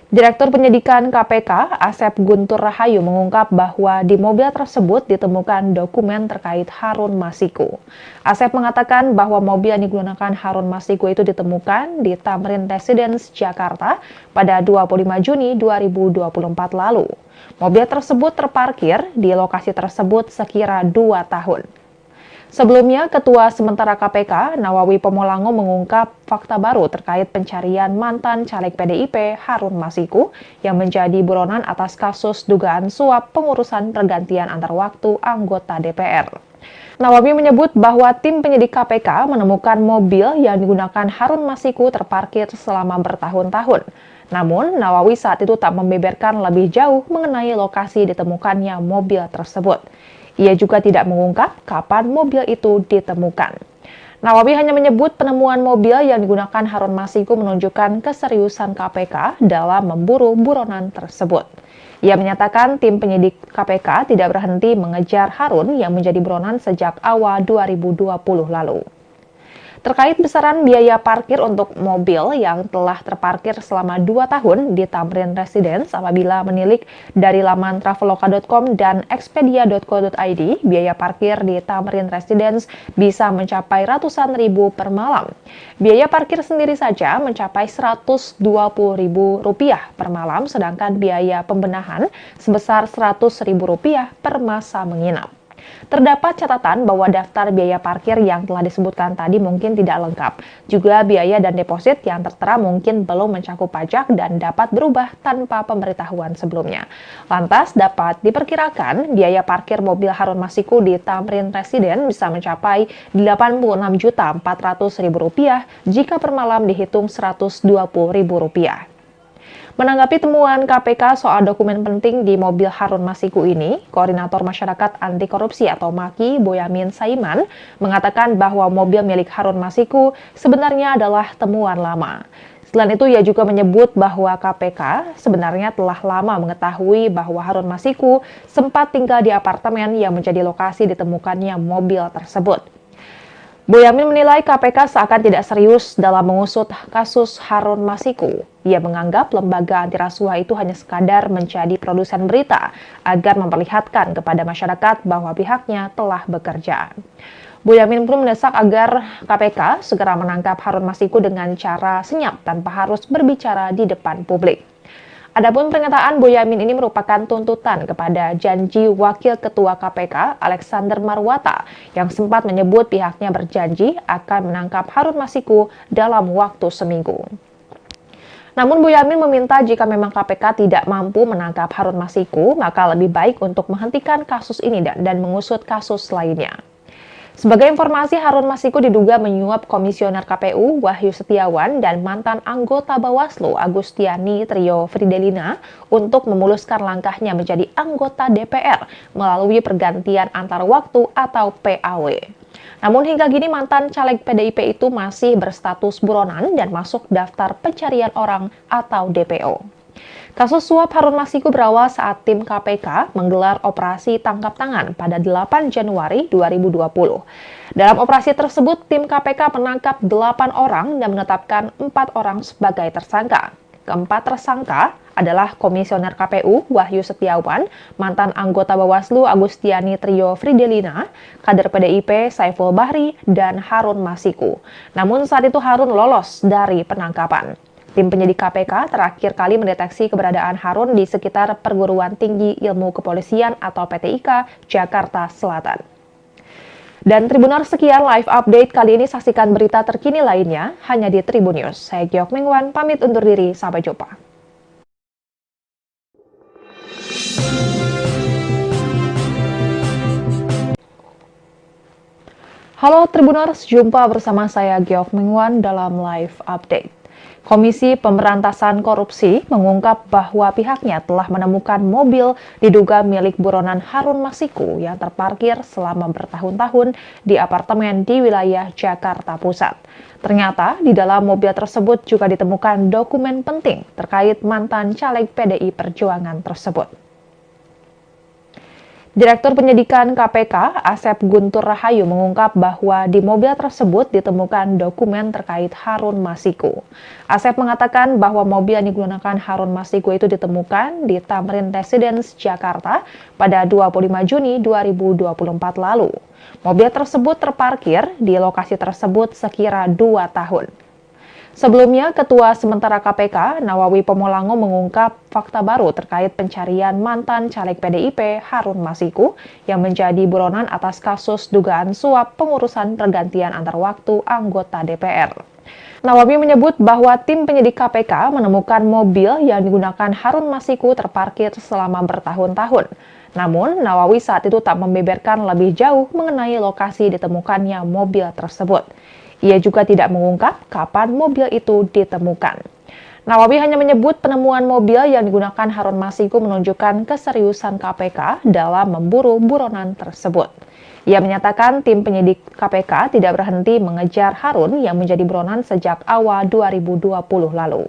Direktur Penyidikan KPK, Asep Guntur Rahayu mengungkap bahwa di mobil tersebut ditemukan dokumen terkait Harun Masiku. Asep mengatakan bahwa mobil yang digunakan Harun Masiku itu ditemukan di Tamrin Residence, Jakarta pada 25 Juni 2024 lalu. Mobil tersebut terparkir di lokasi tersebut sekira 2 tahun. Sebelumnya, Ketua Sementara KPK, Nawawi Pomolango mengungkap fakta baru terkait pencarian mantan caleg PDIP Harun Masiku yang menjadi buronan atas kasus dugaan suap pengurusan pergantian antar waktu anggota DPR. Nawawi menyebut bahwa tim penyidik KPK menemukan mobil yang digunakan Harun Masiku terparkir selama bertahun-tahun. Namun, Nawawi saat itu tak membeberkan lebih jauh mengenai lokasi ditemukannya mobil tersebut. Ia juga tidak mengungkap kapan mobil itu ditemukan. Nawawi hanya menyebut penemuan mobil yang digunakan Harun Masiku menunjukkan keseriusan KPK dalam memburu buronan tersebut. Ia menyatakan tim penyidik KPK tidak berhenti mengejar Harun yang menjadi buronan sejak awal 2020 lalu. Terkait besaran biaya parkir untuk mobil yang telah terparkir selama 2 tahun di Tamrin Residence apabila menilik dari laman traveloka.com dan expedia.co.id, biaya parkir di Tamrin Residence bisa mencapai ratusan ribu per malam. Biaya parkir sendiri saja mencapai Rp120.000 per malam, sedangkan biaya pembenahan sebesar Rp100.000 per masa menginap. Terdapat catatan bahwa daftar biaya parkir yang telah disebutkan tadi mungkin tidak lengkap. Juga biaya dan deposit yang tertera mungkin belum mencakup pajak dan dapat berubah tanpa pemberitahuan sebelumnya. Lantas dapat diperkirakan biaya parkir mobil Harun Masiku di Tamrin Residence bisa mencapai Rp86.400.000 jika per malam dihitung Rp120.000. Menanggapi temuan KPK soal dokumen penting di mobil Harun Masiku ini, Koordinator Masyarakat Anti Korupsi atau MAKI, Boyamin Saiman, mengatakan bahwa mobil milik Harun Masiku sebenarnya adalah temuan lama. Selain itu, ia juga menyebut bahwa KPK sebenarnya telah lama mengetahui bahwa Harun Masiku sempat tinggal di apartemen yang menjadi lokasi ditemukannya mobil tersebut. Boyamin menilai KPK seakan tidak serius dalam mengusut kasus Harun Masiku. Ia menganggap lembaga anti rasuah itu hanya sekadar menjadi produsen berita agar memperlihatkan kepada masyarakat bahwa pihaknya telah bekerja. Boyamin pun mendesak agar KPK segera menangkap Harun Masiku dengan cara senyap tanpa harus berbicara di depan publik. Adapun pernyataan Boyamin ini merupakan tuntutan kepada janji Wakil Ketua KPK Alexander Marwata yang sempat menyebut pihaknya berjanji akan menangkap Harun Masiku dalam waktu seminggu. Namun Boyamin meminta jika memang KPK tidak mampu menangkap Harun Masiku, maka lebih baik untuk menghentikan kasus ini dan mengusut kasus lainnya. Sebagai informasi, Harun Masiku diduga menyuap Komisioner KPU Wahyu Setiawan dan mantan anggota Bawaslu Agustiani Trio Fridelina untuk memuluskan langkahnya menjadi anggota DPR melalui pergantian antar waktu atau PAW. Namun hingga kini mantan caleg PDIP itu masih berstatus buronan dan masuk daftar pencarian orang atau DPO. Kasus suap Harun Masiku berawal saat tim KPK menggelar operasi tangkap tangan pada 8 Januari 2020. Dalam operasi tersebut, tim KPK menangkap 8 orang dan menetapkan 4 orang sebagai tersangka. Keempat tersangka adalah Komisioner KPU Wahyu Setiawan, mantan anggota Bawaslu Agustiani Trio Fridelina, kader PDIP Saiful Bahri, dan Harun Masiku. Namun saat itu Harun lolos dari penangkapan. Tim penyidik KPK terakhir kali mendeteksi keberadaan Harun di sekitar Perguruan Tinggi Ilmu Kepolisian atau PTIK, Jakarta Selatan. Dan Tribuners, sekian live update kali ini. Saksikan berita terkini lainnya hanya di Tribun News. Saya Giok Mingwan, pamit undur diri. Sampai jumpa. Halo Tribuners, jumpa bersama saya Giok Mingwan dalam live update. Komisi Pemberantasan Korupsi mengungkap bahwa pihaknya telah menemukan mobil diduga milik buronan Harun Masiku yang terparkir selama bertahun-tahun di apartemen di wilayah Jakarta Pusat. Ternyata di dalam mobil tersebut juga ditemukan dokumen penting terkait mantan caleg PDI Perjuangan tersebut. Direktur Penyidikan KPK, Asep Guntur Rahayu mengungkap bahwa di mobil tersebut ditemukan dokumen terkait Harun Masiku. Asep mengatakan bahwa mobil yang digunakan Harun Masiku itu ditemukan di Tamrin Residence, Jakarta pada 25 Juni 2024 lalu. Mobil tersebut terparkir di lokasi tersebut sekira 2 tahun. Sebelumnya, Ketua Sementara KPK, Nawawi Pomolango mengungkap fakta baru terkait pencarian mantan caleg PDIP Harun Masiku yang menjadi buronan atas kasus dugaan suap pengurusan pergantian antar waktu anggota DPR. Nawawi menyebut bahwa tim penyidik KPK menemukan mobil yang digunakan Harun Masiku terparkir selama bertahun-tahun. Namun, Nawawi saat itu tak membeberkan lebih jauh mengenai lokasi ditemukannya mobil tersebut. Ia juga tidak mengungkap kapan mobil itu ditemukan. Nawawi hanya menyebut penemuan mobil yang digunakan Harun Masiku menunjukkan keseriusan KPK dalam memburu buronan tersebut. Ia menyatakan tim penyidik KPK tidak berhenti mengejar Harun yang menjadi buronan sejak awal 2020 lalu.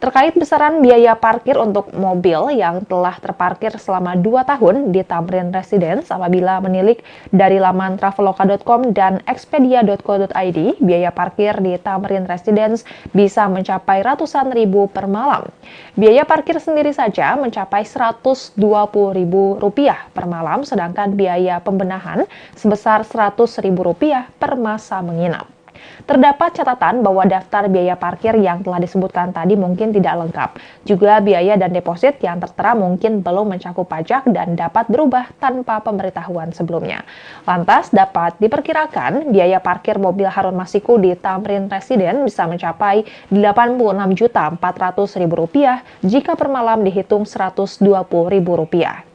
Terkait besaran biaya parkir untuk mobil yang telah terparkir selama 2 tahun di Tamrin Residence apabila menilik dari laman traveloka.com dan expedia.co.id, biaya parkir di Tamrin Residence bisa mencapai ratusan ribu per malam. Biaya parkir sendiri saja mencapai Rp120.000 per malam, sedangkan biaya pembenahan sebesar Rp100.000 per masa menginap. Terdapat catatan bahwa daftar biaya parkir yang telah disebutkan tadi mungkin tidak lengkap. Juga biaya dan deposit yang tertera mungkin belum mencakup pajak dan dapat berubah tanpa pemberitahuan sebelumnya. Lantas dapat diperkirakan biaya parkir mobil Harun Masiku di Tamrin Residence bisa mencapai Rp86.400.000 jika per malam dihitung Rp120.000.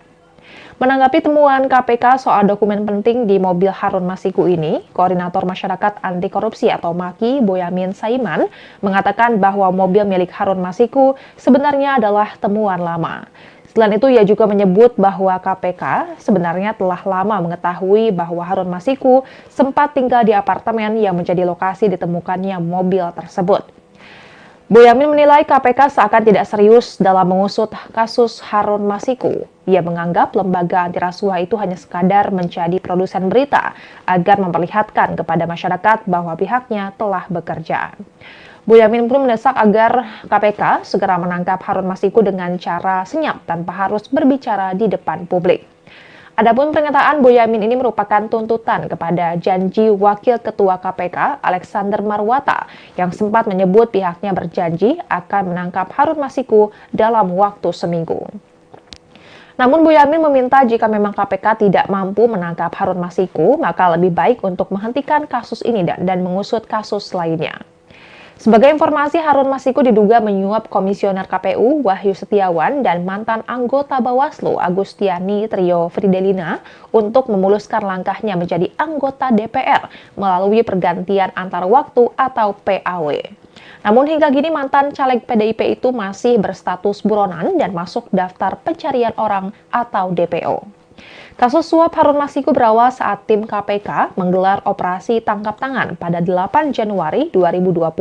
Menanggapi temuan KPK soal dokumen penting di mobil Harun Masiku ini, Koordinator Masyarakat Anti Korupsi atau MAKI, Boyamin Saiman, mengatakan bahwa mobil milik Harun Masiku sebenarnya adalah temuan lama. Selain itu, ia juga menyebut bahwa KPK sebenarnya telah lama mengetahui bahwa Harun Masiku sempat tinggal di apartemen yang menjadi lokasi ditemukannya mobil tersebut. Boyamin menilai KPK seakan tidak serius dalam mengusut kasus Harun Masiku. Ia menganggap lembaga anti rasuah itu hanya sekadar menjadi produsen berita agar memperlihatkan kepada masyarakat bahwa pihaknya telah bekerja. Boyamin pun mendesak agar KPK segera menangkap Harun Masiku dengan cara senyap tanpa harus berbicara di depan publik. Adapun pernyataan Boyamin ini merupakan tuntutan kepada janji Wakil Ketua KPK Alexander Marwata yang sempat menyebut pihaknya berjanji akan menangkap Harun Masiku dalam waktu seminggu. Namun Boyamin meminta jika memang KPK tidak mampu menangkap Harun Masiku, maka lebih baik untuk menghentikan kasus ini dan mengusut kasus lainnya. Sebagai informasi, Harun Masiku diduga menyuap Komisioner KPU Wahyu Setiawan dan mantan anggota Bawaslu Agustiani Trio Fridelina untuk memuluskan langkahnya menjadi anggota DPR melalui pergantian antar waktu atau PAW. Namun hingga kini mantan caleg PDIP itu masih berstatus buronan dan masuk daftar pencarian orang atau DPO. Kasus suap Harun Masiku berawal saat tim KPK menggelar operasi tangkap tangan pada 8 Januari 2020.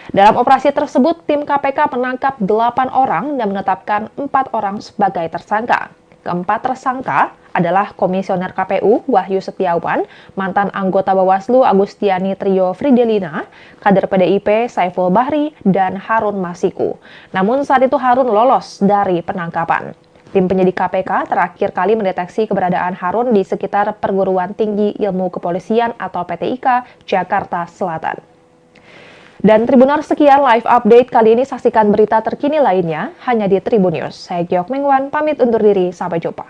Dalam operasi tersebut, tim KPK menangkap 8 orang dan menetapkan 4 orang sebagai tersangka. Keempat tersangka adalah Komisioner KPU Wahyu Setiawan, mantan anggota Bawaslu Agustiani Trio Fridelina, kader PDIP Saiful Bahri, dan Harun Masiku. Namun saat itu Harun lolos dari penangkapan. Tim penyidik KPK terakhir kali mendeteksi keberadaan Harun di sekitar Perguruan Tinggi Ilmu Kepolisian atau PTIK, Jakarta Selatan. Dan Tribuners, sekian live update kali ini. Saksikan berita terkini lainnya hanya di Tribun News. Saya Giok Mengwan, pamit undur diri. Sampai jumpa.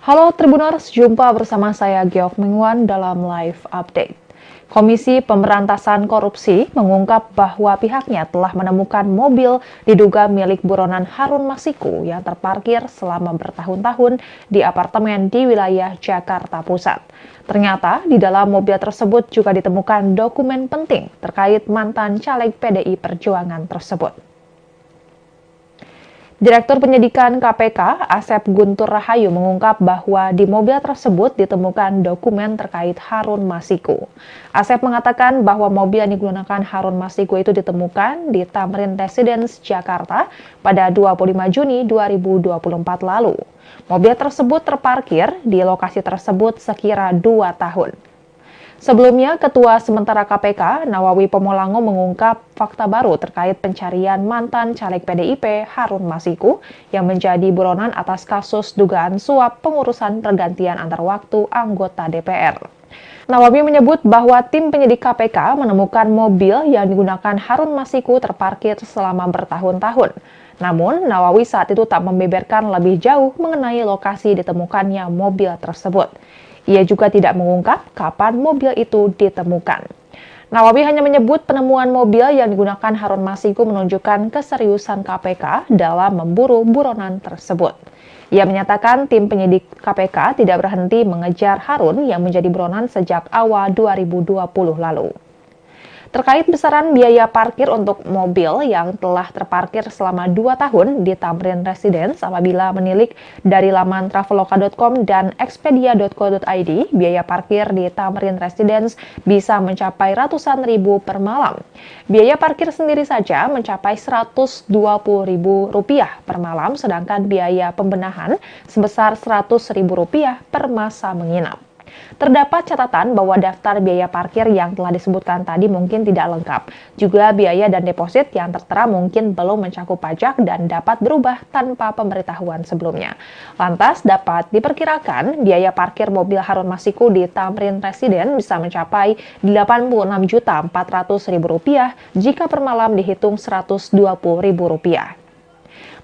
Halo Tribuners, jumpa bersama saya Giok Mengwan dalam live update. Komisi Pemberantasan Korupsi mengungkap bahwa pihaknya telah menemukan mobil diduga milik buronan Harun Masiku yang terparkir selama bertahun-tahun di apartemen di wilayah Jakarta Pusat. Ternyata di dalam mobil tersebut juga ditemukan dokumen penting terkait mantan caleg PDI Perjuangan tersebut. Direktur Penyidikan KPK, Asep Guntur Rahayu mengungkap bahwa di mobil tersebut ditemukan dokumen terkait Harun Masiku. Asep mengatakan bahwa mobil yang digunakan Harun Masiku itu ditemukan di Tamrin Residence, Jakarta pada 25 Juni 2024 lalu. Mobil tersebut terparkir di lokasi tersebut sekira 2 tahun. Sebelumnya, Ketua Sementara KPK, Nawawi Pomolango mengungkap fakta baru terkait pencarian mantan caleg PDIP Harun Masiku yang menjadi buronan atas kasus dugaan suap pengurusan pergantian antar waktu anggota DPR. Nawawi menyebut bahwa tim penyidik KPK menemukan mobil yang digunakan Harun Masiku terparkir selama bertahun-tahun. Namun, Nawawi saat itu tak membeberkan lebih jauh mengenai lokasi ditemukannya mobil tersebut. Ia juga tidak mengungkap kapan mobil itu ditemukan. Nawawi hanya menyebut penemuan mobil yang digunakan Harun Masiku menunjukkan keseriusan KPK dalam memburu buronan tersebut. Ia menyatakan tim penyidik KPK tidak berhenti mengejar Harun yang menjadi buronan sejak awal 2020 lalu. Terkait besaran biaya parkir untuk mobil yang telah terparkir selama 2 tahun di Tamrin Residence apabila menilik dari laman traveloka.com dan expedia.co.id, biaya parkir di Tamrin Residence bisa mencapai ratusan ribu per malam. Biaya parkir sendiri saja mencapai Rp120.000 per malam, sedangkan biaya pembenahan sebesar Rp100.000 per masa menginap. Terdapat catatan bahwa daftar biaya parkir yang telah disebutkan tadi mungkin tidak lengkap. Juga biaya dan deposit yang tertera mungkin belum mencakup pajak dan dapat berubah tanpa pemberitahuan sebelumnya. Lantas dapat diperkirakan biaya parkir mobil Harun Masiku di Tamrin Residence bisa mencapai Rp86.400.000 jika per malam dihitung Rp120.000.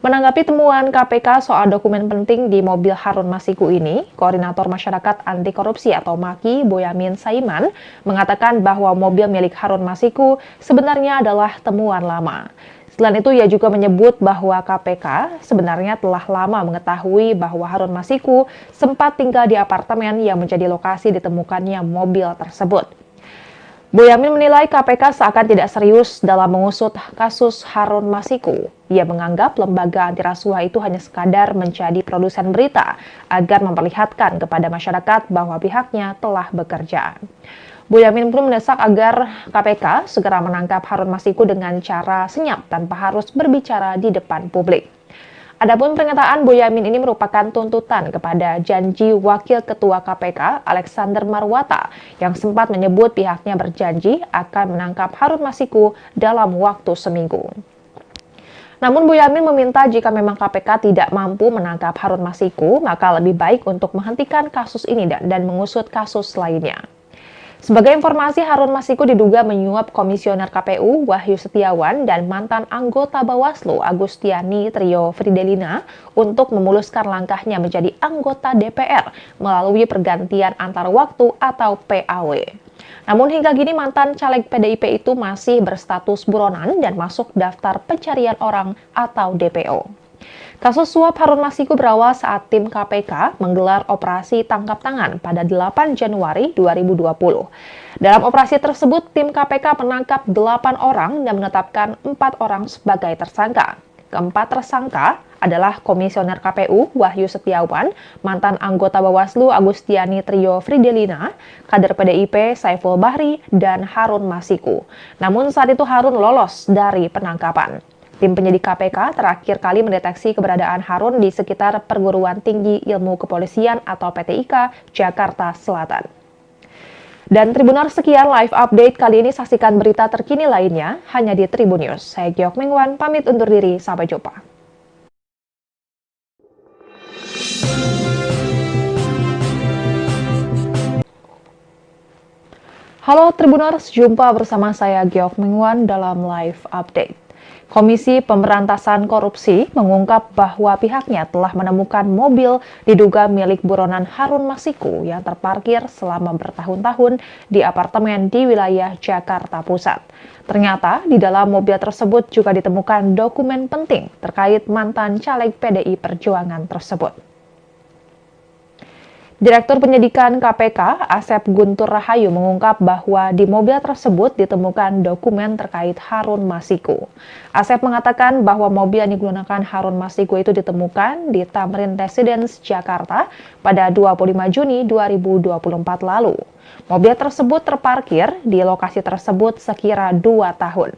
Menanggapi temuan KPK soal dokumen penting di mobil Harun Masiku ini, Koordinator Masyarakat Anti Korupsi atau MAKI, Boyamin Saiman, mengatakan bahwa mobil milik Harun Masiku sebenarnya adalah temuan lama. Selain itu, ia juga menyebut bahwa KPK sebenarnya telah lama mengetahui bahwa Harun Masiku sempat tinggal di apartemen yang menjadi lokasi ditemukannya mobil tersebut. Boyamin menilai KPK seakan tidak serius dalam mengusut kasus Harun Masiku. Ia menganggap lembaga anti rasuah itu hanya sekadar menjadi produsen berita agar memperlihatkan kepada masyarakat bahwa pihaknya telah bekerja. Boyamin pun mendesak agar KPK segera menangkap Harun Masiku dengan cara senyap tanpa harus berbicara di depan publik. Adapun pernyataan Boyamin ini merupakan tuntutan kepada janji Wakil Ketua KPK Alexander Marwata yang sempat menyebut pihaknya berjanji akan menangkap Harun Masiku dalam waktu seminggu. Namun Boyamin meminta jika memang KPK tidak mampu menangkap Harun Masiku, maka lebih baik untuk menghentikan kasus ini dan mengusut kasus lainnya. Sebagai informasi, Harun Masiku diduga menyuap Komisioner KPU Wahyu Setiawan dan mantan anggota Bawaslu Agustiani Trio Fridelina untuk memuluskan langkahnya menjadi anggota DPR melalui pergantian antar waktu atau PAW. Namun hingga kini mantan caleg PDIP itu masih berstatus buronan dan masuk daftar pencarian orang atau DPO. Kasus suap Harun Masiku berawal saat tim KPK menggelar operasi tangkap tangan pada 8 Januari 2020. Dalam operasi tersebut, tim KPK menangkap 8 orang dan menetapkan 4 orang sebagai tersangka. Keempat tersangka adalah Komisioner KPU Wahyu Setiawan, mantan anggota Bawaslu Agustiani Trio Fridelina, kader PDIP Saiful Bahri, dan Harun Masiku. Namun saat itu Harun lolos dari penangkapan. Tim penyidik KPK terakhir kali mendeteksi keberadaan Harun di sekitar Perguruan Tinggi Ilmu Kepolisian atau PTIK, Jakarta Selatan. Dan Tribuners, sekian live update kali ini. Saksikan berita terkini lainnya hanya di Tribun News. Saya Giok Mingwan, pamit undur diri. Sampai jumpa. Halo Tribuners, jumpa bersama saya Giok Mingwan dalam live update. Komisi Pemberantasan Korupsi mengungkap bahwa pihaknya telah menemukan mobil diduga milik buronan Harun Masiku yang terparkir selama bertahun-tahun di apartemen di wilayah Jakarta Pusat. Ternyata di dalam mobil tersebut juga ditemukan dokumen penting terkait mantan caleg PDI Perjuangan tersebut. Direktur Penyidikan KPK, Asep Guntur Rahayu mengungkap bahwa di mobil tersebut ditemukan dokumen terkait Harun Masiku. Asep mengatakan bahwa mobil yang digunakan Harun Masiku itu ditemukan di Tamrin Residence, Jakarta pada 25 Juni 2024 lalu. Mobil tersebut terparkir di lokasi tersebut sekira 2 tahun.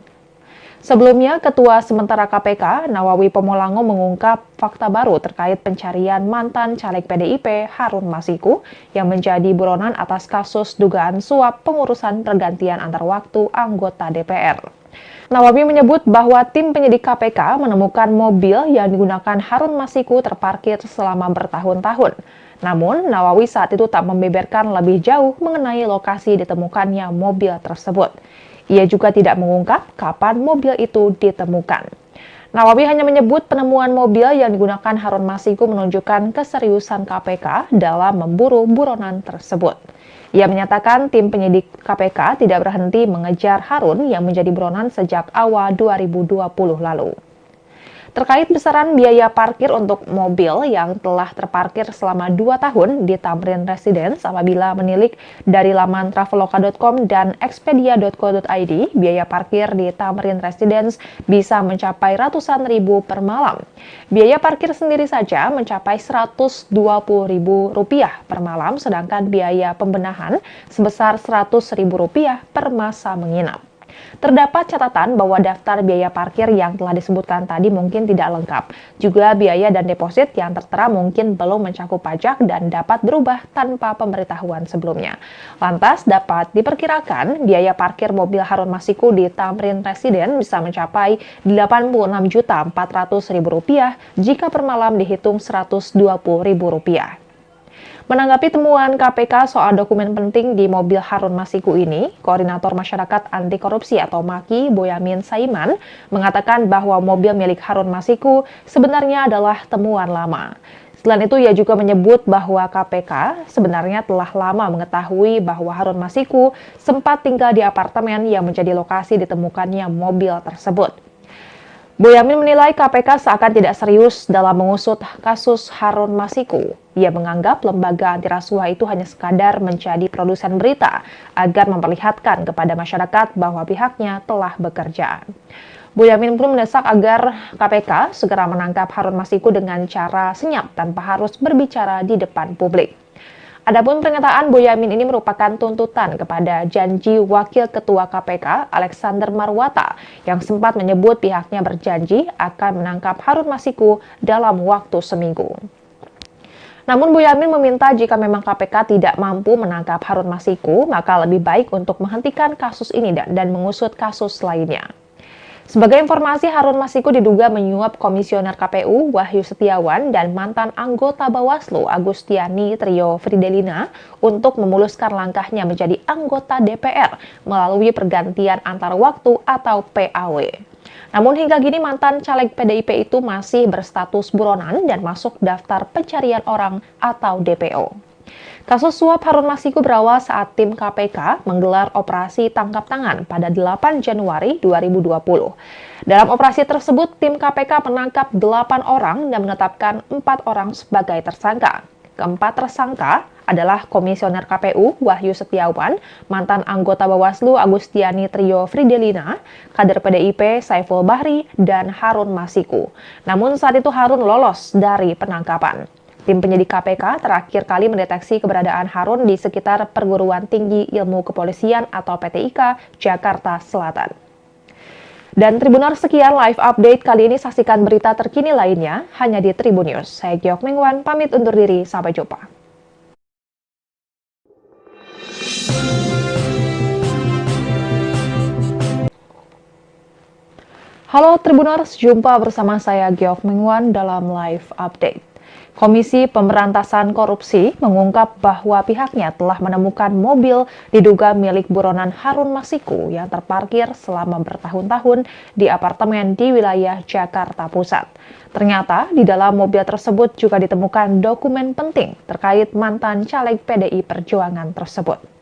Sebelumnya, Ketua Sementara KPK, Nawawi Pomolango mengungkap fakta baru terkait pencarian mantan caleg PDIP Harun Masiku yang menjadi buronan atas kasus dugaan suap pengurusan pergantian antar waktu anggota DPR. Nawawi menyebut bahwa tim penyidik KPK menemukan mobil yang digunakan Harun Masiku terparkir selama bertahun-tahun. Namun, Nawawi saat itu tak membeberkan lebih jauh mengenai lokasi ditemukannya mobil tersebut. Ia juga tidak mengungkap kapan mobil itu ditemukan. Nawawi hanya menyebut penemuan mobil yang digunakan Harun Masiku menunjukkan keseriusan KPK dalam memburu buronan tersebut. Ia menyatakan tim penyidik KPK tidak berhenti mengejar Harun yang menjadi buronan sejak awal 2020 lalu. Terkait besaran biaya parkir untuk mobil yang telah terparkir selama 2 tahun di Tamrin Residence apabila menilik dari laman traveloka.com dan expedia.co.id, biaya parkir di Tamrin Residence bisa mencapai ratusan ribu per malam. Biaya parkir sendiri saja mencapai Rp120.000 per malam, sedangkan biaya pembenahan sebesar Rp100.000 per masa menginap. Terdapat catatan bahwa daftar biaya parkir yang telah disebutkan tadi mungkin tidak lengkap. Juga biaya dan deposit yang tertera mungkin belum mencakup pajak dan dapat berubah tanpa pemberitahuan sebelumnya. Lantas dapat diperkirakan biaya parkir mobil Harun Masiku di Tamrin Residence bisa mencapai Rp86.400.000 jika per malam dihitung Rp120.000. Menanggapi temuan KPK soal dokumen penting di mobil Harun Masiku ini, Koordinator Masyarakat Anti Korupsi atau MAKI, Boyamin Saiman, mengatakan bahwa mobil milik Harun Masiku sebenarnya adalah temuan lama. Selain itu, ia juga menyebut bahwa KPK sebenarnya telah lama mengetahui bahwa Harun Masiku sempat tinggal di apartemen yang menjadi lokasi ditemukannya mobil tersebut. Boyamin menilai KPK seakan tidak serius dalam mengusut kasus Harun Masiku. Ia menganggap lembaga anti rasuah itu hanya sekadar menjadi produsen berita agar memperlihatkan kepada masyarakat bahwa pihaknya telah bekerja. Boyamin pun mendesak agar KPK segera menangkap Harun Masiku dengan cara senyap tanpa harus berbicara di depan publik. Adapun pernyataan Boyamin ini merupakan tuntutan kepada janji Wakil Ketua KPK Alexander Marwata yang sempat menyebut pihaknya berjanji akan menangkap Harun Masiku dalam waktu seminggu. Namun Boyamin meminta jika memang KPK tidak mampu menangkap Harun Masiku, maka lebih baik untuk menghentikan kasus ini dan mengusut kasus lainnya. Sebagai informasi, Harun Masiku diduga menyuap Komisioner KPU Wahyu Setiawan dan mantan anggota Bawaslu Agustiani Trio Fridelina untuk memuluskan langkahnya menjadi anggota DPR melalui pergantian antar waktu atau PAW. Namun hingga kini mantan caleg PDIP itu masih berstatus buronan dan masuk daftar pencarian orang atau DPO. Kasus suap Harun Masiku berawal saat tim KPK menggelar operasi tangkap tangan pada 8 Januari 2020. Dalam operasi tersebut, tim KPK menangkap 8 orang dan menetapkan 4 orang sebagai tersangka. Keempat tersangka adalah Komisioner KPU Wahyu Setiawan, mantan anggota Bawaslu Agustiani Trio Fridelina, kader PDIP Saiful Bahri, dan Harun Masiku. Namun saat itu Harun lolos dari penangkapan. Tim penyidik KPK terakhir kali mendeteksi keberadaan Harun di sekitar Perguruan Tinggi Ilmu Kepolisian atau PTIK, Jakarta Selatan. Dan Tribuners, sekian live update kali ini. Saksikan berita terkini lainnya hanya di Tribun News. Saya Giok Mingwan, pamit undur diri. Sampai jumpa. Halo Tribuners, jumpa bersama saya Giok Mingwan dalam live update. Komisi Pemberantasan Korupsi mengungkap bahwa pihaknya telah menemukan mobil diduga milik buronan Harun Masiku yang terparkir selama bertahun-tahun di apartemen di wilayah Jakarta Pusat. Ternyata di dalam mobil tersebut juga ditemukan dokumen penting terkait mantan caleg PDI Perjuangan tersebut.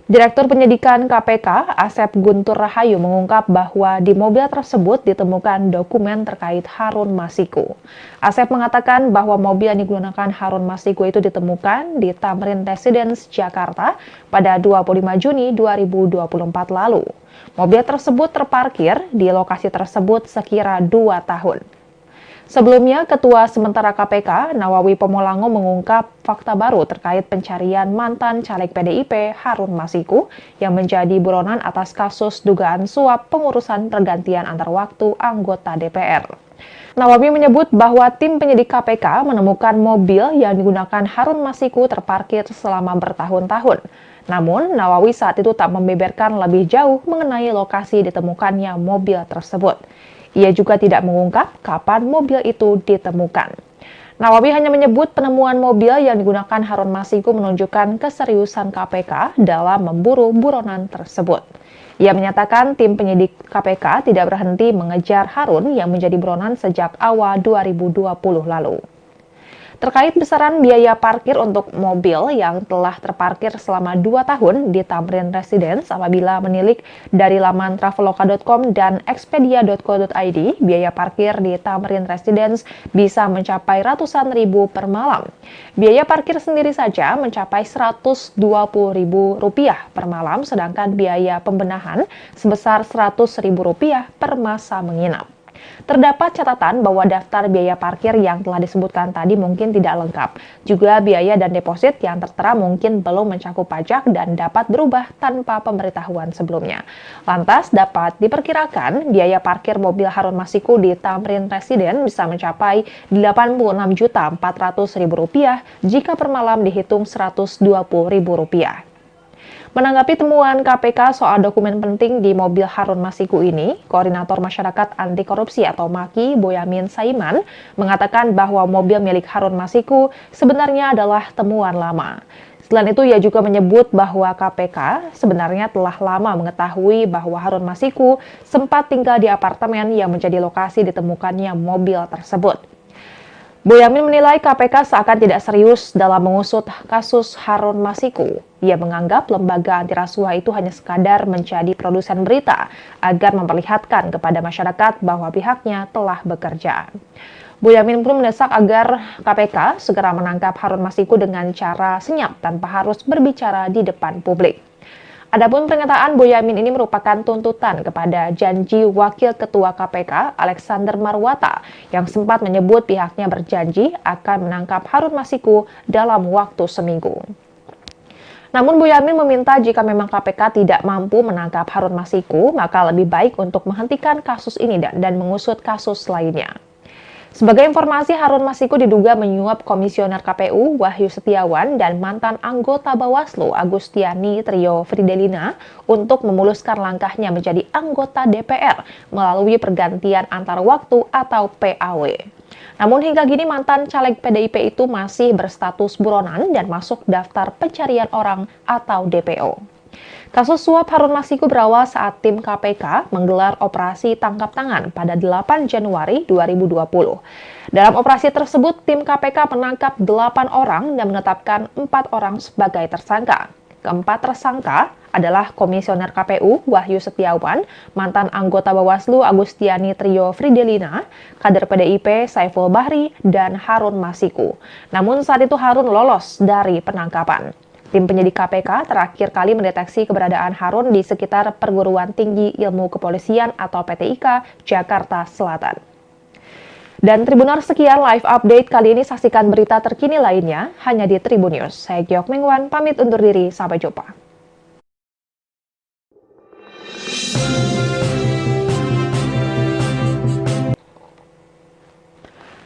Direktur Penyidikan KPK, Asep Guntur Rahayu mengungkap bahwa di mobil tersebut ditemukan dokumen terkait Harun Masiku. Asep mengatakan bahwa mobil yang digunakan Harun Masiku itu ditemukan di Tamrin Residence, Jakarta pada 25 Juni 2024 lalu. Mobil tersebut terparkir di lokasi tersebut sekira 2 tahun. Sebelumnya, Ketua Sementara KPK, Nawawi Pomolango mengungkap fakta baru terkait pencarian mantan caleg PDIP Harun Masiku yang menjadi buronan atas kasus dugaan suap pengurusan pergantian antar waktu anggota DPR. Nawawi menyebut bahwa tim penyidik KPK menemukan mobil yang digunakan Harun Masiku terparkir selama bertahun-tahun. Namun, Nawawi saat itu tak membeberkan lebih jauh mengenai lokasi ditemukannya mobil tersebut. Ia juga tidak mengungkap kapan mobil itu ditemukan. Nawawi hanya menyebut penemuan mobil yang digunakan Harun Masiku menunjukkan keseriusan KPK dalam memburu buronan tersebut. Ia menyatakan tim penyidik KPK tidak berhenti mengejar Harun yang menjadi buronan sejak awal 2020 lalu. Terkait besaran biaya parkir untuk mobil yang telah terparkir selama 2 tahun di Tamrin Residence apabila menilik dari laman traveloka.com dan expedia.co.id, biaya parkir di Tamrin Residence bisa mencapai ratusan ribu per malam. Biaya parkir sendiri saja mencapai Rp120.000 per malam, sedangkan biaya pembenahan sebesar Rp100.000 per masa menginap. Terdapat catatan bahwa daftar biaya parkir yang telah disebutkan tadi mungkin tidak lengkap. Juga biaya dan deposit yang tertera mungkin belum mencakup pajak dan dapat berubah tanpa pemberitahuan sebelumnya. Lantas dapat diperkirakan biaya parkir mobil Harun Masiku di Tamrin Residence bisa mencapai Rp86.400.000 jika per malam dihitung Rp120.000. Menanggapi temuan KPK soal dokumen penting di mobil Harun Masiku ini, Koordinator Masyarakat Anti Korupsi atau MAKI, Boyamin Saiman, mengatakan bahwa mobil milik Harun Masiku sebenarnya adalah temuan lama. Selain itu, ia juga menyebut bahwa KPK sebenarnya telah lama mengetahui bahwa Harun Masiku sempat tinggal di apartemen yang menjadi lokasi ditemukannya mobil tersebut. Boyamin menilai KPK seakan tidak serius dalam mengusut kasus Harun Masiku. Ia menganggap lembaga anti rasuah itu hanya sekadar menjadi produsen berita agar memperlihatkan kepada masyarakat bahwa pihaknya telah bekerja. Boyamin pun mendesak agar KPK segera menangkap Harun Masiku dengan cara senyap tanpa harus berbicara di depan publik. Adapun pernyataan Boyamin ini merupakan tuntutan kepada janji Wakil Ketua KPK Alexander Marwata yang sempat menyebut pihaknya berjanji akan menangkap Harun Masiku dalam waktu seminggu. Namun Boyamin meminta jika memang KPK tidak mampu menangkap Harun Masiku, maka lebih baik untuk menghentikan kasus ini dan mengusut kasus lainnya. Sebagai informasi, Harun Masiku diduga menyuap Komisioner KPU Wahyu Setiawan dan mantan anggota Bawaslu Agustiani Trio Fridelina untuk memuluskan langkahnya menjadi anggota DPR melalui pergantian antar waktu atau PAW. Namun hingga kini mantan caleg PDIP itu masih berstatus buronan dan masuk daftar pencarian orang atau DPO. Kasus suap Harun Masiku berawal saat tim KPK menggelar operasi tangkap tangan pada 8 Januari 2020. Dalam operasi tersebut, tim KPK menangkap 8 orang dan menetapkan 4 orang sebagai tersangka. Keempat tersangka adalah Komisioner KPU Wahyu Setiawan, mantan anggota Bawaslu Agustiani Trio Fridelina, kader PDIP Saiful Bahri, dan Harun Masiku. Namun saat itu Harun lolos dari penangkapan. Tim penyidik KPK terakhir kali mendeteksi keberadaan Harun di sekitar Perguruan Tinggi Ilmu Kepolisian atau PTIK, Jakarta Selatan. Dan Tribuners, sekian live update kali ini. Saksikan berita terkini lainnya hanya di Tribun News. Saya Giok Mengwan, pamit undur diri. Sampai jumpa.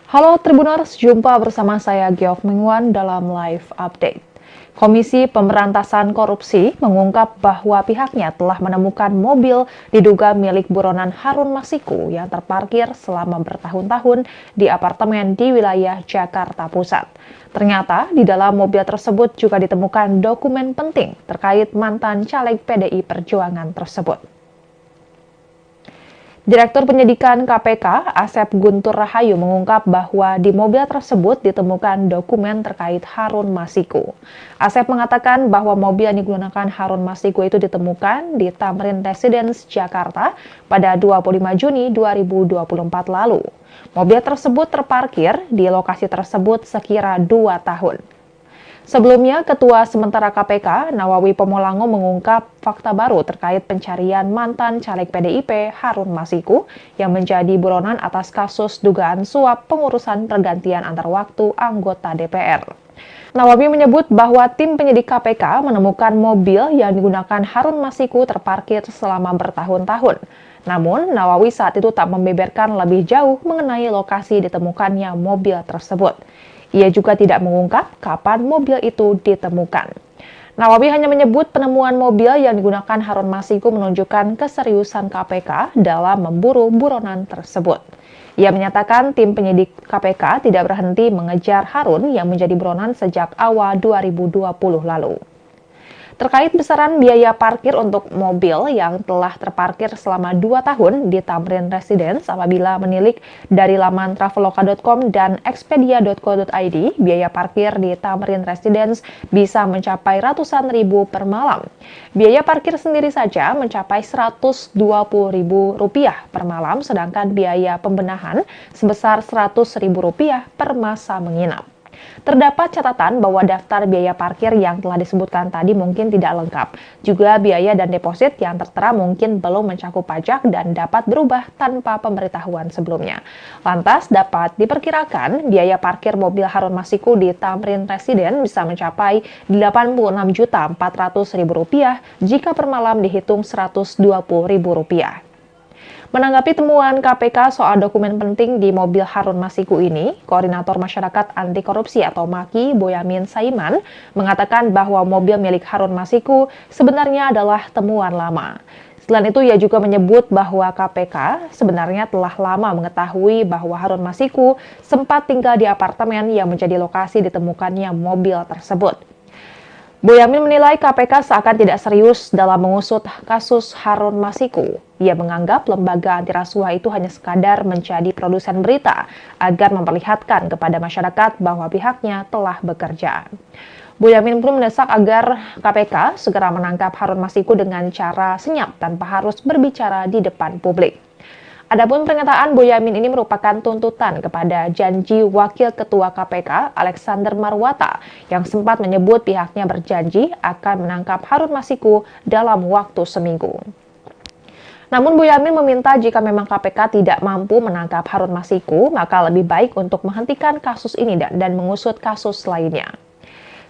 Halo Tribuners, jumpa bersama saya Giok Mengwan dalam live update. Komisi Pemberantasan Korupsi mengungkap bahwa pihaknya telah menemukan mobil diduga milik buronan Harun Masiku yang terparkir selama bertahun-tahun di apartemen di wilayah Jakarta Pusat. Ternyata di dalam mobil tersebut juga ditemukan dokumen penting terkait mantan caleg PDI Perjuangan tersebut. Direktur Penyidikan KPK, Asep Guntur Rahayu mengungkap bahwa di mobil tersebut ditemukan dokumen terkait Harun Masiku. Asep mengatakan bahwa mobil yang digunakan Harun Masiku itu ditemukan di Tamrin Residence, Jakarta pada 25 Juni 2024 lalu. Mobil tersebut terparkir di lokasi tersebut sekira 2 tahun. Sebelumnya, Ketua Sementara KPK, Nawawi Pomolango mengungkap fakta baru terkait pencarian mantan caleg PDIP Harun Masiku yang menjadi buronan atas kasus dugaan suap pengurusan pergantian antar waktu anggota DPR. Nawawi menyebut bahwa tim penyidik KPK menemukan mobil yang digunakan Harun Masiku terparkir selama bertahun-tahun. Namun, Nawawi saat itu tak membeberkan lebih jauh mengenai lokasi ditemukannya mobil tersebut. Ia juga tidak mengungkap kapan mobil itu ditemukan. Nawawi hanya menyebut penemuan mobil yang digunakan Harun Masiku menunjukkan keseriusan KPK dalam memburu buronan tersebut. Ia menyatakan tim penyidik KPK tidak berhenti mengejar Harun yang menjadi buronan sejak awal 2020 lalu. Terkait besaran biaya parkir untuk mobil yang telah terparkir selama 2 tahun di Tamrin Residence apabila menilik dari laman traveloka.com dan expedia.co.id, biaya parkir di Tamrin Residence bisa mencapai ratusan ribu per malam. Biaya parkir sendiri saja mencapai Rp120.000 per malam, sedangkan biaya pembenahan sebesar Rp100.000 per masa menginap. Terdapat catatan bahwa daftar biaya parkir yang telah disebutkan tadi mungkin tidak lengkap. Juga biaya dan deposit yang tertera mungkin belum mencakup pajak dan dapat berubah tanpa pemberitahuan sebelumnya. Lantas dapat diperkirakan biaya parkir mobil Harun Masiku di Tamrin Residence bisa mencapai Rp86.400.000 jika per malam dihitung Rp120.000. Menanggapi temuan KPK soal dokumen penting di mobil Harun Masiku ini, Koordinator Masyarakat Anti Korupsi atau MAKI, Boyamin Saiman, mengatakan bahwa mobil milik Harun Masiku sebenarnya adalah temuan lama. Selain itu, ia juga menyebut bahwa KPK sebenarnya telah lama mengetahui bahwa Harun Masiku sempat tinggal di apartemen yang menjadi lokasi ditemukannya mobil tersebut. Boyamin menilai KPK seakan tidak serius dalam mengusut kasus Harun Masiku. Ia menganggap lembaga anti rasuah itu hanya sekadar menjadi produsen berita agar memperlihatkan kepada masyarakat bahwa pihaknya telah bekerja. Boyamin pun mendesak agar KPK segera menangkap Harun Masiku dengan cara senyap tanpa harus berbicara di depan publik. Adapun pernyataan Boyamin ini merupakan tuntutan kepada janji Wakil Ketua KPK Alexander Marwata yang sempat menyebut pihaknya berjanji akan menangkap Harun Masiku dalam waktu seminggu. Namun Boyamin meminta jika memang KPK tidak mampu menangkap Harun Masiku, maka lebih baik untuk menghentikan kasus ini dan mengusut kasus lainnya.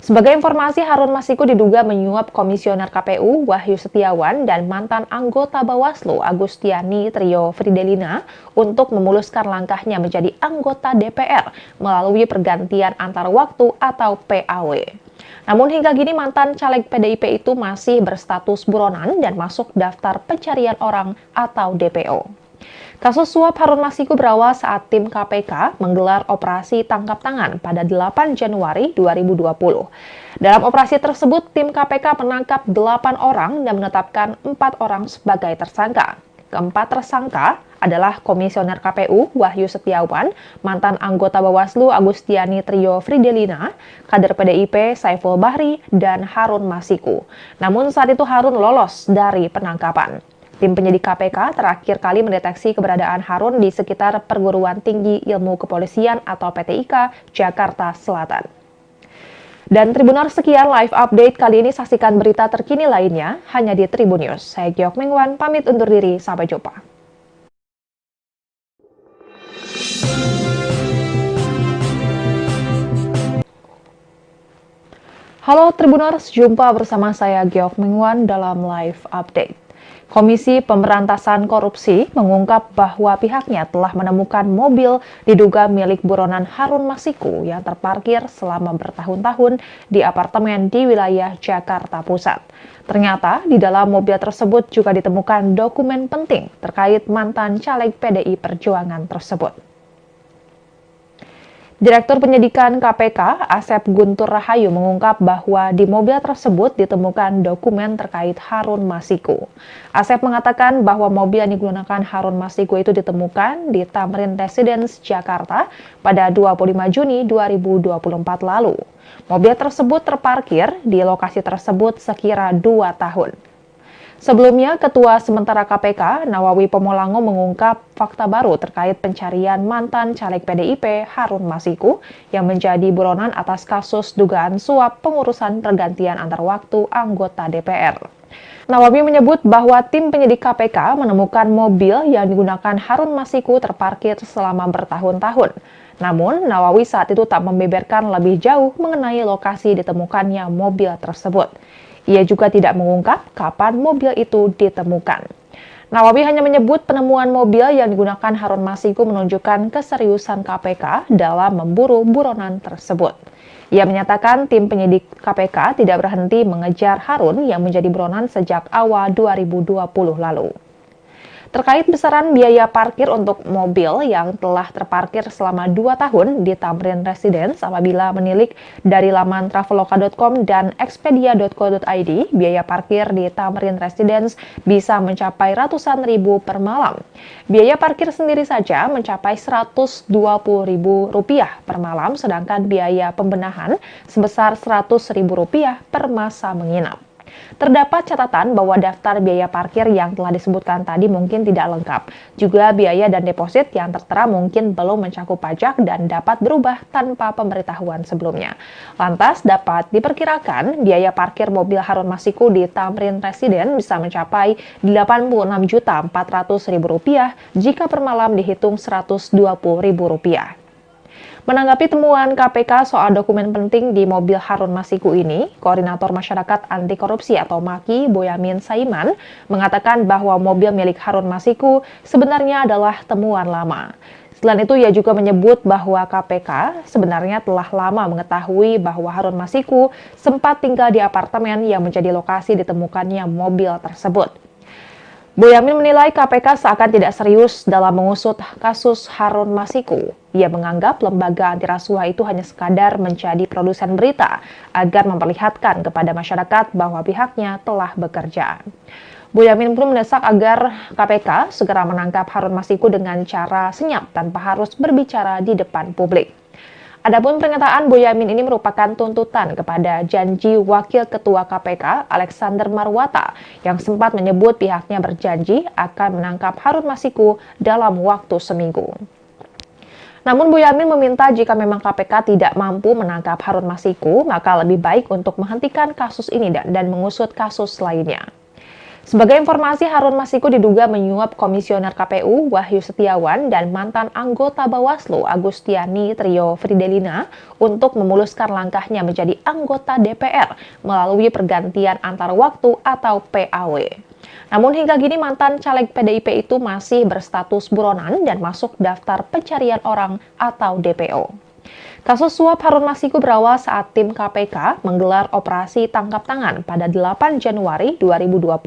Sebagai informasi, Harun Masiku diduga menyuap Komisioner KPU Wahyu Setiawan dan mantan anggota Bawaslu Agustiani Trio Fridelina untuk memuluskan langkahnya menjadi anggota DPR melalui pergantian antar waktu atau PAW. Namun hingga kini mantan caleg PDIP itu masih berstatus buronan dan masuk daftar pencarian orang atau DPO. Kasus suap Harun Masiku berawal saat tim KPK menggelar operasi tangkap tangan pada 8 Januari 2020. Dalam operasi tersebut, tim KPK menangkap 8 orang dan menetapkan 4 orang sebagai tersangka. Keempat tersangka adalah Komisioner KPU Wahyu Setiawan, mantan anggota Bawaslu Agustiani Trio Fridelina, kader PDIP Saiful Bahri, dan Harun Masiku. Namun saat itu Harun lolos dari penangkapan. Tim penyidik KPK terakhir kali mendeteksi keberadaan Harun di sekitar Perguruan Tinggi Ilmu Kepolisian atau PTIK, Jakarta Selatan. Dan Tribuners, sekian live update kali ini. Saksikan berita terkini lainnya hanya di Tribun News. Saya Giok Mengwan, pamit undur diri. Sampai jumpa. Halo Tribuners, jumpa bersama saya Giok Mengwan dalam live update. Komisi Pemberantasan Korupsi mengungkap bahwa pihaknya telah menemukan mobil diduga milik buronan Harun Masiku yang terparkir selama bertahun-tahun di apartemen di wilayah Jakarta Pusat. Ternyata di dalam mobil tersebut juga ditemukan dokumen penting terkait mantan caleg PDI Perjuangan tersebut. Direktur Penyidikan KPK, Asep Guntur Rahayu mengungkap bahwa di mobil tersebut ditemukan dokumen terkait Harun Masiku. Asep mengatakan bahwa mobil yang digunakan Harun Masiku itu ditemukan di Tamrin Residence, Jakarta pada 25 Juni 2024 lalu. Mobil tersebut terparkir di lokasi tersebut sekira 2 tahun. Sebelumnya, Ketua Sementara KPK, Nawawi Pomolango mengungkap fakta baru terkait pencarian mantan caleg PDIP Harun Masiku yang menjadi buronan atas kasus dugaan suap pengurusan pergantian antar waktu anggota DPR. Nawawi menyebut bahwa tim penyidik KPK menemukan mobil yang digunakan Harun Masiku terparkir selama bertahun-tahun. Namun, Nawawi saat itu tak membeberkan lebih jauh mengenai lokasi ditemukannya mobil tersebut. Ia juga tidak mengungkap kapan mobil itu ditemukan. Nawawi hanya menyebut penemuan mobil yang digunakan Harun Masiku menunjukkan keseriusan KPK dalam memburu buronan tersebut. Ia menyatakan tim penyidik KPK tidak berhenti mengejar Harun yang menjadi buronan sejak awal 2020 lalu. Terkait besaran biaya parkir untuk mobil yang telah terparkir selama 2 tahun di Tamrin Residence apabila menilik dari laman traveloka.com dan expedia.co.id, biaya parkir di Tamrin Residence bisa mencapai ratusan ribu per malam. Biaya parkir sendiri saja mencapai Rp120.000 per malam, sedangkan biaya pembenahan sebesar Rp100.000 per masa menginap. Terdapat catatan bahwa daftar biaya parkir yang telah disebutkan tadi mungkin tidak lengkap. Juga biaya dan deposit yang tertera mungkin belum mencakup pajak dan dapat berubah tanpa pemberitahuan sebelumnya. Lantas dapat diperkirakan biaya parkir mobil Harun Masiku di Tamrin Residence bisa mencapai Rp86.400.000 jika per malam dihitung Rp120.000. Menanggapi temuan KPK soal dokumen penting di mobil Harun Masiku ini, Koordinator Masyarakat Anti Korupsi atau MAKI, Boyamin Saiman, mengatakan bahwa mobil milik Harun Masiku sebenarnya adalah temuan lama. Selain itu, ia juga menyebut bahwa KPK sebenarnya telah lama mengetahui bahwa Harun Masiku sempat tinggal di apartemen yang menjadi lokasi ditemukannya mobil tersebut. Boyamin menilai KPK seakan tidak serius dalam mengusut kasus Harun Masiku. Ia menganggap lembaga anti rasuah itu hanya sekadar menjadi produsen berita agar memperlihatkan kepada masyarakat bahwa pihaknya telah bekerja. Boyamin pun mendesak agar KPK segera menangkap Harun Masiku dengan cara senyap tanpa harus berbicara di depan publik. Adapun pernyataan Boyamin ini merupakan tuntutan kepada janji Wakil Ketua KPK Alexander Marwata yang sempat menyebut pihaknya berjanji akan menangkap Harun Masiku dalam waktu seminggu. Namun Boyamin meminta jika memang KPK tidak mampu menangkap Harun Masiku, maka lebih baik untuk menghentikan kasus ini dan mengusut kasus lainnya. Sebagai informasi, Harun Masiku diduga menyuap Komisioner KPU Wahyu Setiawan dan mantan anggota Bawaslu Agustiani Trio Fridelina untuk memuluskan langkahnya menjadi anggota DPR melalui pergantian antar waktu atau PAW. Namun hingga kini mantan caleg PDIP itu masih berstatus buronan dan masuk daftar pencarian orang atau DPO. Kasus suap Harun Masiku berawal saat tim KPK menggelar operasi tangkap tangan pada 8 Januari 2020.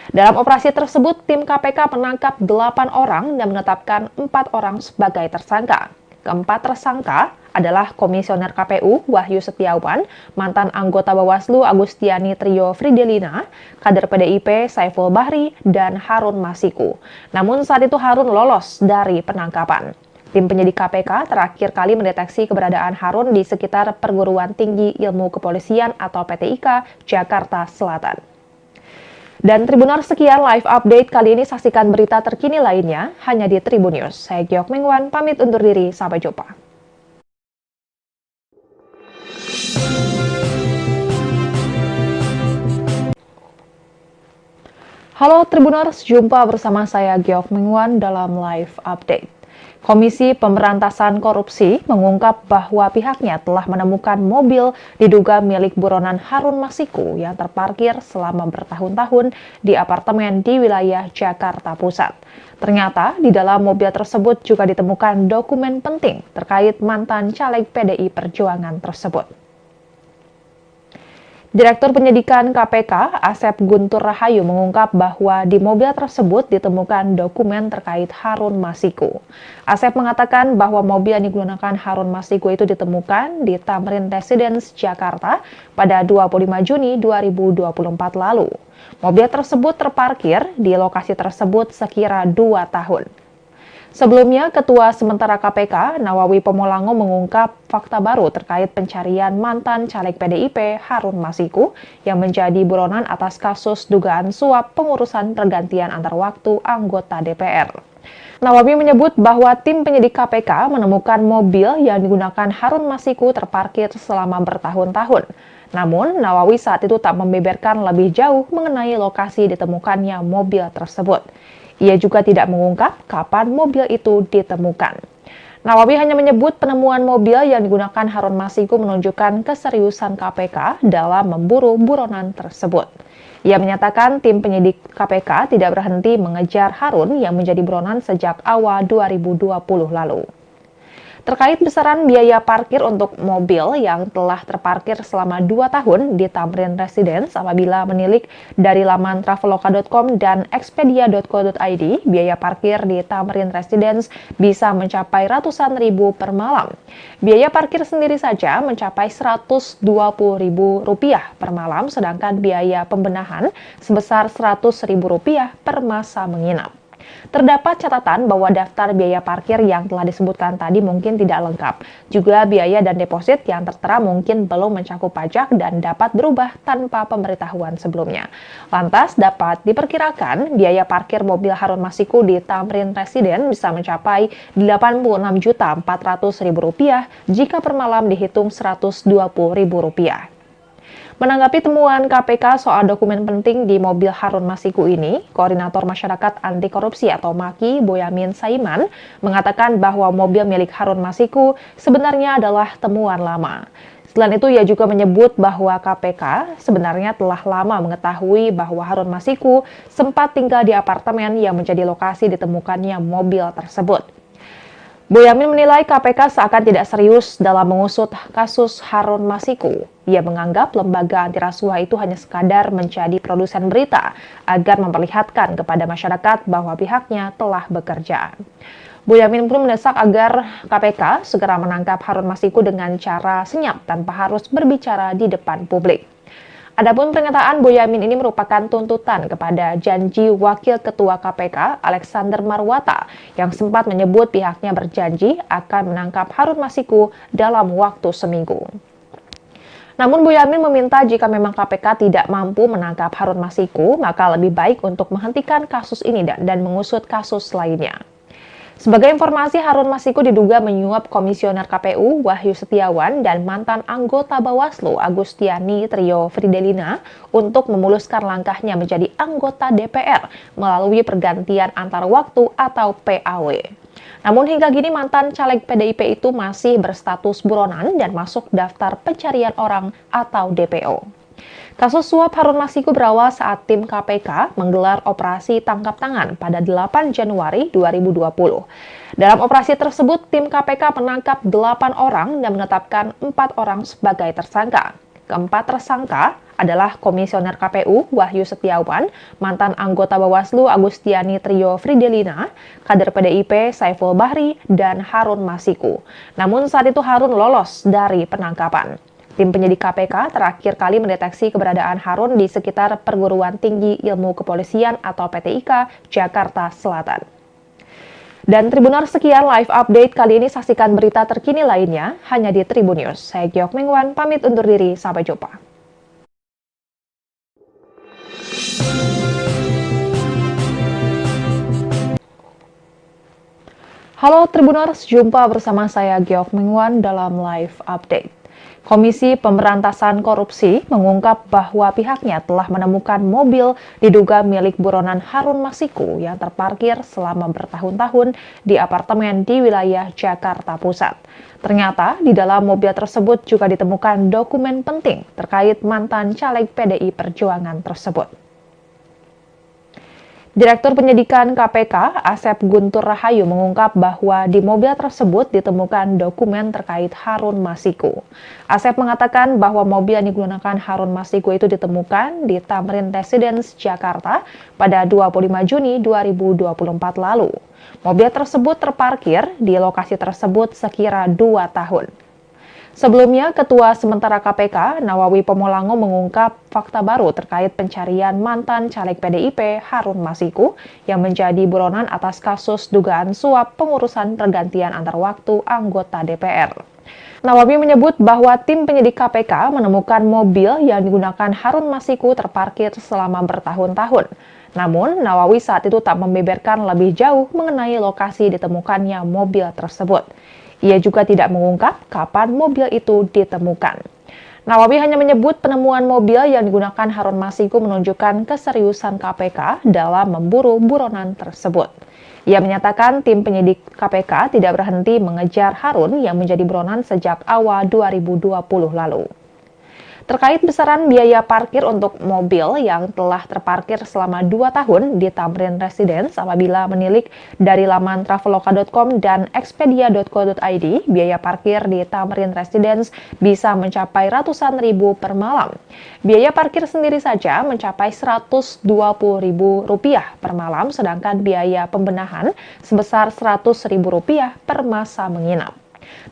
Dalam operasi tersebut, tim KPK menangkap 8 orang dan menetapkan 4 orang sebagai tersangka. Keempat tersangka adalah Komisioner KPU Wahyu Setiawan, mantan anggota Bawaslu Agustiani Trio Fridelina, kader PDIP Saiful Bahri, dan Harun Masiku. Namun saat itu Harun lolos dari penangkapan. Tim penyidik KPK terakhir kali mendeteksi keberadaan Harun di sekitar Perguruan Tinggi Ilmu Kepolisian atau PTIK, Jakarta Selatan. Dan Tribuners, sekian live update kali ini. Saksikan berita terkini lainnya hanya di Tribun News. Saya Giok Mengwan, pamit undur diri. Sampai jumpa. Halo Tribuners, jumpa bersama saya Giok Mengwan dalam live update. Komisi Pemberantasan Korupsi mengungkap bahwa pihaknya telah menemukan mobil diduga milik buronan Harun Masiku yang terparkir selama bertahun-tahun di apartemen di wilayah Jakarta Pusat. Ternyata di dalam mobil tersebut juga ditemukan dokumen penting terkait mantan caleg PDI Perjuangan tersebut. Direktur Penyidikan KPK, Asep Guntur Rahayu mengungkap bahwa di mobil tersebut ditemukan dokumen terkait Harun Masiku. Asep mengatakan bahwa mobil yang digunakan Harun Masiku itu ditemukan di Tamrin Residence, Jakarta pada 25 Juni 2024 lalu. Mobil tersebut terparkir di lokasi tersebut sekira 2 tahun. Sebelumnya, Ketua Sementara KPK, Nawawi Pomolango mengungkap fakta baru terkait pencarian mantan caleg PDIP Harun Masiku yang menjadi buronan atas kasus dugaan suap pengurusan pergantian antar waktu anggota DPR. Nawawi menyebut bahwa tim penyidik KPK menemukan mobil yang digunakan Harun Masiku terparkir selama bertahun-tahun. Namun, Nawawi saat itu tak membeberkan lebih jauh mengenai lokasi ditemukannya mobil tersebut. Ia juga tidak mengungkap kapan mobil itu ditemukan. Nawawi hanya menyebut penemuan mobil yang digunakan Harun Masiku menunjukkan keseriusan KPK dalam memburu buronan tersebut. Ia menyatakan tim penyidik KPK tidak berhenti mengejar Harun yang menjadi buronan sejak awal 2020 lalu. Terkait besaran biaya parkir untuk mobil yang telah terparkir selama 2 tahun di Tamrin Residence apabila menilik dari laman traveloka.com dan expedia.co.id, biaya parkir di Tamrin Residence bisa mencapai ratusan ribu per malam. Biaya parkir sendiri saja mencapai Rp120.000 per malam, sedangkan biaya pembenahan sebesar Rp100.000 per masa menginap. Terdapat catatan bahwa daftar biaya parkir yang telah disebutkan tadi mungkin tidak lengkap. Juga biaya dan deposit yang tertera mungkin belum mencakup pajak dan dapat berubah tanpa pemberitahuan sebelumnya. Lantas dapat diperkirakan biaya parkir mobil Harun Masiku di Tamrin Residence bisa mencapai Rp86.400.000 jika per malam dihitung Rp120.000. Menanggapi temuan KPK soal dokumen penting di mobil Harun Masiku ini, Koordinator Masyarakat Anti Korupsi atau MAKI, Boyamin Saiman, mengatakan bahwa mobil milik Harun Masiku sebenarnya adalah temuan lama. Selain itu, ia juga menyebut bahwa KPK sebenarnya telah lama mengetahui bahwa Harun Masiku sempat tinggal di apartemen yang menjadi lokasi ditemukannya mobil tersebut. Boyamin menilai KPK seakan tidak serius dalam mengusut kasus Harun Masiku. Ia menganggap lembaga anti rasuah itu hanya sekadar menjadi produsen berita agar memperlihatkan kepada masyarakat bahwa pihaknya telah bekerja. Boyamin pun mendesak agar KPK segera menangkap Harun Masiku dengan cara senyap tanpa harus berbicara di depan publik. Adapun pernyataan Boyamin ini merupakan tuntutan kepada janji Wakil Ketua KPK Alexander Marwata yang sempat menyebut pihaknya berjanji akan menangkap Harun Masiku dalam waktu seminggu. Namun Boyamin meminta jika memang KPK tidak mampu menangkap Harun Masiku, maka lebih baik untuk menghentikan kasus ini dan mengusut kasus lainnya. Sebagai informasi, Harun Masiku diduga menyuap Komisioner KPU Wahyu Setiawan dan mantan anggota Bawaslu Agustiani Trio Fridelina untuk memuluskan langkahnya menjadi anggota DPR melalui pergantian antar waktu atau PAW. Namun hingga kini mantan caleg PDIP itu masih berstatus buronan dan masuk daftar pencarian orang atau DPO. Kasus suap Harun Masiku berawal saat tim KPK menggelar operasi tangkap tangan pada 8 Januari 2020. Dalam operasi tersebut, tim KPK menangkap 8 orang dan menetapkan 4 orang sebagai tersangka. Keempat tersangka adalah Komisioner KPU Wahyu Setiawan, mantan anggota Bawaslu Agustiani Trio Fridelina, kader PDIP Saiful Bahri, dan Harun Masiku. Namun saat itu Harun lolos dari penangkapan. Tim penyidik KPK terakhir kali mendeteksi keberadaan Harun di sekitar Perguruan Tinggi Ilmu Kepolisian atau PTIK, Jakarta Selatan. Dan Tribuners, sekian live update kali ini. Saksikan berita terkini lainnya hanya di Tribun News. Saya Giok Mengwan, pamit undur diri. Sampai jumpa. Halo Tribuners, jumpa bersama saya Giok Mengwan dalam live update. Komisi Pemberantasan Korupsi mengungkap bahwa pihaknya telah menemukan mobil diduga milik buronan Harun Masiku yang terparkir selama bertahun-tahun di apartemen di wilayah Jakarta Pusat. Ternyata di dalam mobil tersebut juga ditemukan dokumen penting terkait mantan caleg PDI Perjuangan tersebut. Direktur Penyidikan KPK, Asep Guntur Rahayu mengungkap bahwa di mobil tersebut ditemukan dokumen terkait Harun Masiku. Asep mengatakan bahwa mobil yang digunakan Harun Masiku itu ditemukan di Tamrin Residence, Jakarta pada 25 Juni 2024 lalu. Mobil tersebut terparkir di lokasi tersebut sekira 2 tahun. Sebelumnya, Ketua Sementara KPK, Nawawi Pomolango mengungkap fakta baru terkait pencarian mantan caleg PDIP Harun Masiku yang menjadi buronan atas kasus dugaan suap pengurusan pergantian antar waktu anggota DPR. Nawawi menyebut bahwa tim penyidik KPK menemukan mobil yang digunakan Harun Masiku terparkir selama bertahun-tahun. Namun, Nawawi saat itu tak membeberkan lebih jauh mengenai lokasi ditemukannya mobil tersebut. Ia juga tidak mengungkap kapan mobil itu ditemukan. Nawawi hanya menyebut penemuan mobil yang digunakan Harun Masiku menunjukkan keseriusan KPK dalam memburu buronan tersebut. Ia menyatakan tim penyidik KPK tidak berhenti mengejar Harun yang menjadi buronan sejak awal 2020 lalu. Terkait besaran biaya parkir untuk mobil yang telah terparkir selama 2 tahun di Tamrin Residence apabila menilik dari laman traveloka.com dan expedia.co.id, biaya parkir di Tamrin Residence bisa mencapai ratusan ribu per malam. Biaya parkir sendiri saja mencapai Rp120.000 per malam, sedangkan biaya pembenahan sebesar Rp100.000 per masa menginap.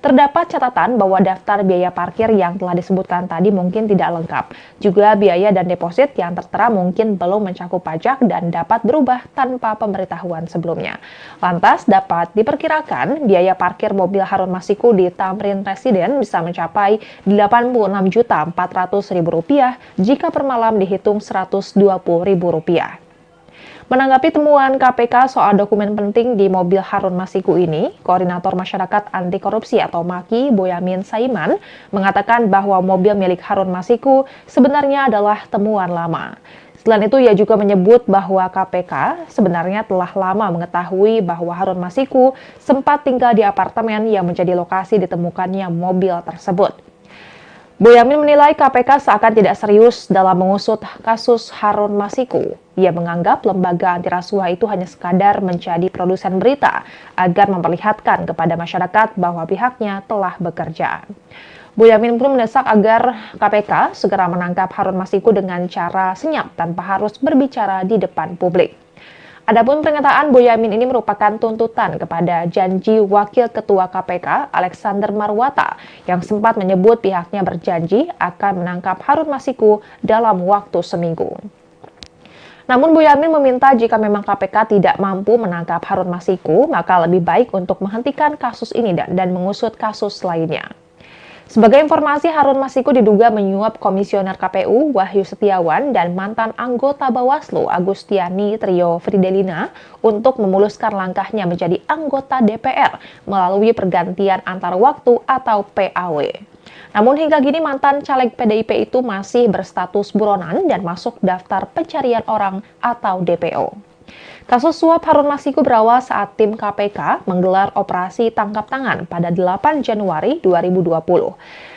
Terdapat catatan bahwa daftar biaya parkir yang telah disebutkan tadi mungkin tidak lengkap. Juga biaya dan deposit yang tertera mungkin belum mencakup pajak dan dapat berubah tanpa pemberitahuan sebelumnya. Lantas dapat diperkirakan biaya parkir mobil Harun Masiku di Tamrin Residence bisa mencapai Rp86.400.000 jika per malam dihitung Rp120.000. Menanggapi temuan KPK soal dokumen penting di mobil Harun Masiku ini, Koordinator Masyarakat Anti Korupsi atau MAKI, Boyamin Saiman, mengatakan bahwa mobil milik Harun Masiku sebenarnya adalah temuan lama. Selain itu, ia juga menyebut bahwa KPK sebenarnya telah lama mengetahui bahwa Harun Masiku sempat tinggal di apartemen yang menjadi lokasi ditemukannya mobil tersebut. Boyamin menilai KPK seakan tidak serius dalam mengusut kasus Harun Masiku. Ia menganggap lembaga anti rasuah itu hanya sekadar menjadi produsen berita agar memperlihatkan kepada masyarakat bahwa pihaknya telah bekerja. Boyamin pun mendesak agar KPK segera menangkap Harun Masiku dengan cara senyap tanpa harus berbicara di depan publik. Adapun pernyataan Boyamin ini merupakan tuntutan kepada janji Wakil Ketua KPK Alexander Marwata yang sempat menyebut pihaknya berjanji akan menangkap Harun Masiku dalam waktu seminggu. Namun Boyamin meminta jika memang KPK tidak mampu menangkap Harun Masiku, maka lebih baik untuk menghentikan kasus ini dan mengusut kasus lainnya. Sebagai informasi, Harun Masiku diduga menyuap Komisioner KPU Wahyu Setiawan dan mantan anggota Bawaslu Agustiani Trio Fridelina untuk memuluskan langkahnya menjadi anggota DPR melalui pergantian antar waktu atau PAW. Namun hingga kini mantan caleg PDIP itu masih berstatus buronan dan masuk daftar pencarian orang atau DPO. Kasus suap Harun Masiku berawal saat tim KPK menggelar operasi tangkap tangan pada 8 Januari 2020.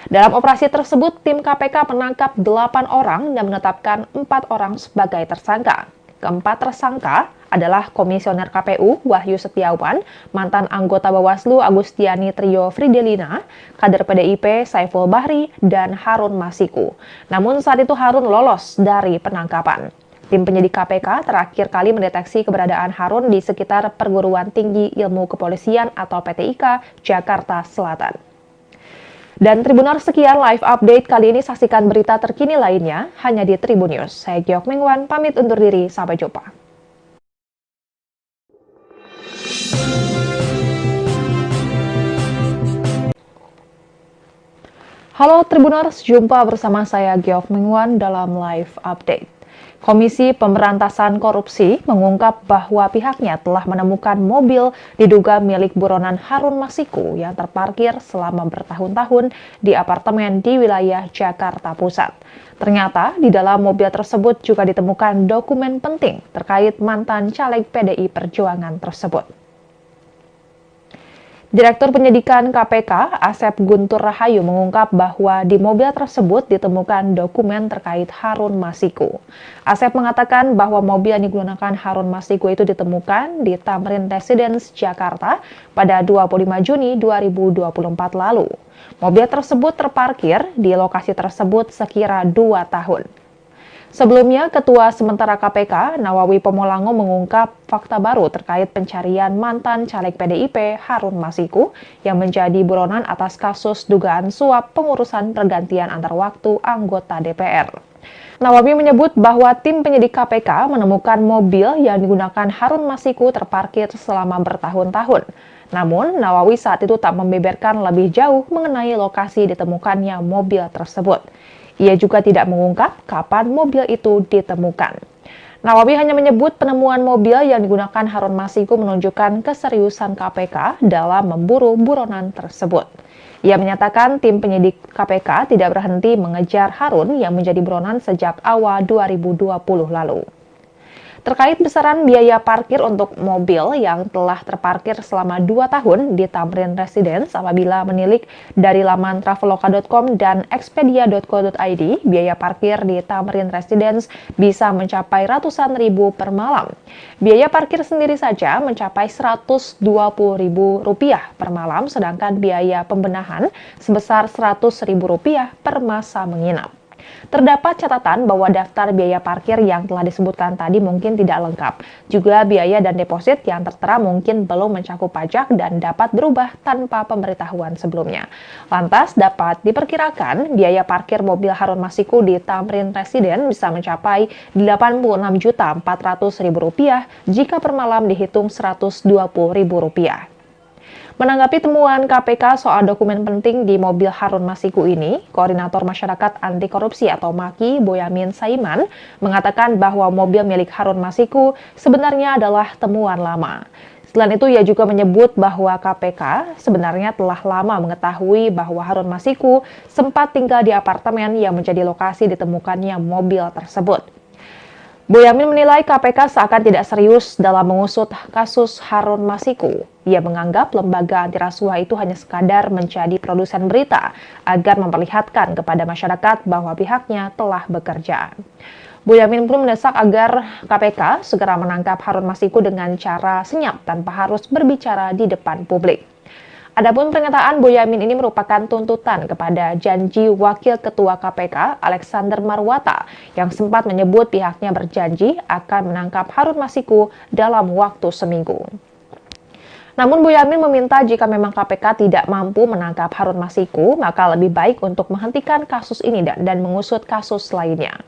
Dalam operasi tersebut, tim KPK menangkap 8 orang dan menetapkan 4 orang sebagai tersangka. Keempat tersangka adalah Komisioner KPU Wahyu Setiawan, mantan anggota Bawaslu Agustiani Trio Fridelina, kader PDIP Saiful Bahri, dan Harun Masiku. Namun saat itu Harun lolos dari penangkapan. Tim penyidik KPK terakhir kali mendeteksi keberadaan Harun di sekitar Perguruan Tinggi Ilmu Kepolisian atau PTIK, Jakarta Selatan. Dan Tribuners, sekian live update kali ini. Saksikan berita terkini lainnya hanya di Tribun News. Saya Giok Mingwan, pamit undur diri. Sampai jumpa. Halo Tribuners, jumpa bersama saya Giok Mingwan dalam live update. Komisi Pemberantasan Korupsi mengungkap bahwa pihaknya telah menemukan mobil diduga milik buronan Harun Masiku yang terparkir selama bertahun-tahun di apartemen di wilayah Jakarta Pusat. Ternyata di dalam mobil tersebut juga ditemukan dokumen penting terkait mantan caleg PDI Perjuangan tersebut. Direktur Penyidikan KPK, Asep Guntur Rahayu mengungkap bahwa di mobil tersebut ditemukan dokumen terkait Harun Masiku. Asep mengatakan bahwa mobil yang digunakan Harun Masiku itu ditemukan di Tamrin Residence, Jakarta pada 25 Juni 2024 lalu. Mobil tersebut terparkir di lokasi tersebut sekira 2 tahun. Sebelumnya, Ketua Sementara KPK, Nawawi Pomolango mengungkap fakta baru terkait pencarian mantan caleg PDIP Harun Masiku yang menjadi buronan atas kasus dugaan suap pengurusan pergantian antar waktu anggota DPR. Nawawi menyebut bahwa tim penyidik KPK menemukan mobil yang digunakan Harun Masiku terparkir selama bertahun-tahun. Namun, Nawawi saat itu tak membeberkan lebih jauh mengenai lokasi ditemukannya mobil tersebut. Ia juga tidak mengungkap kapan mobil itu ditemukan. Nawawi hanya menyebut penemuan mobil yang digunakan Harun Masiku menunjukkan keseriusan KPK dalam memburu buronan tersebut. Ia menyatakan tim penyidik KPK tidak berhenti mengejar Harun yang menjadi buronan sejak awal 2020 lalu. Terkait besaran biaya parkir untuk mobil yang telah terparkir selama 2 tahun di Tamrin Residence apabila menilik dari laman traveloka.com dan expedia.co.id, biaya parkir di Tamrin Residence bisa mencapai ratusan ribu per malam. Biaya parkir sendiri saja mencapai Rp120.000 per malam, sedangkan biaya pembenahan sebesar Rp100.000 per masa menginap. Terdapat catatan bahwa daftar biaya parkir yang telah disebutkan tadi mungkin tidak lengkap. Juga biaya dan deposit yang tertera mungkin belum mencakup pajak dan dapat berubah tanpa pemberitahuan sebelumnya. Lantas dapat diperkirakan biaya parkir mobil Harun Masiku di Tamrin Residence bisa mencapai Rp86.400.000 jika per malam dihitung Rp120.000. Menanggapi temuan KPK soal dokumen penting di mobil Harun Masiku ini, Koordinator Masyarakat Anti Korupsi atau MAKI, Boyamin Saiman, mengatakan bahwa mobil milik Harun Masiku sebenarnya adalah temuan lama. Selain itu, ia juga menyebut bahwa KPK sebenarnya telah lama mengetahui bahwa Harun Masiku sempat tinggal di apartemen yang menjadi lokasi ditemukannya mobil tersebut. Boyamin menilai KPK seakan tidak serius dalam mengusut kasus Harun Masiku. Ia menganggap lembaga anti rasuah itu hanya sekadar menjadi produsen berita agar memperlihatkan kepada masyarakat bahwa pihaknya telah bekerja. Boyamin pun mendesak agar KPK segera menangkap Harun Masiku dengan cara senyap tanpa harus berbicara di depan publik. Adapun pernyataan Boyamin ini merupakan tuntutan kepada janji Wakil Ketua KPK Alexander Marwata yang sempat menyebut pihaknya berjanji akan menangkap Harun Masiku dalam waktu seminggu. Namun Boyamin meminta jika memang KPK tidak mampu menangkap Harun Masiku, maka lebih baik untuk menghentikan kasus ini dan mengusut kasus lainnya.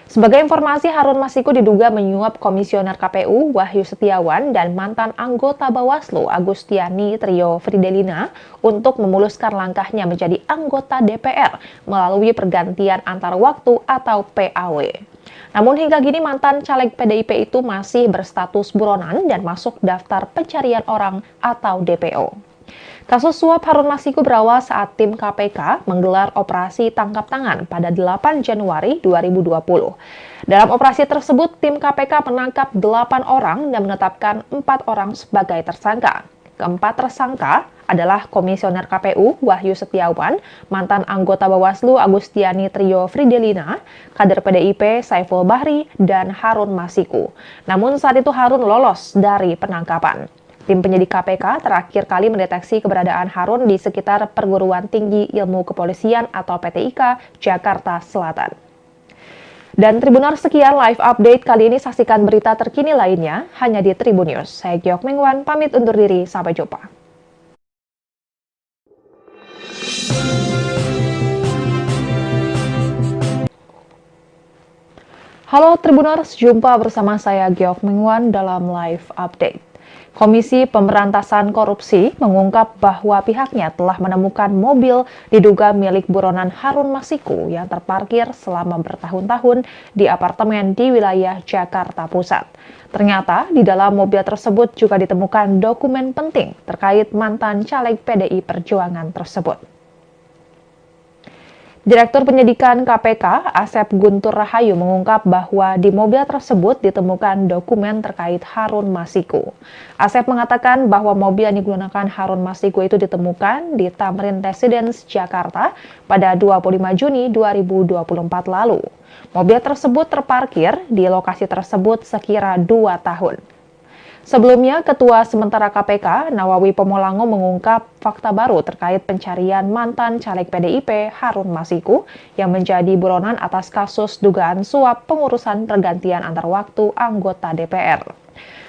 Sebagai informasi, Harun Masiku diduga menyuap Komisioner KPU Wahyu Setiawan dan mantan anggota Bawaslu Agustiani Trio Fridelina untuk memuluskan langkahnya menjadi anggota DPR melalui pergantian antar waktu atau PAW. Namun hingga kini mantan caleg PDIP itu masih berstatus buronan dan masuk daftar pencarian orang atau DPO. Kasus suap Harun Masiku berawal saat tim KPK menggelar operasi tangkap tangan pada 8 Januari 2020. Dalam operasi tersebut, tim KPK menangkap 8 orang dan menetapkan 4 orang sebagai tersangka. Keempat tersangka adalah Komisioner KPU Wahyu Setiawan, mantan anggota Bawaslu Agustiani Trio Fridelina, kader PDIP Saiful Bahri, dan Harun Masiku. Namun saat itu Harun lolos dari penangkapan. Tim penyidik KPK terakhir kali mendeteksi keberadaan Harun di sekitar Perguruan Tinggi Ilmu Kepolisian atau PTIK, Jakarta Selatan. Dan Tribuners, sekian live update kali ini. Saksikan berita terkini lainnya hanya di Tribun News. Saya Giok Mengwan, pamit undur diri. Sampai jumpa. Halo Tribuners, jumpa bersama saya Giok Mengwan dalam live update. Komisi Pemberantasan Korupsi mengungkap bahwa pihaknya telah menemukan mobil diduga milik buronan Harun Masiku yang terparkir selama bertahun-tahun di apartemen di wilayah Jakarta Pusat. Ternyata di dalam mobil tersebut juga ditemukan dokumen penting terkait mantan caleg PDI Perjuangan tersebut. Direktur Penyidikan KPK, Asep Guntur Rahayu mengungkap bahwa di mobil tersebut ditemukan dokumen terkait Harun Masiku. Asep mengatakan bahwa mobil yang digunakan Harun Masiku itu ditemukan di Tamrin Residence, Jakarta pada 25 Juni 2024 lalu. Mobil tersebut terparkir di lokasi tersebut sekira 2 tahun. Sebelumnya, Ketua Sementara KPK, Nawawi Pomolango mengungkap fakta baru terkait pencarian mantan caleg PDIP Harun Masiku yang menjadi buronan atas kasus dugaan suap pengurusan pergantian antar waktu anggota DPR.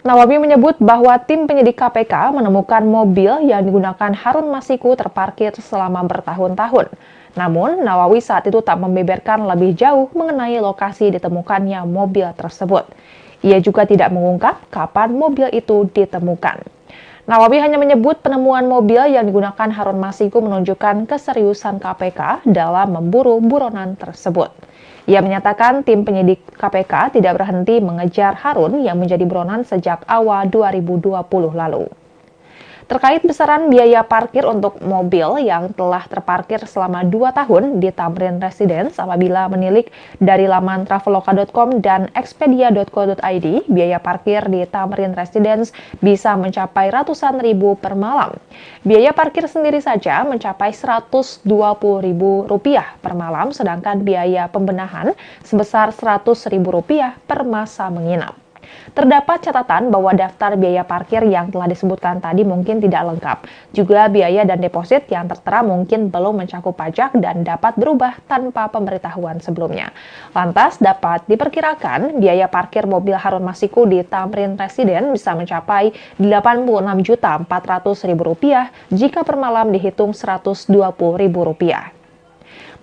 Nawawi menyebut bahwa tim penyidik KPK menemukan mobil yang digunakan Harun Masiku terparkir selama bertahun-tahun. Namun, Nawawi saat itu tak membeberkan lebih jauh mengenai lokasi ditemukannya mobil tersebut. Ia juga tidak mengungkap kapan mobil itu ditemukan. Nawawi hanya menyebut penemuan mobil yang digunakan Harun Masiku menunjukkan keseriusan KPK dalam memburu buronan tersebut. Ia menyatakan tim penyidik KPK tidak berhenti mengejar Harun yang menjadi buronan sejak awal 2020 lalu. Terkait besaran biaya parkir untuk mobil yang telah terparkir selama 2 tahun di Tamrin Residence apabila menilik dari laman traveloka.com dan expedia.co.id, biaya parkir di Tamrin Residence bisa mencapai ratusan ribu per malam. Biaya parkir sendiri saja mencapai Rp120.000 per malam, sedangkan biaya pembenahan sebesar Rp100.000 per masa menginap. Terdapat catatan bahwa daftar biaya parkir yang telah disebutkan tadi mungkin tidak lengkap. Juga biaya dan deposit yang tertera mungkin belum mencakup pajak dan dapat berubah tanpa pemberitahuan sebelumnya. Lantas dapat diperkirakan biaya parkir mobil Harun Masiku di Tamrin Residence bisa mencapai Rp86.400.000 jika per malam dihitung Rp120.000.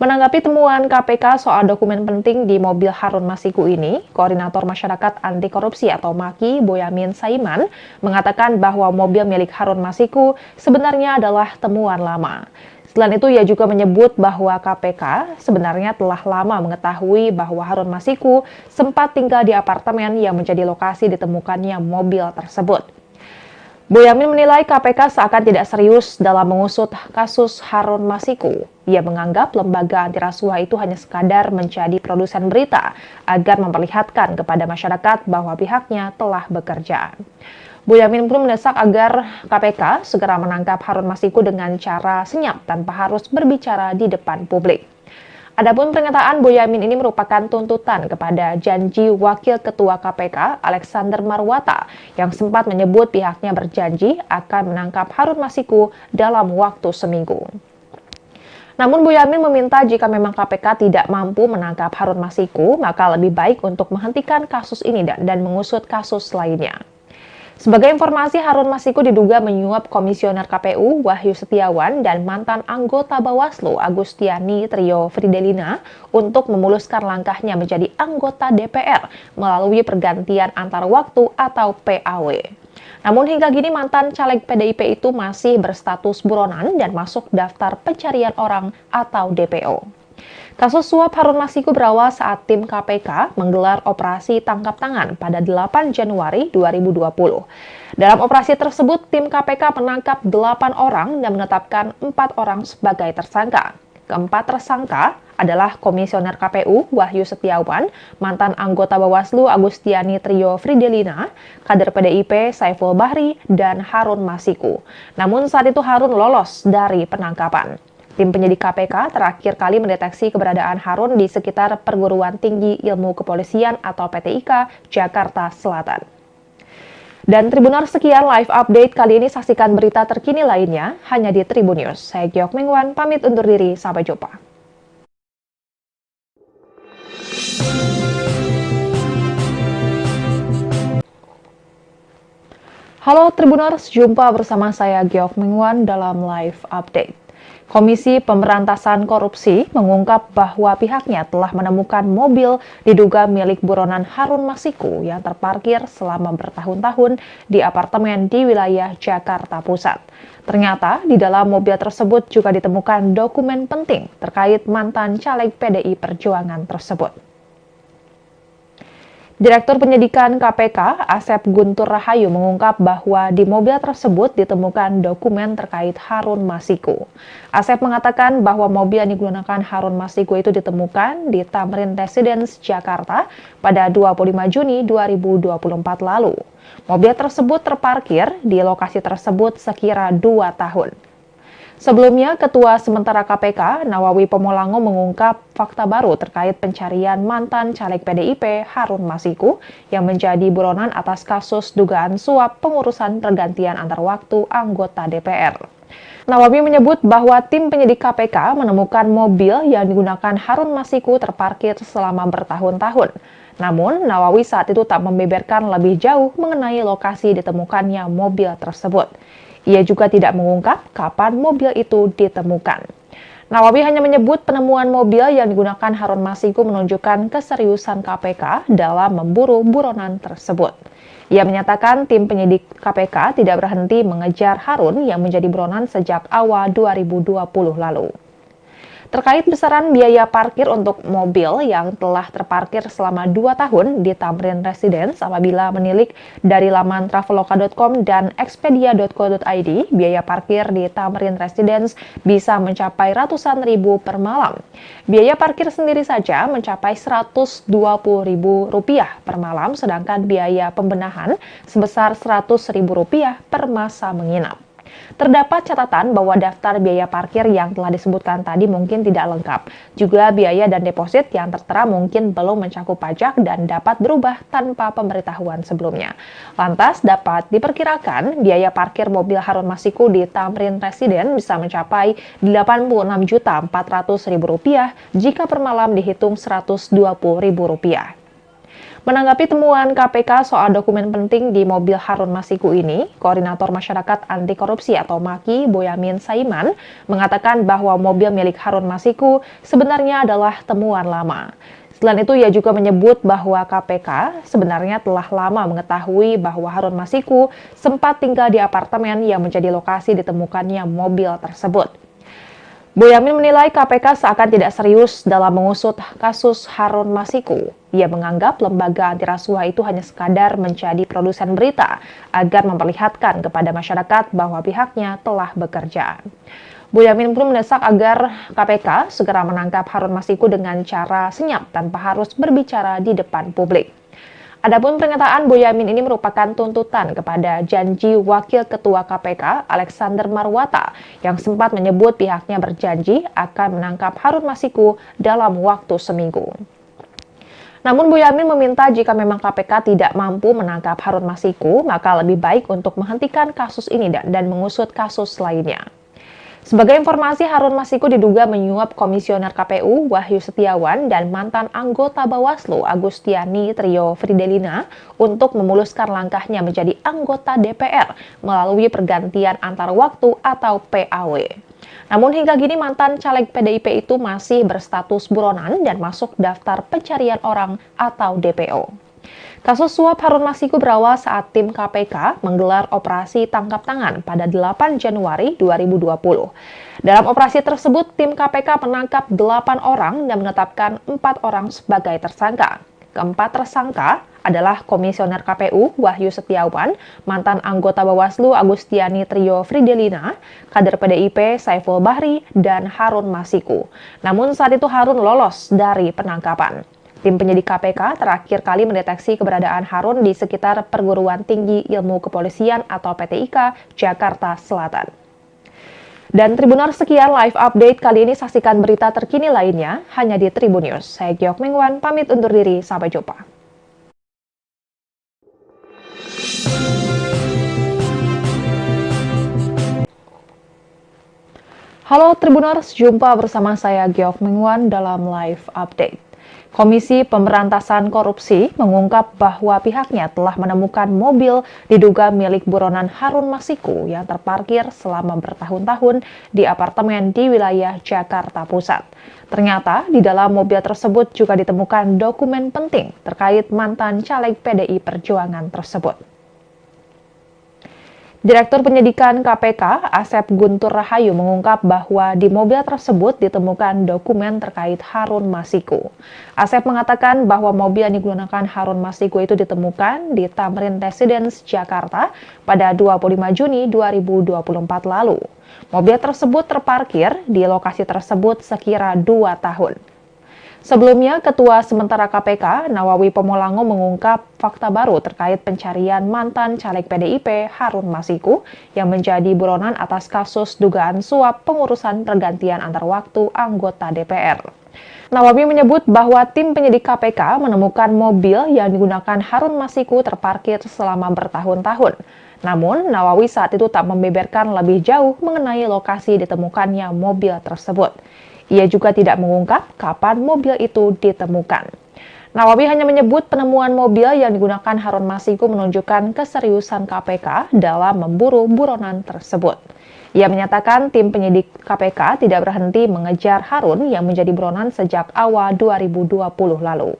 Menanggapi temuan KPK soal dokumen penting di mobil Harun Masiku ini, Koordinator Masyarakat Anti Korupsi atau MAKI, Boyamin Saiman, mengatakan bahwa mobil milik Harun Masiku sebenarnya adalah temuan lama. Selain itu, ia juga menyebut bahwa KPK sebenarnya telah lama mengetahui bahwa Harun Masiku sempat tinggal di apartemen yang menjadi lokasi ditemukannya mobil tersebut. Boyamin menilai KPK seakan tidak serius dalam mengusut kasus Harun Masiku. Ia menganggap lembaga anti rasuah itu hanya sekadar menjadi produsen berita agar memperlihatkan kepada masyarakat bahwa pihaknya telah bekerja. Boyamin pun mendesak agar KPK segera menangkap Harun Masiku dengan cara senyap tanpa harus berbicara di depan publik. Adapun pernyataan Boyamin ini merupakan tuntutan kepada janji Wakil Ketua KPK Alexander Marwata yang sempat menyebut pihaknya berjanji akan menangkap Harun Masiku dalam waktu seminggu. Namun Boyamin meminta jika memang KPK tidak mampu menangkap Harun Masiku, maka lebih baik untuk menghentikan kasus ini dan mengusut kasus lainnya. Sebagai informasi, Harun Masiku diduga menyuap Komisioner KPU Wahyu Setiawan dan mantan anggota Bawaslu Agustiani Trio Fridelina untuk memuluskan langkahnya menjadi anggota DPR melalui pergantian antar waktu atau PAW. Namun hingga kini mantan caleg PDIP itu masih berstatus buronan dan masuk daftar pencarian orang atau DPO. Kasus suap Harun Masiku berawal saat tim KPK menggelar operasi tangkap tangan pada 8 Januari 2020. Dalam operasi tersebut, tim KPK menangkap 8 orang dan menetapkan 4 orang sebagai tersangka. Keempat tersangka adalah Komisioner KPU Wahyu Setiawan, mantan anggota Bawaslu Agustiani Trio Fridelina, kader PDIP Saiful Bahri, dan Harun Masiku. Namun saat itu Harun lolos dari penangkapan. Tim penyidik KPK terakhir kali mendeteksi keberadaan Harun di sekitar Perguruan Tinggi Ilmu Kepolisian atau PTIK, Jakarta Selatan. Dan Tribuners, sekian live update kali ini. Saksikan berita terkini lainnya hanya di Tribun News. Saya Giok Mingwan, pamit undur diri. Sampai jumpa. Halo Tribuners, jumpa bersama saya Giok Mingwan dalam live update. Komisi Pemberantasan Korupsi mengungkap bahwa pihaknya telah menemukan mobil diduga milik buronan Harun Masiku yang terparkir selama bertahun-tahun di apartemen di wilayah Jakarta Pusat. Ternyata di dalam mobil tersebut juga ditemukan dokumen penting terkait mantan caleg PDI Perjuangan tersebut. Direktur Penyidikan KPK, Asep Guntur Rahayu mengungkap bahwa di mobil tersebut ditemukan dokumen terkait Harun Masiku. Asep mengatakan bahwa mobil yang digunakan Harun Masiku itu ditemukan di Tamrin Residence, Jakarta pada 25 Juni 2024 lalu. Mobil tersebut terparkir di lokasi tersebut sekira 2 tahun. Sebelumnya, Ketua Sementara KPK, Nawawi Pomolango mengungkap fakta baru terkait pencarian mantan caleg PDIP Harun Masiku yang menjadi buronan atas kasus dugaan suap pengurusan pergantian antar waktu anggota DPR. Nawawi menyebut bahwa tim penyidik KPK menemukan mobil yang digunakan Harun Masiku terparkir selama bertahun-tahun. Namun, Nawawi saat itu tak membeberkan lebih jauh mengenai lokasi ditemukannya mobil tersebut. Ia juga tidak mengungkap kapan mobil itu ditemukan. Nawawi hanya menyebut penemuan mobil yang digunakan Harun Masiku menunjukkan keseriusan KPK dalam memburu buronan tersebut. Ia menyatakan tim penyidik KPK tidak berhenti mengejar Harun yang menjadi buronan sejak awal 2020 lalu. Terkait besaran biaya parkir untuk mobil yang telah terparkir selama 2 tahun di Tamrin Residence apabila menilik dari laman traveloka.com dan expedia.co.id, biaya parkir di Tamrin Residence bisa mencapai ratusan ribu per malam. Biaya parkir sendiri saja mencapai Rp120.000 per malam, sedangkan biaya pembenahan sebesar Rp100.000 per masa menginap. Terdapat catatan bahwa daftar biaya parkir yang telah disebutkan tadi mungkin tidak lengkap. Juga biaya dan deposit yang tertera mungkin belum mencakup pajak dan dapat berubah tanpa pemberitahuan sebelumnya. Lantas dapat diperkirakan biaya parkir mobil Harun Masiku di Tamrin Residence bisa mencapai Rp86.400.000 jika per malam dihitung Rp120.000. Menanggapi temuan KPK soal dokumen penting di mobil Harun Masiku ini, Koordinator Masyarakat Anti Korupsi atau MAKI, Boyamin Saiman, mengatakan bahwa mobil milik Harun Masiku sebenarnya adalah temuan lama. Selain itu, ia juga menyebut bahwa KPK sebenarnya telah lama mengetahui bahwa Harun Masiku sempat tinggal di apartemen yang menjadi lokasi ditemukannya mobil tersebut. Boyamin menilai KPK seakan tidak serius dalam mengusut kasus Harun Masiku. Ia menganggap lembaga anti rasuah itu hanya sekadar menjadi produsen berita agar memperlihatkan kepada masyarakat bahwa pihaknya telah bekerja. Boyamin pun mendesak agar KPK segera menangkap Harun Masiku dengan cara senyap tanpa harus berbicara di depan publik. Adapun pernyataan Boyamin ini merupakan tuntutan kepada janji Wakil Ketua KPK Alexander Marwata yang sempat menyebut pihaknya berjanji akan menangkap Harun Masiku dalam waktu seminggu. Namun Boyamin meminta jika memang KPK tidak mampu menangkap Harun Masiku, maka lebih baik untuk menghentikan kasus ini dan mengusut kasus lainnya. Sebagai informasi, Harun Masiku diduga menyuap Komisioner KPU Wahyu Setiawan dan mantan anggota Bawaslu Agustiani Trio Fridelina untuk memuluskan langkahnya menjadi anggota DPR melalui pergantian antar waktu atau PAW. Namun hingga kini mantan caleg PDIP itu masih berstatus buronan dan masuk daftar pencarian orang atau DPO. Kasus suap Harun Masiku berawal saat tim KPK menggelar operasi tangkap tangan pada 8 Januari 2020. Dalam operasi tersebut, tim KPK menangkap 8 orang dan menetapkan 4 orang sebagai tersangka. Keempat tersangka adalah Komisioner KPU Wahyu Setiawan, mantan anggota Bawaslu Agustiani Trio Fridelina, kader PDIP Saiful Bahri, dan Harun Masiku. Namun saat itu Harun lolos dari penangkapan. Tim penyidik KPK terakhir kali mendeteksi keberadaan Harun di sekitar Perguruan Tinggi Ilmu Kepolisian atau PTIK, Jakarta Selatan. Dan Tribuners, sekian live update kali ini. Saksikan berita terkini lainnya hanya di Tribun News. Saya Giok Mengwan, pamit undur diri. Sampai jumpa. Halo Tribuners, jumpa bersama saya Giok Mengwan dalam live update. Komisi Pemberantasan Korupsi mengungkap bahwa pihaknya telah menemukan mobil diduga milik buronan Harun Masiku yang terparkir selama bertahun-tahun di apartemen di wilayah Jakarta Pusat. Ternyata di dalam mobil tersebut juga ditemukan dokumen penting terkait mantan caleg PDI Perjuangan tersebut. Direktur Penyidikan KPK, Asep Guntur Rahayu, mengungkap bahwa di mobil tersebut ditemukan dokumen terkait Harun Masiku. Asep mengatakan bahwa mobil yang digunakan Harun Masiku itu ditemukan di Tamrin Residence, Jakarta pada 25 Juni 2024 lalu. Mobil tersebut terparkir di lokasi tersebut sekira 2 tahun. Sebelumnya, Ketua Sementara KPK, Nawawi Pomolango, mengungkap fakta baru terkait pencarian mantan caleg PDIP Harun Masiku yang menjadi buronan atas kasus dugaan suap pengurusan pergantian antar waktu anggota DPR. Nawawi menyebut bahwa tim penyidik KPK menemukan mobil yang digunakan Harun Masiku terparkir selama bertahun-tahun. Namun, Nawawi saat itu tak membeberkan lebih jauh mengenai lokasi ditemukannya mobil tersebut. Ia juga tidak mengungkap kapan mobil itu ditemukan. Nawawi hanya menyebut penemuan mobil yang digunakan Harun Masiku menunjukkan keseriusan KPK dalam memburu buronan tersebut. Ia menyatakan tim penyidik KPK tidak berhenti mengejar Harun yang menjadi buronan sejak awal 2020 lalu.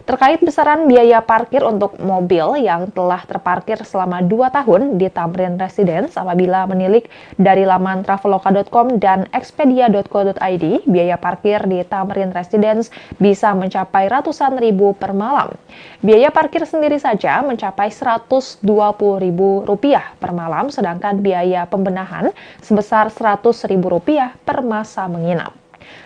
Terkait besaran biaya parkir untuk mobil yang telah terparkir selama 2 tahun di Tamrin Residence, apabila menilik dari laman traveloka.com dan expedia.co.id, biaya parkir di Tamrin Residence bisa mencapai ratusan ribu per malam. Biaya parkir sendiri saja mencapai Rp120.000 per malam, sedangkan biaya pembenahan sebesar Rp100.000 per masa menginap.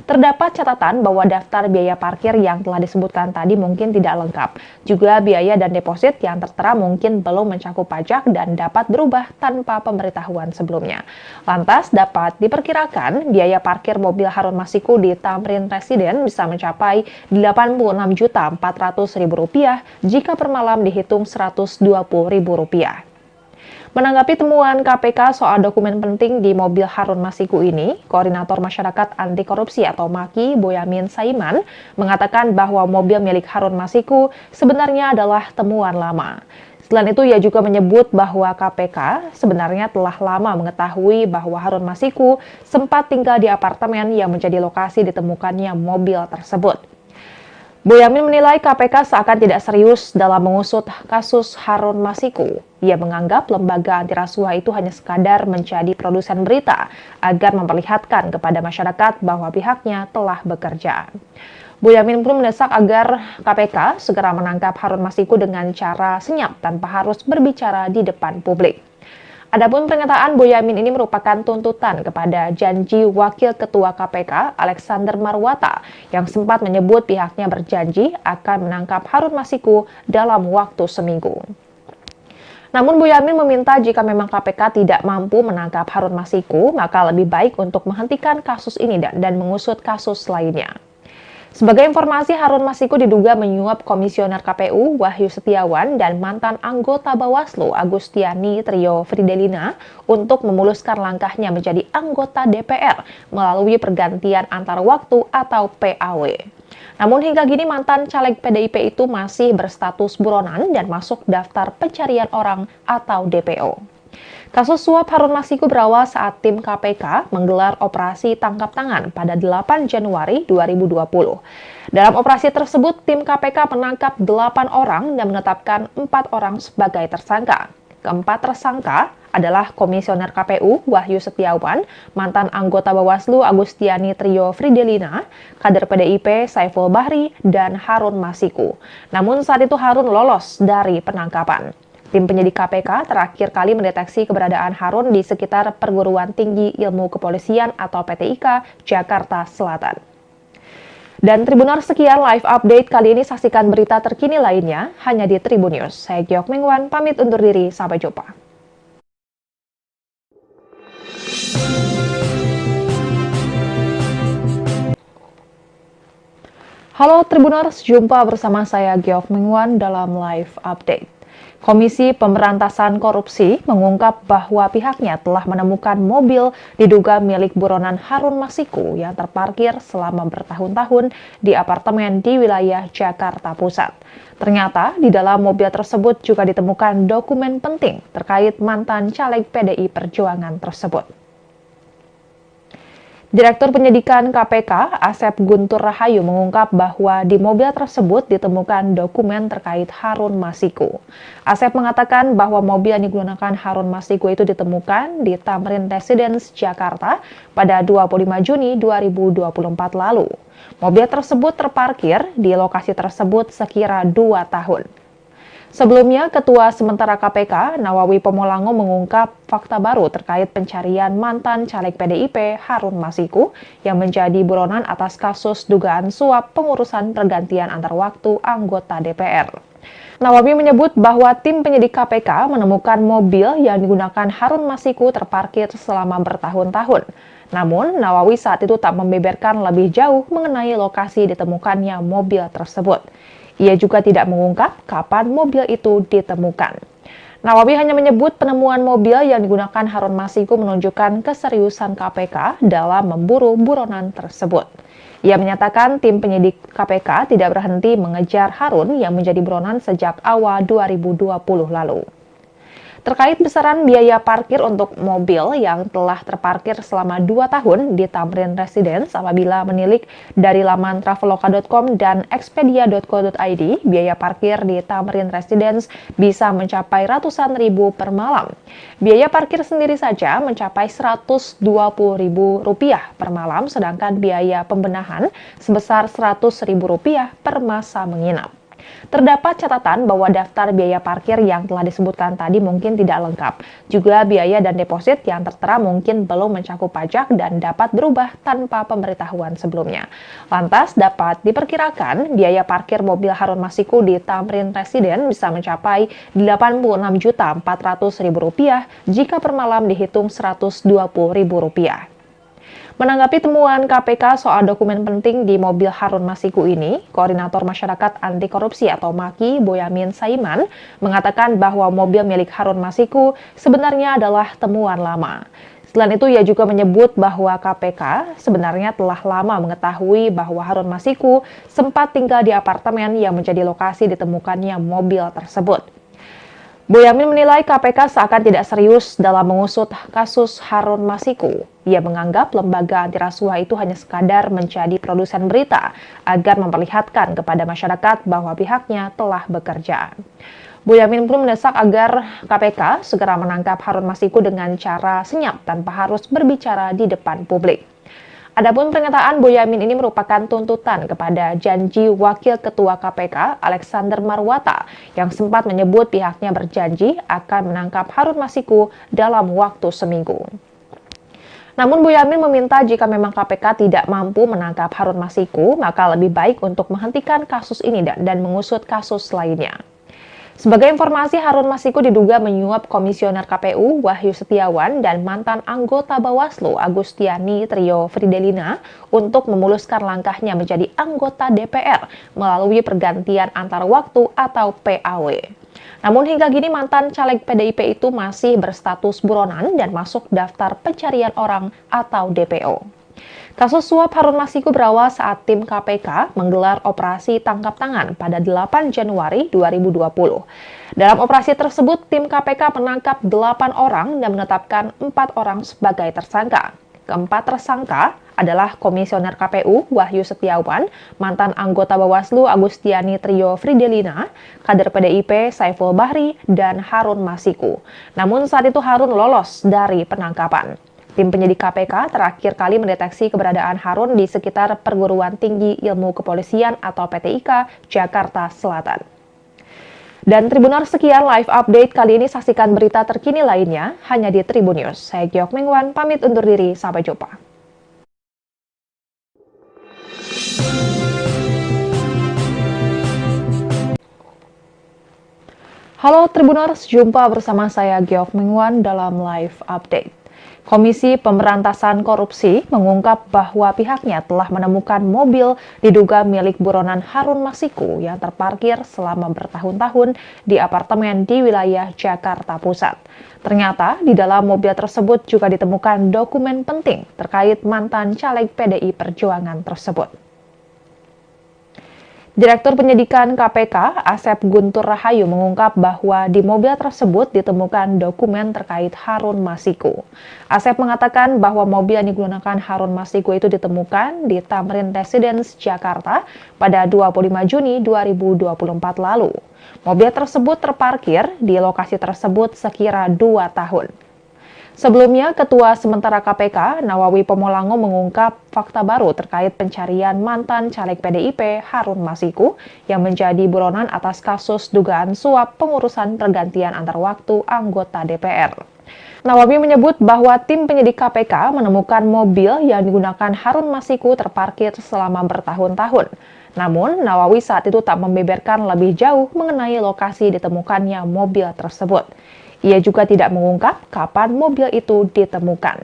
Terdapat catatan bahwa daftar biaya parkir yang telah disebutkan tadi mungkin tidak lengkap. Juga biaya dan deposit yang tertera mungkin belum mencakup pajak dan dapat berubah tanpa pemberitahuan sebelumnya. Lantas dapat diperkirakan biaya parkir mobil Harun Masiku di Tamrin Residence bisa mencapai Rp86.400.000 jika per malam dihitung Rp120.000. Menanggapi temuan KPK soal dokumen penting di mobil Harun Masiku ini, Koordinator Masyarakat Anti Korupsi atau MAKI, Boyamin Saiman, mengatakan bahwa mobil milik Harun Masiku sebenarnya adalah temuan lama. Selain itu, ia juga menyebut bahwa KPK sebenarnya telah lama mengetahui bahwa Harun Masiku sempat tinggal di apartemen yang menjadi lokasi ditemukannya mobil tersebut. Boyamin menilai KPK seakan tidak serius dalam mengusut kasus Harun Masiku. Ia menganggap lembaga anti rasuah itu hanya sekadar menjadi produsen berita agar memperlihatkan kepada masyarakat bahwa pihaknya telah bekerja. Boyamin pun mendesak agar KPK segera menangkap Harun Masiku dengan cara senyap tanpa harus berbicara di depan publik. Adapun pernyataan Boyamin ini merupakan tuntutan kepada janji Wakil Ketua KPK Alexander Marwata yang sempat menyebut pihaknya berjanji akan menangkap Harun Masiku dalam waktu seminggu. Namun Boyamin meminta jika memang KPK tidak mampu menangkap Harun Masiku, maka lebih baik untuk menghentikan kasus ini dan mengusut kasus lainnya. Sebagai informasi, Harun Masiku diduga menyuap Komisioner KPU Wahyu Setiawan dan mantan anggota Bawaslu Agustiani Trio Fridelina untuk memuluskan langkahnya menjadi anggota DPR melalui pergantian antar waktu atau PAW. Namun hingga kini mantan caleg PDIP itu masih berstatus buronan dan masuk daftar pencarian orang atau DPO. Kasus suap Harun Masiku berawal saat tim KPK menggelar operasi tangkap tangan pada 8 Januari 2020. Dalam operasi tersebut, tim KPK menangkap 8 orang dan menetapkan 4 orang sebagai tersangka. Keempat tersangka adalah Komisioner KPU Wahyu Setiawan, mantan anggota Bawaslu Agustiani Trio Fridelina, kader PDIP Saiful Bahri, dan Harun Masiku. Namun saat itu Harun lolos dari penangkapan. Tim penyidik KPK terakhir kali mendeteksi keberadaan Harun di sekitar Perguruan Tinggi Ilmu Kepolisian atau PTIK, Jakarta Selatan. Dan Tribuners, sekian live update kali ini. Saksikan berita terkini lainnya hanya di Tribun News. Saya Giok Mingwan, pamit undur diri. Sampai jumpa. Halo Tribuners, jumpa bersama saya Giok Mingwan dalam live update. Komisi Pemberantasan Korupsi mengungkap bahwa pihaknya telah menemukan mobil diduga milik buronan Harun Masiku yang terparkir selama bertahun-tahun di apartemen di wilayah Jakarta Pusat. Ternyata di dalam mobil tersebut juga ditemukan dokumen penting terkait mantan caleg PDI Perjuangan tersebut. Direktur Penyidikan KPK, Asep Guntur Rahayu mengungkap bahwa di mobil tersebut ditemukan dokumen terkait Harun Masiku. Asep mengatakan bahwa mobil yang digunakan Harun Masiku itu ditemukan di Tamrin Residence, Jakarta pada 25 Juni 2024 lalu. Mobil tersebut terparkir di lokasi tersebut sekira 2 tahun. Sebelumnya, Ketua Sementara KPK, Nawawi Pomolango mengungkap fakta baru terkait pencarian mantan caleg PDIP Harun Masiku yang menjadi buronan atas kasus dugaan suap pengurusan pergantian antar waktu anggota DPR. Nawawi menyebut bahwa tim penyidik KPK menemukan mobil yang digunakan Harun Masiku terparkir selama bertahun-tahun. Namun, Nawawi saat itu tak membeberkan lebih jauh mengenai lokasi ditemukannya mobil tersebut. Ia juga tidak mengungkap kapan mobil itu ditemukan. Nawawi hanya menyebut penemuan mobil yang digunakan Harun Masiku menunjukkan keseriusan KPK dalam memburu buronan tersebut. Ia menyatakan tim penyidik KPK tidak berhenti mengejar Harun yang menjadi buronan sejak awal 2020 lalu. Terkait besaran biaya parkir untuk mobil yang telah terparkir selama 2 tahun di Tamrin Residence apabila menilik dari laman traveloka.com dan expedia.co.id, biaya parkir di Tamrin Residence bisa mencapai ratusan ribu per malam. Biaya parkir sendiri saja mencapai Rp120.000 per malam, sedangkan biaya pembenahan sebesar Rp100.000 per masa menginap. Terdapat catatan bahwa daftar biaya parkir yang telah disebutkan tadi mungkin tidak lengkap. Juga biaya dan deposit yang tertera mungkin belum mencakup pajak dan dapat berubah tanpa pemberitahuan sebelumnya. Lantas dapat diperkirakan biaya parkir mobil Harun Masiku di Tamrin Residence bisa mencapai Rp86.400.000 jika per malam dihitung Rp120.000. Menanggapi temuan KPK soal dokumen penting di mobil Harun Masiku ini, Koordinator Masyarakat Anti Korupsi atau MAKI, Boyamin Saiman, mengatakan bahwa mobil milik Harun Masiku sebenarnya adalah temuan lama. Selain itu, ia juga menyebut bahwa KPK sebenarnya telah lama mengetahui bahwa Harun Masiku sempat tinggal di apartemen yang menjadi lokasi ditemukannya mobil tersebut. Boyamin menilai KPK seakan tidak serius dalam mengusut kasus Harun Masiku. Ia menganggap lembaga anti rasuah itu hanya sekadar menjadi produsen berita agar memperlihatkan kepada masyarakat bahwa pihaknya telah bekerja. Boyamin pun mendesak agar KPK segera menangkap Harun Masiku dengan cara senyap tanpa harus berbicara di depan publik. Adapun pernyataan Boyamin ini merupakan tuntutan kepada janji Wakil Ketua KPK Alexander Marwata yang sempat menyebut pihaknya berjanji akan menangkap Harun Masiku dalam waktu seminggu. Namun Boyamin meminta jika memang KPK tidak mampu menangkap Harun Masiku, maka lebih baik untuk menghentikan kasus ini dan mengusut kasus lainnya. Sebagai informasi, Harun Masiku diduga menyuap Komisioner KPU Wahyu Setiawan dan mantan anggota Bawaslu Agustiani Trio Fridelina untuk memuluskan langkahnya menjadi anggota DPR melalui pergantian antar waktu atau PAW. Namun hingga kini mantan caleg PDIP itu masih berstatus buronan dan masuk daftar pencarian orang atau DPO. Kasus suap Harun Masiku berawal saat tim KPK menggelar operasi tangkap tangan pada 8 Januari 2020. Dalam operasi tersebut, tim KPK menangkap 8 orang dan menetapkan 4 orang sebagai tersangka. Keempat tersangka adalah Komisioner KPU Wahyu Setiawan, mantan anggota Bawaslu Agustiani Trio Fridelina, kader PDIP Saiful Bahri, dan Harun Masiku. Namun saat itu Harun lolos dari penangkapan. Tim penyidik KPK terakhir kali mendeteksi keberadaan Harun di sekitar Perguruan Tinggi Ilmu Kepolisian atau PTIK, Jakarta Selatan. Dan Tribuners, sekian live update kali ini. Saksikan berita terkini lainnya hanya di Tribun News. Saya Giok Mingwan, pamit undur diri. Sampai jumpa. Halo Tribuners, jumpa bersama saya Giok Mingwan dalam live update. Komisi Pemberantasan Korupsi mengungkap bahwa pihaknya telah menemukan mobil diduga milik buronan Harun Masiku yang terparkir selama bertahun-tahun di apartemen di wilayah Jakarta Pusat. Ternyata di dalam mobil tersebut juga ditemukan dokumen penting terkait mantan caleg PDI Perjuangan tersebut. Direktur Penyidikan KPK, Asep Guntur Rahayu mengungkap bahwa di mobil tersebut ditemukan dokumen terkait Harun Masiku. Asep mengatakan bahwa mobil yang digunakan Harun Masiku itu ditemukan di Tamrin Residence, Jakarta pada 25 Juni 2024 lalu. Mobil tersebut terparkir di lokasi tersebut sekira 2 tahun. Sebelumnya, Ketua Sementara KPK, Nawawi Pomolango mengungkap fakta baru terkait pencarian mantan caleg PDIP Harun Masiku yang menjadi buronan atas kasus dugaan suap pengurusan pergantian antar waktu anggota DPR. Nawawi menyebut bahwa tim penyidik KPK menemukan mobil yang digunakan Harun Masiku terparkir selama bertahun-tahun. Namun, Nawawi saat itu tak membeberkan lebih jauh mengenai lokasi ditemukannya mobil tersebut. Ia juga tidak mengungkap kapan mobil itu ditemukan.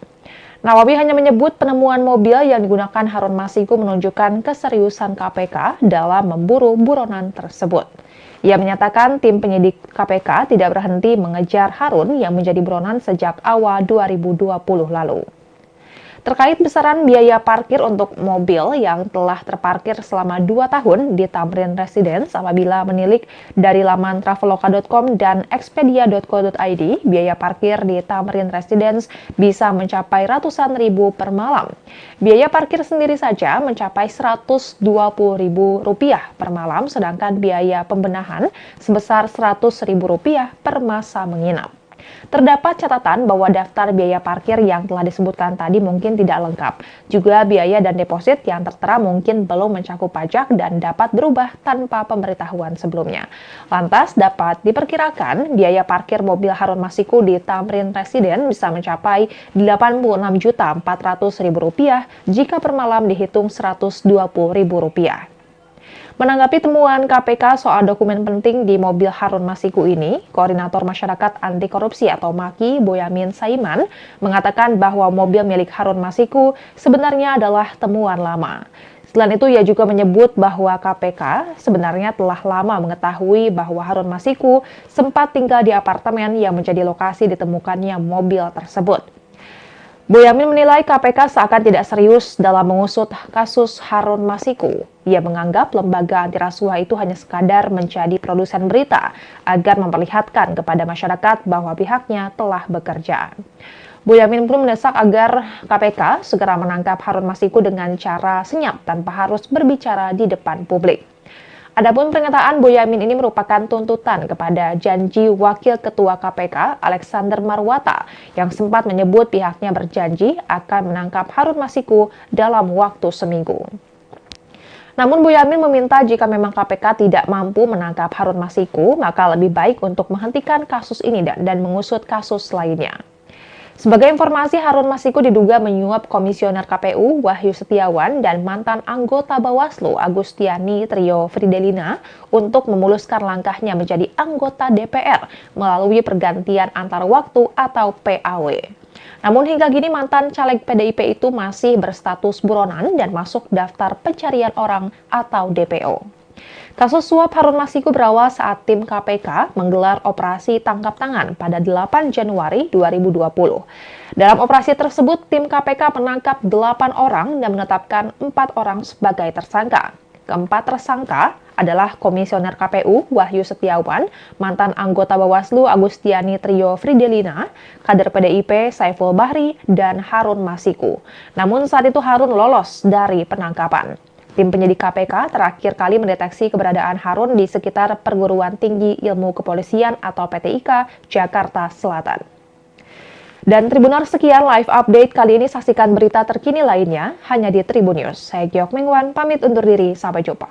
Nawawi hanya menyebut penemuan mobil yang digunakan Harun Masiku menunjukkan keseriusan KPK dalam memburu buronan tersebut. Ia menyatakan tim penyidik KPK tidak berhenti mengejar Harun yang menjadi buronan sejak awal 2020 lalu. Terkait besaran biaya parkir untuk mobil yang telah terparkir selama 2 tahun di Tamrin Residence apabila menilik dari laman traveloka.com dan expedia.co.id, biaya parkir di Tamrin Residence bisa mencapai ratusan ribu per malam. Biaya parkir sendiri saja mencapai Rp120.000 per malam, sedangkan biaya pembenahan sebesar Rp100.000 per masa menginap. Terdapat catatan bahwa daftar biaya parkir yang telah disebutkan tadi mungkin tidak lengkap. Juga biaya dan deposit yang tertera mungkin belum mencakup pajak dan dapat berubah tanpa pemberitahuan sebelumnya. Lantas dapat diperkirakan biaya parkir mobil Harun Masiku di Tamrin Residence bisa mencapai Rp86.400.000 jika per malam dihitung Rp120.000. Menanggapi temuan KPK soal dokumen penting di mobil Harun Masiku ini, Koordinator Masyarakat Anti Korupsi atau MAKI, Boyamin Saiman, mengatakan bahwa mobil milik Harun Masiku sebenarnya adalah temuan lama. Selain itu, ia juga menyebut bahwa KPK sebenarnya telah lama mengetahui bahwa Harun Masiku sempat tinggal di apartemen yang menjadi lokasi ditemukannya mobil tersebut. Boyamin menilai KPK seakan tidak serius dalam mengusut kasus Harun Masiku. Ia menganggap lembaga anti rasuah itu hanya sekadar menjadi produsen berita agar memperlihatkan kepada masyarakat bahwa pihaknya telah bekerja. Boyamin pun mendesak agar KPK segera menangkap Harun Masiku dengan cara senyap tanpa harus berbicara di depan publik. Adapun pernyataan Boyamin ini merupakan tuntutan kepada janji Wakil Ketua KPK Alexander Marwata yang sempat menyebut pihaknya berjanji akan menangkap Harun Masiku dalam waktu seminggu. Namun Boyamin meminta jika memang KPK tidak mampu menangkap Harun Masiku, maka lebih baik untuk menghentikan kasus ini dan mengusut kasus lainnya. Sebagai informasi, Harun Masiku diduga menyuap Komisioner KPU Wahyu Setiawan dan mantan anggota Bawaslu Agustiani Trio Fridelina untuk memuluskan langkahnya menjadi anggota DPR melalui pergantian antar waktu atau PAW. Namun hingga kini mantan caleg PDIP itu masih berstatus buronan dan masuk daftar pencarian orang atau DPO. Kasus suap Harun Masiku berawal saat tim KPK menggelar operasi tangkap tangan pada 8 Januari 2020. Dalam operasi tersebut, tim KPK menangkap 8 orang dan menetapkan 4 orang sebagai tersangka. Keempat tersangka adalah Komisioner KPU Wahyu Setiawan, mantan anggota Bawaslu Agustiani Trio Fridelina, kader PDIP Saiful Bahri, dan Harun Masiku. Namun saat itu Harun lolos dari penangkapan. Tim penyidik KPK terakhir kali mendeteksi keberadaan Harun di sekitar Perguruan Tinggi Ilmu Kepolisian atau PTIK, Jakarta Selatan. Dan Tribuners, sekian live update kali ini. Saksikan berita terkini lainnya hanya di Tribun News. Saya Giok Mengwan, pamit undur diri. Sampai jumpa.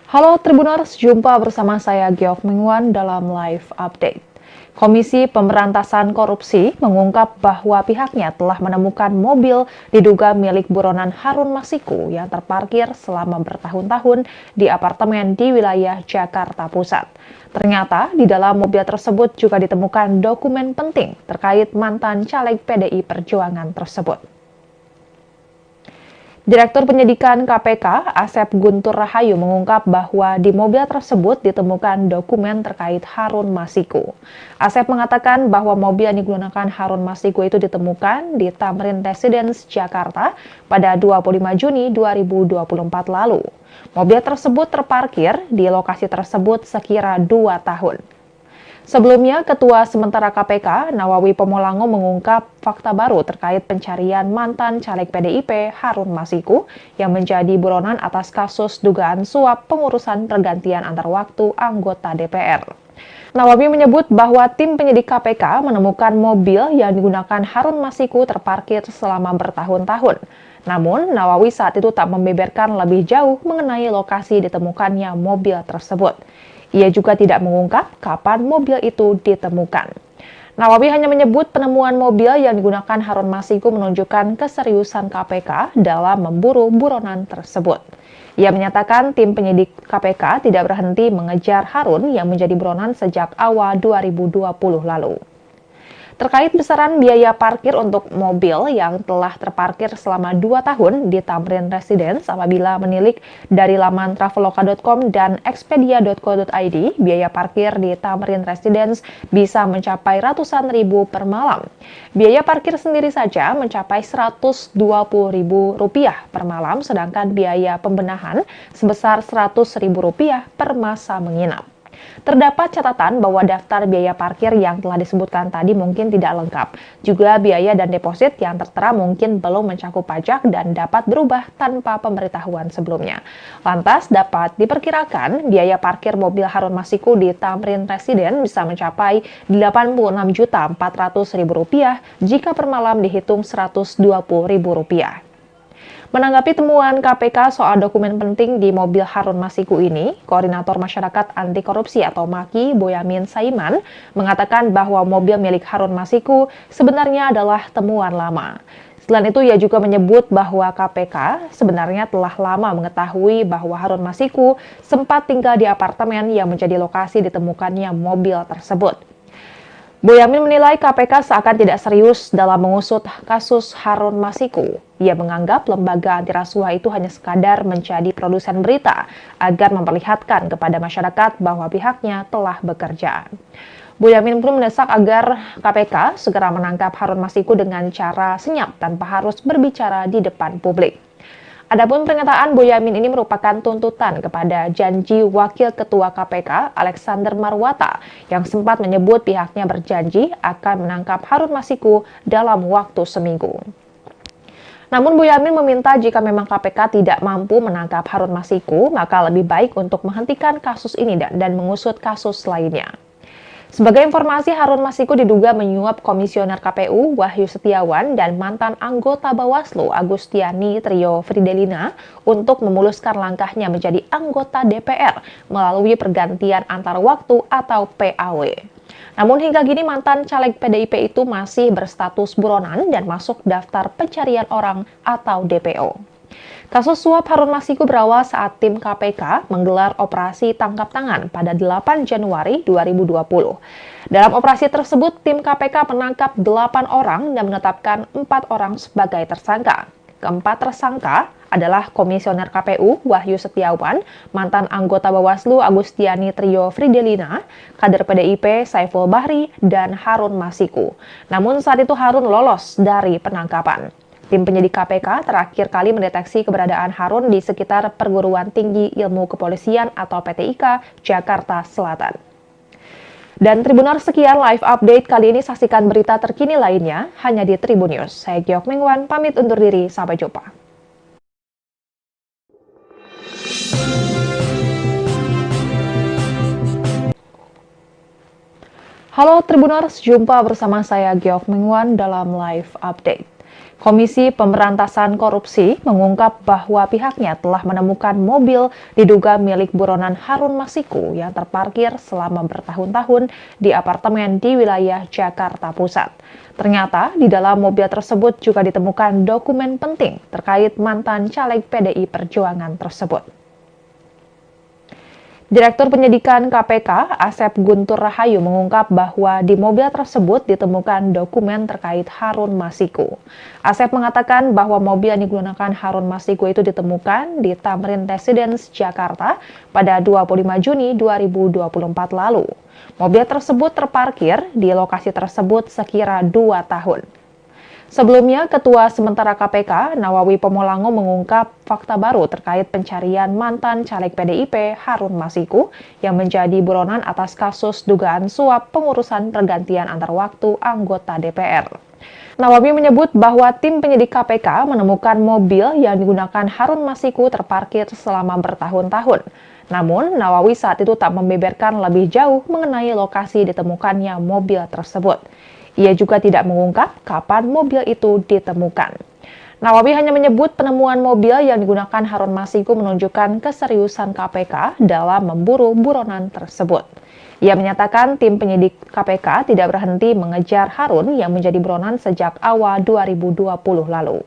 Halo Tribuners, jumpa bersama saya Giok Mengwan dalam live update. Komisi Pemberantasan Korupsi mengungkap bahwa pihaknya telah menemukan mobil diduga milik buronan Harun Masiku yang terparkir selama bertahun-tahun di apartemen di wilayah Jakarta Pusat. Ternyata di dalam mobil tersebut juga ditemukan dokumen penting terkait mantan caleg PDI Perjuangan tersebut. Direktur Penyidikan KPK, Asep Guntur Rahayu mengungkap bahwa di mobil tersebut ditemukan dokumen terkait Harun Masiku. Asep mengatakan bahwa mobil yang digunakan Harun Masiku itu ditemukan di Tamrin Residence, Jakarta pada 25 Juni 2024 lalu. Mobil tersebut terparkir di lokasi tersebut sekira 2 tahun. Sebelumnya, Ketua Sementara KPK, Nawawi Pomolango mengungkap fakta baru terkait pencarian mantan caleg PDIP Harun Masiku yang menjadi buronan atas kasus dugaan suap pengurusan pergantian antar waktu anggota DPR. Nawawi menyebut bahwa tim penyidik KPK menemukan mobil yang digunakan Harun Masiku terparkir selama bertahun-tahun. Namun, Nawawi saat itu tak membeberkan lebih jauh mengenai lokasi ditemukannya mobil tersebut. Ia juga tidak mengungkap kapan mobil itu ditemukan. Nawawi hanya menyebut penemuan mobil yang digunakan Harun Masiku menunjukkan keseriusan KPK dalam memburu buronan tersebut. Ia menyatakan tim penyidik KPK tidak berhenti mengejar Harun yang menjadi buronan sejak awal 2020 lalu. Terkait besaran biaya parkir untuk mobil yang telah terparkir selama 2 tahun di Tamrin Residence apabila menilik dari laman traveloka.com dan expedia.co.id, biaya parkir di Tamrin Residence bisa mencapai ratusan ribu per malam. Biaya parkir sendiri saja mencapai Rp120.000 per malam, sedangkan biaya pembenahan sebesar Rp100.000 per masa menginap. Terdapat catatan bahwa daftar biaya parkir yang telah disebutkan tadi mungkin tidak lengkap. Juga biaya dan deposit yang tertera mungkin belum mencakup pajak dan dapat berubah tanpa pemberitahuan sebelumnya. Lantas dapat diperkirakan biaya parkir mobil Harun Masiku di Tamrin Residence bisa mencapai Rp86.400.000 jika per malam dihitung Rp120.000. Menanggapi temuan KPK soal dokumen penting di mobil Harun Masiku ini, Koordinator Masyarakat Anti Korupsi atau MAKI, Boyamin Saiman, mengatakan bahwa mobil milik Harun Masiku sebenarnya adalah temuan lama. Selain itu, ia juga menyebut bahwa KPK sebenarnya telah lama mengetahui bahwa Harun Masiku sempat tinggal di apartemen yang menjadi lokasi ditemukannya mobil tersebut. Boyamin menilai KPK seakan tidak serius dalam mengusut kasus Harun Masiku. Ia menganggap lembaga anti rasuah itu hanya sekadar menjadi produsen berita agar memperlihatkan kepada masyarakat bahwa pihaknya telah bekerja. Boyamin pun mendesak agar KPK segera menangkap Harun Masiku dengan cara senyap tanpa harus berbicara di depan publik. Adapun pernyataan Boyamin ini merupakan tuntutan kepada janji Wakil Ketua KPK Alexander Marwata yang sempat menyebut pihaknya berjanji akan menangkap Harun Masiku dalam waktu seminggu. Namun Boyamin meminta jika memang KPK tidak mampu menangkap Harun Masiku, maka lebih baik untuk menghentikan kasus ini dan mengusut kasus lainnya. Sebagai informasi, Harun Masiku diduga menyuap Komisioner KPU Wahyu Setiawan dan mantan anggota Bawaslu Agustiani Trio Fridelina untuk memuluskan langkahnya menjadi anggota DPR melalui pergantian antar waktu atau PAW. Namun hingga kini mantan caleg PDIP itu masih berstatus buronan dan masuk daftar pencarian orang atau DPO. Kasus suap Harun Masiku berawal saat tim KPK menggelar operasi tangkap tangan pada 8 Januari 2020. Dalam operasi tersebut, tim KPK menangkap 8 orang dan menetapkan 4 orang sebagai tersangka. Keempat tersangka adalah Komisioner KPU Wahyu Setiawan, mantan anggota Bawaslu Agustiani Trio Fridelina, kader PDIP Saiful Bahri, dan Harun Masiku. Namun saat itu Harun lolos dari penangkapan. Tim penyidik KPK terakhir kali mendeteksi keberadaan Harun di sekitar Perguruan Tinggi Ilmu Kepolisian atau PTIK, Jakarta Selatan. Dan Tribuners, sekian live update kali ini. Saksikan berita terkini lainnya hanya di Tribun News. Saya Giok Mingwan, pamit undur diri. Sampai jumpa. Halo Tribuners, jumpa bersama saya Giok Mingwan dalam live update. Komisi Pemberantasan Korupsi mengungkap bahwa pihaknya telah menemukan mobil diduga milik buronan Harun Masiku yang terparkir selama bertahun-tahun di apartemen di wilayah Jakarta Pusat. Ternyata di dalam mobil tersebut juga ditemukan dokumen penting terkait mantan caleg PDI Perjuangan tersebut. Direktur Penyidikan KPK, Asep Guntur Rahayu mengungkap bahwa di mobil tersebut ditemukan dokumen terkait Harun Masiku. Asep mengatakan bahwa mobil yang digunakan Harun Masiku itu ditemukan di Tamrin Residence, Jakarta pada 25 Juni 2024 lalu. Mobil tersebut terparkir di lokasi tersebut sekira 2 tahun. Sebelumnya, Ketua Sementara KPK, Nawawi Pomolango mengungkap fakta baru terkait pencarian mantan caleg PDIP Harun Masiku yang menjadi buronan atas kasus dugaan suap pengurusan pergantian antar waktu anggota DPR. Nawawi menyebut bahwa tim penyidik KPK menemukan mobil yang digunakan Harun Masiku terparkir selama bertahun-tahun. Namun, Nawawi saat itu tak membeberkan lebih jauh mengenai lokasi ditemukannya mobil tersebut. Ia juga tidak mengungkap kapan mobil itu ditemukan. Nawawi hanya menyebut penemuan mobil yang digunakan Harun Masiku menunjukkan keseriusan KPK dalam memburu buronan tersebut. Ia menyatakan tim penyidik KPK tidak berhenti mengejar Harun yang menjadi buronan sejak awal 2020 lalu.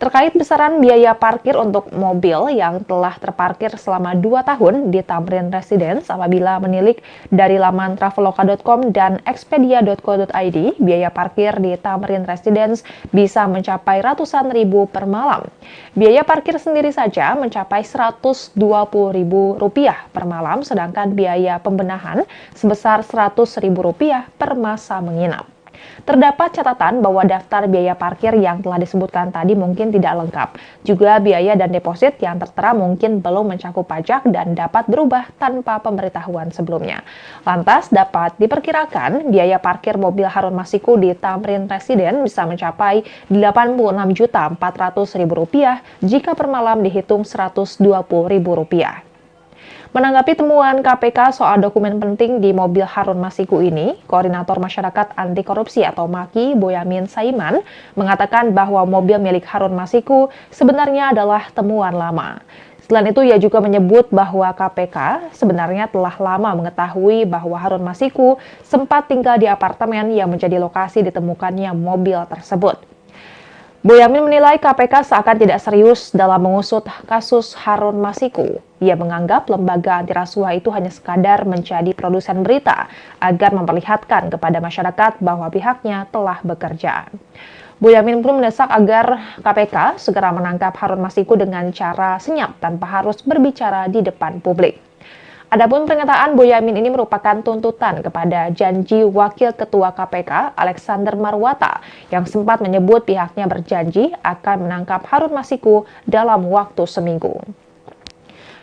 Terkait besaran biaya parkir untuk mobil yang telah terparkir selama 2 tahun di Tamrin Residence apabila menilik dari laman traveloka.com dan expedia.co.id, biaya parkir di Tamrin Residence bisa mencapai ratusan ribu per malam. Biaya parkir sendiri saja mencapai Rp120.000 per malam, sedangkan biaya pembenahan sebesar Rp100.000 per masa menginap. Terdapat catatan bahwa daftar biaya parkir yang telah disebutkan tadi mungkin tidak lengkap. Juga biaya dan deposit yang tertera mungkin belum mencakup pajak dan dapat berubah tanpa pemberitahuan sebelumnya. Lantas dapat diperkirakan biaya parkir mobil Harun Masiku di Tamrin Residence bisa mencapai Rp86.400.000 jika per malam dihitung Rp120.000. Menanggapi temuan KPK soal dokumen penting di mobil Harun Masiku ini, Koordinator Masyarakat Anti Korupsi atau MAKI, Boyamin Saiman, mengatakan bahwa mobil milik Harun Masiku sebenarnya adalah temuan lama. Selain itu, ia juga menyebut bahwa KPK sebenarnya telah lama mengetahui bahwa Harun Masiku sempat tinggal di apartemen yang menjadi lokasi ditemukannya mobil tersebut. Boyamin menilai KPK seakan tidak serius dalam mengusut kasus Harun Masiku. Ia menganggap lembaga anti rasuah itu hanya sekadar menjadi produsen berita agar memperlihatkan kepada masyarakat bahwa pihaknya telah bekerja. Boyamin pun mendesak agar KPK segera menangkap Harun Masiku dengan cara senyap tanpa harus berbicara di depan publik. Adapun pernyataan Boyamin ini merupakan tuntutan kepada janji Wakil Ketua KPK Alexander Marwata yang sempat menyebut pihaknya berjanji akan menangkap Harun Masiku dalam waktu seminggu.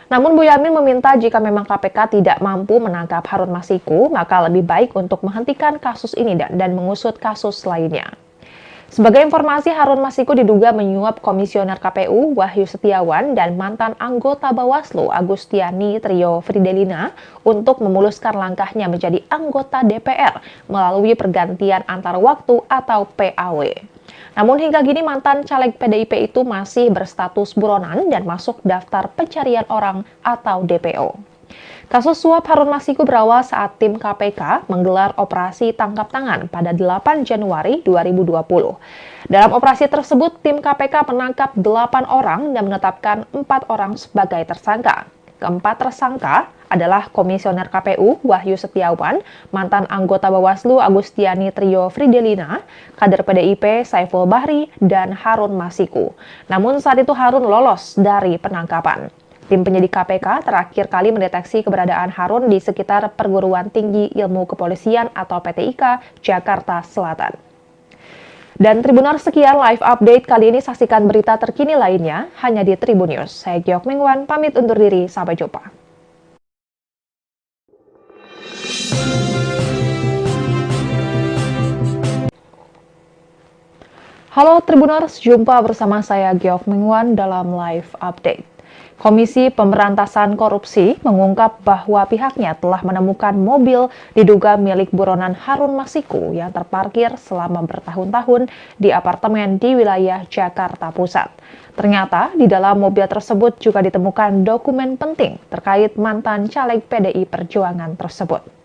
Namun Boyamin meminta jika memang KPK tidak mampu menangkap Harun Masiku, maka lebih baik untuk menghentikan kasus ini dan mengusut kasus lainnya. Sebagai informasi, Harun Masiku diduga menyuap Komisioner KPU Wahyu Setiawan dan mantan anggota Bawaslu Agustiani Trio Fridelina untuk memuluskan langkahnya menjadi anggota DPR melalui pergantian antar waktu atau PAW. Namun hingga kini mantan caleg PDIP itu masih berstatus buronan dan masuk daftar pencarian orang atau DPO. Kasus suap Harun Masiku berawal saat tim KPK menggelar operasi tangkap tangan pada 8 Januari 2020. Dalam operasi tersebut, tim KPK menangkap 8 orang dan menetapkan 4 orang sebagai tersangka. Keempat tersangka adalah Komisioner KPU Wahyu Setiawan, mantan anggota Bawaslu Agustiani Trio Fridelina, kader PDIP Saiful Bahri, dan Harun Masiku. Namun saat itu Harun lolos dari penangkapan. Tim penyidik KPK terakhir kali mendeteksi keberadaan Harun di sekitar Perguruan Tinggi Ilmu Kepolisian atau PTIK, Jakarta Selatan. Dan Tribuners, sekian live update kali ini. Saksikan berita terkini lainnya hanya di Tribun News. Saya Giok Mengwan, pamit undur diri. Sampai jumpa. Halo Tribuners, jumpa bersama saya Giok Mengwan dalam live update. Komisi Pemberantasan Korupsi mengungkap bahwa pihaknya telah menemukan mobil diduga milik buronan Harun Masiku yang terparkir selama bertahun-tahun di apartemen di wilayah Jakarta Pusat. Ternyata di dalam mobil tersebut juga ditemukan dokumen penting terkait mantan caleg PDI Perjuangan tersebut.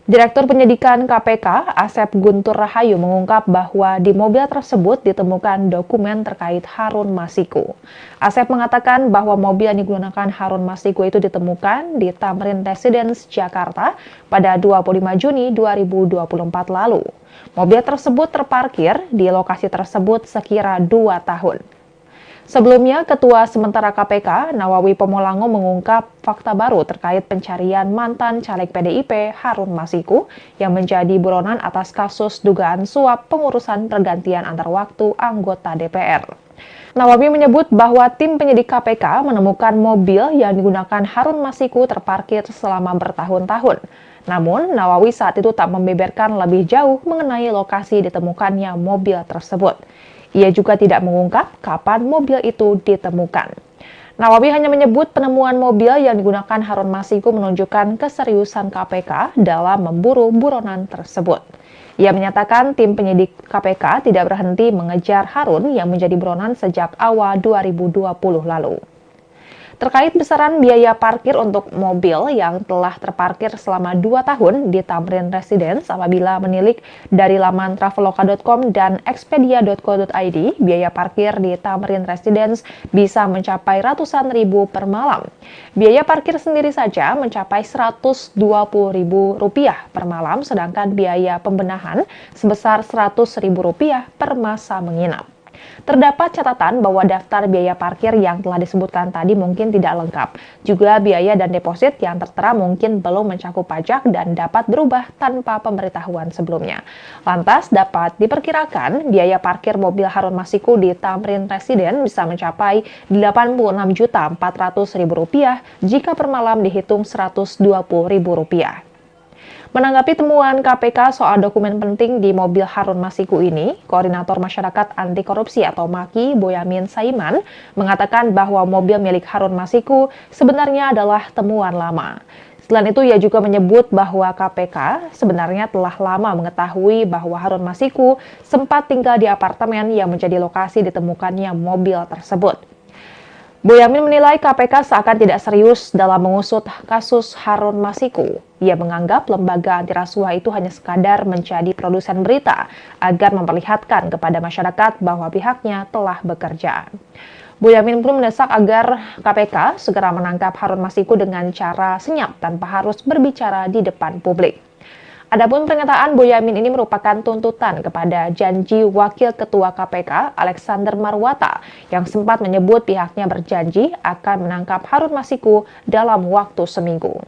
Direktur Penyidikan KPK, Asep Guntur Rahayu mengungkap bahwa di mobil tersebut ditemukan dokumen terkait Harun Masiku. Asep mengatakan bahwa mobil yang digunakan Harun Masiku itu ditemukan di Tamrin Residence, Jakarta pada 25 Juni 2024 lalu. Mobil tersebut terparkir di lokasi tersebut sekira 2 tahun. Sebelumnya, Ketua Sementara KPK, Nawawi Pomolango mengungkap fakta baru terkait pencarian mantan caleg PDIP Harun Masiku yang menjadi buronan atas kasus dugaan suap pengurusan pergantian antar waktu anggota DPR. Nawawi menyebut bahwa tim penyidik KPK menemukan mobil yang digunakan Harun Masiku terparkir selama bertahun-tahun. Namun, Nawawi saat itu tak membeberkan lebih jauh mengenai lokasi ditemukannya mobil tersebut. Ia juga tidak mengungkap kapan mobil itu ditemukan. Nawawi hanya menyebut penemuan mobil yang digunakan Harun Masiku menunjukkan keseriusan KPK dalam memburu buronan tersebut. Ia menyatakan tim penyidik KPK tidak berhenti mengejar Harun yang menjadi buronan sejak awal 2020 lalu. Terkait besaran biaya parkir untuk mobil yang telah terparkir selama 2 tahun di Tamrin Residence apabila menilik dari laman traveloka.com dan expedia.co.id, biaya parkir di Tamrin Residence bisa mencapai ratusan ribu per malam. Biaya parkir sendiri saja mencapai Rp120.000 per malam, sedangkan biaya pembenahan sebesar Rp100.000 per masa menginap. Terdapat catatan bahwa daftar biaya parkir yang telah disebutkan tadi mungkin tidak lengkap. Juga biaya dan deposit yang tertera mungkin belum mencakup pajak dan dapat berubah tanpa pemberitahuan sebelumnya. Lantas dapat diperkirakan biaya parkir mobil Harun Masiku di Tamrin Residence bisa mencapai Rp86.400.000 jika per malam dihitung Rp120.000. Menanggapi temuan KPK soal dokumen penting di mobil Harun Masiku ini, Koordinator Masyarakat Anti Korupsi atau MAKI, Boyamin Saiman, mengatakan bahwa mobil milik Harun Masiku sebenarnya adalah temuan lama. Selain itu, ia juga menyebut bahwa KPK sebenarnya telah lama mengetahui bahwa Harun Masiku sempat tinggal di apartemen yang menjadi lokasi ditemukannya mobil tersebut. Boyamin menilai KPK seakan tidak serius dalam mengusut kasus Harun Masiku. Ia menganggap lembaga anti rasuah itu hanya sekadar menjadi produsen berita agar memperlihatkan kepada masyarakat bahwa pihaknya telah bekerja. Boyamin pun mendesak agar KPK segera menangkap Harun Masiku dengan cara senyap tanpa harus berbicara di depan publik. Adapun pernyataan Boyamin ini merupakan tuntutan kepada janji Wakil Ketua KPK Alexander Marwata yang sempat menyebut pihaknya berjanji akan menangkap Harun Masiku dalam waktu seminggu.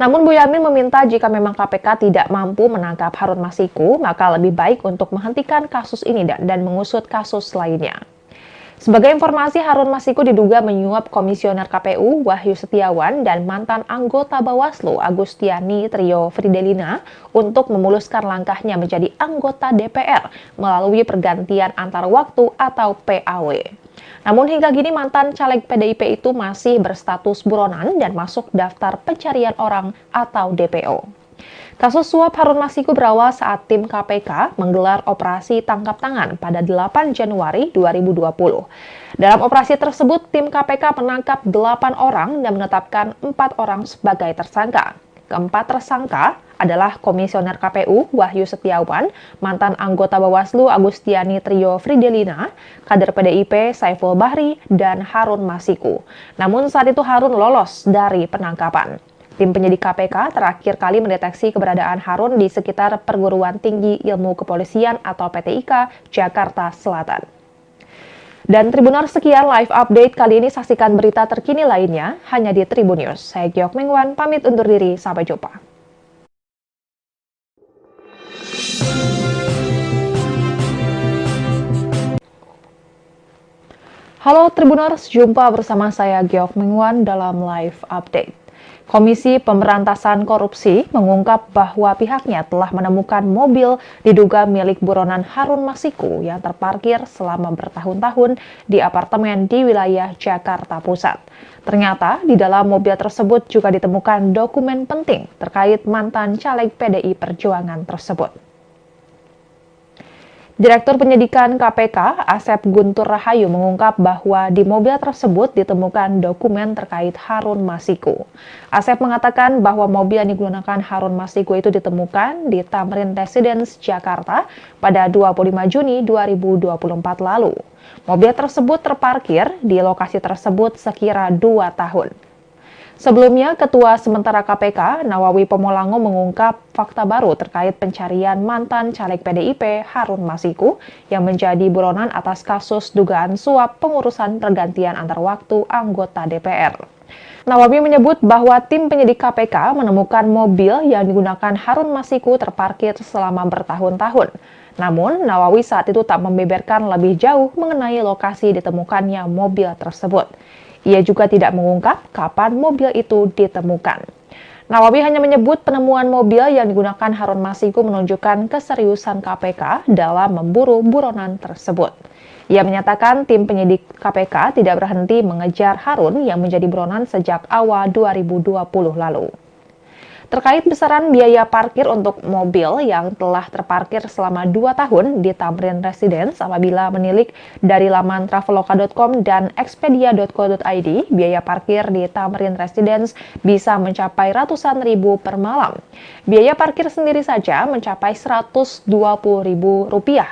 Namun Boyamin meminta jika memang KPK tidak mampu menangkap Harun Masiku, maka lebih baik untuk menghentikan kasus ini dan mengusut kasus lainnya. Sebagai informasi, Harun Masiku diduga menyuap Komisioner KPU Wahyu Setiawan dan mantan anggota Bawaslu Agustiani Trio Fridelina untuk memuluskan langkahnya menjadi anggota DPR melalui pergantian antar waktu atau PAW. Namun hingga kini mantan caleg PDIP itu masih berstatus buronan dan masuk daftar pencarian orang atau DPO. Kasus suap Harun Masiku berawal saat tim KPK menggelar operasi tangkap tangan pada 8 Januari 2020. Dalam operasi tersebut, tim KPK menangkap 8 orang dan menetapkan 4 orang sebagai tersangka. Keempat tersangka adalah Komisioner KPU Wahyu Setiawan, mantan anggota Bawaslu Agustiani Trio Fridelina, kader PDIP Saiful Bahri, dan Harun Masiku. Namun saat itu Harun lolos dari penangkapan. Tim penyidik KPK terakhir kali mendeteksi keberadaan Harun di sekitar Perguruan Tinggi Ilmu Kepolisian atau PTIK, Jakarta Selatan. Dan Tribuners, sekian live update kali ini. Saksikan berita terkini lainnya hanya di Tribun News. Saya Giok Mengwan, pamit undur diri. Sampai jumpa. Halo Tribuners, jumpa bersama saya Giok Mengwan dalam live update. Komisi Pemberantasan Korupsi mengungkap bahwa pihaknya telah menemukan mobil diduga milik buronan Harun Masiku yang terparkir selama bertahun-tahun di apartemen di wilayah Jakarta Pusat. Ternyata di dalam mobil tersebut juga ditemukan dokumen penting terkait mantan caleg PDI Perjuangan tersebut. Direktur Penyidikan KPK, Asep Guntur Rahayu mengungkap bahwa di mobil tersebut ditemukan dokumen terkait Harun Masiku. Asep mengatakan bahwa mobil yang digunakan Harun Masiku itu ditemukan di Tamrin Residence, Jakarta pada 25 Juni 2024 lalu. Mobil tersebut terparkir di lokasi tersebut sekira 2 tahun. Sebelumnya, Ketua Sementara KPK, Nawawi Pomolango mengungkap fakta baru terkait pencarian mantan caleg PDIP Harun Masiku yang menjadi buronan atas kasus dugaan suap pengurusan pergantian antar waktu anggota DPR. Nawawi menyebut bahwa tim penyidik KPK menemukan mobil yang digunakan Harun Masiku terparkir selama bertahun-tahun. Namun, Nawawi saat itu tak membeberkan lebih jauh mengenai lokasi ditemukannya mobil tersebut. Ia juga tidak mengungkap kapan mobil itu ditemukan. Nawawi hanya menyebut penemuan mobil yang digunakan Harun Masiku menunjukkan keseriusan KPK dalam memburu buronan tersebut. Ia menyatakan tim penyidik KPK tidak berhenti mengejar Harun yang menjadi buronan sejak awal 2020 lalu. Terkait besaran biaya parkir untuk mobil yang telah terparkir selama 2 tahun di Tamrin Residence apabila menilik dari laman traveloka.com dan expedia.co.id, biaya parkir di Tamrin Residence bisa mencapai ratusan ribu per malam. Biaya parkir sendiri saja mencapai Rp120.000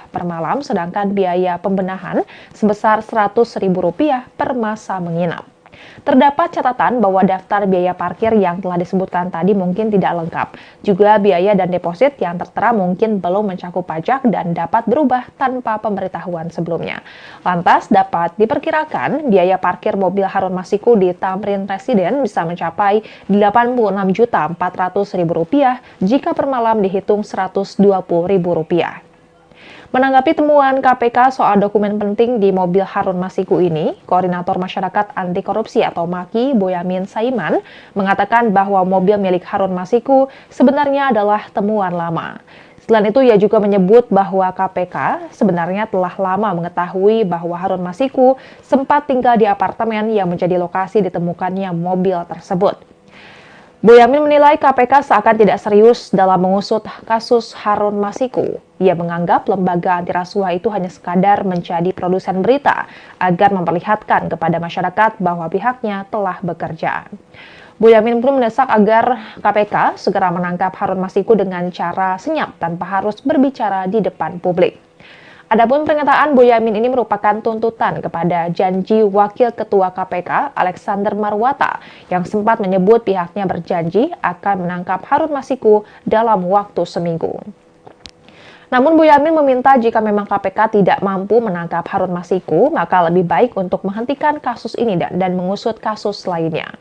per malam, sedangkan biaya pembenahan sebesar Rp100.000 per masa menginap. Terdapat catatan bahwa daftar biaya parkir yang telah disebutkan tadi mungkin tidak lengkap. Juga biaya dan deposit yang tertera mungkin belum mencakup pajak dan dapat berubah tanpa pemberitahuan sebelumnya. Lantas dapat diperkirakan biaya parkir mobil Harun Masiku di Tamrin Residence bisa mencapai Rp86.400.000 jika per malam dihitung Rp120.000. Menanggapi temuan KPK soal dokumen penting di mobil Harun Masiku ini, Koordinator Masyarakat Anti Korupsi atau MAKI, Boyamin Saiman, mengatakan bahwa mobil milik Harun Masiku sebenarnya adalah temuan lama. Selain itu, ia juga menyebut bahwa KPK sebenarnya telah lama mengetahui bahwa Harun Masiku sempat tinggal di apartemen yang menjadi lokasi ditemukannya mobil tersebut. Boyamin menilai KPK seakan tidak serius dalam mengusut kasus Harun Masiku. Ia menganggap lembaga anti rasuah itu hanya sekadar menjadi produsen berita agar memperlihatkan kepada masyarakat bahwa pihaknya telah bekerja. Boyamin pun mendesak agar KPK segera menangkap Harun Masiku dengan cara senyap tanpa harus berbicara di depan publik. Adapun pernyataan Boyamin ini merupakan tuntutan kepada janji Wakil Ketua KPK Alexander Marwata yang sempat menyebut pihaknya berjanji akan menangkap Harun Masiku dalam waktu seminggu. Namun Boyamin meminta jika memang KPK tidak mampu menangkap Harun Masiku, maka lebih baik untuk menghentikan kasus ini dan mengusut kasus lainnya.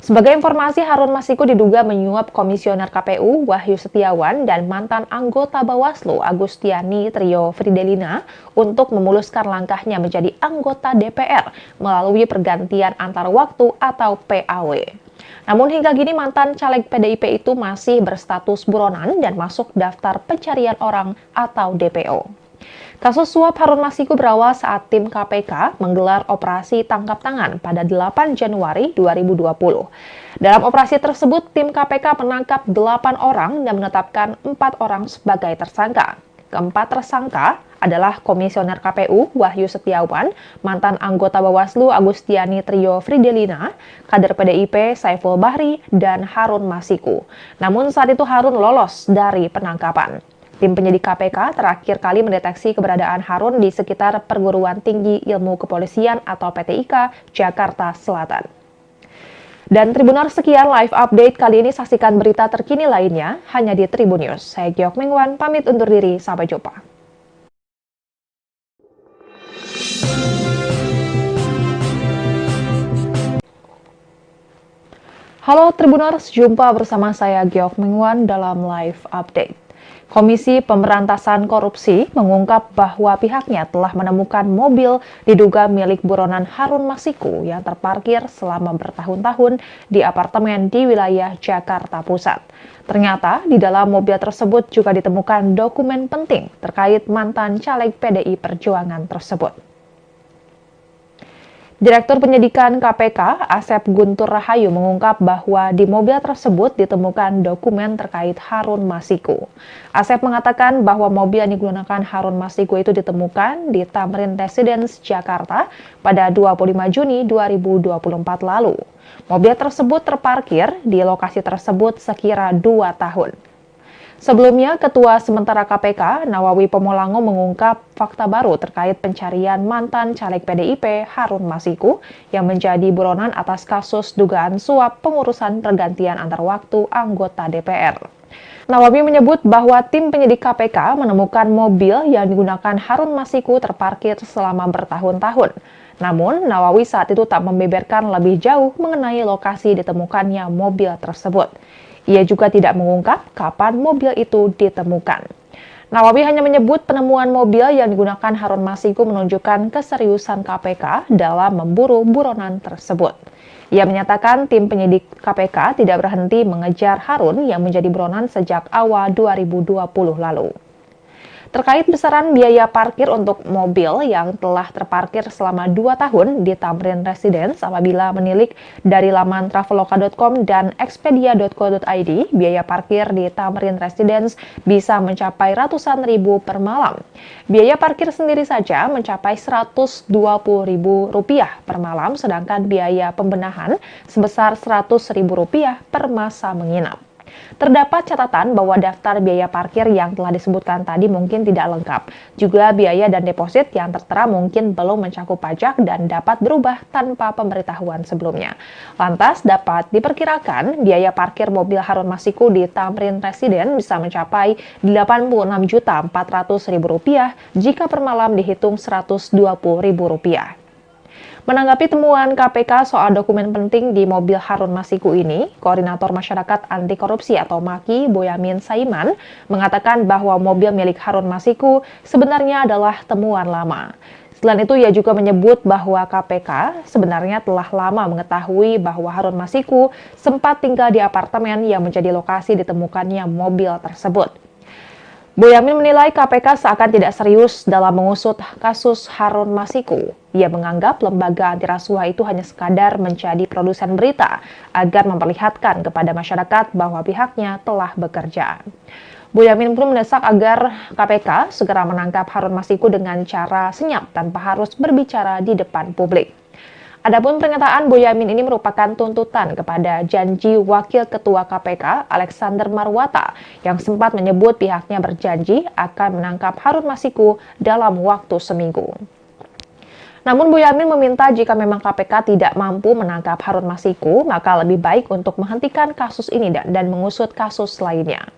Sebagai informasi, Harun Masiku diduga menyuap Komisioner KPU Wahyu Setiawan dan mantan anggota Bawaslu Agustiani Trio Fridelina untuk memuluskan langkahnya menjadi anggota DPR melalui pergantian antar waktu atau PAW. Namun hingga kini mantan caleg PDIP itu masih berstatus buronan dan masuk daftar pencarian orang atau DPO. Kasus suap Harun Masiku berawal saat tim KPK menggelar operasi tangkap tangan pada 8 Januari 2020. Dalam operasi tersebut, tim KPK menangkap 8 orang dan menetapkan 4 orang sebagai tersangka. Keempat tersangka adalah Komisioner KPU Wahyu Setiawan, mantan anggota Bawaslu Agustiani Trio Fridelina, kader PDIP Saiful Bahri, dan Harun Masiku. Namun saat itu Harun lolos dari penangkapan. Tim penyidik KPK terakhir kali mendeteksi keberadaan Harun di sekitar Perguruan Tinggi Ilmu Kepolisian atau PTIK Jakarta Selatan. Dan Tribuners, sekian live update kali ini. Saksikan berita terkini lainnya hanya di Tribun News. Saya Giok Mingwan, pamit undur diri. Sampai jumpa. Halo Tribuners, jumpa bersama saya Giok Mingwan dalam live update. Komisi Pemberantasan Korupsi mengungkap bahwa pihaknya telah menemukan mobil diduga milik buronan Harun Masiku yang terparkir selama bertahun-tahun di apartemen di wilayah Jakarta Pusat. Ternyata di dalam mobil tersebut juga ditemukan dokumen penting terkait mantan caleg PDI Perjuangan tersebut. Direktur Penyidikan KPK, Asep Guntur Rahayu mengungkap bahwa di mobil tersebut ditemukan dokumen terkait Harun Masiku. Asep mengatakan bahwa mobil yang digunakan Harun Masiku itu ditemukan di Tamrin Residence, Jakarta pada 25 Juni 2024 lalu. Mobil tersebut terparkir di lokasi tersebut sekira 2 tahun. Sebelumnya, Ketua Sementara KPK, Nawawi Pomolango mengungkap fakta baru terkait pencarian mantan caleg PDIP Harun Masiku yang menjadi buronan atas kasus dugaan suap pengurusan pergantian antar waktu anggota DPR. Nawawi menyebut bahwa tim penyidik KPK menemukan mobil yang digunakan Harun Masiku terparkir selama bertahun-tahun. Namun, Nawawi saat itu tak membeberkan lebih jauh mengenai lokasi ditemukannya mobil tersebut. Ia juga tidak mengungkap kapan mobil itu ditemukan. Nawawi hanya menyebut penemuan mobil yang digunakan Harun Masiku menunjukkan keseriusan KPK dalam memburu buronan tersebut. Ia menyatakan tim penyidik KPK tidak berhenti mengejar Harun yang menjadi buronan sejak awal 2020 lalu. Terkait besaran biaya parkir untuk mobil yang telah terparkir selama 2 tahun di Tamrin Residence apabila menilik dari laman traveloka.com dan expedia.co.id, biaya parkir di Tamrin Residence bisa mencapai ratusan ribu per malam. Biaya parkir sendiri saja mencapai Rp120.000 per malam, sedangkan biaya pembenahan sebesar Rp100.000 per masa menginap. Terdapat catatan bahwa daftar biaya parkir yang telah disebutkan tadi mungkin tidak lengkap. Juga biaya dan deposit yang tertera mungkin belum mencakup pajak dan dapat berubah tanpa pemberitahuan sebelumnya. Lantas dapat diperkirakan biaya parkir mobil Harun Masiku di Tamrin Residence bisa mencapai Rp86.400.000 jika per malam dihitung Rp120.000. Menanggapi temuan KPK soal dokumen penting di mobil Harun Masiku ini, Koordinator Masyarakat Anti Korupsi atau MAKI, Boyamin Saiman, mengatakan bahwa mobil milik Harun Masiku sebenarnya adalah temuan lama. Selain itu, ia juga menyebut bahwa KPK sebenarnya telah lama mengetahui bahwa Harun Masiku sempat tinggal di apartemen yang menjadi lokasi ditemukannya mobil tersebut. Boyamin menilai KPK seakan tidak serius dalam mengusut kasus Harun Masiku. Ia menganggap lembaga anti rasuah itu hanya sekadar menjadi produsen berita agar memperlihatkan kepada masyarakat bahwa pihaknya telah bekerja. Boyamin pun mendesak agar KPK segera menangkap Harun Masiku dengan cara senyap tanpa harus berbicara di depan publik. Adapun pernyataan Boyamin ini merupakan tuntutan kepada janji Wakil Ketua KPK Alexander Marwata yang sempat menyebut pihaknya berjanji akan menangkap Harun Masiku dalam waktu seminggu. Namun Boyamin meminta jika memang KPK tidak mampu menangkap Harun Masiku, maka lebih baik untuk menghentikan kasus ini dan mengusut kasus lainnya.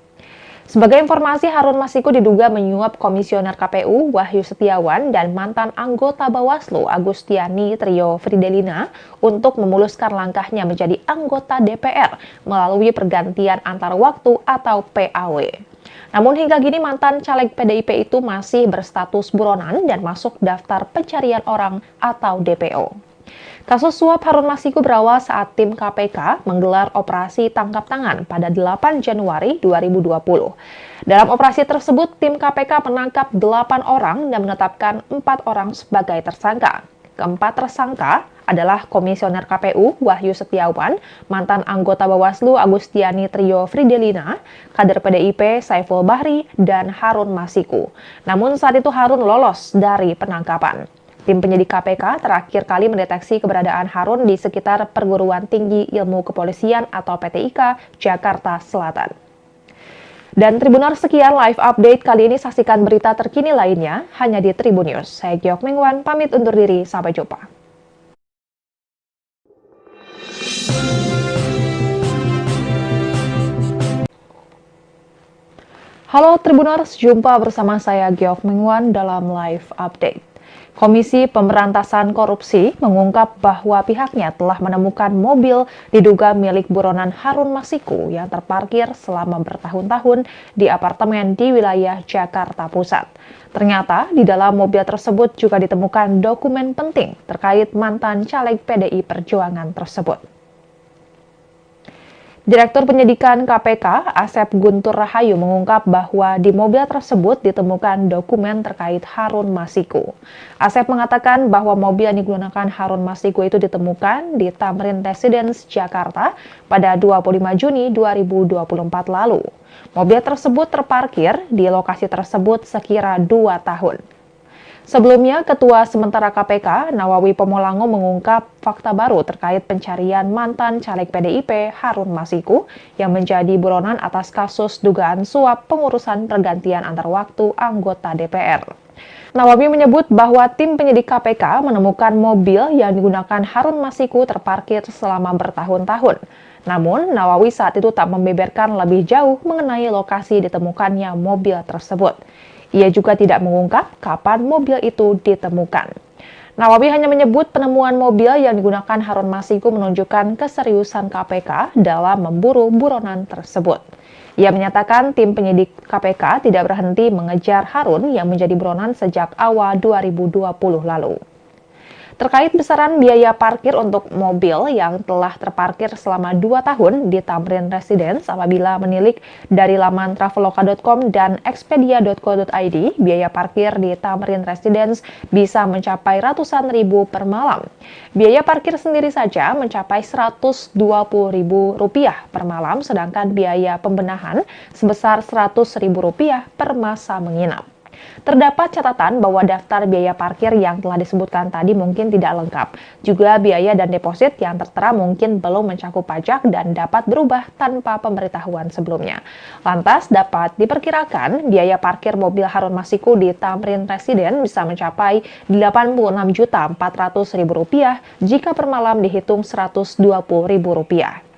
Sebagai informasi, Harun Masiku diduga menyuap Komisioner KPU Wahyu Setiawan dan mantan anggota Bawaslu Agustiani Trio Fridelina untuk memuluskan langkahnya menjadi anggota DPR melalui pergantian antar waktu atau PAW. Namun hingga kini mantan caleg PDIP itu masih berstatus buronan dan masuk daftar pencarian orang atau DPO. Kasus suap Harun Masiku berawal saat tim KPK menggelar operasi tangkap tangan pada 8 Januari 2020. Dalam operasi tersebut, tim KPK menangkap 8 orang dan menetapkan 4 orang sebagai tersangka. Keempat tersangka adalah Komisioner KPU Wahyu Setiawan, mantan anggota Bawaslu Agustiani Trio Fridelina, kader PDIP Saiful Bahri, dan Harun Masiku. Namun saat itu Harun lolos dari penangkapan. Tim penyidik KPK terakhir kali mendeteksi keberadaan Harun di sekitar Perguruan Tinggi Ilmu Kepolisian atau PTIK, Jakarta Selatan. Dan Tribuners, sekian live update kali ini. Saksikan berita terkini lainnya hanya di Tribun News. Saya Giok Mengwan, pamit undur diri. Sampai jumpa. Halo Tribuners, jumpa bersama saya Giok Mengwan dalam live update. Komisi Pemberantasan Korupsi mengungkap bahwa pihaknya telah menemukan mobil diduga milik buronan Harun Masiku yang terparkir selama bertahun-tahun di apartemen di wilayah Jakarta Pusat. Ternyata di dalam mobil tersebut juga ditemukan dokumen penting terkait mantan caleg PDI Perjuangan tersebut. Direktur Penyidikan KPK, Asep Guntur Rahayu mengungkap bahwa di mobil tersebut ditemukan dokumen terkait Harun Masiku. Asep mengatakan bahwa mobil yang digunakan Harun Masiku itu ditemukan di Tamrin Residence, Jakarta pada 25 Juni 2024 lalu. Mobil tersebut terparkir di lokasi tersebut sekira 2 tahun. Sebelumnya, Ketua Sementara KPK, Nawawi Pomolango mengungkap fakta baru terkait pencarian mantan caleg PDIP Harun Masiku yang menjadi buronan atas kasus dugaan suap pengurusan pergantian antar waktu anggota DPR. Nawawi menyebut bahwa tim penyidik KPK menemukan mobil yang digunakan Harun Masiku terparkir selama bertahun-tahun. Namun, Nawawi saat itu tak membeberkan lebih jauh mengenai lokasi ditemukannya mobil tersebut. Ia juga tidak mengungkap kapan mobil itu ditemukan. Nawawi hanya menyebut penemuan mobil yang digunakan Harun Masiku menunjukkan keseriusan KPK dalam memburu buronan tersebut. Ia menyatakan tim penyidik KPK tidak berhenti mengejar Harun yang menjadi buronan sejak awal 2020 lalu. Terkait besaran biaya parkir untuk mobil yang telah terparkir selama 2 tahun di Tamrin Residence apabila menilik dari laman traveloka.com dan expedia.co.id, biaya parkir di Tamrin Residence bisa mencapai ratusan ribu per malam. Biaya parkir sendiri saja mencapai Rp120.000 per malam, sedangkan biaya pembenahan sebesar Rp100.000 per masa menginap. Terdapat catatan bahwa daftar biaya parkir yang telah disebutkan tadi mungkin tidak lengkap. Juga biaya dan deposit yang tertera mungkin belum mencakup pajak dan dapat berubah tanpa pemberitahuan sebelumnya. Lantas dapat diperkirakan biaya parkir mobil Harun Masiku di Tamrin Residence bisa mencapai Rp86.400.000 jika per malam dihitung Rp120.000.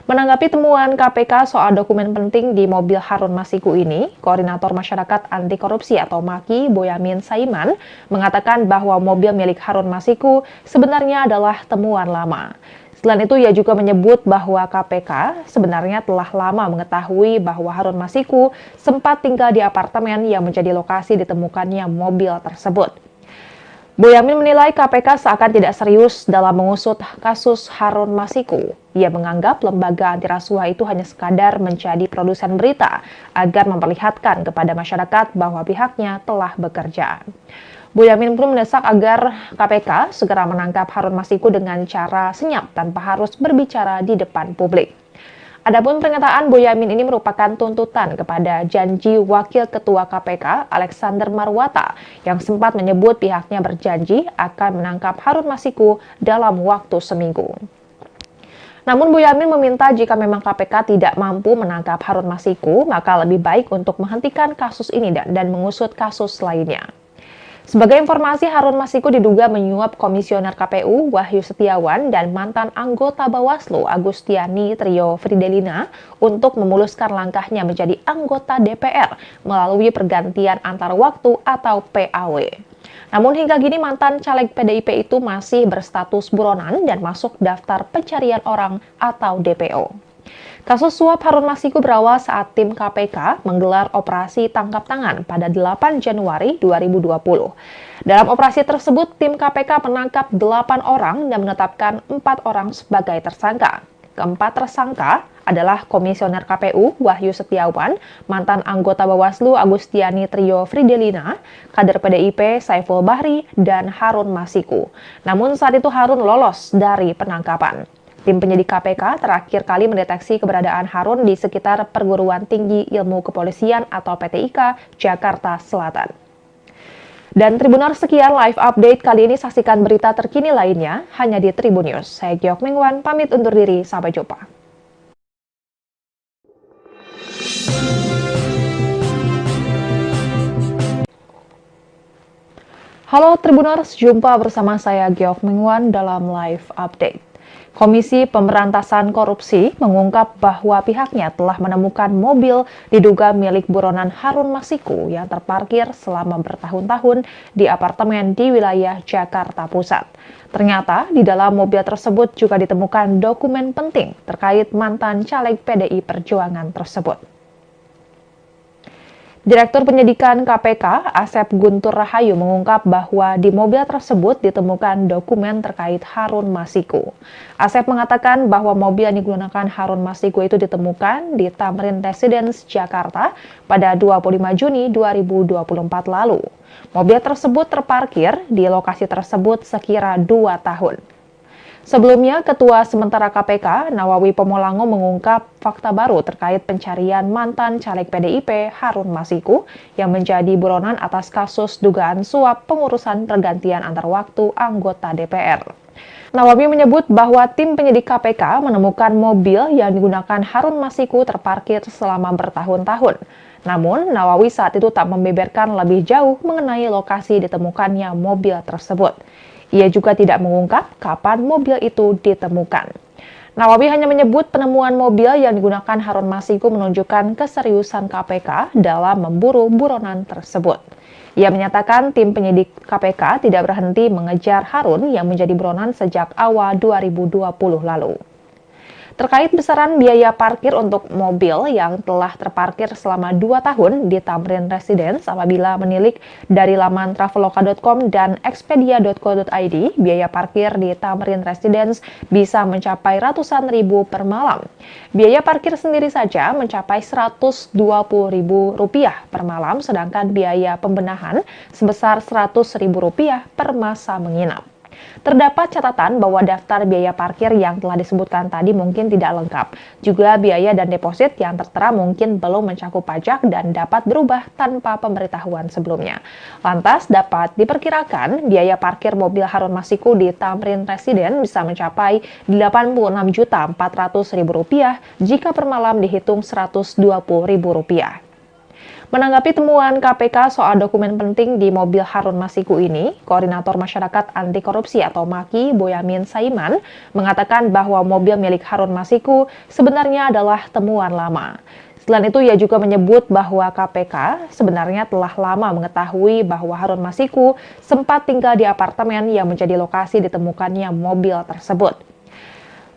Menanggapi temuan KPK soal dokumen penting di mobil Harun Masiku ini, Koordinator Masyarakat Anti Korupsi atau MAKI, Boyamin Saiman, mengatakan bahwa mobil milik Harun Masiku sebenarnya adalah temuan lama. Selain itu, ia juga menyebut bahwa KPK sebenarnya telah lama mengetahui bahwa Harun Masiku sempat tinggal di apartemen yang menjadi lokasi ditemukannya mobil tersebut. Boyamin menilai KPK seakan tidak serius dalam mengusut kasus Harun Masiku. Ia menganggap lembaga anti rasuah itu hanya sekadar menjadi produsen berita agar memperlihatkan kepada masyarakat bahwa pihaknya telah bekerja. Boyamin pun mendesak agar KPK segera menangkap Harun Masiku dengan cara senyap tanpa harus berbicara di depan publik. Adapun pernyataan Boyamin ini merupakan tuntutan kepada janji Wakil Ketua KPK Alexander Marwata yang sempat menyebut pihaknya berjanji akan menangkap Harun Masiku dalam waktu seminggu. Namun Boyamin meminta jika memang KPK tidak mampu menangkap Harun Masiku, maka lebih baik untuk menghentikan kasus ini dan mengusut kasus lainnya. Sebagai informasi, Harun Masiku diduga menyuap Komisioner KPU Wahyu Setiawan dan mantan anggota Bawaslu Agustiani Trio Fridelina untuk memuluskan langkahnya menjadi anggota DPR melalui pergantian antar waktu atau PAW. Namun hingga kini mantan caleg PDIP itu masih berstatus buronan dan masuk daftar pencarian orang atau DPO. Kasus suap Harun Masiku berawal saat tim KPK menggelar operasi tangkap tangan pada 8 Januari 2020. Dalam operasi tersebut, tim KPK menangkap 8 orang dan menetapkan 4 orang sebagai tersangka. Keempat tersangka adalah Komisioner KPU Wahyu Setiawan, mantan anggota Bawaslu Agustiani Trio Fridelina, kader PDIP Saiful Bahri, dan Harun Masiku. Namun saat itu Harun lolos dari penangkapan. Tim penyidik KPK terakhir kali mendeteksi keberadaan Harun di sekitar Perguruan Tinggi Ilmu Kepolisian atau PTIK, Jakarta Selatan. Dan Tribuners, sekian live update kali ini. Saksikan berita terkini lainnya hanya di Tribun News. Saya Giok Mingwan, pamit undur diri. Sampai jumpa. Halo Tribuners, jumpa bersama saya Giok Mingwan dalam live update. Komisi Pemberantasan Korupsi mengungkap bahwa pihaknya telah menemukan mobil diduga milik buronan Harun Masiku yang terparkir selama bertahun-tahun di apartemen di wilayah Jakarta Pusat. Ternyata di dalam mobil tersebut juga ditemukan dokumen penting terkait mantan caleg PDI Perjuangan tersebut. Direktur Penyidikan KPK, Asep Guntur Rahayu mengungkap bahwa di mobil tersebut ditemukan dokumen terkait Harun Masiku. Asep mengatakan bahwa mobil yang digunakan Harun Masiku itu ditemukan di Tamrin Residence, Jakarta pada 25 Juni 2024 lalu. Mobil tersebut terparkir di lokasi tersebut sekira 2 tahun. Sebelumnya, Ketua Sementara KPK, Nawawi Pomolango mengungkap fakta baru terkait pencarian mantan caleg PDIP Harun Masiku yang menjadi buronan atas kasus dugaan suap pengurusan pergantian antar waktu anggota DPR. Nawawi menyebut bahwa tim penyidik KPK menemukan mobil yang digunakan Harun Masiku terparkir selama bertahun-tahun. Namun, Nawawi saat itu tak membeberkan lebih jauh mengenai lokasi ditemukannya mobil tersebut. Ia juga tidak mengungkap kapan mobil itu ditemukan. Nawawi hanya menyebut penemuan mobil yang digunakan Harun Masiku menunjukkan keseriusan KPK dalam memburu buronan tersebut. Ia menyatakan tim penyidik KPK tidak berhenti mengejar Harun yang menjadi buronan sejak awal 2020 lalu. Terkait besaran biaya parkir untuk mobil yang telah terparkir selama 2 tahun di Tamrin Residence apabila menilik dari laman traveloka.com dan expedia.co.id, biaya parkir di Tamrin Residence bisa mencapai ratusan ribu per malam. Biaya parkir sendiri saja mencapai Rp120.000 per malam, sedangkan biaya pembenahan sebesar Rp100.000 per masa menginap. Terdapat catatan bahwa daftar biaya parkir yang telah disebutkan tadi mungkin tidak lengkap. Juga biaya dan deposit yang tertera mungkin belum mencakup pajak dan dapat berubah tanpa pemberitahuan sebelumnya. Lantas dapat diperkirakan biaya parkir mobil Harun Masiku di Tamrin Residence bisa mencapai Rp86.400.000 jika per malam dihitung Rp120.000. Menanggapi temuan KPK soal dokumen penting di mobil Harun Masiku ini, Koordinator Masyarakat Anti Korupsi atau MAKI, Boyamin Saiman, mengatakan bahwa mobil milik Harun Masiku sebenarnya adalah temuan lama. Selain itu, ia juga menyebut bahwa KPK sebenarnya telah lama mengetahui bahwa Harun Masiku sempat tinggal di apartemen yang menjadi lokasi ditemukannya mobil tersebut.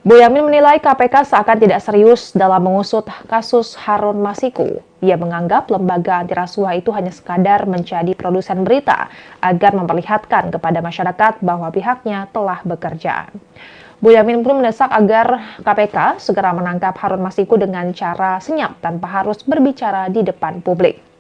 Boyamin menilai KPK seakan tidak serius dalam mengusut kasus Harun Masiku. Ia menganggap lembaga anti rasuah itu hanya sekadar menjadi produsen berita agar memperlihatkan kepada masyarakat bahwa pihaknya telah bekerja. Boyamin pun mendesak agar KPK segera menangkap Harun Masiku dengan cara senyap tanpa harus berbicara di depan publik.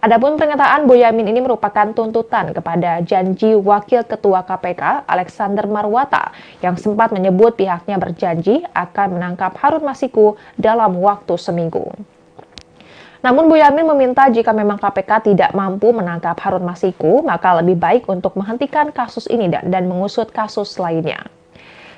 Adapun pernyataan Boyamin ini merupakan tuntutan kepada janji Wakil Ketua KPK Alexander Marwata yang sempat menyebut pihaknya berjanji akan menangkap Harun Masiku dalam waktu seminggu. Namun Boyamin meminta jika memang KPK tidak mampu menangkap Harun Masiku, maka lebih baik untuk menghentikan kasus ini dan mengusut kasus lainnya.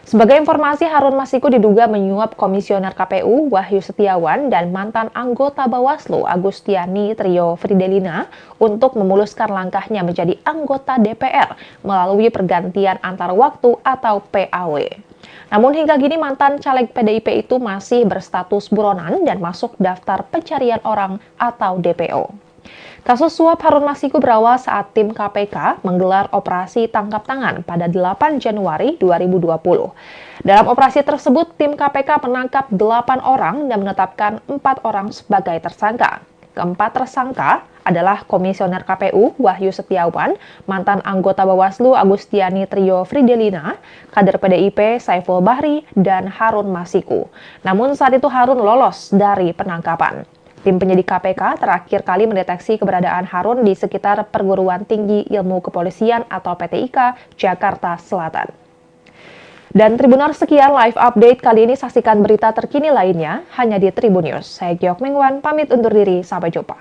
Sebagai informasi, Harun Masiku diduga menyuap Komisioner KPU Wahyu Setiawan dan mantan anggota Bawaslu Agustiani Trio Fridelina untuk memuluskan langkahnya menjadi anggota DPR melalui pergantian antar waktu atau PAW. Namun hingga kini mantan caleg PDIP itu masih berstatus buronan dan masuk daftar pencarian orang atau DPO. Kasus suap Harun Masiku berawal saat tim KPK menggelar operasi tangkap tangan pada 8 Januari 2020. Dalam operasi tersebut, tim KPK menangkap 8 orang dan menetapkan 4 orang sebagai tersangka. Keempat tersangka adalah Komisioner KPU Wahyu Setiawan, mantan anggota Bawaslu Agustiani Trio Fridelina, kader PDIP Saiful Bahri, dan Harun Masiku. Namun saat itu Harun lolos dari penangkapan. Tim penyidik KPK terakhir kali mendeteksi keberadaan Harun di sekitar Perguruan Tinggi Ilmu Kepolisian atau PTIK, Jakarta Selatan. Dan Tribuners, sekian live update kali ini. Saksikan berita terkini lainnya hanya di Tribun News. Saya Giok Mengwan, pamit undur diri. Sampai jumpa.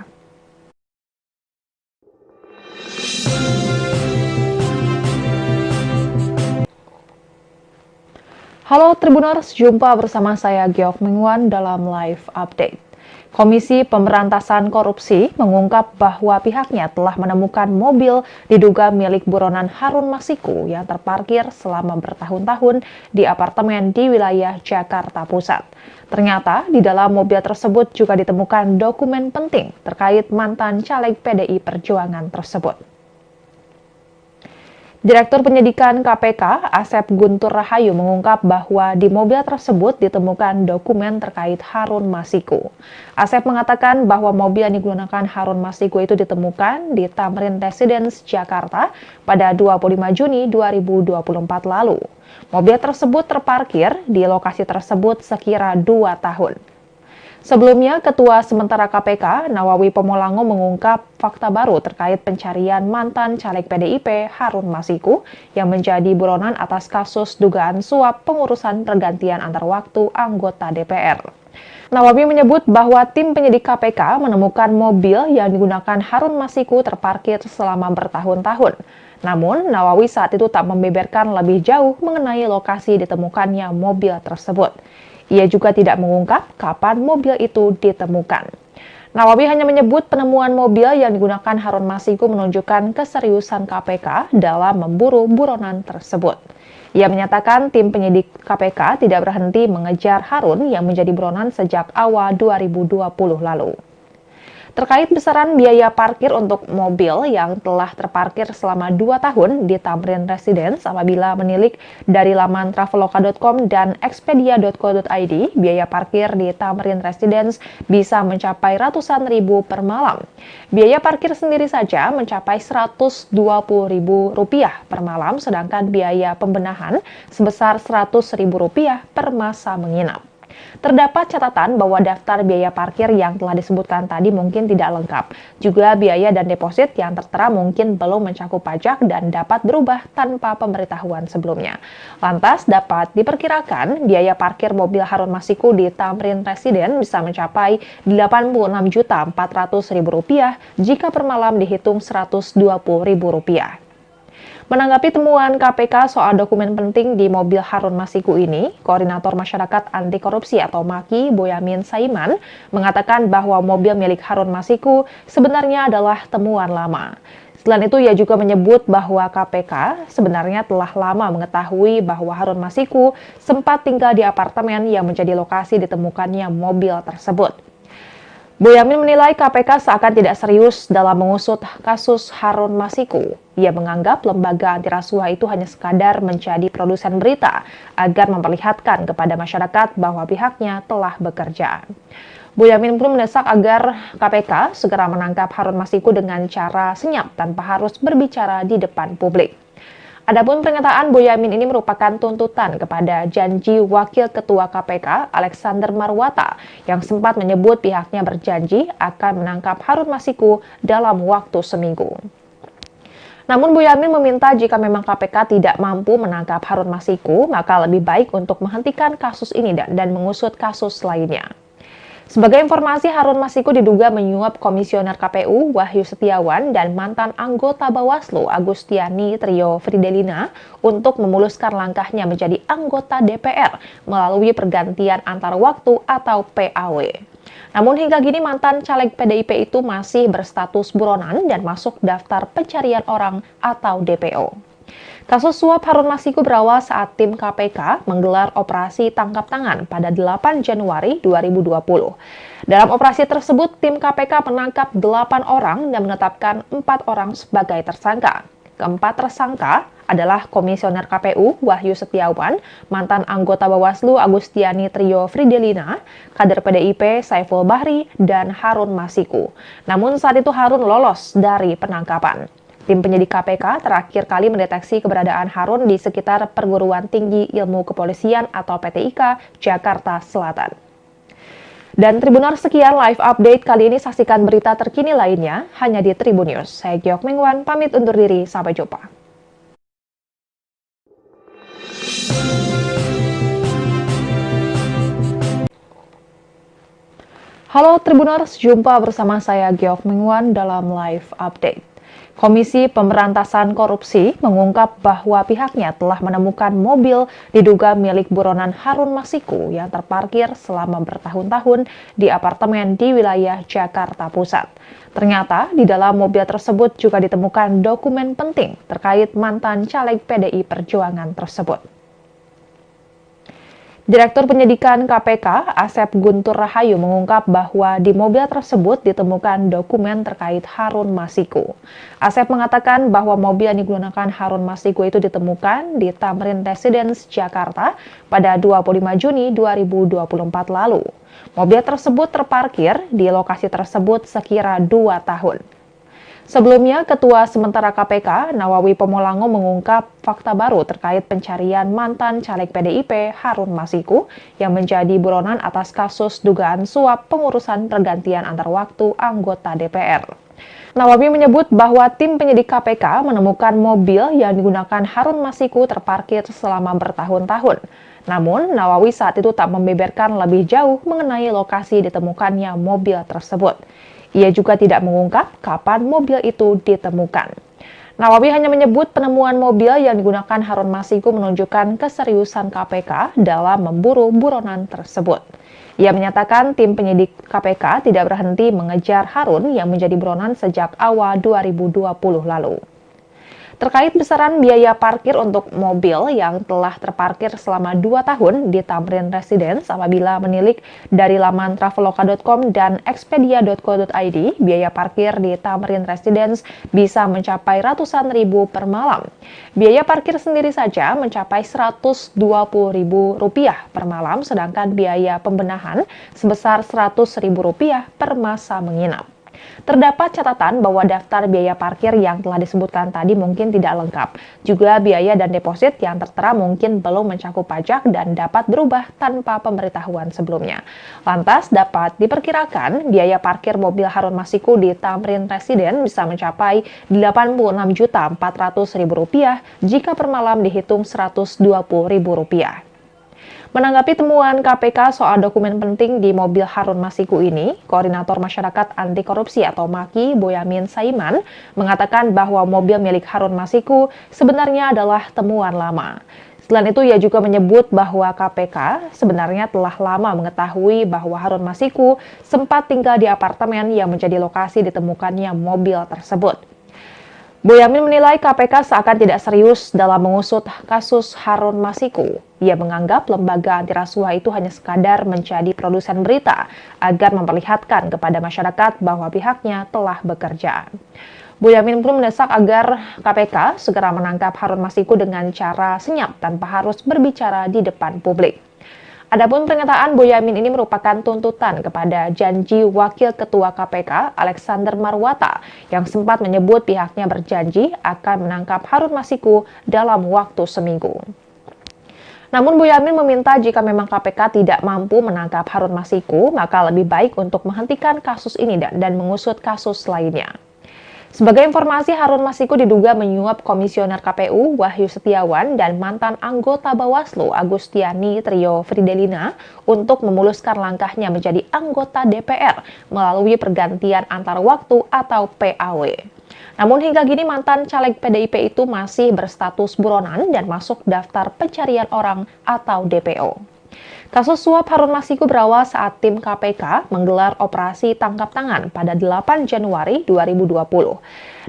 Halo Tribuners, jumpa bersama saya Giok Mengwan dalam live update. Komisi Pemberantasan Korupsi mengungkap bahwa pihaknya telah menemukan mobil diduga milik buronan Harun Masiku yang terparkir selama bertahun-tahun di apartemen di wilayah Jakarta Pusat. Ternyata di dalam mobil tersebut juga ditemukan dokumen penting terkait mantan caleg PDI Perjuangan tersebut. Direktur Penyidikan KPK, Asep Guntur Rahayu mengungkap bahwa di mobil tersebut ditemukan dokumen terkait Harun Masiku. Asep mengatakan bahwa mobil yang digunakan Harun Masiku itu ditemukan di Tamrin Residence, Jakarta pada 25 Juni 2024 lalu. Mobil tersebut terparkir di lokasi tersebut sekira 2 tahun. Sebelumnya, Ketua Sementara KPK, Nawawi Pomolango mengungkap fakta baru terkait pencarian mantan caleg PDIP Harun Masiku yang menjadi buronan atas kasus dugaan suap pengurusan pergantian antar waktu anggota DPR. Nawawi menyebut bahwa tim penyidik KPK menemukan mobil yang digunakan Harun Masiku terparkir selama bertahun-tahun. Namun, Nawawi saat itu tak membeberkan lebih jauh mengenai lokasi ditemukannya mobil tersebut. Ia juga tidak mengungkap kapan mobil itu ditemukan. Nawawi hanya menyebut penemuan mobil yang digunakan Harun Masiku menunjukkan keseriusan KPK dalam memburu buronan tersebut. Ia menyatakan tim penyidik KPK tidak berhenti mengejar Harun yang menjadi buronan sejak awal 2020 lalu. Terkait besaran biaya parkir untuk mobil yang telah terparkir selama 2 tahun di Tamrin Residence apabila menilik dari laman traveloka.com dan expedia.co.id, biaya parkir di Tamrin Residence bisa mencapai ratusan ribu per malam. Biaya parkir sendiri saja mencapai Rp120.000 per malam, sedangkan biaya pembenahan sebesar Rp100.000 per masa menginap. Terdapat catatan bahwa daftar biaya parkir yang telah disebutkan tadi mungkin tidak lengkap. Juga biaya dan deposit yang tertera mungkin belum mencakup pajak dan dapat berubah tanpa pemberitahuan sebelumnya. Lantas dapat diperkirakan biaya parkir mobil Harun Masiku di Tamrin Residence bisa mencapai Rp86.400.000 jika per malam dihitung Rp120.000. Menanggapi temuan KPK soal dokumen penting di mobil Harun Masiku ini, Koordinator Masyarakat Anti Korupsi atau MAKI, Boyamin Saiman, mengatakan bahwa mobil milik Harun Masiku sebenarnya adalah temuan lama. Selain itu, ia juga menyebut bahwa KPK sebenarnya telah lama mengetahui bahwa Harun Masiku sempat tinggal di apartemen yang menjadi lokasi ditemukannya mobil tersebut. Boyamin menilai KPK seakan tidak serius dalam mengusut kasus Harun Masiku. Ia menganggap lembaga anti rasuah itu hanya sekadar menjadi produsen berita agar memperlihatkan kepada masyarakat bahwa pihaknya telah bekerja. Boyamin pun mendesak agar KPK segera menangkap Harun Masiku dengan cara senyap tanpa harus berbicara di depan publik. Adapun pernyataan Boyamin ini merupakan tuntutan kepada janji Wakil Ketua KPK Alexander Marwata yang sempat menyebut pihaknya berjanji akan menangkap Harun Masiku dalam waktu seminggu. Namun Boyamin meminta jika memang KPK tidak mampu menangkap Harun Masiku, maka lebih baik untuk menghentikan kasus ini dan mengusut kasus lainnya. Sebagai informasi, Harun Masiku diduga menyuap Komisioner KPU Wahyu Setiawan dan mantan anggota Bawaslu Agustiani Trio Fridelina untuk memuluskan langkahnya menjadi anggota DPR melalui pergantian antar waktu atau PAW. Namun hingga kini mantan caleg PDIP itu masih berstatus buronan dan masuk daftar pencarian orang atau DPO. Kasus suap Harun Masiku berawal saat tim KPK menggelar operasi tangkap tangan pada 8 Januari 2020. Dalam operasi tersebut, tim KPK menangkap 8 orang dan menetapkan 4 orang sebagai tersangka. Keempat tersangka adalah Komisioner KPU Wahyu Setiawan, mantan anggota Bawaslu Agustiani Trio Fridelina, kader PDIP Saiful Bahri, dan Harun Masiku. Namun saat itu Harun lolos dari penangkapan. Tim penyidik KPK terakhir kali mendeteksi keberadaan Harun di sekitar Perguruan Tinggi Ilmu Kepolisian atau PTIK, Jakarta Selatan. Dan Tribuners, sekian live update kali ini. Saksikan berita terkini lainnya hanya di Tribun News. Saya Giok Mingwan, pamit undur diri. Sampai jumpa. Halo Tribuners, jumpa bersama saya Giok Mingwan dalam live update. Komisi Pemberantasan Korupsi mengungkap bahwa pihaknya telah menemukan mobil diduga milik buronan Harun Masiku yang terparkir selama bertahun-tahun di apartemen di wilayah Jakarta Pusat. Ternyata di dalam mobil tersebut juga ditemukan dokumen penting terkait mantan caleg PDI Perjuangan tersebut. Direktur Penyidikan KPK, Asep Guntur Rahayu mengungkap bahwa di mobil tersebut ditemukan dokumen terkait Harun Masiku. Asep mengatakan bahwa mobil yang digunakan Harun Masiku itu ditemukan di Tamrin Residence, Jakarta pada 25 Juni 2024 lalu. Mobil tersebut terparkir di lokasi tersebut sekira 2 tahun. Sebelumnya, Ketua Sementara KPK, Nawawi Pomolango mengungkap fakta baru terkait pencarian mantan caleg PDIP Harun Masiku yang menjadi buronan atas kasus dugaan suap pengurusan pergantian antar waktu anggota DPR. Nawawi menyebut bahwa tim penyidik KPK menemukan mobil yang digunakan Harun Masiku terparkir selama bertahun-tahun. Namun, Nawawi saat itu tak membeberkan lebih jauh mengenai lokasi ditemukannya mobil tersebut. Ia juga tidak mengungkap kapan mobil itu ditemukan. Nawawi hanya menyebut penemuan mobil yang digunakan Harun Masiku menunjukkan keseriusan KPK dalam memburu buronan tersebut. Ia menyatakan tim penyidik KPK tidak berhenti mengejar Harun yang menjadi buronan sejak awal 2020 lalu. Terkait besaran biaya parkir untuk mobil yang telah terparkir selama 2 tahun di Tamrin Residence apabila menilik dari laman traveloka.com dan expedia.co.id, biaya parkir di Tamrin Residence bisa mencapai ratusan ribu per malam. Biaya parkir sendiri saja mencapai Rp120.000 per malam, sedangkan biaya pembenahan sebesar Rp100.000 per masa menginap. Terdapat catatan bahwa daftar biaya parkir yang telah disebutkan tadi mungkin tidak lengkap. Juga biaya dan deposit yang tertera mungkin belum mencakup pajak dan dapat berubah tanpa pemberitahuan sebelumnya. Lantas dapat diperkirakan biaya parkir mobil Harun Masiku di Tamrin Residence bisa mencapai Rp86.400.000 jika per malam dihitung Rp120.000. Menanggapi temuan KPK soal dokumen penting di mobil Harun Masiku ini, Koordinator Masyarakat Anti Korupsi atau MAKI, Boyamin Saiman, mengatakan bahwa mobil milik Harun Masiku sebenarnya adalah temuan lama. Selain itu, ia juga menyebut bahwa KPK sebenarnya telah lama mengetahui bahwa Harun Masiku sempat tinggal di apartemen yang menjadi lokasi ditemukannya mobil tersebut. Boyamin menilai KPK seakan tidak serius dalam mengusut kasus Harun Masiku. Ia menganggap lembaga anti rasuah itu hanya sekadar menjadi produsen berita agar memperlihatkan kepada masyarakat bahwa pihaknya telah bekerja. Boyamin pun mendesak agar KPK segera menangkap Harun Masiku dengan cara senyap tanpa harus berbicara di depan publik. Adapun pernyataan Boyamin ini merupakan tuntutan kepada janji Wakil Ketua KPK Alexander Marwata yang sempat menyebut pihaknya berjanji akan menangkap Harun Masiku dalam waktu seminggu. Namun Boyamin meminta jika memang KPK tidak mampu menangkap Harun Masiku, maka lebih baik untuk menghentikan kasus ini dan mengusut kasus lainnya. Sebagai informasi, Harun Masiku diduga menyuap Komisioner KPU Wahyu Setiawan dan mantan anggota Bawaslu Agustiani Trio Fridelina untuk memuluskan langkahnya menjadi anggota DPR melalui pergantian antar waktu atau PAW. Namun hingga kini mantan caleg PDIP itu masih berstatus buronan dan masuk daftar pencarian orang atau DPO. Kasus suap Harun Masiku berawal saat tim KPK menggelar operasi tangkap tangan pada 8 Januari 2020.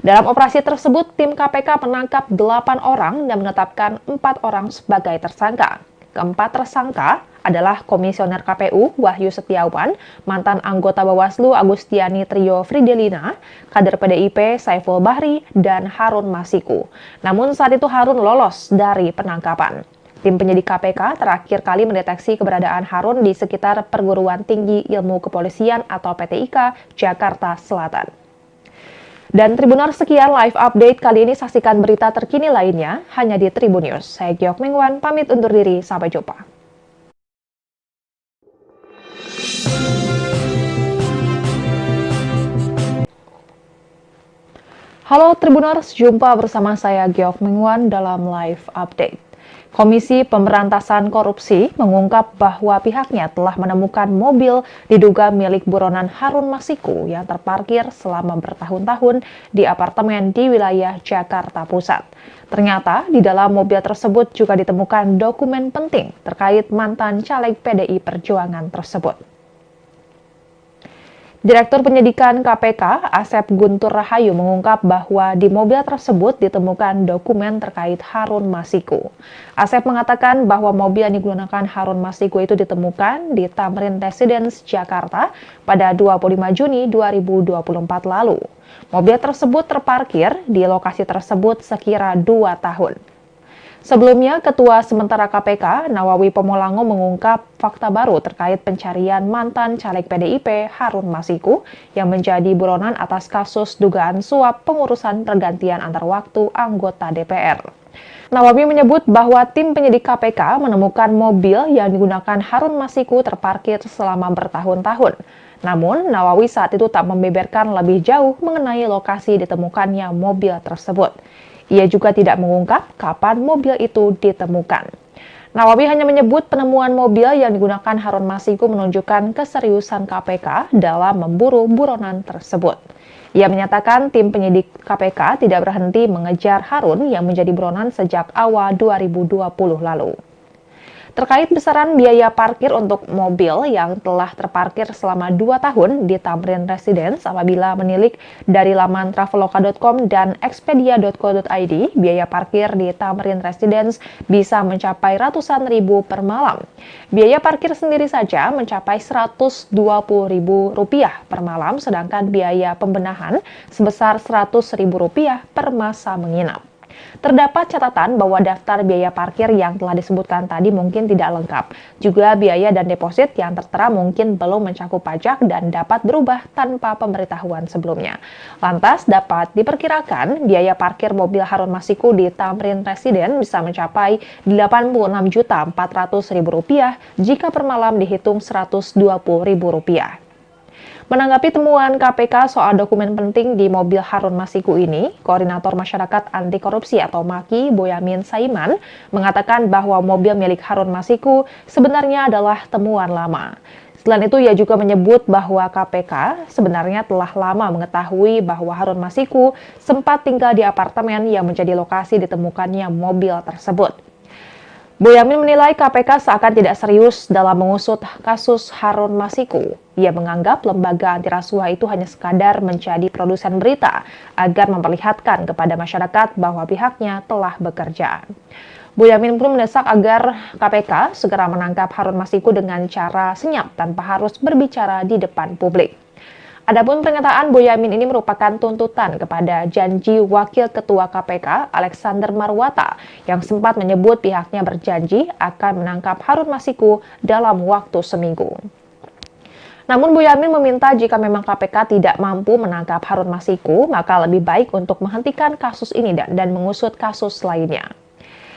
Dalam operasi tersebut, tim KPK menangkap 8 orang dan menetapkan 4 orang sebagai tersangka. Keempat tersangka adalah Komisioner KPU Wahyu Setiawan, mantan anggota Bawaslu Agustiani Trio Fridelina, kader PDIP Saiful Bahri, dan Harun Masiku. Namun saat itu Harun lolos dari penangkapan. Tim penyidik KPK terakhir kali mendeteksi keberadaan Harun di sekitar Perguruan Tinggi Ilmu Kepolisian atau PTIK, Jakarta Selatan. Dan Tribuners, sekian live update kali ini. Saksikan berita terkini lainnya hanya di Tribun News. Saya Giok Mingwan, pamit undur diri. Sampai jumpa. Halo Tribuners, jumpa bersama saya Giok Mingwan dalam live update. Komisi Pemberantasan Korupsi mengungkap bahwa pihaknya telah menemukan mobil diduga milik buronan Harun Masiku yang terparkir selama bertahun-tahun di apartemen di wilayah Jakarta Pusat. Ternyata di dalam mobil tersebut juga ditemukan dokumen penting terkait mantan caleg PDI Perjuangan tersebut. Direktur Penyidikan KPK, Asep Guntur Rahayu mengungkap bahwa di mobil tersebut ditemukan dokumen terkait Harun Masiku. Asep mengatakan bahwa mobil yang digunakan Harun Masiku itu ditemukan di Tamrin Residence, Jakarta pada 25 Juni 2024 lalu. Mobil tersebut terparkir di lokasi tersebut sekira 2 tahun. Sebelumnya, Ketua Sementara KPK, Nawawi Pomolango mengungkap fakta baru terkait pencarian mantan caleg PDIP Harun Masiku yang menjadi buronan atas kasus dugaan suap pengurusan pergantian antar waktu anggota DPR. Nawawi menyebut bahwa tim penyidik KPK menemukan mobil yang digunakan Harun Masiku terparkir selama bertahun-tahun. Namun, Nawawi saat itu tak membeberkan lebih jauh mengenai lokasi ditemukannya mobil tersebut. Ia juga tidak mengungkap kapan mobil itu ditemukan. Nawawi hanya menyebut penemuan mobil yang digunakan Harun Masiku menunjukkan keseriusan KPK dalam memburu buronan tersebut. Ia menyatakan tim penyidik KPK tidak berhenti mengejar Harun yang menjadi buronan sejak awal 2020 lalu. Terkait besaran biaya parkir untuk mobil yang telah terparkir selama 2 tahun di Tamrin Residence apabila menilik dari laman traveloka.com dan expedia.co.id, biaya parkir di Tamrin Residence bisa mencapai ratusan ribu per malam. Biaya parkir sendiri saja mencapai Rp120.000 per malam, sedangkan biaya pembenahan sebesar Rp100.000 per masa menginap. Terdapat catatan bahwa daftar biaya parkir yang telah disebutkan tadi mungkin tidak lengkap. Juga biaya dan deposit yang tertera mungkin belum mencakup pajak dan dapat berubah tanpa pemberitahuan sebelumnya. Lantas dapat diperkirakan biaya parkir mobil Harun Masiku di Tamrin Residence bisa mencapai Rp86.400.000 jika per malam dihitung Rp120.000. Menanggapi temuan KPK soal dokumen penting di mobil Harun Masiku ini, Koordinator Masyarakat Anti Korupsi atau MAKI, Boyamin Saiman, mengatakan bahwa mobil milik Harun Masiku sebenarnya adalah temuan lama. Selain itu, ia juga menyebut bahwa KPK sebenarnya telah lama mengetahui bahwa Harun Masiku sempat tinggal di apartemen yang menjadi lokasi ditemukannya mobil tersebut. Boyamin menilai KPK seakan tidak serius dalam mengusut kasus Harun Masiku. Ia menganggap lembaga anti rasuah itu hanya sekadar menjadi produsen berita agar memperlihatkan kepada masyarakat bahwa pihaknya telah bekerja. Boyamin pun mendesak agar KPK segera menangkap Harun Masiku dengan cara senyap tanpa harus berbicara di depan publik. Adapun pernyataan Boyamin ini merupakan tuntutan kepada janji Wakil Ketua KPK Alexander Marwata yang sempat menyebut pihaknya berjanji akan menangkap Harun Masiku dalam waktu seminggu. Namun Boyamin meminta jika memang KPK tidak mampu menangkap Harun Masiku, maka lebih baik untuk menghentikan kasus ini dan mengusut kasus lainnya.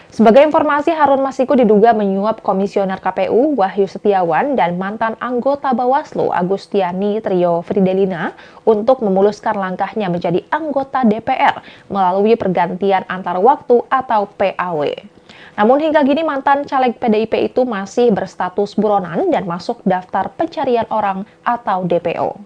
Sebagai informasi, Harun Masiku diduga menyuap Komisioner KPU Wahyu Setiawan dan mantan anggota Bawaslu Agustiani Trio Fridelina untuk memuluskan langkahnya menjadi anggota DPR melalui pergantian antar waktu atau PAW. Namun hingga kini mantan caleg PDIP itu masih berstatus buronan dan masuk daftar pencarian orang atau DPO.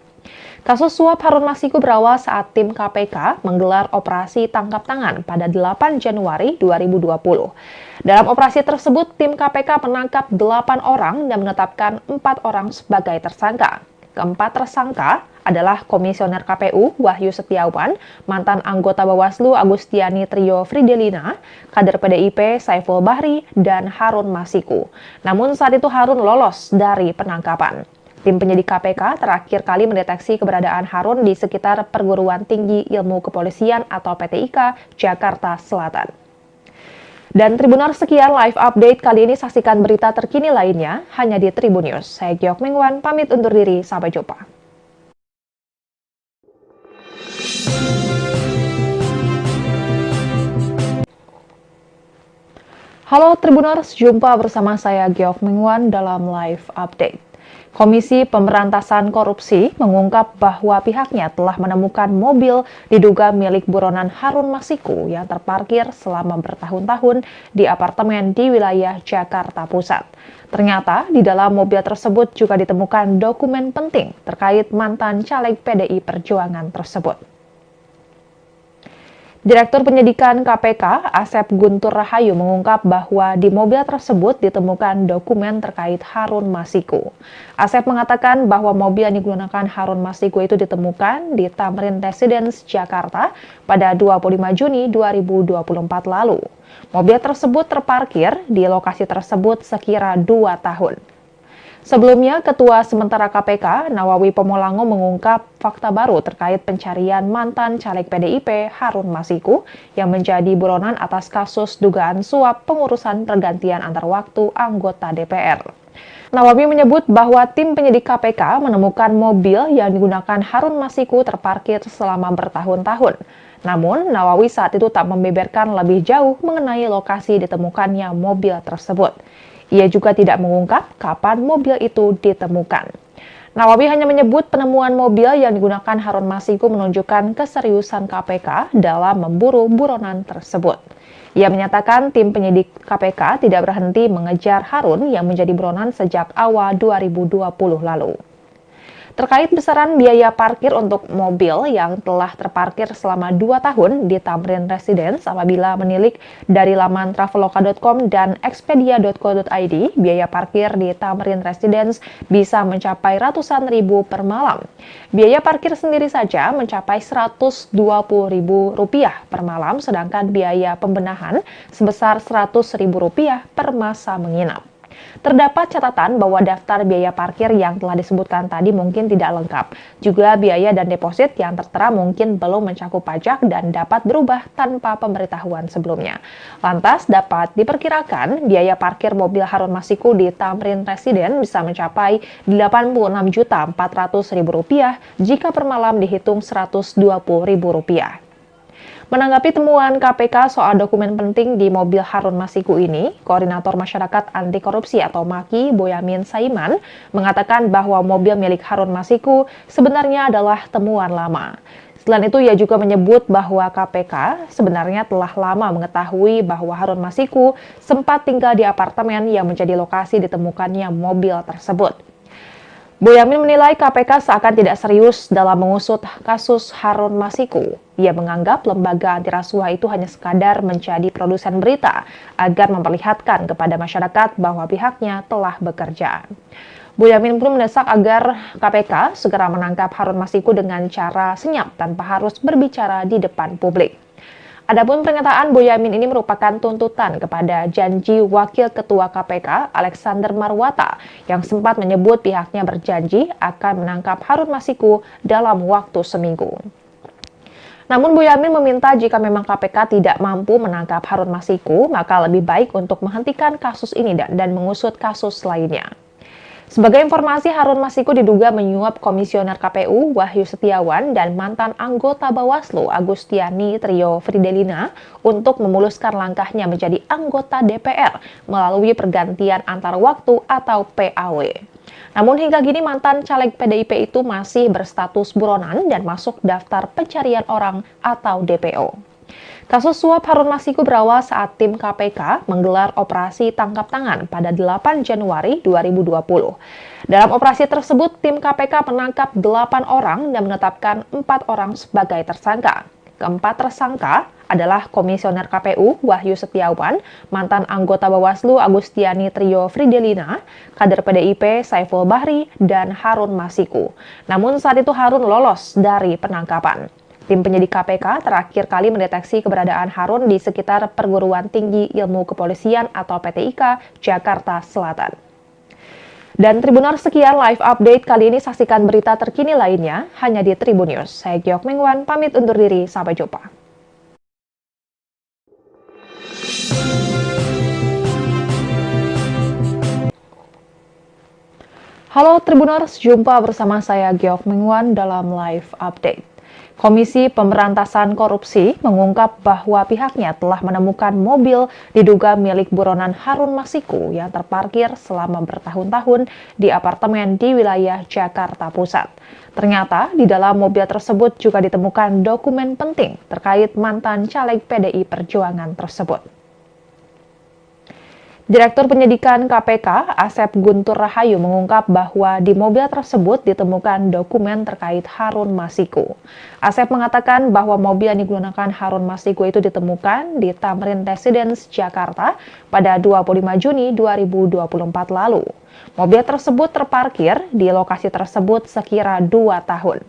Kasus suap Harun Masiku berawal saat tim KPK menggelar operasi tangkap tangan pada 8 Januari 2020. Dalam operasi tersebut, tim KPK menangkap 8 orang dan menetapkan 4 orang sebagai tersangka. Keempat tersangka adalah Komisioner KPU Wahyu Setiawan, mantan anggota Bawaslu Agustiani Trio Fridelina, kader PDIP Saiful Bahri, dan Harun Masiku. Namun saat itu Harun lolos dari penangkapan. Tim penyidik KPK terakhir kali mendeteksi keberadaan Harun di sekitar Perguruan Tinggi Ilmu Kepolisian atau PTIK, Jakarta Selatan. Dan Tribuners, sekian live update kali ini. Saksikan berita terkini lainnya hanya di Tribun News. Saya Giok Mengwan, pamit undur diri. Sampai jumpa. Halo Tribuners, jumpa bersama saya Giok Mengwan dalam live update. Komisi Pemberantasan Korupsi mengungkap bahwa pihaknya telah menemukan mobil diduga milik buronan Harun Masiku yang terparkir selama bertahun-tahun di apartemen di wilayah Jakarta Pusat. Ternyata di dalam mobil tersebut juga ditemukan dokumen penting terkait mantan caleg PDI Perjuangan tersebut. Direktur Penyidikan KPK, Asep Guntur Rahayu mengungkap bahwa di mobil tersebut ditemukan dokumen terkait Harun Masiku. Asep mengatakan bahwa mobil yang digunakan Harun Masiku itu ditemukan di Tamrin Residence, Jakarta pada 25 Juni 2024 lalu. Mobil tersebut terparkir di lokasi tersebut sekira 2 tahun. Sebelumnya, Ketua Sementara KPK, Nawawi Pomolango mengungkap fakta baru terkait pencarian mantan caleg PDIP Harun Masiku yang menjadi buronan atas kasus dugaan suap pengurusan pergantian antar waktu anggota DPR. Nawawi menyebut bahwa tim penyidik KPK menemukan mobil yang digunakan Harun Masiku terparkir selama bertahun-tahun. Namun, Nawawi saat itu tak membeberkan lebih jauh mengenai lokasi ditemukannya mobil tersebut. Ia juga tidak mengungkap kapan mobil itu ditemukan. Nawawi hanya menyebut penemuan mobil yang digunakan Harun Masiku menunjukkan keseriusan KPK dalam memburu buronan tersebut. Ia menyatakan tim penyidik KPK tidak berhenti mengejar Harun yang menjadi buronan sejak awal 2020 lalu. Terkait besaran biaya parkir untuk mobil yang telah terparkir selama 2 tahun di Tamrin Residence apabila menilik dari laman traveloka.com dan expedia.co.id, biaya parkir di Tamrin Residence bisa mencapai ratusan ribu per malam. Biaya parkir sendiri saja mencapai Rp120.000 per malam, sedangkan biaya pembenahan sebesar Rp100.000 per masa menginap. Terdapat catatan bahwa daftar biaya parkir yang telah disebutkan tadi mungkin tidak lengkap. Juga biaya dan deposit yang tertera mungkin belum mencakup pajak dan dapat berubah tanpa pemberitahuan sebelumnya. Lantas dapat diperkirakan biaya parkir mobil Harun Masiku di Tamrin Residence bisa mencapai Rp86.400.000 jika per malam dihitung Rp120.000. Menanggapi temuan KPK soal dokumen penting di mobil Harun Masiku ini, Koordinator Masyarakat Anti Korupsi atau MAKI, Boyamin Saiman, mengatakan bahwa mobil milik Harun Masiku sebenarnya adalah temuan lama. Selain itu, ia juga menyebut bahwa KPK sebenarnya telah lama mengetahui bahwa Harun Masiku sempat tinggal di apartemen yang menjadi lokasi ditemukannya mobil tersebut. Boyamin menilai KPK seakan tidak serius dalam mengusut kasus Harun Masiku. Ia menganggap lembaga anti rasuah itu hanya sekadar menjadi produsen berita agar memperlihatkan kepada masyarakat bahwa pihaknya telah bekerja. Boyamin pun mendesak agar KPK segera menangkap Harun Masiku dengan cara senyap tanpa harus berbicara di depan publik. Adapun pernyataan Boyamin ini merupakan tuntutan kepada janji Wakil Ketua KPK Alexander Marwata yang sempat menyebut pihaknya berjanji akan menangkap Harun Masiku dalam waktu seminggu. Namun Boyamin meminta jika memang KPK tidak mampu menangkap Harun Masiku, maka lebih baik untuk menghentikan kasus ini dan mengusut kasus lainnya. Sebagai informasi, Harun Masiku diduga menyuap Komisioner KPU Wahyu Setiawan dan mantan anggota Bawaslu Agustiani Trio Fridelina untuk memuluskan langkahnya menjadi anggota DPR melalui pergantian antar waktu atau PAW. Namun hingga kini mantan caleg PDIP itu masih berstatus buronan dan masuk daftar pencarian orang atau DPO. Kasus suap Harun Masiku berawal saat tim KPK menggelar operasi tangkap tangan pada 8 Januari 2020. Dalam operasi tersebut, tim KPK menangkap 8 orang dan menetapkan 4 orang sebagai tersangka. Keempat tersangka adalah Komisioner KPU Wahyu Setiawan, mantan anggota Bawaslu Agustiani Trio Fridelina, kader PDIP Saiful Bahri, dan Harun Masiku. Namun saat itu Harun lolos dari penangkapan. Tim penyidik KPK terakhir kali mendeteksi keberadaan Harun di sekitar Perguruan Tinggi Ilmu Kepolisian atau PTIK, Jakarta Selatan. Dan Tribuners, sekian live update kali ini. Saksikan berita terkini lainnya hanya di Tribun News. Saya Giok Mengwan, pamit undur diri. Sampai jumpa. Halo Tribuners, jumpa bersama saya Giok Mengwan dalam live update. Komisi Pemberantasan Korupsi mengungkap bahwa pihaknya telah menemukan mobil diduga milik buronan Harun Masiku yang terparkir selama bertahun-tahun di apartemen di wilayah Jakarta Pusat. Ternyata di dalam mobil tersebut juga ditemukan dokumen penting terkait mantan caleg PDI Perjuangan tersebut. Direktur Penyidikan KPK, Asep Guntur Rahayu mengungkap bahwa di mobil tersebut ditemukan dokumen terkait Harun Masiku. Asep mengatakan bahwa mobil yang digunakan Harun Masiku itu ditemukan di Tamrin Residence, Jakarta pada 25 Juni 2024 lalu. Mobil tersebut terparkir di lokasi tersebut sekira 2 tahun.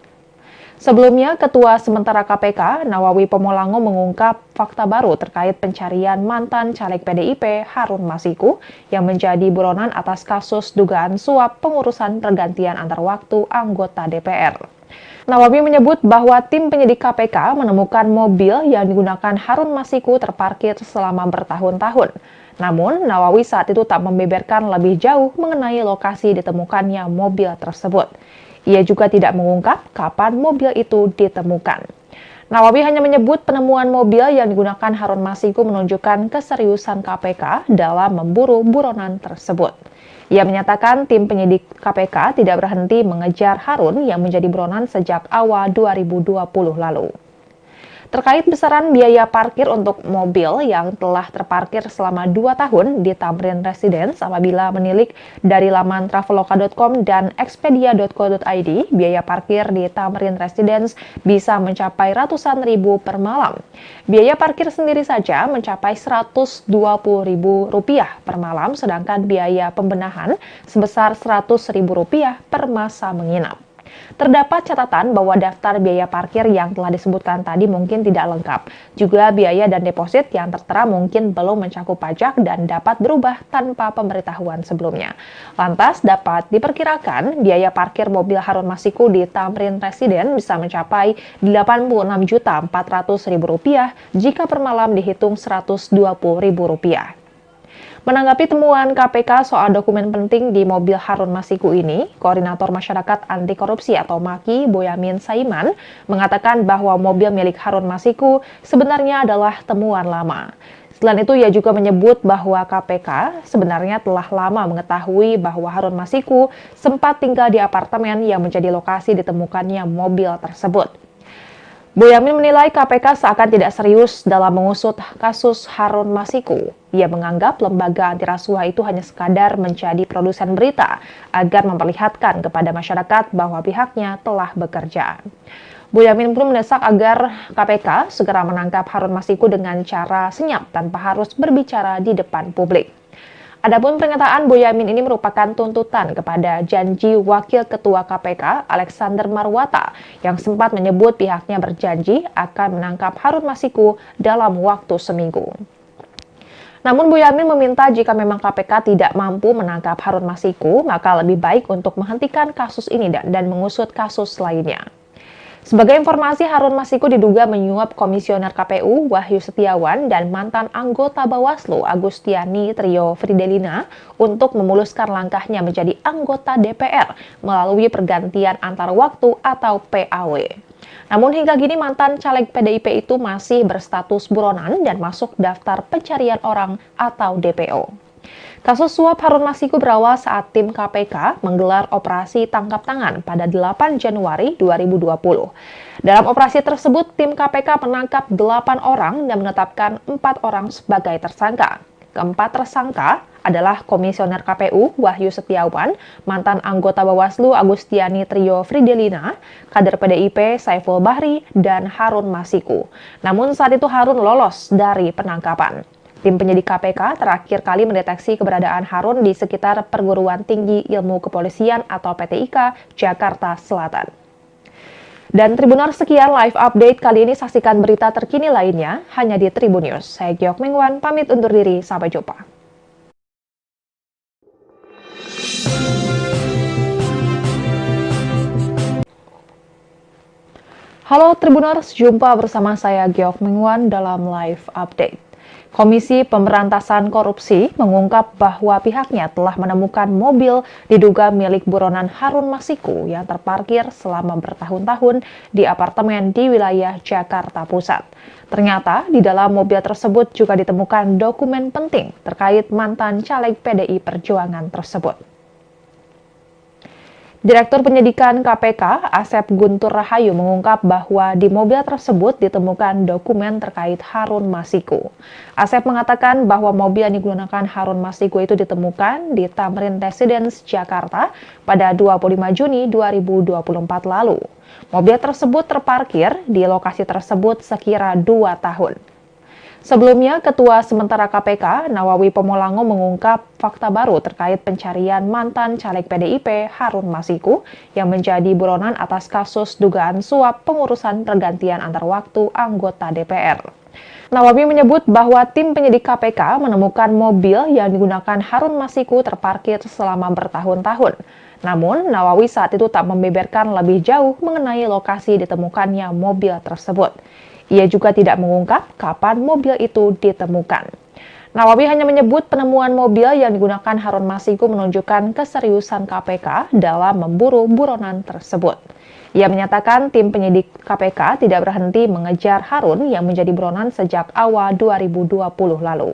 Sebelumnya, Ketua Sementara KPK, Nawawi Pomolango mengungkap fakta baru terkait pencarian mantan caleg PDIP Harun Masiku yang menjadi buronan atas kasus dugaan suap pengurusan pergantian antar waktu anggota DPR. Nawawi menyebut bahwa tim penyidik KPK menemukan mobil yang digunakan Harun Masiku terparkir selama bertahun-tahun. Namun, Nawawi saat itu tak membeberkan lebih jauh mengenai lokasi ditemukannya mobil tersebut. Ia juga tidak mengungkap kapan mobil itu ditemukan. Nawawi hanya menyebut penemuan mobil yang digunakan Harun Masiku menunjukkan keseriusan KPK dalam memburu buronan tersebut. Ia menyatakan tim penyidik KPK tidak berhenti mengejar Harun yang menjadi buronan sejak awal 2020 lalu. Terkait besaran biaya parkir untuk mobil yang telah terparkir selama 2 tahun di Tamrin Residence apabila menilik dari laman traveloka.com dan expedia.co.id, biaya parkir di Tamrin Residence bisa mencapai ratusan ribu per malam. Biaya parkir sendiri saja mencapai Rp120.000 per malam, sedangkan biaya pembenahan sebesar Rp100.000 per masa menginap. Terdapat catatan bahwa daftar biaya parkir yang telah disebutkan tadi mungkin tidak lengkap. Juga biaya dan deposit yang tertera mungkin belum mencakup pajak dan dapat berubah tanpa pemberitahuan sebelumnya. Lantas dapat diperkirakan biaya parkir mobil Harun Masiku di Tamrin Residence bisa mencapai Rp86.400.000 jika per malam dihitung Rp120.000. Menanggapi temuan KPK soal dokumen penting di mobil Harun Masiku ini, Koordinator Masyarakat Anti Korupsi atau MAKI, Boyamin Saiman, mengatakan bahwa mobil milik Harun Masiku sebenarnya adalah temuan lama. Selain itu, ia juga menyebut bahwa KPK sebenarnya telah lama mengetahui bahwa Harun Masiku sempat tinggal di apartemen yang menjadi lokasi ditemukannya mobil tersebut. Boyamin menilai KPK seakan tidak serius dalam mengusut kasus Harun Masiku. Ia menganggap lembaga anti rasuah itu hanya sekadar menjadi produsen berita agar memperlihatkan kepada masyarakat bahwa pihaknya telah bekerja. Boyamin pun mendesak agar KPK segera menangkap Harun Masiku dengan cara senyap tanpa harus berbicara di depan publik. Adapun pernyataan Boyamin ini merupakan tuntutan kepada janji Wakil Ketua KPK Alexander Marwata yang sempat menyebut pihaknya berjanji akan menangkap Harun Masiku dalam waktu seminggu. Namun Boyamin meminta jika memang KPK tidak mampu menangkap Harun Masiku, maka lebih baik untuk menghentikan kasus ini dan mengusut kasus lainnya. Sebagai informasi, Harun Masiku diduga menyuap Komisioner KPU Wahyu Setiawan dan mantan anggota Bawaslu Agustiani Trio Fridelina untuk memuluskan langkahnya menjadi anggota DPR melalui pergantian antar waktu atau PAW. Namun hingga kini mantan caleg PDIP itu masih berstatus buronan dan masuk daftar pencarian orang atau DPO. Kasus suap Harun Masiku berawal saat tim KPK menggelar operasi tangkap tangan pada 8 Januari 2020. Dalam operasi tersebut, tim KPK menangkap 8 orang dan menetapkan 4 orang sebagai tersangka. Keempat tersangka adalah Komisioner KPU Wahyu Setiawan, mantan anggota Bawaslu Agustiani Trio Fridelina, kader PDIP Saiful Bahri, dan Harun Masiku. Namun saat itu Harun lolos dari penangkapan. Tim penyidik KPK terakhir kali mendeteksi keberadaan Harun di sekitar Perguruan Tinggi Ilmu Kepolisian atau PTIK, Jakarta Selatan. Dan Tribuners, sekian live update kali ini. Saksikan berita terkini lainnya hanya di Tribun News. Saya Giok Mingwan, pamit undur diri. Sampai jumpa. Halo Tribuners, jumpa bersama saya Giok Mingwan dalam live update. Komisi Pemberantasan Korupsi mengungkap bahwa pihaknya telah menemukan mobil diduga milik buronan Harun Masiku yang terparkir selama bertahun-tahun di apartemen di wilayah Jakarta Pusat. Ternyata di dalam mobil tersebut juga ditemukan dokumen penting terkait mantan caleg PDI Perjuangan tersebut. Direktur Penyidikan KPK, Asep Guntur Rahayu mengungkap bahwa di mobil tersebut ditemukan dokumen terkait Harun Masiku. Asep mengatakan bahwa mobil yang digunakan Harun Masiku itu ditemukan di Tamrin Residence, Jakarta pada 25 Juni 2024 lalu. Mobil tersebut terparkir di lokasi tersebut sekira 2 tahun. Sebelumnya, Ketua Sementara KPK, Nawawi Pomolango mengungkap fakta baru terkait pencarian mantan caleg PDIP Harun Masiku yang menjadi buronan atas kasus dugaan suap pengurusan pergantian antar waktu anggota DPR. Nawawi menyebut bahwa tim penyidik KPK menemukan mobil yang digunakan Harun Masiku terparkir selama bertahun-tahun. Namun, Nawawi saat itu tak membeberkan lebih jauh mengenai lokasi ditemukannya mobil tersebut. Ia juga tidak mengungkap kapan mobil itu ditemukan. Nawawi hanya menyebut penemuan mobil yang digunakan Harun Masiku menunjukkan keseriusan KPK dalam memburu buronan tersebut. Ia menyatakan tim penyidik KPK tidak berhenti mengejar Harun yang menjadi buronan sejak awal 2020 lalu.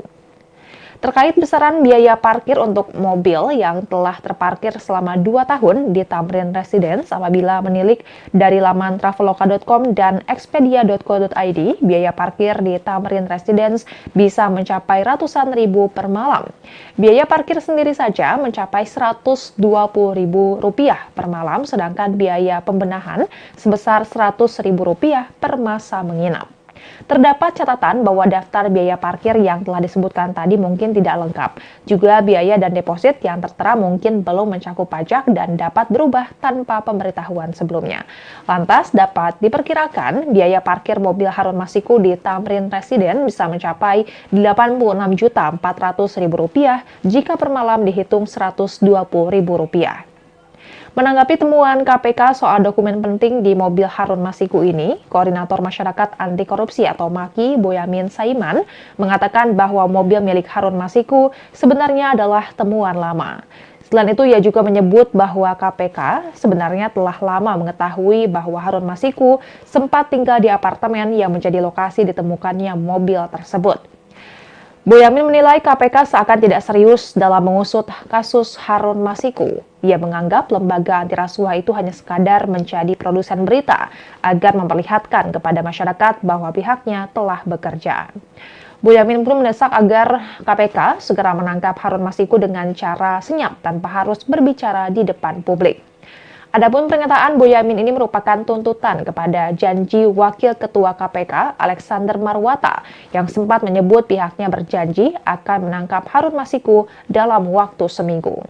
Terkait besaran biaya parkir untuk mobil yang telah terparkir selama 2 tahun di Tamrin Residence apabila menilik dari laman traveloka.com dan expedia.co.id, biaya parkir di Tamrin Residence bisa mencapai ratusan ribu per malam. Biaya parkir sendiri saja mencapai Rp120.000 per malam, sedangkan biaya pembenahan sebesar Rp100.000 per masa menginap. Terdapat catatan bahwa daftar biaya parkir yang telah disebutkan tadi mungkin tidak lengkap. Juga biaya dan deposit yang tertera mungkin belum mencakup pajak dan dapat berubah tanpa pemberitahuan sebelumnya. Lantas dapat diperkirakan biaya parkir mobil Harun Masiku di Tamrin Residence bisa mencapai Rp86.400.000 jika per malam dihitung Rp120.000. Menanggapi temuan KPK soal dokumen penting di mobil Harun Masiku ini, Koordinator Masyarakat Anti Korupsi atau MAKI, Boyamin Saiman, mengatakan bahwa mobil milik Harun Masiku sebenarnya adalah temuan lama. Selain itu, ia juga menyebut bahwa KPK sebenarnya telah lama mengetahui bahwa Harun Masiku sempat tinggal di apartemen yang menjadi lokasi ditemukannya mobil tersebut. Boyamin menilai KPK seakan tidak serius dalam mengusut kasus Harun Masiku. Ia menganggap lembaga anti rasuah itu hanya sekadar menjadi produsen berita agar memperlihatkan kepada masyarakat bahwa pihaknya telah bekerja. Boyamin pun mendesak agar KPK segera menangkap Harun Masiku dengan cara senyap tanpa harus berbicara di depan publik. Adapun pernyataan Boyamin ini merupakan tuntutan kepada janji Wakil Ketua KPK Alexander Marwata yang sempat menyebut pihaknya berjanji akan menangkap Harun Masiku dalam waktu seminggu.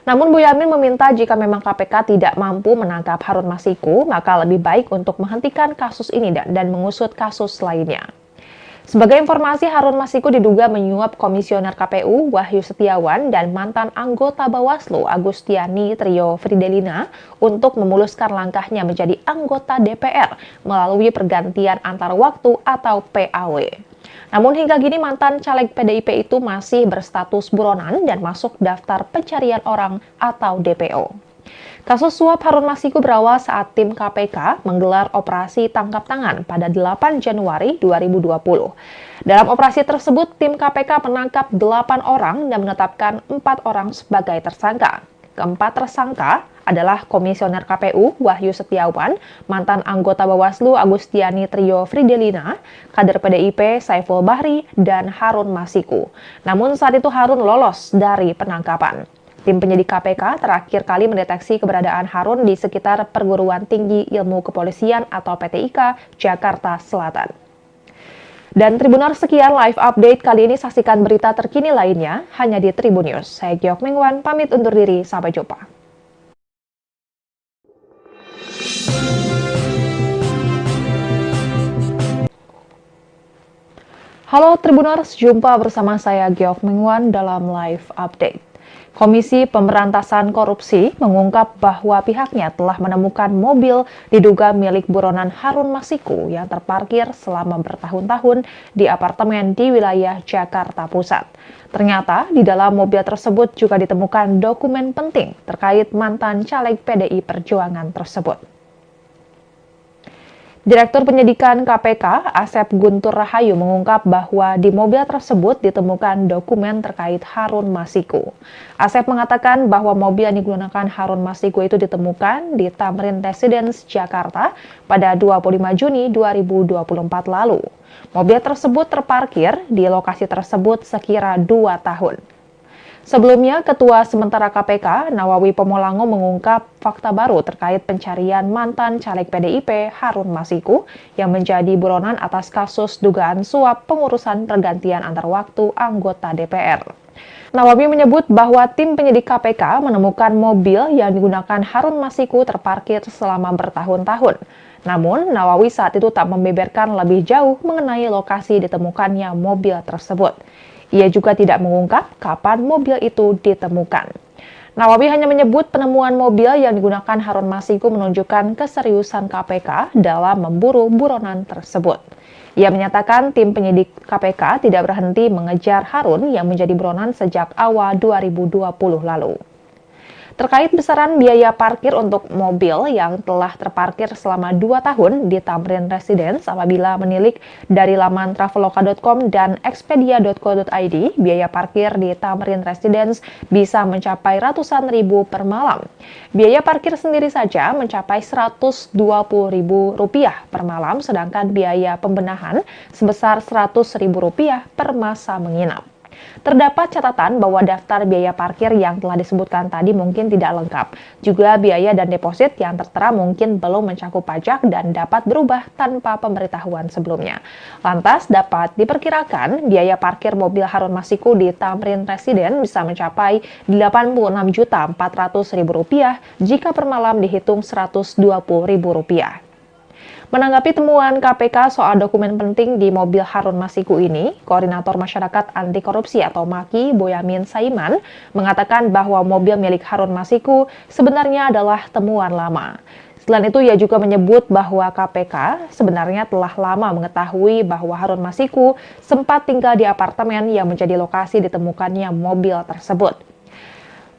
Namun Boyamin meminta jika memang KPK tidak mampu menangkap Harun Masiku, maka lebih baik untuk menghentikan kasus ini dan mengusut kasus lainnya. Sebagai informasi, Harun Masiku diduga menyuap Komisioner KPU Wahyu Setiawan dan mantan anggota Bawaslu Agustiani Trio Fridelina untuk memuluskan langkahnya menjadi anggota DPR melalui pergantian antar waktu atau PAW. Namun hingga kini mantan caleg PDIP itu masih berstatus buronan dan masuk daftar pencarian orang atau DPO. Kasus suap Harun Masiku berawal saat tim KPK menggelar operasi tangkap tangan pada 8 Januari 2020. Dalam operasi tersebut, tim KPK menangkap 8 orang dan menetapkan 4 orang sebagai tersangka. Keempat tersangka adalah Komisioner KPU Wahyu Setiawan, mantan anggota Bawaslu Agustiani Trio Fridelina, kader PDIP Saiful Bahri, dan Harun Masiku. Namun saat itu Harun lolos dari penangkapan. Tim penyidik KPK terakhir kali mendeteksi keberadaan Harun di sekitar Perguruan Tinggi Ilmu Kepolisian atau PTIK, Jakarta Selatan. Dan Tribuners, sekian live update kali ini. Saksikan berita terkini lainnya hanya di Tribun News. Saya Giok Mengwan, pamit undur diri. Sampai jumpa. Halo Tribuners, jumpa bersama saya Giok Mengwan dalam live update. Komisi Pemberantasan Korupsi mengungkap bahwa pihaknya telah menemukan mobil diduga milik buronan Harun Masiku yang terparkir selama bertahun-tahun di apartemen di wilayah Jakarta Pusat. Ternyata di dalam mobil tersebut juga ditemukan dokumen penting terkait mantan caleg PDI Perjuangan tersebut. Direktur Penyidikan KPK, Asep Guntur Rahayu mengungkap bahwa di mobil tersebut ditemukan dokumen terkait Harun Masiku. Asep mengatakan bahwa mobil yang digunakan Harun Masiku itu ditemukan di Tamrin Residence, Jakarta pada 25 Juni 2024 lalu. Mobil tersebut terparkir di lokasi tersebut sekira 2 tahun. Sebelumnya, Ketua Sementara KPK, Nawawi Pomolango mengungkap fakta baru terkait pencarian mantan caleg PDIP Harun Masiku yang menjadi buronan atas kasus dugaan suap pengurusan pergantian antar waktu anggota DPR. Nawawi menyebut bahwa tim penyidik KPK menemukan mobil yang digunakan Harun Masiku terparkir selama bertahun-tahun. Namun, Nawawi saat itu tak membeberkan lebih jauh mengenai lokasi ditemukannya mobil tersebut. Ia juga tidak mengungkap kapan mobil itu ditemukan. Nawawi hanya menyebut penemuan mobil yang digunakan Harun Masiku menunjukkan keseriusan KPK dalam memburu buronan tersebut. Ia menyatakan tim penyidik KPK tidak berhenti mengejar Harun yang menjadi buronan sejak awal 2020 lalu. Terkait besaran biaya parkir untuk mobil yang telah terparkir selama 2 tahun di Tamrin Residence apabila menilik dari laman traveloka.com dan expedia.co.id, biaya parkir di Tamrin Residence bisa mencapai ratusan ribu per malam. Biaya parkir sendiri saja mencapai Rp120.000 per malam, sedangkan biaya pembenahan sebesar Rp100.000 per masa menginap. Terdapat catatan bahwa daftar biaya parkir yang telah disebutkan tadi mungkin tidak lengkap. Juga biaya dan deposit yang tertera mungkin belum mencakup pajak dan dapat berubah tanpa pemberitahuan sebelumnya. Lantas dapat diperkirakan biaya parkir mobil Harun Masiku di Tamrin Residence bisa mencapai Rp86.400.000 jika per malam dihitung Rp120.000. Menanggapi temuan KPK soal dokumen penting di mobil Harun Masiku ini, Koordinator Masyarakat Anti Korupsi atau MAKI, Boyamin Saiman, mengatakan bahwa mobil milik Harun Masiku sebenarnya adalah temuan lama. Selain itu, ia juga menyebut bahwa KPK sebenarnya telah lama mengetahui bahwa Harun Masiku sempat tinggal di apartemen yang menjadi lokasi ditemukannya mobil tersebut.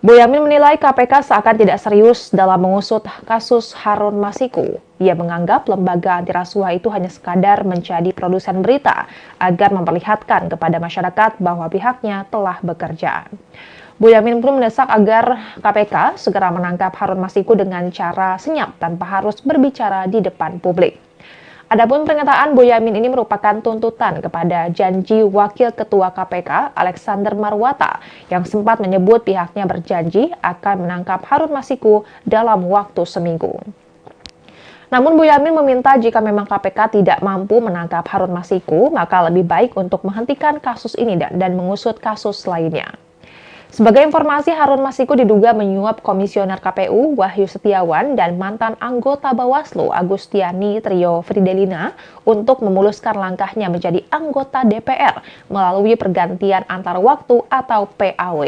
Boyamin menilai KPK seakan tidak serius dalam mengusut kasus Harun Masiku. Ia menganggap lembaga anti rasuah itu hanya sekadar menjadi produsen berita agar memperlihatkan kepada masyarakat bahwa pihaknya telah bekerja. Boyamin pun mendesak agar KPK segera menangkap Harun Masiku dengan cara senyap tanpa harus berbicara di depan publik. Adapun pernyataan Boyamin ini merupakan tuntutan kepada janji Wakil Ketua KPK Alexander Marwata yang sempat menyebut pihaknya berjanji akan menangkap Harun Masiku dalam waktu seminggu. Namun Boyamin meminta jika memang KPK tidak mampu menangkap Harun Masiku, maka lebih baik untuk menghentikan kasus ini dan mengusut kasus lainnya. Sebagai informasi, Harun Masiku diduga menyuap Komisioner KPU Wahyu Setiawan dan mantan anggota Bawaslu Agustiani Trio Fridelina untuk memuluskan langkahnya menjadi anggota DPR melalui pergantian antar waktu atau PAW.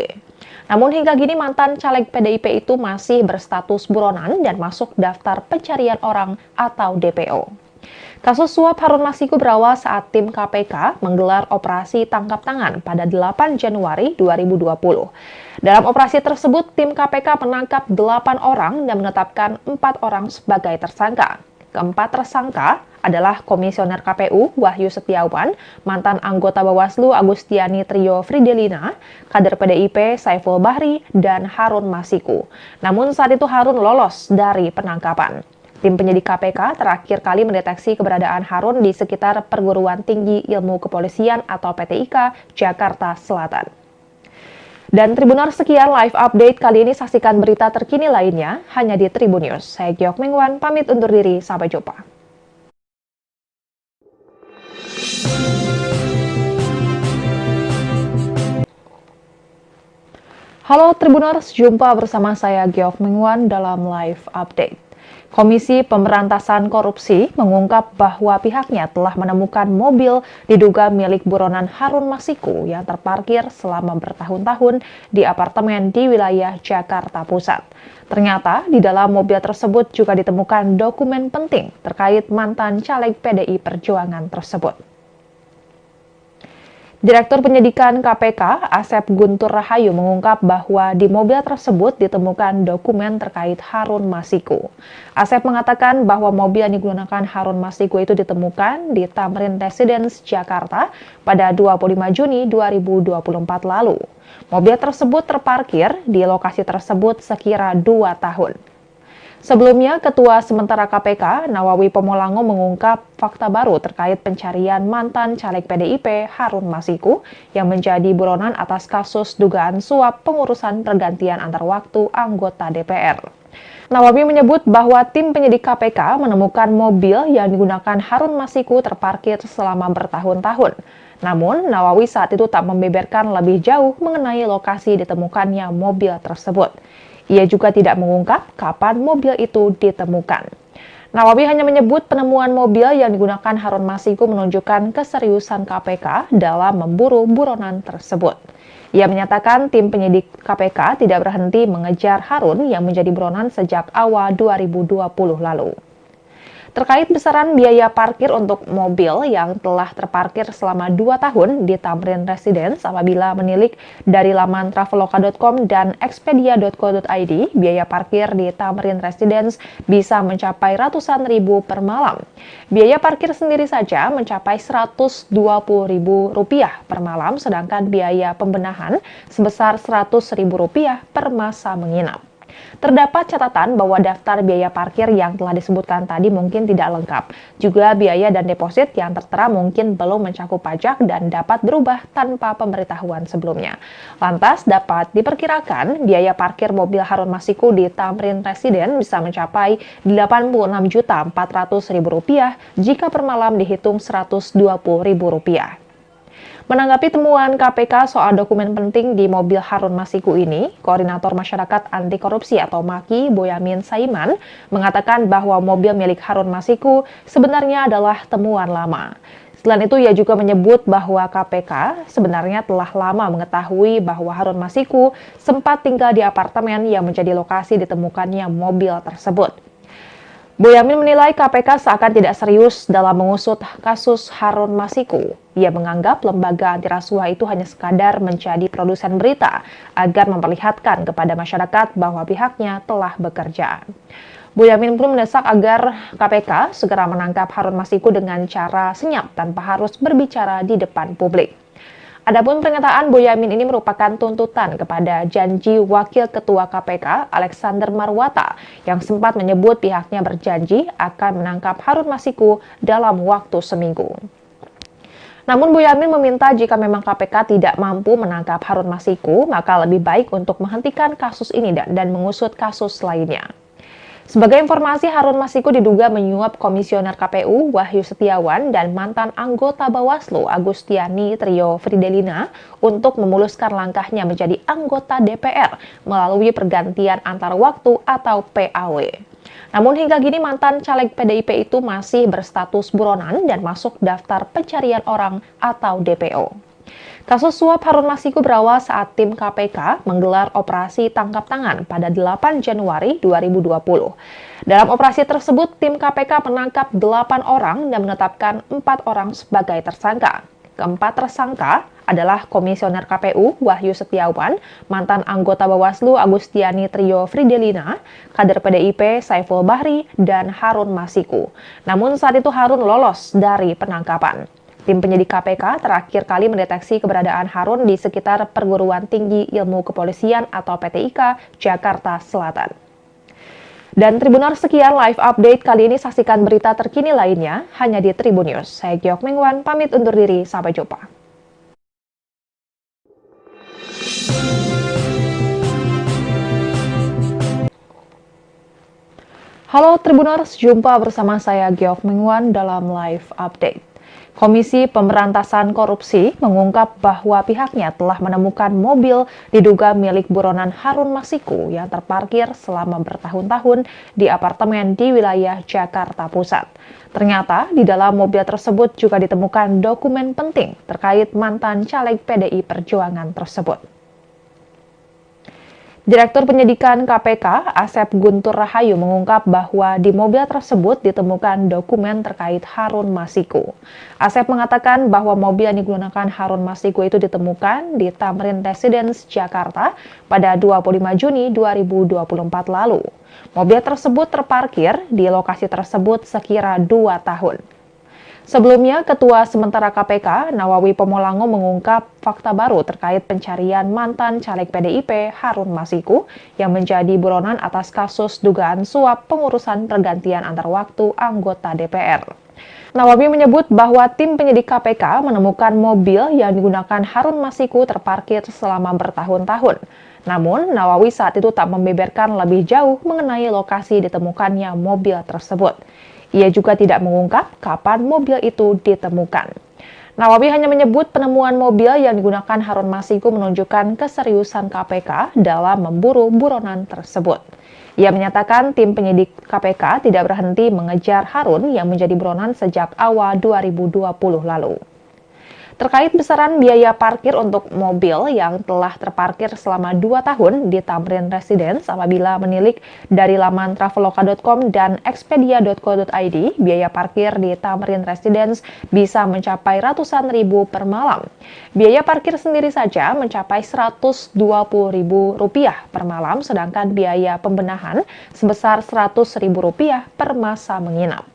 Namun hingga kini mantan caleg PDIP itu masih berstatus buronan dan masuk daftar pencarian orang atau DPO. Kasus suap Harun Masiku berawal saat tim KPK menggelar operasi tangkap tangan pada 8 Januari 2020. Dalam operasi tersebut, tim KPK menangkap 8 orang dan menetapkan 4 orang sebagai tersangka. Keempat tersangka adalah Komisioner KPU Wahyu Setiawan, mantan anggota Bawaslu Agustiani Trio Fridelina, kader PDIP Saiful Bahri, dan Harun Masiku. Namun saat itu Harun lolos dari penangkapan. Tim penyidik KPK terakhir kali mendeteksi keberadaan Harun di sekitar Perguruan Tinggi Ilmu Kepolisian atau PTIK Jakarta Selatan. Dan Tribuners, sekian live update kali ini. Saksikan berita terkini lainnya hanya di Tribun News. Saya Giok Mingwan, pamit undur diri. Sampai jumpa. Halo Tribuners, jumpa bersama saya Giok Mingwan dalam live update. Komisi Pemberantasan Korupsi mengungkap bahwa pihaknya telah menemukan mobil diduga milik buronan Harun Masiku yang terparkir selama bertahun-tahun di apartemen di wilayah Jakarta Pusat. Ternyata di dalam mobil tersebut juga ditemukan dokumen penting terkait mantan caleg PDI Perjuangan tersebut. Direktur Penyidikan KPK, Asep Guntur Rahayu mengungkap bahwa di mobil tersebut ditemukan dokumen terkait Harun Masiku. Asep mengatakan bahwa mobil yang digunakan Harun Masiku itu ditemukan di Tamrin Residence, Jakarta pada 25 Juni 2024 lalu. Mobil tersebut terparkir di lokasi tersebut sekira 2 tahun. Sebelumnya, Ketua Sementara KPK, Nawawi Pomolango mengungkap fakta baru terkait pencarian mantan caleg PDIP Harun Masiku yang menjadi buronan atas kasus dugaan suap pengurusan pergantian antar waktu anggota DPR. Nawawi menyebut bahwa tim penyidik KPK menemukan mobil yang digunakan Harun Masiku terparkir selama bertahun-tahun. Namun, Nawawi saat itu tak membeberkan lebih jauh mengenai lokasi ditemukannya mobil tersebut. Ia juga tidak mengungkap kapan mobil itu ditemukan. Nawawi hanya menyebut penemuan mobil yang digunakan Harun Masiku menunjukkan keseriusan KPK dalam memburu buronan tersebut. Ia menyatakan tim penyidik KPK tidak berhenti mengejar Harun yang menjadi buronan sejak awal 2020 lalu. Terkait besaran biaya parkir untuk mobil yang telah terparkir selama 2 tahun di Tamrin Residence apabila menilik dari laman traveloka.com dan expedia.co.id, biaya parkir di Tamrin Residence bisa mencapai ratusan ribu per malam. Biaya parkir sendiri saja mencapai Rp120.000 per malam, sedangkan biaya pembenahan sebesar Rp100.000 per masa menginap. Terdapat catatan bahwa daftar biaya parkir yang telah disebutkan tadi mungkin tidak lengkap. Juga biaya dan deposit yang tertera mungkin belum mencakup pajak dan dapat berubah tanpa pemberitahuan sebelumnya. Lantas dapat diperkirakan biaya parkir mobil Harun Masiku di Tamrin Residence bisa mencapai Rp86.400.000 jika per malam dihitung Rp120.000. Menanggapi temuan KPK soal dokumen penting di mobil Harun Masiku ini, Koordinator Masyarakat Anti Korupsi atau MAKI, Boyamin Saiman, mengatakan bahwa mobil milik Harun Masiku sebenarnya adalah temuan lama. Selain itu, ia juga menyebut bahwa KPK sebenarnya telah lama mengetahui bahwa Harun Masiku sempat tinggal di apartemen yang menjadi lokasi ditemukannya mobil tersebut. Boyamin menilai KPK seakan tidak serius dalam mengusut kasus Harun Masiku. Ia menganggap lembaga anti rasuah itu hanya sekadar menjadi produsen berita agar memperlihatkan kepada masyarakat bahwa pihaknya telah bekerja. Boyamin pun mendesak agar KPK segera menangkap Harun Masiku dengan cara senyap tanpa harus berbicara di depan publik. Adapun pernyataan Boyamin ini merupakan tuntutan kepada janji Wakil Ketua KPK Alexander Marwata yang sempat menyebut pihaknya berjanji akan menangkap Harun Masiku dalam waktu seminggu. Namun Boyamin meminta jika memang KPK tidak mampu menangkap Harun Masiku, maka lebih baik untuk menghentikan kasus ini dan mengusut kasus lainnya. Sebagai informasi, Harun Masiku diduga menyuap Komisioner KPU Wahyu Setiawan dan mantan anggota Bawaslu Agustiani Trio Fridelina untuk memuluskan langkahnya menjadi anggota DPR melalui pergantian antar waktu atau PAW. Namun hingga kini mantan caleg PDIP itu masih berstatus buronan dan masuk daftar pencarian orang atau DPO. Kasus suap Harun Masiku berawal saat tim KPK menggelar operasi tangkap tangan pada 8 Januari 2020. Dalam operasi tersebut, tim KPK menangkap 8 orang dan menetapkan 4 orang sebagai tersangka. Keempat tersangka adalah Komisioner KPU Wahyu Setiawan, mantan anggota Bawaslu Agustiani Trio Fridelina, kader PDIP Saiful Bahri, dan Harun Masiku. Namun saat itu Harun lolos dari penangkapan. Tim penyidik KPK terakhir kali mendeteksi keberadaan Harun di sekitar Perguruan Tinggi Ilmu Kepolisian atau PTIK, Jakarta Selatan. Dan Tribuners, sekian live update kali ini. Saksikan berita terkini lainnya hanya di Tribun News. Saya Giok Mengwan, pamit undur diri. Sampai jumpa. Halo Tribuners, jumpa bersama saya Giok Mengwan dalam live update. Komisi Pemberantasan Korupsi mengungkap bahwa pihaknya telah menemukan mobil diduga milik buronan Harun Masiku yang terparkir selama bertahun-tahun di apartemen di wilayah Jakarta Pusat. Ternyata di dalam mobil tersebut juga ditemukan dokumen penting terkait mantan caleg PDI Perjuangan tersebut. Direktur Penyidikan KPK, Asep Guntur Rahayu mengungkap bahwa di mobil tersebut ditemukan dokumen terkait Harun Masiku. Asep mengatakan bahwa mobil yang digunakan Harun Masiku itu ditemukan di Tamrin Residence, Jakarta pada 25 Juni 2024 lalu. Mobil tersebut terparkir di lokasi tersebut sekira 2 tahun. Sebelumnya, Ketua Sementara KPK, Nawawi Pomolango mengungkap fakta baru terkait pencarian mantan caleg PDIP Harun Masiku yang menjadi buronan atas kasus dugaan suap pengurusan pergantian antar waktu anggota DPR. Nawawi menyebut bahwa tim penyidik KPK menemukan mobil yang digunakan Harun Masiku terparkir selama bertahun-tahun. Namun, Nawawi saat itu tak membeberkan lebih jauh mengenai lokasi ditemukannya mobil tersebut. Ia juga tidak mengungkap kapan mobil itu ditemukan. Nawawi hanya menyebut penemuan mobil yang digunakan Harun Masiku menunjukkan keseriusan KPK dalam memburu buronan tersebut. Ia menyatakan tim penyidik KPK tidak berhenti mengejar Harun yang menjadi buronan sejak awal 2020 lalu. Terkait besaran biaya parkir untuk mobil yang telah terparkir selama 2 tahun di Tamrin Residence, apabila menilik dari laman traveloka.com dan expedia.co.id, biaya parkir di Tamrin Residence bisa mencapai ratusan ribu per malam. Biaya parkir sendiri saja mencapai Rp120.000 per malam, sedangkan biaya pembenahan sebesar Rp100.000 per masa menginap.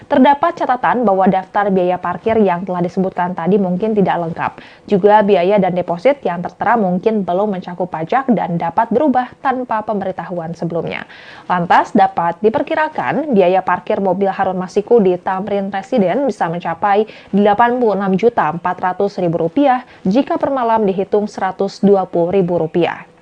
Terdapat catatan bahwa daftar biaya parkir yang telah disebutkan tadi mungkin tidak lengkap. Juga biaya dan deposit yang tertera mungkin belum mencakup pajak dan dapat berubah tanpa pemberitahuan sebelumnya. Lantas dapat diperkirakan biaya parkir mobil Harun Masiku di Tamrin Residence bisa mencapai Rp86.400.000 jika per malam dihitung Rp120.000.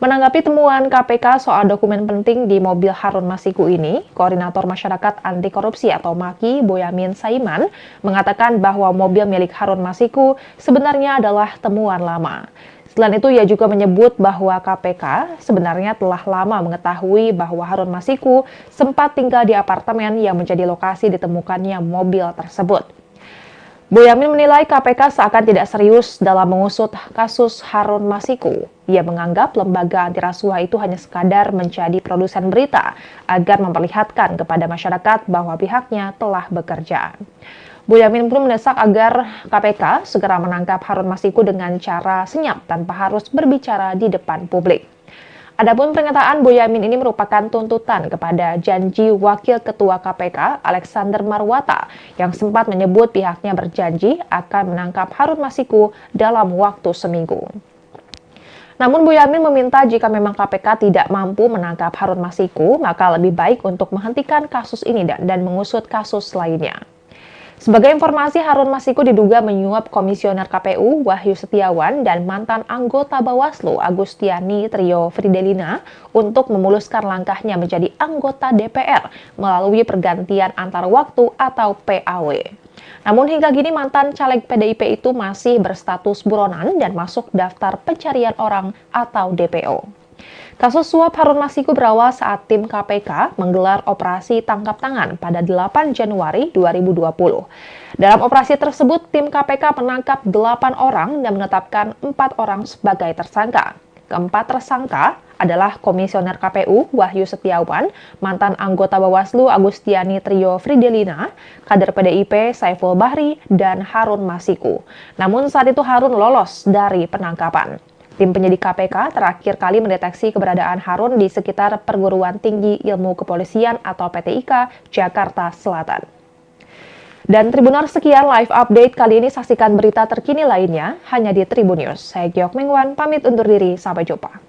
Menanggapi temuan KPK soal dokumen penting di mobil Harun Masiku ini, Koordinator Masyarakat Anti Korupsi atau MAKI, Boyamin Saiman, mengatakan bahwa mobil milik Harun Masiku sebenarnya adalah temuan lama. Selain itu, ia juga menyebut bahwa KPK sebenarnya telah lama mengetahui bahwa Harun Masiku sempat tinggal di apartemen yang menjadi lokasi ditemukannya mobil tersebut. Boyamin menilai KPK seakan tidak serius dalam mengusut kasus Harun Masiku. Ia menganggap lembaga anti rasuah itu hanya sekadar menjadi produsen berita agar memperlihatkan kepada masyarakat bahwa pihaknya telah bekerja. Boyamin pun mendesak agar KPK segera menangkap Harun Masiku dengan cara senyap tanpa harus berbicara di depan publik. Adapun pernyataan Boyamin ini merupakan tuntutan kepada janji Wakil Ketua KPK Alexander Marwata yang sempat menyebut pihaknya berjanji akan menangkap Harun Masiku dalam waktu seminggu. Namun Boyamin meminta jika memang KPK tidak mampu menangkap Harun Masiku, maka lebih baik untuk menghentikan kasus ini dan mengusut kasus lainnya. Sebagai informasi, Harun Masiku diduga menyuap Komisioner KPU Wahyu Setiawan dan mantan anggota Bawaslu Agustiani Trio Fridelina untuk memuluskan langkahnya menjadi anggota DPR melalui pergantian antar waktu atau PAW. Namun hingga kini mantan caleg PDIP itu masih berstatus buronan dan masuk daftar pencarian orang atau DPO. Kasus suap Harun Masiku berawal saat tim KPK menggelar operasi tangkap tangan pada 8 Januari 2020. Dalam operasi tersebut, tim KPK menangkap 8 orang dan menetapkan 4 orang sebagai tersangka. Keempat tersangka adalah Komisioner KPU Wahyu Setiawan, mantan anggota Bawaslu Agustiani Trio Fridelina, kader PDIP Saiful Bahri, dan Harun Masiku. Namun saat itu Harun lolos dari penangkapan. Tim penyidik KPK terakhir kali mendeteksi keberadaan Harun di sekitar Perguruan Tinggi Ilmu Kepolisian atau PTIK, Jakarta Selatan. Dan Tribuners, sekian live update kali ini. Saksikan berita terkini lainnya hanya di Tribun News. Saya Giok Mingwan, pamit undur diri. Sampai jumpa.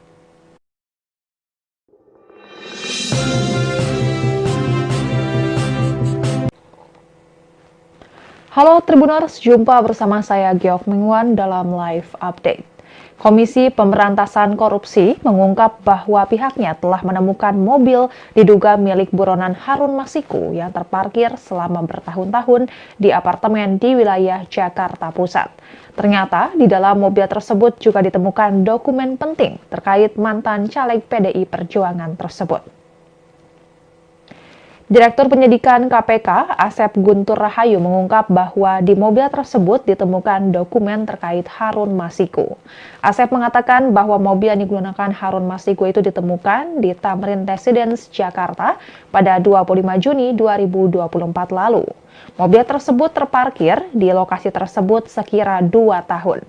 Halo Tribuners, jumpa bersama saya Giok Mingwan dalam live update. Komisi Pemberantasan Korupsi mengungkap bahwa pihaknya telah menemukan mobil diduga milik buronan Harun Masiku yang terparkir selama bertahun-tahun di apartemen di wilayah Jakarta Pusat. Ternyata di dalam mobil tersebut juga ditemukan dokumen penting terkait mantan caleg PDI Perjuangan tersebut. Direktur Penyidikan KPK, Asep Guntur Rahayu mengungkap bahwa di mobil tersebut ditemukan dokumen terkait Harun Masiku. Asep mengatakan bahwa mobil yang digunakan Harun Masiku itu ditemukan di Tamrin Residence, Jakarta pada 25 Juni 2024 lalu. Mobil tersebut terparkir di lokasi tersebut sekira 2 tahun.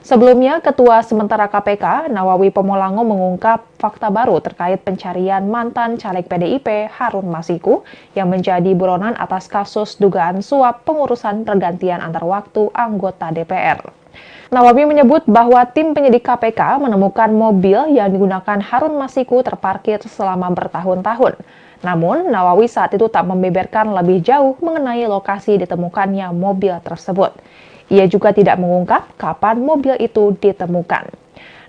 Sebelumnya, Ketua Sementara KPK, Nawawi Pomolango mengungkap fakta baru terkait pencarian mantan caleg PDIP Harun Masiku yang menjadi buronan atas kasus dugaan suap pengurusan pergantian antar waktu anggota DPR. Nawawi menyebut bahwa tim penyidik KPK menemukan mobil yang digunakan Harun Masiku terparkir selama bertahun-tahun. Namun, Nawawi saat itu tak membeberkan lebih jauh mengenai lokasi ditemukannya mobil tersebut. Ia juga tidak mengungkap kapan mobil itu ditemukan.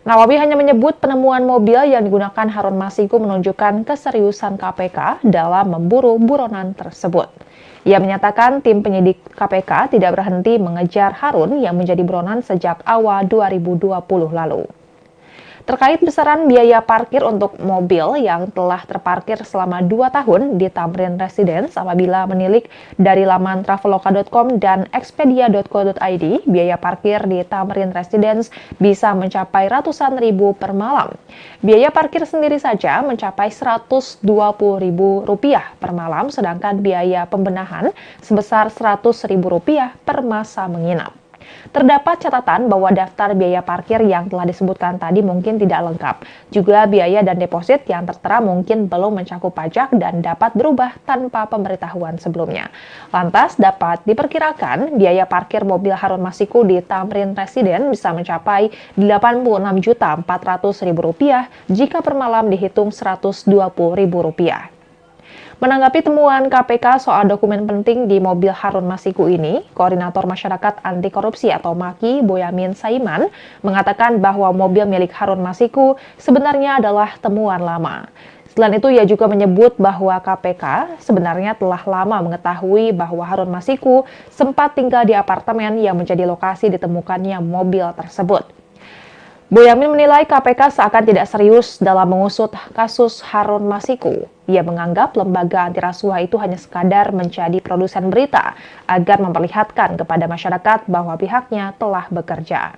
Nawawi hanya menyebut penemuan mobil yang digunakan Harun Masiku menunjukkan keseriusan KPK dalam memburu buronan tersebut. Ia menyatakan tim penyidik KPK tidak berhenti mengejar Harun yang menjadi buronan sejak awal 2020 lalu. Terkait besaran biaya parkir untuk mobil yang telah terparkir selama 2 tahun di Tamrin Residence apabila menilik dari laman traveloka.com dan expedia.co.id, biaya parkir di Tamrin Residence bisa mencapai ratusan ribu per malam. Biaya parkir sendiri saja mencapai Rp120.000 per malam, sedangkan biaya pembenahan sebesar Rp100.000 per masa menginap. Terdapat catatan bahwa daftar biaya parkir yang telah disebutkan tadi mungkin tidak lengkap. Juga biaya dan deposit yang tertera mungkin belum mencakup pajak dan dapat berubah tanpa pemberitahuan sebelumnya. Lantas dapat diperkirakan biaya parkir mobil Harun Masiku di Tamrin Residence bisa mencapai Rp86.400.000 jika per malam dihitung Rp120.000. Menanggapi temuan KPK soal dokumen penting di mobil Harun Masiku ini, Koordinator Masyarakat Anti Korupsi atau MAKI, Boyamin Saiman, mengatakan bahwa mobil milik Harun Masiku sebenarnya adalah temuan lama. Selain itu, ia juga menyebut bahwa KPK sebenarnya telah lama mengetahui bahwa Harun Masiku sempat tinggal di apartemen yang menjadi lokasi ditemukannya mobil tersebut. Boyamin menilai KPK seakan tidak serius dalam mengusut kasus Harun Masiku. Ia menganggap lembaga anti rasuah itu hanya sekadar menjadi produsen berita agar memperlihatkan kepada masyarakat bahwa pihaknya telah bekerja.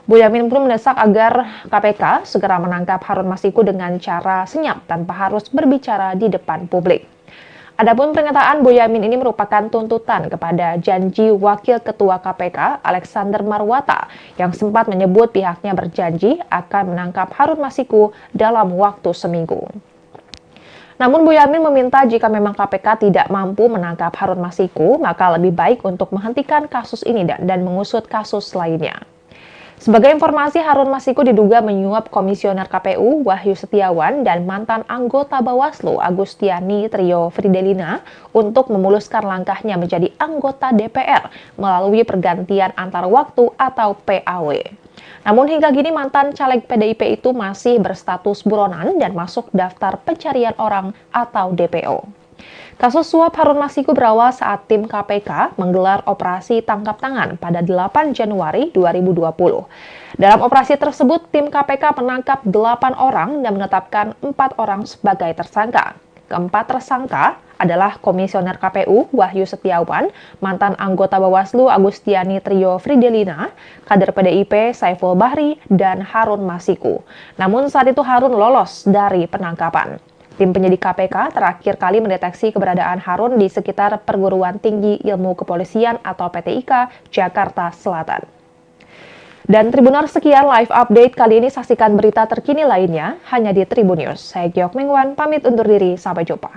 Boyamin pun mendesak agar KPK segera menangkap Harun Masiku dengan cara senyap tanpa harus berbicara di depan publik. Adapun pernyataan Boyamin ini merupakan tuntutan kepada janji Wakil Ketua KPK Alexander Marwata yang sempat menyebut pihaknya berjanji akan menangkap Harun Masiku dalam waktu seminggu. Namun Boyamin meminta jika memang KPK tidak mampu menangkap Harun Masiku, maka lebih baik untuk menghentikan kasus ini dan mengusut kasus lainnya. Sebagai informasi, Harun Masiku diduga menyuap Komisioner KPU Wahyu Setiawan dan mantan anggota Bawaslu Agustiani Trio Fridelina untuk memuluskan langkahnya menjadi anggota DPR melalui pergantian antar waktu atau PAW. Namun hingga kini mantan caleg PDIP itu masih berstatus buronan dan masuk daftar pencarian orang atau DPO. Kasus suap Harun Masiku berawal saat tim KPK menggelar operasi tangkap tangan pada 8 Januari 2020. Dalam operasi tersebut, tim KPK menangkap 8 orang dan menetapkan 4 orang sebagai tersangka. Keempat tersangka adalah Komisioner KPU Wahyu Setiawan, mantan anggota Bawaslu Agustiani Trio Fridelina, kader PDIP Saiful Bahri, dan Harun Masiku. Namun saat itu Harun lolos dari penangkapan. Tim penyidik KPK terakhir kali mendeteksi keberadaan Harun di sekitar Perguruan Tinggi Ilmu Kepolisian atau PTIK, Jakarta Selatan. Dan Tribuners, sekian live update kali ini. Saksikan berita terkini lainnya hanya di Tribun News. Saya Giok Mengwan, pamit undur diri. Sampai jumpa.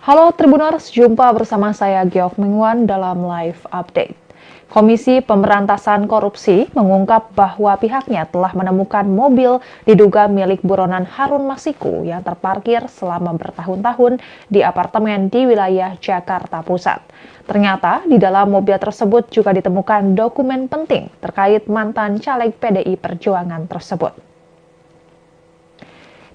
Halo Tribuners, jumpa bersama saya Giok Mengwan dalam live update. Komisi Pemberantasan Korupsi mengungkap bahwa pihaknya telah menemukan mobil diduga milik buronan Harun Masiku yang terparkir selama bertahun-tahun di apartemen di wilayah Jakarta Pusat. Ternyata di dalam mobil tersebut juga ditemukan dokumen penting terkait mantan caleg PDI Perjuangan tersebut.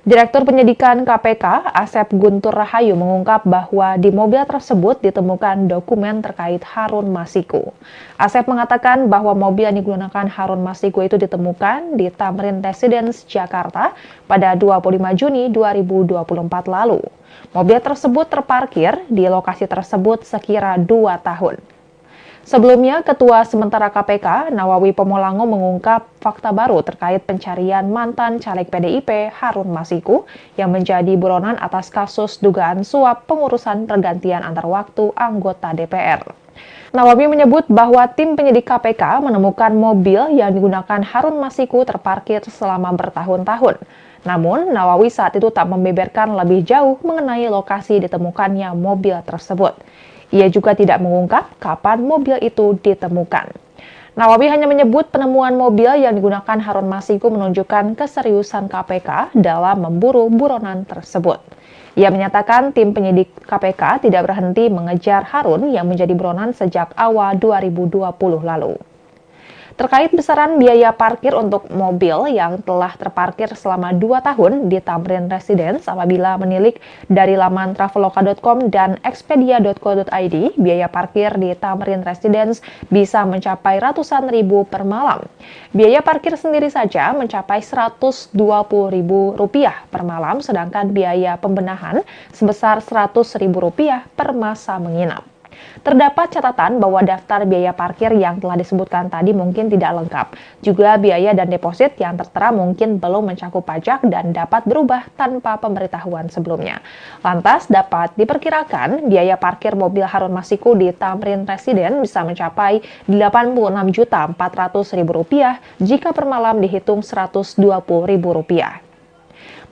Direktur Penyidikan KPK, Asep Guntur Rahayu, mengungkap bahwa di mobil tersebut ditemukan dokumen terkait Harun Masiku. Asep mengatakan bahwa mobil yang digunakan Harun Masiku itu ditemukan di Tamrin Residence, Jakarta pada 25 Juni 2024 lalu. Mobil tersebut terparkir di lokasi tersebut sekira 2 tahun. Sebelumnya, Ketua Sementara KPK, Nawawi Pomolango, mengungkap fakta baru terkait pencarian mantan caleg PDIP Harun Masiku yang menjadi buronan atas kasus dugaan suap pengurusan pergantian antar waktu anggota DPR. Nawawi menyebut bahwa tim penyidik KPK menemukan mobil yang digunakan Harun Masiku terparkir selama bertahun-tahun. Namun, Nawawi saat itu tak membeberkan lebih jauh mengenai lokasi ditemukannya mobil tersebut. Ia juga tidak mengungkap kapan mobil itu ditemukan. Nawawi hanya menyebut penemuan mobil yang digunakan Harun Masiku menunjukkan keseriusan KPK dalam memburu buronan tersebut. Ia menyatakan tim penyidik KPK tidak berhenti mengejar Harun yang menjadi buronan sejak awal 2020 lalu. Terkait besaran biaya parkir untuk mobil yang telah terparkir selama 2 tahun di Tamrin Residence, apabila menilik dari laman traveloka.com dan expedia.co.id, biaya parkir di Tamrin Residence bisa mencapai ratusan ribu per malam. Biaya parkir sendiri saja mencapai Rp120.000 per malam, sedangkan biaya pembenahan sebesar Rp100.000 per masa menginap. Terdapat catatan bahwa daftar biaya parkir yang telah disebutkan tadi mungkin tidak lengkap. Juga biaya dan deposit yang tertera mungkin belum mencakup pajak dan dapat berubah tanpa pemberitahuan sebelumnya. Lantas dapat diperkirakan biaya parkir mobil Harun Masiku di Tamrin Residence bisa mencapai Rp86.400.000 jika per malam dihitung Rp120.000.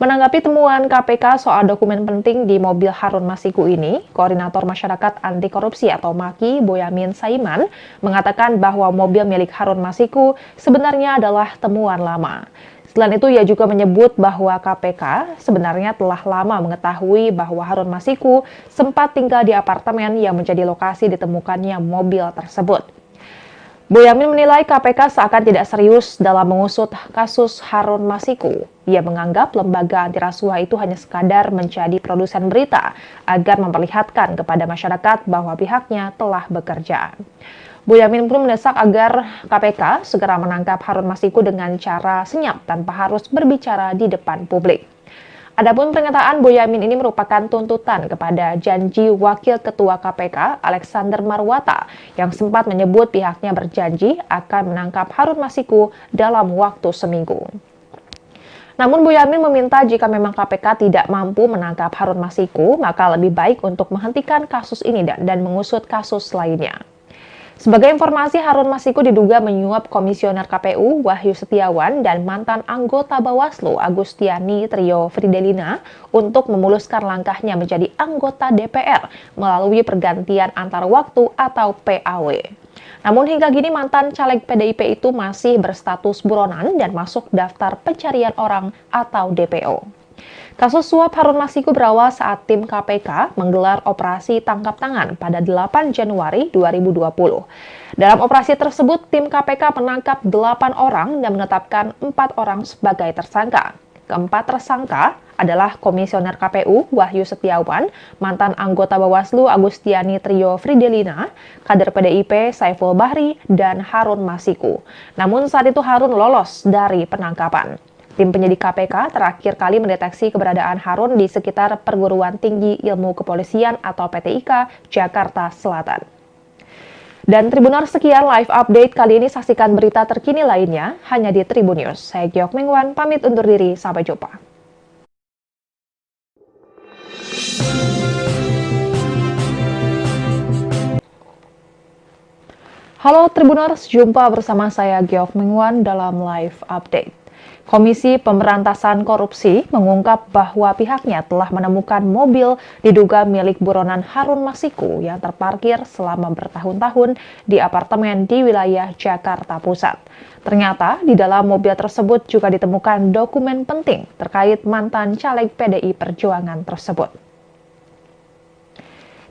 Menanggapi temuan KPK soal dokumen penting di mobil Harun Masiku ini, Koordinator Masyarakat Anti Korupsi atau MAKI, Boyamin Saiman, mengatakan bahwa mobil milik Harun Masiku sebenarnya adalah temuan lama. Selain itu, ia juga menyebut bahwa KPK sebenarnya telah lama mengetahui bahwa Harun Masiku sempat tinggal di apartemen yang menjadi lokasi ditemukannya mobil tersebut. Boyamin menilai KPK seakan tidak serius dalam mengusut kasus Harun Masiku. Ia menganggap lembaga anti rasuah itu hanya sekadar menjadi produsen berita agar memperlihatkan kepada masyarakat bahwa pihaknya telah bekerja. Boyamin pun mendesak agar KPK segera menangkap Harun Masiku dengan cara senyap tanpa harus berbicara di depan publik. Adapun pernyataan Boyamin ini merupakan tuntutan kepada janji Wakil Ketua KPK Alexander Marwata yang sempat menyebut pihaknya berjanji akan menangkap Harun Masiku dalam waktu seminggu. Namun Boyamin meminta jika memang KPK tidak mampu menangkap Harun Masiku, maka lebih baik untuk menghentikan kasus ini dan mengusut kasus lainnya. Sebagai informasi, Harun Masiku diduga menyuap Komisioner KPU Wahyu Setiawan dan mantan anggota Bawaslu Agustiani Trio Fridelina untuk memuluskan langkahnya menjadi anggota DPR melalui pergantian antar waktu atau PAW. Namun hingga kini mantan caleg PDIP itu masih berstatus buronan dan masuk daftar pencarian orang atau DPO. Kasus suap Harun Masiku berawal saat tim KPK menggelar operasi tangkap tangan pada 8 Januari 2020. Dalam operasi tersebut, tim KPK menangkap 8 orang dan menetapkan 4 orang sebagai tersangka. Keempat tersangka adalah Komisioner KPU Wahyu Setiawan, mantan anggota Bawaslu Agustiani Trio Fridelina, kader PDIP Saiful Bahri, dan Harun Masiku. Namun saat itu Harun lolos dari penangkapan. Tim penyidik KPK terakhir kali mendeteksi keberadaan Harun di sekitar Perguruan Tinggi Ilmu Kepolisian atau PTIK, Jakarta Selatan. Dan Tribuners, sekian live update kali ini. Saksikan berita terkini lainnya hanya di Tribun News. Saya Giok Mengwan, pamit undur diri. Sampai jumpa. Halo Tribuners, jumpa bersama saya Giok Mengwan dalam live update. Komisi Pemberantasan Korupsi mengungkap bahwa pihaknya telah menemukan mobil diduga milik buronan Harun Masiku yang terparkir selama bertahun-tahun di apartemen di wilayah Jakarta Pusat. Ternyata di dalam mobil tersebut juga ditemukan dokumen penting terkait mantan caleg PDI Perjuangan tersebut.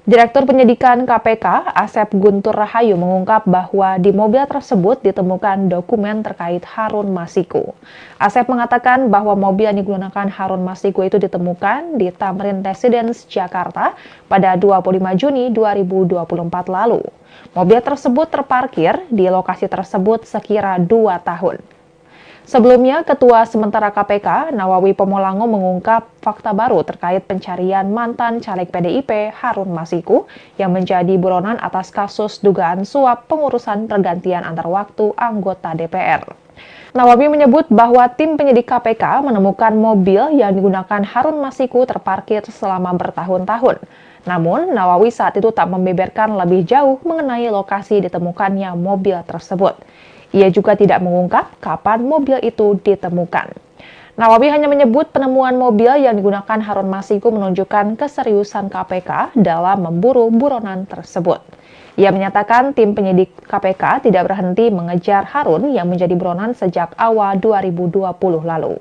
Direktur Penyidikan KPK, Asep Guntur Rahayu mengungkap bahwa di mobil tersebut ditemukan dokumen terkait Harun Masiku. Asep mengatakan bahwa mobil yang digunakan Harun Masiku itu ditemukan di Tamrin Residence, Jakarta pada 25 Juni 2024 lalu. Mobil tersebut terparkir di lokasi tersebut sekira 2 tahun. Sebelumnya, Ketua Sementara KPK, Nawawi Pomolango mengungkap fakta baru terkait pencarian mantan caleg PDIP Harun Masiku yang menjadi buronan atas kasus dugaan suap pengurusan pergantian antar waktu anggota DPR. Nawawi menyebut bahwa tim penyidik KPK menemukan mobil yang digunakan Harun Masiku terparkir selama bertahun-tahun. Namun, Nawawi saat itu tak membeberkan lebih jauh mengenai lokasi ditemukannya mobil tersebut. Ia juga tidak mengungkap kapan mobil itu ditemukan. Nawawi hanya menyebut penemuan mobil yang digunakan Harun Masiku menunjukkan keseriusan KPK dalam memburu buronan tersebut. Ia menyatakan tim penyidik KPK tidak berhenti mengejar Harun yang menjadi buronan sejak awal 2020 lalu.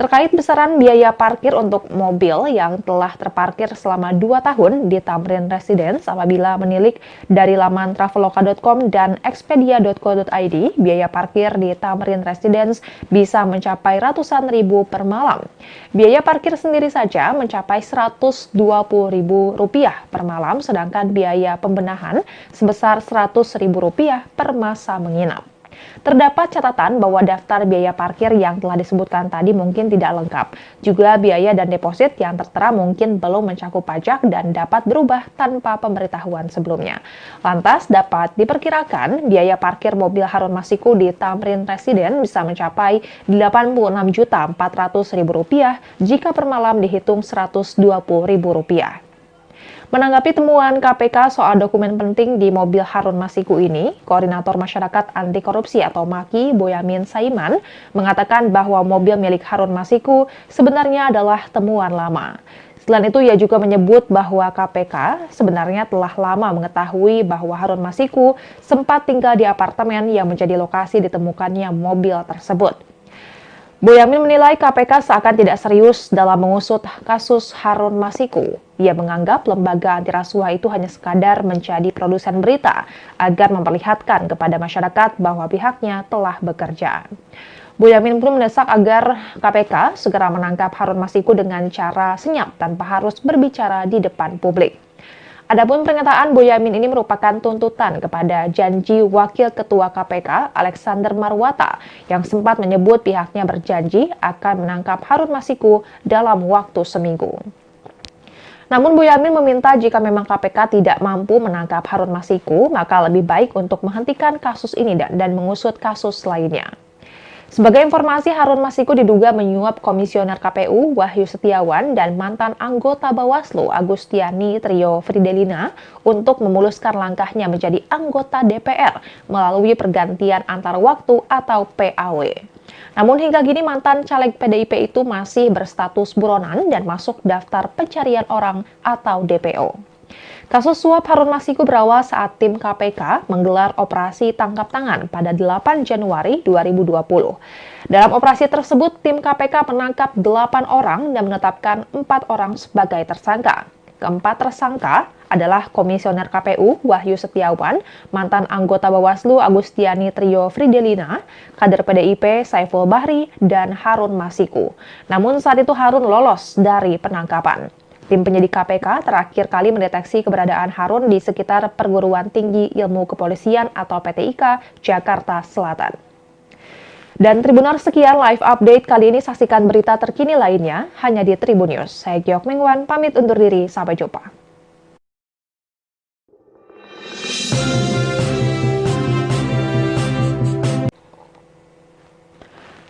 Terkait besaran biaya parkir untuk mobil yang telah terparkir selama 2 tahun di Tamrin Residence apabila menilik dari laman traveloka.com dan expedia.co.id, biaya parkir di Tamrin Residence bisa mencapai ratusan ribu per malam. Biaya parkir sendiri saja mencapai Rp120.000 per malam, sedangkan biaya pembenahan sebesar Rp100.000 per masa menginap. Terdapat catatan bahwa daftar biaya parkir yang telah disebutkan tadi mungkin tidak lengkap. Juga biaya dan deposit yang tertera mungkin belum mencakup pajak dan dapat berubah tanpa pemberitahuan sebelumnya. Lantas dapat diperkirakan biaya parkir mobil Harun Masiku di Tamrin Residence bisa mencapai Rp86.400.000 jika per malam dihitung Rp120.000. Menanggapi temuan KPK soal dokumen penting di mobil Harun Masiku ini, Koordinator Masyarakat Anti Korupsi atau MAKI, Boyamin Saiman, mengatakan bahwa mobil milik Harun Masiku sebenarnya adalah temuan lama. Selain itu, ia juga menyebut bahwa KPK sebenarnya telah lama mengetahui bahwa Harun Masiku sempat tinggal di apartemen yang menjadi lokasi ditemukannya mobil tersebut. Boyamin menilai KPK seakan tidak serius dalam mengusut kasus Harun Masiku. Ia menganggap lembaga anti rasuah itu hanya sekadar menjadi produsen berita agar memperlihatkan kepada masyarakat bahwa pihaknya telah bekerja. Boyamin pun mendesak agar KPK segera menangkap Harun Masiku dengan cara senyap tanpa harus berbicara di depan publik. Adapun pernyataan Boyamin ini merupakan tuntutan kepada janji Wakil Ketua KPK Alexander Marwata yang sempat menyebut pihaknya berjanji akan menangkap Harun Masiku dalam waktu seminggu. Namun Boyamin meminta jika memang KPK tidak mampu menangkap Harun Masiku, maka lebih baik untuk menghentikan kasus ini dan mengusut kasus lainnya. Sebagai informasi, Harun Masiku diduga menyuap Komisioner KPU Wahyu Setiawan dan mantan anggota Bawaslu Agustiani Trio Fridelina untuk memuluskan langkahnya menjadi anggota DPR melalui pergantian antar waktu atau PAW. Namun hingga kini mantan caleg PDIP itu masih berstatus buronan dan masuk daftar pencarian orang atau DPO. Kasus suap Harun Masiku berawal saat tim KPK menggelar operasi tangkap tangan pada 8 Januari 2020. Dalam operasi tersebut, tim KPK menangkap 8 orang dan menetapkan 4 orang sebagai tersangka. Keempat tersangka adalah Komisioner KPU Wahyu Setiawan, mantan anggota Bawaslu Agustiani Trio Fridelina, kader PDIP Saiful Bahri, dan Harun Masiku. Namun saat itu Harun lolos dari penangkapan. Tim penyidik KPK terakhir kali mendeteksi keberadaan Harun di sekitar Perguruan Tinggi Ilmu Kepolisian atau PTIK, Jakarta Selatan. Dan Tribuners, sekian live update kali ini. Saksikan berita terkini lainnya hanya di Tribun News. Saya Giok Mingwan, pamit undur diri. Sampai jumpa.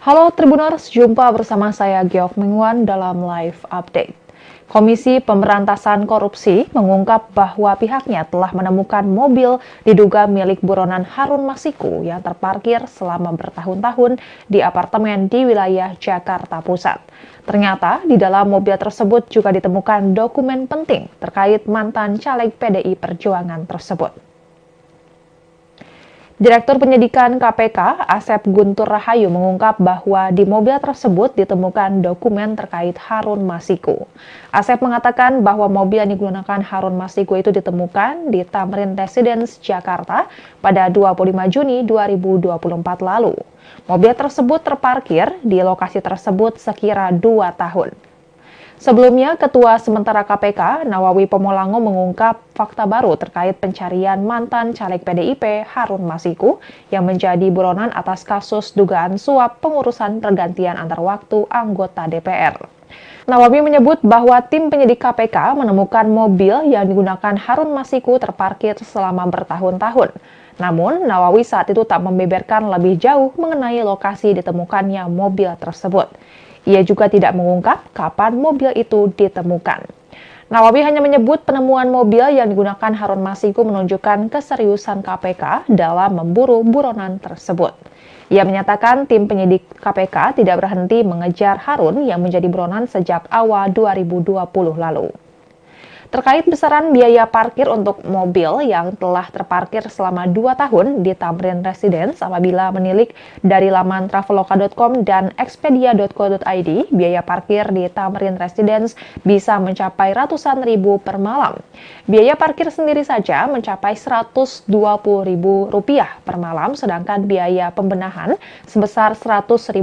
Halo Tribuners, jumpa bersama saya Giok Mingwan dalam live update. Komisi Pemberantasan Korupsi mengungkap bahwa pihaknya telah menemukan mobil diduga milik buronan Harun Masiku yang terparkir selama bertahun-tahun di apartemen di wilayah Jakarta Pusat. Ternyata di dalam mobil tersebut juga ditemukan dokumen penting terkait mantan caleg PDI Perjuangan tersebut. Direktur Penyidikan KPK, Asep Guntur Rahayu mengungkap bahwa di mobil tersebut ditemukan dokumen terkait Harun Masiku. Asep mengatakan bahwa mobil yang digunakan Harun Masiku itu ditemukan di Tamrin Residence, Jakarta pada 25 Juni 2024 lalu. Mobil tersebut terparkir di lokasi tersebut sekira 2 tahun. Sebelumnya, Ketua Sementara KPK, Nawawi Pomolango mengungkap fakta baru terkait pencarian mantan caleg PDIP Harun Masiku yang menjadi buronan atas kasus dugaan suap pengurusan pergantian antar waktu anggota DPR. Nawawi menyebut bahwa tim penyidik KPK menemukan mobil yang digunakan Harun Masiku terparkir selama bertahun-tahun. Namun, Nawawi saat itu tak membeberkan lebih jauh mengenai lokasi ditemukannya mobil tersebut. Ia juga tidak mengungkap kapan mobil itu ditemukan. Nawawi hanya menyebut penemuan mobil yang digunakan Harun Masiku menunjukkan keseriusan KPK dalam memburu buronan tersebut. Ia menyatakan tim penyidik KPK tidak berhenti mengejar Harun yang menjadi buronan sejak awal 2020 lalu. Terkait besaran biaya parkir untuk mobil yang telah terparkir selama 2 tahun di Tamrin Residence apabila menilik dari laman traveloka.com dan expedia.co.id, biaya parkir di Tamrin Residence bisa mencapai ratusan ribu per malam. Biaya parkir sendiri saja mencapai Rp120.000 per malam, sedangkan biaya pembenahan sebesar Rp100.000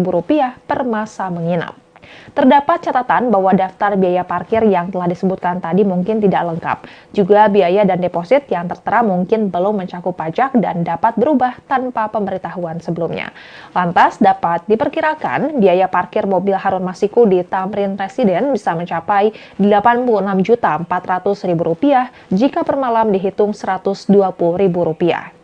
per masa menginap. Terdapat catatan bahwa daftar biaya parkir yang telah disebutkan tadi mungkin tidak lengkap. Juga biaya dan deposit yang tertera mungkin belum mencakup pajak dan dapat berubah tanpa pemberitahuan sebelumnya. Lantas dapat diperkirakan biaya parkir mobil Harun Masiku di Tamrin Residence bisa mencapai Rp86.400.000 jika per malam dihitung Rp120.000.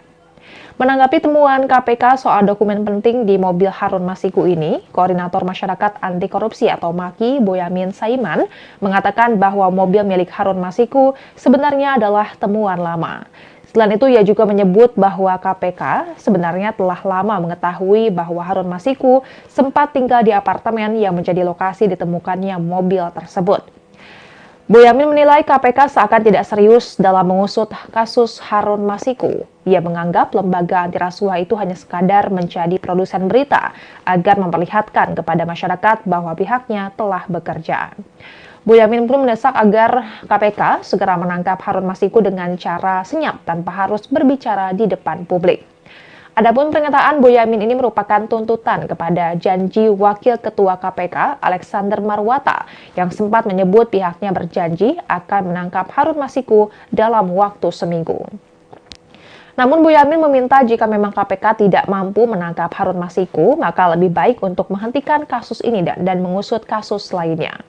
Menanggapi temuan KPK soal dokumen penting di mobil Harun Masiku ini, Koordinator Masyarakat Anti Korupsi atau MAKI, Boyamin Saiman, mengatakan bahwa mobil milik Harun Masiku sebenarnya adalah temuan lama. Selain itu, ia juga menyebut bahwa KPK sebenarnya telah lama mengetahui bahwa Harun Masiku sempat tinggal di apartemen yang menjadi lokasi ditemukannya mobil tersebut. Boyamin menilai KPK seakan tidak serius dalam mengusut kasus Harun Masiku. Ia menganggap lembaga anti rasuah itu hanya sekadar menjadi produsen berita agar memperlihatkan kepada masyarakat bahwa pihaknya telah bekerja. Boyamin pun mendesak agar KPK segera menangkap Harun Masiku dengan cara senyap tanpa harus berbicara di depan publik. Adapun pernyataan Boyamin ini merupakan tuntutan kepada janji Wakil Ketua KPK Alexander Marwata yang sempat menyebut pihaknya berjanji akan menangkap Harun Masiku dalam waktu seminggu. Namun Boyamin meminta jika memang KPK tidak mampu menangkap Harun Masiku, maka lebih baik untuk menghentikan kasus ini dan mengusut kasus lainnya.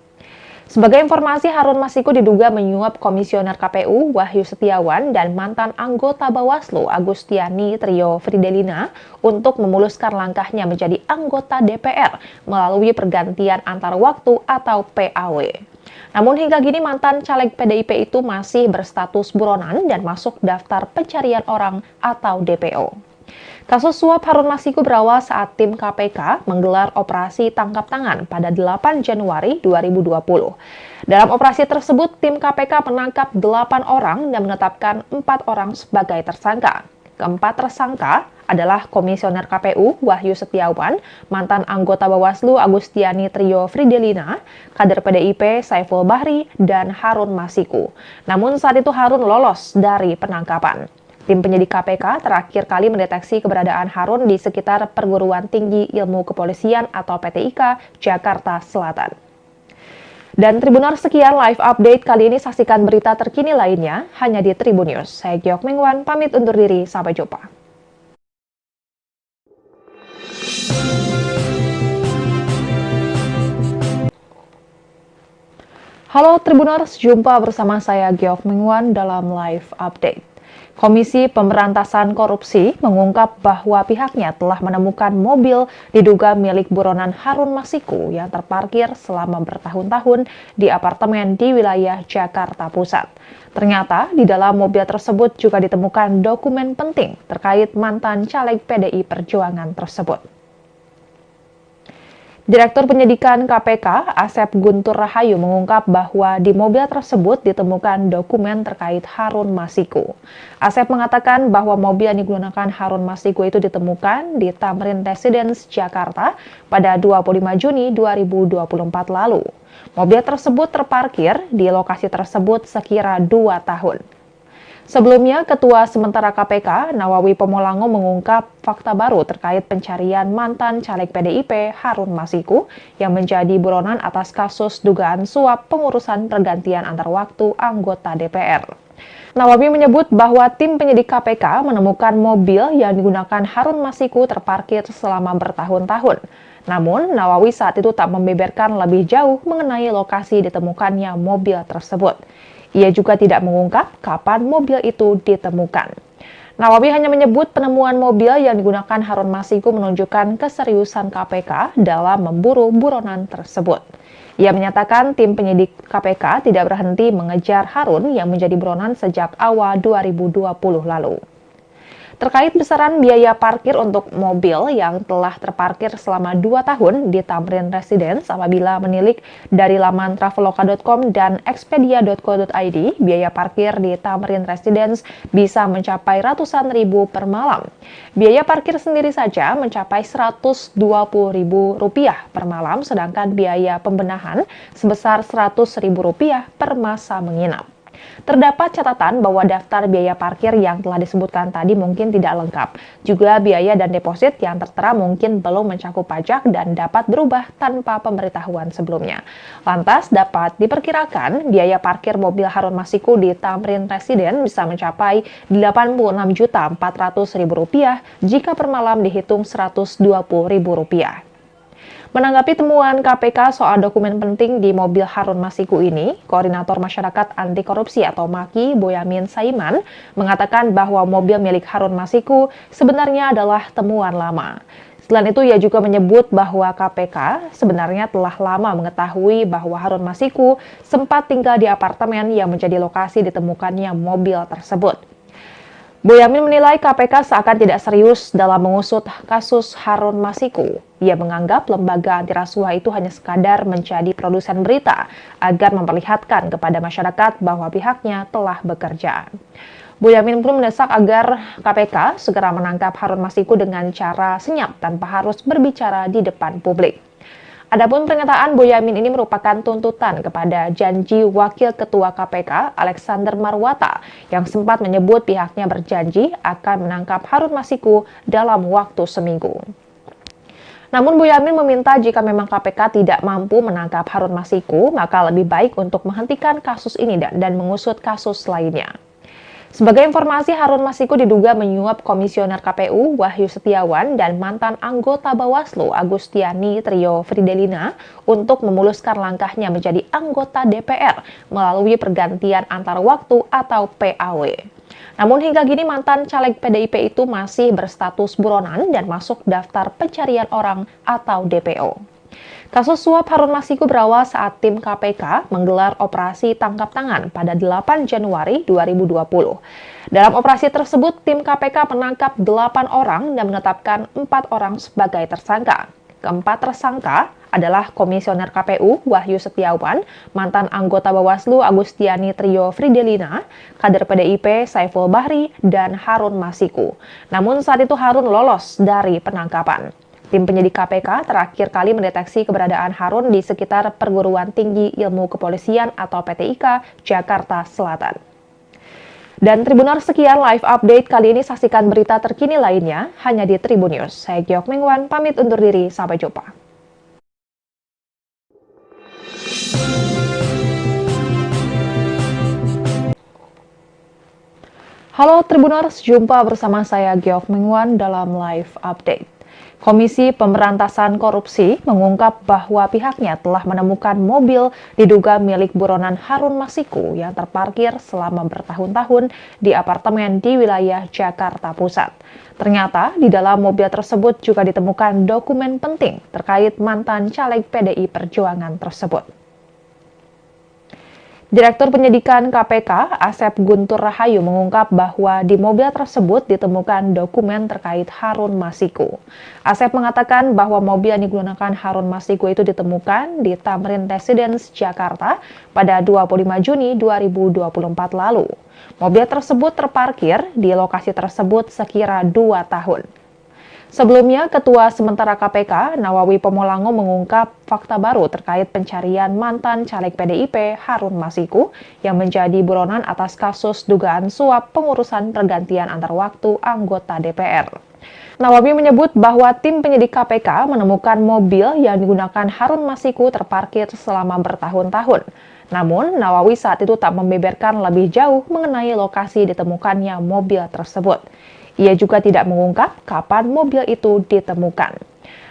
Sebagai informasi, Harun Masiku diduga menyuap Komisioner KPU Wahyu Setiawan dan mantan anggota Bawaslu Agustiani Trio Fridelina untuk memuluskan langkahnya menjadi anggota DPR melalui pergantian antar waktu atau PAW. Namun hingga kini mantan caleg PDIP itu masih berstatus buronan dan masuk daftar pencarian orang atau DPO. Kasus suap Harun Masiku berawal saat tim KPK menggelar operasi tangkap tangan pada 8 Januari 2020. Dalam operasi tersebut, tim KPK menangkap 8 orang dan menetapkan 4 orang sebagai tersangka. Keempat tersangka adalah Komisioner KPU Wahyu Setiawan, mantan anggota Bawaslu Agustiani Trio Fridelina, kader PDIP Saiful Bahri, dan Harun Masiku. Namun saat itu Harun lolos dari penangkapan. Tim penyidik KPK terakhir kali mendeteksi keberadaan Harun di sekitar Perguruan Tinggi Ilmu Kepolisian atau PTIK, Jakarta Selatan. Dan Tribuners, sekian live update kali ini. Saksikan berita terkini lainnya hanya di Tribun News. Saya Giok Mengwan, pamit undur diri. Sampai jumpa. Halo Tribuners, jumpa bersama saya Giok Mengwan dalam live update. Komisi Pemberantasan Korupsi mengungkap bahwa pihaknya telah menemukan mobil diduga milik buronan Harun Masiku yang terparkir selama bertahun-tahun di apartemen di wilayah Jakarta Pusat. Ternyata di dalam mobil tersebut juga ditemukan dokumen penting terkait mantan caleg PDI Perjuangan tersebut. Direktur Penyidikan KPK, Asep Guntur Rahayu mengungkap bahwa di mobil tersebut ditemukan dokumen terkait Harun Masiku. Asep mengatakan bahwa mobil yang digunakan Harun Masiku itu ditemukan di Tamrin Residence, Jakarta pada 25 Juni 2024 lalu. Mobil tersebut terparkir di lokasi tersebut sekira 2 tahun. Sebelumnya, Ketua Sementara KPK, Nawawi Pomolango mengungkap fakta baru terkait pencarian mantan caleg PDIP Harun Masiku yang menjadi buronan atas kasus dugaan suap pengurusan pergantian antar waktu anggota DPR. Nawawi menyebut bahwa tim penyidik KPK menemukan mobil yang digunakan Harun Masiku terparkir selama bertahun-tahun. Namun, Nawawi saat itu tak membeberkan lebih jauh mengenai lokasi ditemukannya mobil tersebut. Ia juga tidak mengungkap kapan mobil itu ditemukan. Nawawi hanya menyebut penemuan mobil yang digunakan Harun Masiku menunjukkan keseriusan KPK dalam memburu buronan tersebut. Ia menyatakan tim penyidik KPK tidak berhenti mengejar Harun yang menjadi buronan sejak awal 2020 lalu. Terkait besaran biaya parkir untuk mobil yang telah terparkir selama 2 tahun di Tamrin Residence apabila menilik dari laman traveloka.com dan expedia.co.id, biaya parkir di Tamrin Residence bisa mencapai ratusan ribu per malam. Biaya parkir sendiri saja mencapai Rp120.000 per malam, sedangkan biaya pembenahan sebesar Rp100.000 per masa menginap. Terdapat catatan bahwa daftar biaya parkir yang telah disebutkan tadi mungkin tidak lengkap. Juga biaya dan deposit yang tertera mungkin belum mencakup pajak dan dapat berubah tanpa pemberitahuan sebelumnya. Lantas dapat diperkirakan biaya parkir mobil Harun Masiku di Tamrin Residence bisa mencapai Rp86.400.000 jika per malam dihitung Rp120.000. Menanggapi temuan KPK soal dokumen penting di mobil Harun Masiku ini, Koordinator Masyarakat Anti Korupsi atau MAKI, Boyamin Saiman, mengatakan bahwa mobil milik Harun Masiku sebenarnya adalah temuan lama. Selain itu, ia juga menyebut bahwa KPK sebenarnya telah lama mengetahui bahwa Harun Masiku sempat tinggal di apartemen yang menjadi lokasi ditemukannya mobil tersebut. Boyamin menilai KPK seakan tidak serius dalam mengusut kasus Harun Masiku. Ia menganggap lembaga anti rasuah itu hanya sekadar menjadi produsen berita agar memperlihatkan kepada masyarakat bahwa pihaknya telah bekerja. Boyamin pun mendesak agar KPK segera menangkap Harun Masiku dengan cara senyap tanpa harus berbicara di depan publik. Adapun pernyataan Boyamin ini merupakan tuntutan kepada janji Wakil Ketua KPK Alexander Marwata yang sempat menyebut pihaknya berjanji akan menangkap Harun Masiku dalam waktu seminggu. Namun Boyamin meminta jika memang KPK tidak mampu menangkap Harun Masiku, maka lebih baik untuk menghentikan kasus ini dan mengusut kasus lainnya. Sebagai informasi, Harun Masiku diduga menyuap Komisioner KPU Wahyu Setiawan dan mantan anggota Bawaslu Agustiani Trio Fridelina untuk memuluskan langkahnya menjadi anggota DPR melalui pergantian antar waktu atau PAW. Namun hingga kini mantan caleg PDIP itu masih berstatus buronan dan masuk daftar pencarian orang atau DPO. Kasus suap Harun Masiku berawal saat tim KPK menggelar operasi tangkap tangan pada 8 Januari 2020. Dalam operasi tersebut, tim KPK menangkap 8 orang dan menetapkan 4 orang sebagai tersangka. Keempat tersangka adalah Komisioner KPU Wahyu Setiawan, mantan anggota Bawaslu Agustiani Trio Fridelina, kader PDIP Saiful Bahri, dan Harun Masiku. Namun saat itu Harun lolos dari penangkapan. Tim penyidik KPK terakhir kali mendeteksi keberadaan Harun di sekitar Perguruan Tinggi Ilmu Kepolisian atau PTIK, Jakarta Selatan. Dan Tribuners, sekian live update kali ini. Saksikan berita terkini lainnya hanya di Tribun News. Saya Giok Mingwan, pamit undur diri. Sampai jumpa. Halo Tribuners, jumpa bersama saya Giok Mingwan dalam live update. Komisi Pemberantasan Korupsi mengungkap bahwa pihaknya telah menemukan mobil diduga milik buronan Harun Masiku yang terparkir selama bertahun-tahun di apartemen di wilayah Jakarta Pusat. Ternyata di dalam mobil tersebut juga ditemukan dokumen penting terkait mantan caleg PDI Perjuangan tersebut. Direktur Penyidikan KPK, Asep Guntur Rahayu mengungkap bahwa di mobil tersebut ditemukan dokumen terkait Harun Masiku. Asep mengatakan bahwa mobil yang digunakan Harun Masiku itu ditemukan di Tamrin Residence, Jakarta pada 25 Juni 2024 lalu. Mobil tersebut terparkir di lokasi tersebut sekira 2 tahun. Sebelumnya, Ketua Sementara KPK, Nawawi Pomolango mengungkap fakta baru terkait pencarian mantan caleg PDIP Harun Masiku yang menjadi buronan atas kasus dugaan suap pengurusan pergantian antar waktu anggota DPR. Nawawi menyebut bahwa tim penyidik KPK menemukan mobil yang digunakan Harun Masiku terparkir selama bertahun-tahun. Namun, Nawawi saat itu tak membeberkan lebih jauh mengenai lokasi ditemukannya mobil tersebut. Ia juga tidak mengungkap kapan mobil itu ditemukan.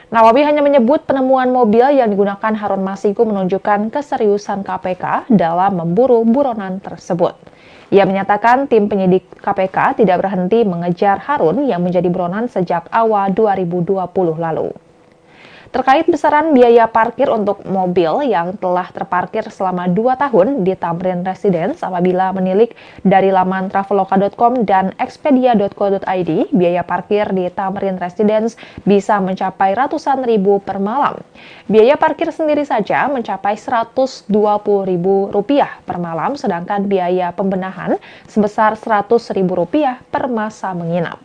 Nawawi hanya menyebut penemuan mobil yang digunakan Harun Masiku menunjukkan keseriusan KPK dalam memburu buronan tersebut. Ia menyatakan tim penyidik KPK tidak berhenti mengejar Harun yang menjadi buronan sejak awal 2020 lalu. Terkait besaran biaya parkir untuk mobil yang telah terparkir selama 2 tahun di Tamrin Residence apabila menilik dari laman traveloka.com dan expedia.co.id, biaya parkir di Tamrin Residence bisa mencapai ratusan ribu per malam. Biaya parkir sendiri saja mencapai Rp120.000 per malam, sedangkan biaya pembenahan sebesar Rp100.000 per masa menginap.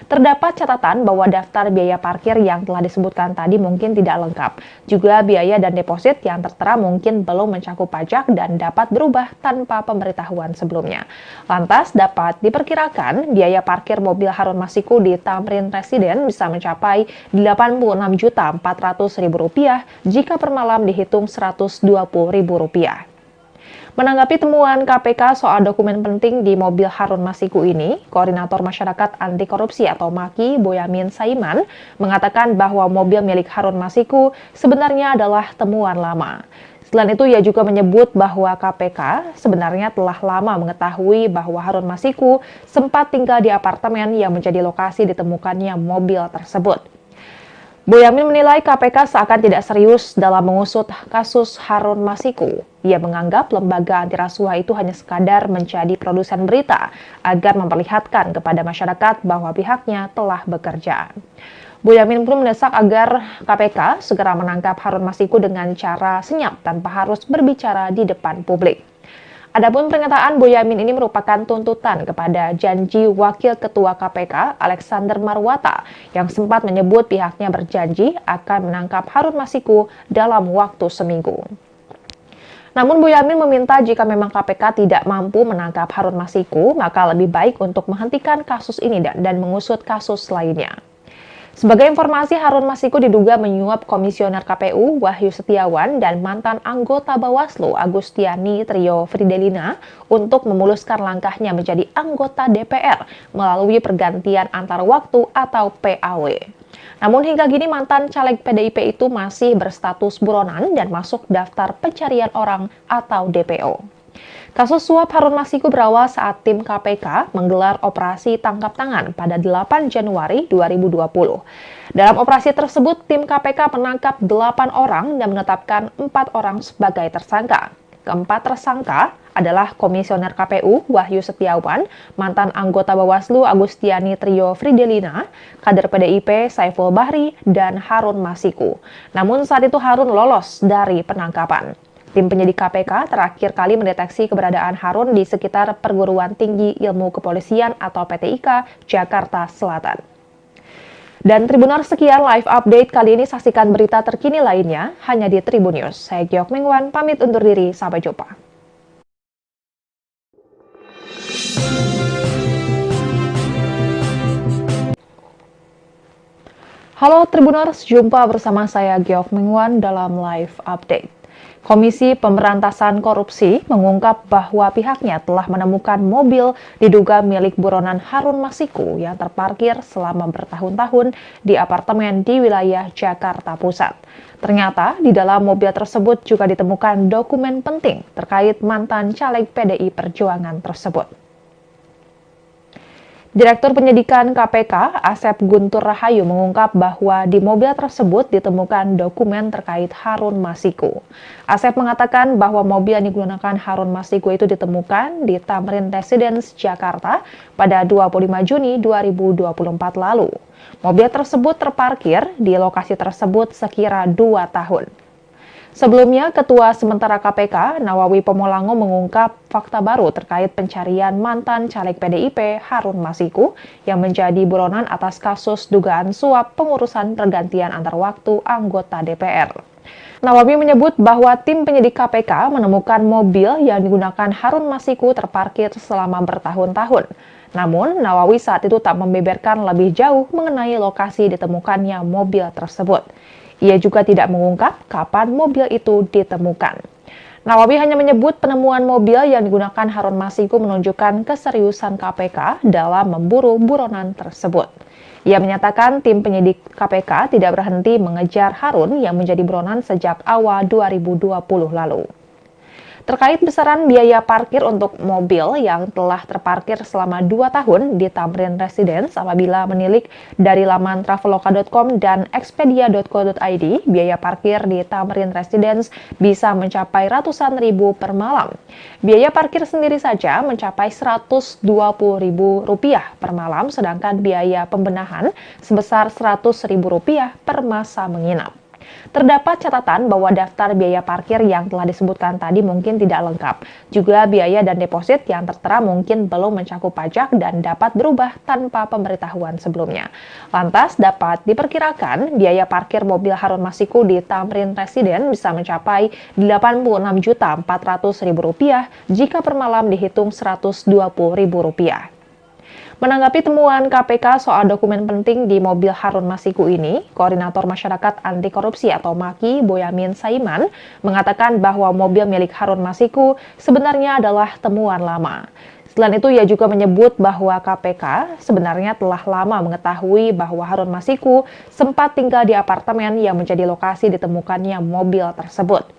Terdapat catatan bahwa daftar biaya parkir yang telah disebutkan tadi mungkin tidak lengkap. Juga biaya dan deposit yang tertera mungkin belum mencakup pajak dan dapat berubah tanpa pemberitahuan sebelumnya. Lantas dapat diperkirakan biaya parkir mobil Harun Masiku di Tamrin Residence bisa mencapai Rp86.400.000 jika per malam dihitung Rp120.000. Menanggapi temuan KPK soal dokumen penting di mobil Harun Masiku ini, Koordinator Masyarakat Anti Korupsi atau MAKI, Boyamin Saiman, mengatakan bahwa mobil milik Harun Masiku sebenarnya adalah temuan lama. Selain itu, ia juga menyebut bahwa KPK sebenarnya telah lama mengetahui bahwa Harun Masiku sempat tinggal di apartemen yang menjadi lokasi ditemukannya mobil tersebut. Boyamin menilai KPK seakan tidak serius dalam mengusut kasus Harun Masiku. Ia menganggap lembaga anti rasuah itu hanya sekadar menjadi produsen berita agar memperlihatkan kepada masyarakat bahwa pihaknya telah bekerja. Boyamin pun mendesak agar KPK segera menangkap Harun Masiku dengan cara senyap tanpa harus berbicara di depan publik. Adapun pernyataan Boyamin ini merupakan tuntutan kepada janji Wakil Ketua KPK Alexander Marwata yang sempat menyebut pihaknya berjanji akan menangkap Harun Masiku dalam waktu seminggu. Namun Boyamin meminta jika memang KPK tidak mampu menangkap Harun Masiku, maka lebih baik untuk menghentikan kasus ini dan mengusut kasus lainnya. Sebagai informasi, Harun Masiku diduga menyuap Komisioner KPU Wahyu Setiawan dan mantan anggota Bawaslu Agustiani Trio Fridelina untuk memuluskan langkahnya menjadi anggota DPR melalui pergantian antar waktu atau PAW. Namun hingga kini mantan caleg PDIP itu masih berstatus buronan dan masuk daftar pencarian orang atau DPO. Kasus suap Harun Masiku berawal saat tim KPK menggelar operasi tangkap tangan pada 8 Januari 2020. Dalam operasi tersebut, tim KPK menangkap 8 orang dan menetapkan 4 orang sebagai tersangka. Keempat tersangka adalah Komisioner KPU Wahyu Setiawan, mantan anggota Bawaslu Agustiani Trio Fridelina, kader PDIP Saiful Bahri, dan Harun Masiku. Namun saat itu Harun lolos dari penangkapan. Tim penyidik KPK terakhir kali mendeteksi keberadaan Harun di sekitar Perguruan Tinggi Ilmu Kepolisian atau PTIK, Jakarta Selatan. Dan Tribuners, sekian live update kali ini. Saksikan berita terkini lainnya hanya di Tribun News. Saya Giok Mengwan, pamit undur diri. Sampai jumpa. Halo Tribuners, jumpa bersama saya Giok Mengwan dalam live update. Komisi Pemberantasan Korupsi mengungkap bahwa pihaknya telah menemukan mobil diduga milik buronan Harun Masiku yang terparkir selama bertahun-tahun di apartemen di wilayah Jakarta Pusat. Ternyata di dalam mobil tersebut juga ditemukan dokumen penting terkait mantan caleg PDI Perjuangan tersebut. Direktur Penyidikan KPK, Asep Guntur Rahayu, mengungkap bahwa di mobil tersebut ditemukan dokumen terkait Harun Masiku. Asep mengatakan bahwa mobil yang digunakan Harun Masiku itu ditemukan di Tamrin Residence, Jakarta pada 25 Juni 2024 lalu. Mobil tersebut terparkir di lokasi tersebut sekira 2 tahun. Sebelumnya, Ketua Sementara KPK, Nawawi Pomolango, mengungkap fakta baru terkait pencarian mantan caleg PDIP Harun Masiku yang menjadi buronan atas kasus dugaan suap pengurusan pergantian antar waktu anggota DPR. Nawawi menyebut bahwa tim penyidik KPK menemukan mobil yang digunakan Harun Masiku terparkir selama bertahun-tahun. Namun, Nawawi saat itu tak membeberkan lebih jauh mengenai lokasi ditemukannya mobil tersebut. Ia juga tidak mengungkap kapan mobil itu ditemukan. Nawawi hanya menyebut penemuan mobil yang digunakan Harun Masiku menunjukkan keseriusan KPK dalam memburu buronan tersebut. Ia menyatakan tim penyidik KPK tidak berhenti mengejar Harun yang menjadi buronan sejak awal 2020 lalu. Terkait besaran biaya parkir untuk mobil yang telah terparkir selama 2 tahun di Tamrin Residence, apabila menilik dari laman traveloka.com dan expedia.co.id, biaya parkir di Tamrin Residence bisa mencapai ratusan ribu per malam. Biaya parkir sendiri saja mencapai Rp120.000 per malam, sedangkan biaya pembenahan sebesar Rp100.000 per masa menginap. Terdapat catatan bahwa daftar biaya parkir yang telah disebutkan tadi mungkin tidak lengkap. Juga biaya dan deposit yang tertera mungkin belum mencakup pajak dan dapat berubah tanpa pemberitahuan sebelumnya. Lantas dapat diperkirakan biaya parkir mobil Harun Masiku di Tamrin Residence bisa mencapai Rp86.400.000 jika per malam dihitung Rp120.000. Menanggapi temuan KPK soal dokumen penting di mobil Harun Masiku ini, Koordinator Masyarakat Anti Korupsi atau MAKI, Boyamin Saiman, mengatakan bahwa mobil milik Harun Masiku sebenarnya adalah temuan lama. Selain itu, ia juga menyebut bahwa KPK sebenarnya telah lama mengetahui bahwa Harun Masiku sempat tinggal di apartemen yang menjadi lokasi ditemukannya mobil tersebut.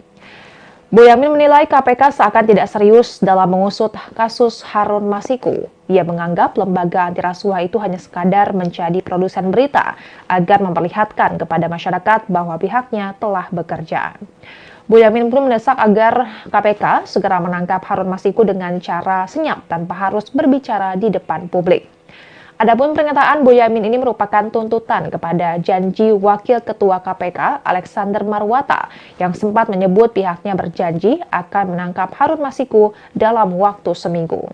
Boyamin menilai KPK seakan tidak serius dalam mengusut kasus Harun Masiku. Ia menganggap lembaga anti rasuah itu hanya sekadar menjadi produsen berita agar memperlihatkan kepada masyarakat bahwa pihaknya telah bekerja. Boyamin pun mendesak agar KPK segera menangkap Harun Masiku dengan cara senyap tanpa harus berbicara di depan publik. Adapun pernyataan Boyamin ini merupakan tuntutan kepada janji Wakil Ketua KPK Alexander Marwata yang sempat menyebut pihaknya berjanji akan menangkap Harun Masiku dalam waktu seminggu.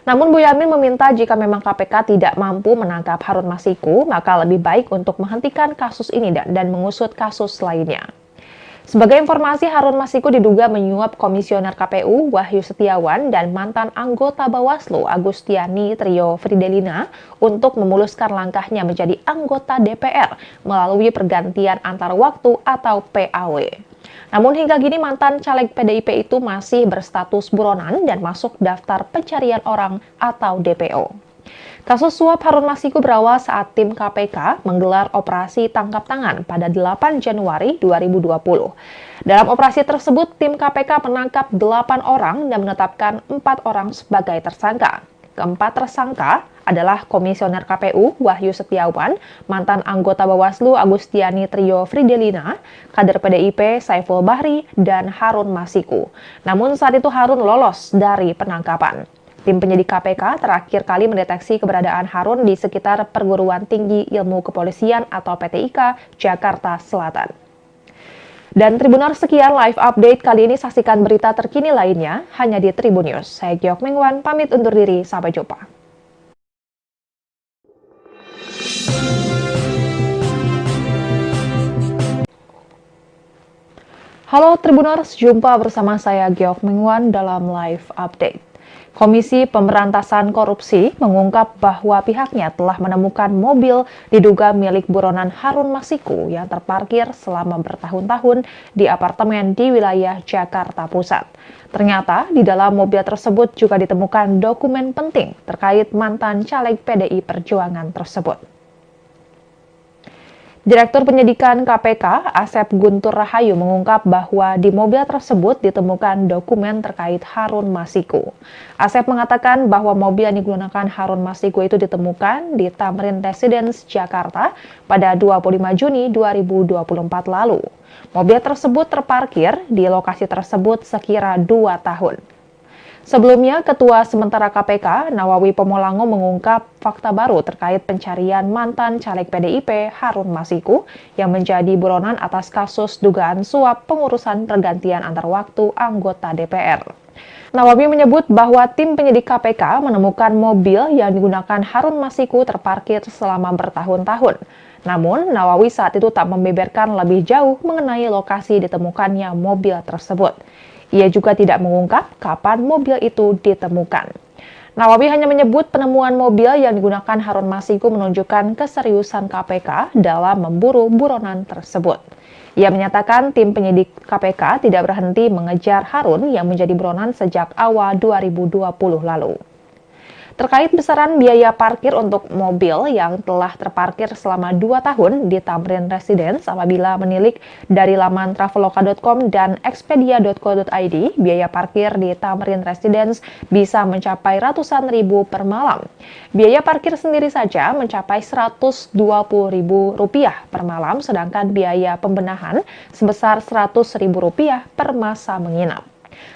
Namun Boyamin meminta jika memang KPK tidak mampu menangkap Harun Masiku, maka lebih baik untuk menghentikan kasus ini dan mengusut kasus lainnya. Sebagai informasi, Harun Masiku diduga menyuap Komisioner KPU Wahyu Setiawan dan mantan anggota Bawaslu Agustiani Trio Fridelina untuk memuluskan langkahnya menjadi anggota DPR melalui pergantian antar waktu atau PAW. Namun hingga kini mantan caleg PDIP itu masih berstatus buronan dan masuk daftar pencarian orang atau DPO. Kasus suap Harun Masiku berawal saat tim KPK menggelar operasi tangkap tangan pada 8 Januari 2020. Dalam operasi tersebut, tim KPK menangkap 8 orang dan menetapkan 4 orang sebagai tersangka. Keempat tersangka adalah Komisioner KPU Wahyu Setiawan, mantan anggota Bawaslu Agustiani Trio Fridelina, kader PDIP Saiful Bahri, dan Harun Masiku. Namun saat itu Harun lolos dari penangkapan. Tim penyidik KPK terakhir kali mendeteksi keberadaan Harun di sekitar Perguruan Tinggi Ilmu Kepolisian atau PTIK, Jakarta Selatan. Dan Tribuners, sekian live update kali ini. Saksikan berita terkini lainnya hanya di Tribun News. Saya Giok Mengwan, pamit undur diri. Sampai jumpa. Halo Tribuners, jumpa bersama saya Giok Mengwan dalam live update. Komisi Pemberantasan Korupsi mengungkap bahwa pihaknya telah menemukan mobil diduga milik buronan Harun Masiku yang terparkir selama bertahun-tahun di apartemen di wilayah Jakarta Pusat. Ternyata di dalam mobil tersebut juga ditemukan dokumen penting terkait mantan caleg PDI Perjuangan tersebut. Direktur Penyidikan KPK, Asep Guntur Rahayu mengungkap bahwa di mobil tersebut ditemukan dokumen terkait Harun Masiku. Asep mengatakan bahwa mobil yang digunakan Harun Masiku itu ditemukan di Tamrin Residence, Jakarta pada 25 Juni 2024 lalu. Mobil tersebut terparkir di lokasi tersebut sekira 2 tahun. Sebelumnya, Ketua Sementara KPK, Nawawi Pomolango mengungkap fakta baru terkait pencarian mantan caleg PDIP Harun Masiku yang menjadi buronan atas kasus dugaan suap pengurusan pergantian antar waktu anggota DPR. Nawawi menyebut bahwa tim penyidik KPK menemukan mobil yang digunakan Harun Masiku terparkir selama bertahun-tahun. Namun, Nawawi saat itu tak membeberkan lebih jauh mengenai lokasi ditemukannya mobil tersebut. Ia juga tidak mengungkap kapan mobil itu ditemukan. Nawawi hanya menyebut penemuan mobil yang digunakan Harun Masiku menunjukkan keseriusan KPK dalam memburu buronan tersebut. Ia menyatakan tim penyidik KPK tidak berhenti mengejar Harun yang menjadi buronan sejak awal 2020 lalu. Terkait besaran biaya parkir untuk mobil yang telah terparkir selama 2 tahun di Tamrin Residence apabila menilik dari laman traveloka.com dan expedia.co.id, biaya parkir di Tamrin Residence bisa mencapai ratusan ribu per malam. Biaya parkir sendiri saja mencapai Rp120.000 per malam, sedangkan biaya pembenahan sebesar Rp100.000 per masa menginap.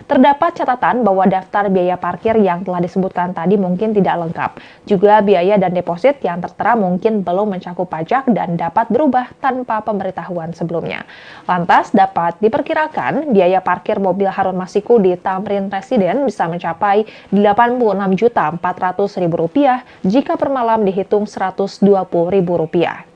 Terdapat catatan bahwa daftar biaya parkir yang telah disebutkan tadi mungkin tidak lengkap. Juga biaya dan deposit yang tertera mungkin belum mencakup pajak dan dapat berubah tanpa pemberitahuan sebelumnya. Lantas dapat diperkirakan biaya parkir mobil Harun Masiku di Tamrin Residence bisa mencapai Rp86.400.000 jika per malam dihitung Rp120.000.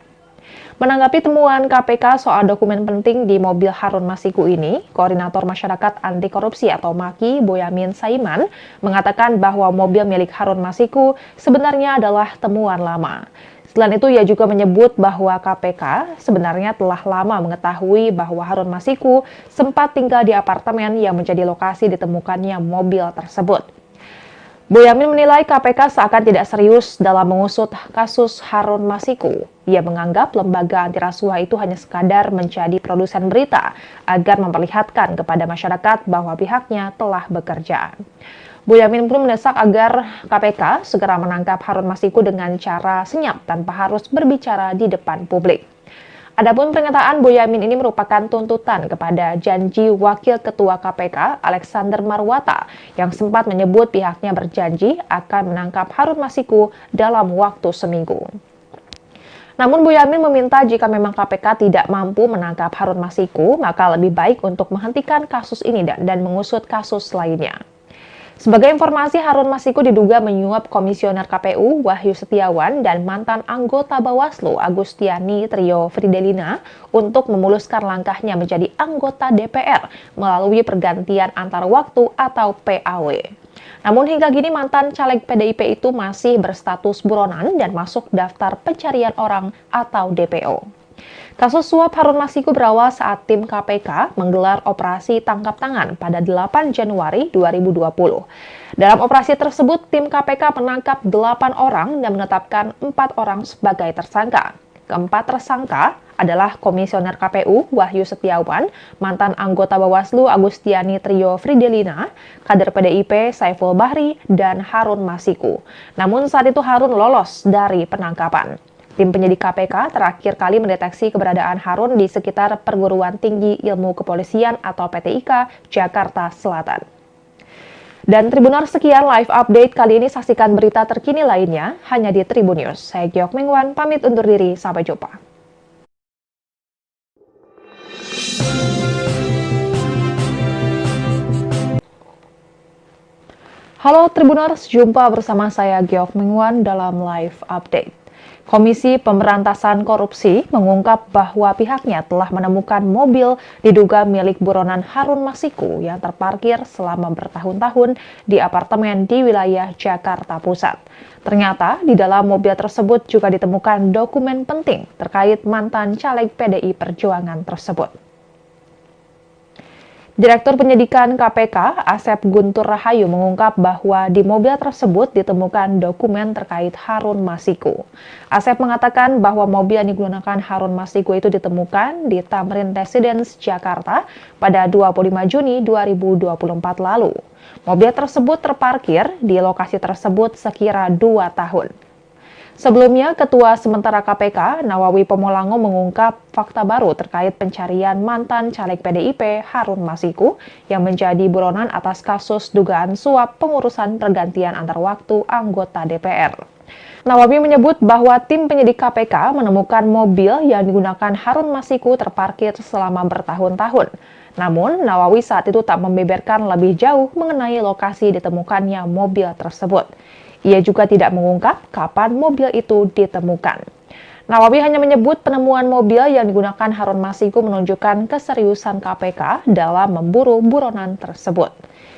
Menanggapi temuan KPK soal dokumen penting di mobil Harun Masiku ini, Koordinator Masyarakat Anti Korupsi atau MAKI, Boyamin Saiman, mengatakan bahwa mobil milik Harun Masiku sebenarnya adalah temuan lama. Selain itu, ia juga menyebut bahwa KPK sebenarnya telah lama mengetahui bahwa Harun Masiku sempat tinggal di apartemen yang menjadi lokasi ditemukannya mobil tersebut. Boyamin menilai KPK seakan tidak serius dalam mengusut kasus Harun Masiku. Ia menganggap lembaga anti rasuah itu hanya sekadar menjadi produsen berita agar memperlihatkan kepada masyarakat bahwa pihaknya telah bekerja. Boyamin pun mendesak agar KPK segera menangkap Harun Masiku dengan cara senyap tanpa harus berbicara di depan publik. Adapun pernyataan Boyamin ini merupakan tuntutan kepada janji Wakil Ketua KPK Alexander Marwata yang sempat menyebut pihaknya berjanji akan menangkap Harun Masiku dalam waktu seminggu. Namun Boyamin meminta jika memang KPK tidak mampu menangkap Harun Masiku, maka lebih baik untuk menghentikan kasus ini dan mengusut kasus lainnya. Sebagai informasi, Harun Masiku diduga menyuap Komisioner KPU Wahyu Setiawan dan mantan anggota Bawaslu Agustiani Trio Fridelina untuk memuluskan langkahnya menjadi anggota DPR melalui pergantian antar waktu atau PAW. Namun hingga kini mantan caleg PDIP itu masih berstatus buronan dan masuk daftar pencarian orang atau DPO. Kasus suap Harun Masiku berawal saat tim KPK menggelar operasi tangkap tangan pada 8 Januari 2020. Dalam operasi tersebut, tim KPK menangkap 8 orang dan menetapkan 4 orang sebagai tersangka. Keempat tersangka adalah Komisioner KPU Wahyu Setiawan, mantan anggota Bawaslu Agustiani Trio Fridelina, kader PDIP Saiful Bahri, dan Harun Masiku. Namun saat itu Harun lolos dari penangkapan. Tim penyidik KPK terakhir kali mendeteksi keberadaan Harun di sekitar Perguruan Tinggi Ilmu Kepolisian atau PTIK, Jakarta Selatan. Dan Tribuners, sekian live update kali ini. Saksikan berita terkini lainnya hanya di Tribun News. Saya Giok Mingwan, pamit undur diri. Sampai jumpa. Halo Tribuners, jumpa bersama saya Giok Mingwan dalam live update. Komisi Pemberantasan Korupsi mengungkap bahwa pihaknya telah menemukan mobil diduga milik buronan Harun Masiku yang terparkir selama bertahun-tahun di apartemen di wilayah Jakarta Pusat. Ternyata di dalam mobil tersebut juga ditemukan dokumen penting terkait mantan caleg PDI Perjuangan tersebut. Direktur Penyidikan KPK, Asep Guntur Rahayu mengungkap bahwa di mobil tersebut ditemukan dokumen terkait Harun Masiku. Asep mengatakan bahwa mobil yang digunakan Harun Masiku itu ditemukan di Tamrin Residence, Jakarta pada 25 Juni 2024 lalu. Mobil tersebut terparkir di lokasi tersebut sekira 2 tahun. Sebelumnya, Ketua Sementara KPK, Nawawi Pomolango mengungkap fakta baru terkait pencarian mantan caleg PDIP Harun Masiku yang menjadi buronan atas kasus dugaan suap pengurusan pergantian antar waktu anggota DPR. Nawawi menyebut bahwa tim penyidik KPK menemukan mobil yang digunakan Harun Masiku terparkir selama bertahun-tahun. Namun, Nawawi saat itu tak membeberkan lebih jauh mengenai lokasi ditemukannya mobil tersebut. Ia juga tidak mengungkap kapan mobil itu ditemukan. Nawawi hanya menyebut penemuan mobil yang digunakan Harun Masiku menunjukkan keseriusan KPK dalam memburu buronan tersebut.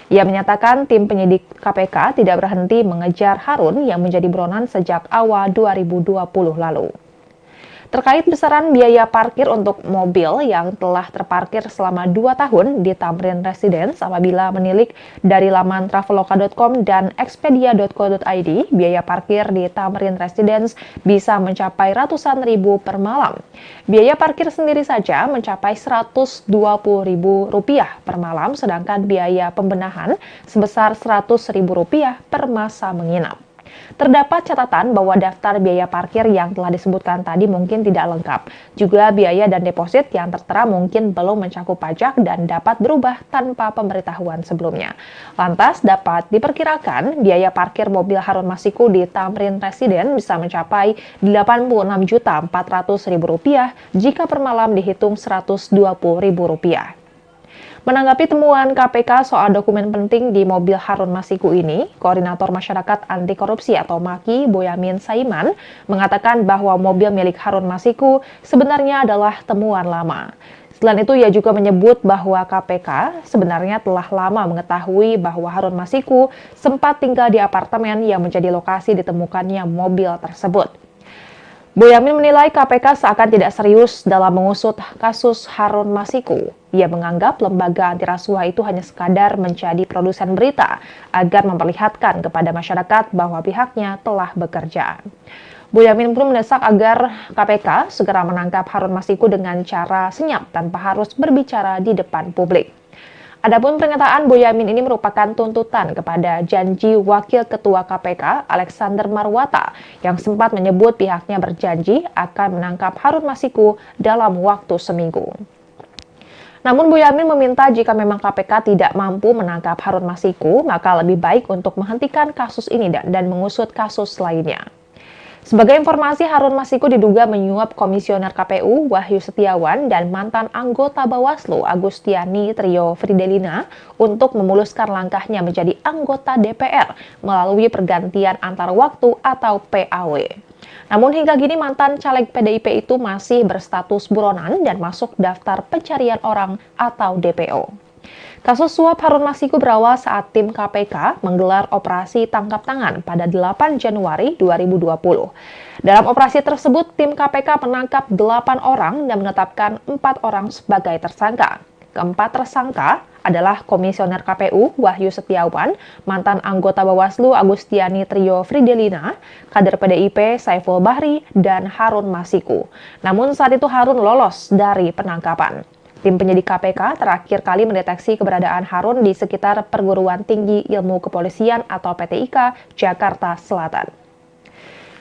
Ia menyatakan tim penyidik KPK tidak berhenti mengejar Harun yang menjadi buronan sejak awal 2020 lalu. Terkait besaran biaya parkir untuk mobil yang telah terparkir selama 2 tahun di Tamrin Residence apabila menilik dari laman traveloka.com dan expedia.co.id, biaya parkir di Tamrin Residence bisa mencapai ratusan ribu per malam. Biaya parkir sendiri saja mencapai Rp120.000 per malam, sedangkan biaya pembenahan sebesar Rp100.000 per masa menginap. Terdapat catatan bahwa daftar biaya parkir yang telah disebutkan tadi mungkin tidak lengkap. Juga biaya dan deposit yang tertera mungkin belum mencakup pajak dan dapat berubah tanpa pemberitahuan sebelumnya. Lantas dapat diperkirakan biaya parkir mobil Harun Masiku di Tamrin Residence bisa mencapai Rp86.400.000 jika per malam dihitung Rp120.000. Menanggapi temuan KPK soal dokumen penting di mobil Harun Masiku ini, Koordinator Masyarakat Anti Korupsi atau MAKI, Boyamin Saiman, mengatakan bahwa mobil milik Harun Masiku sebenarnya adalah temuan lama. Selain itu, ia juga menyebut bahwa KPK sebenarnya telah lama mengetahui bahwa Harun Masiku sempat tinggal di apartemen yang menjadi lokasi ditemukannya mobil tersebut. Boyamin menilai KPK seakan tidak serius dalam mengusut kasus Harun Masiku. Ia menganggap lembaga anti rasuah itu hanya sekadar menjadi produsen berita agar memperlihatkan kepada masyarakat bahwa pihaknya telah bekerja. Boyamin pun mendesak agar KPK segera menangkap Harun Masiku dengan cara senyap tanpa harus berbicara di depan publik. Adapun pernyataan Boyamin ini merupakan tuntutan kepada janji Wakil Ketua KPK Alexander Marwata yang sempat menyebut pihaknya berjanji akan menangkap Harun Masiku dalam waktu seminggu. Namun Boyamin meminta jika memang KPK tidak mampu menangkap Harun Masiku, maka lebih baik untuk menghentikan kasus ini dan mengusut kasus lainnya. Sebagai informasi, Harun Masiku diduga menyuap Komisioner KPU Wahyu Setiawan dan mantan anggota Bawaslu Agustiani Trio Fridelina untuk memuluskan langkahnya menjadi anggota DPR melalui pergantian antar waktu atau PAW. Namun hingga kini mantan caleg PDIP itu masih berstatus buronan dan masuk daftar pencarian orang atau DPO. Kasus suap Harun Masiku berawal saat tim KPK menggelar operasi tangkap tangan pada 8 Januari 2020. Dalam operasi tersebut, tim KPK menangkap 8 orang dan menetapkan 4 orang sebagai tersangka. Keempat tersangka adalah Komisioner KPU Wahyu Setiawan, mantan anggota Bawaslu Agustiani Trio Fridelina, kader PDIP Saiful Bahri, dan Harun Masiku. Namun saat itu Harun lolos dari penangkapan. Tim penyidik KPK terakhir kali mendeteksi keberadaan Harun di sekitar Perguruan Tinggi Ilmu Kepolisian atau PTIK, Jakarta Selatan.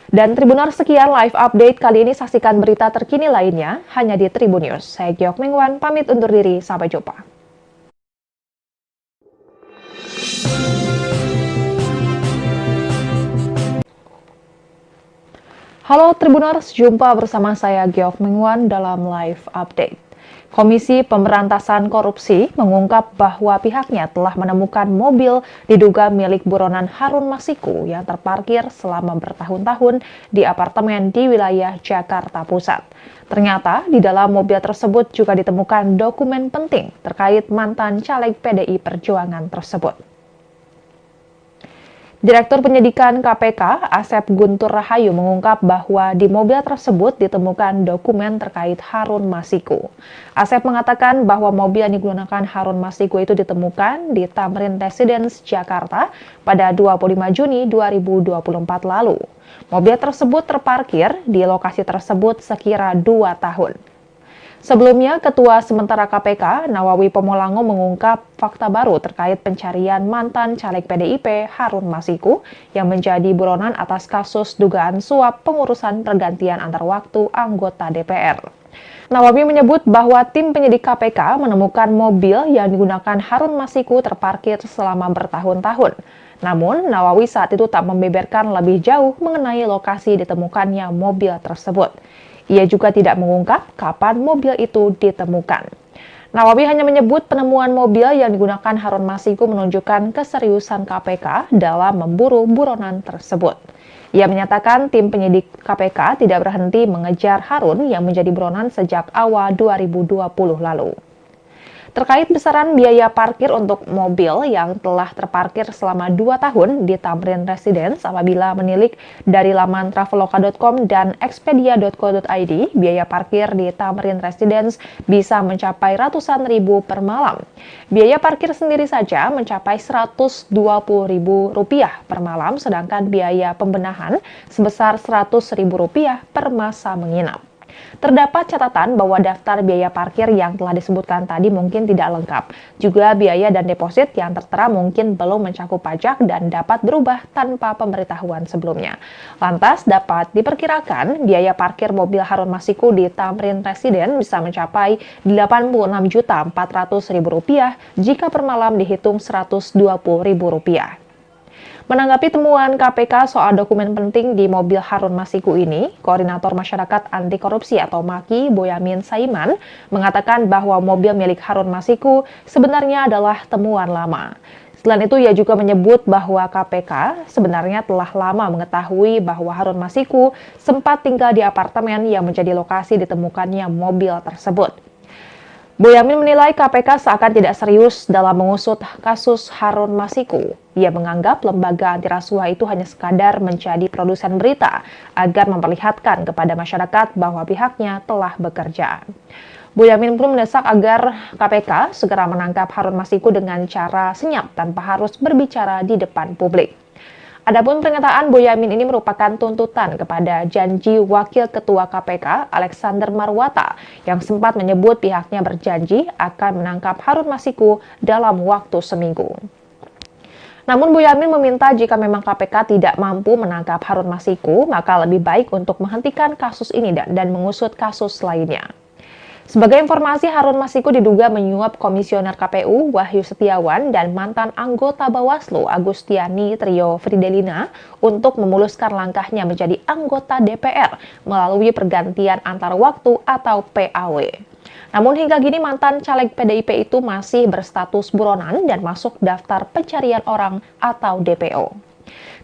Dan Tribuners, sekian live update kali ini. Saksikan berita terkini lainnya hanya di Tribun News. Saya Giok Mengwan, pamit undur diri. Sampai jumpa. Halo Tribuners, jumpa bersama saya Giok Mengwan dalam live update. Komisi Pemberantasan Korupsi mengungkap bahwa pihaknya telah menemukan mobil diduga milik buronan Harun Masiku yang terparkir selama bertahun-tahun di apartemen di wilayah Jakarta Pusat. Ternyata di dalam mobil tersebut juga ditemukan dokumen penting terkait mantan caleg PDI Perjuangan tersebut. Direktur Penyidikan KPK, Asep Guntur Rahayu mengungkap bahwa di mobil tersebut ditemukan dokumen terkait Harun Masiku. Asep mengatakan bahwa mobil yang digunakan Harun Masiku itu ditemukan di Tamrin Residence, Jakarta pada 25 Juni 2024 lalu. Mobil tersebut terparkir di lokasi tersebut sekira 2 tahun. Sebelumnya, Ketua Sementara KPK, Nawawi Pomolango mengungkap fakta baru terkait pencarian mantan caleg PDIP Harun Masiku yang menjadi buronan atas kasus dugaan suap pengurusan pergantian antar waktu anggota DPR. Nawawi menyebut bahwa tim penyidik KPK menemukan mobil yang digunakan Harun Masiku terparkir selama bertahun-tahun. Namun, Nawawi saat itu tak membeberkan lebih jauh mengenai lokasi ditemukannya mobil tersebut. Ia juga tidak mengungkap kapan mobil itu ditemukan. Nawawi hanya menyebut penemuan mobil yang digunakan Harun Masiku menunjukkan keseriusan KPK dalam memburu buronan tersebut. Ia menyatakan tim penyidik KPK tidak berhenti mengejar Harun yang menjadi buronan sejak awal 2020 lalu. Terkait besaran biaya parkir untuk mobil yang telah terparkir selama 2 tahun di Tamrin Residence apabila menilik dari laman traveloka.com dan expedia.co.id, biaya parkir di Tamrin Residence bisa mencapai ratusan ribu per malam. Biaya parkir sendiri saja mencapai Rp120.000 per malam, sedangkan biaya pembenahan sebesar Rp100.000 per masa menginap. Terdapat catatan bahwa daftar biaya parkir yang telah disebutkan tadi mungkin tidak lengkap. Juga biaya dan deposit yang tertera mungkin belum mencakup pajak dan dapat berubah tanpa pemberitahuan sebelumnya. Lantas dapat diperkirakan biaya parkir mobil Harun Masiku di Tamrin Residence bisa mencapai Rp86.400.000 jika per malam dihitung Rp120.000. Menanggapi temuan KPK soal dokumen penting di mobil Harun Masiku ini, Koordinator Masyarakat Anti Korupsi atau MAKI, Boyamin Saiman, mengatakan bahwa mobil milik Harun Masiku sebenarnya adalah temuan lama. Selain itu, ia juga menyebut bahwa KPK sebenarnya telah lama mengetahui bahwa Harun Masiku sempat tinggal di apartemen yang menjadi lokasi ditemukannya mobil tersebut. Boyamin menilai KPK seakan tidak serius dalam mengusut kasus Harun Masiku. Ia menganggap lembaga anti rasuah itu hanya sekadar menjadi produsen berita agar memperlihatkan kepada masyarakat bahwa pihaknya telah bekerja. Boyamin pun mendesak agar KPK segera menangkap Harun Masiku dengan cara senyap tanpa harus berbicara di depan publik. Adapun pernyataan Boyamin ini merupakan tuntutan kepada janji Wakil Ketua KPK Alexander Marwata yang sempat menyebut pihaknya berjanji akan menangkap Harun Masiku dalam waktu seminggu. Namun Boyamin meminta jika memang KPK tidak mampu menangkap Harun Masiku, maka lebih baik untuk menghentikan kasus ini dan mengusut kasus lainnya. Sebagai informasi, Harun Masiku diduga menyuap Komisioner KPU Wahyu Setiawan dan mantan anggota Bawaslu Agustiani Trio Fridelina untuk memuluskan langkahnya menjadi anggota DPR melalui pergantian antar waktu atau PAW. Namun hingga kini mantan caleg PDIP itu masih berstatus buronan dan masuk daftar pencarian orang atau DPO.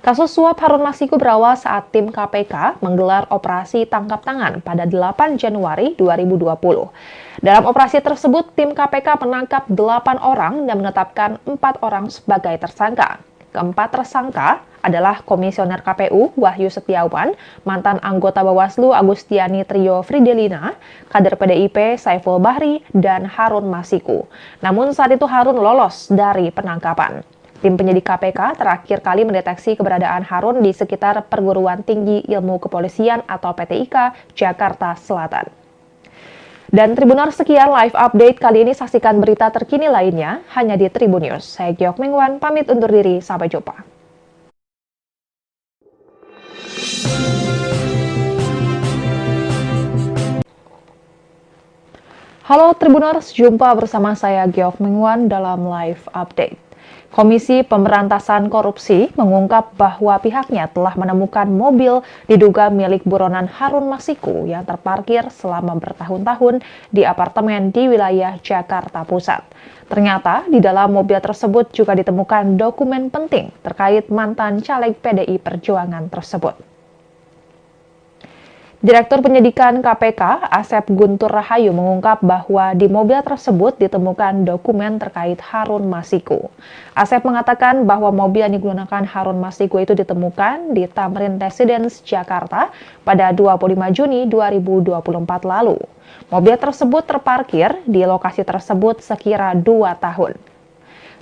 Kasus suap Harun Masiku berawal saat tim KPK menggelar operasi tangkap tangan pada 8 Januari 2020. Dalam operasi tersebut, tim KPK menangkap 8 orang dan menetapkan 4 orang sebagai tersangka. Keempat tersangka adalah Komisioner KPU Wahyu Setiawan, mantan anggota Bawaslu Agustiani Trio Fridelina, kader PDIP Saiful Bahri, dan Harun Masiku. Namun saat itu Harun lolos dari penangkapan. Tim penyidik KPK terakhir kali mendeteksi keberadaan Harun di sekitar Perguruan Tinggi Ilmu Kepolisian atau PTIK, Jakarta Selatan. Dan Tribuners, sekian live update kali ini. Saksikan berita terkini lainnya hanya di Tribun News. Saya Giok Mingwan, pamit undur diri. Sampai jumpa. Halo Tribuners, jumpa bersama saya Giok Mingwan dalam live update. Komisi Pemberantasan Korupsi mengungkap bahwa pihaknya telah menemukan mobil diduga milik buronan Harun Masiku yang terparkir selama bertahun-tahun di apartemen di wilayah Jakarta Pusat. Ternyata di dalam mobil tersebut juga ditemukan dokumen penting terkait mantan caleg PDI Perjuangan tersebut. Direktur Penyidikan KPK, Asep Guntur Rahayu mengungkap bahwa di mobil tersebut ditemukan dokumen terkait Harun Masiku. Asep mengatakan bahwa mobil yang digunakan Harun Masiku itu ditemukan di Tamrin Residence, Jakarta pada 25 Juni 2024 lalu. Mobil tersebut terparkir di lokasi tersebut sekira 2 tahun.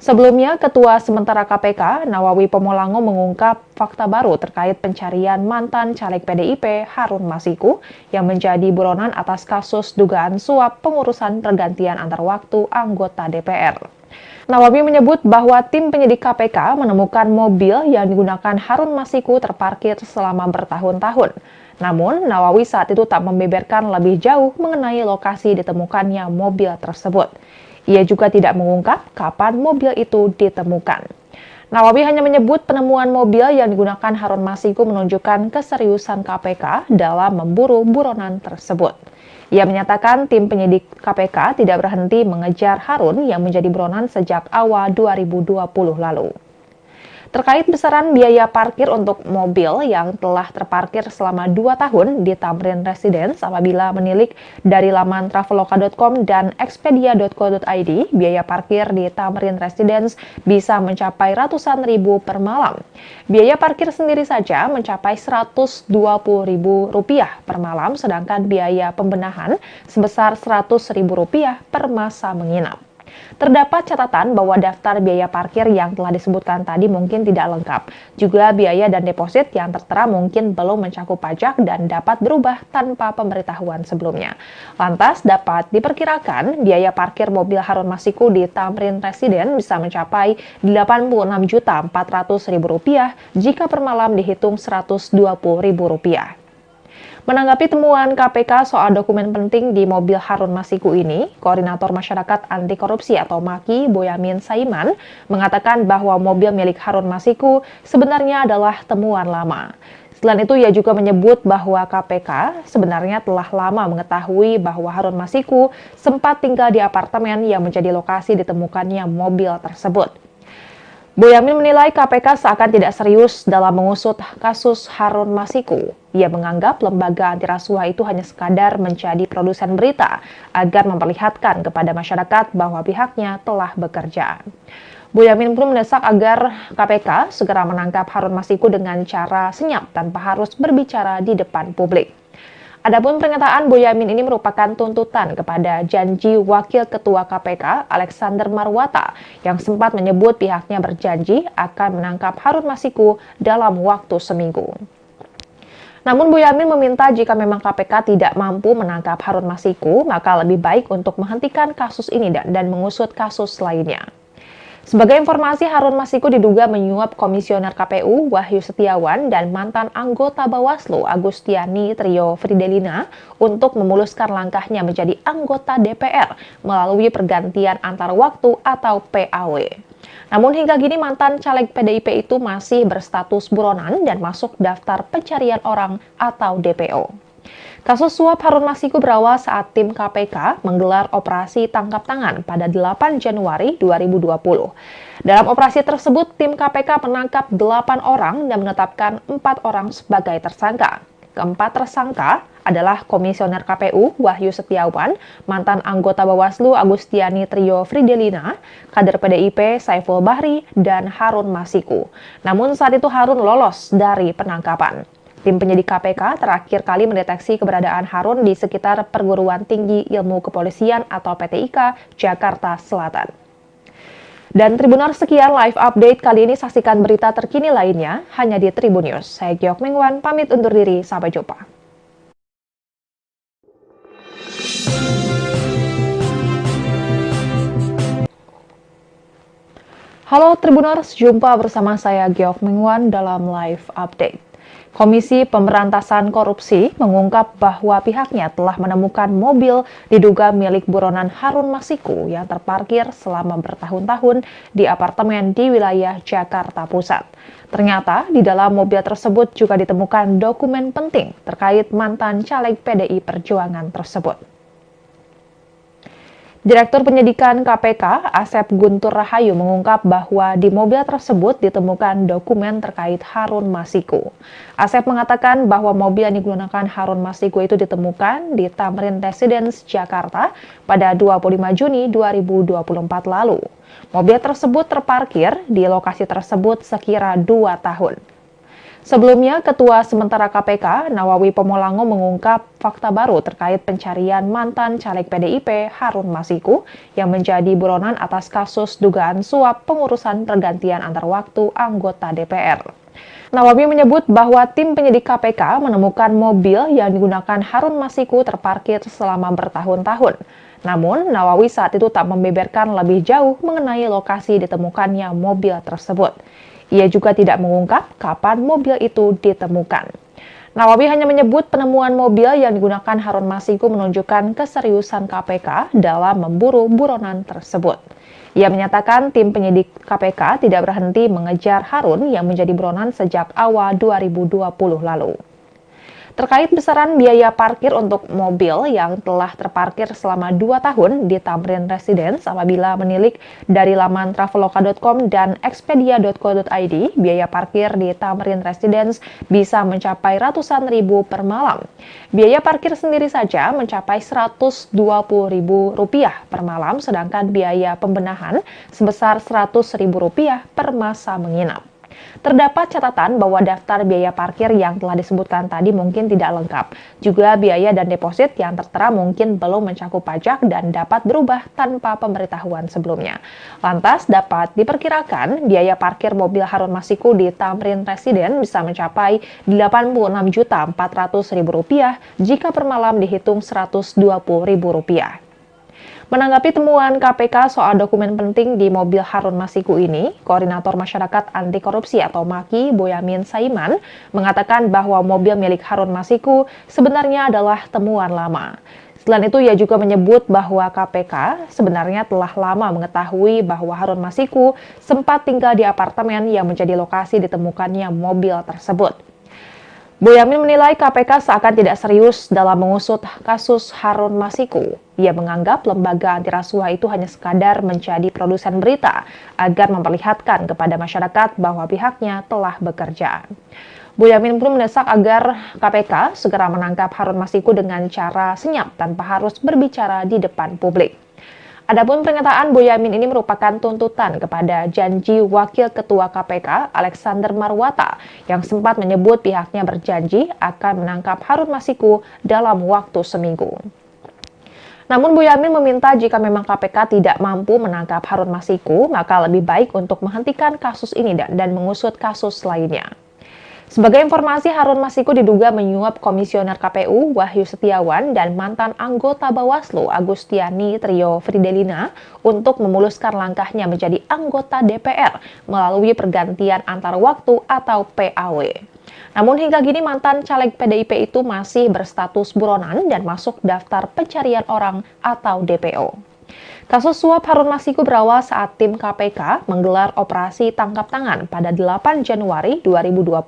Sebelumnya, Ketua Sementara KPK, Nawawi Pomolango mengungkap fakta baru terkait pencarian mantan caleg PDIP Harun Masiku yang menjadi buronan atas kasus dugaan suap pengurusan pergantian antar waktu anggota DPR. Nawawi menyebut bahwa tim penyidik KPK menemukan mobil yang digunakan Harun Masiku terparkir selama bertahun-tahun. Namun, Nawawi saat itu tak membeberkan lebih jauh mengenai lokasi ditemukannya mobil tersebut. Ia juga tidak mengungkap kapan mobil itu ditemukan. Nawawi hanya menyebut penemuan mobil yang digunakan Harun Masiku menunjukkan keseriusan KPK dalam memburu buronan tersebut. Ia menyatakan tim penyidik KPK tidak berhenti mengejar Harun yang menjadi buronan sejak awal 2020 lalu. Terkait besaran biaya parkir untuk mobil yang telah terparkir selama 2 tahun di Tamrin Residence apabila menilik dari laman traveloka.com dan expedia.co.id, biaya parkir di Tamrin Residence bisa mencapai ratusan ribu per malam. Biaya parkir sendiri saja mencapai Rp120.000 per malam, sedangkan biaya pembenahan sebesar Rp100.000 per masa menginap. Terdapat catatan bahwa daftar biaya parkir yang telah disebutkan tadi mungkin tidak lengkap. Juga biaya dan deposit yang tertera mungkin belum mencakup pajak dan dapat berubah tanpa pemberitahuan sebelumnya. Lantas dapat diperkirakan biaya parkir mobil Harun Masiku di Tamrin Residence bisa mencapai Rp86.400.000 jika per malam dihitung Rp120.000. Menanggapi temuan KPK soal dokumen penting di mobil Harun Masiku ini, Koordinator Masyarakat Anti Korupsi atau MAKI, Boyamin Saiman, mengatakan bahwa mobil milik Harun Masiku sebenarnya adalah temuan lama. Selain itu, ia juga menyebut bahwa KPK sebenarnya telah lama mengetahui bahwa Harun Masiku sempat tinggal di apartemen yang menjadi lokasi ditemukannya mobil tersebut. Boyamin menilai KPK seakan tidak serius dalam mengusut kasus Harun Masiku. Ia menganggap lembaga anti rasuah itu hanya sekadar menjadi produsen berita agar memperlihatkan kepada masyarakat bahwa pihaknya telah bekerja. Boyamin pun mendesak agar KPK segera menangkap Harun Masiku dengan cara senyap tanpa harus berbicara di depan publik. Adapun pernyataan Boyamin ini merupakan tuntutan kepada janji Wakil Ketua KPK Alexander Marwata yang sempat menyebut pihaknya berjanji akan menangkap Harun Masiku dalam waktu seminggu. Namun Boyamin meminta jika memang KPK tidak mampu menangkap Harun Masiku, maka lebih baik untuk menghentikan kasus ini dan mengusut kasus lainnya. Sebagai informasi, Harun Masiku diduga menyuap Komisioner KPU Wahyu Setiawan dan mantan anggota Bawaslu Agustiani Trio Fridelina untuk memuluskan langkahnya menjadi anggota DPR melalui pergantian antar waktu atau PAW. Namun hingga kini mantan caleg PDIP itu masih berstatus buronan dan masuk daftar pencarian orang atau DPO. Kasus suap Harun Masiku berawal saat tim KPK menggelar operasi tangkap tangan pada 8 Januari 2020. Dalam operasi tersebut, tim KPK menangkap 8 orang dan menetapkan 4 orang sebagai tersangka. Keempat tersangka adalah Komisioner KPU Wahyu Setiawan, mantan anggota Bawaslu Agustiani Trio Fridelina, kader PDIP Saiful Bahri, dan Harun Masiku. Namun saat itu Harun lolos dari penangkapan. Tim penyidik KPK terakhir kali mendeteksi keberadaan Harun di sekitar Perguruan Tinggi Ilmu Kepolisian atau PTIK, Jakarta Selatan. Dan Tribuners, sekian live update kali ini. Saksikan berita terkini lainnya hanya di Tribun News. Saya Giok Mengwan, pamit undur diri. Sampai jumpa. Halo Tribuners, jumpa bersama saya Giok Mengwan dalam live update. Komisi Pemberantasan Korupsi mengungkap bahwa pihaknya telah menemukan mobil diduga milik buronan Harun Masiku yang terparkir selama bertahun-tahun di apartemen di wilayah Jakarta Pusat. Ternyata di dalam mobil tersebut juga ditemukan dokumen penting terkait mantan caleg PDI Perjuangan tersebut. Direktur Penyidikan KPK, Asep Guntur Rahayu mengungkap bahwa di mobil tersebut ditemukan dokumen terkait Harun Masiku. Asep mengatakan bahwa mobil yang digunakan Harun Masiku itu ditemukan di Tamrin Residence, Jakarta pada 25 Juni 2024 lalu. Mobil tersebut terparkir di lokasi tersebut sekira 2 tahun. Sebelumnya, Ketua Sementara KPK, Nawawi Pomolango mengungkap fakta baru terkait pencarian mantan caleg PDIP Harun Masiku yang menjadi buronan atas kasus dugaan suap pengurusan pergantian antar waktu anggota DPR. Nawawi menyebut bahwa tim penyidik KPK menemukan mobil yang digunakan Harun Masiku terparkir selama bertahun-tahun. Namun, Nawawi saat itu tak membeberkan lebih jauh mengenai lokasi ditemukannya mobil tersebut. Ia juga tidak mengungkap kapan mobil itu ditemukan. Nawawi hanya menyebut penemuan mobil yang digunakan Harun Masiku menunjukkan keseriusan KPK dalam memburu buronan tersebut. Ia menyatakan tim penyidik KPK tidak berhenti mengejar Harun yang menjadi buronan sejak awal 2020 lalu. Terkait besaran biaya parkir untuk mobil yang telah terparkir selama 2 tahun di Tamrin Residence apabila menilik dari laman traveloka.com dan expedia.co.id, biaya parkir di Tamrin Residence bisa mencapai ratusan ribu per malam. Biaya parkir sendiri saja mencapai Rp120.000 per malam, sedangkan biaya pembenahan sebesar Rp100.000 per masa menginap. Terdapat catatan bahwa daftar biaya parkir yang telah disebutkan tadi mungkin tidak lengkap. Juga biaya dan deposit yang tertera mungkin belum mencakup pajak dan dapat berubah tanpa pemberitahuan sebelumnya. Lantas dapat diperkirakan biaya parkir mobil Harun Masiku di Tamrin Residence bisa mencapai Rp86.400.000 jika per malam dihitung Rp120.000. Menanggapi temuan KPK soal dokumen penting di mobil Harun Masiku ini, Koordinator Masyarakat Anti Korupsi atau MAKI, Boyamin Saiman, mengatakan bahwa mobil milik Harun Masiku sebenarnya adalah temuan lama. Selain itu, ia juga menyebut bahwa KPK sebenarnya telah lama mengetahui bahwa Harun Masiku sempat tinggal di apartemen yang menjadi lokasi ditemukannya mobil tersebut. Boyamin menilai KPK seakan tidak serius dalam mengusut kasus Harun Masiku. Ia menganggap lembaga anti rasuah itu hanya sekadar menjadi produsen berita agar memperlihatkan kepada masyarakat bahwa pihaknya telah bekerja. Boyamin pun mendesak agar KPK segera menangkap Harun Masiku dengan cara senyap tanpa harus berbicara di depan publik. Adapun pernyataan Boyamin ini merupakan tuntutan kepada janji Wakil Ketua KPK Alexander Marwata yang sempat menyebut pihaknya berjanji akan menangkap Harun Masiku dalam waktu seminggu. Namun Boyamin meminta jika memang KPK tidak mampu menangkap Harun Masiku, maka lebih baik untuk menghentikan kasus ini dan mengusut kasus lainnya. Sebagai informasi, Harun Masiku diduga menyuap Komisioner KPU Wahyu Setiawan dan mantan anggota Bawaslu Agustiani Trio Fridelina untuk memuluskan langkahnya menjadi anggota DPR melalui pergantian antar waktu atau PAW. Namun hingga kini mantan caleg PDIP itu masih berstatus buronan dan masuk daftar pencarian orang atau DPO. Kasus suap Harun Masiku berawal saat tim KPK menggelar operasi tangkap tangan pada 8 Januari 2020.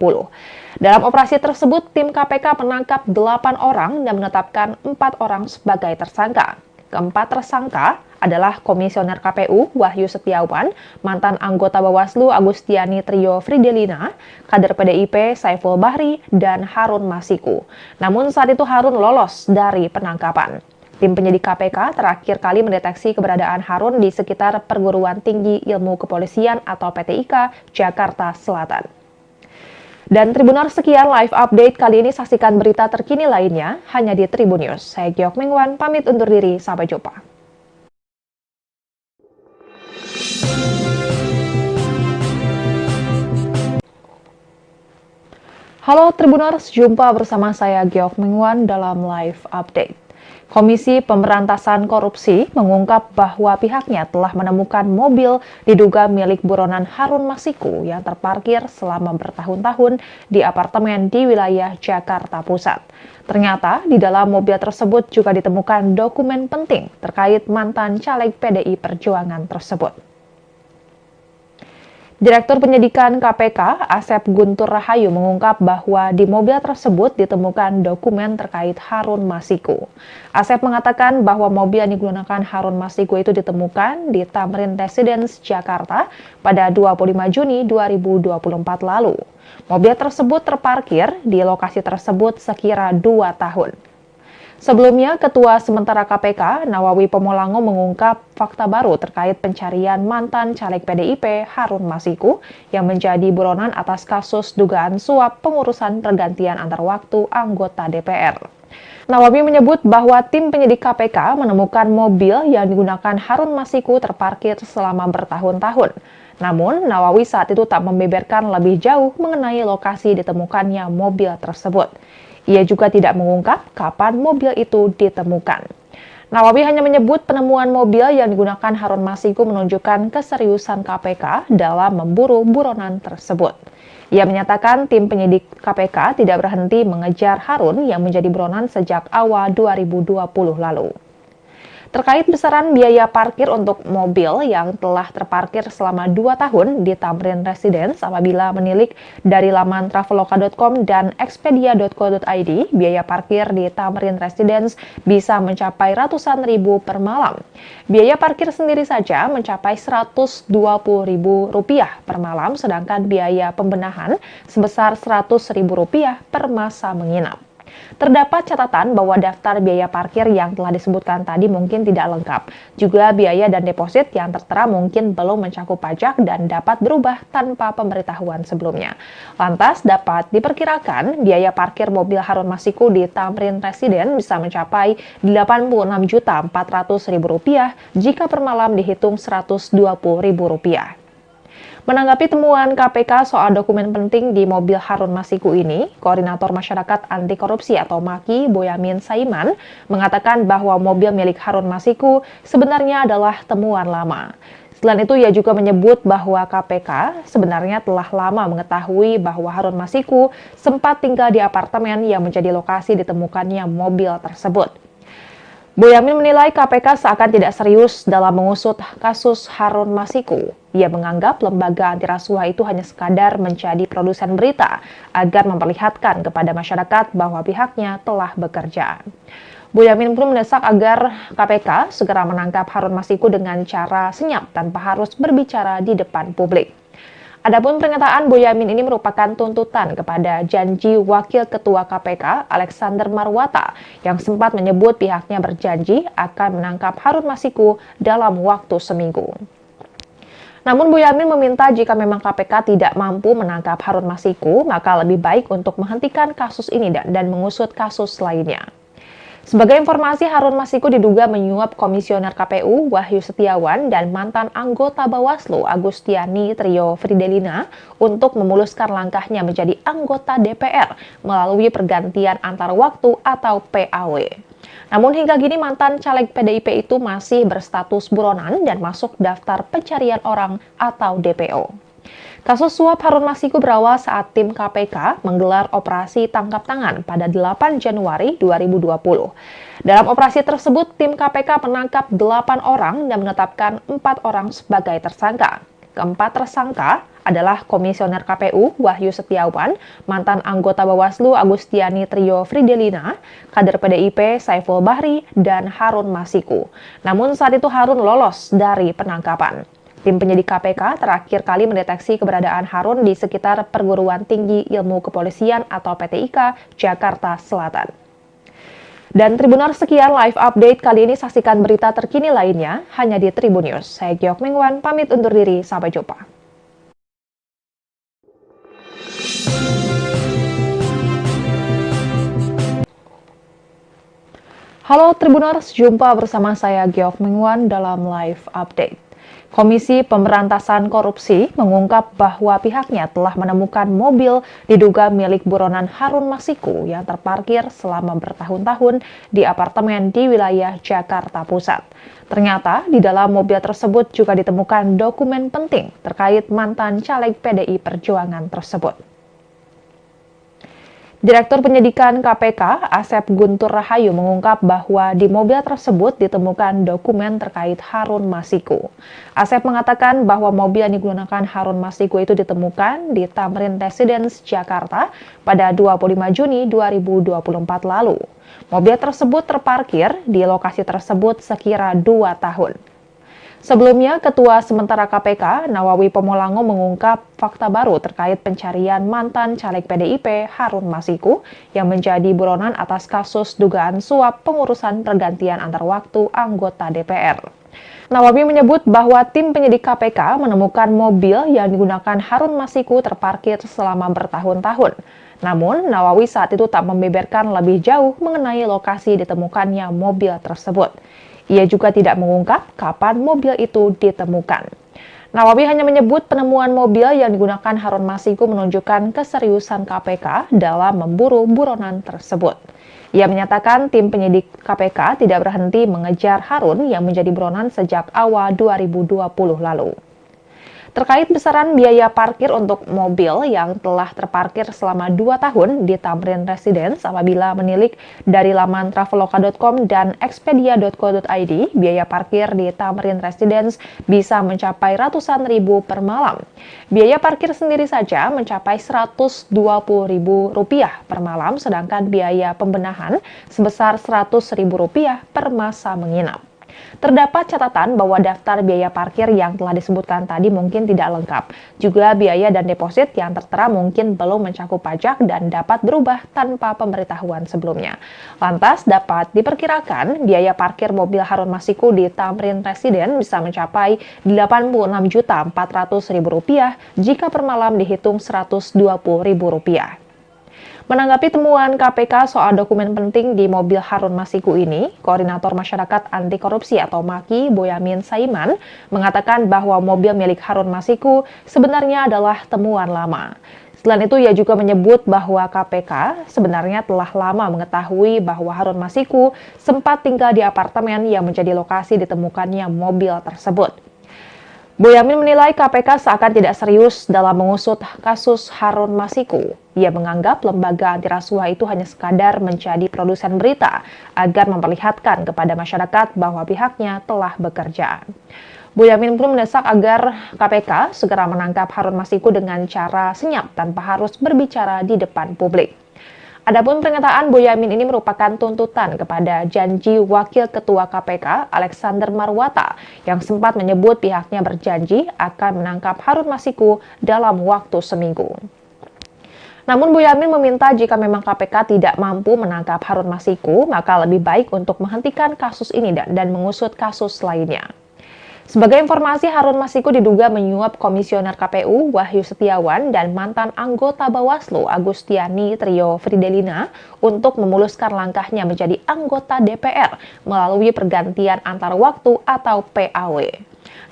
Dalam operasi tersebut, tim KPK menangkap 8 orang dan menetapkan 4 orang sebagai tersangka. Keempat tersangka adalah Komisioner KPU Wahyu Setiawan, mantan anggota Bawaslu Agustiani Trio Fridelina, kader PDIP Saiful Bahri, dan Harun Masiku. Namun saat itu Harun lolos dari penangkapan. Tim penyidik KPK terakhir kali mendeteksi keberadaan Harun di sekitar Perguruan Tinggi Ilmu Kepolisian atau PTIK, Jakarta Selatan. Dan Tribuners, sekian live update kali ini. Saksikan berita terkini lainnya hanya di Tribun News. Saya Giok Mingwan, pamit undur diri. Sampai jumpa. Halo Tribuners, jumpa bersama saya Giok Mingwan dalam live update. Komisi Pemberantasan Korupsi mengungkap bahwa pihaknya telah menemukan mobil diduga milik buronan Harun Masiku yang terparkir selama bertahun-tahun di apartemen di wilayah Jakarta Pusat. Ternyata di dalam mobil tersebut juga ditemukan dokumen penting terkait mantan caleg PDI Perjuangan tersebut. Direktur Penyidikan KPK, Asep Guntur Rahayu mengungkap bahwa di mobil tersebut ditemukan dokumen terkait Harun Masiku. Asep mengatakan bahwa mobil yang digunakan Harun Masiku itu ditemukan di Tamrin Residence, Jakarta pada 25 Juni 2024 lalu. Mobil tersebut terparkir di lokasi tersebut sekira 2 tahun. Sebelumnya, Ketua Sementara KPK, Nawawi Pomolango mengungkap fakta baru terkait pencarian mantan caleg PDIP Harun Masiku yang menjadi buronan atas kasus dugaan suap pengurusan pergantian antar waktu anggota DPR. Nawawi menyebut bahwa tim penyidik KPK menemukan mobil yang digunakan Harun Masiku terparkir selama bertahun-tahun. Namun, Nawawi saat itu tak membeberkan lebih jauh mengenai lokasi ditemukannya mobil tersebut. Ia juga tidak mengungkap kapan mobil itu ditemukan. Nawawi hanya menyebut penemuan mobil yang digunakan Harun Masiku menunjukkan keseriusan KPK dalam memburu buronan tersebut. Ia menyatakan tim penyidik KPK tidak berhenti mengejar Harun yang menjadi buronan sejak awal 2020 lalu. Terkait besaran biaya parkir untuk mobil yang telah terparkir selama 2 tahun di Tamrin Residence apabila menilik dari laman traveloka.com dan expedia.co.id, biaya parkir di Tamrin Residence bisa mencapai ratusan ribu per malam. Biaya parkir sendiri saja mencapai Rp120.000 per malam, sedangkan biaya pembenahan sebesar Rp100.000 per masa menginap. Terdapat catatan bahwa daftar biaya parkir yang telah disebutkan tadi mungkin tidak lengkap. Juga biaya dan deposit yang tertera mungkin belum mencakup pajak dan dapat berubah tanpa pemberitahuan sebelumnya. Lantas dapat diperkirakan biaya parkir mobil Harun Masiku di Tamrin Residence bisa mencapai Rp86.400.000 jika per malam dihitung Rp120.000. Menanggapi temuan KPK soal dokumen penting di mobil Harun Masiku ini, Koordinator Masyarakat Anti Korupsi atau MAKI, Boyamin Saiman, mengatakan bahwa mobil milik Harun Masiku sebenarnya adalah temuan lama. Selain itu, ia juga menyebut bahwa KPK sebenarnya telah lama mengetahui bahwa Harun Masiku sempat tinggal di apartemen yang menjadi lokasi ditemukannya mobil tersebut. Boyamin menilai KPK seakan tidak serius dalam mengusut kasus Harun Masiku. Ia menganggap lembaga anti rasuah itu hanya sekadar menjadi produsen berita agar memperlihatkan kepada masyarakat bahwa pihaknya telah bekerja. Boyamin pun mendesak agar KPK segera menangkap Harun Masiku dengan cara senyap tanpa harus berbicara di depan publik. Adapun pernyataan Boyamin ini merupakan tuntutan kepada janji Wakil Ketua KPK Alexander Marwata yang sempat menyebut pihaknya berjanji akan menangkap Harun Masiku dalam waktu seminggu. Namun Boyamin meminta jika memang KPK tidak mampu menangkap Harun Masiku, maka lebih baik untuk menghentikan kasus ini dan mengusut kasus lainnya. Sebagai informasi, Harun Masiku diduga menyuap Komisioner KPU Wahyu Setiawan dan mantan anggota Bawaslu Agustiani Trio Fridelina untuk memuluskan langkahnya menjadi anggota DPR melalui pergantian antar waktu atau PAW. Namun hingga kini mantan caleg PDIP itu masih berstatus buronan dan masuk daftar pencarian orang atau DPO. Kasus suap Harun Masiku berawal saat tim KPK menggelar operasi tangkap tangan pada 8 Januari 2020. Dalam operasi tersebut, tim KPK menangkap 8 orang dan menetapkan 4 orang sebagai tersangka. Keempat tersangka adalah Komisioner KPU Wahyu Setiawan, mantan anggota Bawaslu Agustiani Trio Fridelina, kader PDIP Saiful Bahri, dan Harun Masiku. Namun saat itu Harun lolos dari penangkapan. Tim penyidik KPK terakhir kali mendeteksi keberadaan Harun di sekitar Perguruan Tinggi Ilmu Kepolisian atau PTIK, Jakarta Selatan. Dan Tribuners, sekian live update kali ini. Saksikan berita terkini lainnya hanya di Tribun News. Saya Giok Mingwan, pamit undur diri. Sampai jumpa. Halo Tribuners, jumpa bersama saya Giok Mingwan dalam live update. Komisi Pemberantasan Korupsi mengungkap bahwa pihaknya telah menemukan mobil diduga milik buronan Harun Masiku yang terparkir selama bertahun-tahun di apartemen di wilayah Jakarta Pusat. Ternyata di dalam mobil tersebut juga ditemukan dokumen penting terkait mantan caleg PDI Perjuangan tersebut. Direktur Penyidikan KPK, Asep Guntur Rahayu mengungkap bahwa di mobil tersebut ditemukan dokumen terkait Harun Masiku. Asep mengatakan bahwa mobil yang digunakan Harun Masiku itu ditemukan di Tamrin Residence, Jakarta pada 25 Juni 2024 lalu. Mobil tersebut terparkir di lokasi tersebut sekira 2 tahun. Sebelumnya, Ketua Sementara KPK, Nawawi Pomolango mengungkap fakta baru terkait pencarian mantan caleg PDIP Harun Masiku yang menjadi buronan atas kasus dugaan suap pengurusan pergantian antar waktu anggota DPR. Nawawi menyebut bahwa tim penyidik KPK menemukan mobil yang digunakan Harun Masiku terparkir selama bertahun-tahun. Namun, Nawawi saat itu tak membeberkan lebih jauh mengenai lokasi ditemukannya mobil tersebut. Ia juga tidak mengungkap kapan mobil itu ditemukan. Nawawi hanya menyebut penemuan mobil yang digunakan Harun Masiku menunjukkan keseriusan KPK dalam memburu buronan tersebut. Ia menyatakan tim penyidik KPK tidak berhenti mengejar Harun yang menjadi buronan sejak awal 2020 lalu. Terkait besaran biaya parkir untuk mobil yang telah terparkir selama 2 tahun di Tamrin Residence apabila menilik dari laman traveloka.com dan expedia.co.id, biaya parkir di Tamrin Residence bisa mencapai ratusan ribu per malam. Biaya parkir sendiri saja mencapai Rp120.000 per malam, sedangkan biaya pembenahan sebesar Rp100.000 per masa menginap. Terdapat catatan bahwa daftar biaya parkir yang telah disebutkan tadi mungkin tidak lengkap. Juga biaya dan deposit yang tertera mungkin belum mencakup pajak dan dapat berubah tanpa pemberitahuan sebelumnya. Lantas dapat diperkirakan biaya parkir mobil Harun Masiku di Tamrin Residence bisa mencapai Rp86.400.000 jika per malam dihitung Rp120.000. Menanggapi temuan KPK soal dokumen penting di mobil Harun Masiku ini, Koordinator Masyarakat Anti Korupsi atau MAKI, Boyamin Saiman, mengatakan bahwa mobil milik Harun Masiku sebenarnya adalah temuan lama. Selain itu, ia juga menyebut bahwa KPK sebenarnya telah lama mengetahui bahwa Harun Masiku sempat tinggal di apartemen yang menjadi lokasi ditemukannya mobil tersebut. Boyamin menilai KPK seakan tidak serius dalam mengusut kasus Harun Masiku. Ia menganggap lembaga anti rasuah itu hanya sekadar menjadi produsen berita agar memperlihatkan kepada masyarakat bahwa pihaknya telah bekerja. Boyamin pun mendesak agar KPK segera menangkap Harun Masiku dengan cara senyap tanpa harus berbicara di depan publik. Adapun pernyataan Boyamin ini merupakan tuntutan kepada janji Wakil Ketua KPK Alexander Marwata yang sempat menyebut pihaknya berjanji akan menangkap Harun Masiku dalam waktu seminggu. Namun Boyamin meminta jika memang KPK tidak mampu menangkap Harun Masiku, maka lebih baik untuk menghentikan kasus ini dan mengusut kasus lainnya. Sebagai informasi, Harun Masiku diduga menyuap Komisioner KPU Wahyu Setiawan dan mantan anggota Bawaslu Agustiani Trio Fridelina untuk memuluskan langkahnya menjadi anggota DPR melalui pergantian antar waktu atau PAW.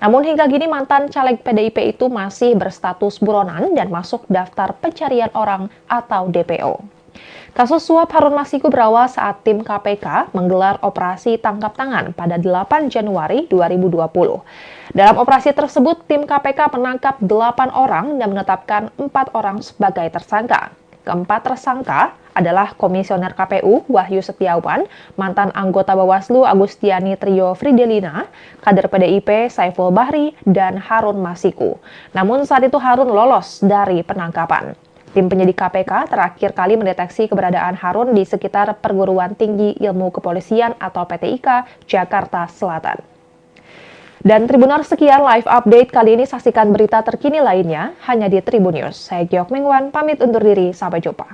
Namun hingga kini mantan caleg PDIP itu masih berstatus buronan dan masuk daftar pencarian orang atau DPO. Kasus suap Harun Masiku berawal saat tim KPK menggelar operasi tangkap tangan pada 8 Januari 2020. Dalam operasi tersebut, tim KPK menangkap 8 orang dan menetapkan 4 orang sebagai tersangka. Keempat tersangka adalah Komisioner KPU Wahyu Setiawan, mantan anggota Bawaslu Agustiani Trio Fridelina, kader PDIP Saiful Bahri, dan Harun Masiku. Namun saat itu Harun lolos dari penangkapan. Tim penyidik KPK terakhir kali mendeteksi keberadaan Harun di sekitar Perguruan Tinggi Ilmu Kepolisian atau PTIK, Jakarta Selatan. Dan Tribuners, sekian live update kali ini. Saksikan berita terkini lainnya hanya di Tribun News. Saya Giok Mengwan, pamit undur diri. Sampai jumpa.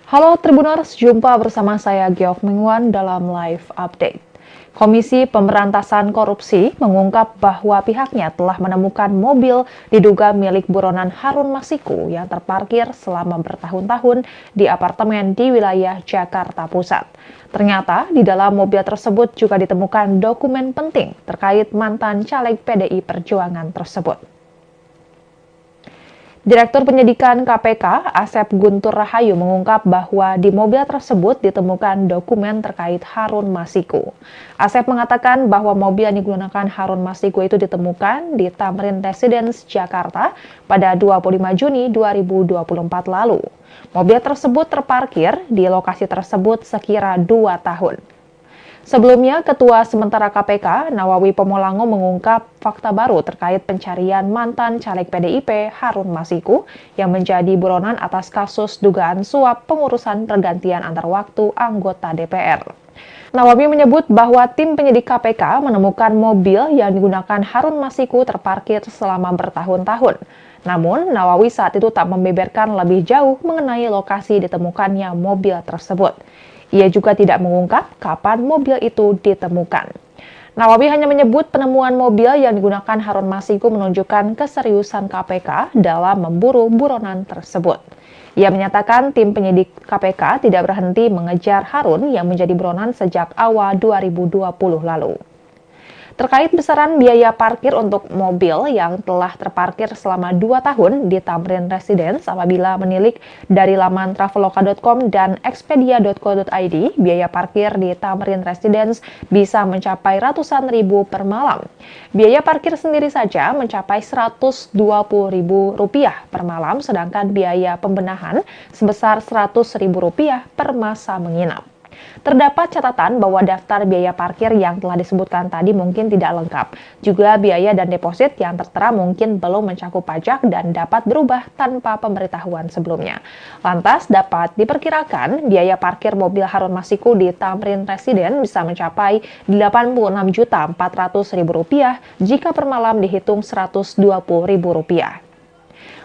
Halo Tribuners, jumpa bersama saya Giok Mengwan dalam live update. Komisi Pemberantasan Korupsi mengungkap bahwa pihaknya telah menemukan mobil diduga milik buronan Harun Masiku yang terparkir selama bertahun-tahun di apartemen di wilayah Jakarta Pusat. Ternyata di dalam mobil tersebut juga ditemukan dokumen penting terkait mantan caleg PDI Perjuangan tersebut. Direktur Penyidikan KPK, Asep Guntur Rahayu mengungkap bahwa di mobil tersebut ditemukan dokumen terkait Harun Masiku. Asep mengatakan bahwa mobil yang digunakan Harun Masiku itu ditemukan di Tamrin Residence, Jakarta pada 25 Juni 2024 lalu. Mobil tersebut terparkir di lokasi tersebut sekira 2 tahun. Sebelumnya, Ketua Sementara KPK, Nawawi Pomolango mengungkap fakta baru terkait pencarian mantan caleg PDIP Harun Masiku yang menjadi buronan atas kasus dugaan suap pengurusan pergantian antar waktu anggota DPR. Nawawi menyebut bahwa tim penyidik KPK menemukan mobil yang digunakan Harun Masiku terparkir selama bertahun-tahun. Namun, Nawawi saat itu tak membeberkan lebih jauh mengenai lokasi ditemukannya mobil tersebut. Ia juga tidak mengungkap kapan mobil itu ditemukan. Nawawi hanya menyebut penemuan mobil yang digunakan Harun Masiku menunjukkan keseriusan KPK dalam memburu buronan tersebut. Ia menyatakan tim penyidik KPK tidak berhenti mengejar Harun yang menjadi buronan sejak awal 2020 lalu. Terkait besaran biaya parkir untuk mobil yang telah terparkir selama 2 tahun di Tamrin Residence, apabila menilik dari laman traveloka.com dan expedia.co.id, biaya parkir di Tamrin Residence bisa mencapai ratusan ribu per malam. Biaya parkir sendiri saja mencapai Rp120.000 per malam, sedangkan biaya pembenahan sebesar Rp100.000 per masa menginap. Terdapat catatan bahwa daftar biaya parkir yang telah disebutkan tadi mungkin tidak lengkap. Juga biaya dan deposit yang tertera mungkin belum mencakup pajak dan dapat berubah tanpa pemberitahuan sebelumnya. Lantas dapat diperkirakan biaya parkir mobil Harun Masiku di Tamrin Residence bisa mencapai Rp86.400.000 jika per malam dihitung Rp120.000.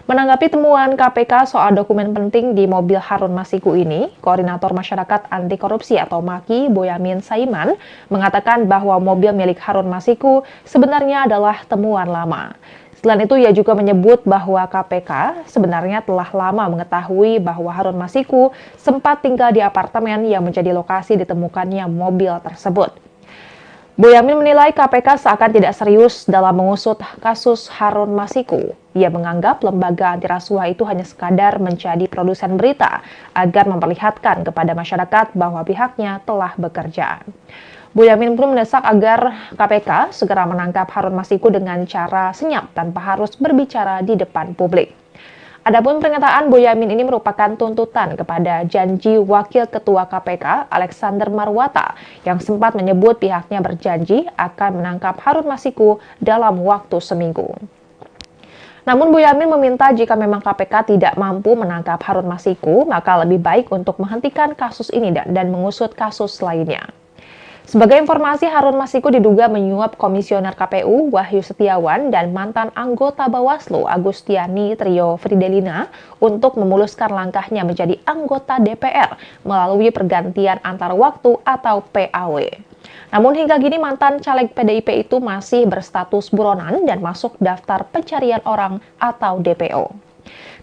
Menanggapi temuan KPK soal dokumen penting di mobil Harun Masiku ini, Koordinator Masyarakat Anti Korupsi atau MAKI, Boyamin Saiman, mengatakan bahwa mobil milik Harun Masiku sebenarnya adalah temuan lama. Selain itu, ia juga menyebut bahwa KPK sebenarnya telah lama mengetahui bahwa Harun Masiku sempat tinggal di apartemen yang menjadi lokasi ditemukannya mobil tersebut. Boyamin menilai KPK seakan tidak serius dalam mengusut kasus Harun Masiku. Ia menganggap lembaga anti rasuah itu hanya sekadar menjadi produsen berita agar memperlihatkan kepada masyarakat bahwa pihaknya telah bekerja. Boyamin pun mendesak agar KPK segera menangkap Harun Masiku dengan cara senyap tanpa harus berbicara di depan publik. Adapun pernyataan Boyamin ini merupakan tuntutan kepada janji Wakil Ketua KPK Alexander Marwata yang sempat menyebut pihaknya berjanji akan menangkap Harun Masiku dalam waktu seminggu. Namun Boyamin meminta jika memang KPK tidak mampu menangkap Harun Masiku, maka lebih baik untuk menghentikan kasus ini dan mengusut kasus lainnya. Sebagai informasi, Harun Masiku diduga menyuap Komisioner KPU Wahyu Setiawan dan mantan anggota Bawaslu Agustiani Trio Fridelina untuk memuluskan langkahnya menjadi anggota DPR melalui pergantian antar waktu atau PAW. Namun hingga kini mantan caleg PDIP itu masih berstatus buronan dan masuk daftar pencarian orang atau DPO.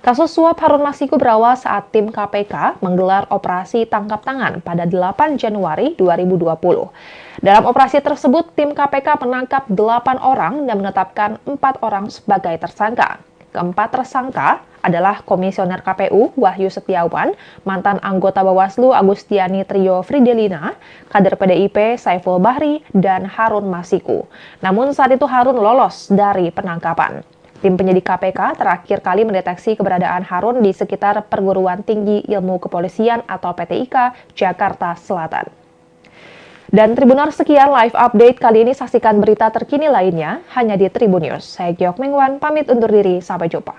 Kasus suap Harun Masiku berawal saat tim KPK menggelar operasi tangkap tangan pada 8 Januari 2020. Dalam operasi tersebut, tim KPK menangkap 8 orang dan menetapkan 4 orang sebagai tersangka. Keempat tersangka adalah Komisioner KPU Wahyu Setiawan, mantan anggota Bawaslu Agustiani Trio Fridelina, kader PDIP Saiful Bahri, dan Harun Masiku. Namun saat itu Harun lolos dari penangkapan. Tim penyidik KPK terakhir kali mendeteksi keberadaan Harun di sekitar Perguruan Tinggi Ilmu Kepolisian atau PTIK, Jakarta Selatan. Dan Tribuners, sekian live update kali ini. Saksikan berita terkini lainnya hanya di Tribun News. Saya Giok Mengwan, pamit undur diri. Sampai jumpa.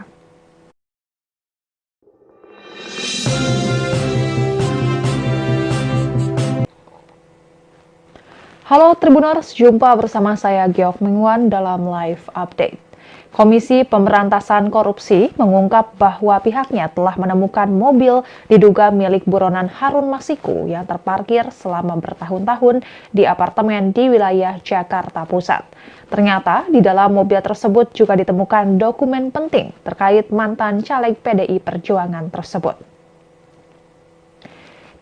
Halo Tribuners, jumpa bersama saya Giok Mengwan dalam live update. Komisi Pemberantasan Korupsi mengungkap bahwa pihaknya telah menemukan mobil diduga milik buronan Harun Masiku yang terparkir selama bertahun-tahun di apartemen di wilayah Jakarta Pusat. Ternyata di dalam mobil tersebut juga ditemukan dokumen penting terkait mantan caleg PDI Perjuangan tersebut.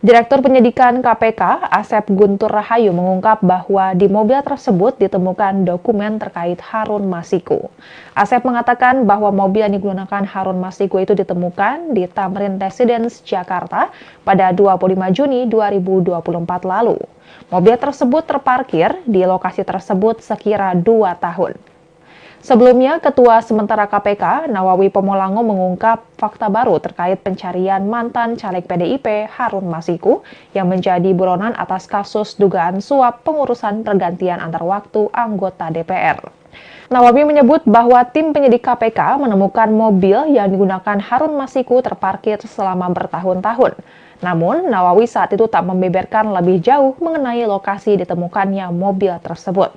Direktur Penyidikan KPK, Asep Guntur Rahayu mengungkap bahwa di mobil tersebut ditemukan dokumen terkait Harun Masiku. Asep mengatakan bahwa mobil yang digunakan Harun Masiku itu ditemukan di Tamrin Residence, Jakarta pada 25 Juni 2024 lalu. Mobil tersebut terparkir di lokasi tersebut sekira 2 tahun. Sebelumnya, Ketua Sementara KPK, Nawawi Pomolango mengungkap fakta baru terkait pencarian mantan caleg PDIP Harun Masiku yang menjadi buronan atas kasus dugaan suap pengurusan pergantian antar waktu anggota DPR. Nawawi menyebut bahwa tim penyidik KPK menemukan mobil yang digunakan Harun Masiku terparkir selama bertahun-tahun. Namun, Nawawi saat itu tak membeberkan lebih jauh mengenai lokasi ditemukannya mobil tersebut.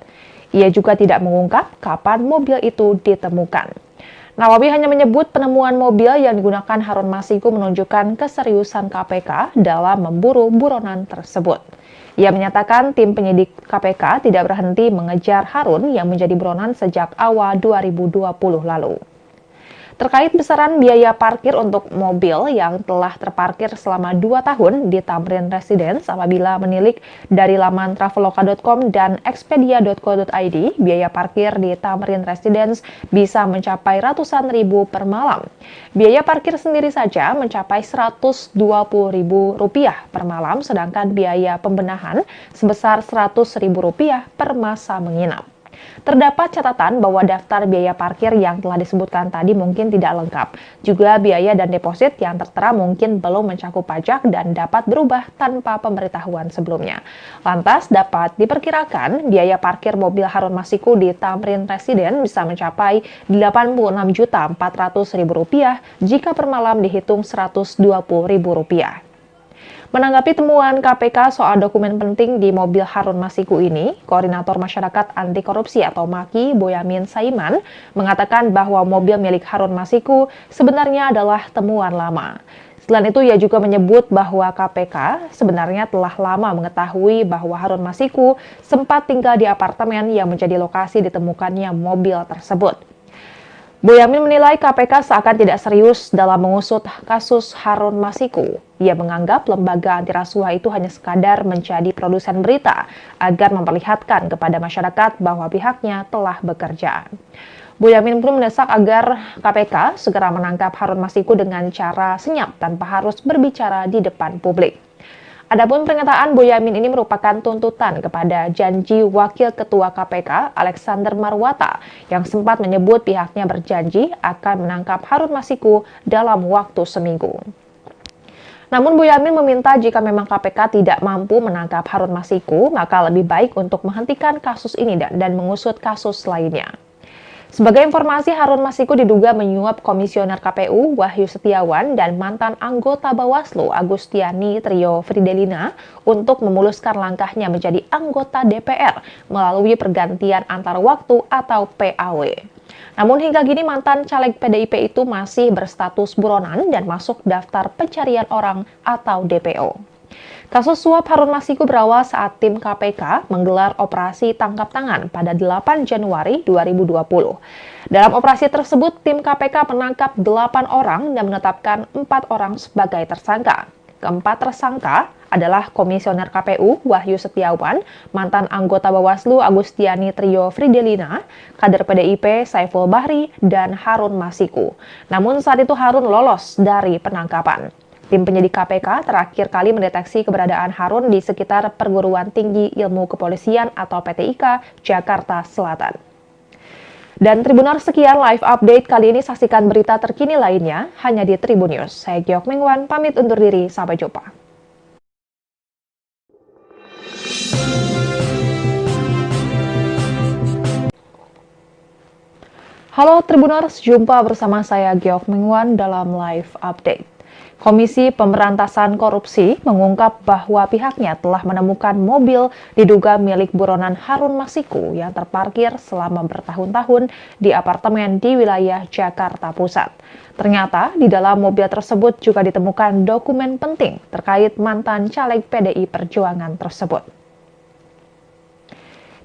Ia juga tidak mengungkap kapan mobil itu ditemukan. Nawawi hanya menyebut penemuan mobil yang digunakan Harun Masiku menunjukkan keseriusan KPK dalam memburu buronan tersebut. Ia menyatakan tim penyidik KPK tidak berhenti mengejar Harun yang menjadi buronan sejak awal 2020 lalu. Terkait besaran biaya parkir untuk mobil yang telah terparkir selama 2 tahun di Tamrin Residence apabila menilik dari laman traveloka.com dan expedia.co.id, biaya parkir di Tamrin Residence bisa mencapai ratusan ribu per malam. Biaya parkir sendiri saja mencapai Rp120.000 per malam, sedangkan biaya pembenahan sebesar Rp100.000 per masa menginap. Terdapat catatan bahwa daftar biaya parkir yang telah disebutkan tadi mungkin tidak lengkap. Juga biaya dan deposit yang tertera mungkin belum mencakup pajak dan dapat berubah tanpa pemberitahuan sebelumnya. Lantas dapat diperkirakan biaya parkir mobil Harun Masiku di Tamrin Residence bisa mencapai Rp86.400.000 jika per malam dihitung Rp120.000. Menanggapi temuan KPK soal dokumen penting di mobil Harun Masiku ini, Koordinator Masyarakat Anti Korupsi atau MAKI, Boyamin Saiman, mengatakan bahwa mobil milik Harun Masiku sebenarnya adalah temuan lama. Selain itu, ia juga menyebut bahwa KPK sebenarnya telah lama mengetahui bahwa Harun Masiku sempat tinggal di apartemen yang menjadi lokasi ditemukannya mobil tersebut. Boyamin menilai KPK seakan tidak serius dalam mengusut kasus Harun Masiku. Ia menganggap lembaga anti rasuah itu hanya sekadar menjadi produsen berita agar memperlihatkan kepada masyarakat bahwa pihaknya telah bekerja. Boyamin pun mendesak agar KPK segera menangkap Harun Masiku dengan cara senyap tanpa harus berbicara di depan publik. Adapun pernyataan Boyamin ini merupakan tuntutan kepada janji Wakil Ketua KPK Alexander Marwata yang sempat menyebut pihaknya berjanji akan menangkap Harun Masiku dalam waktu seminggu. Namun Boyamin meminta jika memang KPK tidak mampu menangkap Harun Masiku, maka lebih baik untuk menghentikan kasus ini dan mengusut kasus lainnya. Sebagai informasi, Harun Masiku diduga menyuap Komisioner KPU Wahyu Setiawan dan mantan anggota Bawaslu Agustiani Trio Fridelina untuk memuluskan langkahnya menjadi anggota DPR melalui pergantian antar waktu atau PAW. Namun hingga kini mantan caleg PDIP itu masih berstatus buronan dan masuk daftar pencarian orang atau DPO. Kasus suap Harun Masiku berawal saat tim KPK menggelar operasi tangkap tangan pada 8 Januari 2020. Dalam operasi tersebut, tim KPK menangkap 8 orang dan menetapkan 4 orang sebagai tersangka. Keempat tersangka adalah Komisioner KPU Wahyu Setiawan, mantan anggota Bawaslu Agustiani Trio Fridelina, kader PDIP Saiful Bahri, dan Harun Masiku. Namun saat itu Harun lolos dari penangkapan. Tim penyidik KPK terakhir kali mendeteksi keberadaan Harun di sekitar Perguruan Tinggi Ilmu Kepolisian atau PTIK, Jakarta Selatan. Dan Tribuners, sekian live update kali ini. Saksikan berita terkini lainnya hanya di Tribun News. Saya Giok Mengwan, pamit undur diri. Sampai jumpa. Halo Tribuners, jumpa bersama saya Giok Mengwan dalam live update. Komisi Pemberantasan Korupsi mengungkap bahwa pihaknya telah menemukan mobil diduga milik buronan Harun Masiku yang terparkir selama bertahun-tahun di apartemen di wilayah Jakarta Pusat. Ternyata di dalam mobil tersebut juga ditemukan dokumen penting terkait mantan caleg PDI Perjuangan tersebut.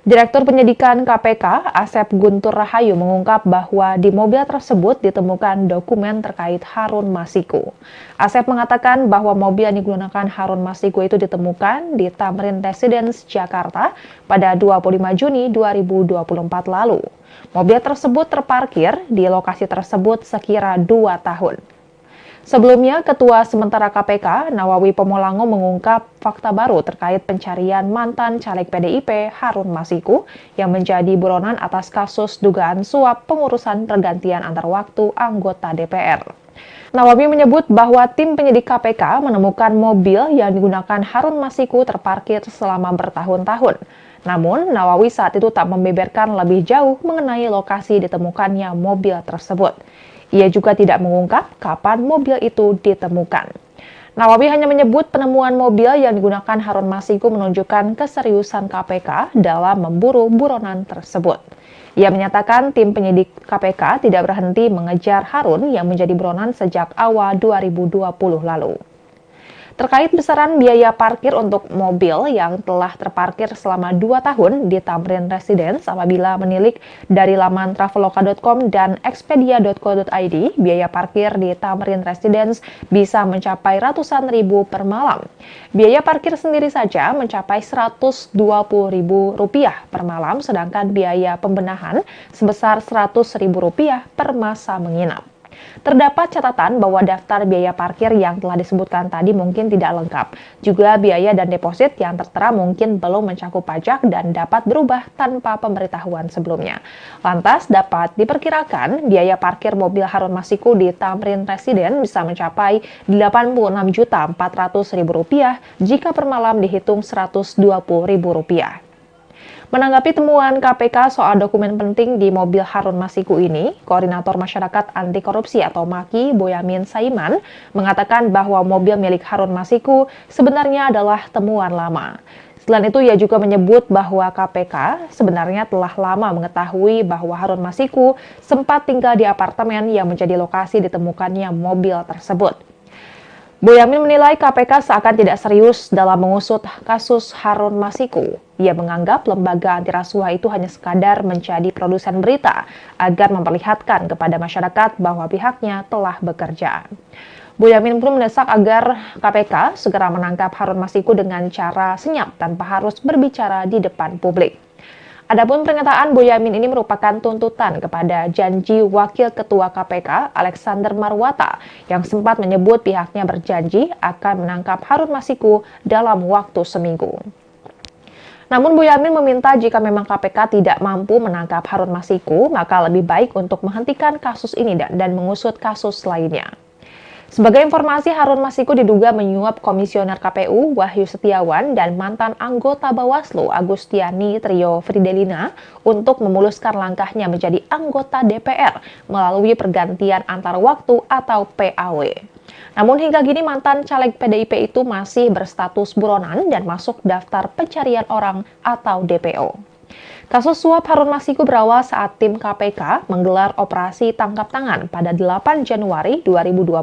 Direktur Penyidikan KPK, Asep Guntur Rahayu mengungkap bahwa di mobil tersebut ditemukan dokumen terkait Harun Masiku. Asep mengatakan bahwa mobil yang digunakan Harun Masiku itu ditemukan di Tamrin Residence, Jakarta pada 25 Juni 2024 lalu. Mobil tersebut terparkir di lokasi tersebut sekira 2 tahun. Sebelumnya, Ketua Sementara KPK, Nawawi Pomolango mengungkap fakta baru terkait pencarian mantan caleg PDIP Harun Masiku yang menjadi buronan atas kasus dugaan suap pengurusan pergantian antar waktu anggota DPR. Nawawi menyebut bahwa tim penyidik KPK menemukan mobil yang digunakan Harun Masiku terparkir selama bertahun-tahun. Namun, Nawawi saat itu tak membeberkan lebih jauh mengenai lokasi ditemukannya mobil tersebut. Ia juga tidak mengungkap kapan mobil itu ditemukan. Nawawi hanya menyebut penemuan mobil yang digunakan Harun Masiku menunjukkan keseriusan KPK dalam memburu buronan tersebut. Ia menyatakan tim penyidik KPK tidak berhenti mengejar Harun yang menjadi buronan sejak awal 2020 lalu. Terkait besaran biaya parkir untuk mobil yang telah terparkir selama 2 tahun di Tamrin Residence apabila menilik dari laman traveloka.com dan expedia.co.id, biaya parkir di Tamrin Residence bisa mencapai ratusan ribu per malam. Biaya parkir sendiri saja mencapai Rp120.000 per malam, sedangkan biaya pembenahan sebesar Rp100.000 per masa menginap. Terdapat catatan bahwa daftar biaya parkir yang telah disebutkan tadi mungkin tidak lengkap. Juga biaya dan deposit yang tertera mungkin belum mencakup pajak dan dapat berubah tanpa pemberitahuan sebelumnya. Lantas dapat diperkirakan biaya parkir mobil Harun Masiku di Tamrin Residence bisa mencapai Rp86.400.000 jika per malam dihitung Rp120.000. Menanggapi temuan KPK soal dokumen penting di mobil Harun Masiku ini, Koordinator Masyarakat Anti Korupsi atau MAKI, Boyamin Saiman, mengatakan bahwa mobil milik Harun Masiku sebenarnya adalah temuan lama. Selain itu, ia juga menyebut bahwa KPK sebenarnya telah lama mengetahui bahwa Harun Masiku sempat tinggal di apartemen yang menjadi lokasi ditemukannya mobil tersebut. Boyamin menilai KPK seakan tidak serius dalam mengusut kasus Harun Masiku. Ia menganggap lembaga anti rasuah itu hanya sekadar menjadi produsen berita agar memperlihatkan kepada masyarakat bahwa pihaknya telah bekerja. Boyamin pun mendesak agar KPK segera menangkap Harun Masiku dengan cara senyap tanpa harus berbicara di depan publik. Adapun pernyataan Boyamin ini merupakan tuntutan kepada janji Wakil Ketua KPK Alexander Marwata yang sempat menyebut pihaknya berjanji akan menangkap Harun Masiku dalam waktu seminggu. Namun Boyamin meminta jika memang KPK tidak mampu menangkap Harun Masiku, maka lebih baik untuk menghentikan kasus ini dan mengusut kasus lainnya. Sebagai informasi, Harun Masiku diduga menyuap Komisioner KPU Wahyu Setiawan dan mantan anggota Bawaslu Agustiani Trio Fridelina untuk memuluskan langkahnya menjadi anggota DPR melalui pergantian antar waktu atau PAW. Namun hingga kini mantan caleg PDIP itu masih berstatus buronan dan masuk daftar pencarian orang atau DPO. Kasus suap Harun Masiku berawal saat tim KPK menggelar operasi tangkap tangan pada 8 Januari 2020.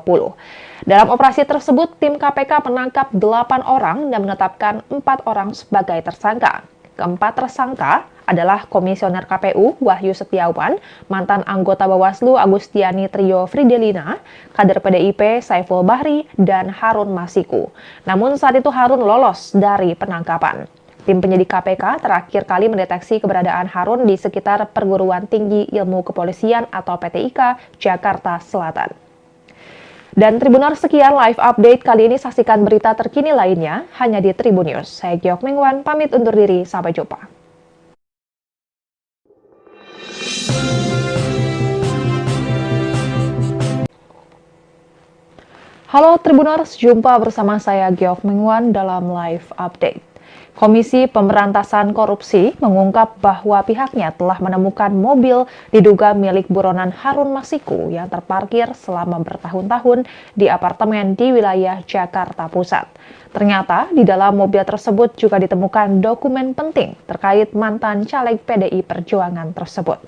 Dalam operasi tersebut, tim KPK menangkap 8 orang dan menetapkan 4 orang sebagai tersangka. Keempat tersangka adalah Komisioner KPU Wahyu Setiawan, mantan anggota Bawaslu Agustiani Trio Fridelina, kader PDIP Saiful Bahri, dan Harun Masiku. Namun saat itu Harun lolos dari penangkapan. Tim penyidik KPK terakhir kali mendeteksi keberadaan Harun di sekitar Perguruan Tinggi Ilmu Kepolisian atau PTIK, Jakarta Selatan. Dan Tribuners, sekian live update kali ini. Saksikan berita terkini lainnya hanya di Tribun News. Saya Giok Mengwan, pamit undur diri. Sampai jumpa. Halo Tribuners, jumpa bersama saya Giok Mengwan dalam live update. Komisi Pemberantasan Korupsi mengungkap bahwa pihaknya telah menemukan mobil diduga milik buronan Harun Masiku yang terparkir selama bertahun-tahun di apartemen di wilayah Jakarta Pusat. Ternyata di dalam mobil tersebut juga ditemukan dokumen penting terkait mantan caleg PDI Perjuangan tersebut.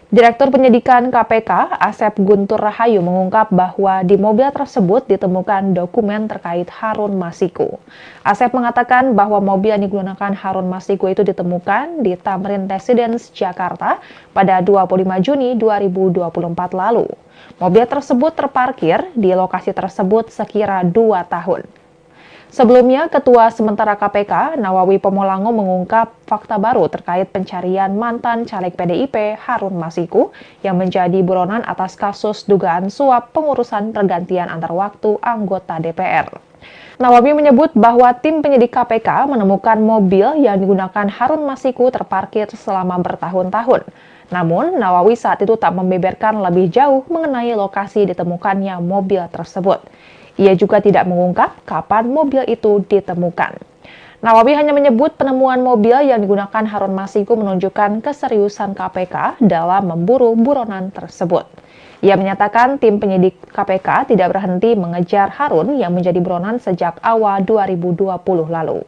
Direktur Penyidikan KPK, Asep Guntur Rahayu mengungkap bahwa di mobil tersebut ditemukan dokumen terkait Harun Masiku. Asep mengatakan bahwa mobil yang digunakan Harun Masiku itu ditemukan di Tamrin Residence, Jakarta pada 25 Juni 2024 lalu. Mobil tersebut terparkir di lokasi tersebut sekira 2 tahun. Sebelumnya, Ketua Sementara KPK, Nawawi Pomolango mengungkap fakta baru terkait pencarian mantan caleg PDIP Harun Masiku yang menjadi buronan atas kasus dugaan suap pengurusan pergantian antar waktu anggota DPR. Nawawi menyebut bahwa tim penyidik KPK menemukan mobil yang digunakan Harun Masiku terparkir selama bertahun-tahun. Namun, Nawawi saat itu tak membeberkan lebih jauh mengenai lokasi ditemukannya mobil tersebut. Ia juga tidak mengungkap kapan mobil itu ditemukan. Nawawi hanya menyebut penemuan mobil yang digunakan Harun Masiku menunjukkan keseriusan KPK dalam memburu buronan tersebut. Ia menyatakan tim penyidik KPK tidak berhenti mengejar Harun yang menjadi buronan sejak awal 2020 lalu.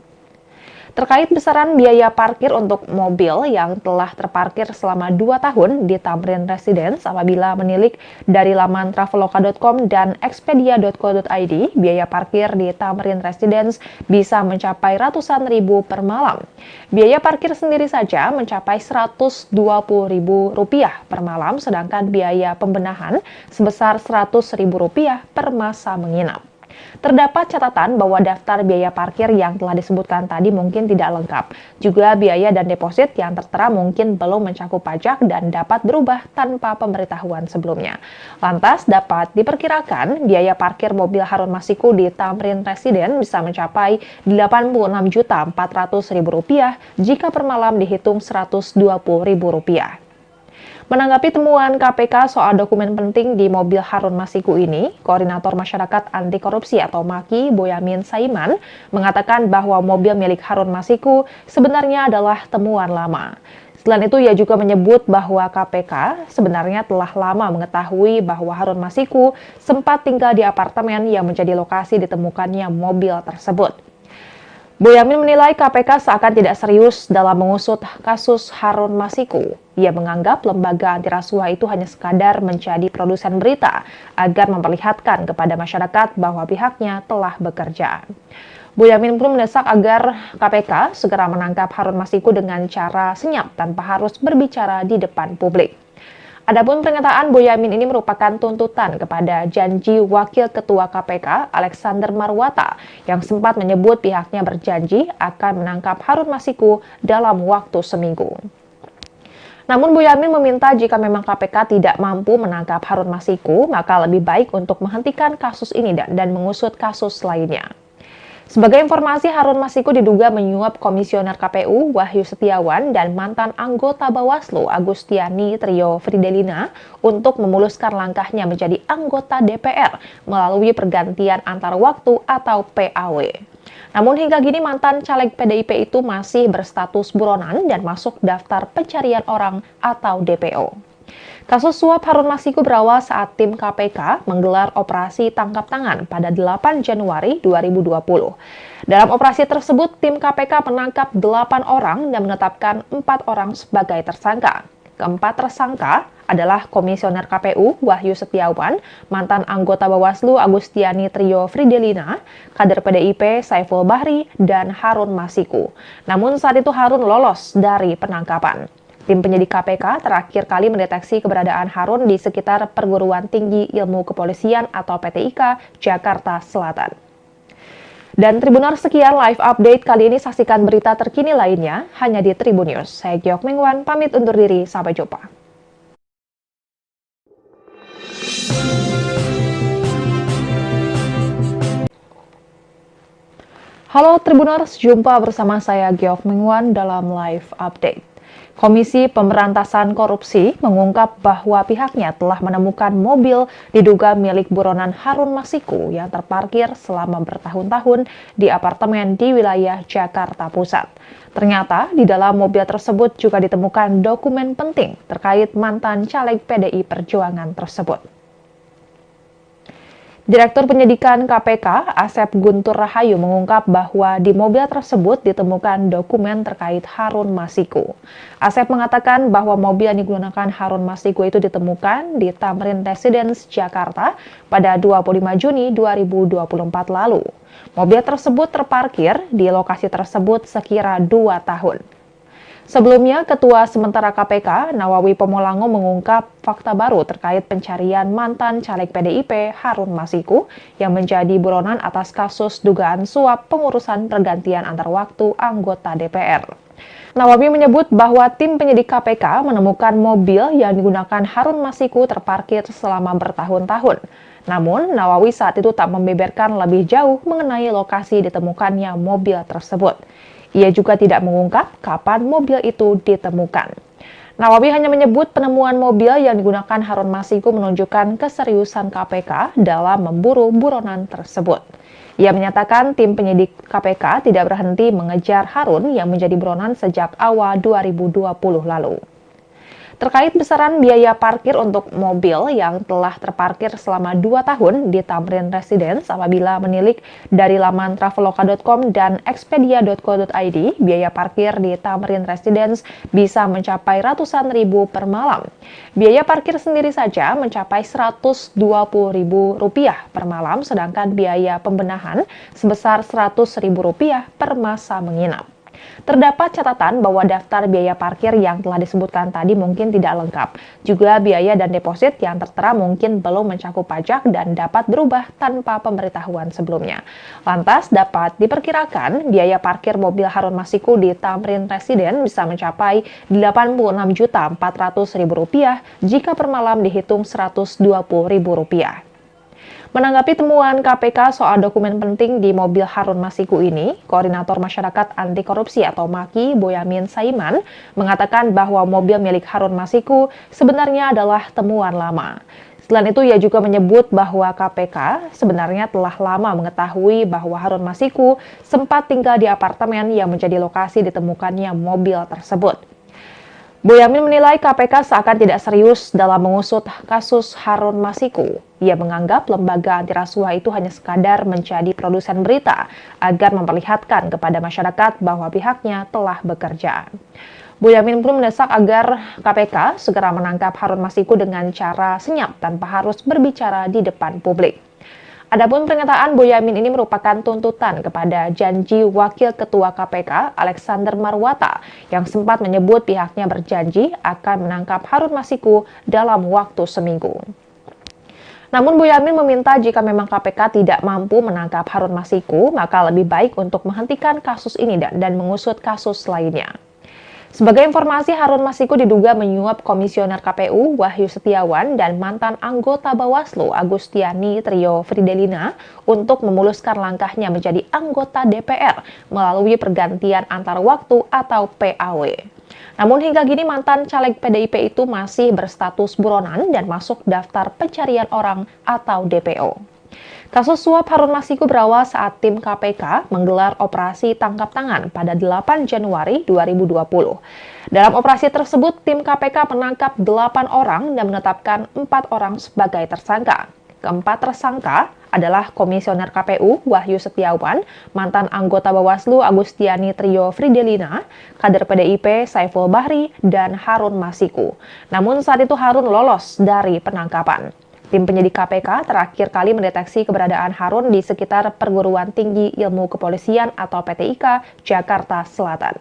Terkait besaran biaya parkir untuk mobil yang telah terparkir selama 2 tahun di Tamrin Residence apabila menilik dari laman traveloka.com dan expedia.co.id, biaya parkir di Tamrin Residence bisa mencapai ratusan ribu per malam. Biaya parkir sendiri saja mencapai Rp120.000 per malam, sedangkan biaya pembenahan sebesar Rp100.000 per masa menginap. Terdapat catatan bahwa daftar biaya parkir yang telah disebutkan tadi mungkin tidak lengkap. Juga biaya dan deposit yang tertera mungkin belum mencakup pajak dan dapat berubah tanpa pemberitahuan sebelumnya. Lantas dapat diperkirakan biaya parkir mobil Harun Masiku di Tamrin Residence bisa mencapai Rp86.400.000 jika per malam dihitung Rp120.000. Menanggapi temuan KPK soal dokumen penting di mobil Harun Masiku ini, Koordinator Masyarakat Anti Korupsi atau MAKI, Boyamin Saiman, mengatakan bahwa mobil milik Harun Masiku sebenarnya adalah temuan lama. Selain itu, ia juga menyebut bahwa KPK sebenarnya telah lama mengetahui bahwa Harun Masiku sempat tinggal di apartemen yang menjadi lokasi ditemukannya mobil tersebut. Boyamin menilai KPK seakan tidak serius dalam mengusut kasus Harun Masiku. Ia menganggap lembaga anti rasuah itu hanya sekadar menjadi produsen berita agar memperlihatkan kepada masyarakat bahwa pihaknya telah bekerja. Boyamin pun mendesak agar KPK segera menangkap Harun Masiku dengan cara senyap tanpa harus berbicara di depan publik. Adapun pernyataan Boyamin ini merupakan tuntutan kepada janji Wakil Ketua KPK Alexander Marwata yang sempat menyebut pihaknya berjanji akan menangkap Harun Masiku dalam waktu seminggu. Namun Boyamin meminta jika memang KPK tidak mampu menangkap Harun Masiku, maka lebih baik untuk menghentikan kasus ini dan mengusut kasus lainnya. Sebagai informasi, Harun Masiku diduga menyuap Komisioner KPU Wahyu Setiawan dan mantan anggota Bawaslu Agustiani Trio Fridelina untuk memuluskan langkahnya menjadi anggota DPR melalui pergantian antar waktu atau PAW. Namun hingga kini mantan caleg PDIP itu masih berstatus buronan dan masuk daftar pencarian orang atau DPO. Kasus suap Harun Masiku berawal saat tim KPK menggelar operasi tangkap tangan pada 8 Januari 2020. Dalam operasi tersebut, tim KPK menangkap 8 orang dan menetapkan 4 orang sebagai tersangka. Keempat tersangka adalah Komisioner KPU Wahyu Setiawan, mantan anggota Bawaslu Agustiani Trio Fridelina, kader PDIP Saiful Bahri, dan Harun Masiku. Namun saat itu Harun lolos dari penangkapan. Tim penyidik KPK terakhir kali mendeteksi keberadaan Harun di sekitar Perguruan Tinggi Ilmu Kepolisian atau PTIK Jakarta Selatan. Dan Tribuners, sekian live update kali ini. Saksikan berita terkini lainnya hanya di Tribun News. Saya Giok Mingwan, pamit undur diri. Sampai jumpa. Halo Tribuners, jumpa bersama saya Giok Mingwan dalam live update. Komisi Pemberantasan Korupsi mengungkap bahwa pihaknya telah menemukan mobil diduga milik buronan Harun Masiku yang terparkir selama bertahun-tahun di apartemen di wilayah Jakarta Pusat. Ternyata di dalam mobil tersebut juga ditemukan dokumen penting terkait mantan caleg PDI Perjuangan tersebut. Direktur Penyidikan KPK, Asep Guntur Rahayu mengungkap bahwa di mobil tersebut ditemukan dokumen terkait Harun Masiku. Asep mengatakan bahwa mobil yang digunakan Harun Masiku itu ditemukan di Tamrin Residence, Jakarta pada 25 Juni 2024 lalu. Mobil tersebut terparkir di lokasi tersebut sekira 2 tahun. Sebelumnya, Ketua Sementara KPK, Nawawi Pomolango mengungkap fakta baru terkait pencarian mantan caleg PDIP Harun Masiku yang menjadi buronan atas kasus dugaan suap pengurusan pergantian antar waktu anggota DPR. Nawawi menyebut bahwa tim penyidik KPK menemukan mobil yang digunakan Harun Masiku terparkir selama bertahun-tahun. Namun, Nawawi saat itu tak membeberkan lebih jauh mengenai lokasi ditemukannya mobil tersebut. Ia juga tidak mengungkap kapan mobil itu ditemukan. Nawawi hanya menyebut penemuan mobil yang digunakan Harun Masiku menunjukkan keseriusan KPK dalam memburu buronan tersebut. Ia menyatakan tim penyidik KPK tidak berhenti mengejar Harun yang menjadi buronan sejak awal 2020 lalu. Terkait besaran biaya parkir untuk mobil yang telah terparkir selama 2 tahun di Tamrin Residence apabila menilik dari laman traveloka.com dan expedia.co.id, biaya parkir di Tamrin Residence bisa mencapai ratusan ribu per malam. Biaya parkir sendiri saja mencapai Rp120.000 per malam, sedangkan biaya pembenahan sebesar Rp100.000 per masa menginap. Terdapat catatan bahwa daftar biaya parkir yang telah disebutkan tadi mungkin tidak lengkap. Juga biaya dan deposit yang tertera mungkin belum mencakup pajak dan dapat berubah tanpa pemberitahuan sebelumnya. Lantas dapat diperkirakan biaya parkir mobil Harun Masiku di Tamrin Residence bisa mencapai Rp86.400.000 jika per malam dihitung Rp120.000. Menanggapi temuan KPK soal dokumen penting di mobil Harun Masiku ini, Koordinator Masyarakat Anti Korupsi atau MAKI, Boyamin Saiman, mengatakan bahwa mobil milik Harun Masiku sebenarnya adalah temuan lama. Selain itu, ia juga menyebut bahwa KPK sebenarnya telah lama mengetahui bahwa Harun Masiku sempat tinggal di apartemen yang menjadi lokasi ditemukannya mobil tersebut. Boyamin menilai KPK seakan tidak serius dalam mengusut kasus Harun Masiku. Ia menganggap lembaga anti rasuah itu hanya sekadar menjadi produsen berita agar memperlihatkan kepada masyarakat bahwa pihaknya telah bekerja. Boyamin pun mendesak agar KPK segera menangkap Harun Masiku dengan cara senyap tanpa harus berbicara di depan publik. Adapun pernyataan Boyamin ini merupakan tuntutan kepada janji Wakil Ketua KPK Alexander Marwata yang sempat menyebut pihaknya berjanji akan menangkap Harun Masiku dalam waktu seminggu. Namun Boyamin meminta jika memang KPK tidak mampu menangkap Harun Masiku, maka lebih baik untuk menghentikan kasus ini dan mengusut kasus lainnya. Sebagai informasi, Harun Masiku diduga menyuap Komisioner KPU Wahyu Setiawan dan mantan anggota Bawaslu Agustiani Trio Fridelina untuk memuluskan langkahnya menjadi anggota DPR melalui pergantian antar waktu atau PAW. Namun hingga kini mantan caleg PDIP itu masih berstatus buronan dan masuk daftar pencarian orang atau DPO. Kasus suap Harun Masiku berawal saat tim KPK menggelar operasi tangkap tangan pada 8 Januari 2020. Dalam operasi tersebut, tim KPK menangkap 8 orang dan menetapkan 4 orang sebagai tersangka. Keempat tersangka adalah Komisioner KPU Wahyu Setiawan, mantan anggota Bawaslu Agustiani Trio Fridelina, kader PDIP Saiful Bahri, dan Harun Masiku. Namun saat itu Harun lolos dari penangkapan. Tim penyidik KPK terakhir kali mendeteksi keberadaan Harun di sekitar Perguruan Tinggi Ilmu Kepolisian atau PTIK, Jakarta Selatan.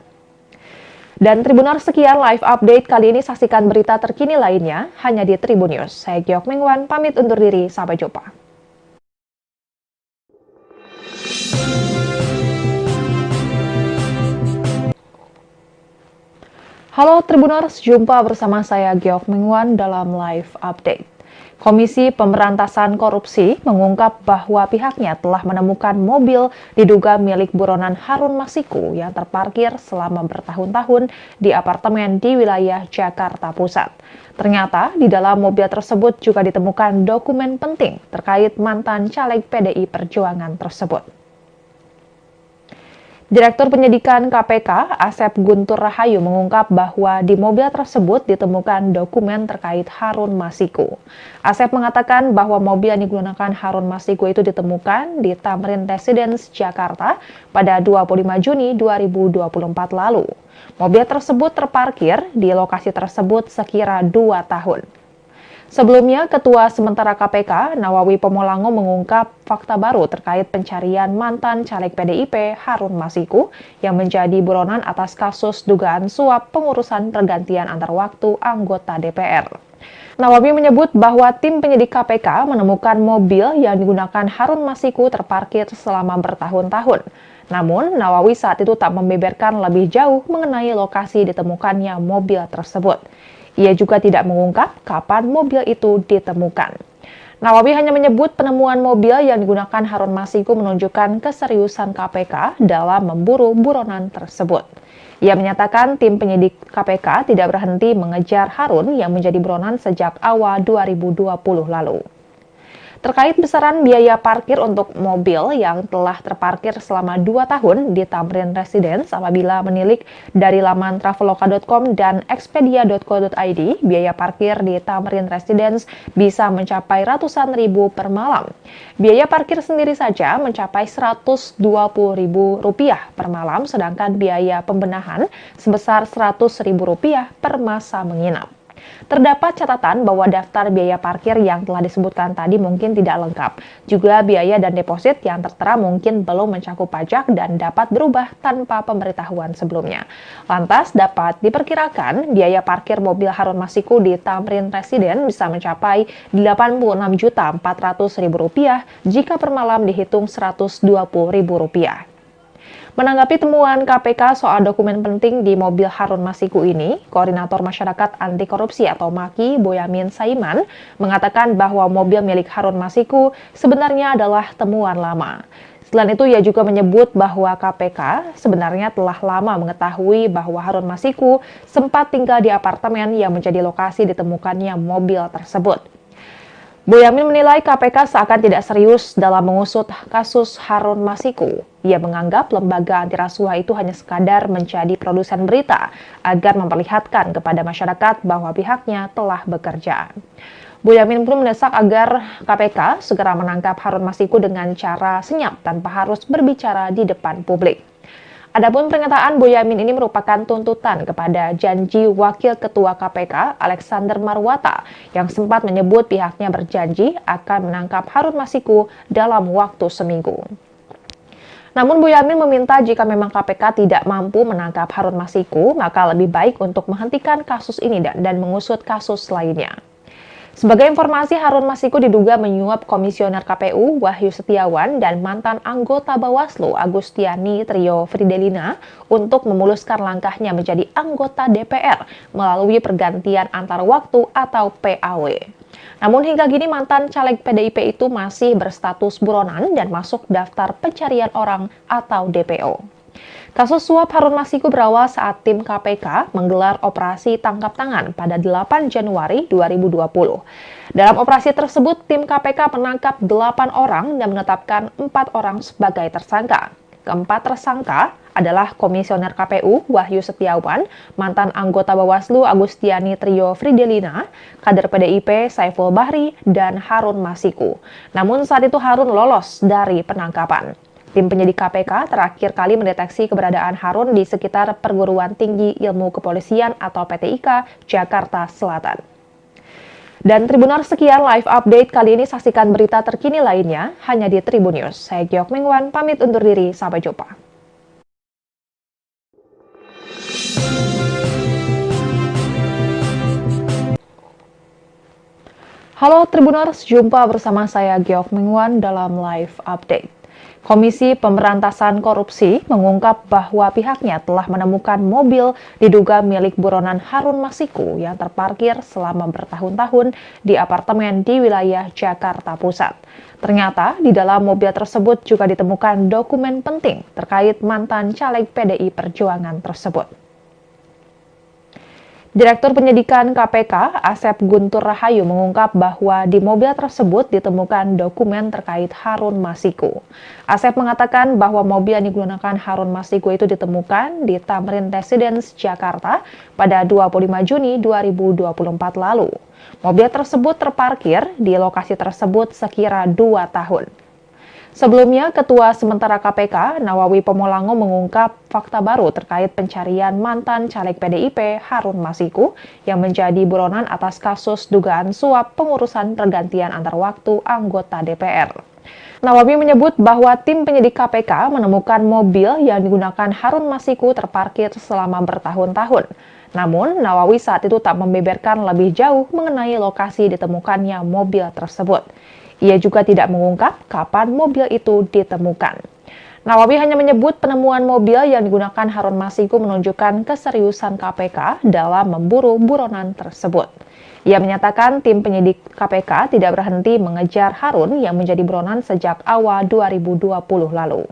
Dan Tribuners, sekian live update kali ini. Saksikan berita terkini lainnya hanya di Tribun News. Saya Giok Mengwan, pamit undur diri. Sampai jumpa. Halo Tribuners, jumpa bersama saya Giok Mengwan dalam live update. Komisi Pemberantasan Korupsi mengungkap bahwa pihaknya telah menemukan mobil diduga milik buronan Harun Masiku yang terparkir selama bertahun-tahun di apartemen di wilayah Jakarta Pusat. Ternyata di dalam mobil tersebut juga ditemukan dokumen penting terkait mantan caleg PDI Perjuangan tersebut. Direktur Penyidikan KPK, Asep Guntur Rahayu mengungkap bahwa di mobil tersebut ditemukan dokumen terkait Harun Masiku. Asep mengatakan bahwa mobil yang digunakan Harun Masiku itu ditemukan di Tamrin Residence, Jakarta pada 25 Juni 2024 lalu. Mobil tersebut terparkir di lokasi tersebut sekira 2 tahun. Sebelumnya, Ketua Sementara KPK, Nawawi Pomolango mengungkap fakta baru terkait pencarian mantan caleg PDIP Harun Masiku yang menjadi buronan atas kasus dugaan suap pengurusan pergantian antar waktu anggota DPR. Nawawi menyebut bahwa tim penyidik KPK menemukan mobil yang digunakan Harun Masiku terparkir selama bertahun-tahun. Namun, Nawawi saat itu tak membeberkan lebih jauh mengenai lokasi ditemukannya mobil tersebut. Ia juga tidak mengungkap kapan mobil itu ditemukan. Nawawi hanya menyebut penemuan mobil yang digunakan Harun Masiku menunjukkan keseriusan KPK dalam memburu buronan tersebut. Ia menyatakan tim penyidik KPK tidak berhenti mengejar Harun yang menjadi buronan sejak awal 2020 lalu. Terkait besaran biaya parkir untuk mobil yang telah terparkir selama 2 tahun di Tamrin Residence, apabila menilik dari laman traveloka.com dan expedia.co.id, biaya parkir di Tamrin Residence bisa mencapai ratusan ribu per malam. Biaya parkir sendiri saja mencapai Rp120.000 per malam, sedangkan biaya pembenahan sebesar Rp100.000 per masa menginap. Terdapat catatan bahwa daftar biaya parkir yang telah disebutkan tadi mungkin tidak lengkap. Juga biaya dan deposit yang tertera mungkin belum mencakup pajak dan dapat berubah tanpa pemberitahuan sebelumnya. Lantas dapat diperkirakan biaya parkir mobil Harun Masiku di Tamrin Residence bisa mencapai Rp86.400.000 jika per malam dihitung Rp120.000. Menanggapi temuan KPK soal dokumen penting di mobil Harun Masiku ini, Koordinator Masyarakat Anti Korupsi atau MAKI, Boyamin Saiman, mengatakan bahwa mobil milik Harun Masiku sebenarnya adalah temuan lama. Selain itu, ia juga menyebut bahwa KPK sebenarnya telah lama mengetahui bahwa Harun Masiku sempat tinggal di apartemen yang menjadi lokasi ditemukannya mobil tersebut. Boyamin menilai KPK seakan tidak serius dalam mengusut kasus Harun Masiku. Ia menganggap lembaga anti rasuah itu hanya sekadar menjadi produsen berita agar memperlihatkan kepada masyarakat bahwa pihaknya telah bekerja. Boyamin pun mendesak agar KPK segera menangkap Harun Masiku dengan cara senyap tanpa harus berbicara di depan publik. Adapun pernyataan Boyamin ini merupakan tuntutan kepada janji Wakil Ketua KPK Alexander Marwata yang sempat menyebut pihaknya berjanji akan menangkap Harun Masiku dalam waktu seminggu. Namun Boyamin meminta jika memang KPK tidak mampu menangkap Harun Masiku, maka lebih baik untuk menghentikan kasus ini dan mengusut kasus lainnya. Sebagai informasi, Harun Masiku diduga menyuap Komisioner KPU Wahyu Setiawan dan mantan anggota Bawaslu Agustiani Trio Fridelina untuk memuluskan langkahnya menjadi anggota DPR melalui pergantian antar waktu atau PAW. Namun hingga kini mantan caleg PDIP itu masih berstatus buronan dan masuk daftar pencarian orang atau DPO. Kasus suap Harun Masiku berawal saat tim KPK menggelar operasi tangkap tangan pada 8 Januari 2020. Dalam operasi tersebut, tim KPK menangkap 8 orang dan menetapkan 4 orang sebagai tersangka. Keempat tersangka adalah Komisioner KPU Wahyu Setiawan, mantan anggota Bawaslu Agustiani Trio Fridelina, kader PDIP Saiful Bahri, dan Harun Masiku. Namun saat itu Harun lolos dari penangkapan. Tim penyidik KPK terakhir kali mendeteksi keberadaan Harun di sekitar Perguruan Tinggi Ilmu Kepolisian atau PTIK, Jakarta Selatan. Dan Tribuners, sekian live update kali ini. Saksikan berita terkini lainnya hanya di Tribun News. Saya Giok Mingwan, pamit undur diri. Sampai jumpa. Halo Tribuners, jumpa bersama saya Giok Mingwan dalam live update. Komisi Pemberantasan Korupsi mengungkap bahwa pihaknya telah menemukan mobil diduga milik buronan Harun Masiku yang terparkir selama bertahun-tahun di apartemen di wilayah Jakarta Pusat. Ternyata di dalam mobil tersebut juga ditemukan dokumen penting terkait mantan caleg PDI Perjuangan tersebut. Direktur Penyidikan KPK, Asep Guntur Rahayu mengungkap bahwa di mobil tersebut ditemukan dokumen terkait Harun Masiku. Asep mengatakan bahwa mobil yang digunakan Harun Masiku itu ditemukan di Tamrin Residence, Jakarta pada 25 Juni 2024 lalu. Mobil tersebut terparkir di lokasi tersebut sekira 2 tahun. Sebelumnya, Ketua Sementara KPK, Nawawi Pomolango mengungkap fakta baru terkait pencarian mantan caleg PDIP Harun Masiku yang menjadi buronan atas kasus dugaan suap pengurusan pergantian antar waktu anggota DPR. Nawawi menyebut bahwa tim penyidik KPK menemukan mobil yang digunakan Harun Masiku terparkir selama bertahun-tahun. Namun, Nawawi saat itu tak membeberkan lebih jauh mengenai lokasi ditemukannya mobil tersebut. Ia juga tidak mengungkap kapan mobil itu ditemukan. Nawawi hanya menyebut penemuan mobil yang digunakan Harun Masiku menunjukkan keseriusan KPK dalam memburu buronan tersebut. Ia menyatakan tim penyidik KPK tidak berhenti mengejar Harun yang menjadi buronan sejak awal 2020 lalu.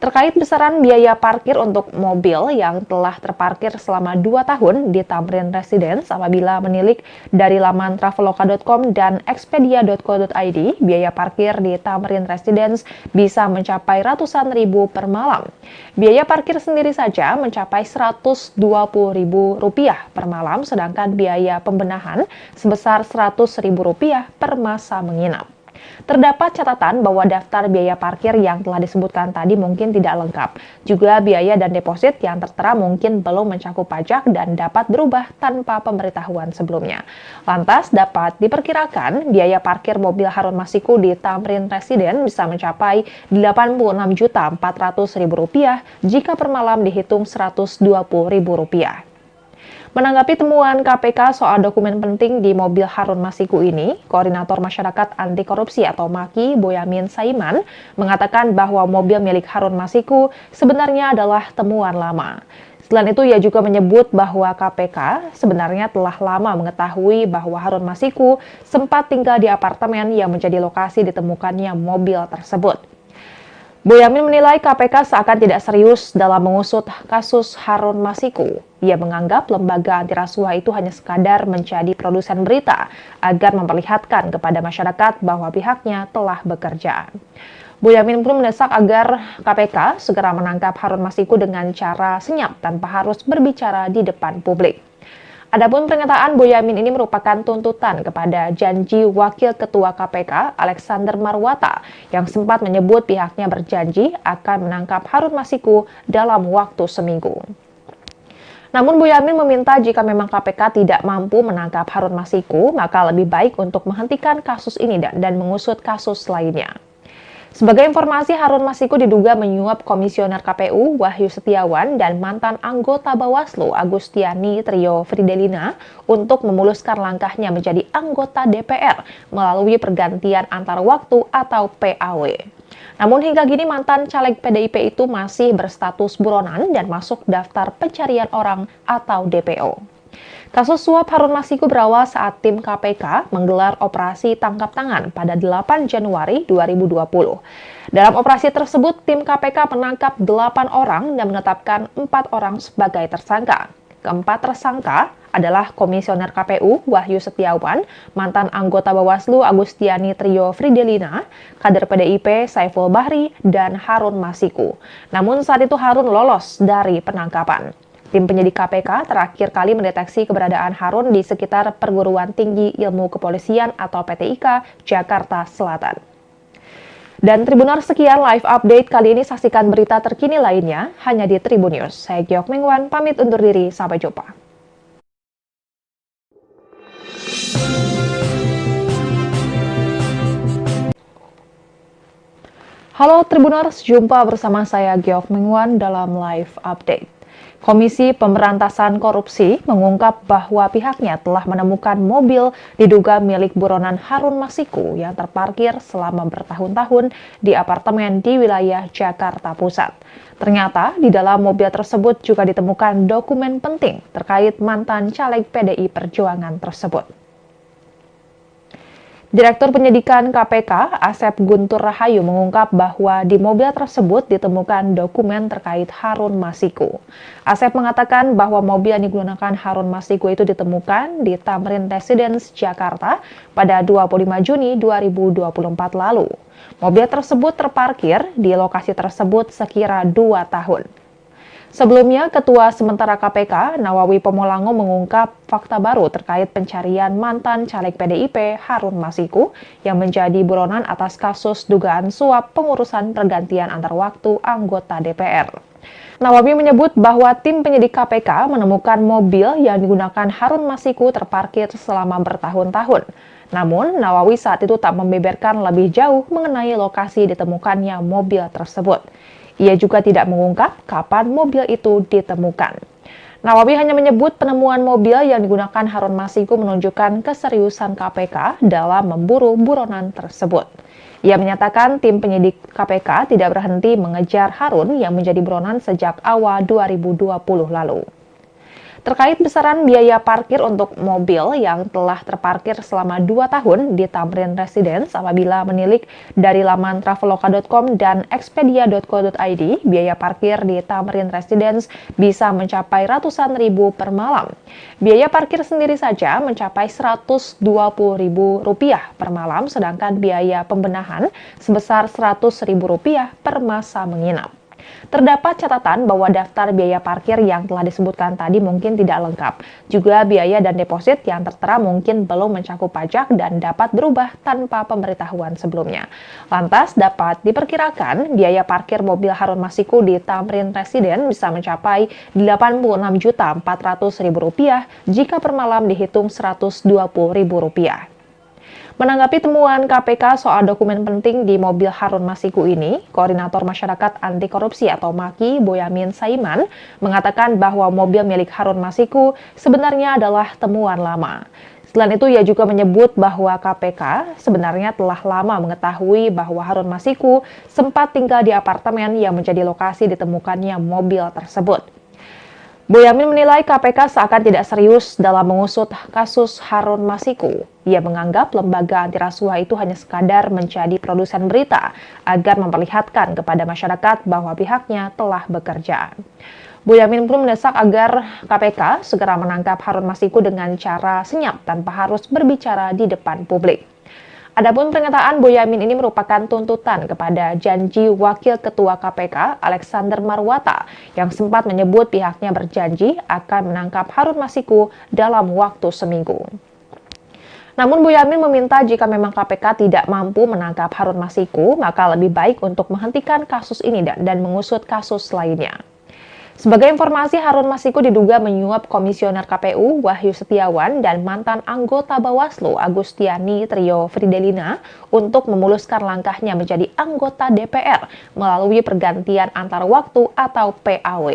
Terkait besaran biaya parkir untuk mobil yang telah terparkir selama 2 tahun di Tamrin Residence apabila menilik dari laman traveloka.com dan expedia.co.id, biaya parkir di Tamrin Residence bisa mencapai ratusan ribu per malam. Biaya parkir sendiri saja mencapai Rp120.000 per malam, sedangkan biaya pembenahan sebesar Rp100.000 per masa menginap. Terdapat catatan bahwa daftar biaya parkir yang telah disebutkan tadi mungkin tidak lengkap. Juga biaya dan deposit yang tertera mungkin belum mencakup pajak dan dapat berubah tanpa pemberitahuan sebelumnya. Lantas dapat diperkirakan biaya parkir mobil Harun Masiku di Tamrin Residence bisa mencapai Rp86.400.000 jika per malam dihitung Rp120.000. Menanggapi temuan KPK soal dokumen penting di mobil Harun Masiku ini, Koordinator Masyarakat Anti Korupsi atau MAKI, Boyamin Saiman, mengatakan bahwa mobil milik Harun Masiku sebenarnya adalah temuan lama. Selain itu, ia juga menyebut bahwa KPK sebenarnya telah lama mengetahui bahwa Harun Masiku sempat tinggal di apartemen yang menjadi lokasi ditemukannya mobil tersebut. Boyamin menilai KPK seakan tidak serius dalam mengusut kasus Harun Masiku. Ia menganggap lembaga anti rasuah itu hanya sekadar menjadi produsen berita agar memperlihatkan kepada masyarakat bahwa pihaknya telah bekerja. Boyamin pun mendesak agar KPK segera menangkap Harun Masiku dengan cara senyap tanpa harus berbicara di depan publik. Adapun pernyataan Boyamin ini merupakan tuntutan kepada janji Wakil Ketua KPK Alexander Marwata yang sempat menyebut pihaknya berjanji akan menangkap Harun Masiku dalam waktu seminggu. Namun Boyamin meminta jika memang KPK tidak mampu menangkap Harun Masiku, maka lebih baik untuk menghentikan kasus ini dan mengusut kasus lainnya. Sebagai informasi, Harun Masiku diduga menyuap Komisioner KPU Wahyu Setiawan dan mantan anggota Bawaslu Agustiani Trio Fridelina untuk memuluskan langkahnya menjadi anggota DPR melalui pergantian antar waktu atau PAW. Namun hingga kini mantan caleg PDIP itu masih berstatus buronan dan masuk daftar pencarian orang atau DPO. Kasus suap Harun Masiku berawal saat tim KPK menggelar operasi tangkap tangan pada 8 Januari 2020. Dalam operasi tersebut, tim KPK menangkap 8 orang dan menetapkan 4 orang sebagai tersangka. Keempat tersangka adalah Komisioner KPU Wahyu Setiawan, mantan anggota Bawaslu Agustiani Trio Fridelina, kader PDIP Saiful Bahri, dan Harun Masiku. Namun saat itu Harun lolos dari penangkapan. Tim penyidik KPK terakhir kali mendeteksi keberadaan Harun di sekitar Perguruan Tinggi Ilmu Kepolisian atau PTIK, Jakarta Selatan. Dan Tribuners, sekian live update kali ini. Saksikan berita terkini lainnya hanya di Tribun News. Saya Giok Mengwan, pamit undur diri. Sampai jumpa. Halo Tribuners, jumpa bersama saya Giok Mengwan dalam live update. Komisi Pemberantasan Korupsi mengungkap bahwa pihaknya telah menemukan mobil diduga milik buronan Harun Masiku yang terparkir selama bertahun-tahun di apartemen di wilayah Jakarta Pusat. Ternyata di dalam mobil tersebut juga ditemukan dokumen penting terkait mantan caleg PDI Perjuangan tersebut. Direktur Penyidikan KPK, Asep Guntur Rahayu, mengungkap bahwa di mobil tersebut ditemukan dokumen terkait Harun Masiku. Asep mengatakan bahwa mobil yang digunakan Harun Masiku itu ditemukan di Tamrin Residence, Jakarta pada 25 Juni 2024 lalu. Mobil tersebut terparkir di lokasi tersebut sekira 2 tahun. Sebelumnya, Ketua Sementara KPK, Nawawi Pomolango, mengungkap fakta baru terkait pencarian mantan caleg PDIP Harun Masiku yang menjadi buronan atas kasus dugaan suap pengurusan pergantian antar waktu anggota DPR. Nawawi menyebut bahwa tim penyidik KPK menemukan mobil yang digunakan Harun Masiku terparkir selama bertahun-tahun. Namun, Nawawi saat itu tak membeberkan lebih jauh mengenai lokasi ditemukannya mobil tersebut. Ia juga tidak mengungkap kapan mobil itu ditemukan. Nawawi hanya menyebut penemuan mobil yang digunakan Harun Masiku menunjukkan keseriusan KPK dalam memburu buronan tersebut. Ia menyatakan tim penyidik KPK tidak berhenti mengejar Harun yang menjadi buronan sejak awal 2020 lalu. Terkait besaran biaya parkir untuk mobil yang telah terparkir selama 2 tahun di Tamrin Residence, apabila menilik dari laman traveloka.com dan expedia.co.id, biaya parkir di Tamrin Residence bisa mencapai ratusan ribu per malam. Biaya parkir sendiri saja mencapai Rp120.000 per malam, sedangkan biaya pembenahan sebesar Rp100.000 per masa menginap. Terdapat catatan bahwa daftar biaya parkir yang telah disebutkan tadi mungkin tidak lengkap. Juga biaya dan deposit yang tertera mungkin belum mencakup pajak dan dapat berubah tanpa pemberitahuan sebelumnya. Lantas dapat diperkirakan biaya parkir mobil Harun Masiku di Tamrin Residence bisa mencapai Rp86.400.000 jika per malam dihitung Rp120.000. Menanggapi temuan KPK soal dokumen penting di mobil Harun Masiku ini, Koordinator Masyarakat Anti Korupsi atau MAKI, Boyamin Saiman, mengatakan bahwa mobil milik Harun Masiku sebenarnya adalah temuan lama. Selain itu, ia juga menyebut bahwa KPK sebenarnya telah lama mengetahui bahwa Harun Masiku sempat tinggal di apartemen yang menjadi lokasi ditemukannya mobil tersebut. Boyamin menilai KPK seakan tidak serius dalam mengusut kasus Harun Masiku. Ia menganggap lembaga anti rasuah itu hanya sekadar menjadi produsen berita agar memperlihatkan kepada masyarakat bahwa pihaknya telah bekerja. Boyamin pun mendesak agar KPK segera menangkap Harun Masiku dengan cara senyap tanpa harus berbicara di depan publik. Adapun pernyataan Boyamin ini merupakan tuntutan kepada janji Wakil Ketua KPK Alexander Marwata yang sempat menyebut pihaknya berjanji akan menangkap Harun Masiku dalam waktu seminggu. Namun Boyamin meminta jika memang KPK tidak mampu menangkap Harun Masiku, maka lebih baik untuk menghentikan kasus ini dan mengusut kasus lainnya. Sebagai informasi, Harun Masiku diduga menyuap Komisioner KPU Wahyu Setiawan dan mantan anggota Bawaslu Agustiani Trio Fridelina untuk memuluskan langkahnya menjadi anggota DPR melalui pergantian antar waktu atau PAW.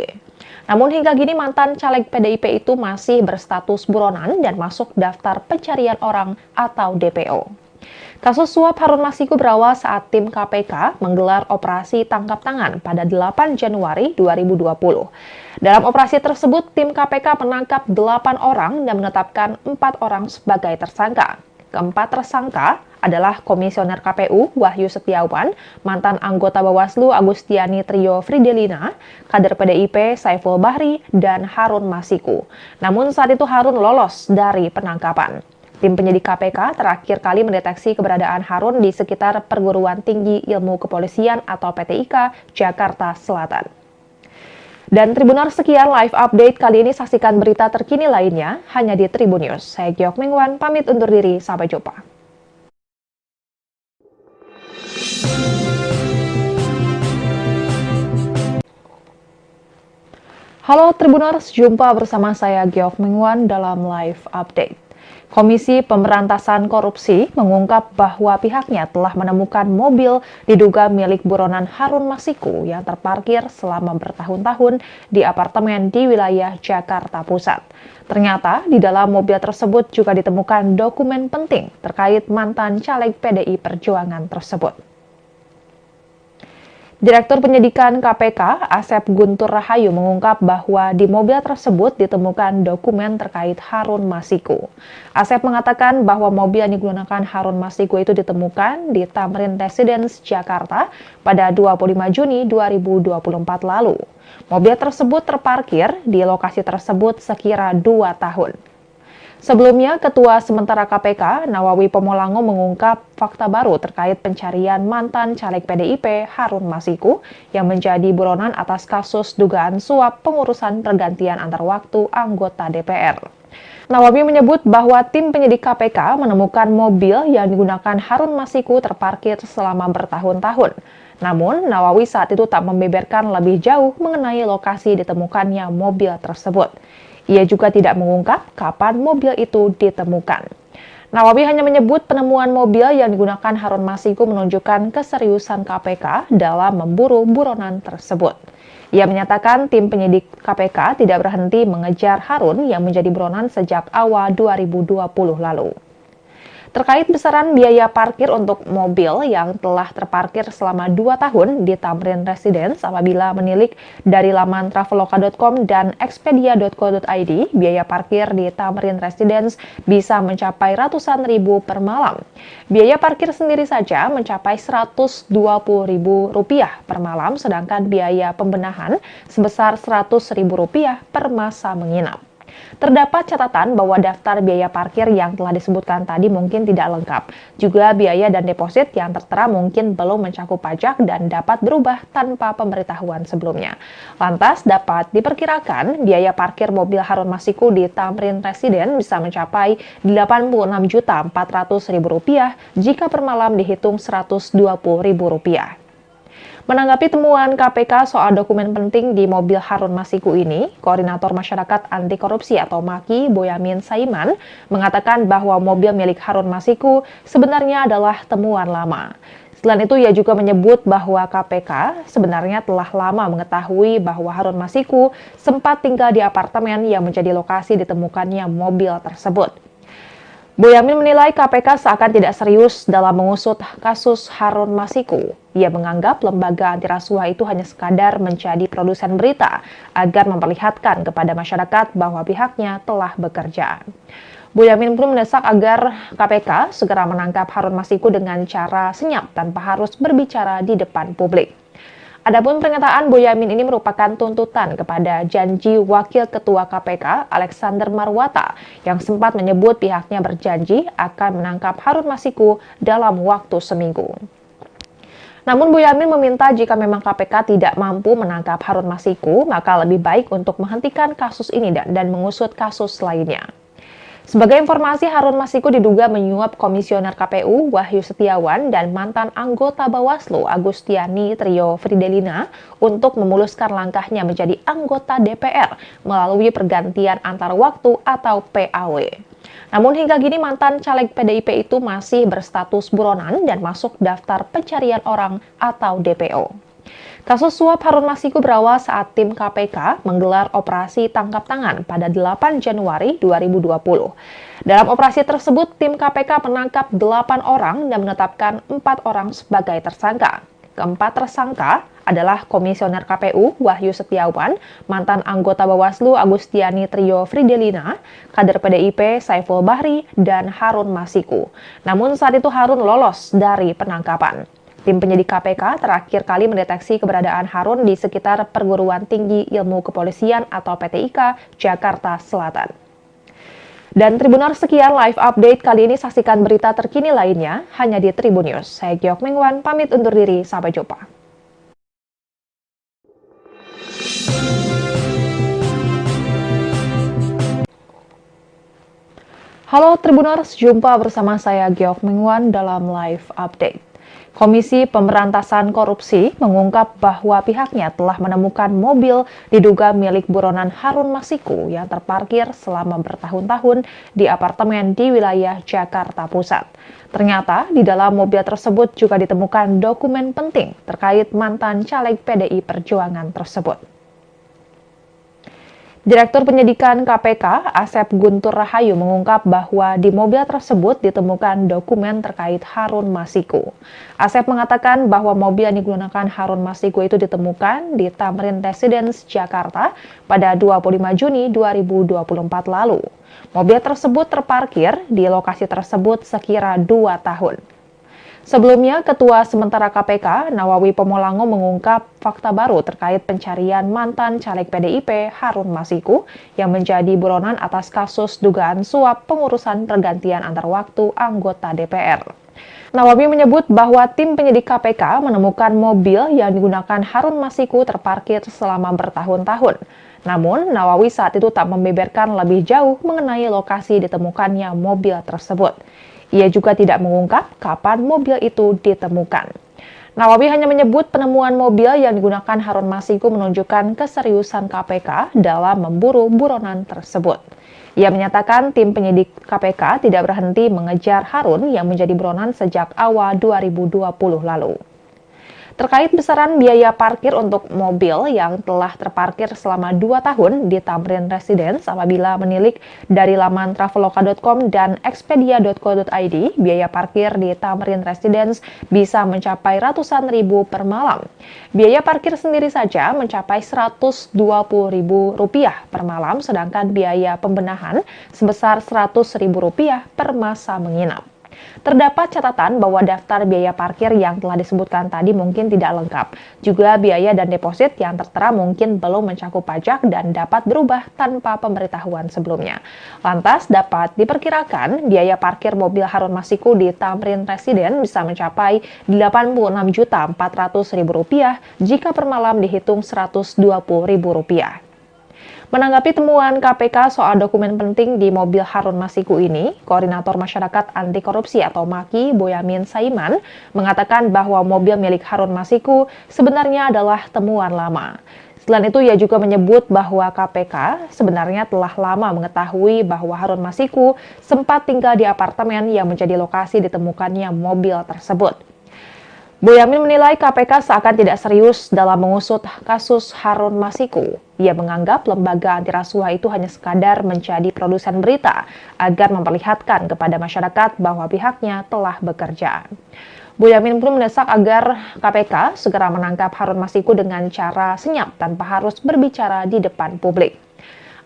Namun hingga kini mantan caleg PDIP itu masih berstatus buronan dan masuk daftar pencarian orang atau DPO. Kasus suap Harun Masiku berawal saat tim KPK menggelar operasi tangkap tangan pada 8 Januari 2020. Dalam operasi tersebut, tim KPK menangkap 8 orang dan menetapkan 4 orang sebagai tersangka. Keempat tersangka adalah Komisioner KPU Wahyu Setiawan, mantan anggota Bawaslu Agustiani Trio Fridelina, kader PDIP Saiful Bahri, dan Harun Masiku. Namun saat itu Harun lolos dari penangkapan. Tim penyidik KPK terakhir kali mendeteksi keberadaan Harun di sekitar Perguruan Tinggi Ilmu Kepolisian atau PTIK, Jakarta Selatan. Dan Tribuners, sekian live update kali ini. Saksikan berita terkini lainnya hanya di Tribun News. Saya Giok Mingwan, pamit undur diri. Sampai jumpa. Halo Tribuners, jumpa bersama saya Giok Mingwan dalam live update. Komisi Pemberantasan Korupsi mengungkap bahwa pihaknya telah menemukan mobil diduga milik buronan Harun Masiku yang terparkir selama bertahun-tahun di apartemen di wilayah Jakarta Pusat. Ternyata di dalam mobil tersebut juga ditemukan dokumen penting terkait mantan caleg PDI Perjuangan tersebut. Direktur Penyidikan KPK, Asep Guntur Rahayu mengungkap bahwa di mobil tersebut ditemukan dokumen terkait Harun Masiku. Asep mengatakan bahwa mobil yang digunakan Harun Masiku itu ditemukan di Tamrin Residence, Jakarta pada 25 Juni 2024 lalu. Mobil tersebut terparkir di lokasi tersebut sekira 2 tahun. Sebelumnya, Ketua Sementara KPK, Nawawi Pomolango mengungkap fakta baru terkait pencarian mantan caleg PDIP Harun Masiku yang menjadi buronan atas kasus dugaan suap pengurusan pergantian antar waktu anggota DPR. Nawawi menyebut bahwa tim penyidik KPK menemukan mobil yang digunakan Harun Masiku terparkir selama bertahun-tahun. Namun, Nawawi saat itu tak membeberkan lebih jauh mengenai lokasi ditemukannya mobil tersebut. Ia juga tidak mengungkap kapan mobil itu ditemukan. Nawawi hanya menyebut penemuan mobil yang digunakan Harun Masiku menunjukkan keseriusan KPK dalam memburu buronan tersebut. Ia menyatakan tim penyidik KPK tidak berhenti mengejar Harun yang menjadi buronan sejak awal 2020 lalu. Terkait besaran biaya parkir untuk mobil yang telah terparkir selama 2 tahun di Tamrin Residence apabila menilik dari laman traveloka.com dan expedia.co.id, biaya parkir di Tamrin Residence bisa mencapai ratusan ribu per malam. Biaya parkir sendiri saja mencapai Rp120.000 per malam, sedangkan biaya pembenahan sebesar Rp100.000 per masa menginap. Terdapat catatan bahwa daftar biaya parkir yang telah disebutkan tadi mungkin tidak lengkap. Juga biaya dan deposit yang tertera mungkin belum mencakup pajak dan dapat berubah tanpa pemberitahuan sebelumnya. Lantas dapat diperkirakan biaya parkir mobil Harun Masiku di Tamrin Residence bisa mencapai Rp86.400.000 jika per malam dihitung Rp120.000. Menanggapi temuan KPK soal dokumen penting di mobil Harun Masiku ini, Koordinator Masyarakat Anti Korupsi atau MAKI, Boyamin Saiman, mengatakan bahwa mobil milik Harun Masiku sebenarnya adalah temuan lama. Selain itu, ia juga menyebut bahwa KPK sebenarnya telah lama mengetahui bahwa Harun Masiku sempat tinggal di apartemen yang menjadi lokasi ditemukannya mobil tersebut. Boyamin menilai KPK seakan tidak serius dalam mengusut kasus Harun Masiku. Ia menganggap lembaga anti rasuah itu hanya sekadar menjadi produsen berita agar memperlihatkan kepada masyarakat bahwa pihaknya telah bekerja. Boyamin pun mendesak agar KPK segera menangkap Harun Masiku dengan cara senyap tanpa harus berbicara di depan publik. Adapun pernyataan Boyamin ini merupakan tuntutan kepada janji Wakil Ketua KPK Alexander Marwata yang sempat menyebut pihaknya berjanji akan menangkap Harun Masiku dalam waktu seminggu. Namun Boyamin meminta jika memang KPK tidak mampu menangkap Harun Masiku, maka lebih baik untuk menghentikan kasus ini dan mengusut kasus lainnya. Sebagai informasi, Harun Masiku diduga menyuap Komisioner KPU Wahyu Setiawan dan mantan anggota Bawaslu Agustiani Trio Fridelina untuk memuluskan langkahnya menjadi anggota DPR melalui pergantian antar waktu atau PAW. Namun hingga kini mantan caleg PDIP itu masih berstatus buronan dan masuk daftar pencarian orang atau DPO. Kasus suap Harun Masiku berawal saat tim KPK menggelar operasi tangkap tangan pada 8 Januari 2020. Dalam operasi tersebut, tim KPK menangkap 8 orang dan menetapkan 4 orang sebagai tersangka. Keempat tersangka adalah Komisioner KPU Wahyu Setiawan, mantan anggota Bawaslu Agustiani Trio Fridelina, kader PDIP Saiful Bahri, dan Harun Masiku. Namun saat itu Harun lolos dari penangkapan. Tim penyidik KPK terakhir kali mendeteksi keberadaan Harun di sekitar Perguruan Tinggi Ilmu Kepolisian atau PTIK, Jakarta Selatan. Dan Tribuners, sekian live update kali ini. Saksikan berita terkini lainnya hanya di Tribun News. Saya Giok Mingwan, pamit undur diri. Sampai jumpa. Halo Tribuners, jumpa bersama saya Giok Mingwan dalam live update. Komisi Pemberantasan Korupsi mengungkap bahwa pihaknya telah menemukan mobil diduga milik buronan Harun Masiku yang terparkir selama bertahun-tahun di apartemen di wilayah Jakarta Pusat. Ternyata di dalam mobil tersebut juga ditemukan dokumen penting terkait mantan caleg PDI Perjuangan tersebut. Direktur Penyidikan KPK, Asep Guntur Rahayu mengungkap bahwa di mobil tersebut ditemukan dokumen terkait Harun Masiku. Asep mengatakan bahwa mobil yang digunakan Harun Masiku itu ditemukan di Tamrin Residence, Jakarta pada 25 Juni 2024 lalu. Mobil tersebut terparkir di lokasi tersebut sekira 2 tahun. Sebelumnya, Ketua Sementara KPK, Nawawi Pomolango mengungkap fakta baru terkait pencarian mantan caleg PDIP Harun Masiku yang menjadi buronan atas kasus dugaan suap pengurusan pergantian antar waktu anggota DPR. Nawawi menyebut bahwa tim penyidik KPK menemukan mobil yang digunakan Harun Masiku terparkir selama bertahun-tahun. Namun, Nawawi saat itu tak membeberkan lebih jauh mengenai lokasi ditemukannya mobil tersebut. Ia juga tidak mengungkap kapan mobil itu ditemukan. Nawawi hanya menyebut penemuan mobil yang digunakan Harun Masiku menunjukkan keseriusan KPK dalam memburu buronan tersebut. Ia menyatakan tim penyidik KPK tidak berhenti mengejar Harun yang menjadi buronan sejak awal 2020 lalu. Terkait besaran biaya parkir untuk mobil yang telah terparkir selama 2 tahun di Tamrin Residence apabila menilik dari laman traveloka.com dan expedia.co.id, biaya parkir di Tamrin Residence bisa mencapai ratusan ribu per malam. Biaya parkir sendiri saja mencapai Rp120.000 per malam, sedangkan biaya pembenahan sebesar Rp100.000 per masa menginap. Terdapat catatan bahwa daftar biaya parkir yang telah disebutkan tadi mungkin tidak lengkap. Juga biaya dan deposit yang tertera mungkin belum mencakup pajak dan dapat berubah tanpa pemberitahuan sebelumnya. Lantas dapat diperkirakan biaya parkir mobil Harun Masiku di Tamrin Residence bisa mencapai Rp86.400.000 jika per malam dihitung Rp120.000. Menanggapi temuan KPK soal dokumen penting di mobil Harun Masiku ini, Koordinator Masyarakat Anti Korupsi atau MAKI, Boyamin Saiman, mengatakan bahwa mobil milik Harun Masiku sebenarnya adalah temuan lama. Selain itu, ia juga menyebut bahwa KPK sebenarnya telah lama mengetahui bahwa Harun Masiku sempat tinggal di apartemen yang menjadi lokasi ditemukannya mobil tersebut. Boyamin menilai KPK seakan tidak serius dalam mengusut kasus Harun Masiku. Ia menganggap lembaga anti rasuah itu hanya sekadar menjadi produsen berita agar memperlihatkan kepada masyarakat bahwa pihaknya telah bekerja. Boyamin pun mendesak agar KPK segera menangkap Harun Masiku dengan cara senyap tanpa harus berbicara di depan publik.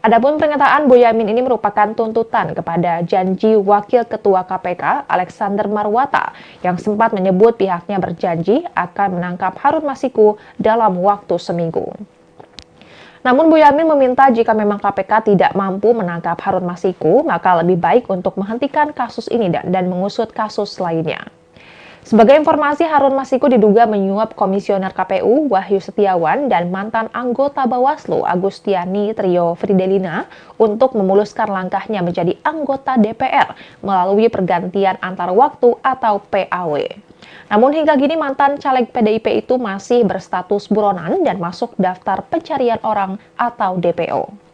Adapun pernyataan Boyamin ini merupakan tuntutan kepada janji Wakil Ketua KPK Alexander Marwata yang sempat menyebut pihaknya berjanji akan menangkap Harun Masiku dalam waktu seminggu. Namun Boyamin meminta jika memang KPK tidak mampu menangkap Harun Masiku, maka lebih baik untuk menghentikan kasus ini dan mengusut kasus lainnya. Sebagai informasi, Harun Masiku diduga menyuap Komisioner KPU Wahyu Setiawan dan mantan anggota Bawaslu Agustiani Trio Fridelina untuk memuluskan langkahnya menjadi anggota DPR melalui pergantian antar waktu atau PAW. Namun hingga kini mantan caleg PDIP itu masih berstatus buronan dan masuk daftar pencarian orang atau DPO.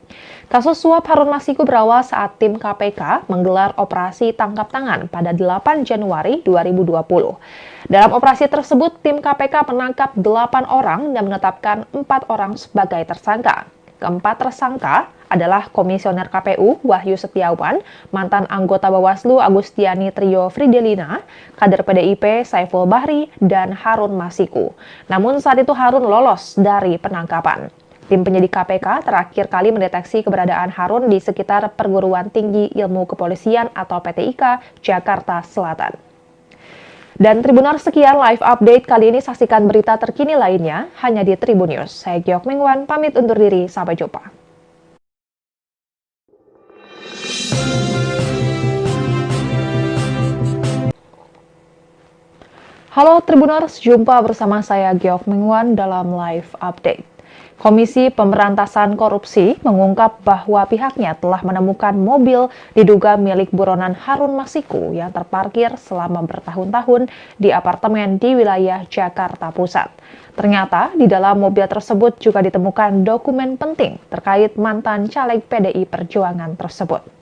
Kasus suap Harun Masiku berawal saat tim KPK menggelar operasi tangkap tangan pada 8 Januari 2020. Dalam operasi tersebut, tim KPK menangkap 8 orang dan menetapkan 4 orang sebagai tersangka. Keempat tersangka adalah Komisioner KPU Wahyu Setiawan, mantan anggota Bawaslu Agustiani Trio Fridelina, kader PDIP Saiful Bahri, dan Harun Masiku. Namun saat itu Harun lolos dari penangkapan. Tim penyidik KPK terakhir kali mendeteksi keberadaan Harun di sekitar Perguruan Tinggi Ilmu Kepolisian atau PTIK, Jakarta Selatan. Dan Tribuners, sekian live update kali ini. Saksikan berita terkini lainnya hanya di Tribun News. Saya Giok Mengwan, pamit undur diri. Sampai jumpa. Halo Tribuners, jumpa bersama saya Giok Mengwan dalam live update. Komisi Pemberantasan Korupsi mengungkap bahwa pihaknya telah menemukan mobil diduga milik buronan Harun Masiku yang terparkir selama bertahun-tahun di apartemen di wilayah Jakarta Pusat. Ternyata di dalam mobil tersebut juga ditemukan dokumen penting terkait mantan caleg PDI Perjuangan tersebut.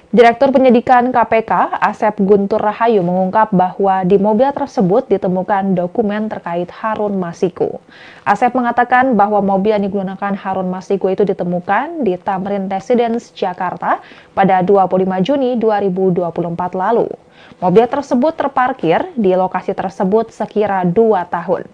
Direktur Penyidikan KPK, Asep Guntur Rahayu mengungkap bahwa di mobil tersebut ditemukan dokumen terkait Harun Masiku. Asep mengatakan bahwa mobil yang digunakan Harun Masiku itu ditemukan di Tamrin Residence, Jakarta pada 25 Juni 2024 lalu. Mobil tersebut terparkir di lokasi tersebut sekira 2 tahun.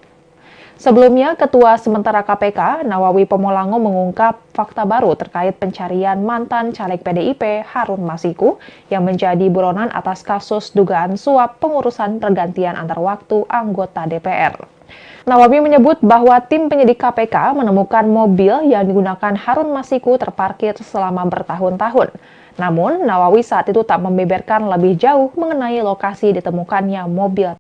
Sebelumnya, Ketua Sementara KPK, Nawawi Pomolango mengungkap fakta baru terkait pencarian mantan caleg PDIP Harun Masiku yang menjadi buronan atas kasus dugaan suap pengurusan pergantian antar waktu anggota DPR. Nawawi menyebut bahwa tim penyidik KPK menemukan mobil yang digunakan Harun Masiku terparkir selama bertahun-tahun. Namun, Nawawi saat itu tak membeberkan lebih jauh mengenai lokasi ditemukannya mobil